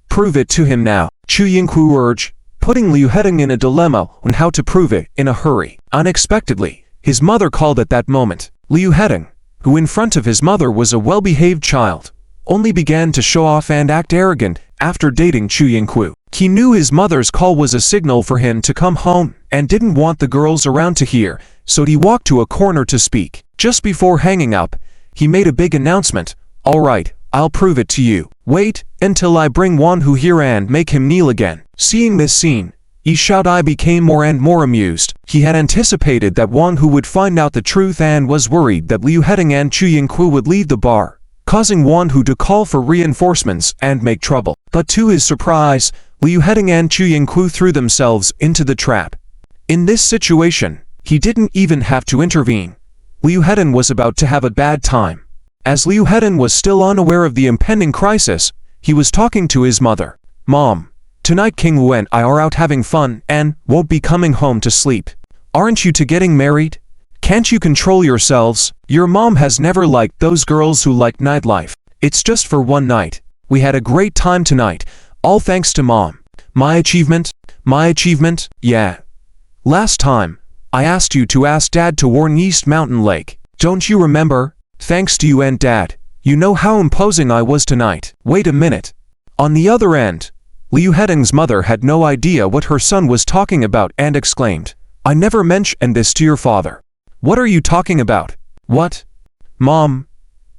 prove it to him now," Chu Yingku urged, putting Liu Hedong in a dilemma on how to prove it in a hurry. Unexpectedly, his mother called at that moment. Liu Hedong, who in front of his mother was a well-behaved child, only began to show off and act arrogant after dating Chu Yingku. He knew his mother's call was a signal for him to come home and didn't want the girls around to hear, so he walked to a corner to speak. Just before hanging up, he made a big announcement. "All right, I'll prove it to you. Wait until I bring Wan Hu here and make him kneel again." Seeing this scene, Yi Shaodai became more and more amused. He had anticipated that Wan Hu would find out the truth and was worried that Liu Hedong and Chu Yingku would leave the bar, causing Wan Hu to call for reinforcements and make trouble. But to his surprise, Liu Hedong and Chu Yingku threw themselves into the trap. In this situation, he didn't even have to intervene. Liu Hedong was about to have a bad time. As Liu Hedong was still unaware of the impending crisis, he was talking to his mother. "Mom, tonight King Wu and I are out having fun and won't be coming home to sleep. Aren't you two getting married? Can't you control yourselves? Your mom has never liked those girls who like nightlife. It's just for one night. We had a great time tonight, all thanks to Mom." My achievement? Yeah. Last time, I asked you to ask Dad to warn East Mountain Lake. Don't you remember? Thanks to you and Dad, you know how imposing I was tonight. Wait a minute. On the other end, Liu Hedong's mother had no idea what her son was talking about and exclaimed, "I never mentioned this to your father." "What are you talking about?" "What? Mom,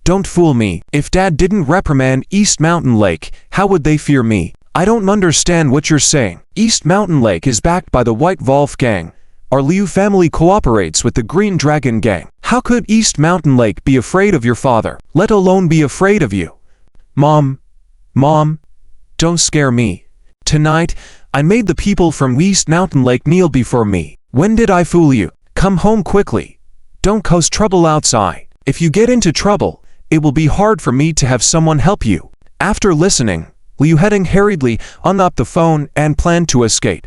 don't fool me. If Dad didn't reprimand East Mountain Lake, how would they fear me? I don't understand what you're saying. East Mountain Lake is backed by the White Wolf Gang. Our Liu family cooperates with the Green Dragon Gang. How could East Mountain Lake be afraid of your father, let alone be afraid of you?" Mom, don't scare me. Tonight, I made the people from East Mountain Lake kneel before me. When did I fool you? Come home quickly. Don't cause trouble outside. If you get into trouble, it will be hard for me to have someone help you." After listening, Liu Hedong hurriedly hung up the phone and planned to escape.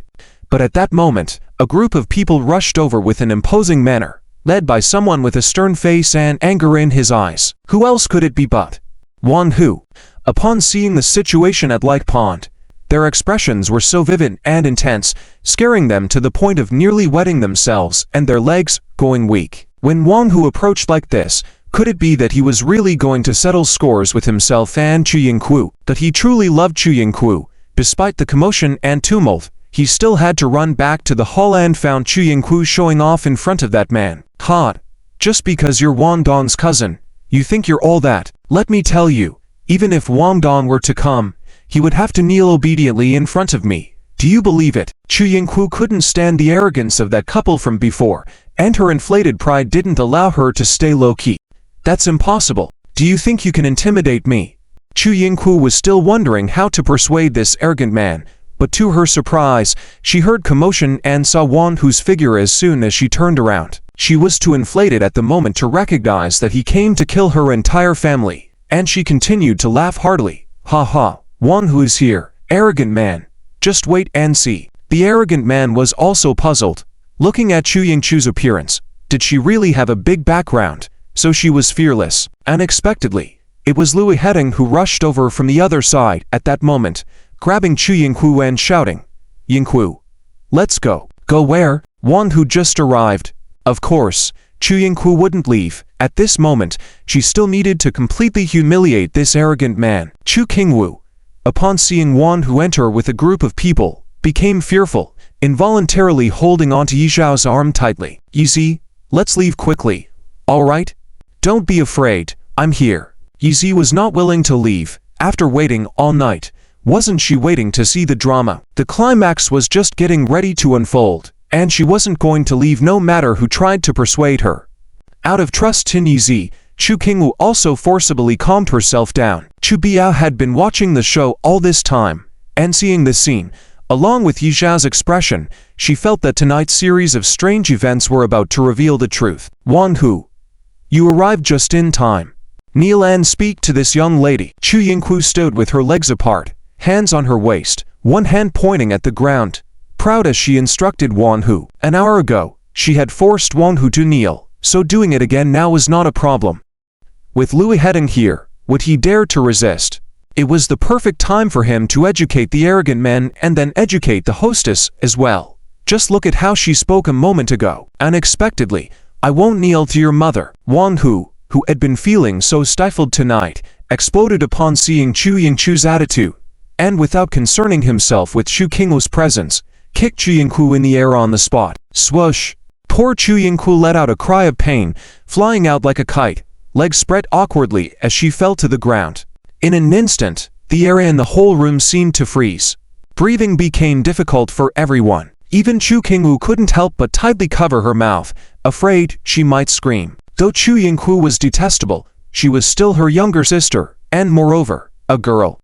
But at that moment, a group of people rushed over with an imposing manner, led by someone with a stern face and anger in his eyes. Who else could it be but Wan Hu? Upon seeing the situation at Lake Pond, their expressions were so vivid and intense, scaring them to the point of nearly wetting themselves and their legs going weak. When Wang Hu approached like this, could it be that he was really going to settle scores with himself and Chu Yingku? That he truly loved Chu Yingku, despite the commotion and tumult, he still had to run back to the hall and found Chu Yingku showing off in front of that man. "Hot. Just because you're Wang Dong's cousin, you think you're all that? Let me tell you, even if Wang Dong were to come, he would have to kneel obediently in front of me. Do you believe it?" Chu Yingku couldn't stand the arrogance of that couple from before, and her inflated pride didn't allow her to stay low-key. "That's impossible. Do you think you can intimidate me?" Chu Yingku was still wondering how to persuade this arrogant man, but to her surprise, she heard commotion and saw Wan Hu's figure as soon as she turned around. She was too inflated at the moment to recognize that he came to kill her entire family, and she continued to laugh heartily. "Ha ha, Wan Hu is here, arrogant man. Just wait and see." The arrogant man was also puzzled, looking at Chu Yingchu's appearance. Did she really have a big background? So she was fearless. Unexpectedly, it was Liu Hedong who rushed over from the other side at that moment, grabbing Chu Yingku and shouting, Yingku. Let's go. Go where? Wan Hu just arrived. Of course, Chu Yingku wouldn't leave. At this moment, she still needed to completely humiliate this arrogant man. Chu Qingwu, upon seeing Wan Hu enter with a group of people, became fearful, involuntarily holding onto Yi Zhao's arm tightly. Yizi, let's leave quickly. All right? Don't be afraid, I'm here. Yizi was not willing to leave. After waiting all night, wasn't she waiting to see the drama? The climax was just getting ready to unfold, and she wasn't going to leave no matter who tried to persuade her. Out of trust in Yizi, Chu Qingwu also forcibly calmed herself down. Chu Biao had been watching the show all this time, and seeing this scene, along with Yi Zhao's expression, she felt that tonight's series of strange events were about to reveal the truth. Wan Hu, you arrived just in time. Kneel and speak to this young lady. Chu Yingku stood with her legs apart, hands on her waist, one hand pointing at the ground, proud as she instructed Wan Hu. An hour ago, she had forced Wan Hu to kneel, so doing it again now was not a problem. With Lu Yiheding here, would he dare to resist? It was the perfect time for him to educate the arrogant man and then educate the hostess as well. Just look at how she spoke a moment ago. Unexpectedly, I won't kneel to your mother. Wan Hu, who had been feeling so stifled tonight, exploded upon seeing Chu Yingchu's attitude, and without concerning himself with Chu Qingwu's presence, kicked Chu Yingku in the air on the spot. Swoosh! Poor Chu Yingku let out a cry of pain, flying out like a kite, legs spread awkwardly as she fell to the ground. In an instant, the air in the whole room seemed to freeze. Breathing became difficult for everyone. Even Chu Qingwu couldn't help but tightly cover her mouth, afraid she might scream. Though Chu Yingku was detestable, she was still her younger sister, and moreover, a girl.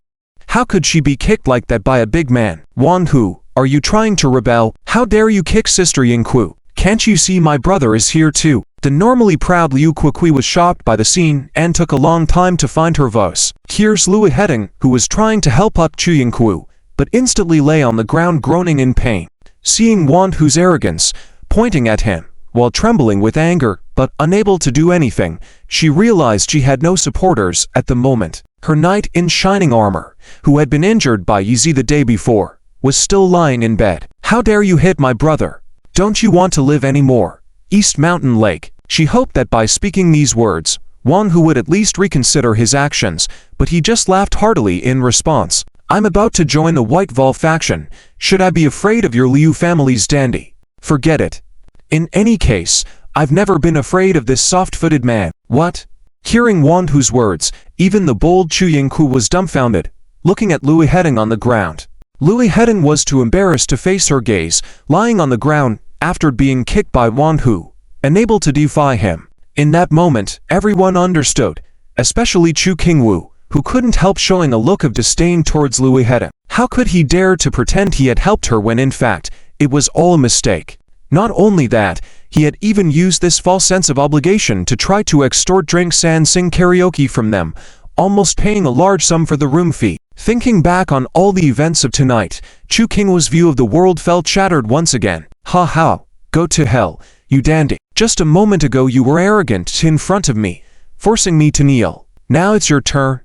How could she be kicked like that by a big man? Wan Hu, are you trying to rebel? How dare you kick Sister Yingku? Can't you see my brother is here too? The normally proud Liu Kuokui was shocked by the scene and took a long time to find her voice. Here's Lu Yiheding, who was trying to help up Chu Yingku, but instantly lay on the ground groaning in pain. Seeing Wan Hu's arrogance, pointing at him, while trembling with anger, but unable to do anything, she realized she had no supporters at the moment. Her knight in shining armor, who had been injured by Yizi the day before, was still lying in bed. How dare you hit my brother? Don't you want to live anymore? East Mountain Lake. She hoped that by speaking these words, Wan Hu would at least reconsider his actions, but he just laughed heartily in response. I'm about to join the White Vol faction. Should I be afraid of your Liu family's dandy? Forget it. In any case, I've never been afraid of this soft-footed man. What? Hearing Wan Hu's words, even the bold Chu Yingku was dumbfounded, looking at Lu Yiheding on the ground. Lu Yiheding was too embarrassed to face her gaze, lying on the ground after being kicked by Wan Hu, unable to defy him. In that moment, everyone understood, especially Chu Qingwu, who couldn't help showing a look of disdain towards Lu Yiheding. How could he dare to pretend he had helped her when in fact, it was all a mistake? Not only that, he had even used this false sense of obligation to try to extort drinks and sing karaoke from them, almost paying a large sum for the room fee. Thinking back on all the events of tonight, Chu Qingwu's view of the world felt shattered once again. Ha ha, go to hell, you dandy. Just a moment ago you were arrogant in front of me, forcing me to kneel. Now it's your turn.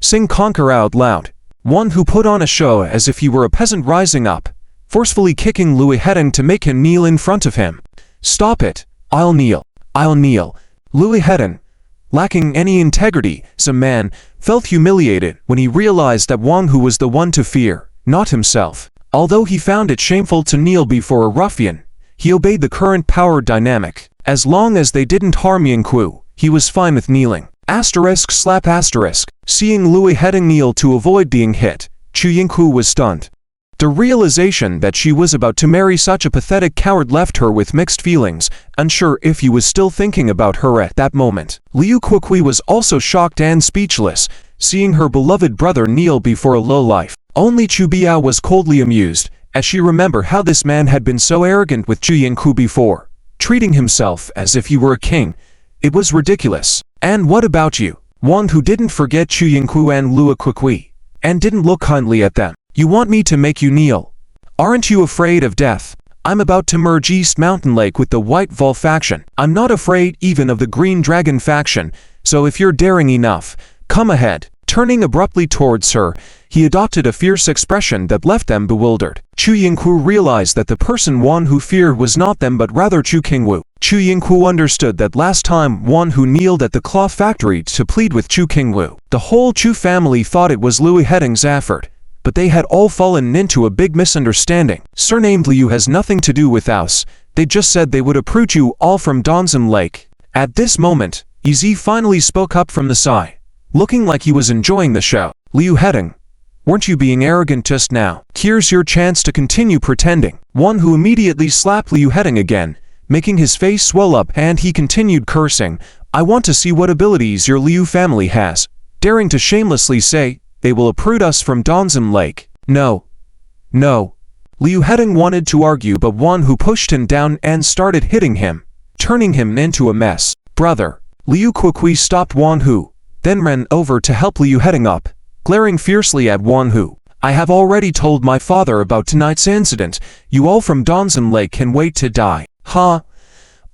Sing conquer out loud. One who put on a show as if he were a peasant rising up, forcefully kicking Lu Yiheding to make him kneel in front of him. Stop it. I'll kneel. I'll kneel. Lu Yiheding, lacking any integrity as a man, felt humiliated when he realized that Wang Hu was the one to fear, not himself. Although he found it shameful to kneel before a ruffian, he obeyed the current power dynamic. As long as they didn't harm Yingku, he was fine with kneeling. Asterisk slap asterisk. Seeing Lu Yiheding kneel to avoid being hit, Chu Yingku was stunned. The realization that she was about to marry such a pathetic coward left her with mixed feelings, unsure if he was still thinking about her at that moment. Liu Kuokui was also shocked and speechless, seeing her beloved brother kneel before a lowlife. Only Chu Biao was coldly amused, as she remembered how this man had been so arrogant with Chu Yingku before, treating himself as if he were a king. It was ridiculous. And what about you? One who didn't forget Chu Yingku and Liu Kuokui, and didn't look kindly at them. You want me to make you kneel? Aren't you afraid of death? I'm about to merge East Mountain Lake with the White Vol faction. I'm not afraid even of the Green Dragon faction, so if you're daring enough, come ahead. Turning abruptly towards her, he adopted a fierce expression that left them bewildered. Chu Yingku realized that the person Wan Hu feared was not them but rather Chu Qingwu. Chu Yingku understood that last time Wan Hu kneeled at the cloth factory to plead with Chu Qingwu, the whole Chu family thought it was Liu Heding's effort, but they had all fallen into a big misunderstanding. Surnamed Liu has nothing to do with us. They just said they would approach you all from Donzim Lake. At this moment, Yizi finally spoke up from the side, looking like he was enjoying the show. Liu Heding, weren't you being arrogant just now? Here's your chance to continue pretending. Wan Hu immediately slapped Liu Heding again, making his face swell up, and he continued cursing. I want to see what abilities your Liu family has, daring to shamelessly say they will uproot us from Donzim Lake. No. Liu Heding wanted to argue, but Wan Hu pushed him down and started hitting him, turning him into a mess. Brother. Liu quickly stopped Wan Hu, then ran over to help Liu Heding up, glaring fiercely at Wan Hu. I have already told my father about tonight's incident. You all from Donzim Lake can wait to die. Huh?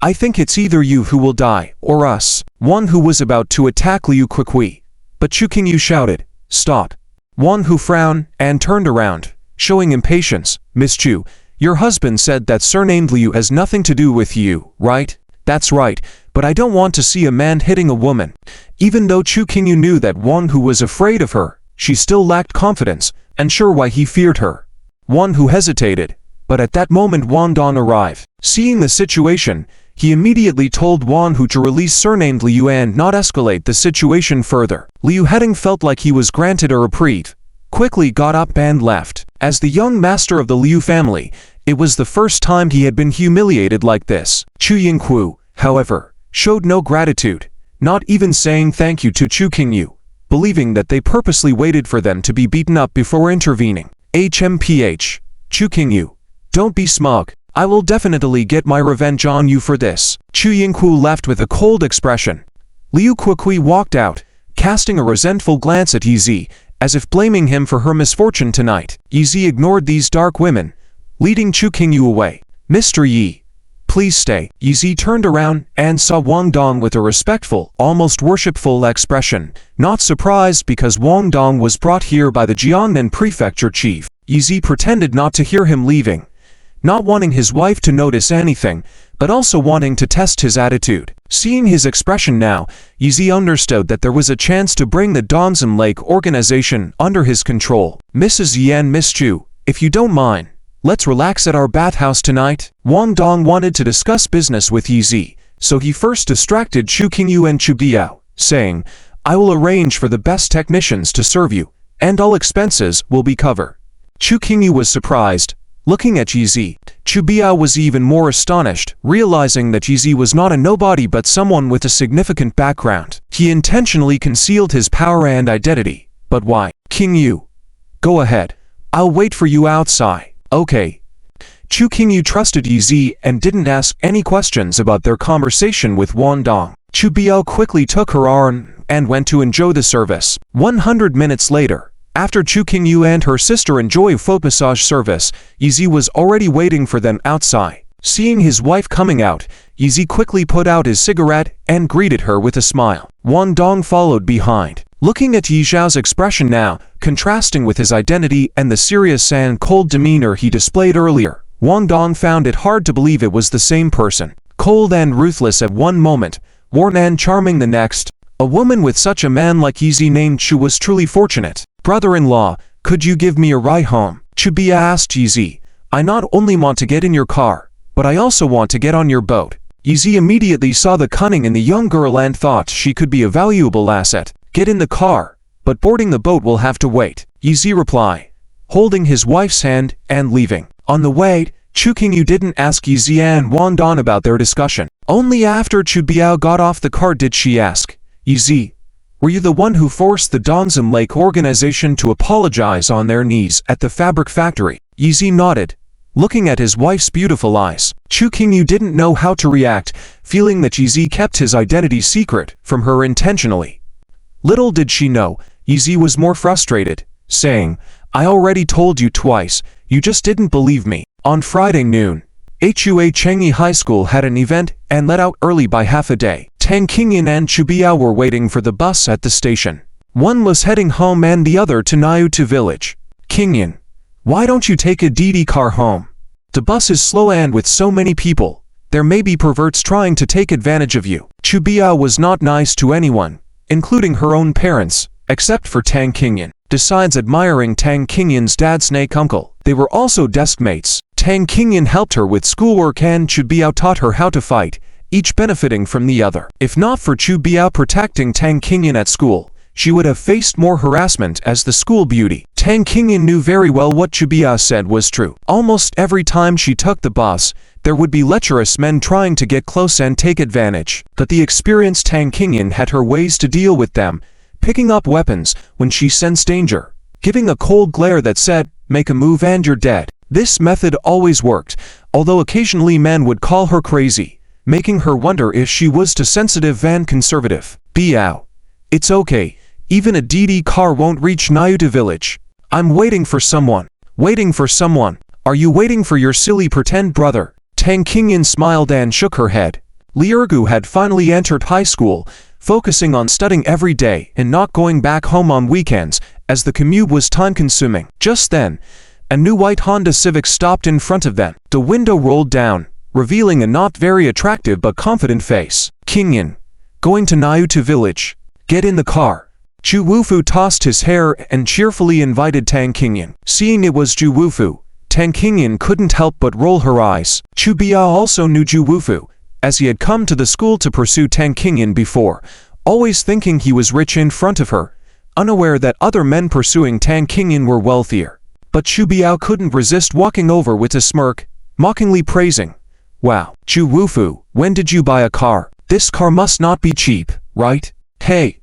I think it's either you who will die, or us. Wan Hu was about to attack Liu quickly, but Chu Qingyu shouted, stop. Wan Hu frowned and turned around, showing impatience. Miss Chu, your husband said that surnamed Liu has nothing to do with you, right? That's right, but I don't want to see a man hitting a woman. Even though Chu Qingyu knew that Wan Hu was afraid of her, she still lacked confidence, unsure why he feared her. Wan Hu hesitated, but at that moment Wan Dong arrived. Seeing the situation, he immediately told Wan Hu to release surnamed Liu and not escalate the situation further. Liu Heding felt like he was granted a reprieve, quickly got up and left. As the young master of the Liu family, it was the first time he had been humiliated like this. Chu Yingku, however, showed no gratitude, not even saying thank you to Chu Qingyu, believing that they purposely waited for them to be beaten up before intervening. HMPH. Chu Qingyu, don't be smug. I will definitely get my revenge on you for this. Chu Yingku left with a cold expression. Liu quickly walked out, casting a resentful glance at Yizi, as if blaming him for her misfortune tonight. Yizi ignored these dark women, leading Chu Qingyu away. Mr. Yi, please stay. Yizi turned around and saw Wang Dong with a respectful, almost worshipful expression, not surprised because Wang Dong was brought here by the Jiangnan prefecture chief. Yizi pretended not to hear him leaving, not wanting his wife to notice anything, but also wanting to test his attitude. Seeing his expression now, Yizi understood that there was a chance to bring the Donzim Lake organization under his control. Mrs. Yi and Miss Chu, if you don't mind, let's relax at our bathhouse tonight. Wang Dong wanted to discuss business with Yizi, so he first distracted Chu Qingyu and Chu Biao, saying, I will arrange for the best technicians to serve you, and all expenses will be covered. Chu Qingyu was surprised. Looking at Yizi, Chu Biao was even more astonished, realizing that Yizi was not a nobody but someone with a significant background. He intentionally concealed his power and identity. But why? Qingyu, go ahead. I'll wait for you outside. Okay. Chu Qingyu trusted Yizi and didn't ask any questions about their conversation with Wang Dong. Chu Biao quickly took her arm and went to enjoy the service. 100 minutes later, after Chu Qingyu and her sister enjoy a foot massage service, Yizi was already waiting for them outside. Seeing his wife coming out, Yizi quickly put out his cigarette and greeted her with a smile. Wang Dong followed behind. Looking at Yi Zhao's expression now, contrasting with his identity and the serious and cold demeanor he displayed earlier, Wang Dong found it hard to believe it was the same person. Cold and ruthless at one moment, warm and charming the next. A woman with such a man like Yizi named Chu was truly fortunate. Brother-in-law, could you give me a ride home? Chu Biao asked Yizi. I not only want to get in your car, but I also want to get on your boat. Yizi immediately saw the cunning in the young girl and thought she could be a valuable asset. Get in the car, but boarding the boat will have to wait. Yizi replied, holding his wife's hand and leaving. On the way, Chu Qingyu didn't ask Yizi and Wang Dong about their discussion. Only after Chu Biao got off the car did she ask, Yizi, were you the one who forced the Donzim Lake organization to apologize on their knees at the fabric factory? Yizi nodded, looking at his wife's beautiful eyes. Chu Qingyu didn't know how to react, feeling that Yizi kept his identity secret from her intentionally. Little did she know, Yizi was more frustrated, saying, I already told you twice, you just didn't believe me. On Friday noon, HUA Chengyi High School had an event and let out early by half a day. Tang Qingyan and Chu Biao were waiting for the bus at the station. One was heading home and the other to Naruto village. Kingyan, why don't you take a DD car home? The bus is slow and with so many people, there may be perverts trying to take advantage of you. Chubiao was not nice to anyone, including her own parents, except for Tang Kingyan. Besides admiring Tang Kingyan's dad Snake uncle, they were also deskmates. Tang Kingyan helped her with schoolwork and Chubiao taught her how to fight, each benefiting from the other. If not for Chubiao protecting Tang Kingyan at school, she would have faced more harassment as the school beauty. Tang Kingyan knew very well what Chubiao said was true. Almost every time she took the bus, there would be lecherous men trying to get close and take advantage. But the experienced Tang Kingyan had her ways to deal with them, picking up weapons when she sensed danger, giving a cold glare that said, "Make a move and you're dead." This method always worked, although occasionally men would call her crazy, making her wonder if she was too sensitive and conservative. Biao. It's okay, even a DD car won't reach Naruto village. I'm waiting for someone. Waiting for someone. Are you waiting for your silly pretend brother? Tang Kingyan smiled and shook her head. Liurgu had finally entered high school, focusing on studying every day and not going back home on weekends, as the commute was time-consuming. Just then, a new white Honda Civic stopped in front of them. The window rolled down, revealing a not very attractive but confident face. Kingyan, going to Naruto village. Get in the car. Chu Wufu tossed his hair and cheerfully invited Tang Kingyan. Seeing it was Chu Wufu, Tang Kingyan couldn't help but roll her eyes. Chubiao also knew Chu Wufu, as he had come to the school to pursue Tang Kingyan before, always thinking he was rich in front of her, unaware that other men pursuing Tang Kingyan were wealthier. But Chubiao couldn't resist walking over with a smirk, mockingly praising, "Wow, Chu Wufu, when did you buy a car? This car must not be cheap, right?" "Hey.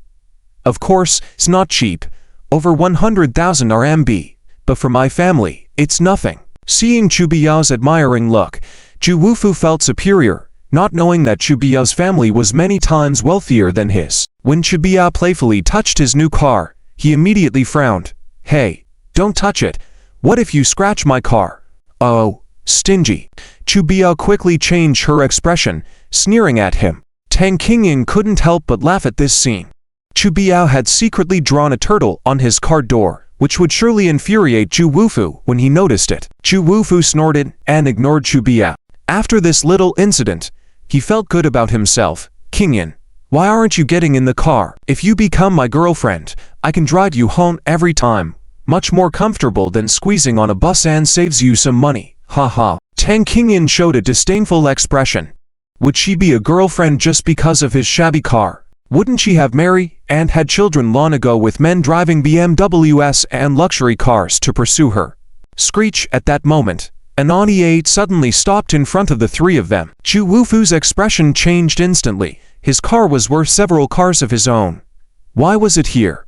Of course, it's not cheap, over 100,000 RMB, but for my family, it's nothing." Seeing Chubiao's admiring look, Chu Wufu felt superior, not knowing that Chubiao's family was many times wealthier than his. When Chubiao playfully touched his new car, he immediately frowned. "Hey, don't touch it. What if you scratch my car?" "Oh, stingy." Chubiao quickly changed her expression, sneering at him. Tang Kingyan couldn't help but laugh at this scene. Chubiao had secretly drawn a turtle on his car door, which would surely infuriate Chu Wufu when he noticed it. Chu Wufu snorted and ignored Chubiao. After this little incident, he felt good about himself. "Kingyan, why aren't you getting in the car? If you become my girlfriend, I can drive you home every time. Much more comfortable than squeezing on a bus and saves you some money. Haha." Tang Kingyan showed a disdainful expression. Would she be a girlfriend just because of his shabby car? Wouldn't she have married and had children long ago with men driving BMWs and luxury cars to pursue her? Screech! At that moment, an Audi 8 suddenly stopped in front of the three of them. Chu Wufu's expression changed instantly. His car was worth several cars of his own. Why was it here?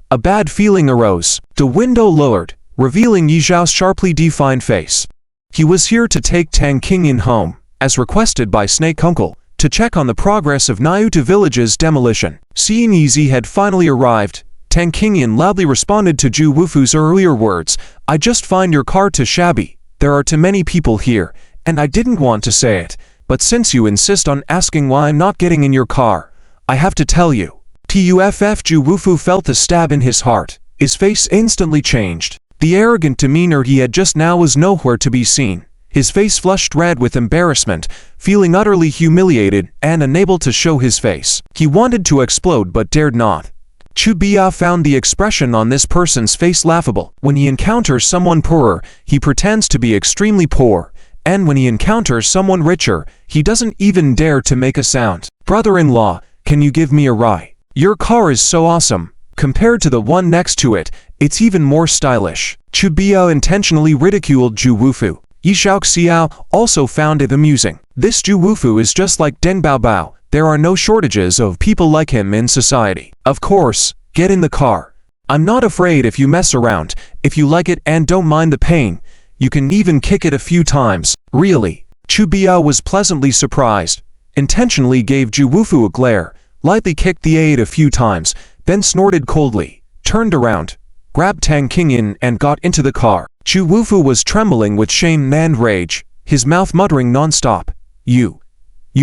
A bad feeling arose. The window lowered, revealing Yi Zhao's sharply defined face. He was here to take Tang Kingyan home, as requested by Snake Uncle, to check on the progress of Naruto village's demolition. Seeing Yi had finally arrived, Tang Kingyan loudly responded to Chu Wufu's earlier words, "I just find your car too shabby. There are too many people here, and I didn't want to say it, but since you insist on asking why I'm not getting in your car, I have to tell you." Tuff! Chu Wufu felt a stab in his heart. His face instantly changed. The arrogant demeanor he had just now was nowhere to be seen. His face flushed red with embarrassment, feeling utterly humiliated and unable to show his face. He wanted to explode but dared not. Chubiao found the expression on this person's face laughable. When he encounters someone poorer, he pretends to be extremely poor, and when he encounters someone richer, he doesn't even dare to make a sound. "Brother-in-law, can you give me a ride? Your car is so awesome. Compared to the one next to it, it's even more stylish." Chubiao intentionally ridiculed Chu Wufu. Yi Xiao also found it amusing. This Chu Wufu is just like Deng Baobao. There are no shortages of people like him in society. Of course, get in the car. I'm not afraid if you mess around. If you like it and don't mind the pain, you can even kick it a few times. Really. Chubiao was pleasantly surprised, intentionally gave Chu Wufu a glare, lightly kicked the aide a few times, then snorted coldly, turned around, grabbed Tang Kingyan and got into the car. Chu Wufu was trembling with shame and rage, his mouth muttering non-stop, You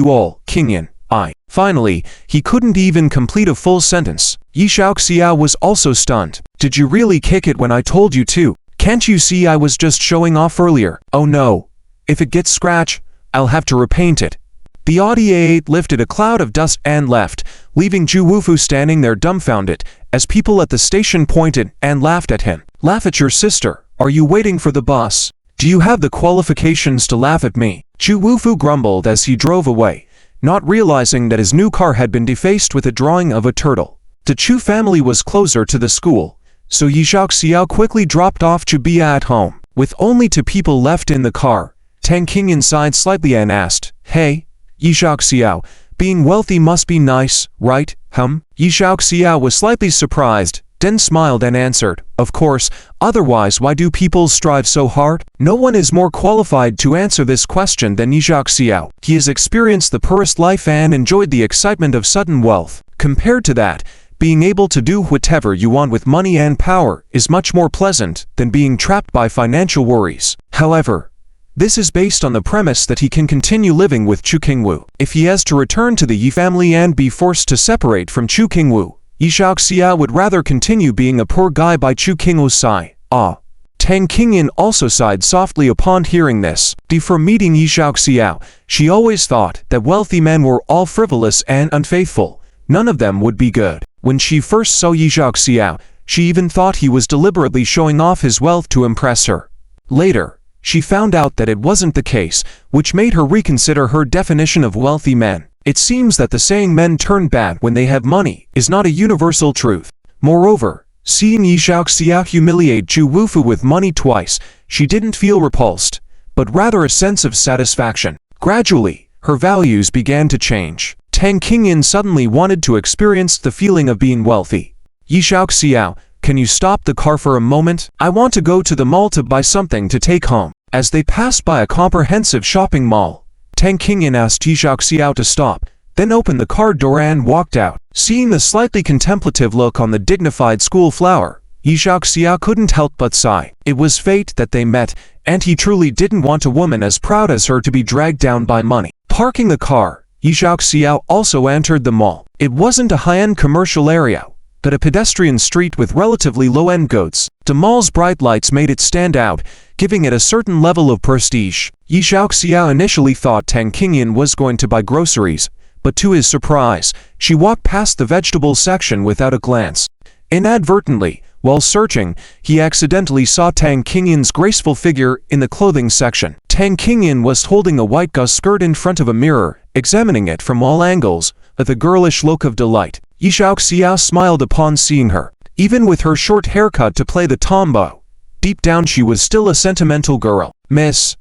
all, Kingyan, Finally, he couldn't even complete a full sentence. Yi Xiaoxiao was also stunned. Did you really kick it when I told you to? Can't you see I was just showing off earlier? Oh no. If it gets scratched, I'll have to repaint it. The Audi A8 lifted a cloud of dust and left, leaving Zhu Wufu standing there dumbfounded, as people at the station pointed and laughed at him. Laugh at your sister. Are you waiting for the bus? Do you have the qualifications to laugh at me? Zhu Wufu grumbled as he drove away, not realizing that his new car had been defaced with a drawing of a turtle. The Chu family was closer to the school, so Yi Xiaoxiao quickly dropped off Chu Bia at home. With only 2 people left in the car, Tang Qingyan sighed slightly and asked, Hey, Yi Xiaoxiao, being wealthy must be nice, right? Yi Xiaoxiao was slightly surprised, then smiled and answered, Of course, otherwise why do people strive so hard? No one is more qualified to answer this question than Yi Xiaoxiao. He has experienced the poorest life and enjoyed the excitement of sudden wealth. Compared to that, being able to do whatever you want with money and power is much more pleasant than being trapped by financial worries. However, this is based on the premise that he can continue living with Chu Qingwu. If he has to return to the Yi family and be forced to separate from Chu Qingwu, Yi Xiaoxiao would rather continue being a poor guy by Chu Qingwu's side. Tang Qingyan also sighed softly upon hearing this. Before meeting Yi Xiaoxiao, she always thought that wealthy men were all frivolous and unfaithful. None of them would be good. When she first saw Yi Xiaoxiao, she even thought he was deliberately showing off his wealth to impress her. Later, she found out that it wasn't the case, which made her reconsider her definition of wealthy men. It seems that the saying men turn bad when they have money is not a universal truth. Moreover, seeing Yi Xiaoxiao humiliate Zhu Wufu with money twice, she didn't feel repulsed, but rather a sense of satisfaction. Gradually, her values began to change. Tang Qingyan suddenly wanted to experience the feeling of being wealthy. Yi Xiaoxiao, can you stop the car for a moment? I want to go to the mall to buy something to take home. As they passed by a comprehensive shopping mall, Tang Qingyan asked Yi Xiaoxiao to stop, then opened the car door and walked out. Seeing the slightly contemplative look on the dignified school flower, Yi Xiaoxiao couldn't help but sigh. It was fate that they met, and he truly didn't want a woman as proud as her to be dragged down by money. Parking the car, Yi Xiaoxiao also entered the mall. It wasn't a high-end commercial area, but a pedestrian street with relatively low-end goods. The mall's bright lights made it stand out, giving it a certain level of prestige. Yi Xiaoxiao initially thought Tang Qingyan was going to buy groceries, but to his surprise, she walked past the vegetable section without a glance. Inadvertently, while searching, he accidentally saw Tang Qingyan's graceful figure in the clothing section. Tang Qingyan was holding a white gauze skirt in front of a mirror, examining it from all angles, with a girlish look of delight. Yi Xiaoxiao smiled upon seeing her. Even with her short haircut to play the tomboy, deep down she was still a sentimental girl. Miss,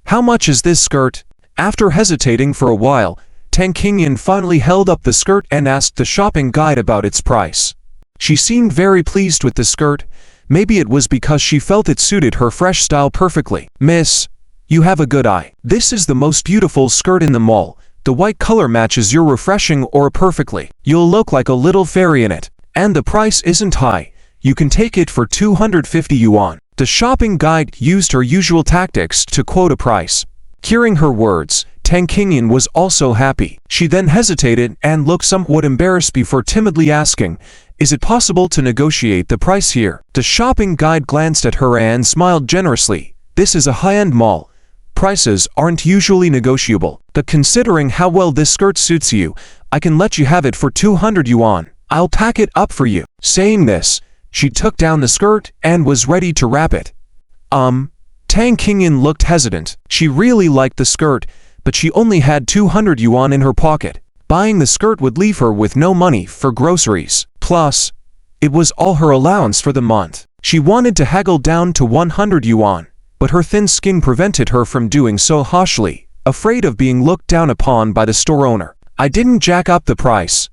how much is this skirt? After hesitating for a while, Tang Qingyan finally held up the skirt and asked the shopping guide about its price. She seemed very pleased with the skirt. Maybe it was because she felt it suited her fresh style perfectly. Miss, you have a good eye. This is the most beautiful skirt in the mall. The white color matches your refreshing aura perfectly. You'll look like a little fairy in it. And the price isn't high. You can take it for 250 yuan. The shopping guide used her usual tactics to quote a price. Hearing her words, Tang Qingyan was also happy. She then hesitated and looked somewhat embarrassed before timidly asking, Is it possible to negotiate the price here? The shopping guide glanced at her and smiled generously. This is a high-end mall. Prices aren't usually negotiable, but considering how well this skirt suits you, I can let you have it for 200 yuan. I'll pack it up for you. Saying this, she took down the skirt and was ready to wrap it. Tang Qingyan looked hesitant. She really liked the skirt, but she only had 200 yuan in her pocket. Buying the skirt would leave her with no money for groceries. Plus, it was all her allowance for the month. She wanted to haggle down to 100 yuan, but her thin skin prevented her from doing so harshly, afraid of being looked down upon by the store owner. I didn't jack up the price.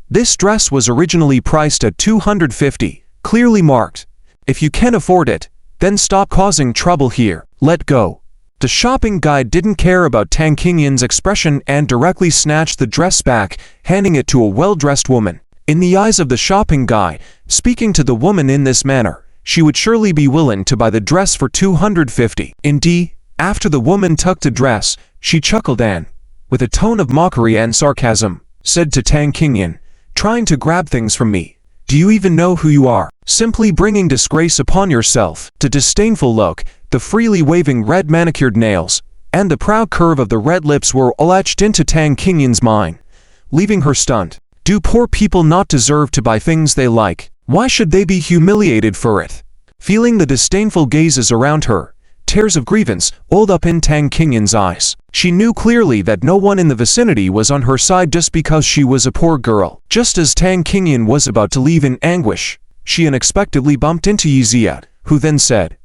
This dress was originally priced at 250, clearly marked. If you can't afford it, then stop causing trouble here. Let go. The shopping guide didn't care about Tang Qingyan's expression and directly snatched the dress back, handing it to a well-dressed woman. In the eyes of the shopping guide, speaking to the woman in this manner, she would surely be willing to buy the dress for 250. Indeed, after the woman took the dress, she chuckled and, with a tone of mockery and sarcasm, said to Tang Qingyan, trying to grab things from me. Do you even know who you are? Simply bringing disgrace upon yourself. The disdainful look, the freely waving red manicured nails, and the proud curve of the red lips were all etched into Tang Qingyan's mind, leaving her stunned. Do poor people not deserve to buy things they like? Why should they be humiliated for it? Feeling the disdainful gazes around her, tears of grievance welled up in Tang Qingyan's eyes. She knew clearly that no one in the vicinity was on her side just because she was a poor girl. Just as Tang Qingyan was about to leave in anguish, she unexpectedly bumped into Yizia, who then said,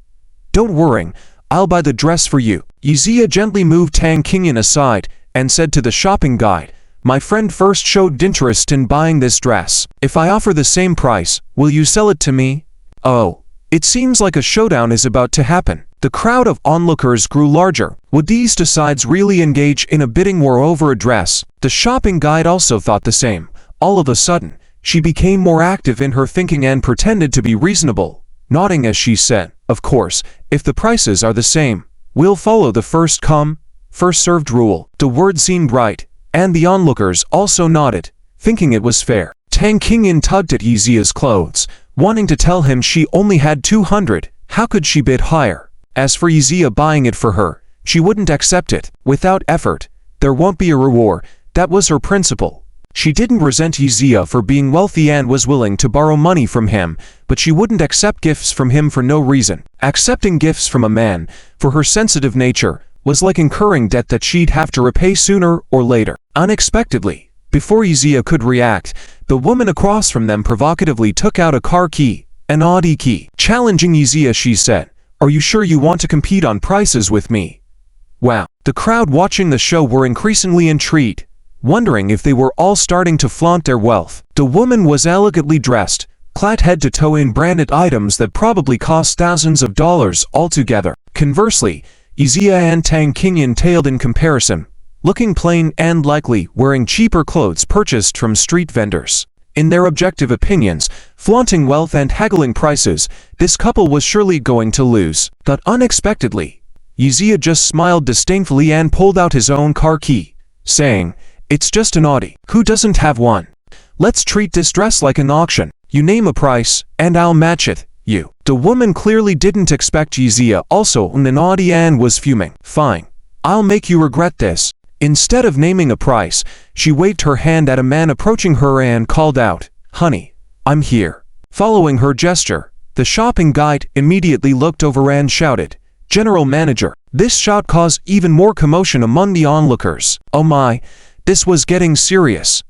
"Don't worry, I'll buy the dress for you." Yizia gently moved Tang Qingyan aside and said to the shopping guide, "My friend first showed interest in buying this dress. If I offer the same price, will you sell it to me?" Oh, it seems like a showdown is about to happen. The crowd of onlookers grew larger. Would these two sides really engage in a bidding war over a dress? The shopping guide also thought the same. All of a sudden, she became more active in her thinking and pretended to be reasonable, nodding as she said, "Of course, if the prices are the same, we'll follow the first come, first served rule." The word seemed right, and the onlookers also nodded, thinking it was fair. Tang Qingyan tugged at Yizia's clothes, wanting to tell him she only had 200. How could she bid higher? As for Yizia buying it for her, she wouldn't accept it. Without effort, there won't be a reward. That was her principle. She didn't resent Yizia for being wealthy and was willing to borrow money from him, but she wouldn't accept gifts from him for no reason. Accepting gifts from a man, for her sensitive nature, was like incurring debt that she'd have to repay sooner or later. Unexpectedly, before Yizia could react, the woman across from them provocatively took out a car key, an Audi key. Challenging Yizia, she said, "Are you sure you want to compete on prices with me?" Wow. The crowd watching the show were increasingly intrigued, wondering if they were all starting to flaunt their wealth. The woman was elegantly dressed, clad head to toe in branded items that probably cost thousands of dollars altogether. Conversely, Yizia and Tang Qingyan tailed in comparison, looking plain and likely wearing cheaper clothes purchased from street vendors. In their objective opinions, flaunting wealth and haggling prices, this couple was surely going to lose. But unexpectedly, Yizia just smiled disdainfully and pulled out his own car key, saying, "It's just an Audi. Who doesn't have one? Let's treat this dress like an auction. You name a price, and I'll match it, you." The woman clearly didn't expect Yizia also owned an Audi and was fuming. "Fine. I'll make you regret this." Instead of naming a price, she waved her hand at a man approaching her and called out, "Honey, I'm here." Following her gesture, the shopping guide immediately looked over and shouted, "General Manager." This shout caused even more commotion among the onlookers. Oh my, this was getting serious.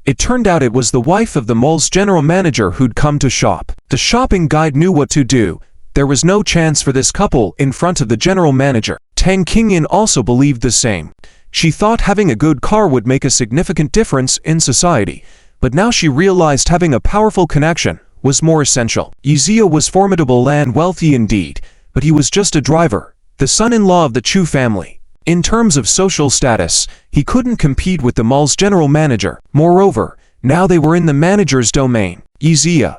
It turned out it was the wife of the mall's general manager who'd come to shop. The shopping guide knew what to do. There was no chance for this couple in front of the general manager. Tang Qingyan also believed the same. She thought having a good car would make a significant difference in society, but now she realized having a powerful connection was more essential. Yizia was formidable and wealthy indeed, but he was just a driver, the son-in-law of the Chu family. In terms of social status, he couldn't compete with the mall's general manager. Moreover, now they were in the manager's domain. "Yizia,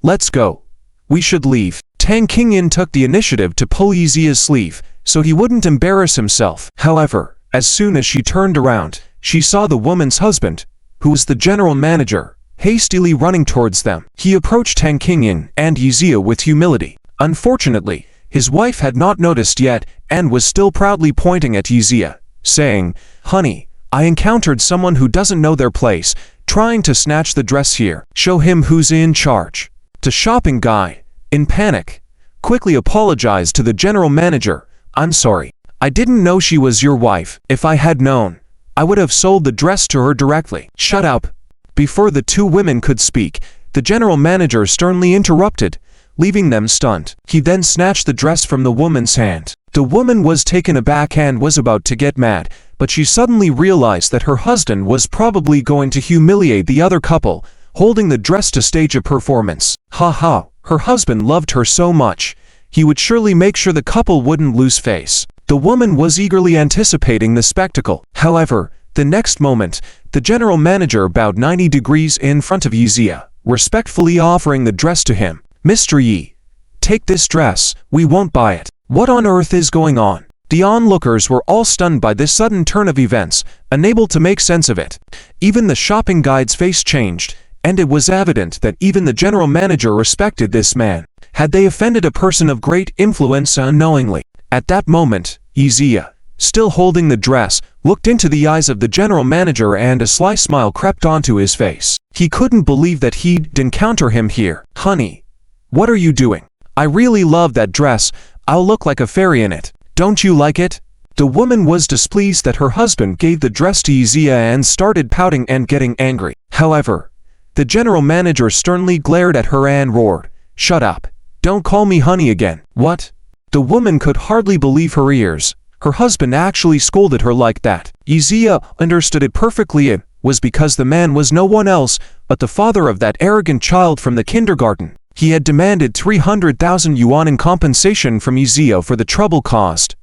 let's go. We should leave." Tang Qingyan took the initiative to pull Yizia's sleeve, so he wouldn't embarrass himself. However, as soon as she turned around, she saw the woman's husband, who was the general manager, hastily running towards them. He approached Tang Qingyan and Yizia with humility. Unfortunately, his wife had not noticed yet and was still proudly pointing at Yizia, saying, "Honey, I encountered someone who doesn't know their place, trying to snatch the dress here. Show him who's in charge." The shopping guide, in panic, quickly apologized to the general manager. "I'm sorry. I didn't know she was your wife. If I had known, I would have sold the dress to her directly." "Shut up." Before the two women could speak, the general manager sternly interrupted, leaving them stunned. He then snatched the dress from the woman's hand. The woman was taken aback and was about to get mad, but she suddenly realized that her husband was probably going to humiliate the other couple, holding the dress to stage a performance. Ha ha, her husband loved her so much. He would surely make sure the couple wouldn't lose face. The woman was eagerly anticipating the spectacle. However, the next moment, the general manager bowed 90 degrees in front of Yizia, respectfully offering the dress to him. "Mr. Yi, take this dress. We won't buy it." "What on earth is going on?" The onlookers were all stunned by this sudden turn of events, unable to make sense of it. Even the shopping guide's face changed, and it was evident that even the general manager respected this man. Had they offended a person of great influence unknowingly? At that moment, Izia, still holding the dress, looked into the eyes of the general manager and a sly smile crept onto his face. He couldn't believe that he'd encounter him here. "Honey, what are you doing? I really love that dress. I'll look like a fairy in it. Don't you like it?" The woman was displeased that her husband gave the dress to Izia and started pouting and getting angry. However, the general manager sternly glared at her and roared, "Shut up. Don't call me honey again." What? The woman could hardly believe her ears. Her husband actually scolded her like that. Izia understood it perfectly. It was because the man was no one else but the father of that arrogant child from the kindergarten. He had demanded 300,000 yuan in compensation from Izia for the trouble caused.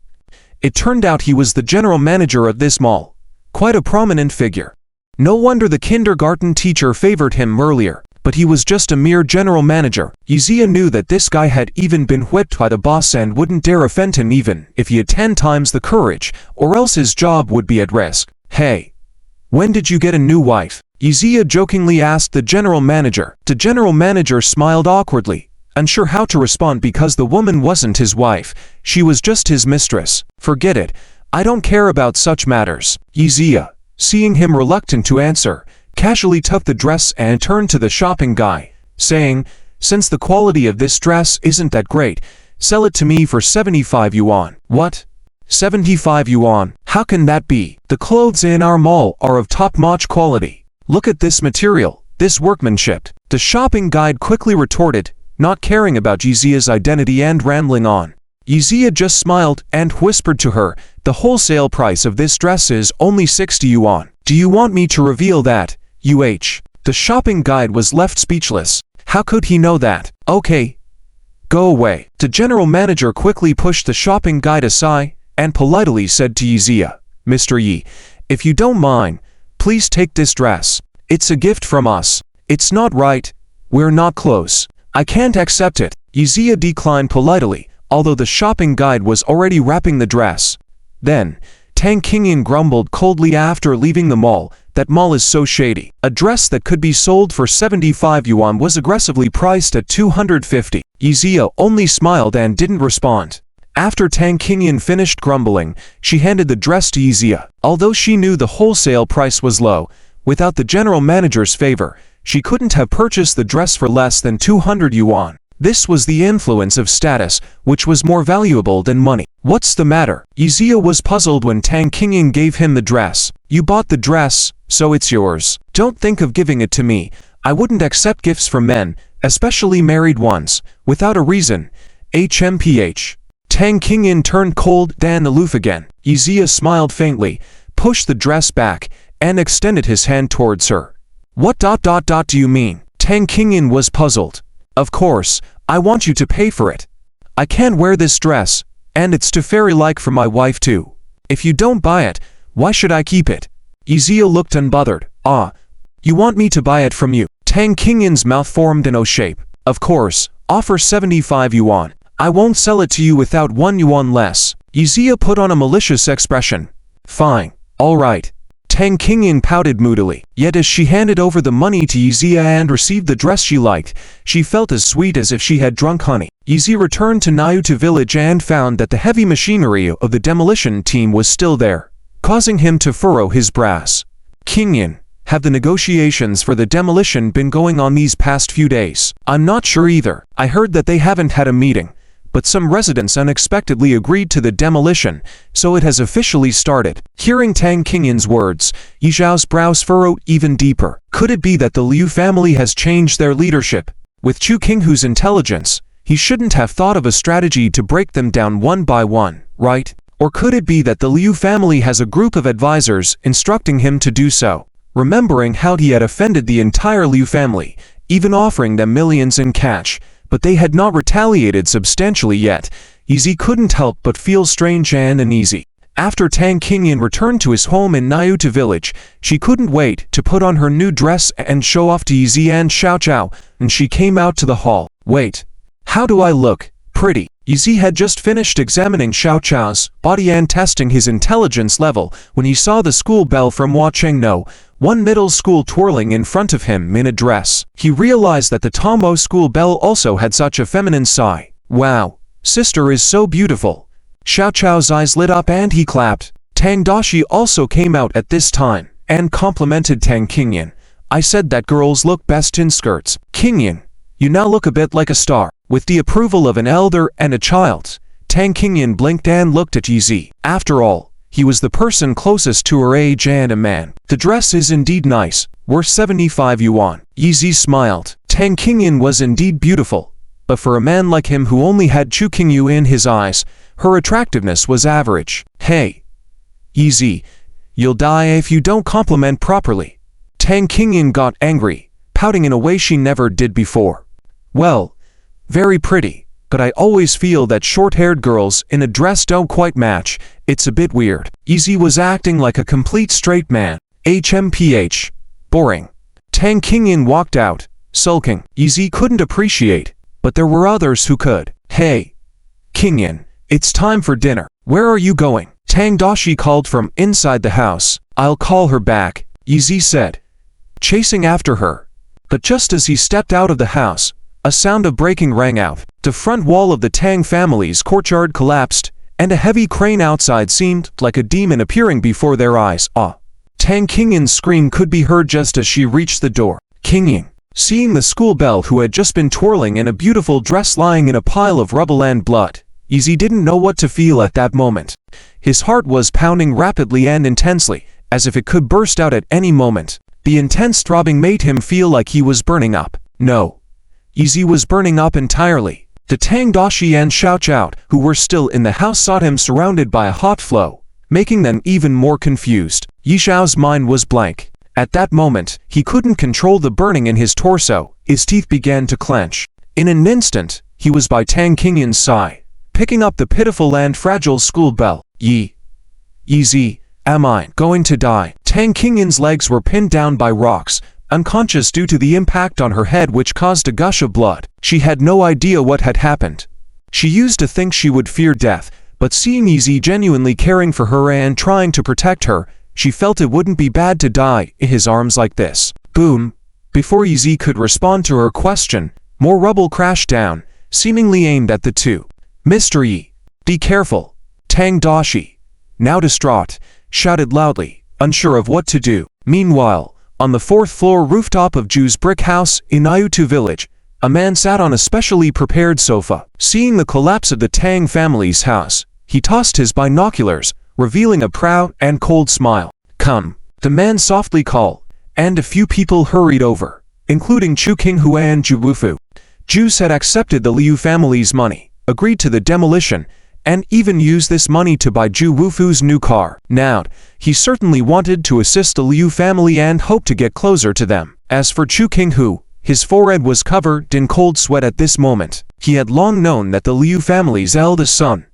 It turned out he was the general manager of this mall. Quite a prominent figure. No wonder the kindergarten teacher favored him earlier, but he was just a mere general manager. Izia knew that this guy had even been whipped by the boss and wouldn't dare offend him even if he had 10 times the courage, or else his job would be at risk. "Hey, when did you get a new wife?" Izia jokingly asked the general manager. The general manager smiled awkwardly, unsure how to respond because the woman wasn't his wife, she was just his mistress. "Forget it, I don't care about such matters." Izia, seeing him reluctant to answer, casually took the dress and turned to the shopping guy, saying, "Since the quality of this dress isn't that great, sell it to me for 75 yuan. "What? 75 yuan? How can that be? The clothes in our mall are of top-notch quality. Look at this material, this workmanship." The shopping guide quickly retorted, not caring about Izia's identity and rambling on. Izia just smiled and whispered to her, "The wholesale price of this dress is only 60 yuan. Do you want me to reveal that, UH?" The shopping guide was left speechless. How could he know that? "Okay, go away." The general manager quickly pushed the shopping guide aside and politely said to Izia, "Mr. Yi, if you don't mind, please take this dress. It's a gift from us. It's not right. We're not close. I can't accept it." Izia declined politely, although the shopping guide was already wrapping the dress. Then, Tang Qingyan grumbled coldly after leaving the mall, "That mall is so shady. A dress that could be sold for 75 yuan was aggressively priced at 250. Izia only smiled and didn't respond. After Tang Qingyan finished grumbling, she handed the dress to Izia. Although she knew the wholesale price was low, without the general manager's favor, she couldn't have purchased the dress for less than 200 yuan. This was the influence of status, which was more valuable than money. "What's the matter?" Izia was puzzled when Tang Qingyan gave him the dress. "You bought the dress, so it's yours. Don't think of giving it to me. I wouldn't accept gifts from men, especially married ones, without a reason. HMPH. Tang Qingyan turned cold and aloof again. Izia smiled faintly, pushed the dress back, and extended his hand towards her. "What do you mean?" Tang Qingyan was puzzled. "Of course, I want you to pay for it. I can't wear this dress, and it's too fairy-like for my wife too. If you don't buy it, why should I keep it?" Izia looked unbothered. "Ah, you want me to buy it from you?" Tang Qingyan's mouth formed an O shape. "Of course, offer 75 yuan. I won't sell it to you without 1 yuan less." Izia put on a malicious expression. "Fine, all right." Tang Qingyan pouted moodily. Yet as she handed over the money to Izia and received the dress she liked, she felt as sweet as if she had drunk honey. Izia returned to Nayuta village and found that the heavy machinery of the demolition team was still there, causing him to furrow his brows. "Qingyan, have the negotiations for the demolition been going on these past few days?" "I'm not sure either. I heard that they haven't had a meeting, but some residents unexpectedly agreed to the demolition, so it has officially started." Hearing Tang Qingyan's words, Yi Zhao's brows furrowed even deeper. Could it be that the Liu family has changed their leadership? With Chu Qinghu's intelligence, he shouldn't have thought of a strategy to break them down one by one, right? Or could it be that the Liu family has a group of advisors instructing him to do so? Remembering how he had offended the entire Liu family, even offering them millions in cash, but they had not retaliated substantially yet, Izia couldn't help but feel strange and uneasy. After Tang Qingyan returned to his home in Nayuta village, she couldn't wait to put on her new dress and show off to Izia and Xiao Zhao, and she came out to the hall. "Wait, how do I look? Pretty?" Yizi had just finished examining Xiao Chao's body and testing his intelligence level when he saw the school bell from Huachengno, one middle school, twirling in front of him in a dress. He realized that the Tombo school bell also had such a feminine side. Wow, sister is so beautiful. Xiao Chao's eyes lit up and he clapped. Tang Dashi also came out at this time and complimented Tang Qingyan. I said that girls look best in skirts. Qingyan, you now look a bit like a star. With the approval of an elder and a child, Tang Qingyan blinked and looked at Yizi. After all, he was the person closest to her age and a man. The dress is indeed nice, worth 75 yuan. Yizi smiled. Tang Qingyan was indeed beautiful, but for a man like him who only had Chu Qingyu in his eyes, her attractiveness was average. Hey, Yizi, you'll die if you don't compliment properly. Tang Qingyan got angry, pouting in a way she never did before. Well, very pretty, but I always feel that short-haired girls in a dress don't quite match. It's a bit weird. Yizi was acting like a complete straight man. HMPH. Boring. Tang Qingyan walked out, sulking. Yizi couldn't appreciate, but there were others who could. Hey, Qingyan, it's time for dinner. Where are you going? Tang Dashi called from inside the house. I'll call her back, Yizi said, chasing after her. But just as he stepped out of the house, a sound of breaking rang out. The front wall of the Tang family's courtyard collapsed, and a heavy crane outside seemed like a demon appearing before their eyes. Tang Qingyan's scream could be heard just as she reached the door. Qingyan, seeing the school bell who had just been twirling in a beautiful dress lying in a pile of rubble and blood, Yizi didn't know what to feel at that moment. His heart was pounding rapidly and intensely, as if it could burst out at any moment. The intense throbbing made him feel like he was burning up. No. Yizi was burning up entirely. The Tang Dashi and Xiao Chao, who were still in the house, saw him surrounded by a hot flow, making them even more confused. Yi Xiao's mind was blank. At that moment, he couldn't control the burning in his torso. His teeth began to clench. In an instant, he was by Tang Qingyan's side, picking up the pitiful and fragile school bell. Yizi, am I going to die? Tang Qingyan's legs were pinned down by rocks, unconscious due to the impact on her head which caused a gush of blood. She had no idea what had happened. She used to think she would fear death, but seeing Yizi genuinely caring for her and trying to protect her, she felt it wouldn't be bad to die in his arms like this. Boom! Before Yizi could respond to her question, more rubble crashed down, seemingly aimed at the two. Mr. Yi, be careful! Tang Dashi, now distraught, shouted loudly, unsure of what to do. Meanwhile, on the fourth-floor rooftop of Ju's brick house in Ayutu village, a man sat on a specially prepared sofa. Seeing the collapse of the Tang family's house, he tossed his binoculars, revealing a proud and cold smile. Come, the man softly called, and a few people hurried over, including Chu Qinghu and Zhu Wufu. Zhu had accepted the Liu family's money, agreed to the demolition, and even used this money to buy Zhu Wufu's new car. Now, he certainly wanted to assist the Liu family and hoped to get closer to them. As for Chu Qinghu, his forehead was covered in cold sweat at this moment. He had long known that the Liu family's eldest son,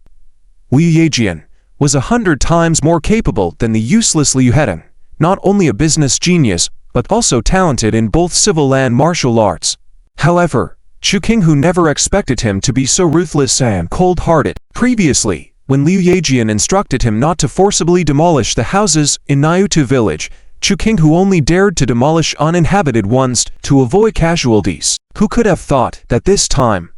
Liu Yejian, was 100 times more capable than the useless Liu Hedan, not only a business genius, but also talented in both civil and martial arts. However, Chu Qinghu never expected him to be so ruthless and cold-hearted. Previously, when Liu Yejian instructed him not to forcibly demolish the houses in Nayutu village, Chu Qinghu only dared to demolish uninhabited ones to avoid casualties. Who could have thought that this time,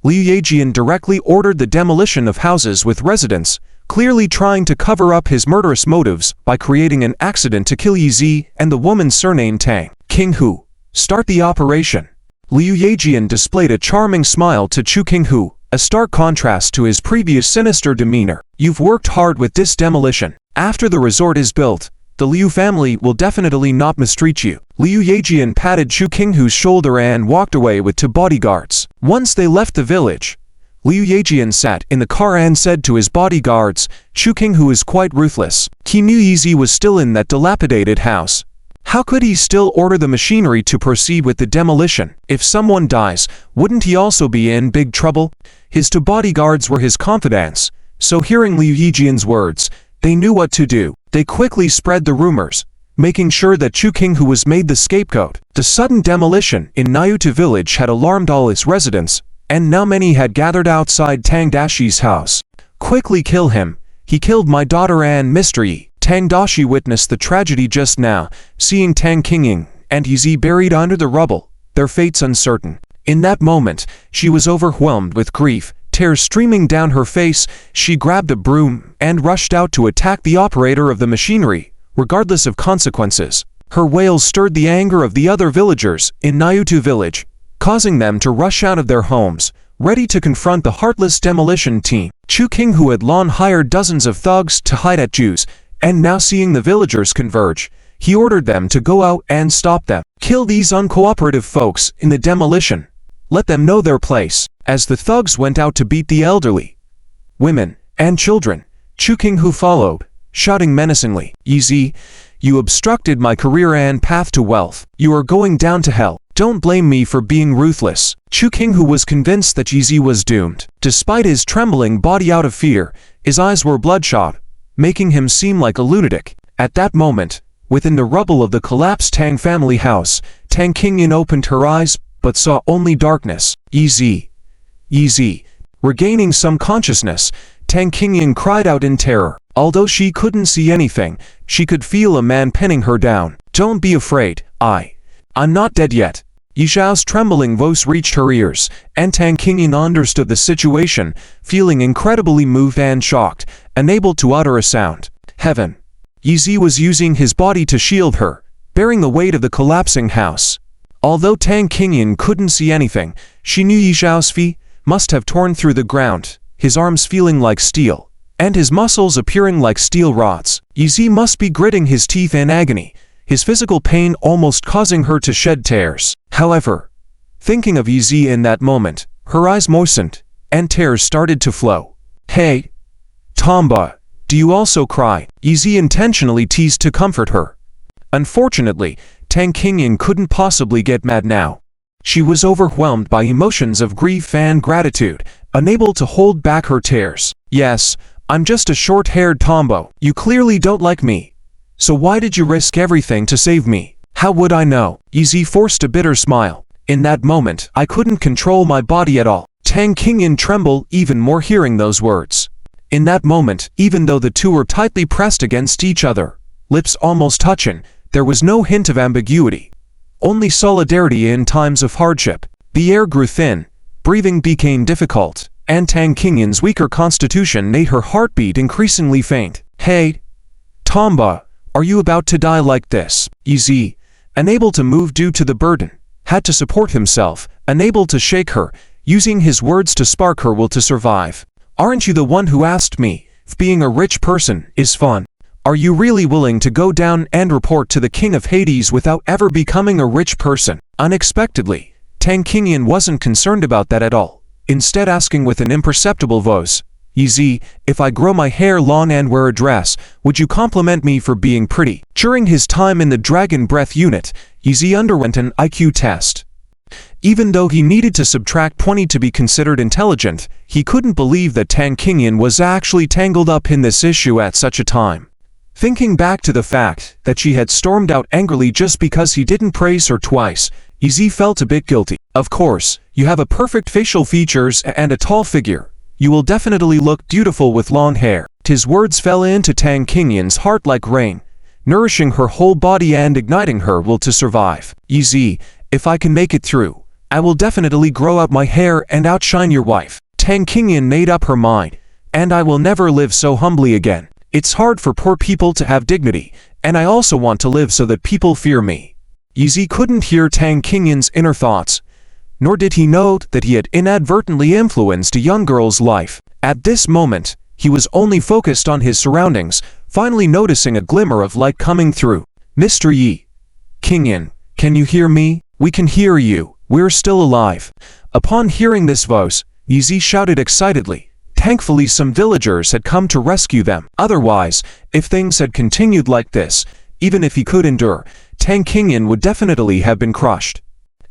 Liu Yejian directly ordered the demolition of houses with residents, clearly trying to cover up his murderous motives by creating an accident to kill Yizi and the woman surnamed Tang. Qinghu, start the operation. Liu Yejian displayed a charming smile to Chu Qinghu, a stark contrast to his previous sinister demeanor. You've worked hard with this demolition. After the resort is built, the Liu family will definitely not mistreat you. Liu Yejian patted Chu Qinghu's shoulder and walked away with two bodyguards. Once they left the village, Liu Yejian sat in the car and said to his bodyguards, Chu Qinghu is quite ruthless. He knew Yizi was still in that dilapidated house. How could he still order the machinery to proceed with the demolition? If someone dies, wouldn't he also be in big trouble? His two bodyguards were his confidants, so hearing Liu Yejian's words, they knew what to do. They quickly spread the rumors, making sure that Chu Qinghu was made the scapegoat. The sudden demolition in Nayutu village had alarmed all its residents, and now many had gathered outside Tang Dashi's house. Quickly kill him. He killed my daughter and Mr. Yi. Tang Dashi witnessed the tragedy just now, seeing Tang Qingying and Yi Zi buried under the rubble, their fates uncertain. In that moment, she was overwhelmed with grief, tears streaming down her face. She grabbed a broom and rushed out to attack the operator of the machinery, regardless of consequences. Her wails stirred the anger of the other villagers in Nayutu village, causing them to rush out of their homes, ready to confront the heartless demolition team. Chu King, who had long hired dozens of thugs to hide at Jews, and now seeing the villagers converge, he ordered them to go out and stop them. Kill these uncooperative folks in the demolition. Let them know their place. As the thugs went out to beat the elderly, women, and children, Chu King, who followed, shouting menacingly, "Yi Zi, you obstructed my career and path to wealth. You are going down to hell. Don't blame me for being ruthless." Chu King, who was convinced that Yi Zi was doomed, despite his trembling body out of fear, his eyes were bloodshot, making him seem like a lunatic. At that moment, within the rubble of the collapsed Tang family house, Tang Qingying opened her eyes, but saw only darkness. "Yi Zi, Yi Zi." Regaining some consciousness, Tang Qingying cried out in terror. Although she couldn't see anything, she could feel a man pinning her down. "Don't be afraid, I'm not dead yet." Yi Zhao's trembling voice reached her ears, and Tang Qingying understood the situation, feeling incredibly moved and shocked, unable to utter a sound. Heaven! Yi Zi was using his body to shield her, bearing the weight of the collapsing house. Although Tang Qingying couldn't see anything, she knew Yi Zhao's feet must have torn through the ground, his arms feeling like steel, and his muscles appearing like steel rods. Yi Zi must be gritting his teeth in agony, his physical pain almost causing her to shed tears. However, thinking of Yi Zi in that moment, her eyes moistened, and tears started to flow. "Hey, Tomba, do you also cry?" Yi Zi intentionally teased to comfort her. Unfortunately, Tang Qingying couldn't possibly get mad now. She was overwhelmed by emotions of grief and gratitude, unable to hold back her tears. "Yes, I'm just a short-haired tombo. You clearly don't like me. So why did you risk everything to save me?" "How would I know?" Yi Zi forced a bitter smile. "In that moment, I couldn't control my body at all." Tang Qingying trembled even more hearing those words. In that moment, even though the two were tightly pressed against each other, lips almost touching, there was no hint of ambiguity. Only solidarity in times of hardship. The air grew thin, breathing became difficult, and Tang Qingying's weaker constitution made her heartbeat increasingly faint. "Hey, Tomba, are you about to die like this?" Yi Zi, unable to move due to the burden, had to support himself, unable to shake her, using his words to spark her will to survive. "Aren't you the one who asked me if being a rich person is fun? Are you really willing to go down and report to the King of Hades without ever becoming a rich person?" Unexpectedly, Tang Qingying wasn't concerned about that at all, instead asking with an imperceptible voice, "Yi Zi, if I grow my hair long and wear a dress, would you compliment me for being pretty?" During his time in the Dragon Breath unit, Yi Zi underwent an IQ test. Even though he needed to subtract 20 to be considered intelligent, he couldn't believe that Tang Qingying was actually tangled up in this issue at such a time. Thinking back to the fact that she had stormed out angrily just because he didn't praise her twice, Yi Zi felt a bit guilty. "Of course, you have a perfect facial features and a tall figure. You will definitely look beautiful with long hair." His words fell into Tang Qingying's heart like rain, nourishing her whole body and igniting her will to survive. "Yi Zi, if I can make it through, I will definitely grow out my hair and outshine your wife." Tang Qingying made up her mind, "And I will never live so humbly again. It's hard for poor people to have dignity, and I also want to live so that people fear me." Yi Zi couldn't hear Tang Qingying's inner thoughts, nor did he know that he had inadvertently influenced a young girl's life. At this moment, he was only focused on his surroundings, finally noticing a glimmer of light coming through. "Mr. Yi Qingying, can you hear me?" "We can hear you. We're still alive." Upon hearing this voice, Yi Zi shouted excitedly. Thankfully, some villagers had come to rescue them. Otherwise, if things had continued like this, even if he could endure, Tang Qingying would definitely have been crushed.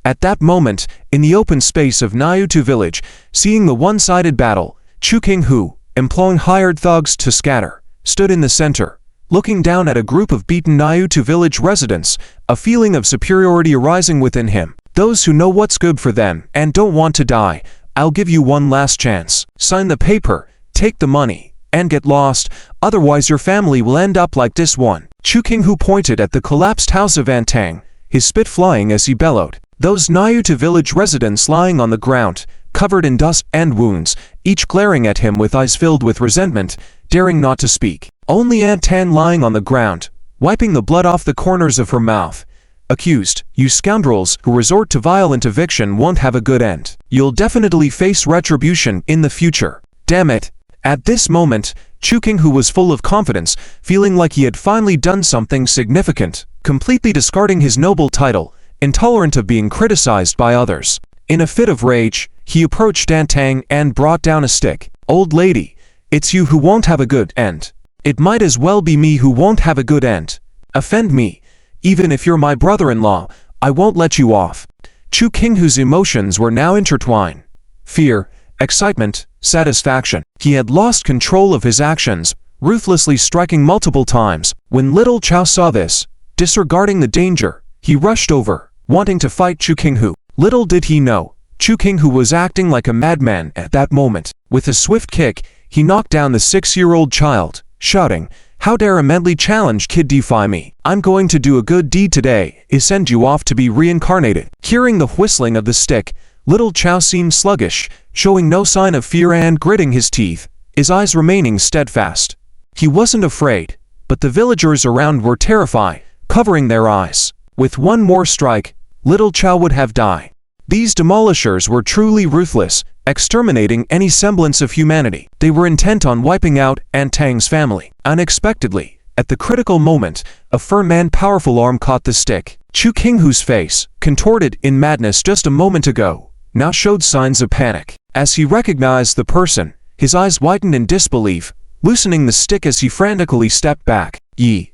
At that moment, in the open space of Nayutu village, seeing the one-sided battle, Chu King, who, employing hired thugs to scatter, stood in the center, looking down at a group of beaten Nayutu village residents, a feeling of superiority arising within him. Those who know what's good for them and don't want to die I'll give you one last chance. Sign the paper, take the money, and get lost, otherwise your family will end up like this one. Chu Qinghu pointed at the collapsed house of Antang, his spit flying as he bellowed. Those Nayuta village residents lying on the ground, covered in dust and wounds, each glaring at him with eyes filled with resentment, daring not to speak. Only Antang lying on the ground, wiping the blood off the corners of her mouth, accused, "You scoundrels who resort to violent eviction won't have a good end. You'll definitely face retribution in the future. Damn it." At this moment, Chu Qinghu was full of confidence, feeling like he had finally done something significant, completely discarding his noble title, intolerant of being criticized by others. In a fit of rage, he approached Antang and brought down a stick. "Old lady, it's you who won't have a good end. It might as well be me who won't have a good end. Offend me. Even if you're my brother-in-law, I won't let you off." Chu Qinghu's emotions were now intertwined. Fear, excitement, satisfaction. He had lost control of his actions, ruthlessly striking multiple times. When little Chow saw this, disregarding the danger, he rushed over, wanting to fight Chu Qinghu. Little did he know, Chu Qinghu was acting like a madman at that moment. With a swift kick, he knocked down the 6-year-old child, shouting, "How dare a mentally challenged kid defy me? I'm going to do a good deed today, send you off to be reincarnated." Hearing the whistling of the stick, little Chow seemed sluggish, showing no sign of fear and gritting his teeth, his eyes remaining steadfast. He wasn't afraid, but the villagers around were terrified, covering their eyes. With one more strike, little Chow would have died. These demolishers were truly ruthless, exterminating any semblance of humanity. They were intent on wiping out Antang's family. Unexpectedly, at the critical moment, a firm and powerful arm caught the stick. Chu Qinghu's face, contorted in madness just a moment ago, now showed signs of panic. As he recognized the person, his eyes widened in disbelief, loosening the stick as he frantically stepped back. Yi,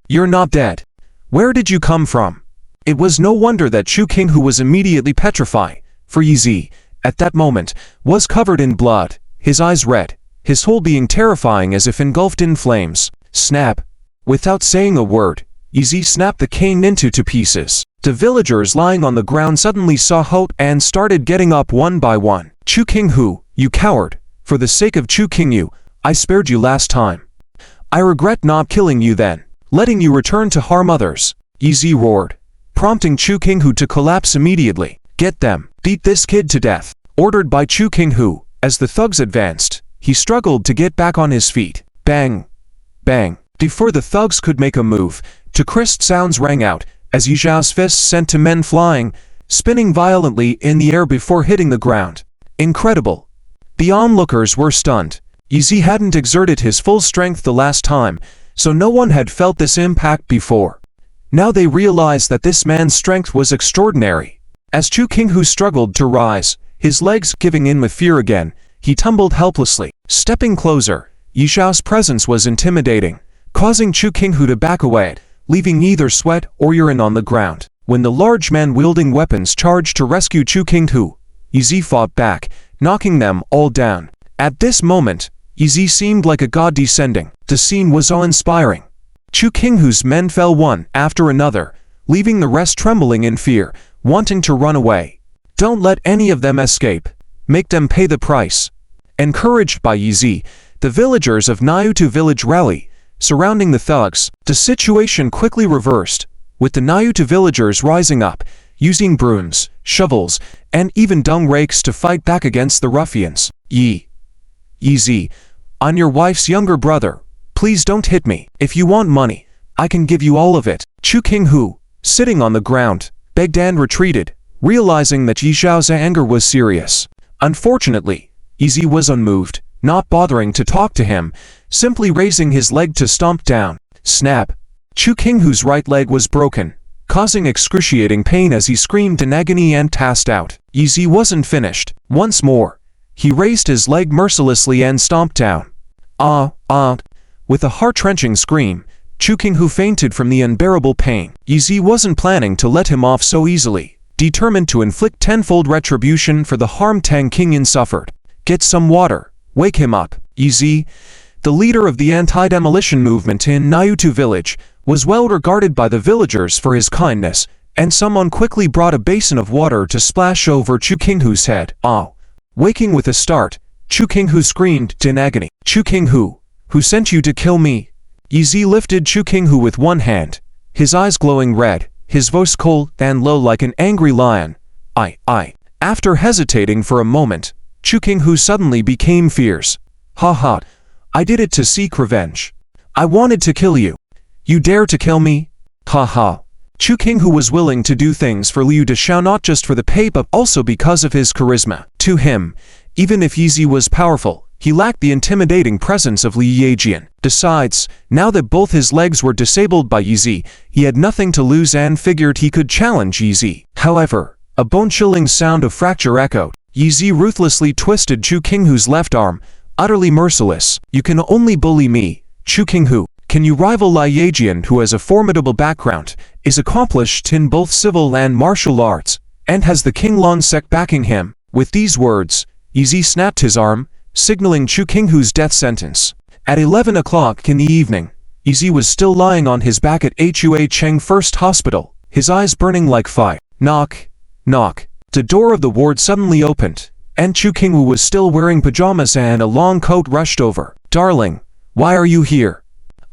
you're not dead. Where did you come from?" It was no wonder that Chu Qinghu was immediately petrified, for Yi, at that moment, was covered in blood, his eyes red, his whole being terrifying as if engulfed in flames. Snap! Without saying a word, Yi snapped the cane into 2 pieces. The villagers lying on the ground suddenly saw hope and started getting up one by one. "Chu Qinghu, you coward! For the sake of Chu Qingyu, I spared you last time. I regret not killing you then, letting you return to harm others," Yi roared, prompting Chu Qinghu to collapse immediately. "Get them, beat this kid to death," ordered by Chu Qinghu. As the thugs advanced, he struggled to get back on his feet. Bang! Bang! Before the thugs could make a move, two crisp sounds rang out, as Yi Zhao's fists sent 2 men flying, spinning violently in the air before hitting the ground. Incredible! The onlookers were stunned. Yi hadn't exerted his full strength the last time, so no one had felt this impact before. Now they realized that this man's strength was extraordinary. As Chu Qinghu struggled to rise, his legs giving in with fear again, he tumbled helplessly. Stepping closer, Yi Zhao's presence was intimidating, causing Chu Qinghu to back away, leaving neither sweat or urine on the ground. When the large man wielding weapons charged to rescue Chu Qinghu, Yi fought back, knocking them all down. At this moment, Yi seemed like a god descending. The scene was awe-inspiring. Chu Qinghu's men fell one after another, leaving the rest trembling in fear, wanting to run away. "Don't let any of them escape. Make them pay the price." Encouraged by Yi, the villagers of Nayutu village rallied, surrounding the thugs. The situation quickly reversed, with the Nayutu villagers rising up, using brooms, shovels, and even dung rakes to fight back against the ruffians. Yi, I'm your wife's younger brother. Please don't hit me. If you want money, I can give you all of it." Chu Qinghu, sitting on the ground, begged and retreated, realizing that Yi Zhao's anger was serious. Unfortunately, Yi was unmoved, not bothering to talk to him, simply raising his leg to stomp down. Snap! Chu Qinghu's right leg was broken, causing excruciating pain as he screamed in agony and passed out. Yi wasn't finished. Once more, he raised his leg mercilessly and stomped down. With a heart-wrenching scream, Chu Qinghu fainted from the unbearable pain. Yi wasn't planning to let him off so easily, determined to inflict tenfold retribution for the harm Tang Qingyan suffered. "Get some water. Wake him up." Yi, the leader of the anti-demolition movement in Nayutu village, was well regarded by the villagers for his kindness, and someone quickly brought a basin of water to splash over Chu Qinghu's head. Oh! Waking with a start, Chu Qinghu screamed in agony. Chu Qinghu, who sent you to kill me? Yi Zi lifted Chu Qinghu with one hand, his eyes glowing red, his voice cold and low like an angry lion. I. After hesitating for a moment, Chu Qinghu suddenly became fierce. Ha ha, I did it to seek revenge. I wanted to kill you. You dare to kill me? Ha ha. Chu Qinghu was willing to do things for Liu Dexiao not just for the pay but also because of his charisma. To him, even if Yi Zi was powerful, he lacked the intimidating presence of Li Yejian. Besides, now that both his legs were disabled by Yi Zi, he had nothing to lose and figured he could challenge Yi Zi. However, a bone-chilling sound of fracture echoed. Yi Zi ruthlessly twisted Chu Qinghu's left arm, utterly merciless. You can only bully me, Chu Qinghu. Can you rival Li Yejian, who has a formidable background, is accomplished in both civil and martial arts, and has the Qinglong sect backing him? With these words, Yi Zi snapped his arm, signaling Chu Qinghu's death sentence. At 11 o'clock in the evening, Yi Zi was still lying on his back at Hua Cheng First Hospital, his eyes burning like fire. Knock, knock. The door of the ward suddenly opened, and Chu Qinghu was still wearing pajamas and a long coat rushed over. Darling, why are you here?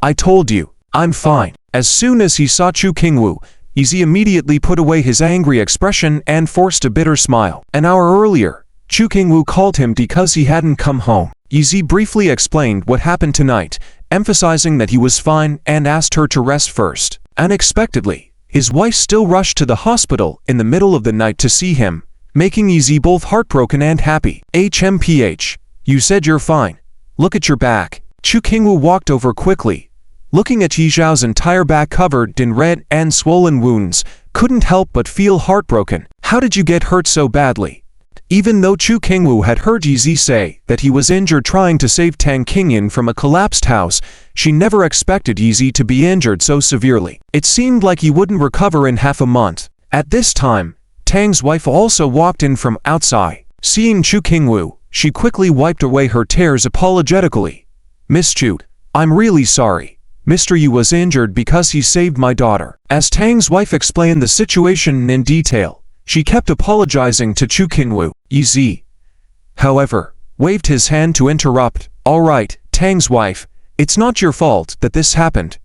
I told you, I'm fine. As soon as he saw Chu Qinghu, Yi Zi immediately put away his angry expression and forced a bitter smile. An hour earlier, Chu Qinghu called him because he hadn't come home. Yi Zi briefly explained what happened tonight, emphasizing that he was fine and asked her to rest first. Unexpectedly, his wife still rushed to the hospital in the middle of the night to see him, making Yi Zi both heartbroken and happy. HMPH, you said you're fine. Look at your back. Chu Qinghu walked over quickly, looking at Yi Zhao's entire back covered in red and swollen wounds, couldn't help but feel heartbroken. How did you get hurt so badly? Even though Chu Qinghu had heard Yi Zi say that he was injured trying to save Tang Qingyan from a collapsed house, she never expected Yi Zi to be injured so severely. It seemed like he wouldn't recover in half a month. At this time, Tang's wife also walked in from outside. Seeing Chu Qinghu, she quickly wiped away her tears apologetically. Miss Chu, I'm really sorry. Mr. Yu was injured because he saved my daughter. As Tang's wife explained the situation in detail, she kept apologizing to Chu Qinghu. Yi Zi, however, waved his hand to interrupt. All right, Tang's wife, it's not your fault that this happened.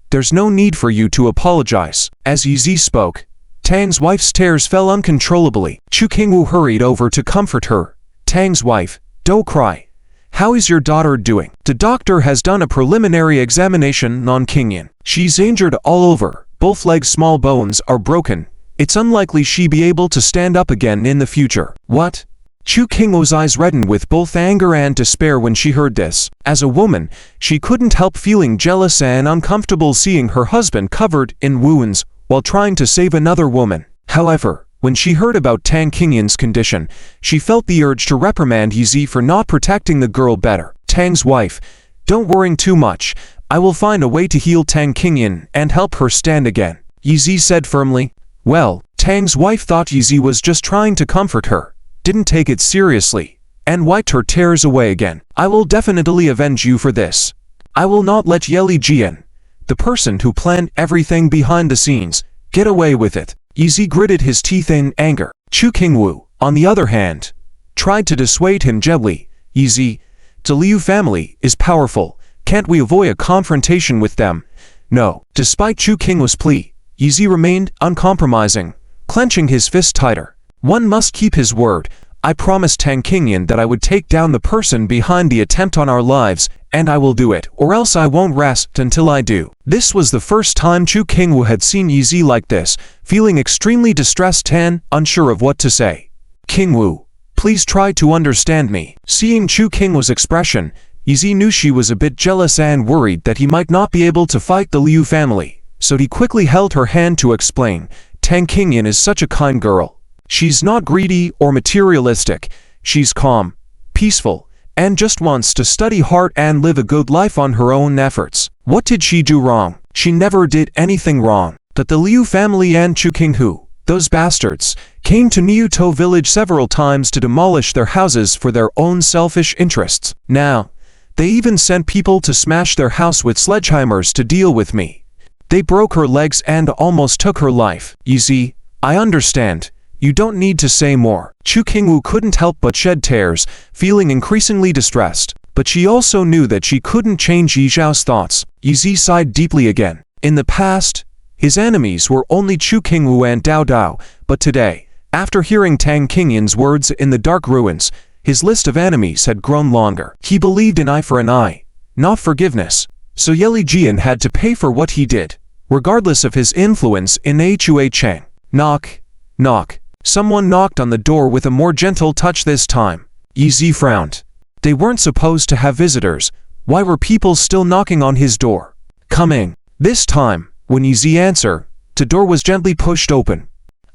There's no need for you to apologize. As Yi Zi spoke, Tang's wife's tears fell uncontrollably. Chu Qinghu hurried over to comfort her. Tang's wife, don't cry. How is your daughter doing? The doctor has done a preliminary examination on Qingyan. She's injured all over. Both legs' small bones are broken. It's unlikely she'll be able to stand up again in the future. What? Chu Qinghu's eyes reddened with both anger and despair when she heard this. As a woman, she couldn't help feeling jealous and uncomfortable seeing her husband covered in wounds while trying to save another woman. However, when she heard about Tang Qingyan's condition, she felt the urge to reprimand Yi Zi for not protecting the girl better. Tang's wife, don't worry too much. I will find a way to heal Tang Qingyan and help her stand again, Yi Zi said firmly. Well, Tang's wife thought Yi Zi was just trying to comfort her, didn't take it seriously, and wiped her tears away again. I will definitely avenge you for this. I will not let Ye Lijian, the person who planned everything behind the scenes, get away with it. Yi Zi gritted his teeth in anger. Chu Qinghu, on the other hand, tried to dissuade him gently. Yi Zi, the Liu family is powerful. Can't we avoid a confrontation with them? No. Despite Chu Qinghu's plea, Yi Zi remained uncompromising, clenching his fist tighter. One must keep his word. I promised Tang Qingyan that I would take down the person behind the attempt on our lives, and I will do it, or else I won't rest until I do. This was the first time Chu Qinghu had seen Yi Zi like this, feeling extremely distressed and unsure of what to say. Qinghu, please try to understand me. Seeing Chu Qinghu's expression, Yi Zi knew she was a bit jealous and worried that he might not be able to fight the Liu family, so he quickly held her hand to explain. Tang Qingyan is such a kind girl. She's not greedy or materialistic. She's calm, peaceful, and just wants to study hard and live a good life on her own efforts. What did she do wrong? She never did anything wrong. That the Liu family and Chu Qinghu, those bastards, came to Niutou village several times to demolish their houses for their own selfish interests. Now, they even sent people to smash their house with sledgehammers to deal with me. They broke her legs and almost took her life. Yi Zi, I understand. You don't need to say more. Chu Qingwu couldn't help but shed tears, feeling increasingly distressed. But she also knew that she couldn't change Yi Zhao's thoughts. Yi Zi sighed deeply again. In the past, his enemies were only Chu Qingwu and Dao Dao, but today, after hearing Tang Qingyan's words in the dark ruins, his list of enemies had grown longer. He believed in eye for an eye, not forgiveness. So Ye Lijian had to pay for what he did, regardless of his influence in Hui Cheng. Knock, knock. Someone knocked on the door with a more gentle touch this time. Yi Zi frowned. They weren't supposed to have visitors. Why were people still knocking on his door? Coming. This time, when Yi Zi answered, the door was gently pushed open.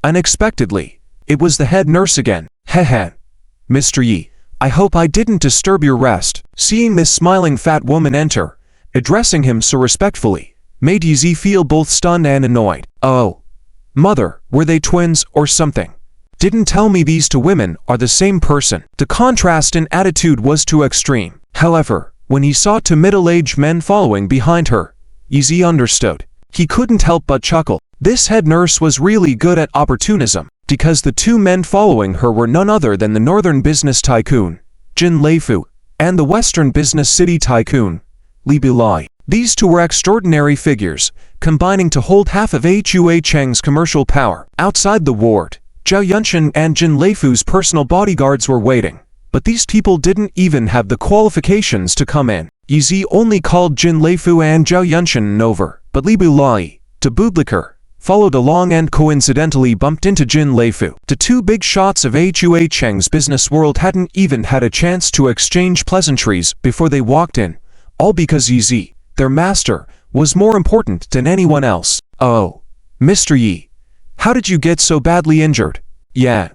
Unexpectedly, it was the head nurse again. Heh. Mr. Yi, I hope I didn't disturb your rest. Seeing this smiling fat woman enter, addressing him so respectfully, made Yi Zi feel both stunned and annoyed. Oh. Mother, were they twins or something? Didn't tell me these two women are the same person. The contrast in attitude was too extreme. However, when he saw two middle-aged men following behind her, Yi Zi understood. He couldn't help but chuckle. This head nurse was really good at opportunism, because the two men following her were none other than the northern business tycoon, Jin Leifu, and the western business city tycoon, Li Bilai. These two were extraordinary figures, combining to hold half of Hui Cheng's commercial power. Outside the ward, Zhao Yunshan and Jin Leifu's personal bodyguards were waiting, but these people didn't even have the qualifications to come in. Yi Zi only called Jin Leifu and Zhao Yunshan over, but Li Bilai, de Boudlicker, followed along and coincidentally bumped into Jin Leifu. The two big shots of Hui Cheng's business world hadn't even had a chance to exchange pleasantries before they walked in, all because Yi Zi, their master, was more important than anyone else. Oh, Mr. Yi, how did you get so badly injured? Yeah.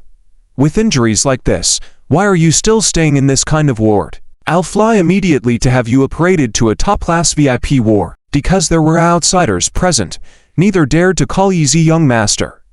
With injuries like this, why are you still staying in this kind of ward? I'll fly immediately to have you paraded to a top-class VIP ward. Because there were outsiders present, neither dared to call Yi Zi young master.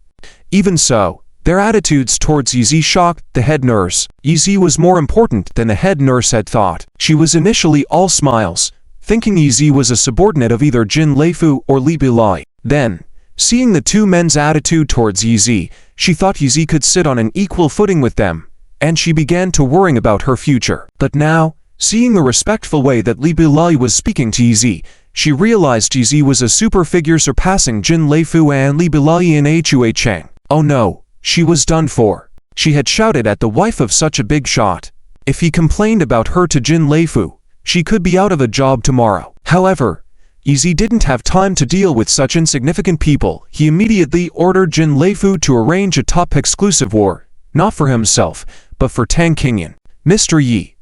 Even so, their attitudes towards Yi Zi shocked the head nurse. Yi Zi was more important than the head nurse had thought. She was initially all smiles, thinking Yi Zi was a subordinate of either Jin Leifu or Li Bilai. Then, seeing the two men's attitude towards Yi Zi, she thought Yi Zi could sit on an equal footing with them, and she began to worry about her future. But now, seeing the respectful way that Li Bilai was speaking to Yi Zi, she realized Yi Zi was a super figure surpassing Jin Leifu and Li Bilai in Hui Cheng. Oh no, she was done for. She had shouted at the wife of such a big shot. If he complained about her to Jin Leifu, she could be out of a job tomorrow. However, Yi Zi didn't have time to deal with such insignificant people. He immediately ordered Jin Leifu to arrange a top exclusive war, not for himself, but for Tang Qingyan. Mr. Yi,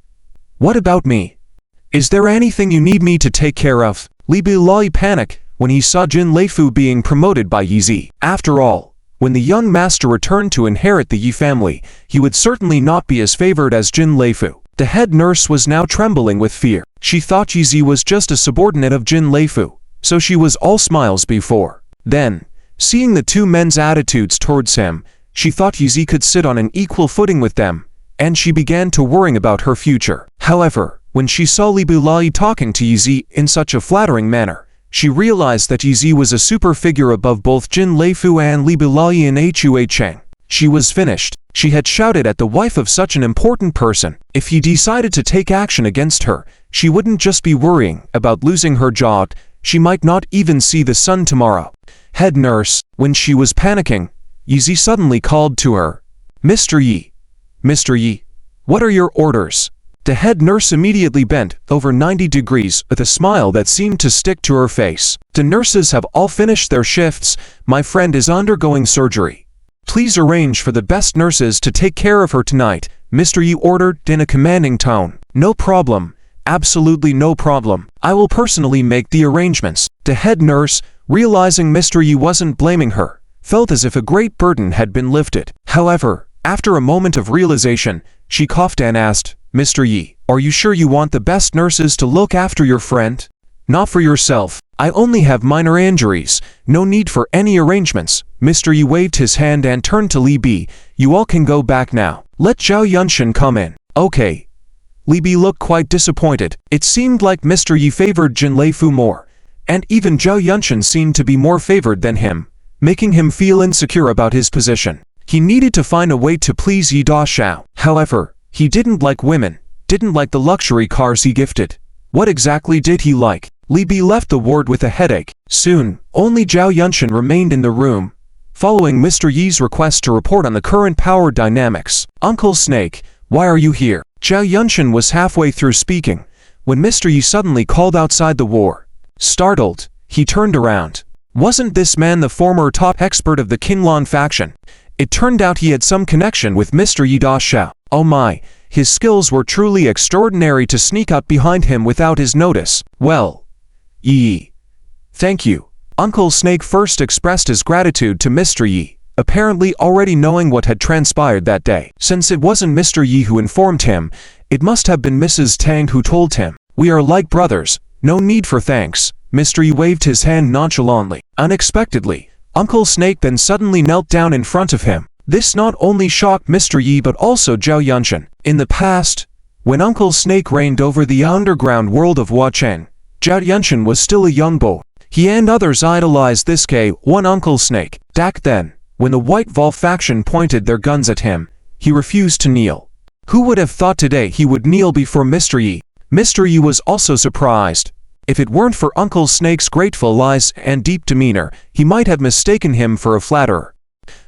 what about me? Is there anything you need me to take care of? Li Bilai panicked when he saw Jin Leifu being promoted by Yi Zi. After all, when the young master returned to inherit the Yi family, he would certainly not be as favored as Jin Leifu. The head nurse was now trembling with fear. She thought Yi Zi was just a subordinate of Jin Leifu, so she was all smiles before. Then, seeing the two men's attitudes towards him, she thought Yi Zi could sit on an equal footing with them, and she began to worry about her future. However, when she saw Li Bilai talking to Yi Zi in such a flattering manner, she realized that Yi Zi was a super figure above both Jin Leifu and Li Bilai in Hui Cheng. She was finished. She had shouted at the wife of such an important person. If he decided to take action against her, she wouldn't just be worrying about losing her job, she might not even see the sun tomorrow. Head nurse, when she was panicking, Yi Zi suddenly called to her. Mr. Yi. Mr. Yi, what are your orders? The head nurse immediately bent over 90 degrees with a smile that seemed to stick to her face. The nurses have all finished their shifts. My friend is undergoing surgery. Please arrange for the best nurses to take care of her tonight, Mr. Yi ordered in a commanding tone. No problem. Absolutely no problem. I will personally make the arrangements. The head nurse, realizing Mr. Yi wasn't blaming her, felt as if a great burden had been lifted. However, after a moment of realization, she coughed and asked, Mr. Yi, are you sure you want the best nurses to look after your friend? Not for yourself. I only have minor injuries. No need for any arrangements. Mr. Yi waved his hand and turned to Li Bi. You all can go back now. Let Zhao Yunshan come in. Okay. Li Bi looked quite disappointed. It seemed like Mr. Yi favored Jin Leifu more, and even Zhao Yunshan seemed to be more favored than him, making him feel insecure about his position. He needed to find a way to please Yi Daxiao. However, he didn't like women, didn't like the luxury cars he gifted. What exactly did he like? Li Bi left the ward with a headache. Soon, only Zhao Yunshan remained in the room, following Mr. Yi's request to report on the current power dynamics. Uncle Snake, why are you here? Zhao Yunshan was halfway through speaking, when Mr. Yi suddenly called outside the war. Startled, he turned around. Wasn't this man the former top expert of the Qinglong faction? It turned out he had some connection with Mr. Yi Daxiao. Oh my, his skills were truly extraordinary to sneak up behind him without his notice. Well, Yi. Thank you. Uncle Snake first expressed his gratitude to Mr. Yi, apparently already knowing what had transpired that day. Since it wasn't Mr. Yi who informed him, it must have been Mrs. Tang who told him. We are like brothers, no need for thanks. Mr. Yi waved his hand nonchalantly. Unexpectedly, Uncle Snake then suddenly knelt down in front of him. This not only shocked Mr. Yi but also Zhao Yunshan. In the past, when Uncle Snake reigned over the underground world of Huacheng, Zhao Yunshan was still a young boy. He and others idolized this K1 Uncle Snake. Back then, when the White Wolf faction pointed their guns at him, he refused to kneel. Who would have thought today he would kneel before Mr. Yi? Mr. Yi was also surprised. If it weren't for Uncle Snake's grateful eyes and deep demeanor, he might have mistaken him for a flatterer.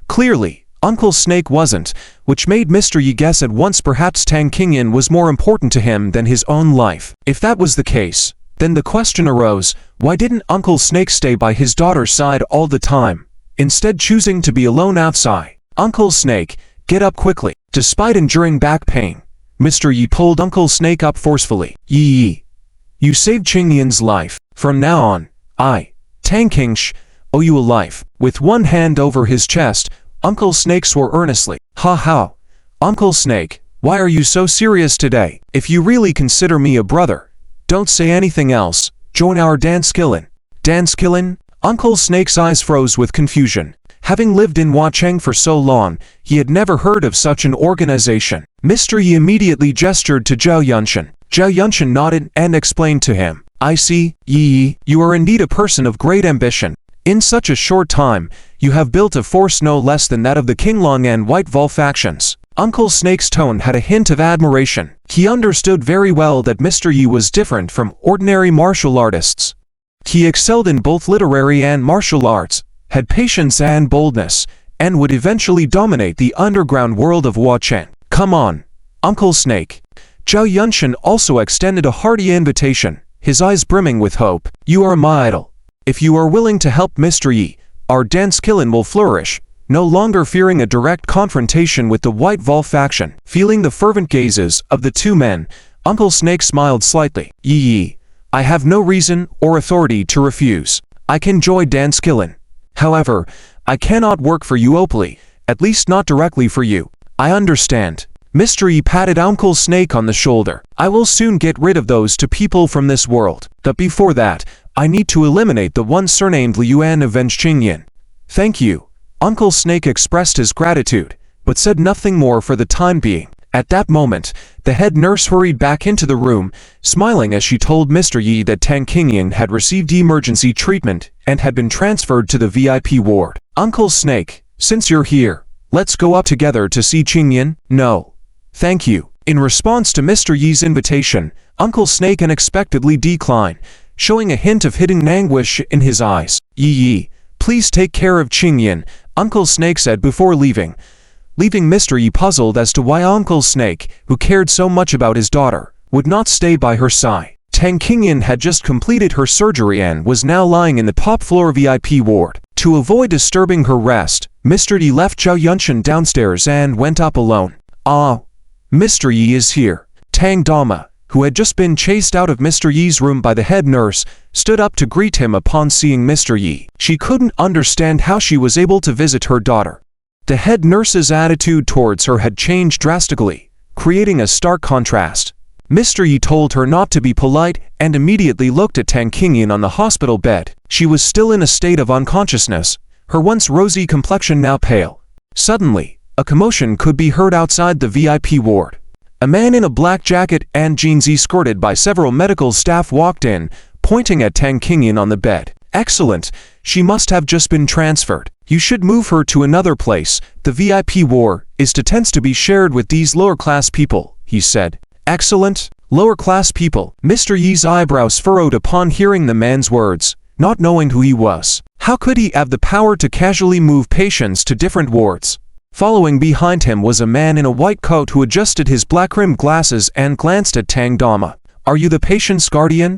Clearly, Uncle Snake wasn't, which made Mr. Yi guess at once perhaps Tang Qingyan was more important to him than his own life. If that was the case, then the question arose, why didn't Uncle Snake stay by his daughter's side all the time, instead choosing to be alone outside? Uncle Snake, get up quickly. Despite enduring back pain, Mr. Yi pulled Uncle Snake up forcefully. Yi, you saved Qingyan's life. From now on, I, Tang Qingsh, owe you a life. With one hand over his chest, Uncle Snake swore earnestly. Ha ha. Uncle Snake, why are you so serious today? If you really consider me a brother, don't say anything else. Join our dance killin. Dance killin? Uncle Snake's eyes froze with confusion. Having lived in Huacheng for so long, he had never heard of such an organization. Mr. Yi immediately gestured to Zhao Yunshan. Zhao Yunshan nodded and explained to him. I see, Yi, you are indeed a person of great ambition. In such a short time, you have built a force no less than that of the Qinglong and White Wolf factions. Uncle Snake's tone had a hint of admiration. He understood very well that Mr. Yi was different from ordinary martial artists. He excelled in both literary and martial arts, had patience and boldness, and would eventually dominate the underground world of Huacheng. Come on, Uncle Snake. Zhao Yunshan also extended a hearty invitation, his eyes brimming with hope. You are my idol. If you are willing to help Mr. Yi, our dance killin will flourish. No longer fearing a direct confrontation with the White Wolf faction. Feeling the fervent gazes of the two men, Uncle Snake smiled slightly. Yi, I have no reason or authority to refuse. I can join dance killin. However, I cannot work for you openly, at least not directly for you. I understand. Mr. Yi patted Uncle Snake on the shoulder. I will soon get rid of those two people from this world. But before that, I need to eliminate the one surnamed Liu and avenge Qingyan. Thank you. Uncle Snake expressed his gratitude, but said nothing more for the time being. At that moment, the head nurse hurried back into the room, smiling as she told Mr. Yi that Tang Qingyan had received emergency treatment and had been transferred to the VIP ward. Uncle Snake, since you're here, let's go up together to see Qingyan. No. Thank you. In response to Mr. Yi's invitation, Uncle Snake unexpectedly declined, showing a hint of hidden anguish in his eyes. Yi, please take care of Qingyan, Uncle Snake said before leaving Mr. Yi puzzled as to why Uncle Snake, who cared so much about his daughter, would not stay by her side. Tang Qingyan had just completed her surgery and was now lying in the top floor VIP ward. To avoid disturbing her rest, Mr. Yi left Zhao Yunshan downstairs and went up alone. Ah, Mr. Yi is here. Tang Dama, who had just been chased out of Mr. Yi's room by the head nurse, stood up to greet him upon seeing Mr. Yi. She couldn't understand how she was able to visit her daughter. The head nurse's attitude towards her had changed drastically, creating a stark contrast. Mr. Yi told her not to be polite and immediately looked at Tang Qingyan on the hospital bed. She was still in a state of unconsciousness, her once rosy complexion now pale. Suddenly, a commotion could be heard outside the VIP ward. A man in a black jacket and jeans escorted by several medical staff walked in, pointing at Tang Qingyan on the bed. Excellent. She must have just been transferred. You should move her to another place. The VIP ward is tends to be shared with these lower-class people, he said. Excellent. Lower-class people. Mr. Yi's eyebrows furrowed upon hearing the man's words, not knowing who he was. How could he have the power to casually move patients to different wards? Following behind him was a man in a white coat who adjusted his black-rimmed glasses and glanced at Tang Dama. Are you the patient's guardian?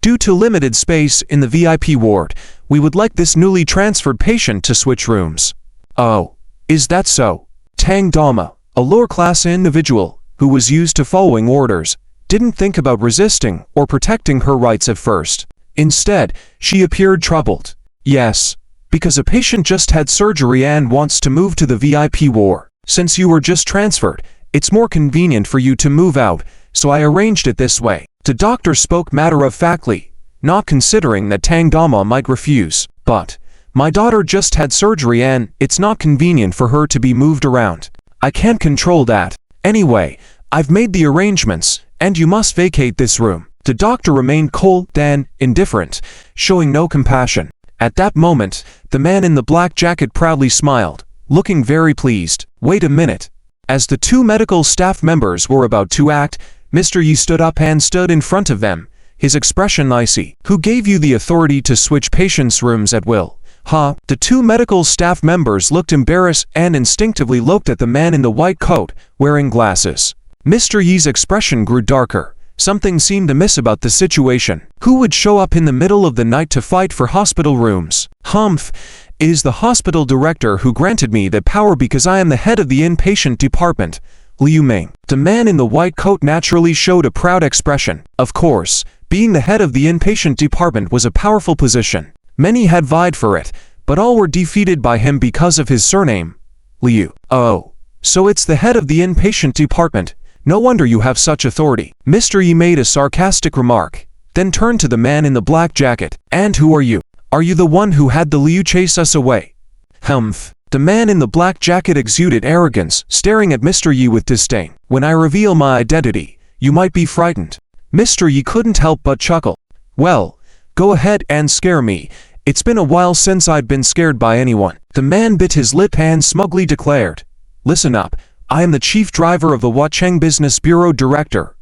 Due to limited space in the VIP ward, we would like this newly transferred patient to switch rooms. Oh, is that so? Tang Dama, a lower-class individual who was used to following orders, didn't think about resisting or protecting her rights at first. Instead, she appeared troubled. Yes, because a patient just had surgery and wants to move to the VIP ward. Since you were just transferred, it's more convenient for you to move out, so I arranged it this way. The doctor spoke matter-of-factly, not considering that Tang Dama might refuse. But my daughter just had surgery and it's not convenient for her to be moved around. I can't control that. Anyway, I've made the arrangements, and you must vacate this room. The doctor remained cold and indifferent, showing no compassion. At that moment, the man in the black jacket proudly smiled, looking very pleased. Wait a minute. As the two medical staff members were about to act, Mr. Yi stood up and stood in front of them, his expression icy. Who gave you the authority to switch patients' rooms at will? Huh? The two medical staff members looked embarrassed and instinctively looked at the man in the white coat, wearing glasses. Mr. Yi's expression grew darker. Something seemed amiss about the situation. Who would show up in the middle of the night to fight for hospital rooms? Humph! It is the hospital director who granted me that power because I am the head of the inpatient department. Liu Ming. The man in the white coat naturally showed a proud expression. Of course, being the head of the inpatient department was a powerful position. Many had vied for it, but all were defeated by him because of his surname, Liu. Oh, so it's the head of the inpatient department. No wonder you have such authority. Mr. Yi made a sarcastic remark, then turned to the man in the black jacket. And who are you? Are you the one who had the Liu chase us away? Humph. The man in the black jacket exuded arrogance, staring at Mr. Yi with disdain. When I reveal my identity, you might be frightened. Mr. Yi couldn't help but chuckle. Well, go ahead and scare me. It's been a while since I'd been scared by anyone. The man bit his lip and smugly declared, Listen up, I am the chief driver of the Huacheng Business Bureau Director,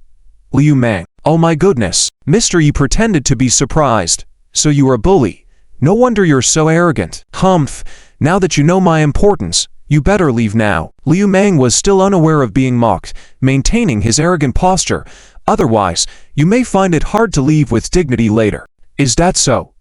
Liu Meng. Oh my goodness. Mr. Yi pretended to be surprised. So you are a bully. No wonder you're so arrogant. Humph. Now that you know my importance, you better leave now. Liu Meng was still unaware of being mocked, maintaining his arrogant posture. Otherwise, you may find it hard to leave with dignity later. Is that so?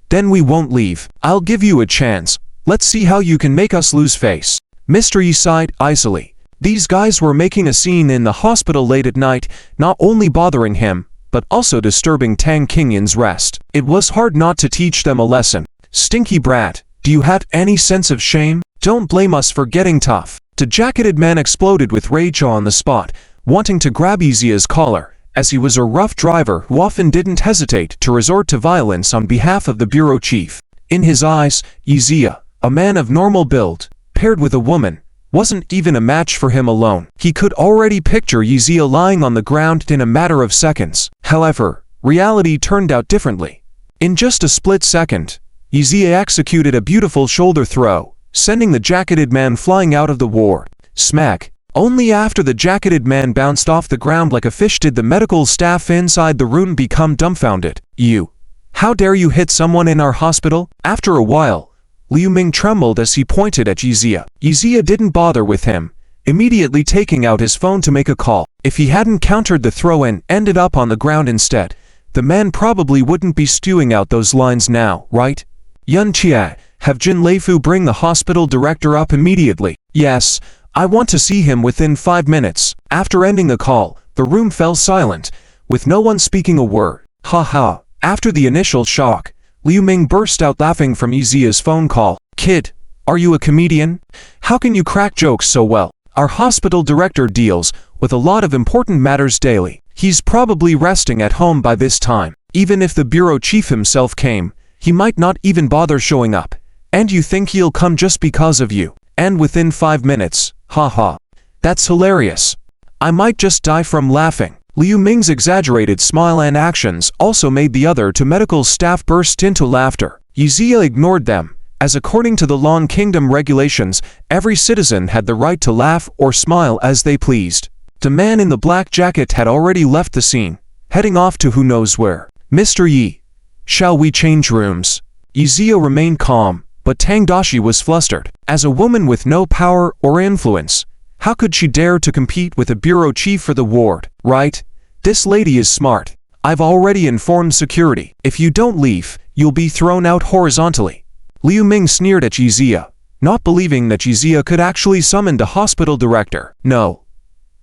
Then we won't leave. I'll give you a chance. Let's see how you can make us lose face. Mr. Yi sighed icily. These guys were making a scene in the hospital late at night, not only bothering him, but also disturbing Tang Qingyan's rest. It was hard not to teach them a lesson. Stinky brat. Do you have any sense of shame? Don't blame us for getting tough. The jacketed man exploded with rage on the spot, wanting to grab Yizia's collar, as he was a rough driver who often didn't hesitate to resort to violence on behalf of the bureau chief. In his eyes, Yizia, a man of normal build, paired with a woman, wasn't even a match for him alone. He could already picture Yizia lying on the ground in a matter of seconds. However, reality turned out differently. In just a split second, Yizia executed a beautiful shoulder throw, sending the jacketed man flying out of the ward. Smack. Only after the jacketed man bounced off the ground like a fish did the medical staff inside the room become dumbfounded. You. How dare you hit someone in our hospital? After a while, Liu Ming trembled as he pointed at Yizia. Yizia didn't bother with him, immediately taking out his phone to make a call. If he hadn't countered the throw and ended up on the ground instead, the man probably wouldn't be spewing out those lines now, right? Yun Chia, have Jin Leifu bring the hospital director up immediately. Yes, I want to see him within 5 minutes. After ending the call, the room fell silent, with no one speaking a word. Ha ha. After the initial shock, Liu Ming burst out laughing from Yizia's phone call. Kid, are you a comedian? How can you crack jokes so well? Our hospital director deals with a lot of important matters daily. He's probably resting at home by this time. Even if the bureau chief himself came, he might not even bother showing up. And you think he'll come just because of you? And within 5 minutes, haha. That's hilarious. I might just die from laughing. Liu Ming's exaggerated smile and actions also made the other two medical staff burst into laughter. Yizia ignored them, as according to the Long Kingdom regulations, every citizen had the right to laugh or smile as they pleased. The man in the black jacket had already left the scene, heading off to who knows where. Mr. Yi, shall we change rooms? Yizia remained calm, but Tang Dashi was flustered. As a woman with no power or influence, how could she dare to compete with a bureau chief for the ward? Right? This lady is smart. I've already informed security. If you don't leave, you'll be thrown out horizontally. Liu Ming sneered at Yizia, not believing that Yizia could actually summon the hospital director. No.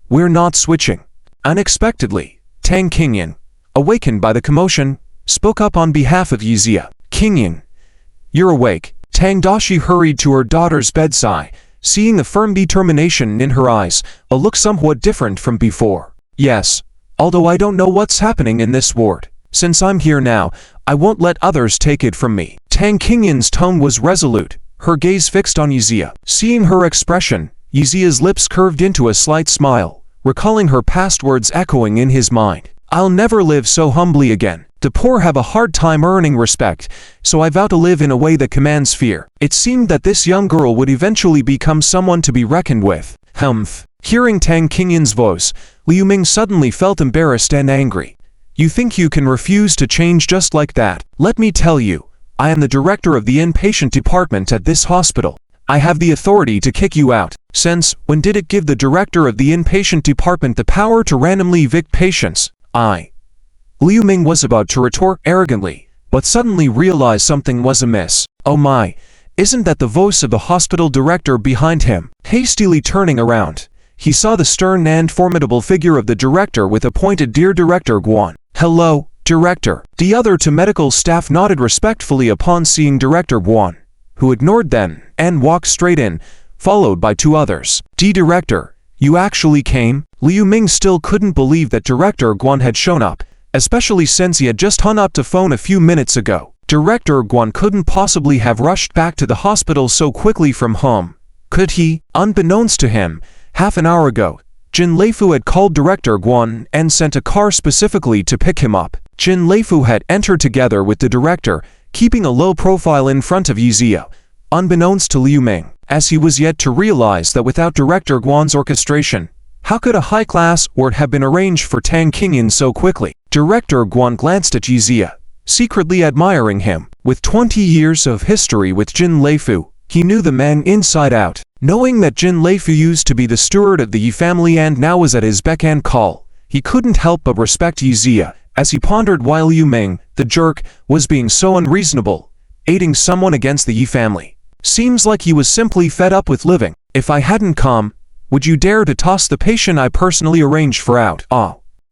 We're not switching. Unexpectedly, Tang Qingyan, awakened by the commotion, spoke up on behalf of Yizia. Qingyan, you're awake. Tang Dashi hurried to her daughter's bedside, seeing the firm determination in her eyes, a look somewhat different from before. Yes, although I don't know what's happening in this ward. Since I'm here now, I won't let others take it from me. Tang Qingyan's tone was resolute, her gaze fixed on Yizia. Seeing her expression, Yizia's lips curved into a slight smile, recalling her past words echoing in his mind. I'll never live so humbly again. The poor have a hard time earning respect, so I vow to live in a way that commands fear. It seemed that this young girl would eventually become someone to be reckoned with. Humph. Hearing Tang Qingyan's voice, Liu Ming suddenly felt embarrassed and angry. You think you can refuse to change just like that? Let me tell you, I am the director of the inpatient department at this hospital. I have the authority to kick you out. Since when did it give the director of the inpatient department the power to randomly evict patients? Liu Ming was about to retort arrogantly, but suddenly realized something was amiss. Oh my, isn't that the voice of the hospital director behind him? Hastily turning around, he saw the stern and formidable figure of the director with appointed Dear Director Guan. Hello, Director. The other two medical staff nodded respectfully upon seeing Director Guan, who ignored them and walked straight in, followed by two others. Director, you actually came? Liu Ming still couldn't believe that Director Guan had shown up, especially since he had just hung up the phone a few minutes ago. Director Guan couldn't possibly have rushed back to the hospital so quickly from home, could he? Unbeknownst to him, half an hour ago, Jin Leifu had called Director Guan and sent a car specifically to pick him up. Jin Leifu had entered together with the director, keeping a low profile in front of Yizia, unbeknownst to Liu Ming, as he was yet to realize that without Director Guan's orchestration, how could a high-class ward have been arranged for Tang Qingyan so quickly? Director Guan glanced at Yizia, secretly admiring him. With 20 years of history with Jin Leifu, he knew the man inside out. Knowing that Jin Leifu used to be the steward of the Yi family and now was at his beck and call, he couldn't help but respect Yizia, as he pondered why Liu Ming, the jerk, was being so unreasonable, aiding someone against the Yi family. Seems like he was simply fed up with living. If I hadn't come, would you dare to toss the patient I personally arranged for out?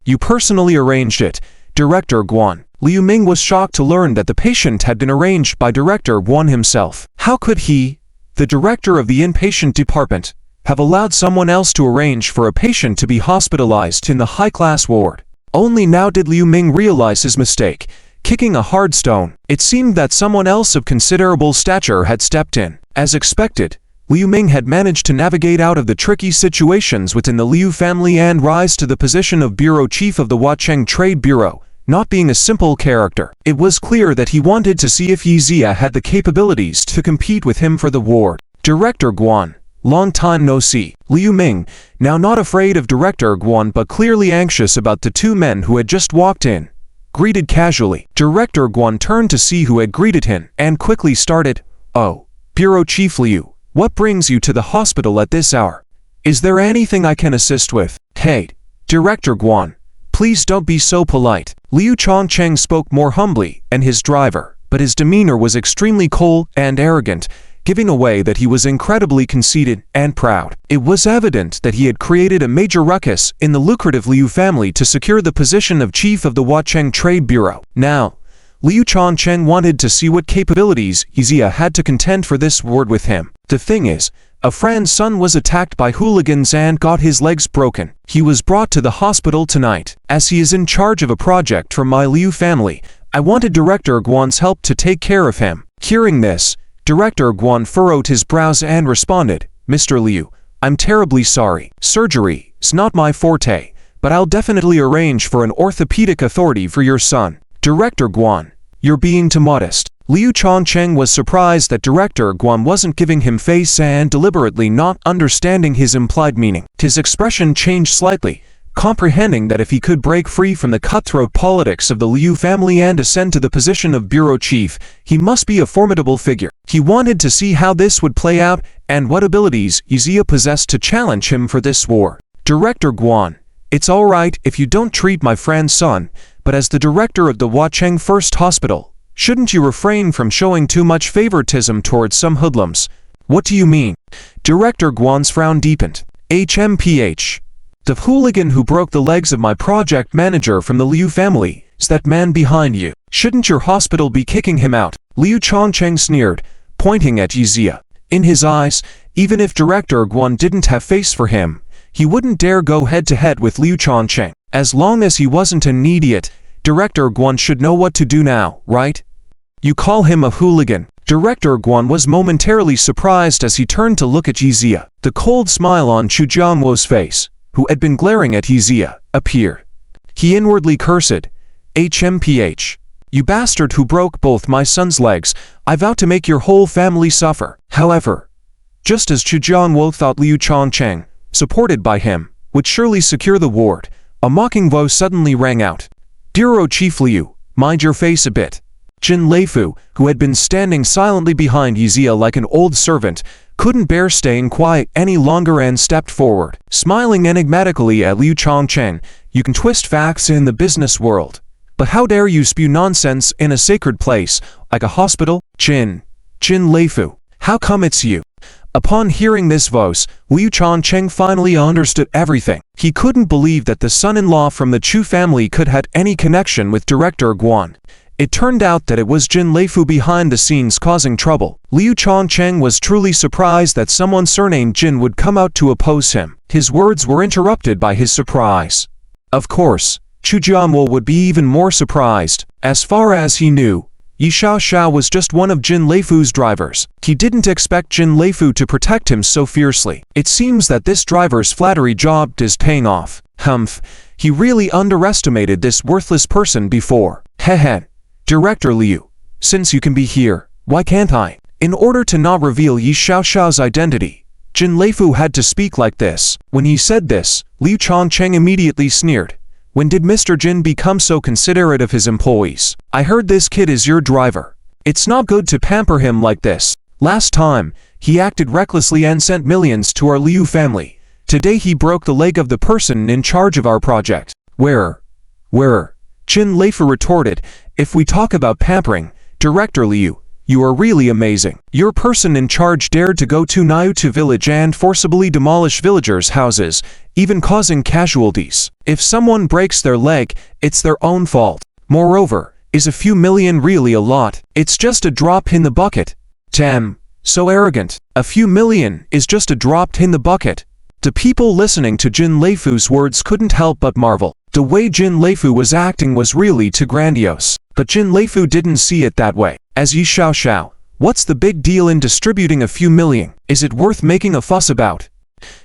You personally arranged it, Director Guan. Liu Ming was shocked to learn that the patient had been arranged by Director Guan himself. How could he, the director of the inpatient department, have allowed someone else to arrange for a patient to be hospitalized in the high-class ward? Only now did Liu Ming realize his mistake, kicking a hard stone. It seemed that someone else of considerable stature had stepped in. As expected, Liu Ming had managed to navigate out of the tricky situations within the Liu family and rise to the position of bureau chief of the Huacheng Trade Bureau, not being a simple character. It was clear that he wanted to see if Yizia had the capabilities to compete with him for the ward. Director Guan, long time no see. Liu Ming, now not afraid of Director Guan but clearly anxious about the two men who had just walked in, greeted casually. Director Guan turned to see who had greeted him and quickly started, "Oh, Bureau Chief Liu. What brings you to the hospital at this hour? Is there anything I can assist with?" "Hey, Director Guan, please don't be so polite." Liu Chongcheng spoke more humbly and his driver, but his demeanor was extremely cold and arrogant, giving away that he was incredibly conceited and proud. It was evident that he had created a major ruckus in the lucrative Liu family to secure the position of chief of the Huacheng Trade Bureau. Now, Liu Chongcheng wanted to see what capabilities Yizia had to contend for this ward with him. The thing is, a friend's son was attacked by hooligans and got his legs broken. He was brought to the hospital tonight. As he is in charge of a project from my Liu family, I wanted Director Guan's help to take care of him. Hearing this, Director Guan furrowed his brows and responded, "Mr. Liu, I'm terribly sorry. Surgery is not my forte, but I'll definitely arrange for an orthopedic authority for your son. Director Guan, you're being too modest. Liu Chongcheng was surprised that Director Guan wasn't giving him face and deliberately not understanding his implied meaning. His expression changed slightly, comprehending that if he could break free from the cutthroat politics of the Liu family and ascend to the position of bureau chief, he must be a formidable figure. He wanted to see how this would play out and what abilities Yizia possessed to challenge him for this war. Director Guan, it's all right if you don't treat my friend's son, but as the director of the Huacheng First Hospital, shouldn't you refrain from showing too much favoritism towards some hoodlums? What do you mean? Director Guan's frown deepened. HMPH. The hooligan who broke the legs of my project manager from the Liu family is that man behind you. Shouldn't your hospital be kicking him out? Liu Chongcheng sneered, pointing at Yizia. In his eyes, even if Director Guan didn't have face for him, he wouldn't dare go head-to-head with Liu Chongcheng. As long as he wasn't an idiot, Director Guan should know what to do now, right? You call him a hooligan. Director Guan was momentarily surprised as he turned to look at Yizia. The cold smile on Chu Jiangwo's face, who had been glaring at Yizia, appeared. He inwardly cursed, HMPH. You bastard who broke both my son's legs, I vow to make your whole family suffer. However, just as Chu Jiangwo thought Liu Chongcheng, supported by him, would surely secure the ward, a mocking voice suddenly rang out. Bureau Chief Liu, mind your face a bit. Jin Leifu, who had been standing silently behind Yizia like an old servant, couldn't bear staying quiet any longer and stepped forward. Smiling enigmatically at Liu Chongcheng, you can twist facts in the business world, but how dare you spew nonsense in a sacred place, like a hospital? Jin Leifu, how come it's you? Upon hearing this voice, Liu Chongcheng finally understood everything. He couldn't believe that the son-in-law from the Chu family could have any connection with Director Guan. It turned out that it was Jin Leifu behind the scenes causing trouble. Liu Chongcheng was truly surprised that someone surnamed Jin would come out to oppose him. His words were interrupted by his surprise. Of course, Chu Jianwo would be even more surprised. As far as he knew, Yi Xiaoxiao was just one of Jin Leifu's drivers. He didn't expect Jin Leifu to protect him so fiercely. It seems that this driver's flattery job is paying off. Humph, he really underestimated this worthless person before. Hehe. Director Liu, since you can be here, why can't I? In order to not reveal Yi Xiaoxiao's identity, Jin Leifu had to speak like this. When he said this, Liu Chongcheng immediately sneered. When did Mr. Jin become so considerate of his employees? I heard this kid is your driver. It's not good to pamper him like this. Last time, he acted recklessly and sent millions to our Liu family. Today he broke the leg of the person in charge of our project. Where? Jin Leifu retorted, if we talk about pampering, Director Liu, you are really amazing. Your person in charge dared to go to Niutu village and forcibly demolish villagers' houses, even causing casualties. If someone breaks their leg, it's their own fault. Moreover, is a few million really a lot? It's just a drop in the bucket. Damn, so arrogant. A few million is just a drop in the bucket. The people listening to Jin Leifu's words couldn't help but marvel. The way Jin Leifu was acting was really too grandiose. But Jin Leifu didn't see it that way. As Yi Xiaoxiao, what's the big deal in distributing a few million? Is it worth making a fuss about?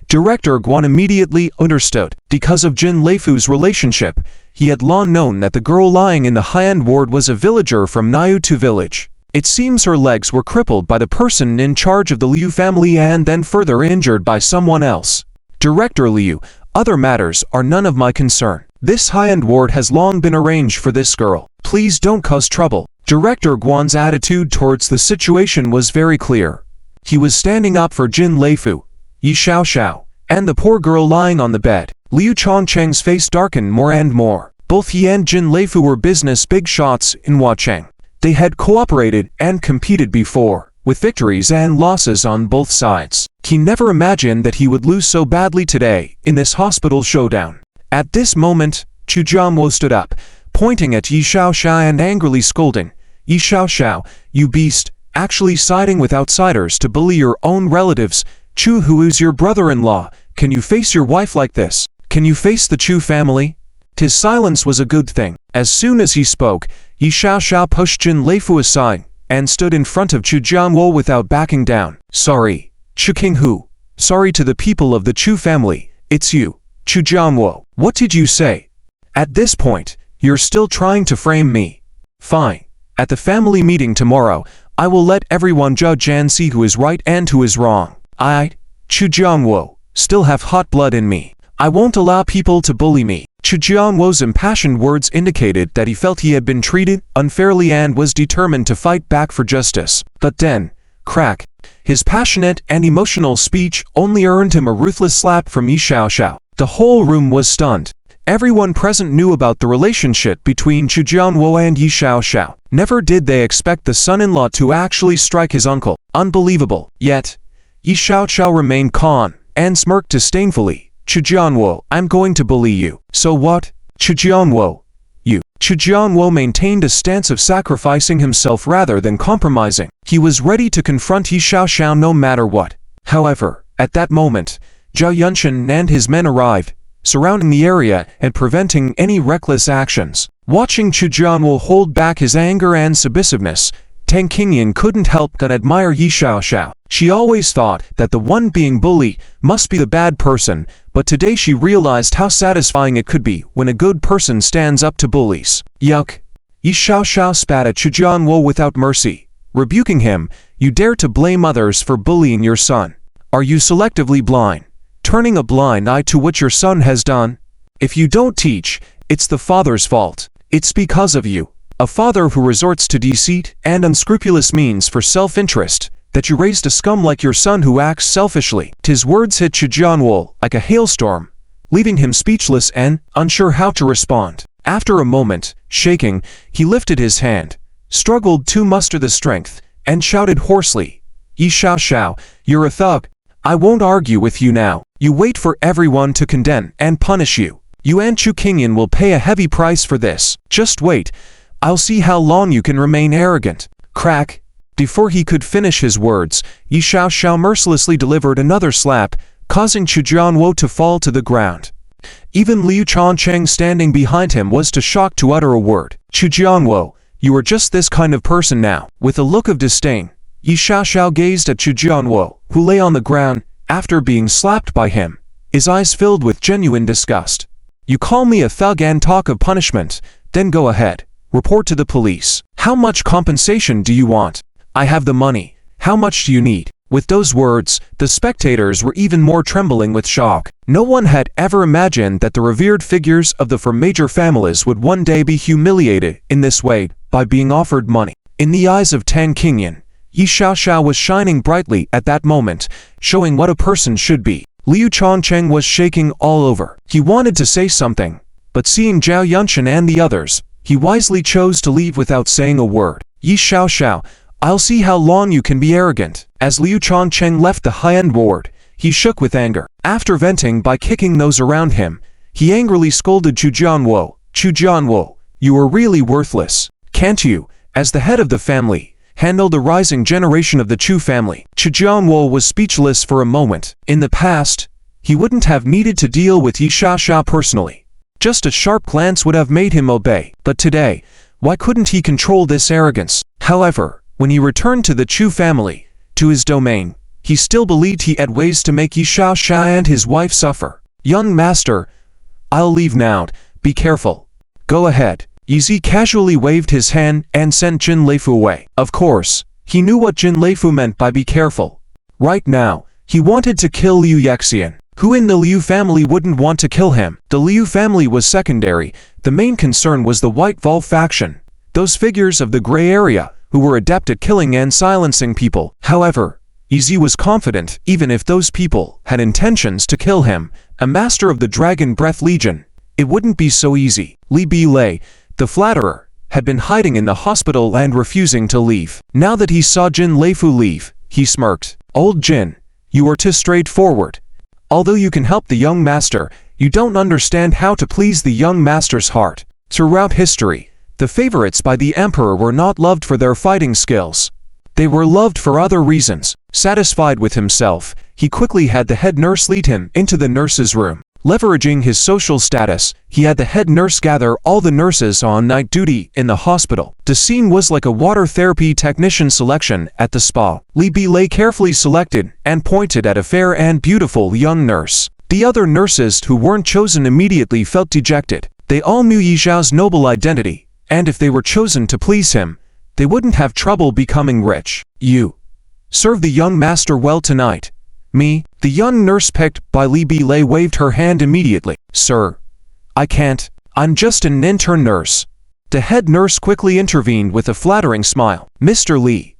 Director Guan immediately understood. Because of Jin Leifu's relationship, he had long known that the girl lying in the high-end ward was a villager from Niutu village. It seems her legs were crippled by the person in charge of the Liu family and then further injured by someone else. Director Liu, other matters are none of my concern. This high-end ward has long been arranged for this girl. Please don't cause trouble. Director Guan's attitude towards the situation was very clear. He was standing up for Jin Leifu, Yi Xiaoxiao, and the poor girl lying on the bed. Liu Chongcheng's face darkened more and more. Both he and Jin Leifu were business big shots in Huacheng. They had cooperated and competed before, with victories and losses on both sides. He never imagined that he would lose so badly today in this hospital showdown. At this moment, Chu Jianwo stood up, pointing at Yi Xiaoxiao and angrily scolding, Yi Xiaoxiao, you beast, actually siding with outsiders to bully your own relatives. Chu, who is your brother-in-law, can you face your wife like this? Can you face the Chu family? His silence was a good thing. As soon as he spoke, Yi Xiaoxiao pushed Jin Leifu aside and stood in front of Chu Jianwo without backing down. Sorry, Chu Qinghu. Sorry to the people of the Chu family. It's you, Chu Jianwo, what did you say? At this point, you're still trying to frame me. Fine. At the family meeting tomorrow, I will let everyone judge and see who is right and who is wrong. I, Chu Jianwo, still have hot blood in me. I won't allow people to bully me. Chu Jianwo's impassioned words indicated that he felt he had been treated unfairly and was determined to fight back for justice. But then, crack. His passionate and emotional speech only earned him a ruthless slap from Yi Xiaoxiao. The whole room was stunned. Everyone present knew about the relationship between Chu Jianwo and Yi Xiaoxiao. Never did they expect the son-in-law to actually strike his uncle. Unbelievable. Yet, Yi Xiaoxiao remained calm and smirked disdainfully. Chu Jianwo, I'm going to bully you. So what? Chu Jianwo, you. Chu Jianwo maintained a stance of sacrificing himself rather than compromising. He was ready to confront Yi Xiaoxiao no matter what. However, at that moment, Zhao Yunshan and his men arrived, surrounding the area and preventing any reckless actions. Watching Chu Jianwo hold back his anger and submissiveness, Tang Qingyan couldn't help but admire Yi Xiaoxiao. She always thought that the one being bullied must be the bad person, but today she realized how satisfying it could be when a good person stands up to bullies. Yuck! Yi Xiaoxiao spat at Chu Jianwo without mercy, rebuking him. You dare to blame others for bullying your son. Are you selectively blind, turning a blind eye to what your son has done? If you don't teach, it's the father's fault. It's because of you, a father who resorts to deceit and unscrupulous means for self-interest, that you raised a scum like your son who acts selfishly. His words hit Chu Jianwo like a hailstorm, leaving him speechless and unsure how to respond. After a moment, shaking, he lifted his hand, struggled to muster the strength, and shouted hoarsely, Yi Xiaoxiao, you're a thug. I won't argue with you now. You wait for everyone to condemn and punish you. You and Chu Qingyan will pay a heavy price for this. Just wait. I'll see how long you can remain arrogant. Crack. Before he could finish his words, Yi Xiaoxiao mercilessly delivered another slap, causing Chu Jianwo to fall to the ground. Even Liu Chongcheng standing behind him was too shocked to utter a word. Chu Jianwo, you are just this kind of person now. With a look of disdain, Yi Xiaoxiao gazed at Chu Jianwo, who lay on the ground after being slapped by him, his eyes filled with genuine disgust. You call me a thug and talk of punishment, then go ahead. Report to the police. How much compensation do you want? I have the money. How much do you need? With those words, the spectators were even more trembling with shock. No one had ever imagined that the revered figures of the four major families would one day be humiliated in this way by being offered money. In the eyes of Tang Qingyan, Yi Xiaoxiao was shining brightly at that moment, showing what a person should be. Liu Chongcheng was shaking all over. He wanted to say something, but seeing Zhao Yunshan and the others, he wisely chose to leave without saying a word. Yi Xiaoxiao, I'll see how long you can be arrogant. As Liu Chongcheng left the high-end ward, he shook with anger. After venting by kicking those around him, he angrily scolded Chu Jianwo. Chu Jianwo, you are really worthless. Can't you, as the head of the family, handle the rising generation of the Chu family? Chu Jianwo was speechless for a moment. In the past, he wouldn't have needed to deal with Yi Xiaoxiao personally. Just a sharp glance would have made him obey. But today, why couldn't he control this arrogance? However, when he returned to the Chu family, to his domain, he still believed he had ways to make Yi Xiaoxiao and his wife suffer. Young master, I'll leave now. Be careful. Go ahead. Yi Zi casually waved his hand and sent Jin Leifu away. Of course, he knew what Jin Leifu meant by be careful. Right now, he wanted to kill Liu Yexian. Who in the Liu family wouldn't want to kill him? The Liu family was secondary. The main concern was the White Vol faction, those figures of the gray area, who were adept at killing and silencing people. However, Yi Zi was confident even if those people had intentions to kill him, a master of the Dragon Breath Legion, it wouldn't be so easy. Li Bilei, the flatterer, had been hiding in the hospital and refusing to leave. Now that he saw Jin Leifu leave, he smirked. Old Jin, you are too straightforward. Although you can help the young master, you don't understand how to please the young master's heart. Throughout history, the favorites by the emperor were not loved for their fighting skills. They were loved for other reasons. Satisfied with himself, he quickly had the head nurse lead him into the nurse's room. Leveraging his social status, he had the head nurse gather all the nurses on night duty in the hospital. The scene was like a water therapy technician selection at the spa. Li Bilei carefully selected and pointed at a fair and beautiful young nurse. The other nurses who weren't chosen immediately felt dejected. They all knew Yi Xiao's noble identity, and if they were chosen to please him, they wouldn't have trouble becoming rich. You serve the young master well tonight. Me, the young nurse picked by Li Bilei waved her hand immediately. Sir, I can't. I'm just an intern nurse. The head nurse quickly intervened with a flattering smile. Mr. Li,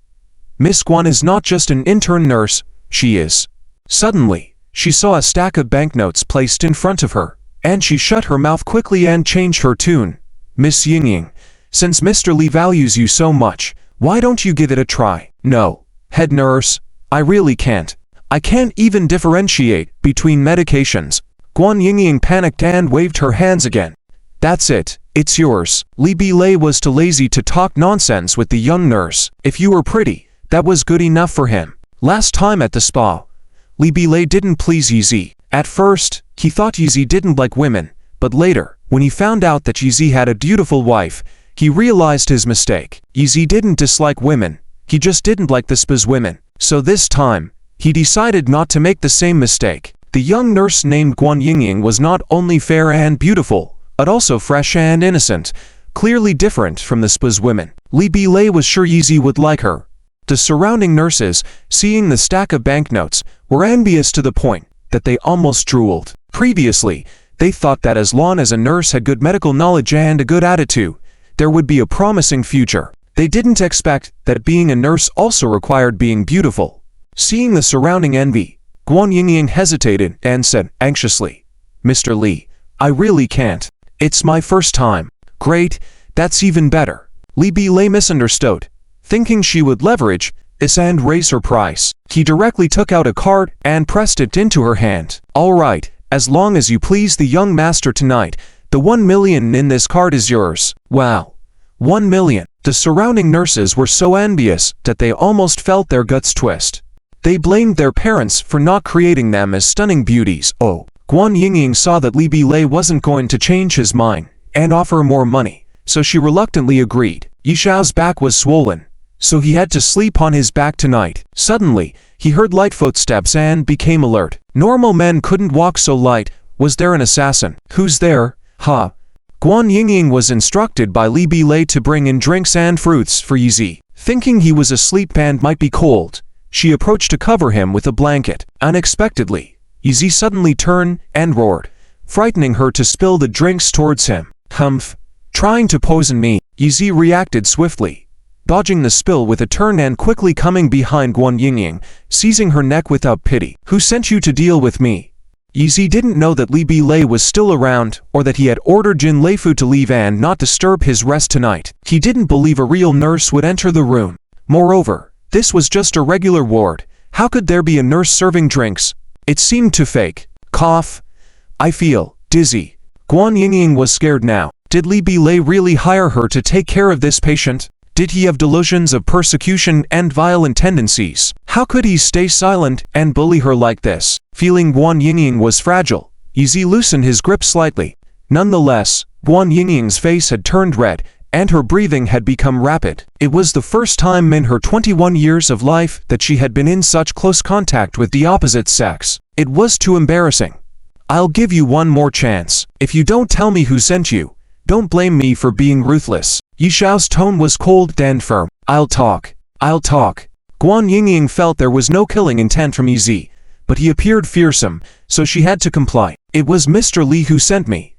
Miss Guan is not just an intern nurse, she is. Suddenly, she saw a stack of banknotes placed in front of her, and she shut her mouth quickly and changed her tune. Miss Yingying, since Mr. Li values you so much, why don't you give it a try? No, head nurse, I really can't. I can't even differentiate between medications. Guan Yingying panicked and waved her hands again. That's it, it's yours. Li Bilei was too lazy to talk nonsense with the young nurse. If you were pretty, that was good enough for him. Last time at the spa, Li Bilei didn't please Yizi. At first, he thought Yizi didn't like women, but later, when he found out that Yizi had a beautiful wife, he realized his mistake. Yizi didn't dislike women, he just didn't like the spa's women. So this time, he decided not to make the same mistake. The young nurse named Guan Yingying was not only fair and beautiful, but also fresh and innocent, clearly different from the spa's women. Li Bilei was sure Yizi would like her. The surrounding nurses, seeing the stack of banknotes, were envious to the point that they almost drooled. Previously, they thought that as long as a nurse had good medical knowledge and a good attitude, there would be a promising future. They didn't expect that being a nurse also required being beautiful. Seeing the surrounding envy, Guan Yingying hesitated and said anxiously, Mr. Li, I really can't. It's my first time. Great, that's even better. Li Bilei misunderstood, thinking she would leverage this and raise her price. He directly took out a card and pressed it into her hand. All right, as long as you please the young master tonight, the 1 million in this card is yours. Wow, 1 million. The surrounding nurses were so envious that they almost felt their guts twist. They blamed their parents for not creating them as stunning beauties. Oh, Guan Yingying saw that Li Bilei wasn't going to change his mind and offer more money, so she reluctantly agreed. Yi Xiao's back was swollen, so he had to sleep on his back tonight. Suddenly, he heard light footsteps and became alert. Normal men couldn't walk so light. Was there an assassin? Who's there? Ha! Guan Yingying was instructed by Li Bilei to bring in drinks and fruits for Yizi. Thinking he was asleep and might be cold, she approached to cover him with a blanket. Unexpectedly, Yizi suddenly turned and roared, frightening her to spill the drinks towards him. Humph! Trying to poison me. Yizi reacted swiftly, dodging the spill with a turn and quickly coming behind Guan Yingying, seizing her neck without pity. Who sent you to deal with me? Yizi didn't know that Li Bilei was still around or that he had ordered Jin Leifu to leave and not disturb his rest tonight. He didn't believe a real nurse would enter the room. Moreover, this was just a regular ward. How could there be a nurse serving drinks? It seemed too fake. Cough. I feel dizzy. Guan Yingying was scared now. Did Li Bilei really hire her to take care of this patient? Did he have delusions of persecution and violent tendencies? How could he stay silent and bully her like this? Feeling Guan Yingying was fragile, Yizi loosened his grip slightly. Nonetheless, Guan Yingying's face had turned red, and her breathing had become rapid. It was the first time in her 21 years of life that she had been in such close contact with the opposite sex. It was too embarrassing. I'll give you one more chance. If you don't tell me who sent you, don't blame me for being ruthless. Yi Xiao's tone was cold and firm. I'll talk. I'll talk. Guan Yingying felt there was no killing intent from Yizi, but he appeared fearsome, so she had to comply. It was Mr. Li who sent me.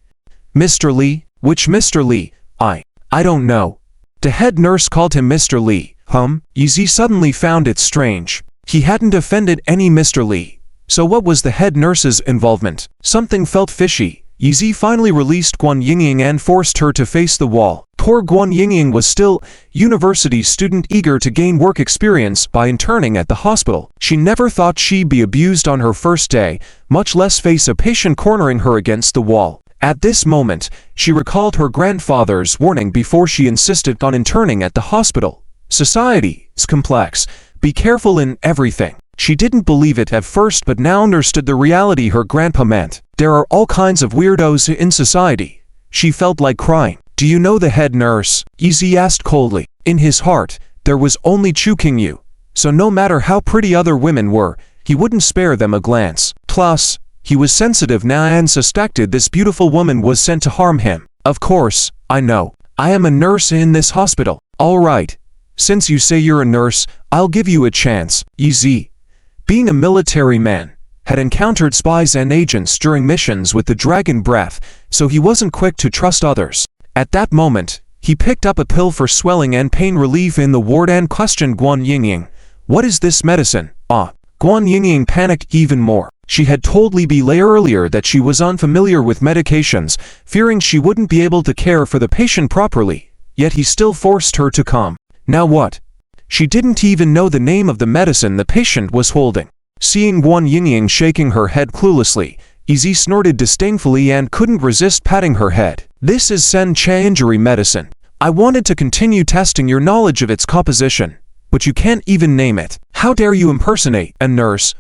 Mr. Li? Which Mr. Li? I don't know. The head nurse called him Mr. Li. Yizi suddenly found it strange. He hadn't offended any Mr. Li. So what was the head nurse's involvement? Something felt fishy. Yizi finally released Guan Yingying and forced her to face the wall. Poor Guan Yingying was still university student eager to gain work experience by interning at the hospital. She never thought she'd be abused on her first day, much less face a patient cornering her against the wall. At this moment, she recalled her grandfather's warning before she insisted on interning at the hospital. Society is complex. Be careful in everything. She didn't believe it at first but now understood the reality her grandpa meant. There are all kinds of weirdos in society. She felt like crying. Do you know the head nurse? Yizi asked coldly. In his heart, there was only Chu Qingyu, so no matter how pretty other women were, he wouldn't spare them a glance. Plus, He was sensitive now and suspected this beautiful woman was sent to harm him. Of course, I know. I am a nurse in this hospital. All right. Since you say you're a nurse, I'll give you a chance. Easy. Being a military man, had encountered spies and agents during missions with the Dragon Breath, so he wasn't quick to trust others. At that moment, he picked up a pill for swelling and pain relief in the ward and questioned Guan Yingying. What is this medicine? Guan Yingying panicked even more. She had told Li Bilei earlier that she was unfamiliar with medications, fearing she wouldn't be able to care for the patient properly, yet he still forced her to come. Now what? She didn't even know the name of the medicine the patient was holding. Seeing Guan Yingying shaking her head cluelessly, Izzy snorted disdainfully and couldn't resist patting her head. This is Sen Che injury medicine. I wanted to continue testing your knowledge of its composition, but you can't even name it. How dare you impersonate a nurse?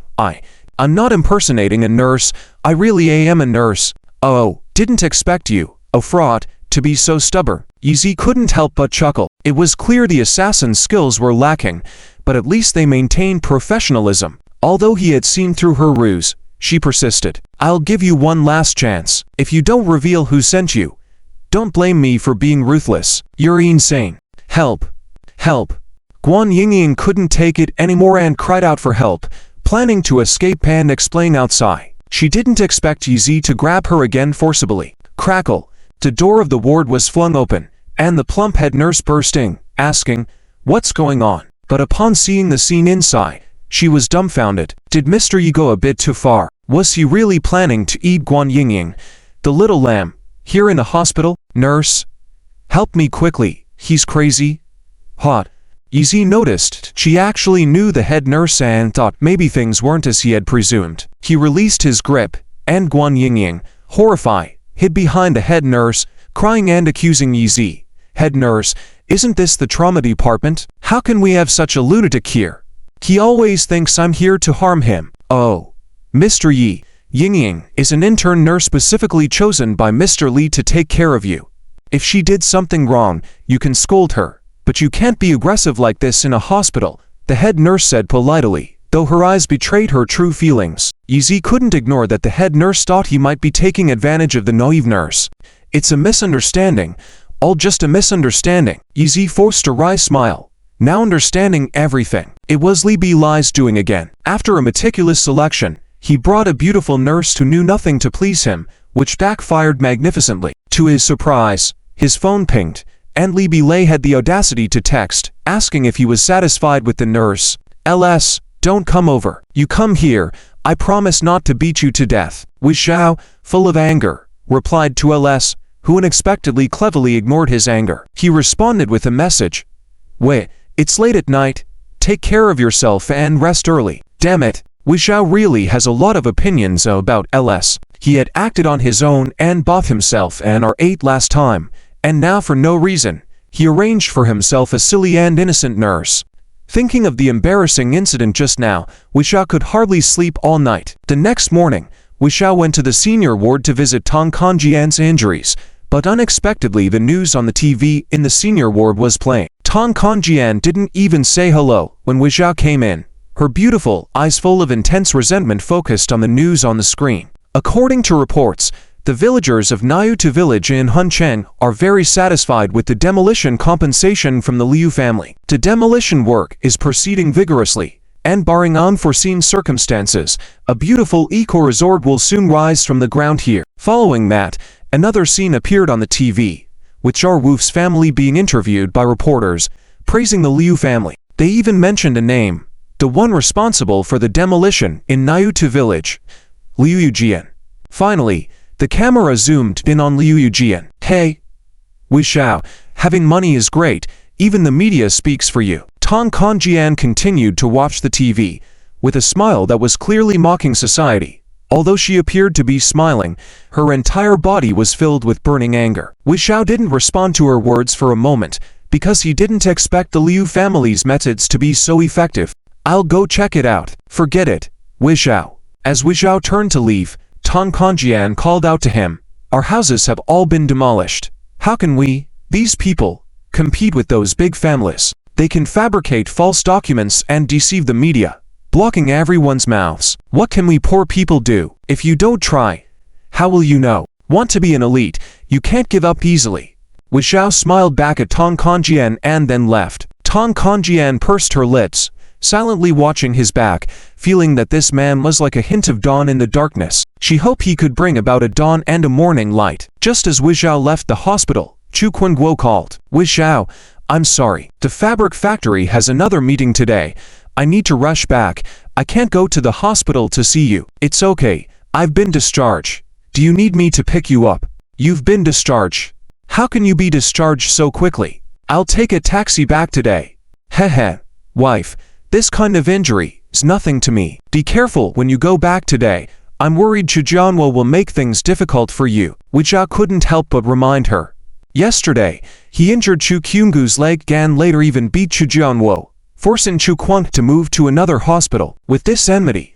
I'm not impersonating a nurse, I really am a nurse. Oh, didn't expect you, a fraud, to be so stubborn. Izzy couldn't help but chuckle. It was clear the assassin's skills were lacking, but at least they maintained professionalism. Although he had seen through her ruse, she persisted. I'll give you one last chance. If you don't reveal who sent you, don't blame me for being ruthless. You're insane. Help. Help. Guan Yingying couldn't take it anymore and cried out for help, planning to escape and explain outside. She didn't expect Izzy to grab her again forcibly. Crackle. The door of the ward was flung open, and the plump head nurse burst in, asking, "What's going on?" But upon seeing the scene inside, she was dumbfounded. Did Mr. Yi go a bit too far? Was he really planning to eat Guan Yingying, the little lamb, here in the hospital? Nurse? Help me quickly, he's crazy. Hot. Izzy noticed she actually knew the head nurse and thought maybe things weren't as he had presumed. He released his grip, and Guan Yingying, horrified, hid behind the head nurse, crying and accusing Izzy. Head nurse, isn't this the trauma department? How can we have such a lunatic here? He always thinks I'm here to harm him. Oh. Mr. Yi, Yingying is an intern nurse specifically chosen by Mr. Li to take care of you. If she did something wrong, you can scold her. But you can't be aggressive like this in a hospital, the head nurse said politely, though her eyes betrayed her true feelings. Izzy couldn't ignore that the head nurse thought he might be taking advantage of the naive nurse. It's a misunderstanding, all just a misunderstanding. Izzy forced a wry smile, now understanding everything. It was Li Bilei's doing again. After a meticulous selection, he brought a beautiful nurse who knew nothing to please him, which backfired magnificently. To his surprise, his phone pinged, and Li Bilei had the audacity to text, asking if he was satisfied with the nurse. "LS, don't come over. You come here, I promise not to beat you to death." Wei Xiao, full of anger, replied to LS, who unexpectedly cleverly ignored his anger. He responded with a message. "Wei, it's late at night. Take care of yourself and rest early." Damn it, Wei Xiao really has a lot of opinions about LS. He had acted on his own and bought himself an R8 last time, and now for no reason, he arranged for himself a silly and innocent nurse. Thinking of the embarrassing incident just now, Wei Xiao could hardly sleep all night. The next morning, Wei Xiao went to the senior ward to visit Tang Kongjian's injuries, but unexpectedly the news on the TV in the senior ward was playing. Tang Kongjian didn't even say hello when Wei Xiao came in. Her beautiful eyes full of intense resentment focused on the news on the screen. According to reports, the villagers of Nayutu village in Huncheng are very satisfied with the demolition compensation from the Liu family. The demolition work is proceeding vigorously, and barring unforeseen circumstances, a beautiful eco-resort will soon rise from the ground here. Following that, another scene appeared on the TV, with Char Wu's family being interviewed by reporters, praising the Liu family. They even mentioned a name, the one responsible for the demolition in Nayutu village, Liu Yujian. Finally, the camera zoomed in on Liu Yujian. "Hey, Wei Xiao, having money is great, even the media speaks for you." Tang Kongjian continued to watch the TV, with a smile that was clearly mocking society. Although she appeared to be smiling, her entire body was filled with burning anger. Wei Xiao didn't respond to her words for a moment, because he didn't expect the Liu family's methods to be so effective. "I'll go check it out." "Forget it, Wei Xiao." As Wei Xiao turned to leave, Tang Kongjian called out to him, "Our houses have all been demolished. How can we, these people, compete with those big families? They can fabricate false documents and deceive the media, blocking everyone's mouths. What can we poor people do? If you don't try, how will you know? Want to be an elite, you can't give up easily. Wei Xiao smiled back at Tong Kongjian and then left. Tong Kongjian pursed her lips, silently watching his back, feeling that this man was like a hint of dawn in the darkness. She hoped he could bring about a dawn and a morning light. Just as Wei Xiao left the hospital, Chu Kunguo called. Wei Xiao, I'm sorry. The fabric factory has another meeting today. I need to rush back. I can't go to the hospital to see you. It's okay. I've been discharged. Do you need me to pick you up? You've been discharged. How can you be discharged so quickly? I'll take a taxi back today. Heh, wife, this kind of injury is nothing to me. Be careful when you go back today. I'm worried Chu Jianwo will make things difficult for you. Wei Xiao couldn't help but remind her. Yesterday, he injured Chu Qinggu's leg and later even beat Chu Jianwo, forcing Chu Quan to move to another hospital. With this enmity,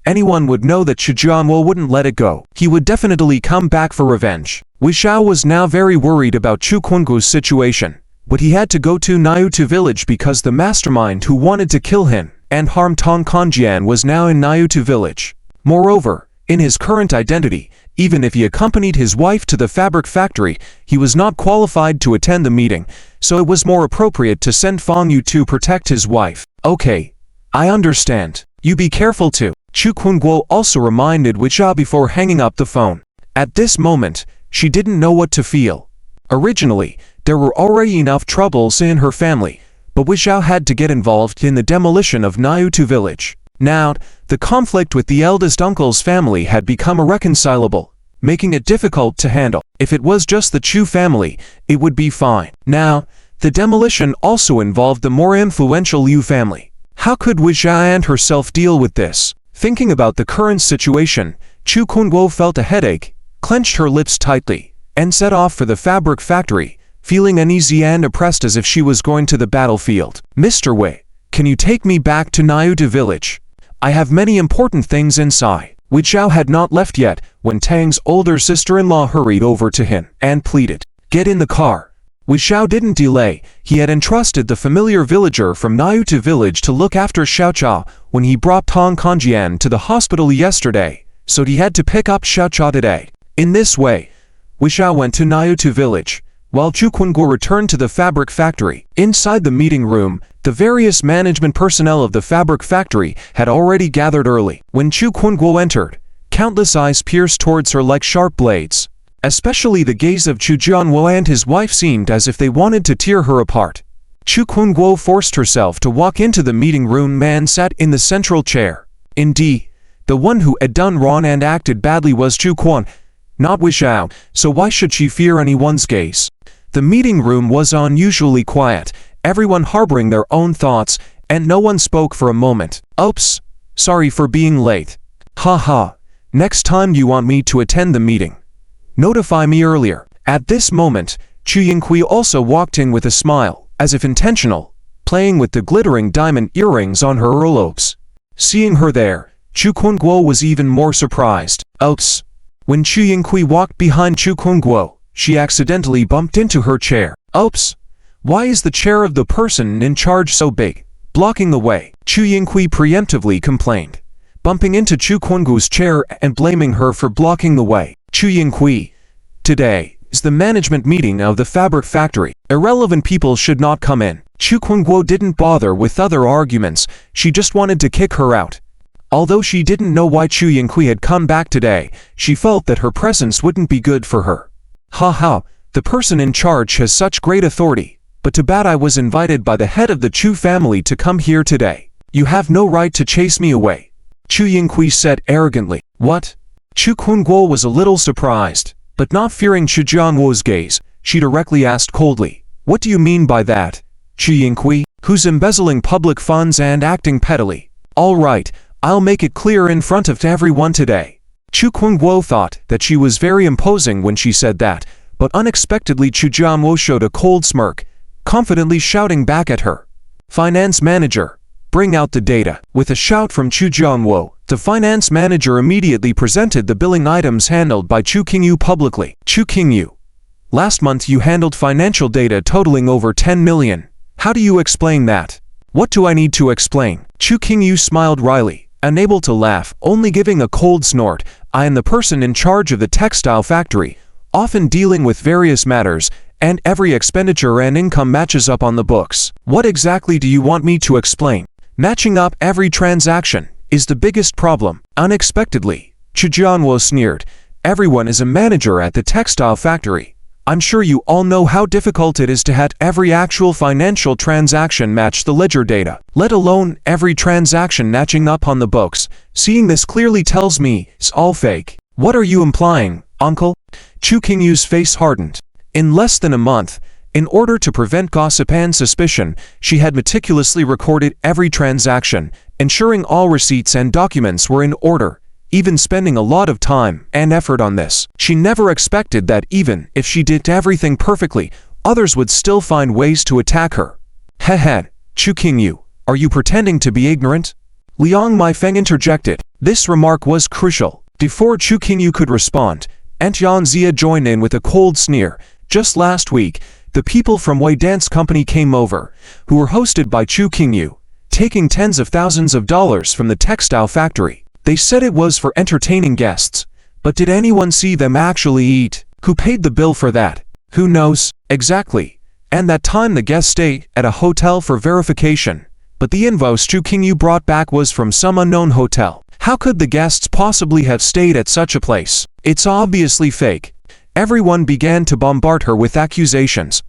anyone would know that Chu Jianwo wouldn't let it go. He would definitely come back for revenge. Wei Xiao was now very worried about Chu Qinggu's situation, but he had to go to Niutu village because the mastermind who wanted to kill him and harm Tong Kongjian was now in Niutu village. Moreover, in his current identity, even if he accompanied his wife to the fabric factory, he was not qualified to attend the meeting, so it was more appropriate to send Fang Yu to protect his wife. Okay, I understand. You be careful too. Chu Kunguo also reminded Wei Xiao before hanging up the phone. At this moment, she didn't know what to feel. Originally, there were already enough troubles in her family, but Wei Xiao had to get involved in the demolition of Niutu village. Now, the conflict with the eldest uncle's family had become irreconcilable, making it difficult to handle. If it was just the Chu family, it would be fine. Now, the demolition also involved the more influential Liu family. How could Wei Xiao and herself deal with this? Thinking about the current situation, Chu Kunguo felt a headache, clenched her lips tightly, and set off for the fabric factory, feeling uneasy and oppressed as if she was going to the battlefield. Mr. Wei, can you take me back to Niutu village? I have many important things inside. Wei Xiao had not left yet when Tang's older sister-in-law hurried over to him and pleaded, "Get in the car." Wei Xiao didn't delay. He had entrusted the familiar villager from Niutu village to look after Xiao Chao when he brought Tong Kongjian to the hospital yesterday, so he had to pick up Xiao Chao today. In this way, Wei Xiao went to Niutu village, while Chu Kunguo returned to the fabric factory. Inside the meeting room, the various management personnel of the fabric factory had already gathered early. When Chu Kunguo entered, countless eyes pierced towards her like sharp blades. Especially the gaze of Chu Jianwo and his wife seemed as if they wanted to tear her apart. Chu Kunguo forced herself to walk into the meeting room. Man sat in the central chair. Indeed, the one who had done wrong and acted badly was Chu Quan, not Wei Xiao, so why should she fear anyone's gaze? The meeting room was unusually quiet, everyone harboring their own thoughts, and no one spoke for a moment. Oops, sorry for being late. Haha, next time you want me to attend the meeting, notify me earlier. At this moment, Chu Yingqi also walked in with a smile, as if intentional, playing with the glittering diamond earrings on her earlobes. Seeing her there, Chu Kunguo was even more surprised. Oops. When Chu Yingqi walked behind Chu Kunguo, she accidentally bumped into her chair. Oops! Why is the chair of the person in charge so big, blocking the way? Chu Yingqi preemptively complained, bumping into Chu Kunguo's chair and blaming her for blocking the way. Chu Yingqi, today is the management meeting of the fabric factory. Irrelevant people should not come in. Chu Kunguo didn't bother with other arguments, she just wanted to kick her out. Although she didn't know why Chu Yingqi had come back today, she felt that her presence wouldn't be good for her. Haha, the person in charge has such great authority, but too bad I was invited by the head of the Chu family to come here today. You have no right to chase me away, Chu Yingqi said arrogantly. What? Chu Kunguo was a little surprised, but not fearing Chu Jianwo's gaze, she directly asked coldly, "What do you mean by that, Chu Yingqi? Who's embezzling public funds and acting pettily? All right, I'll make it clear in front of everyone today." Chu Kunguo thought that she was very imposing when she said that, but unexpectedly Chu Jianwo showed a cold smirk, confidently shouting back at her, "Finance manager, bring out the data." With a shout from Chu Jianwo, the finance manager immediately presented the billing items handled by Chu Qingyu publicly. Chu Qingyu, last month you handled financial data totaling over 10 million. How do you explain that? What do I need to explain? Chu Qingyu smiled wryly, Unable to laugh, only giving a cold snort, I am the person in charge of the textile factory, often dealing with various matters, and every expenditure and income matches up on the books. What exactly do you want me to explain? Matching up every transaction is the biggest problem. Unexpectedly, Chu Jianwo sneered. Everyone is a manager at the textile factory. I'm sure you all know how difficult it is to have every actual financial transaction match the ledger data, let alone every transaction matching up on the books. Seeing this clearly tells me it's all fake. What are you implying, uncle? Chu Qingyu's face hardened. In less than a month, in order to prevent gossip and suspicion, she had meticulously recorded every transaction, ensuring all receipts and documents were in order, even spending a lot of time and effort on this. She never expected that even if she did everything perfectly, others would still find ways to attack her. Hehe, Chu Qingyu, are you pretending to be ignorant? Liang Meifeng interjected. This remark was crucial. Before Chu Qingyu could respond, Aunt Yanzia joined in with a cold sneer. Just last week, the people from Wei Dance Company came over, who were hosted by Chu Qingyu, taking tens of thousands of dollars from the textile factory. They said it was for entertaining guests, but did anyone see them actually eat? Who paid the bill for that? Who knows? Exactly. And that time the guests stayed at a hotel for verification, but the invoice Chu Qingyu brought back was from some unknown hotel. How could the guests possibly have stayed at such a place? It's obviously fake. Everyone began to bombard her with accusations.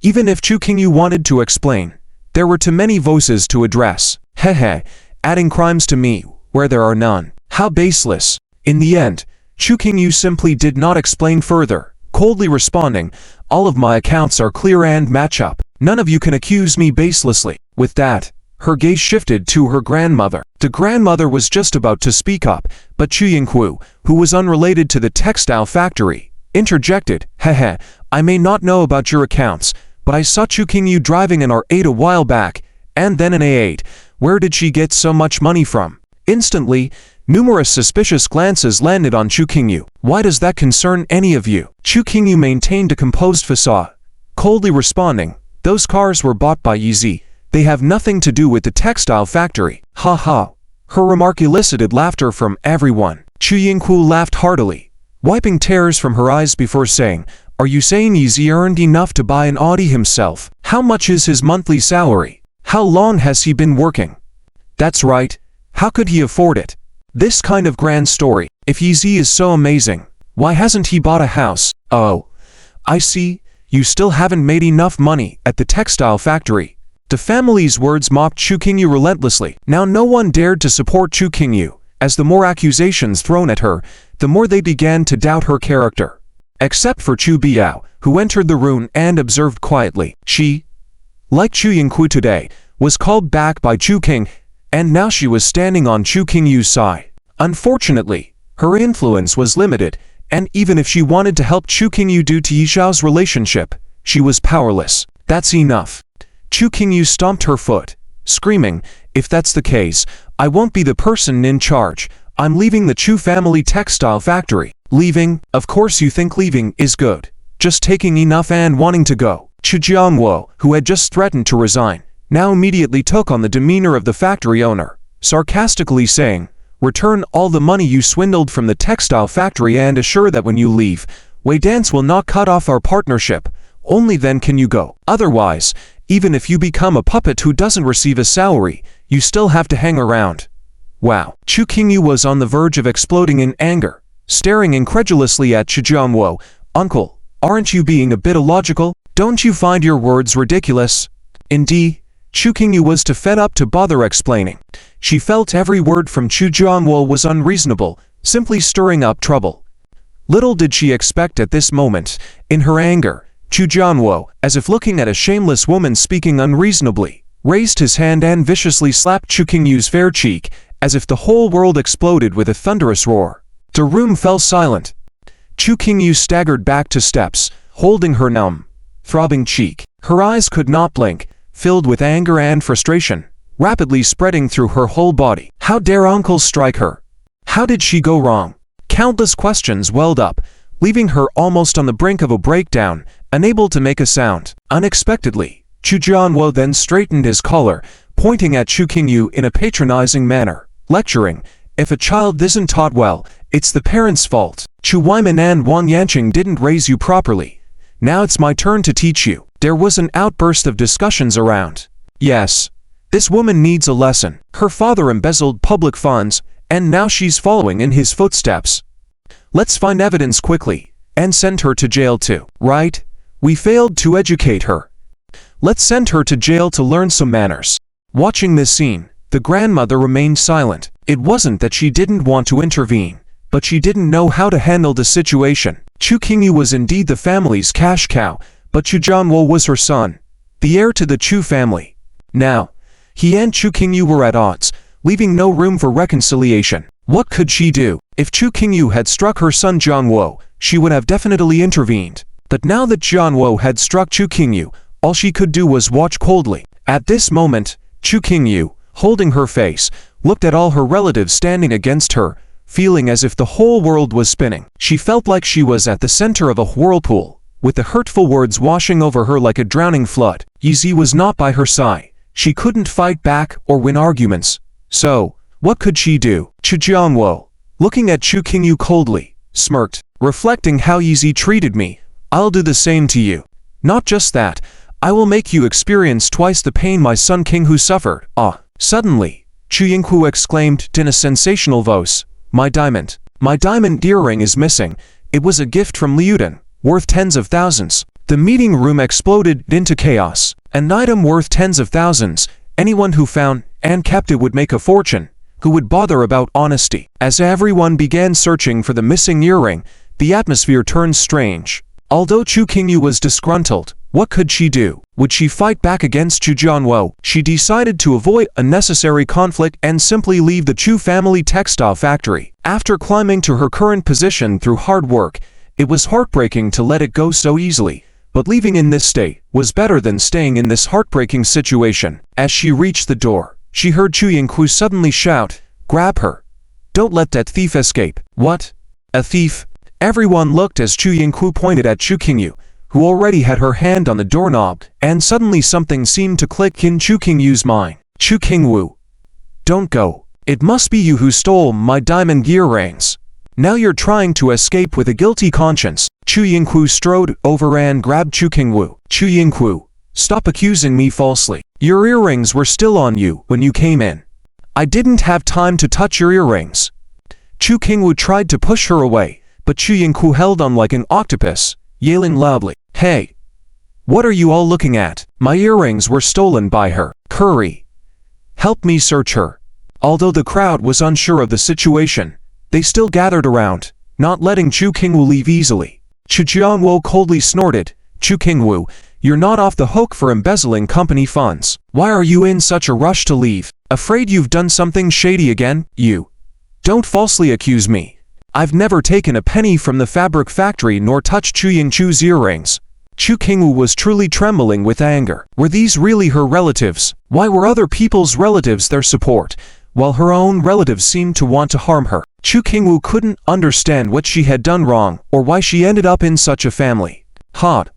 Even if Chu Qingyu wanted to explain, there were too many voices to address. Hehe, adding crimes to me where there are none. How baseless. In the end, Chu Qingyu simply did not explain further, coldly responding, all of my accounts are clear and match up. None of you can accuse me baselessly. With that, her gaze shifted to her grandmother. The grandmother was just about to speak up, but Chu Yinghu, who was unrelated to the textile factory, interjected. Hehe, I may not know about your accounts, but I saw Chu Qingyu driving an R8 a while back, and then an A8. Where did she get so much money from? Instantly, numerous suspicious glances landed on Chu Qingyu. Why does that concern any of you? Chu Qingyu maintained a composed facade, coldly responding, those cars were bought by Yizi. They have nothing to do with the textile factory. Ha ha. Her remark elicited laughter from everyone. Chu Yinghu laughed heartily, wiping tears from her eyes before saying, are you saying Yizi earned enough to buy an Audi himself? How much is his monthly salary? How long has he been working? That's right. How could he afford it? This kind of grand story. If Yizi is so amazing, why hasn't he bought a house? Oh, I see. You still haven't made enough money at the textile factory. The family's words mocked Chu Qingyu relentlessly. Now no one dared to support Chu Qingyu, as the more accusations thrown at her, the more they began to doubt her character. Except for Chu Biao, who entered the room and observed quietly. She, like Chu Yinghu today, was called back by Chu Qing, and now she was standing on Chu Qingyu's side. Unfortunately, her influence was limited, and even if she wanted to help Chu Qingyu due to Yishao's relationship, she was powerless. That's enough. Chu Qingyu stomped her foot, screaming, if that's the case, I won't be the person in charge. I'm leaving the Chu family textile factory. Leaving? Of course you think leaving is good. Just taking enough and wanting to go. Chu Jianguo, who had just threatened to resign, now immediately took on the demeanor of the factory owner, sarcastically saying, return all the money you swindled from the textile factory and assure that when you leave, Wei Dance will not cut off our partnership. Only then can you go. Otherwise, even if you become a puppet who doesn't receive a salary, you still have to hang around. Wow. Chu Qingyu was on the verge of exploding in anger, staring incredulously at Chu Jianguo. Uncle, aren't you being a bit illogical? Don't you find your words ridiculous? Indeed, Chu Qingyu was too fed up to bother explaining. She felt every word from Chu Jianguo was unreasonable, simply stirring up trouble. Little did she expect at this moment, in her anger, Chu Jianguo, as if looking at a shameless woman speaking unreasonably, raised his hand and viciously slapped Chu Qingyu's fair cheek, as if the whole world exploded with a thunderous roar. The room fell silent. Chu Qingyu staggered back to steps, holding her numb, throbbing cheek. Her eyes could not blink, filled with anger and frustration, rapidly spreading through her whole body. How dare uncle strike her? How did she go wrong? Countless questions welled up, leaving her almost on the brink of a breakdown, unable to make a sound. Unexpectedly, Chu Jianguo then straightened his collar, pointing at Chu Qingyu in a patronizing manner. lecturing, "If a child isn't taught well, it's the parents' fault. Chu Weiman and Wang Yanqing didn't raise you properly. Now it's my turn to teach you." There was an outburst of discussions around. Yes, this woman needs a lesson. Her father embezzled public funds, and now she's following in his footsteps. Let's find evidence quickly, and send her to jail too. Right? We failed to educate her. Let's send her to jail to learn some manners. Watching this scene, the grandmother remained silent. It wasn't that she didn't want to intervene, but she didn't know how to handle the situation. Chu Qingyu was indeed the family's cash cow, but Chu Jianwo was her son, the heir to the Chu family. Now, he and Chu Qingyu were at odds, leaving no room for reconciliation. What could she do? If Chu Qingyu had struck her son Jianwo, she would have definitely intervened. But now that Jianwo had struck Chu Qingyu, all she could do was watch coldly. At this moment, Chu Qingyu, holding her face, looked at all her relatives standing against her, feeling as if the whole world was spinning. She felt like she was at the center of a whirlpool, with the hurtful words washing over her like a drowning flood. Yizi was not by her side. She couldn't fight back or win arguments. So, what could she do? Chu Jianwo, looking at Chu Qingyu coldly, smirked, reflecting how Yizi treated me. I'll do the same to you. Not just that, I will make you experience twice the pain my son Qinghu suffered. Ah! Suddenly, Chu Yinghu exclaimed in a sensational voice, My diamond earring is missing. It was a gift from Liudan, worth tens of thousands." The meeting room exploded into chaos. An item worth tens of thousands. Anyone who found and kept it would make a fortune. Who would bother about honesty? As everyone began searching for the missing earring, the atmosphere turned strange. Although Chu Qingyu was disgruntled, what could she do? Would she fight back against Chu Jianwo? She decided to avoid unnecessary conflict and simply leave the Chu family textile factory. After climbing to her current position through hard work, it was heartbreaking to let it go so easily, but leaving in this state was better than staying in this heartbreaking situation. As she reached the door, she heard Chu Yinghu suddenly shout, "Grab her! Don't let that thief escape!" What? A thief? Everyone looked as Chu Yinghu pointed at Chu Qingyu, who already had her hand on the doorknob, and suddenly something seemed to click in Chu Qingyu's mind. Chu Qingyu, don't go. It must be you who stole my diamond earrings. Now you're trying to escape with a guilty conscience. Chu Yinghu strode over and grabbed Chu Qingyu. Chu Yinghu, stop accusing me falsely. Your earrings were still on you when you came in. I didn't have time to touch your earrings. Chu Qingyu tried to push her away, but Chu Yinghu held on like an octopus, yelling loudly, "Hey! What are you all looking at? My earrings were stolen by her. Curry! Help me search her." Although the crowd was unsure of the situation, they still gathered around, not letting Chu Qingyu leave easily. Chu Jianwo coldly snorted, "Chu Qingyu, you're not off the hook for embezzling company funds. Why are you in such a rush to leave? Afraid you've done something shady again? You don't falsely accuse me. I've never taken a penny from the fabric factory nor touched Chu Yingchu's earrings." Chu Qingyu was truly trembling with anger. Were these really her relatives? Why were other people's relatives their support, while her own relatives seemed to want to harm her? Chu Qingyu couldn't understand what she had done wrong or why she ended up in such a family. "Hod,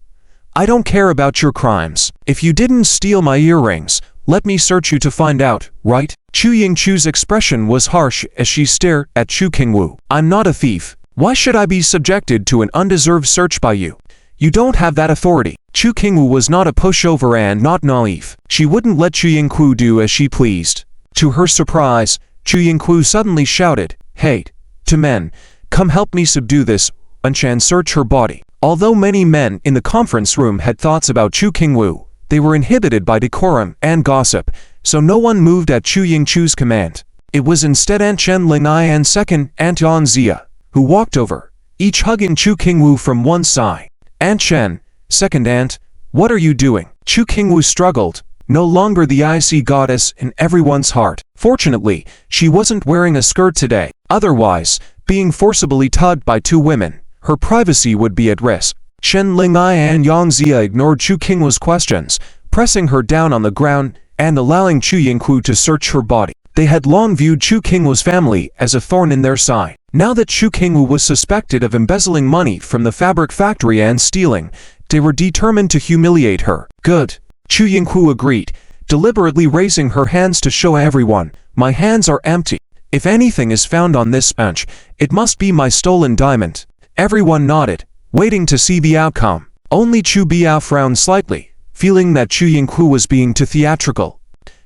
I don't care about your crimes. If you didn't steal my earrings, let me search you to find out, right?" Chu Yingchu's expression was harsh as she stared at Chu Qingyu. "I'm not a thief. Why should I be subjected to an undeserved search by you? You don't have that authority." Chu Qingyu was not a pushover and not naive. She wouldn't let Chu Yinghu do as she pleased. To her surprise, Chu Yinghu suddenly shouted, "Hey, to men, come help me subdue this wench and search her body." Although many men in the conference room had thoughts about Chu Qingyu, they were inhibited by decorum and gossip, so no one moved at Chu Yingchu's command. It was instead Aunt Chen Lingai and second Aunt Yan Zia, who walked over, each hugging Chu Qingyu from one side. "Aunt Chen, second aunt, what are you doing?" Chu Qingyu struggled, no longer the icy goddess in everyone's heart. Fortunately, she wasn't wearing a skirt today. Otherwise, being forcibly tugged by two women, her privacy would be at risk. Shen Lingai and Yang Zia ignored Chu Qingyu's questions, pressing her down on the ground and allowing Chu Yinghu to search her body. They had long viewed Chu Qingyu's family as a thorn in their side. Now that Chu Qingyu was suspected of embezzling money from the fabric factory and stealing, they were determined to humiliate her. "Good," Chu Yinghu agreed, deliberately raising her hands to show everyone, "My hands are empty." If anything is found on this bench, it must be my stolen diamond. Everyone nodded, waiting to see the outcome. Only Chu Biao frowned slightly, feeling that Chu Yingku was being too theatrical.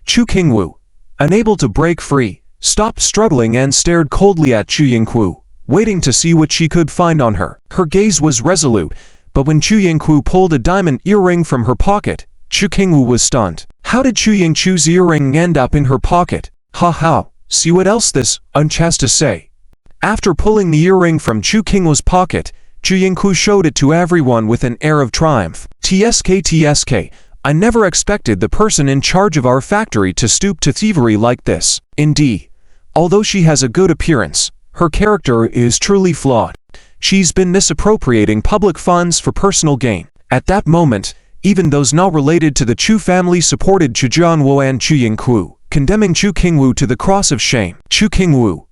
Chu Qingwu, unable to break free, stopped struggling and stared coldly at Chu Yingku, waiting to see what she could find on her. Her gaze was resolute, but when Chu Yingku pulled a diamond earring from her pocket, Chu Qingwu was stunned. How did Chu Yingchu's earring end up in her pocket? Ha ha, see what else this unch to say. After pulling the earring from Chu Qingwu's pocket, Chu Yingku showed it to everyone with an air of triumph. TSK, I never expected the person in charge of our factory to stoop to thievery like this. Indeed, although she has a good appearance, her character is truly flawed. She's been misappropriating public funds for personal gain. At that moment, even those not related to the Chu family supported Chu Jianwu and Chu Yingku, condemning Chu Qingwu to the cross of shame. Chu Qingwu,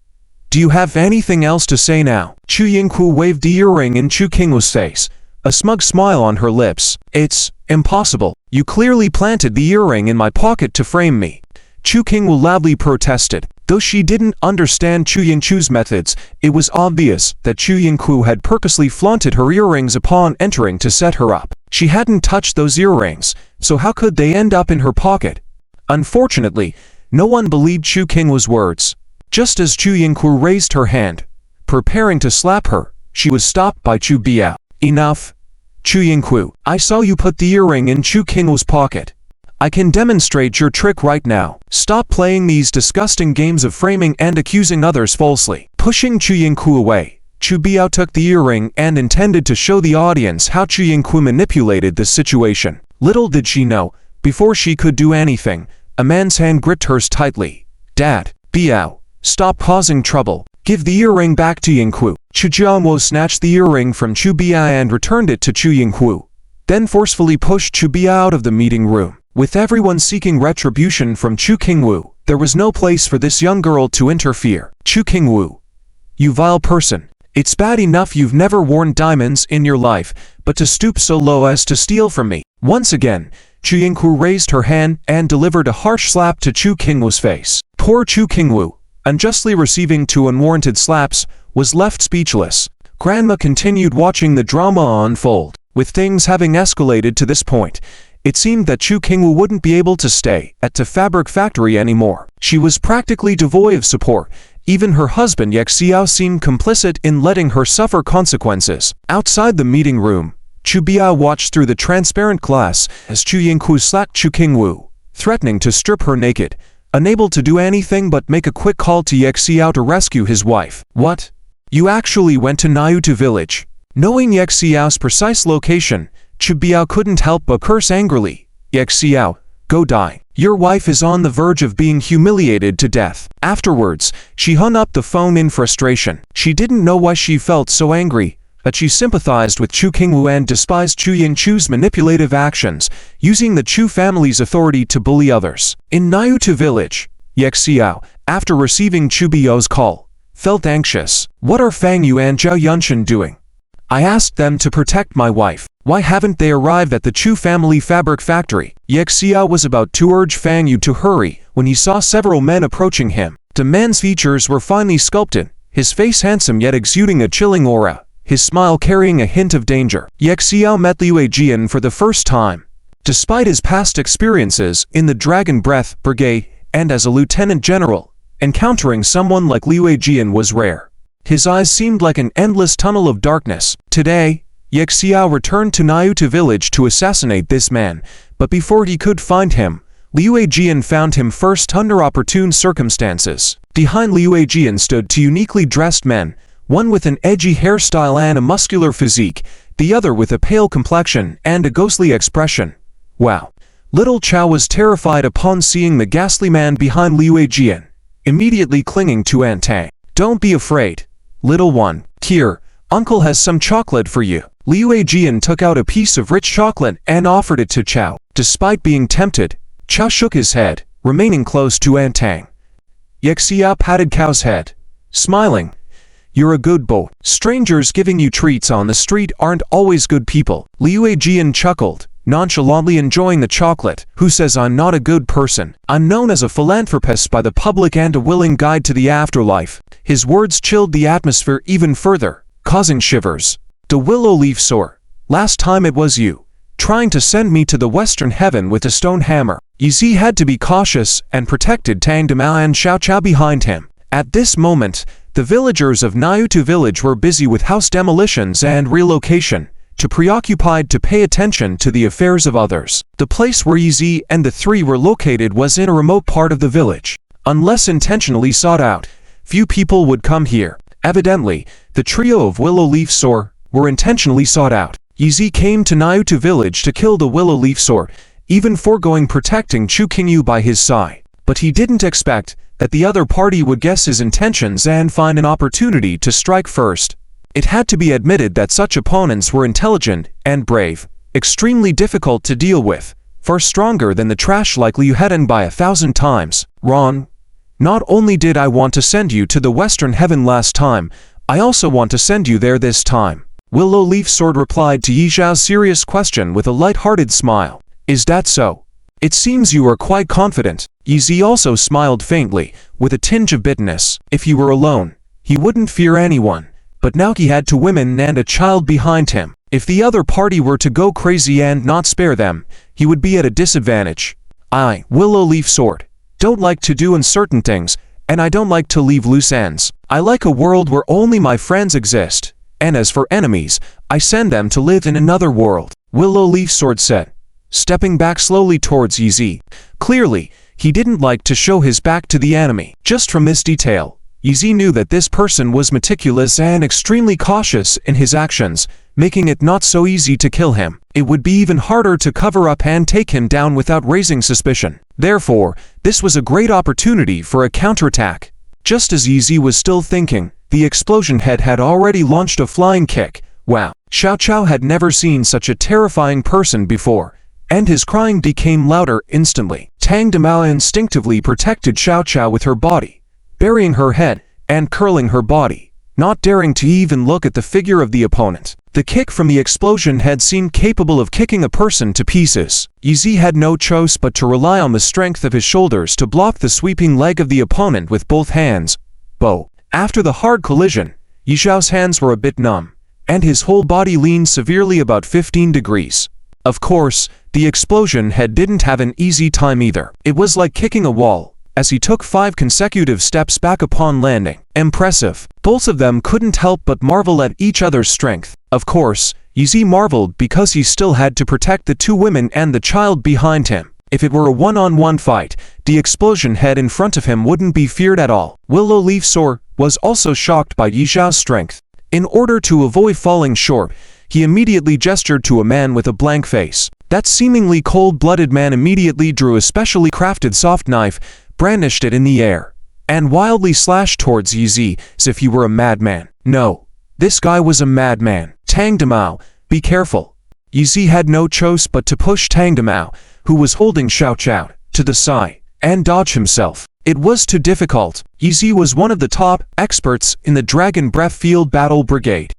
do you have anything else to say now? Chu Yingku waved the earring in Chu Qingwu's face, a smug smile on her lips. It's impossible. You clearly planted the earring in my pocket to frame me. Chu Qingwu loudly protested. Though she didn't understand Chu Yingchu's methods, it was obvious that Chu Yingku had purposely flaunted her earrings upon entering to set her up. She hadn't touched those earrings, so how could they end up in her pocket? Unfortunately, no one believed Chu Qingwu's words. Just as Chu Yingku raised her hand, preparing to slap her, she was stopped by Chu Biao. Enough. Chu Yingku, I saw you put the earring in Chu Qingwu's pocket. I can demonstrate your trick right now. Stop playing these disgusting games of framing and accusing others falsely. Pushing Chu Yingku away, Chu Biao took the earring and intended to show the audience how Chu Yingku manipulated the situation. Little did she know, before she could do anything, a man's hand gripped hers tightly. Dad, Biao, stop causing trouble. Give the earring back to Yingku. Chu Jianwu snatched the earring from Chu Biao and returned it to Chu Yingku, then forcefully pushed Chu Biao out of the meeting room. With everyone seeking retribution from Chu Qingwu, there was no place for this young girl to interfere. Chu Qingwu, you vile person. It's bad enough you've never worn diamonds in your life, but to stoop so low as to steal from me. Once again, Chu Yingku raised her hand and delivered a harsh slap to Chu Qingwu's face. Poor Chu Qingwu, unjustly receiving two unwarranted slaps, was left speechless. Grandma continued watching the drama unfold. With things having escalated to this point, it seemed that Chu Qingwu wouldn't be able to stay at the fabric factory anymore. She was practically devoid of support. Even her husband Ye Xiao seemed complicit in letting her suffer consequences. Outside the meeting room, Chu Biao watched through the transparent glass as Chu Yingku slapped Chu Qingwu, threatening to strip her naked, unable to do anything but make a quick call to Ye Xiao to rescue his wife. What? You actually went to Nayutu village? Knowing Ye Xiao's precise location, Chu Biao couldn't help but curse angrily. Ye Xiao, go die. Your wife is on the verge of being humiliated to death. Afterwards, she hung up the phone in frustration. She didn't know why she felt so angry, but she sympathized with Chu Qingwu and despised Chu Yingchu's manipulative actions, using the Chu family's authority to bully others. In Nayutu village, Ye Xiao, after receiving Chu Biao's call, felt anxious. What are Fang Yu and Zhao Yunshan doing? I asked them to protect my wife. Why haven't they arrived at the Chu family fabric factory? Ye Xiao was about to urge Fang Yu to hurry when he saw several men approaching him. The man's features were finely sculpted, his face handsome yet exuding a chilling aura, his smile carrying a hint of danger. Ye Xiao met Liu Jian for the first time. Despite his past experiences in the Dragon Breath Brigade and as a lieutenant general, encountering someone like Liu Jian was rare. His eyes seemed like an endless tunnel of darkness. Today, Ye Xiao returned to Nayutu village to assassinate this man, but before he could find him, Liu Jian found him first under opportune circumstances. Behind Liu Jian stood two uniquely dressed men, one with an edgy hairstyle and a muscular physique, the other with a pale complexion and a ghostly expression. Wow. Little Chao was terrified upon seeing the ghastly man behind Liu Jian, immediately clinging to Antang. Don't be afraid, little one. Here, uncle has some chocolate for you. Liu Jian took out a piece of rich chocolate and offered it to Chao. Despite being tempted, Chao shook his head, remaining close to Antang. Ye Xiao patted Chao's head, smiling. You're a good boy. Strangers giving you treats on the street aren't always good people. Liu Jian chuckled, nonchalantly enjoying the chocolate. Who says I'm not a good person? I'm known as a philanthropist by the public and a willing guide to the afterlife. His words chilled the atmosphere even further, causing shivers. The willow leaf sword. Last time it was you, trying to send me to the western heaven with a stone hammer. Yi Zi had to be cautious and protected Tang Damao and Xiao Qiao behind him. At this moment, the villagers of Niutu village were busy with house demolitions and relocation, too preoccupied to pay attention to the affairs of others. The place where Yi Zi and the three were located was in a remote part of the village. Unless intentionally sought out, few people would come here. Evidently, the trio of Willow Leaf Sword were intentionally sought out. Yi Zi came to Niutu village to kill the Willow Leaf Sword, even foregoing protecting Chu Qingyu by his side. But he didn't expect that the other party would guess his intentions and find an opportunity to strike first. It had to be admitted that such opponents were intelligent and brave, extremely difficult to deal with, far stronger than the trash like Liu Hedan by 1,000 times. Wrong. Not only did I want to send you to the western heaven last time, I also want to send you there this time. Willow Leaf Sword replied to Yi Zhao's serious question with a light-hearted smile. Is that so? It seems you are quite confident. Yi Zi also smiled faintly, with a tinge of bitterness. If he were alone, he wouldn't fear anyone, but now he had two women and a child behind him. If the other party were to go crazy and not spare them, he would be at a disadvantage. I, Willow Leaf Sword, don't like to do uncertain things, and I don't like to leave loose ends. I like a world where only my friends exist, and as for enemies, I send them to live in another world, Willow Leaf Sword said, stepping back slowly towards Yi Zi. Clearly, he didn't like to show his back to the enemy. Just from this detail, Yi Zi knew that this person was meticulous and extremely cautious in his actions, making it not so easy to kill him. It would be even harder to cover up and take him down without raising suspicion. Therefore, this was a great opportunity for a counterattack. Just as Yi Zi was still thinking, the explosion head had already launched a flying kick. Wow! Xiao Qiao had never seen such a terrifying person before, and his crying became louder instantly. Tang Damao instinctively protected Xiao Qiao with her body, burying her head and curling her body, not daring to even look at the figure of the opponent. The kick from the explosion head seemed capable of kicking a person to pieces. Yi Zi had no choice but to rely on the strength of his shoulders to block the sweeping leg of the opponent with both hands. Bow. After the hard collision, Yi Zhao's hands were a bit numb, and his whole body leaned severely about 15 degrees. Of course, the explosion head didn't have an easy time either. It was like kicking a wall, as he took 5 consecutive steps back upon landing. Impressive. Both of them couldn't help but marvel at each other's strength. Of course, Yi Zi marveled because he still had to protect the two women and the child behind him. If it were a one-on-one fight, the explosion head in front of him wouldn't be feared at all. Willow Leaf Sword was also shocked by Yi Zhao's strength. In order to avoid falling short, he immediately gestured to a man with a blank face. That seemingly cold-blooded man immediately drew a specially crafted soft knife, brandished it in the air, and wildly slashed towards Yi Zi as if he were a madman. No, this guy was a madman. Tang Damao, be careful. Yi Zi had no choice but to push Tang Damao, who was holding Xiao Qiao, to the side, and dodge himself. It was too difficult. Yi Zi was one of the top experts in the Dragon Breath Field Battle Brigade.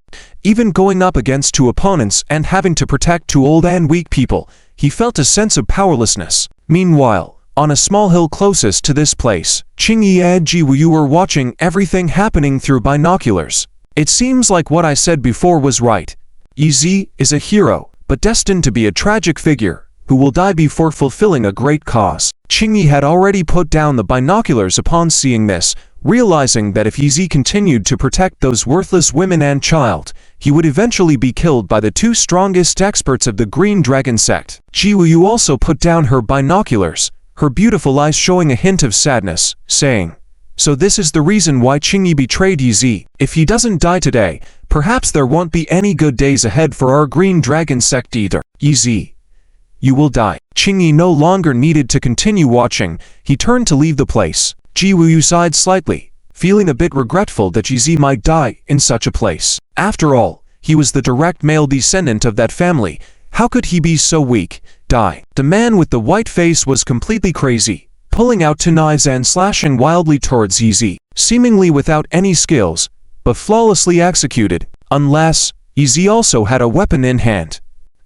Even going up against two opponents and having to protect two old and weak people, he felt a sense of powerlessness. Meanwhile, on a small hill closest to this place, Qingyi and Ji Wuyu were watching everything happening through binoculars. It seems like what I said before was right. Yi Zi is a hero, but destined to be a tragic figure, who will die before fulfilling a great cause. Qingyi had already put down the binoculars upon seeing this, realizing that if Yi Zi continued to protect those worthless women and child, he would eventually be killed by the two strongest experts of the Green Dragon sect. Ji Wuyu also put down her binoculars, her beautiful eyes showing a hint of sadness, saying, "So this is the reason why Qingyi betrayed Yi Zi. If he doesn't die today, perhaps there won't be any good days ahead for our Green Dragon sect either. Yi Zi, you will die." Qingyi no longer needed to continue watching. He turned to leave the place. Ji Wuyu sighed slightly, feeling a bit regretful that Yi Zi might die in such a place. After all, he was the direct male descendant of that family. How could he be so weak? Die. The man with the white face was completely crazy, pulling out two knives and slashing wildly towards Yi Zi, seemingly without any skills, but flawlessly executed, unless Yi Zi also had a weapon in hand.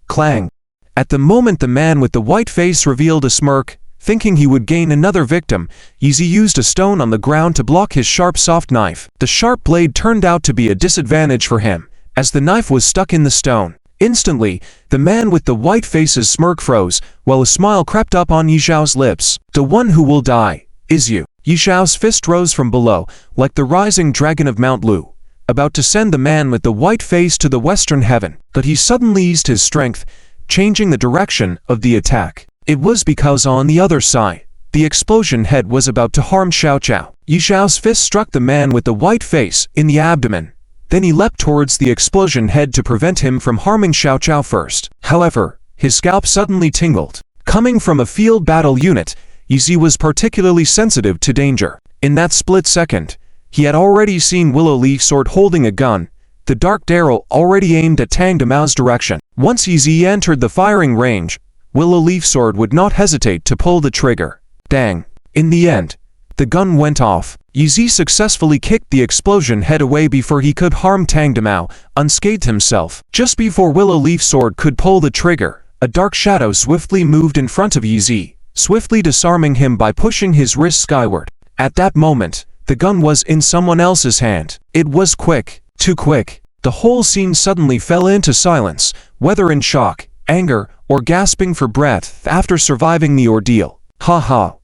Clang! At the moment the man with the white face revealed a smirk, thinking he would gain another victim, Yizi used a stone on the ground to block his sharp soft knife. The sharp blade turned out to be a disadvantage for him, as the knife was stuck in the stone. Instantly, the man with the white face's smirk froze, while a smile crept up on Yi Zhao's lips. The one who will die is you. Yi Zhao's fist rose from below, like the rising dragon of Mount Lu, about to send the man with the white face to the western heaven. But he suddenly eased his strength, changing the direction of the attack. It was because on the other side, the explosion head was about to harm Xiao Zhao. Yi Zhao's fist struck the man with the white face in the abdomen. Then he leapt towards the explosion head to prevent him from harming Xiao Zhao first. However, his scalp suddenly tingled. Coming from a field battle unit, Yizi was particularly sensitive to danger. In that split second, he had already seen Willow Leaf Sword holding a gun, the dark arrow already aimed at Tang Damao's direction. Once Yizi entered the firing range, Willow Leaf Sword would not hesitate to pull the trigger. Dang! In the end, the gun went off. Yizi successfully kicked the explosion head away before he could harm Tang Damao, unscathed himself. Just before Willow Leaf Sword could pull the trigger, a dark shadow swiftly moved in front of Yizi, swiftly disarming him by pushing his wrist skyward. At that moment, the gun was in someone else's hand. It was quick, too quick. The whole scene suddenly fell into silence, whether in shock, anger, or gasping for breath after surviving the ordeal. Ha ha!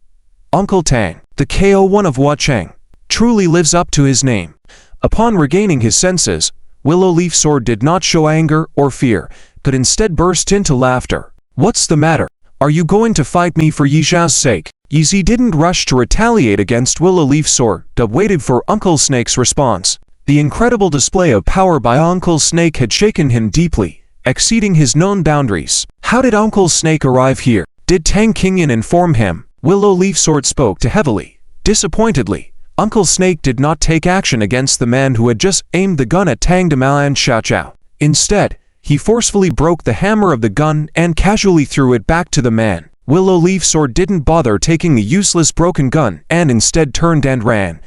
Uncle Tang, the KO1 of Huacheng, truly lives up to his name. Upon regaining his senses, Willow Leaf Sword did not show anger or fear, but instead burst into laughter. What's the matter? Are you going to fight me for Yi Zhao's sake? Yizi didn't rush to retaliate against Willow Leaf Sword, but waited for Uncle Snake's response. The incredible display of power by Uncle Snake had shaken him deeply, exceeding his known boundaries. How did Uncle Snake arrive here? Did Tang Qingyan inform him? Willow Leaf Sword spoke too heavily. Disappointedly, Uncle Snake did not take action against the man who had just aimed the gun at Tang Damao and Xiao Zhao. Instead, he forcefully broke the hammer of the gun and casually threw it back to the man. Willow Leaf Sword didn't bother taking the useless broken gun and instead turned and ran,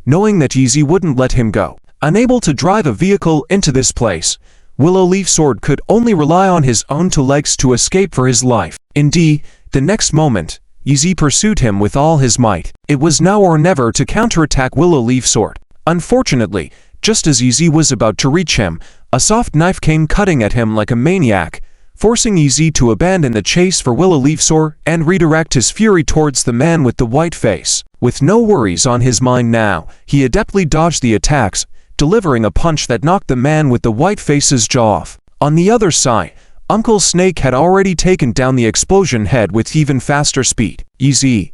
knowing that Yizi wouldn't let him go. Unable to drive a vehicle into this place, Willow Leaf Sword could only rely on his own two legs to escape for his life. Indeed, the next moment, Yizi pursued him with all his might. It was now or never to counterattack Willow Leaf Sword. Unfortunately, just as Yizi was about to reach him, a soft knife came cutting at him like a maniac, forcing Yizi to abandon the chase for Willow Leaf Sword and redirect his fury towards the man with the white face. With no worries on his mind now, he adeptly dodged the attacks, delivering a punch that knocked the man with the white face's jaw off. On the other side, Uncle Snake had already taken down the explosion head with even faster speed. Yizi,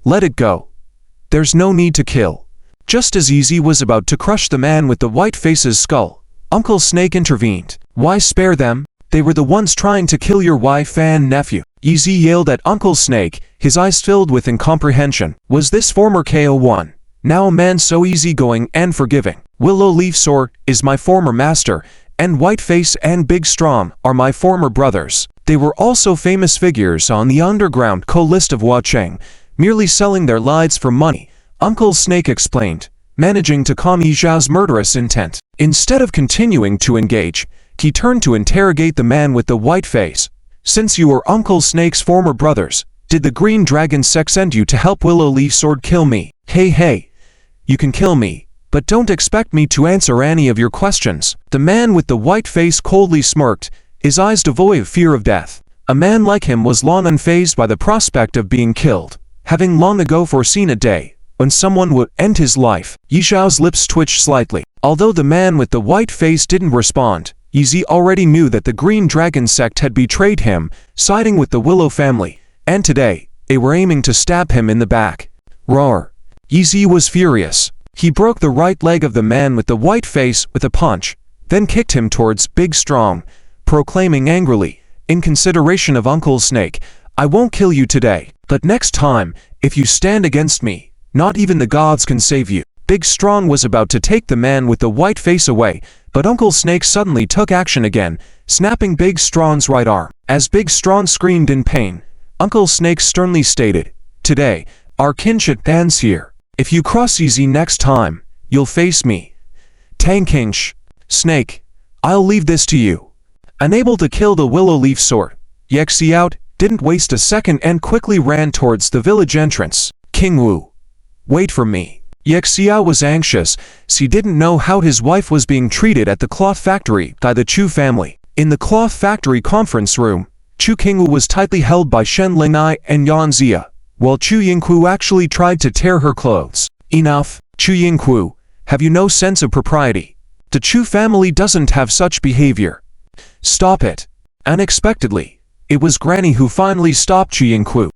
let it go. There's no need to kill. Just as Yizi was about to crush the man with the white face's skull, Uncle Snake intervened. Why spare them? They were the ones trying to kill your wife and nephew. Yizi yelled at Uncle Snake, his eyes filled with incomprehension. Was this former KO1 now a man so easygoing and forgiving? Willow Leaf Sword is my former master, and Whiteface and Big Strong are my former brothers. They were also famous figures on the underground co-list of Huacheng, merely selling their lives for money, Uncle Snake explained, managing to calm Yi Zhao's murderous intent. Instead of continuing to engage, he turned to interrogate the man with the white face. Since you were Uncle Snake's former brothers, did the Green Dragon Sect send you to help Willow Leaf Sword kill me? Hey, you can kill me, but don't expect me to answer any of your questions. The man with the white face coldly smirked, his eyes devoid of fear of death. A man like him was long unfazed by the prospect of being killed, having long ago foreseen a day when someone would end his life. Yi Zhao's lips twitched slightly. Although the man with the white face didn't respond, Yizi already knew that the Green Dragon Sect had betrayed him, siding with the Willow family, and today, they were aiming to stab him in the back. Roar! Yizi was furious. He broke the right leg of the man with the white face with a punch, then kicked him towards Big Strong, proclaiming angrily, in consideration of Uncle Snake, I won't kill you today, but next time, if you stand against me, not even the gods can save you. Big Strong was about to take the man with the white face away, but Uncle Snake suddenly took action again, snapping Big Strong's right arm. As Big Strong screamed in pain, Uncle Snake sternly stated, Today, our kinship ends here. If you cross Yizi next time, you'll face me. Tang Qingyan. Snake, I'll leave this to you. Unable to kill the Willow Leaf Sword, Ye Xiao didn't waste a second and quickly ran towards the village entrance. King Wu, wait for me. Ye Xiao was anxious, as he didn't know how his wife was being treated at the cloth factory by the Chu family. In the cloth factory conference room, Chu Qingwu was tightly held by Shen Lingai and Yan Zia, while Chu Yingku actually tried to tear her clothes. Enough, Chu Yingku, have you no sense of propriety? The Chu family doesn't have such behavior. Stop it. Unexpectedly, it was Granny who finally stopped Chu Yingku.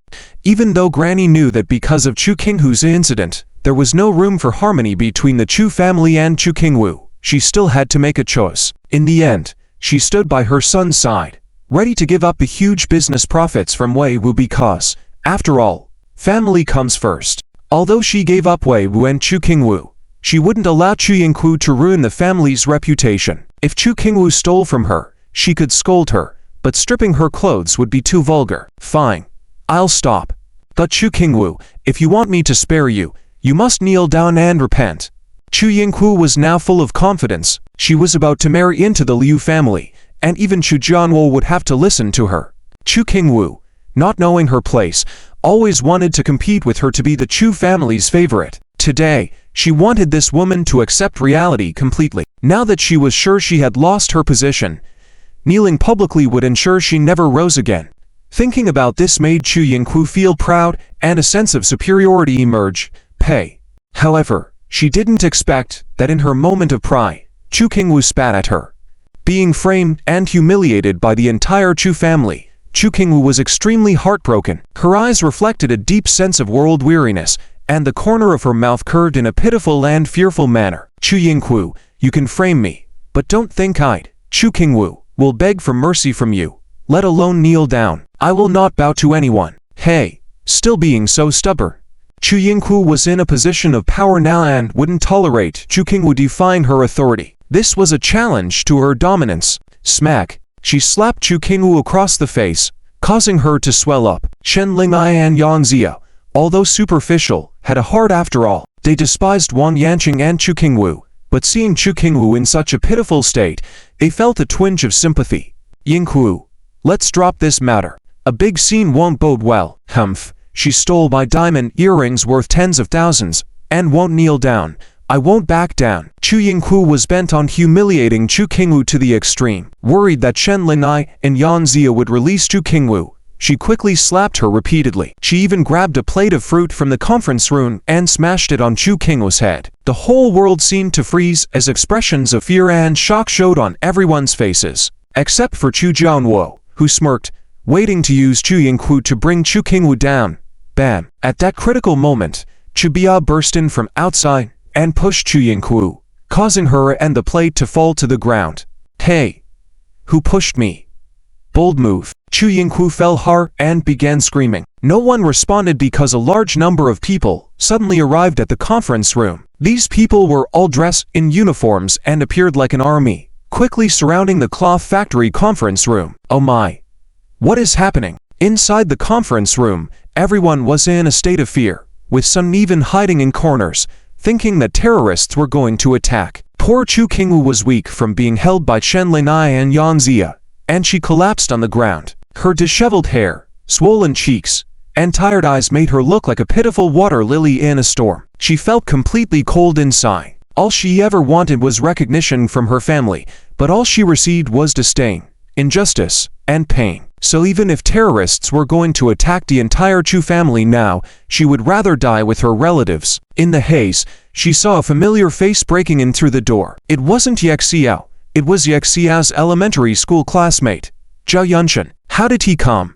Even though Granny knew that because of Chu Qinghu's incident, there was no room for harmony between the Chu family and Chu Qingwu, she still had to make a choice. In the end, she stood by her son's side, ready to give up the huge business profits from Wei Wu because, after all, family comes first. Although she gave up Wei Wu and Chu Qingwu, she wouldn't allow Chu Yingku to ruin the family's reputation. If Chu Qingwu stole from her, she could scold her, but stripping her clothes would be too vulgar. Fine, I'll stop. But Chu Qingwu, if you want me to spare you, you must kneel down and repent. Chu Yingku was now full of confidence. She was about to marry into the Liu family, and even Chu Jianwo would have to listen to her. Chu Qingwu, not knowing her place, always wanted to compete with her to be the Chu family's favorite. Today, she wanted this woman to accept reality completely. Now that she was sure she had lost her position, kneeling publicly would ensure she never rose again. Thinking about this made Chu Yingku feel proud, and a sense of superiority emerge. However, she didn't expect that in her moment of pride, Chu Qingwu spat at her. Being framed and humiliated by the entire Chu family, Chu Qingwu was extremely heartbroken. Her eyes reflected a deep sense of world weariness, and the corner of her mouth curved in a pitiful and fearful manner. Chu Yingku, you can frame me, but don't think I'd. Chu Qingwu will beg for mercy from you, let alone kneel down. I will not bow to anyone. Hey, still being so stubborn. Chu Yingku was in a position of power now and wouldn't tolerate Chu Qingwu defying her authority. This was a challenge to her dominance. Smack! She slapped Chu Qingwu across the face, causing her to swell up. Shen Lingai and Yan Zia, although superficial, had a heart after all. They despised Wang Yanqing and Chu Qingwu, but seeing Chu Qingwu in such a pitiful state, they felt a twinge of sympathy. Yingku, let's drop this matter. A big scene won't bode well. Humph. She stole my diamond earrings worth tens of thousands, and won't kneel down. I won't back down. Chu Yingku was bent on humiliating Chu Qingwu to the extreme. Worried that Shen Linai and Yan Zia would release Chu Qingwu, she quickly slapped her repeatedly. She even grabbed a plate of fruit from the conference room and smashed it on Chu Qingwu's head. The whole world seemed to freeze as expressions of fear and shock showed on everyone's faces, except for Chu Jianwo, who smirked, waiting to use Chu Yingku to bring Chu Qingwu down. Bam! At that critical moment, Chu Bia burst in from outside and pushed Chu Yingku, causing her and the plate to fall to the ground. Hey! Who pushed me? Bold move. Chu Yingku fell hard and began screaming. No one responded because a large number of people suddenly arrived at the conference room. These people were all dressed in uniforms and appeared like an army, quickly surrounding the cloth factory conference room. Oh my! What is happening? Inside the conference room, everyone was in a state of fear, with some even hiding in corners, thinking that terrorists were going to attack. Poor Chu Qingwu was weak from being held by Shen Linai and Yan Zia, and she collapsed on the ground. Her disheveled hair, swollen cheeks, and tired eyes made her look like a pitiful water lily in a storm. She felt completely cold inside. All she ever wanted was recognition from her family, but all she received was disdain, injustice, and pain. So even if terrorists were going to attack the entire Chu family now, she would rather die with her relatives. In the haze, she saw a familiar face breaking in through the door. It wasn't Ye Xiao. It was Ye Xiao's elementary school classmate, Zhao Yunshan. How did he come?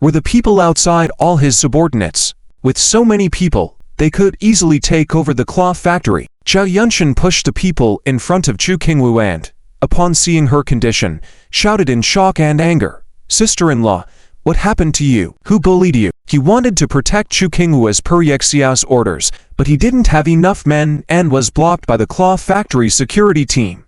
Were the people outside all his subordinates? With so many people, they could easily take over the cloth factory. Zhao Yunshan pushed the people in front of Chu Qingwu and, upon seeing her condition, shouted in shock and anger. Sister-in-law, what happened to you? Who bullied you? He wanted to protect Chu Qingwu as per Ye Xiao's orders, but he didn't have enough men and was blocked by the cloth factory security team.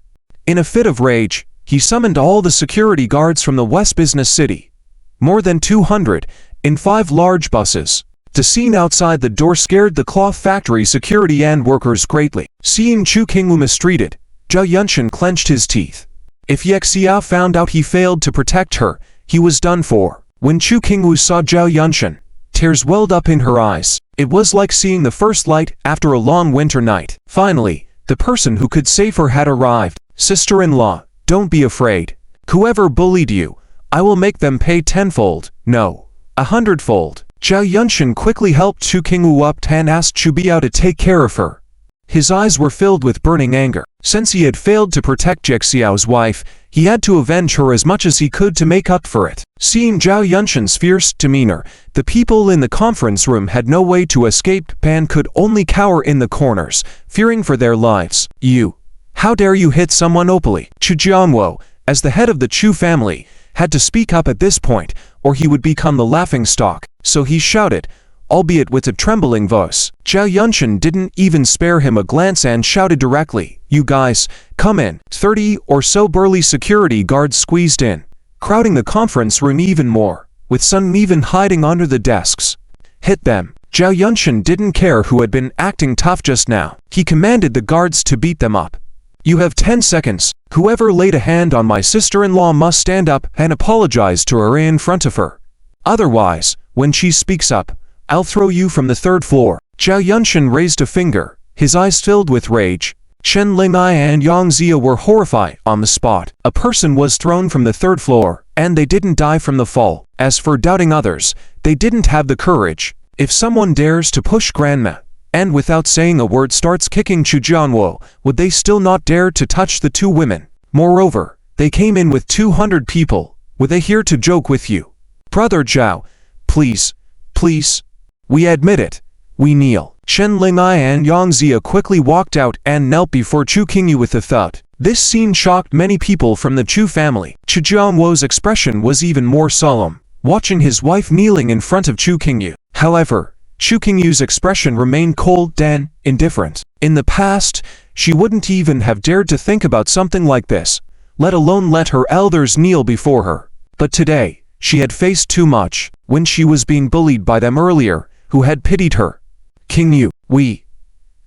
In a fit of rage, he summoned all the security guards from the West Business City, more than 200, in 5 large buses. The scene outside the door scared the cloth factory security and workers greatly. Seeing Chu Qingwu mistreated, Zhao Yunshan clenched his teeth. If Ye Xiao found out he failed to protect her, He was done for. When Chu Qingwu saw Zhao Yunshan, tears welled up in her eyes. It was like seeing the first light after a long winter night. Finally, the person who could save her had arrived. Sister-in-law, don't be afraid. Whoever bullied you, I will make them pay tenfold, no, 100-fold. Zhao Yunshan quickly helped Chu Qingwu up and asked Chu Biao to take care of her. His eyes were filled with burning anger. Since he had failed to protect Jixiao's wife, he had to avenge her as much as he could to make up for it. Seeing Zhao Yunshan's fierce demeanor, the people in the conference room had no way to escape and could only cower in the corners, fearing for their lives. You! How dare you hit someone openly? Chu Jianwo, as the head of the Chu family, had to speak up at this point, or he would become the laughingstock. So he shouted, albeit with a trembling voice. Zhao Yunshan didn't even spare him a glance and shouted directly, "You guys, come in." 30 or so burly security guards squeezed in, crowding the conference room even more, with some even hiding under the desks. Hit them. Zhao Yunshan didn't care who had been acting tough just now. He commanded the guards to beat them up. You have 10 seconds. Whoever laid a hand on my sister-in-law must stand up and apologize to her in front of her. Otherwise, when she speaks up, I'll throw you from the 3rd floor. Zhao Yunshan raised a finger, his eyes filled with rage. Chen Ling'ai and Yang Zia were horrified. On the spot, a person was thrown from the 3rd floor, and they didn't die from the fall. As for doubting others, they didn't have the courage. If someone dares to push Grandma, and without saying a word starts kicking Chu Jianwo, would they still not dare to touch the 2 women? Moreover, they came in with 200 people. Were they here to joke with you? Brother Zhao, please, please. We admit it. We kneel. Chen Ling'ai and Yang Zia quickly walked out and knelt before Chu Qingyu with a thud. This scene shocked many people from the Chu family. Chu Jianwo's expression was even more solemn, watching his wife kneeling in front of Chu Qingyu. However, Chu Qingyu's expression remained cold and indifferent. In the past, she wouldn't even have dared to think about something like this, let alone let her elders kneel before her. But today, she had faced too much. When she was being bullied by them earlier, who had pitied her. Qingyu, we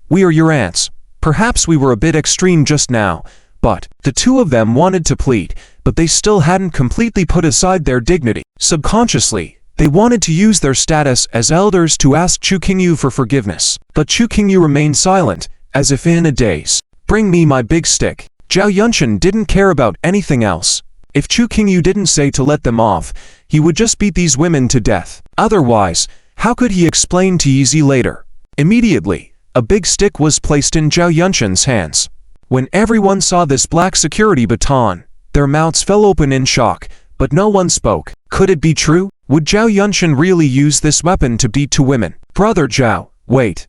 are your aunts. Perhaps we were a bit extreme just now, but the 2 of them wanted to plead, but they still hadn't completely put aside their dignity. Subconsciously, they wanted to use their status as elders to ask Chu Qingyu for forgiveness. But Chu Qingyu remained silent, as if in a daze. Bring me my big stick. Zhao Yunshan didn't care about anything else. If Chu Qingyu didn't say to let them off, he would just beat these women to death. Otherwise, how could he explain to Yizi later? Immediately, a big stick was placed in Zhao Yunshan's hands. When everyone saw this black security baton, their mouths fell open in shock, but no one spoke. Could it be true? Would Zhao Yunshan really use this weapon to beat 2 women? Brother Zhao, wait.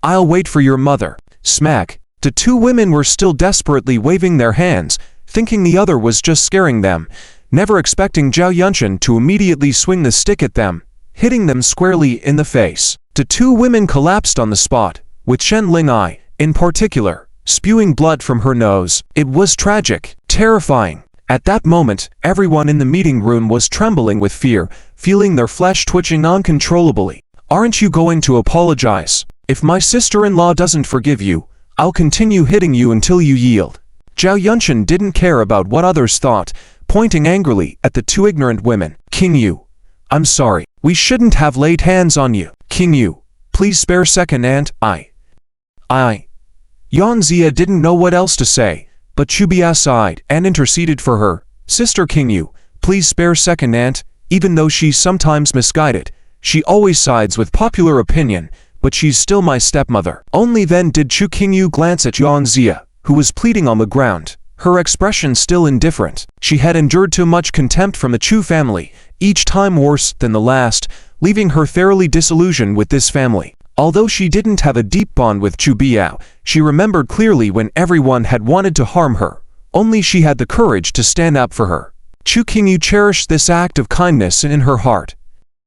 I'll wait for your mother. Smack. The 2 women were still desperately waving their hands, thinking the other was just scaring them, never expecting Zhao Yunshan to immediately swing the stick at them, hitting them squarely in the face. The 2 women collapsed on the spot, with Chen Ling'ai, in particular, spewing blood from her nose. It was tragic, terrifying. At that moment, everyone in the meeting room was trembling with fear, feeling their flesh twitching uncontrollably. Aren't you going to apologize? If my sister-in-law doesn't forgive you, I'll continue hitting you until you yield. Zhao Yunshan didn't care about what others thought, pointing angrily at the 2 ignorant women. Qingyu, I'm sorry. We shouldn't have laid hands on you. Qingyu, please spare second aunt. Yang Zia didn't know what else to say, but Chu Biao sighed and interceded for her. Sister Qingyu, please spare second aunt. Even though she's sometimes misguided, she always sides with popular opinion, but she's still my stepmother. Only then did Chu Qingyu glance at Yang Zia, who was pleading on the ground, her expression still indifferent. She had endured too much contempt from the Chu family, each time worse than the last, leaving her thoroughly disillusioned with this family. Although she didn't have a deep bond with Chu Biao, she remembered clearly when everyone had wanted to harm her. Only she had the courage to stand up for her. Chu Qingyu cherished this act of kindness in her heart.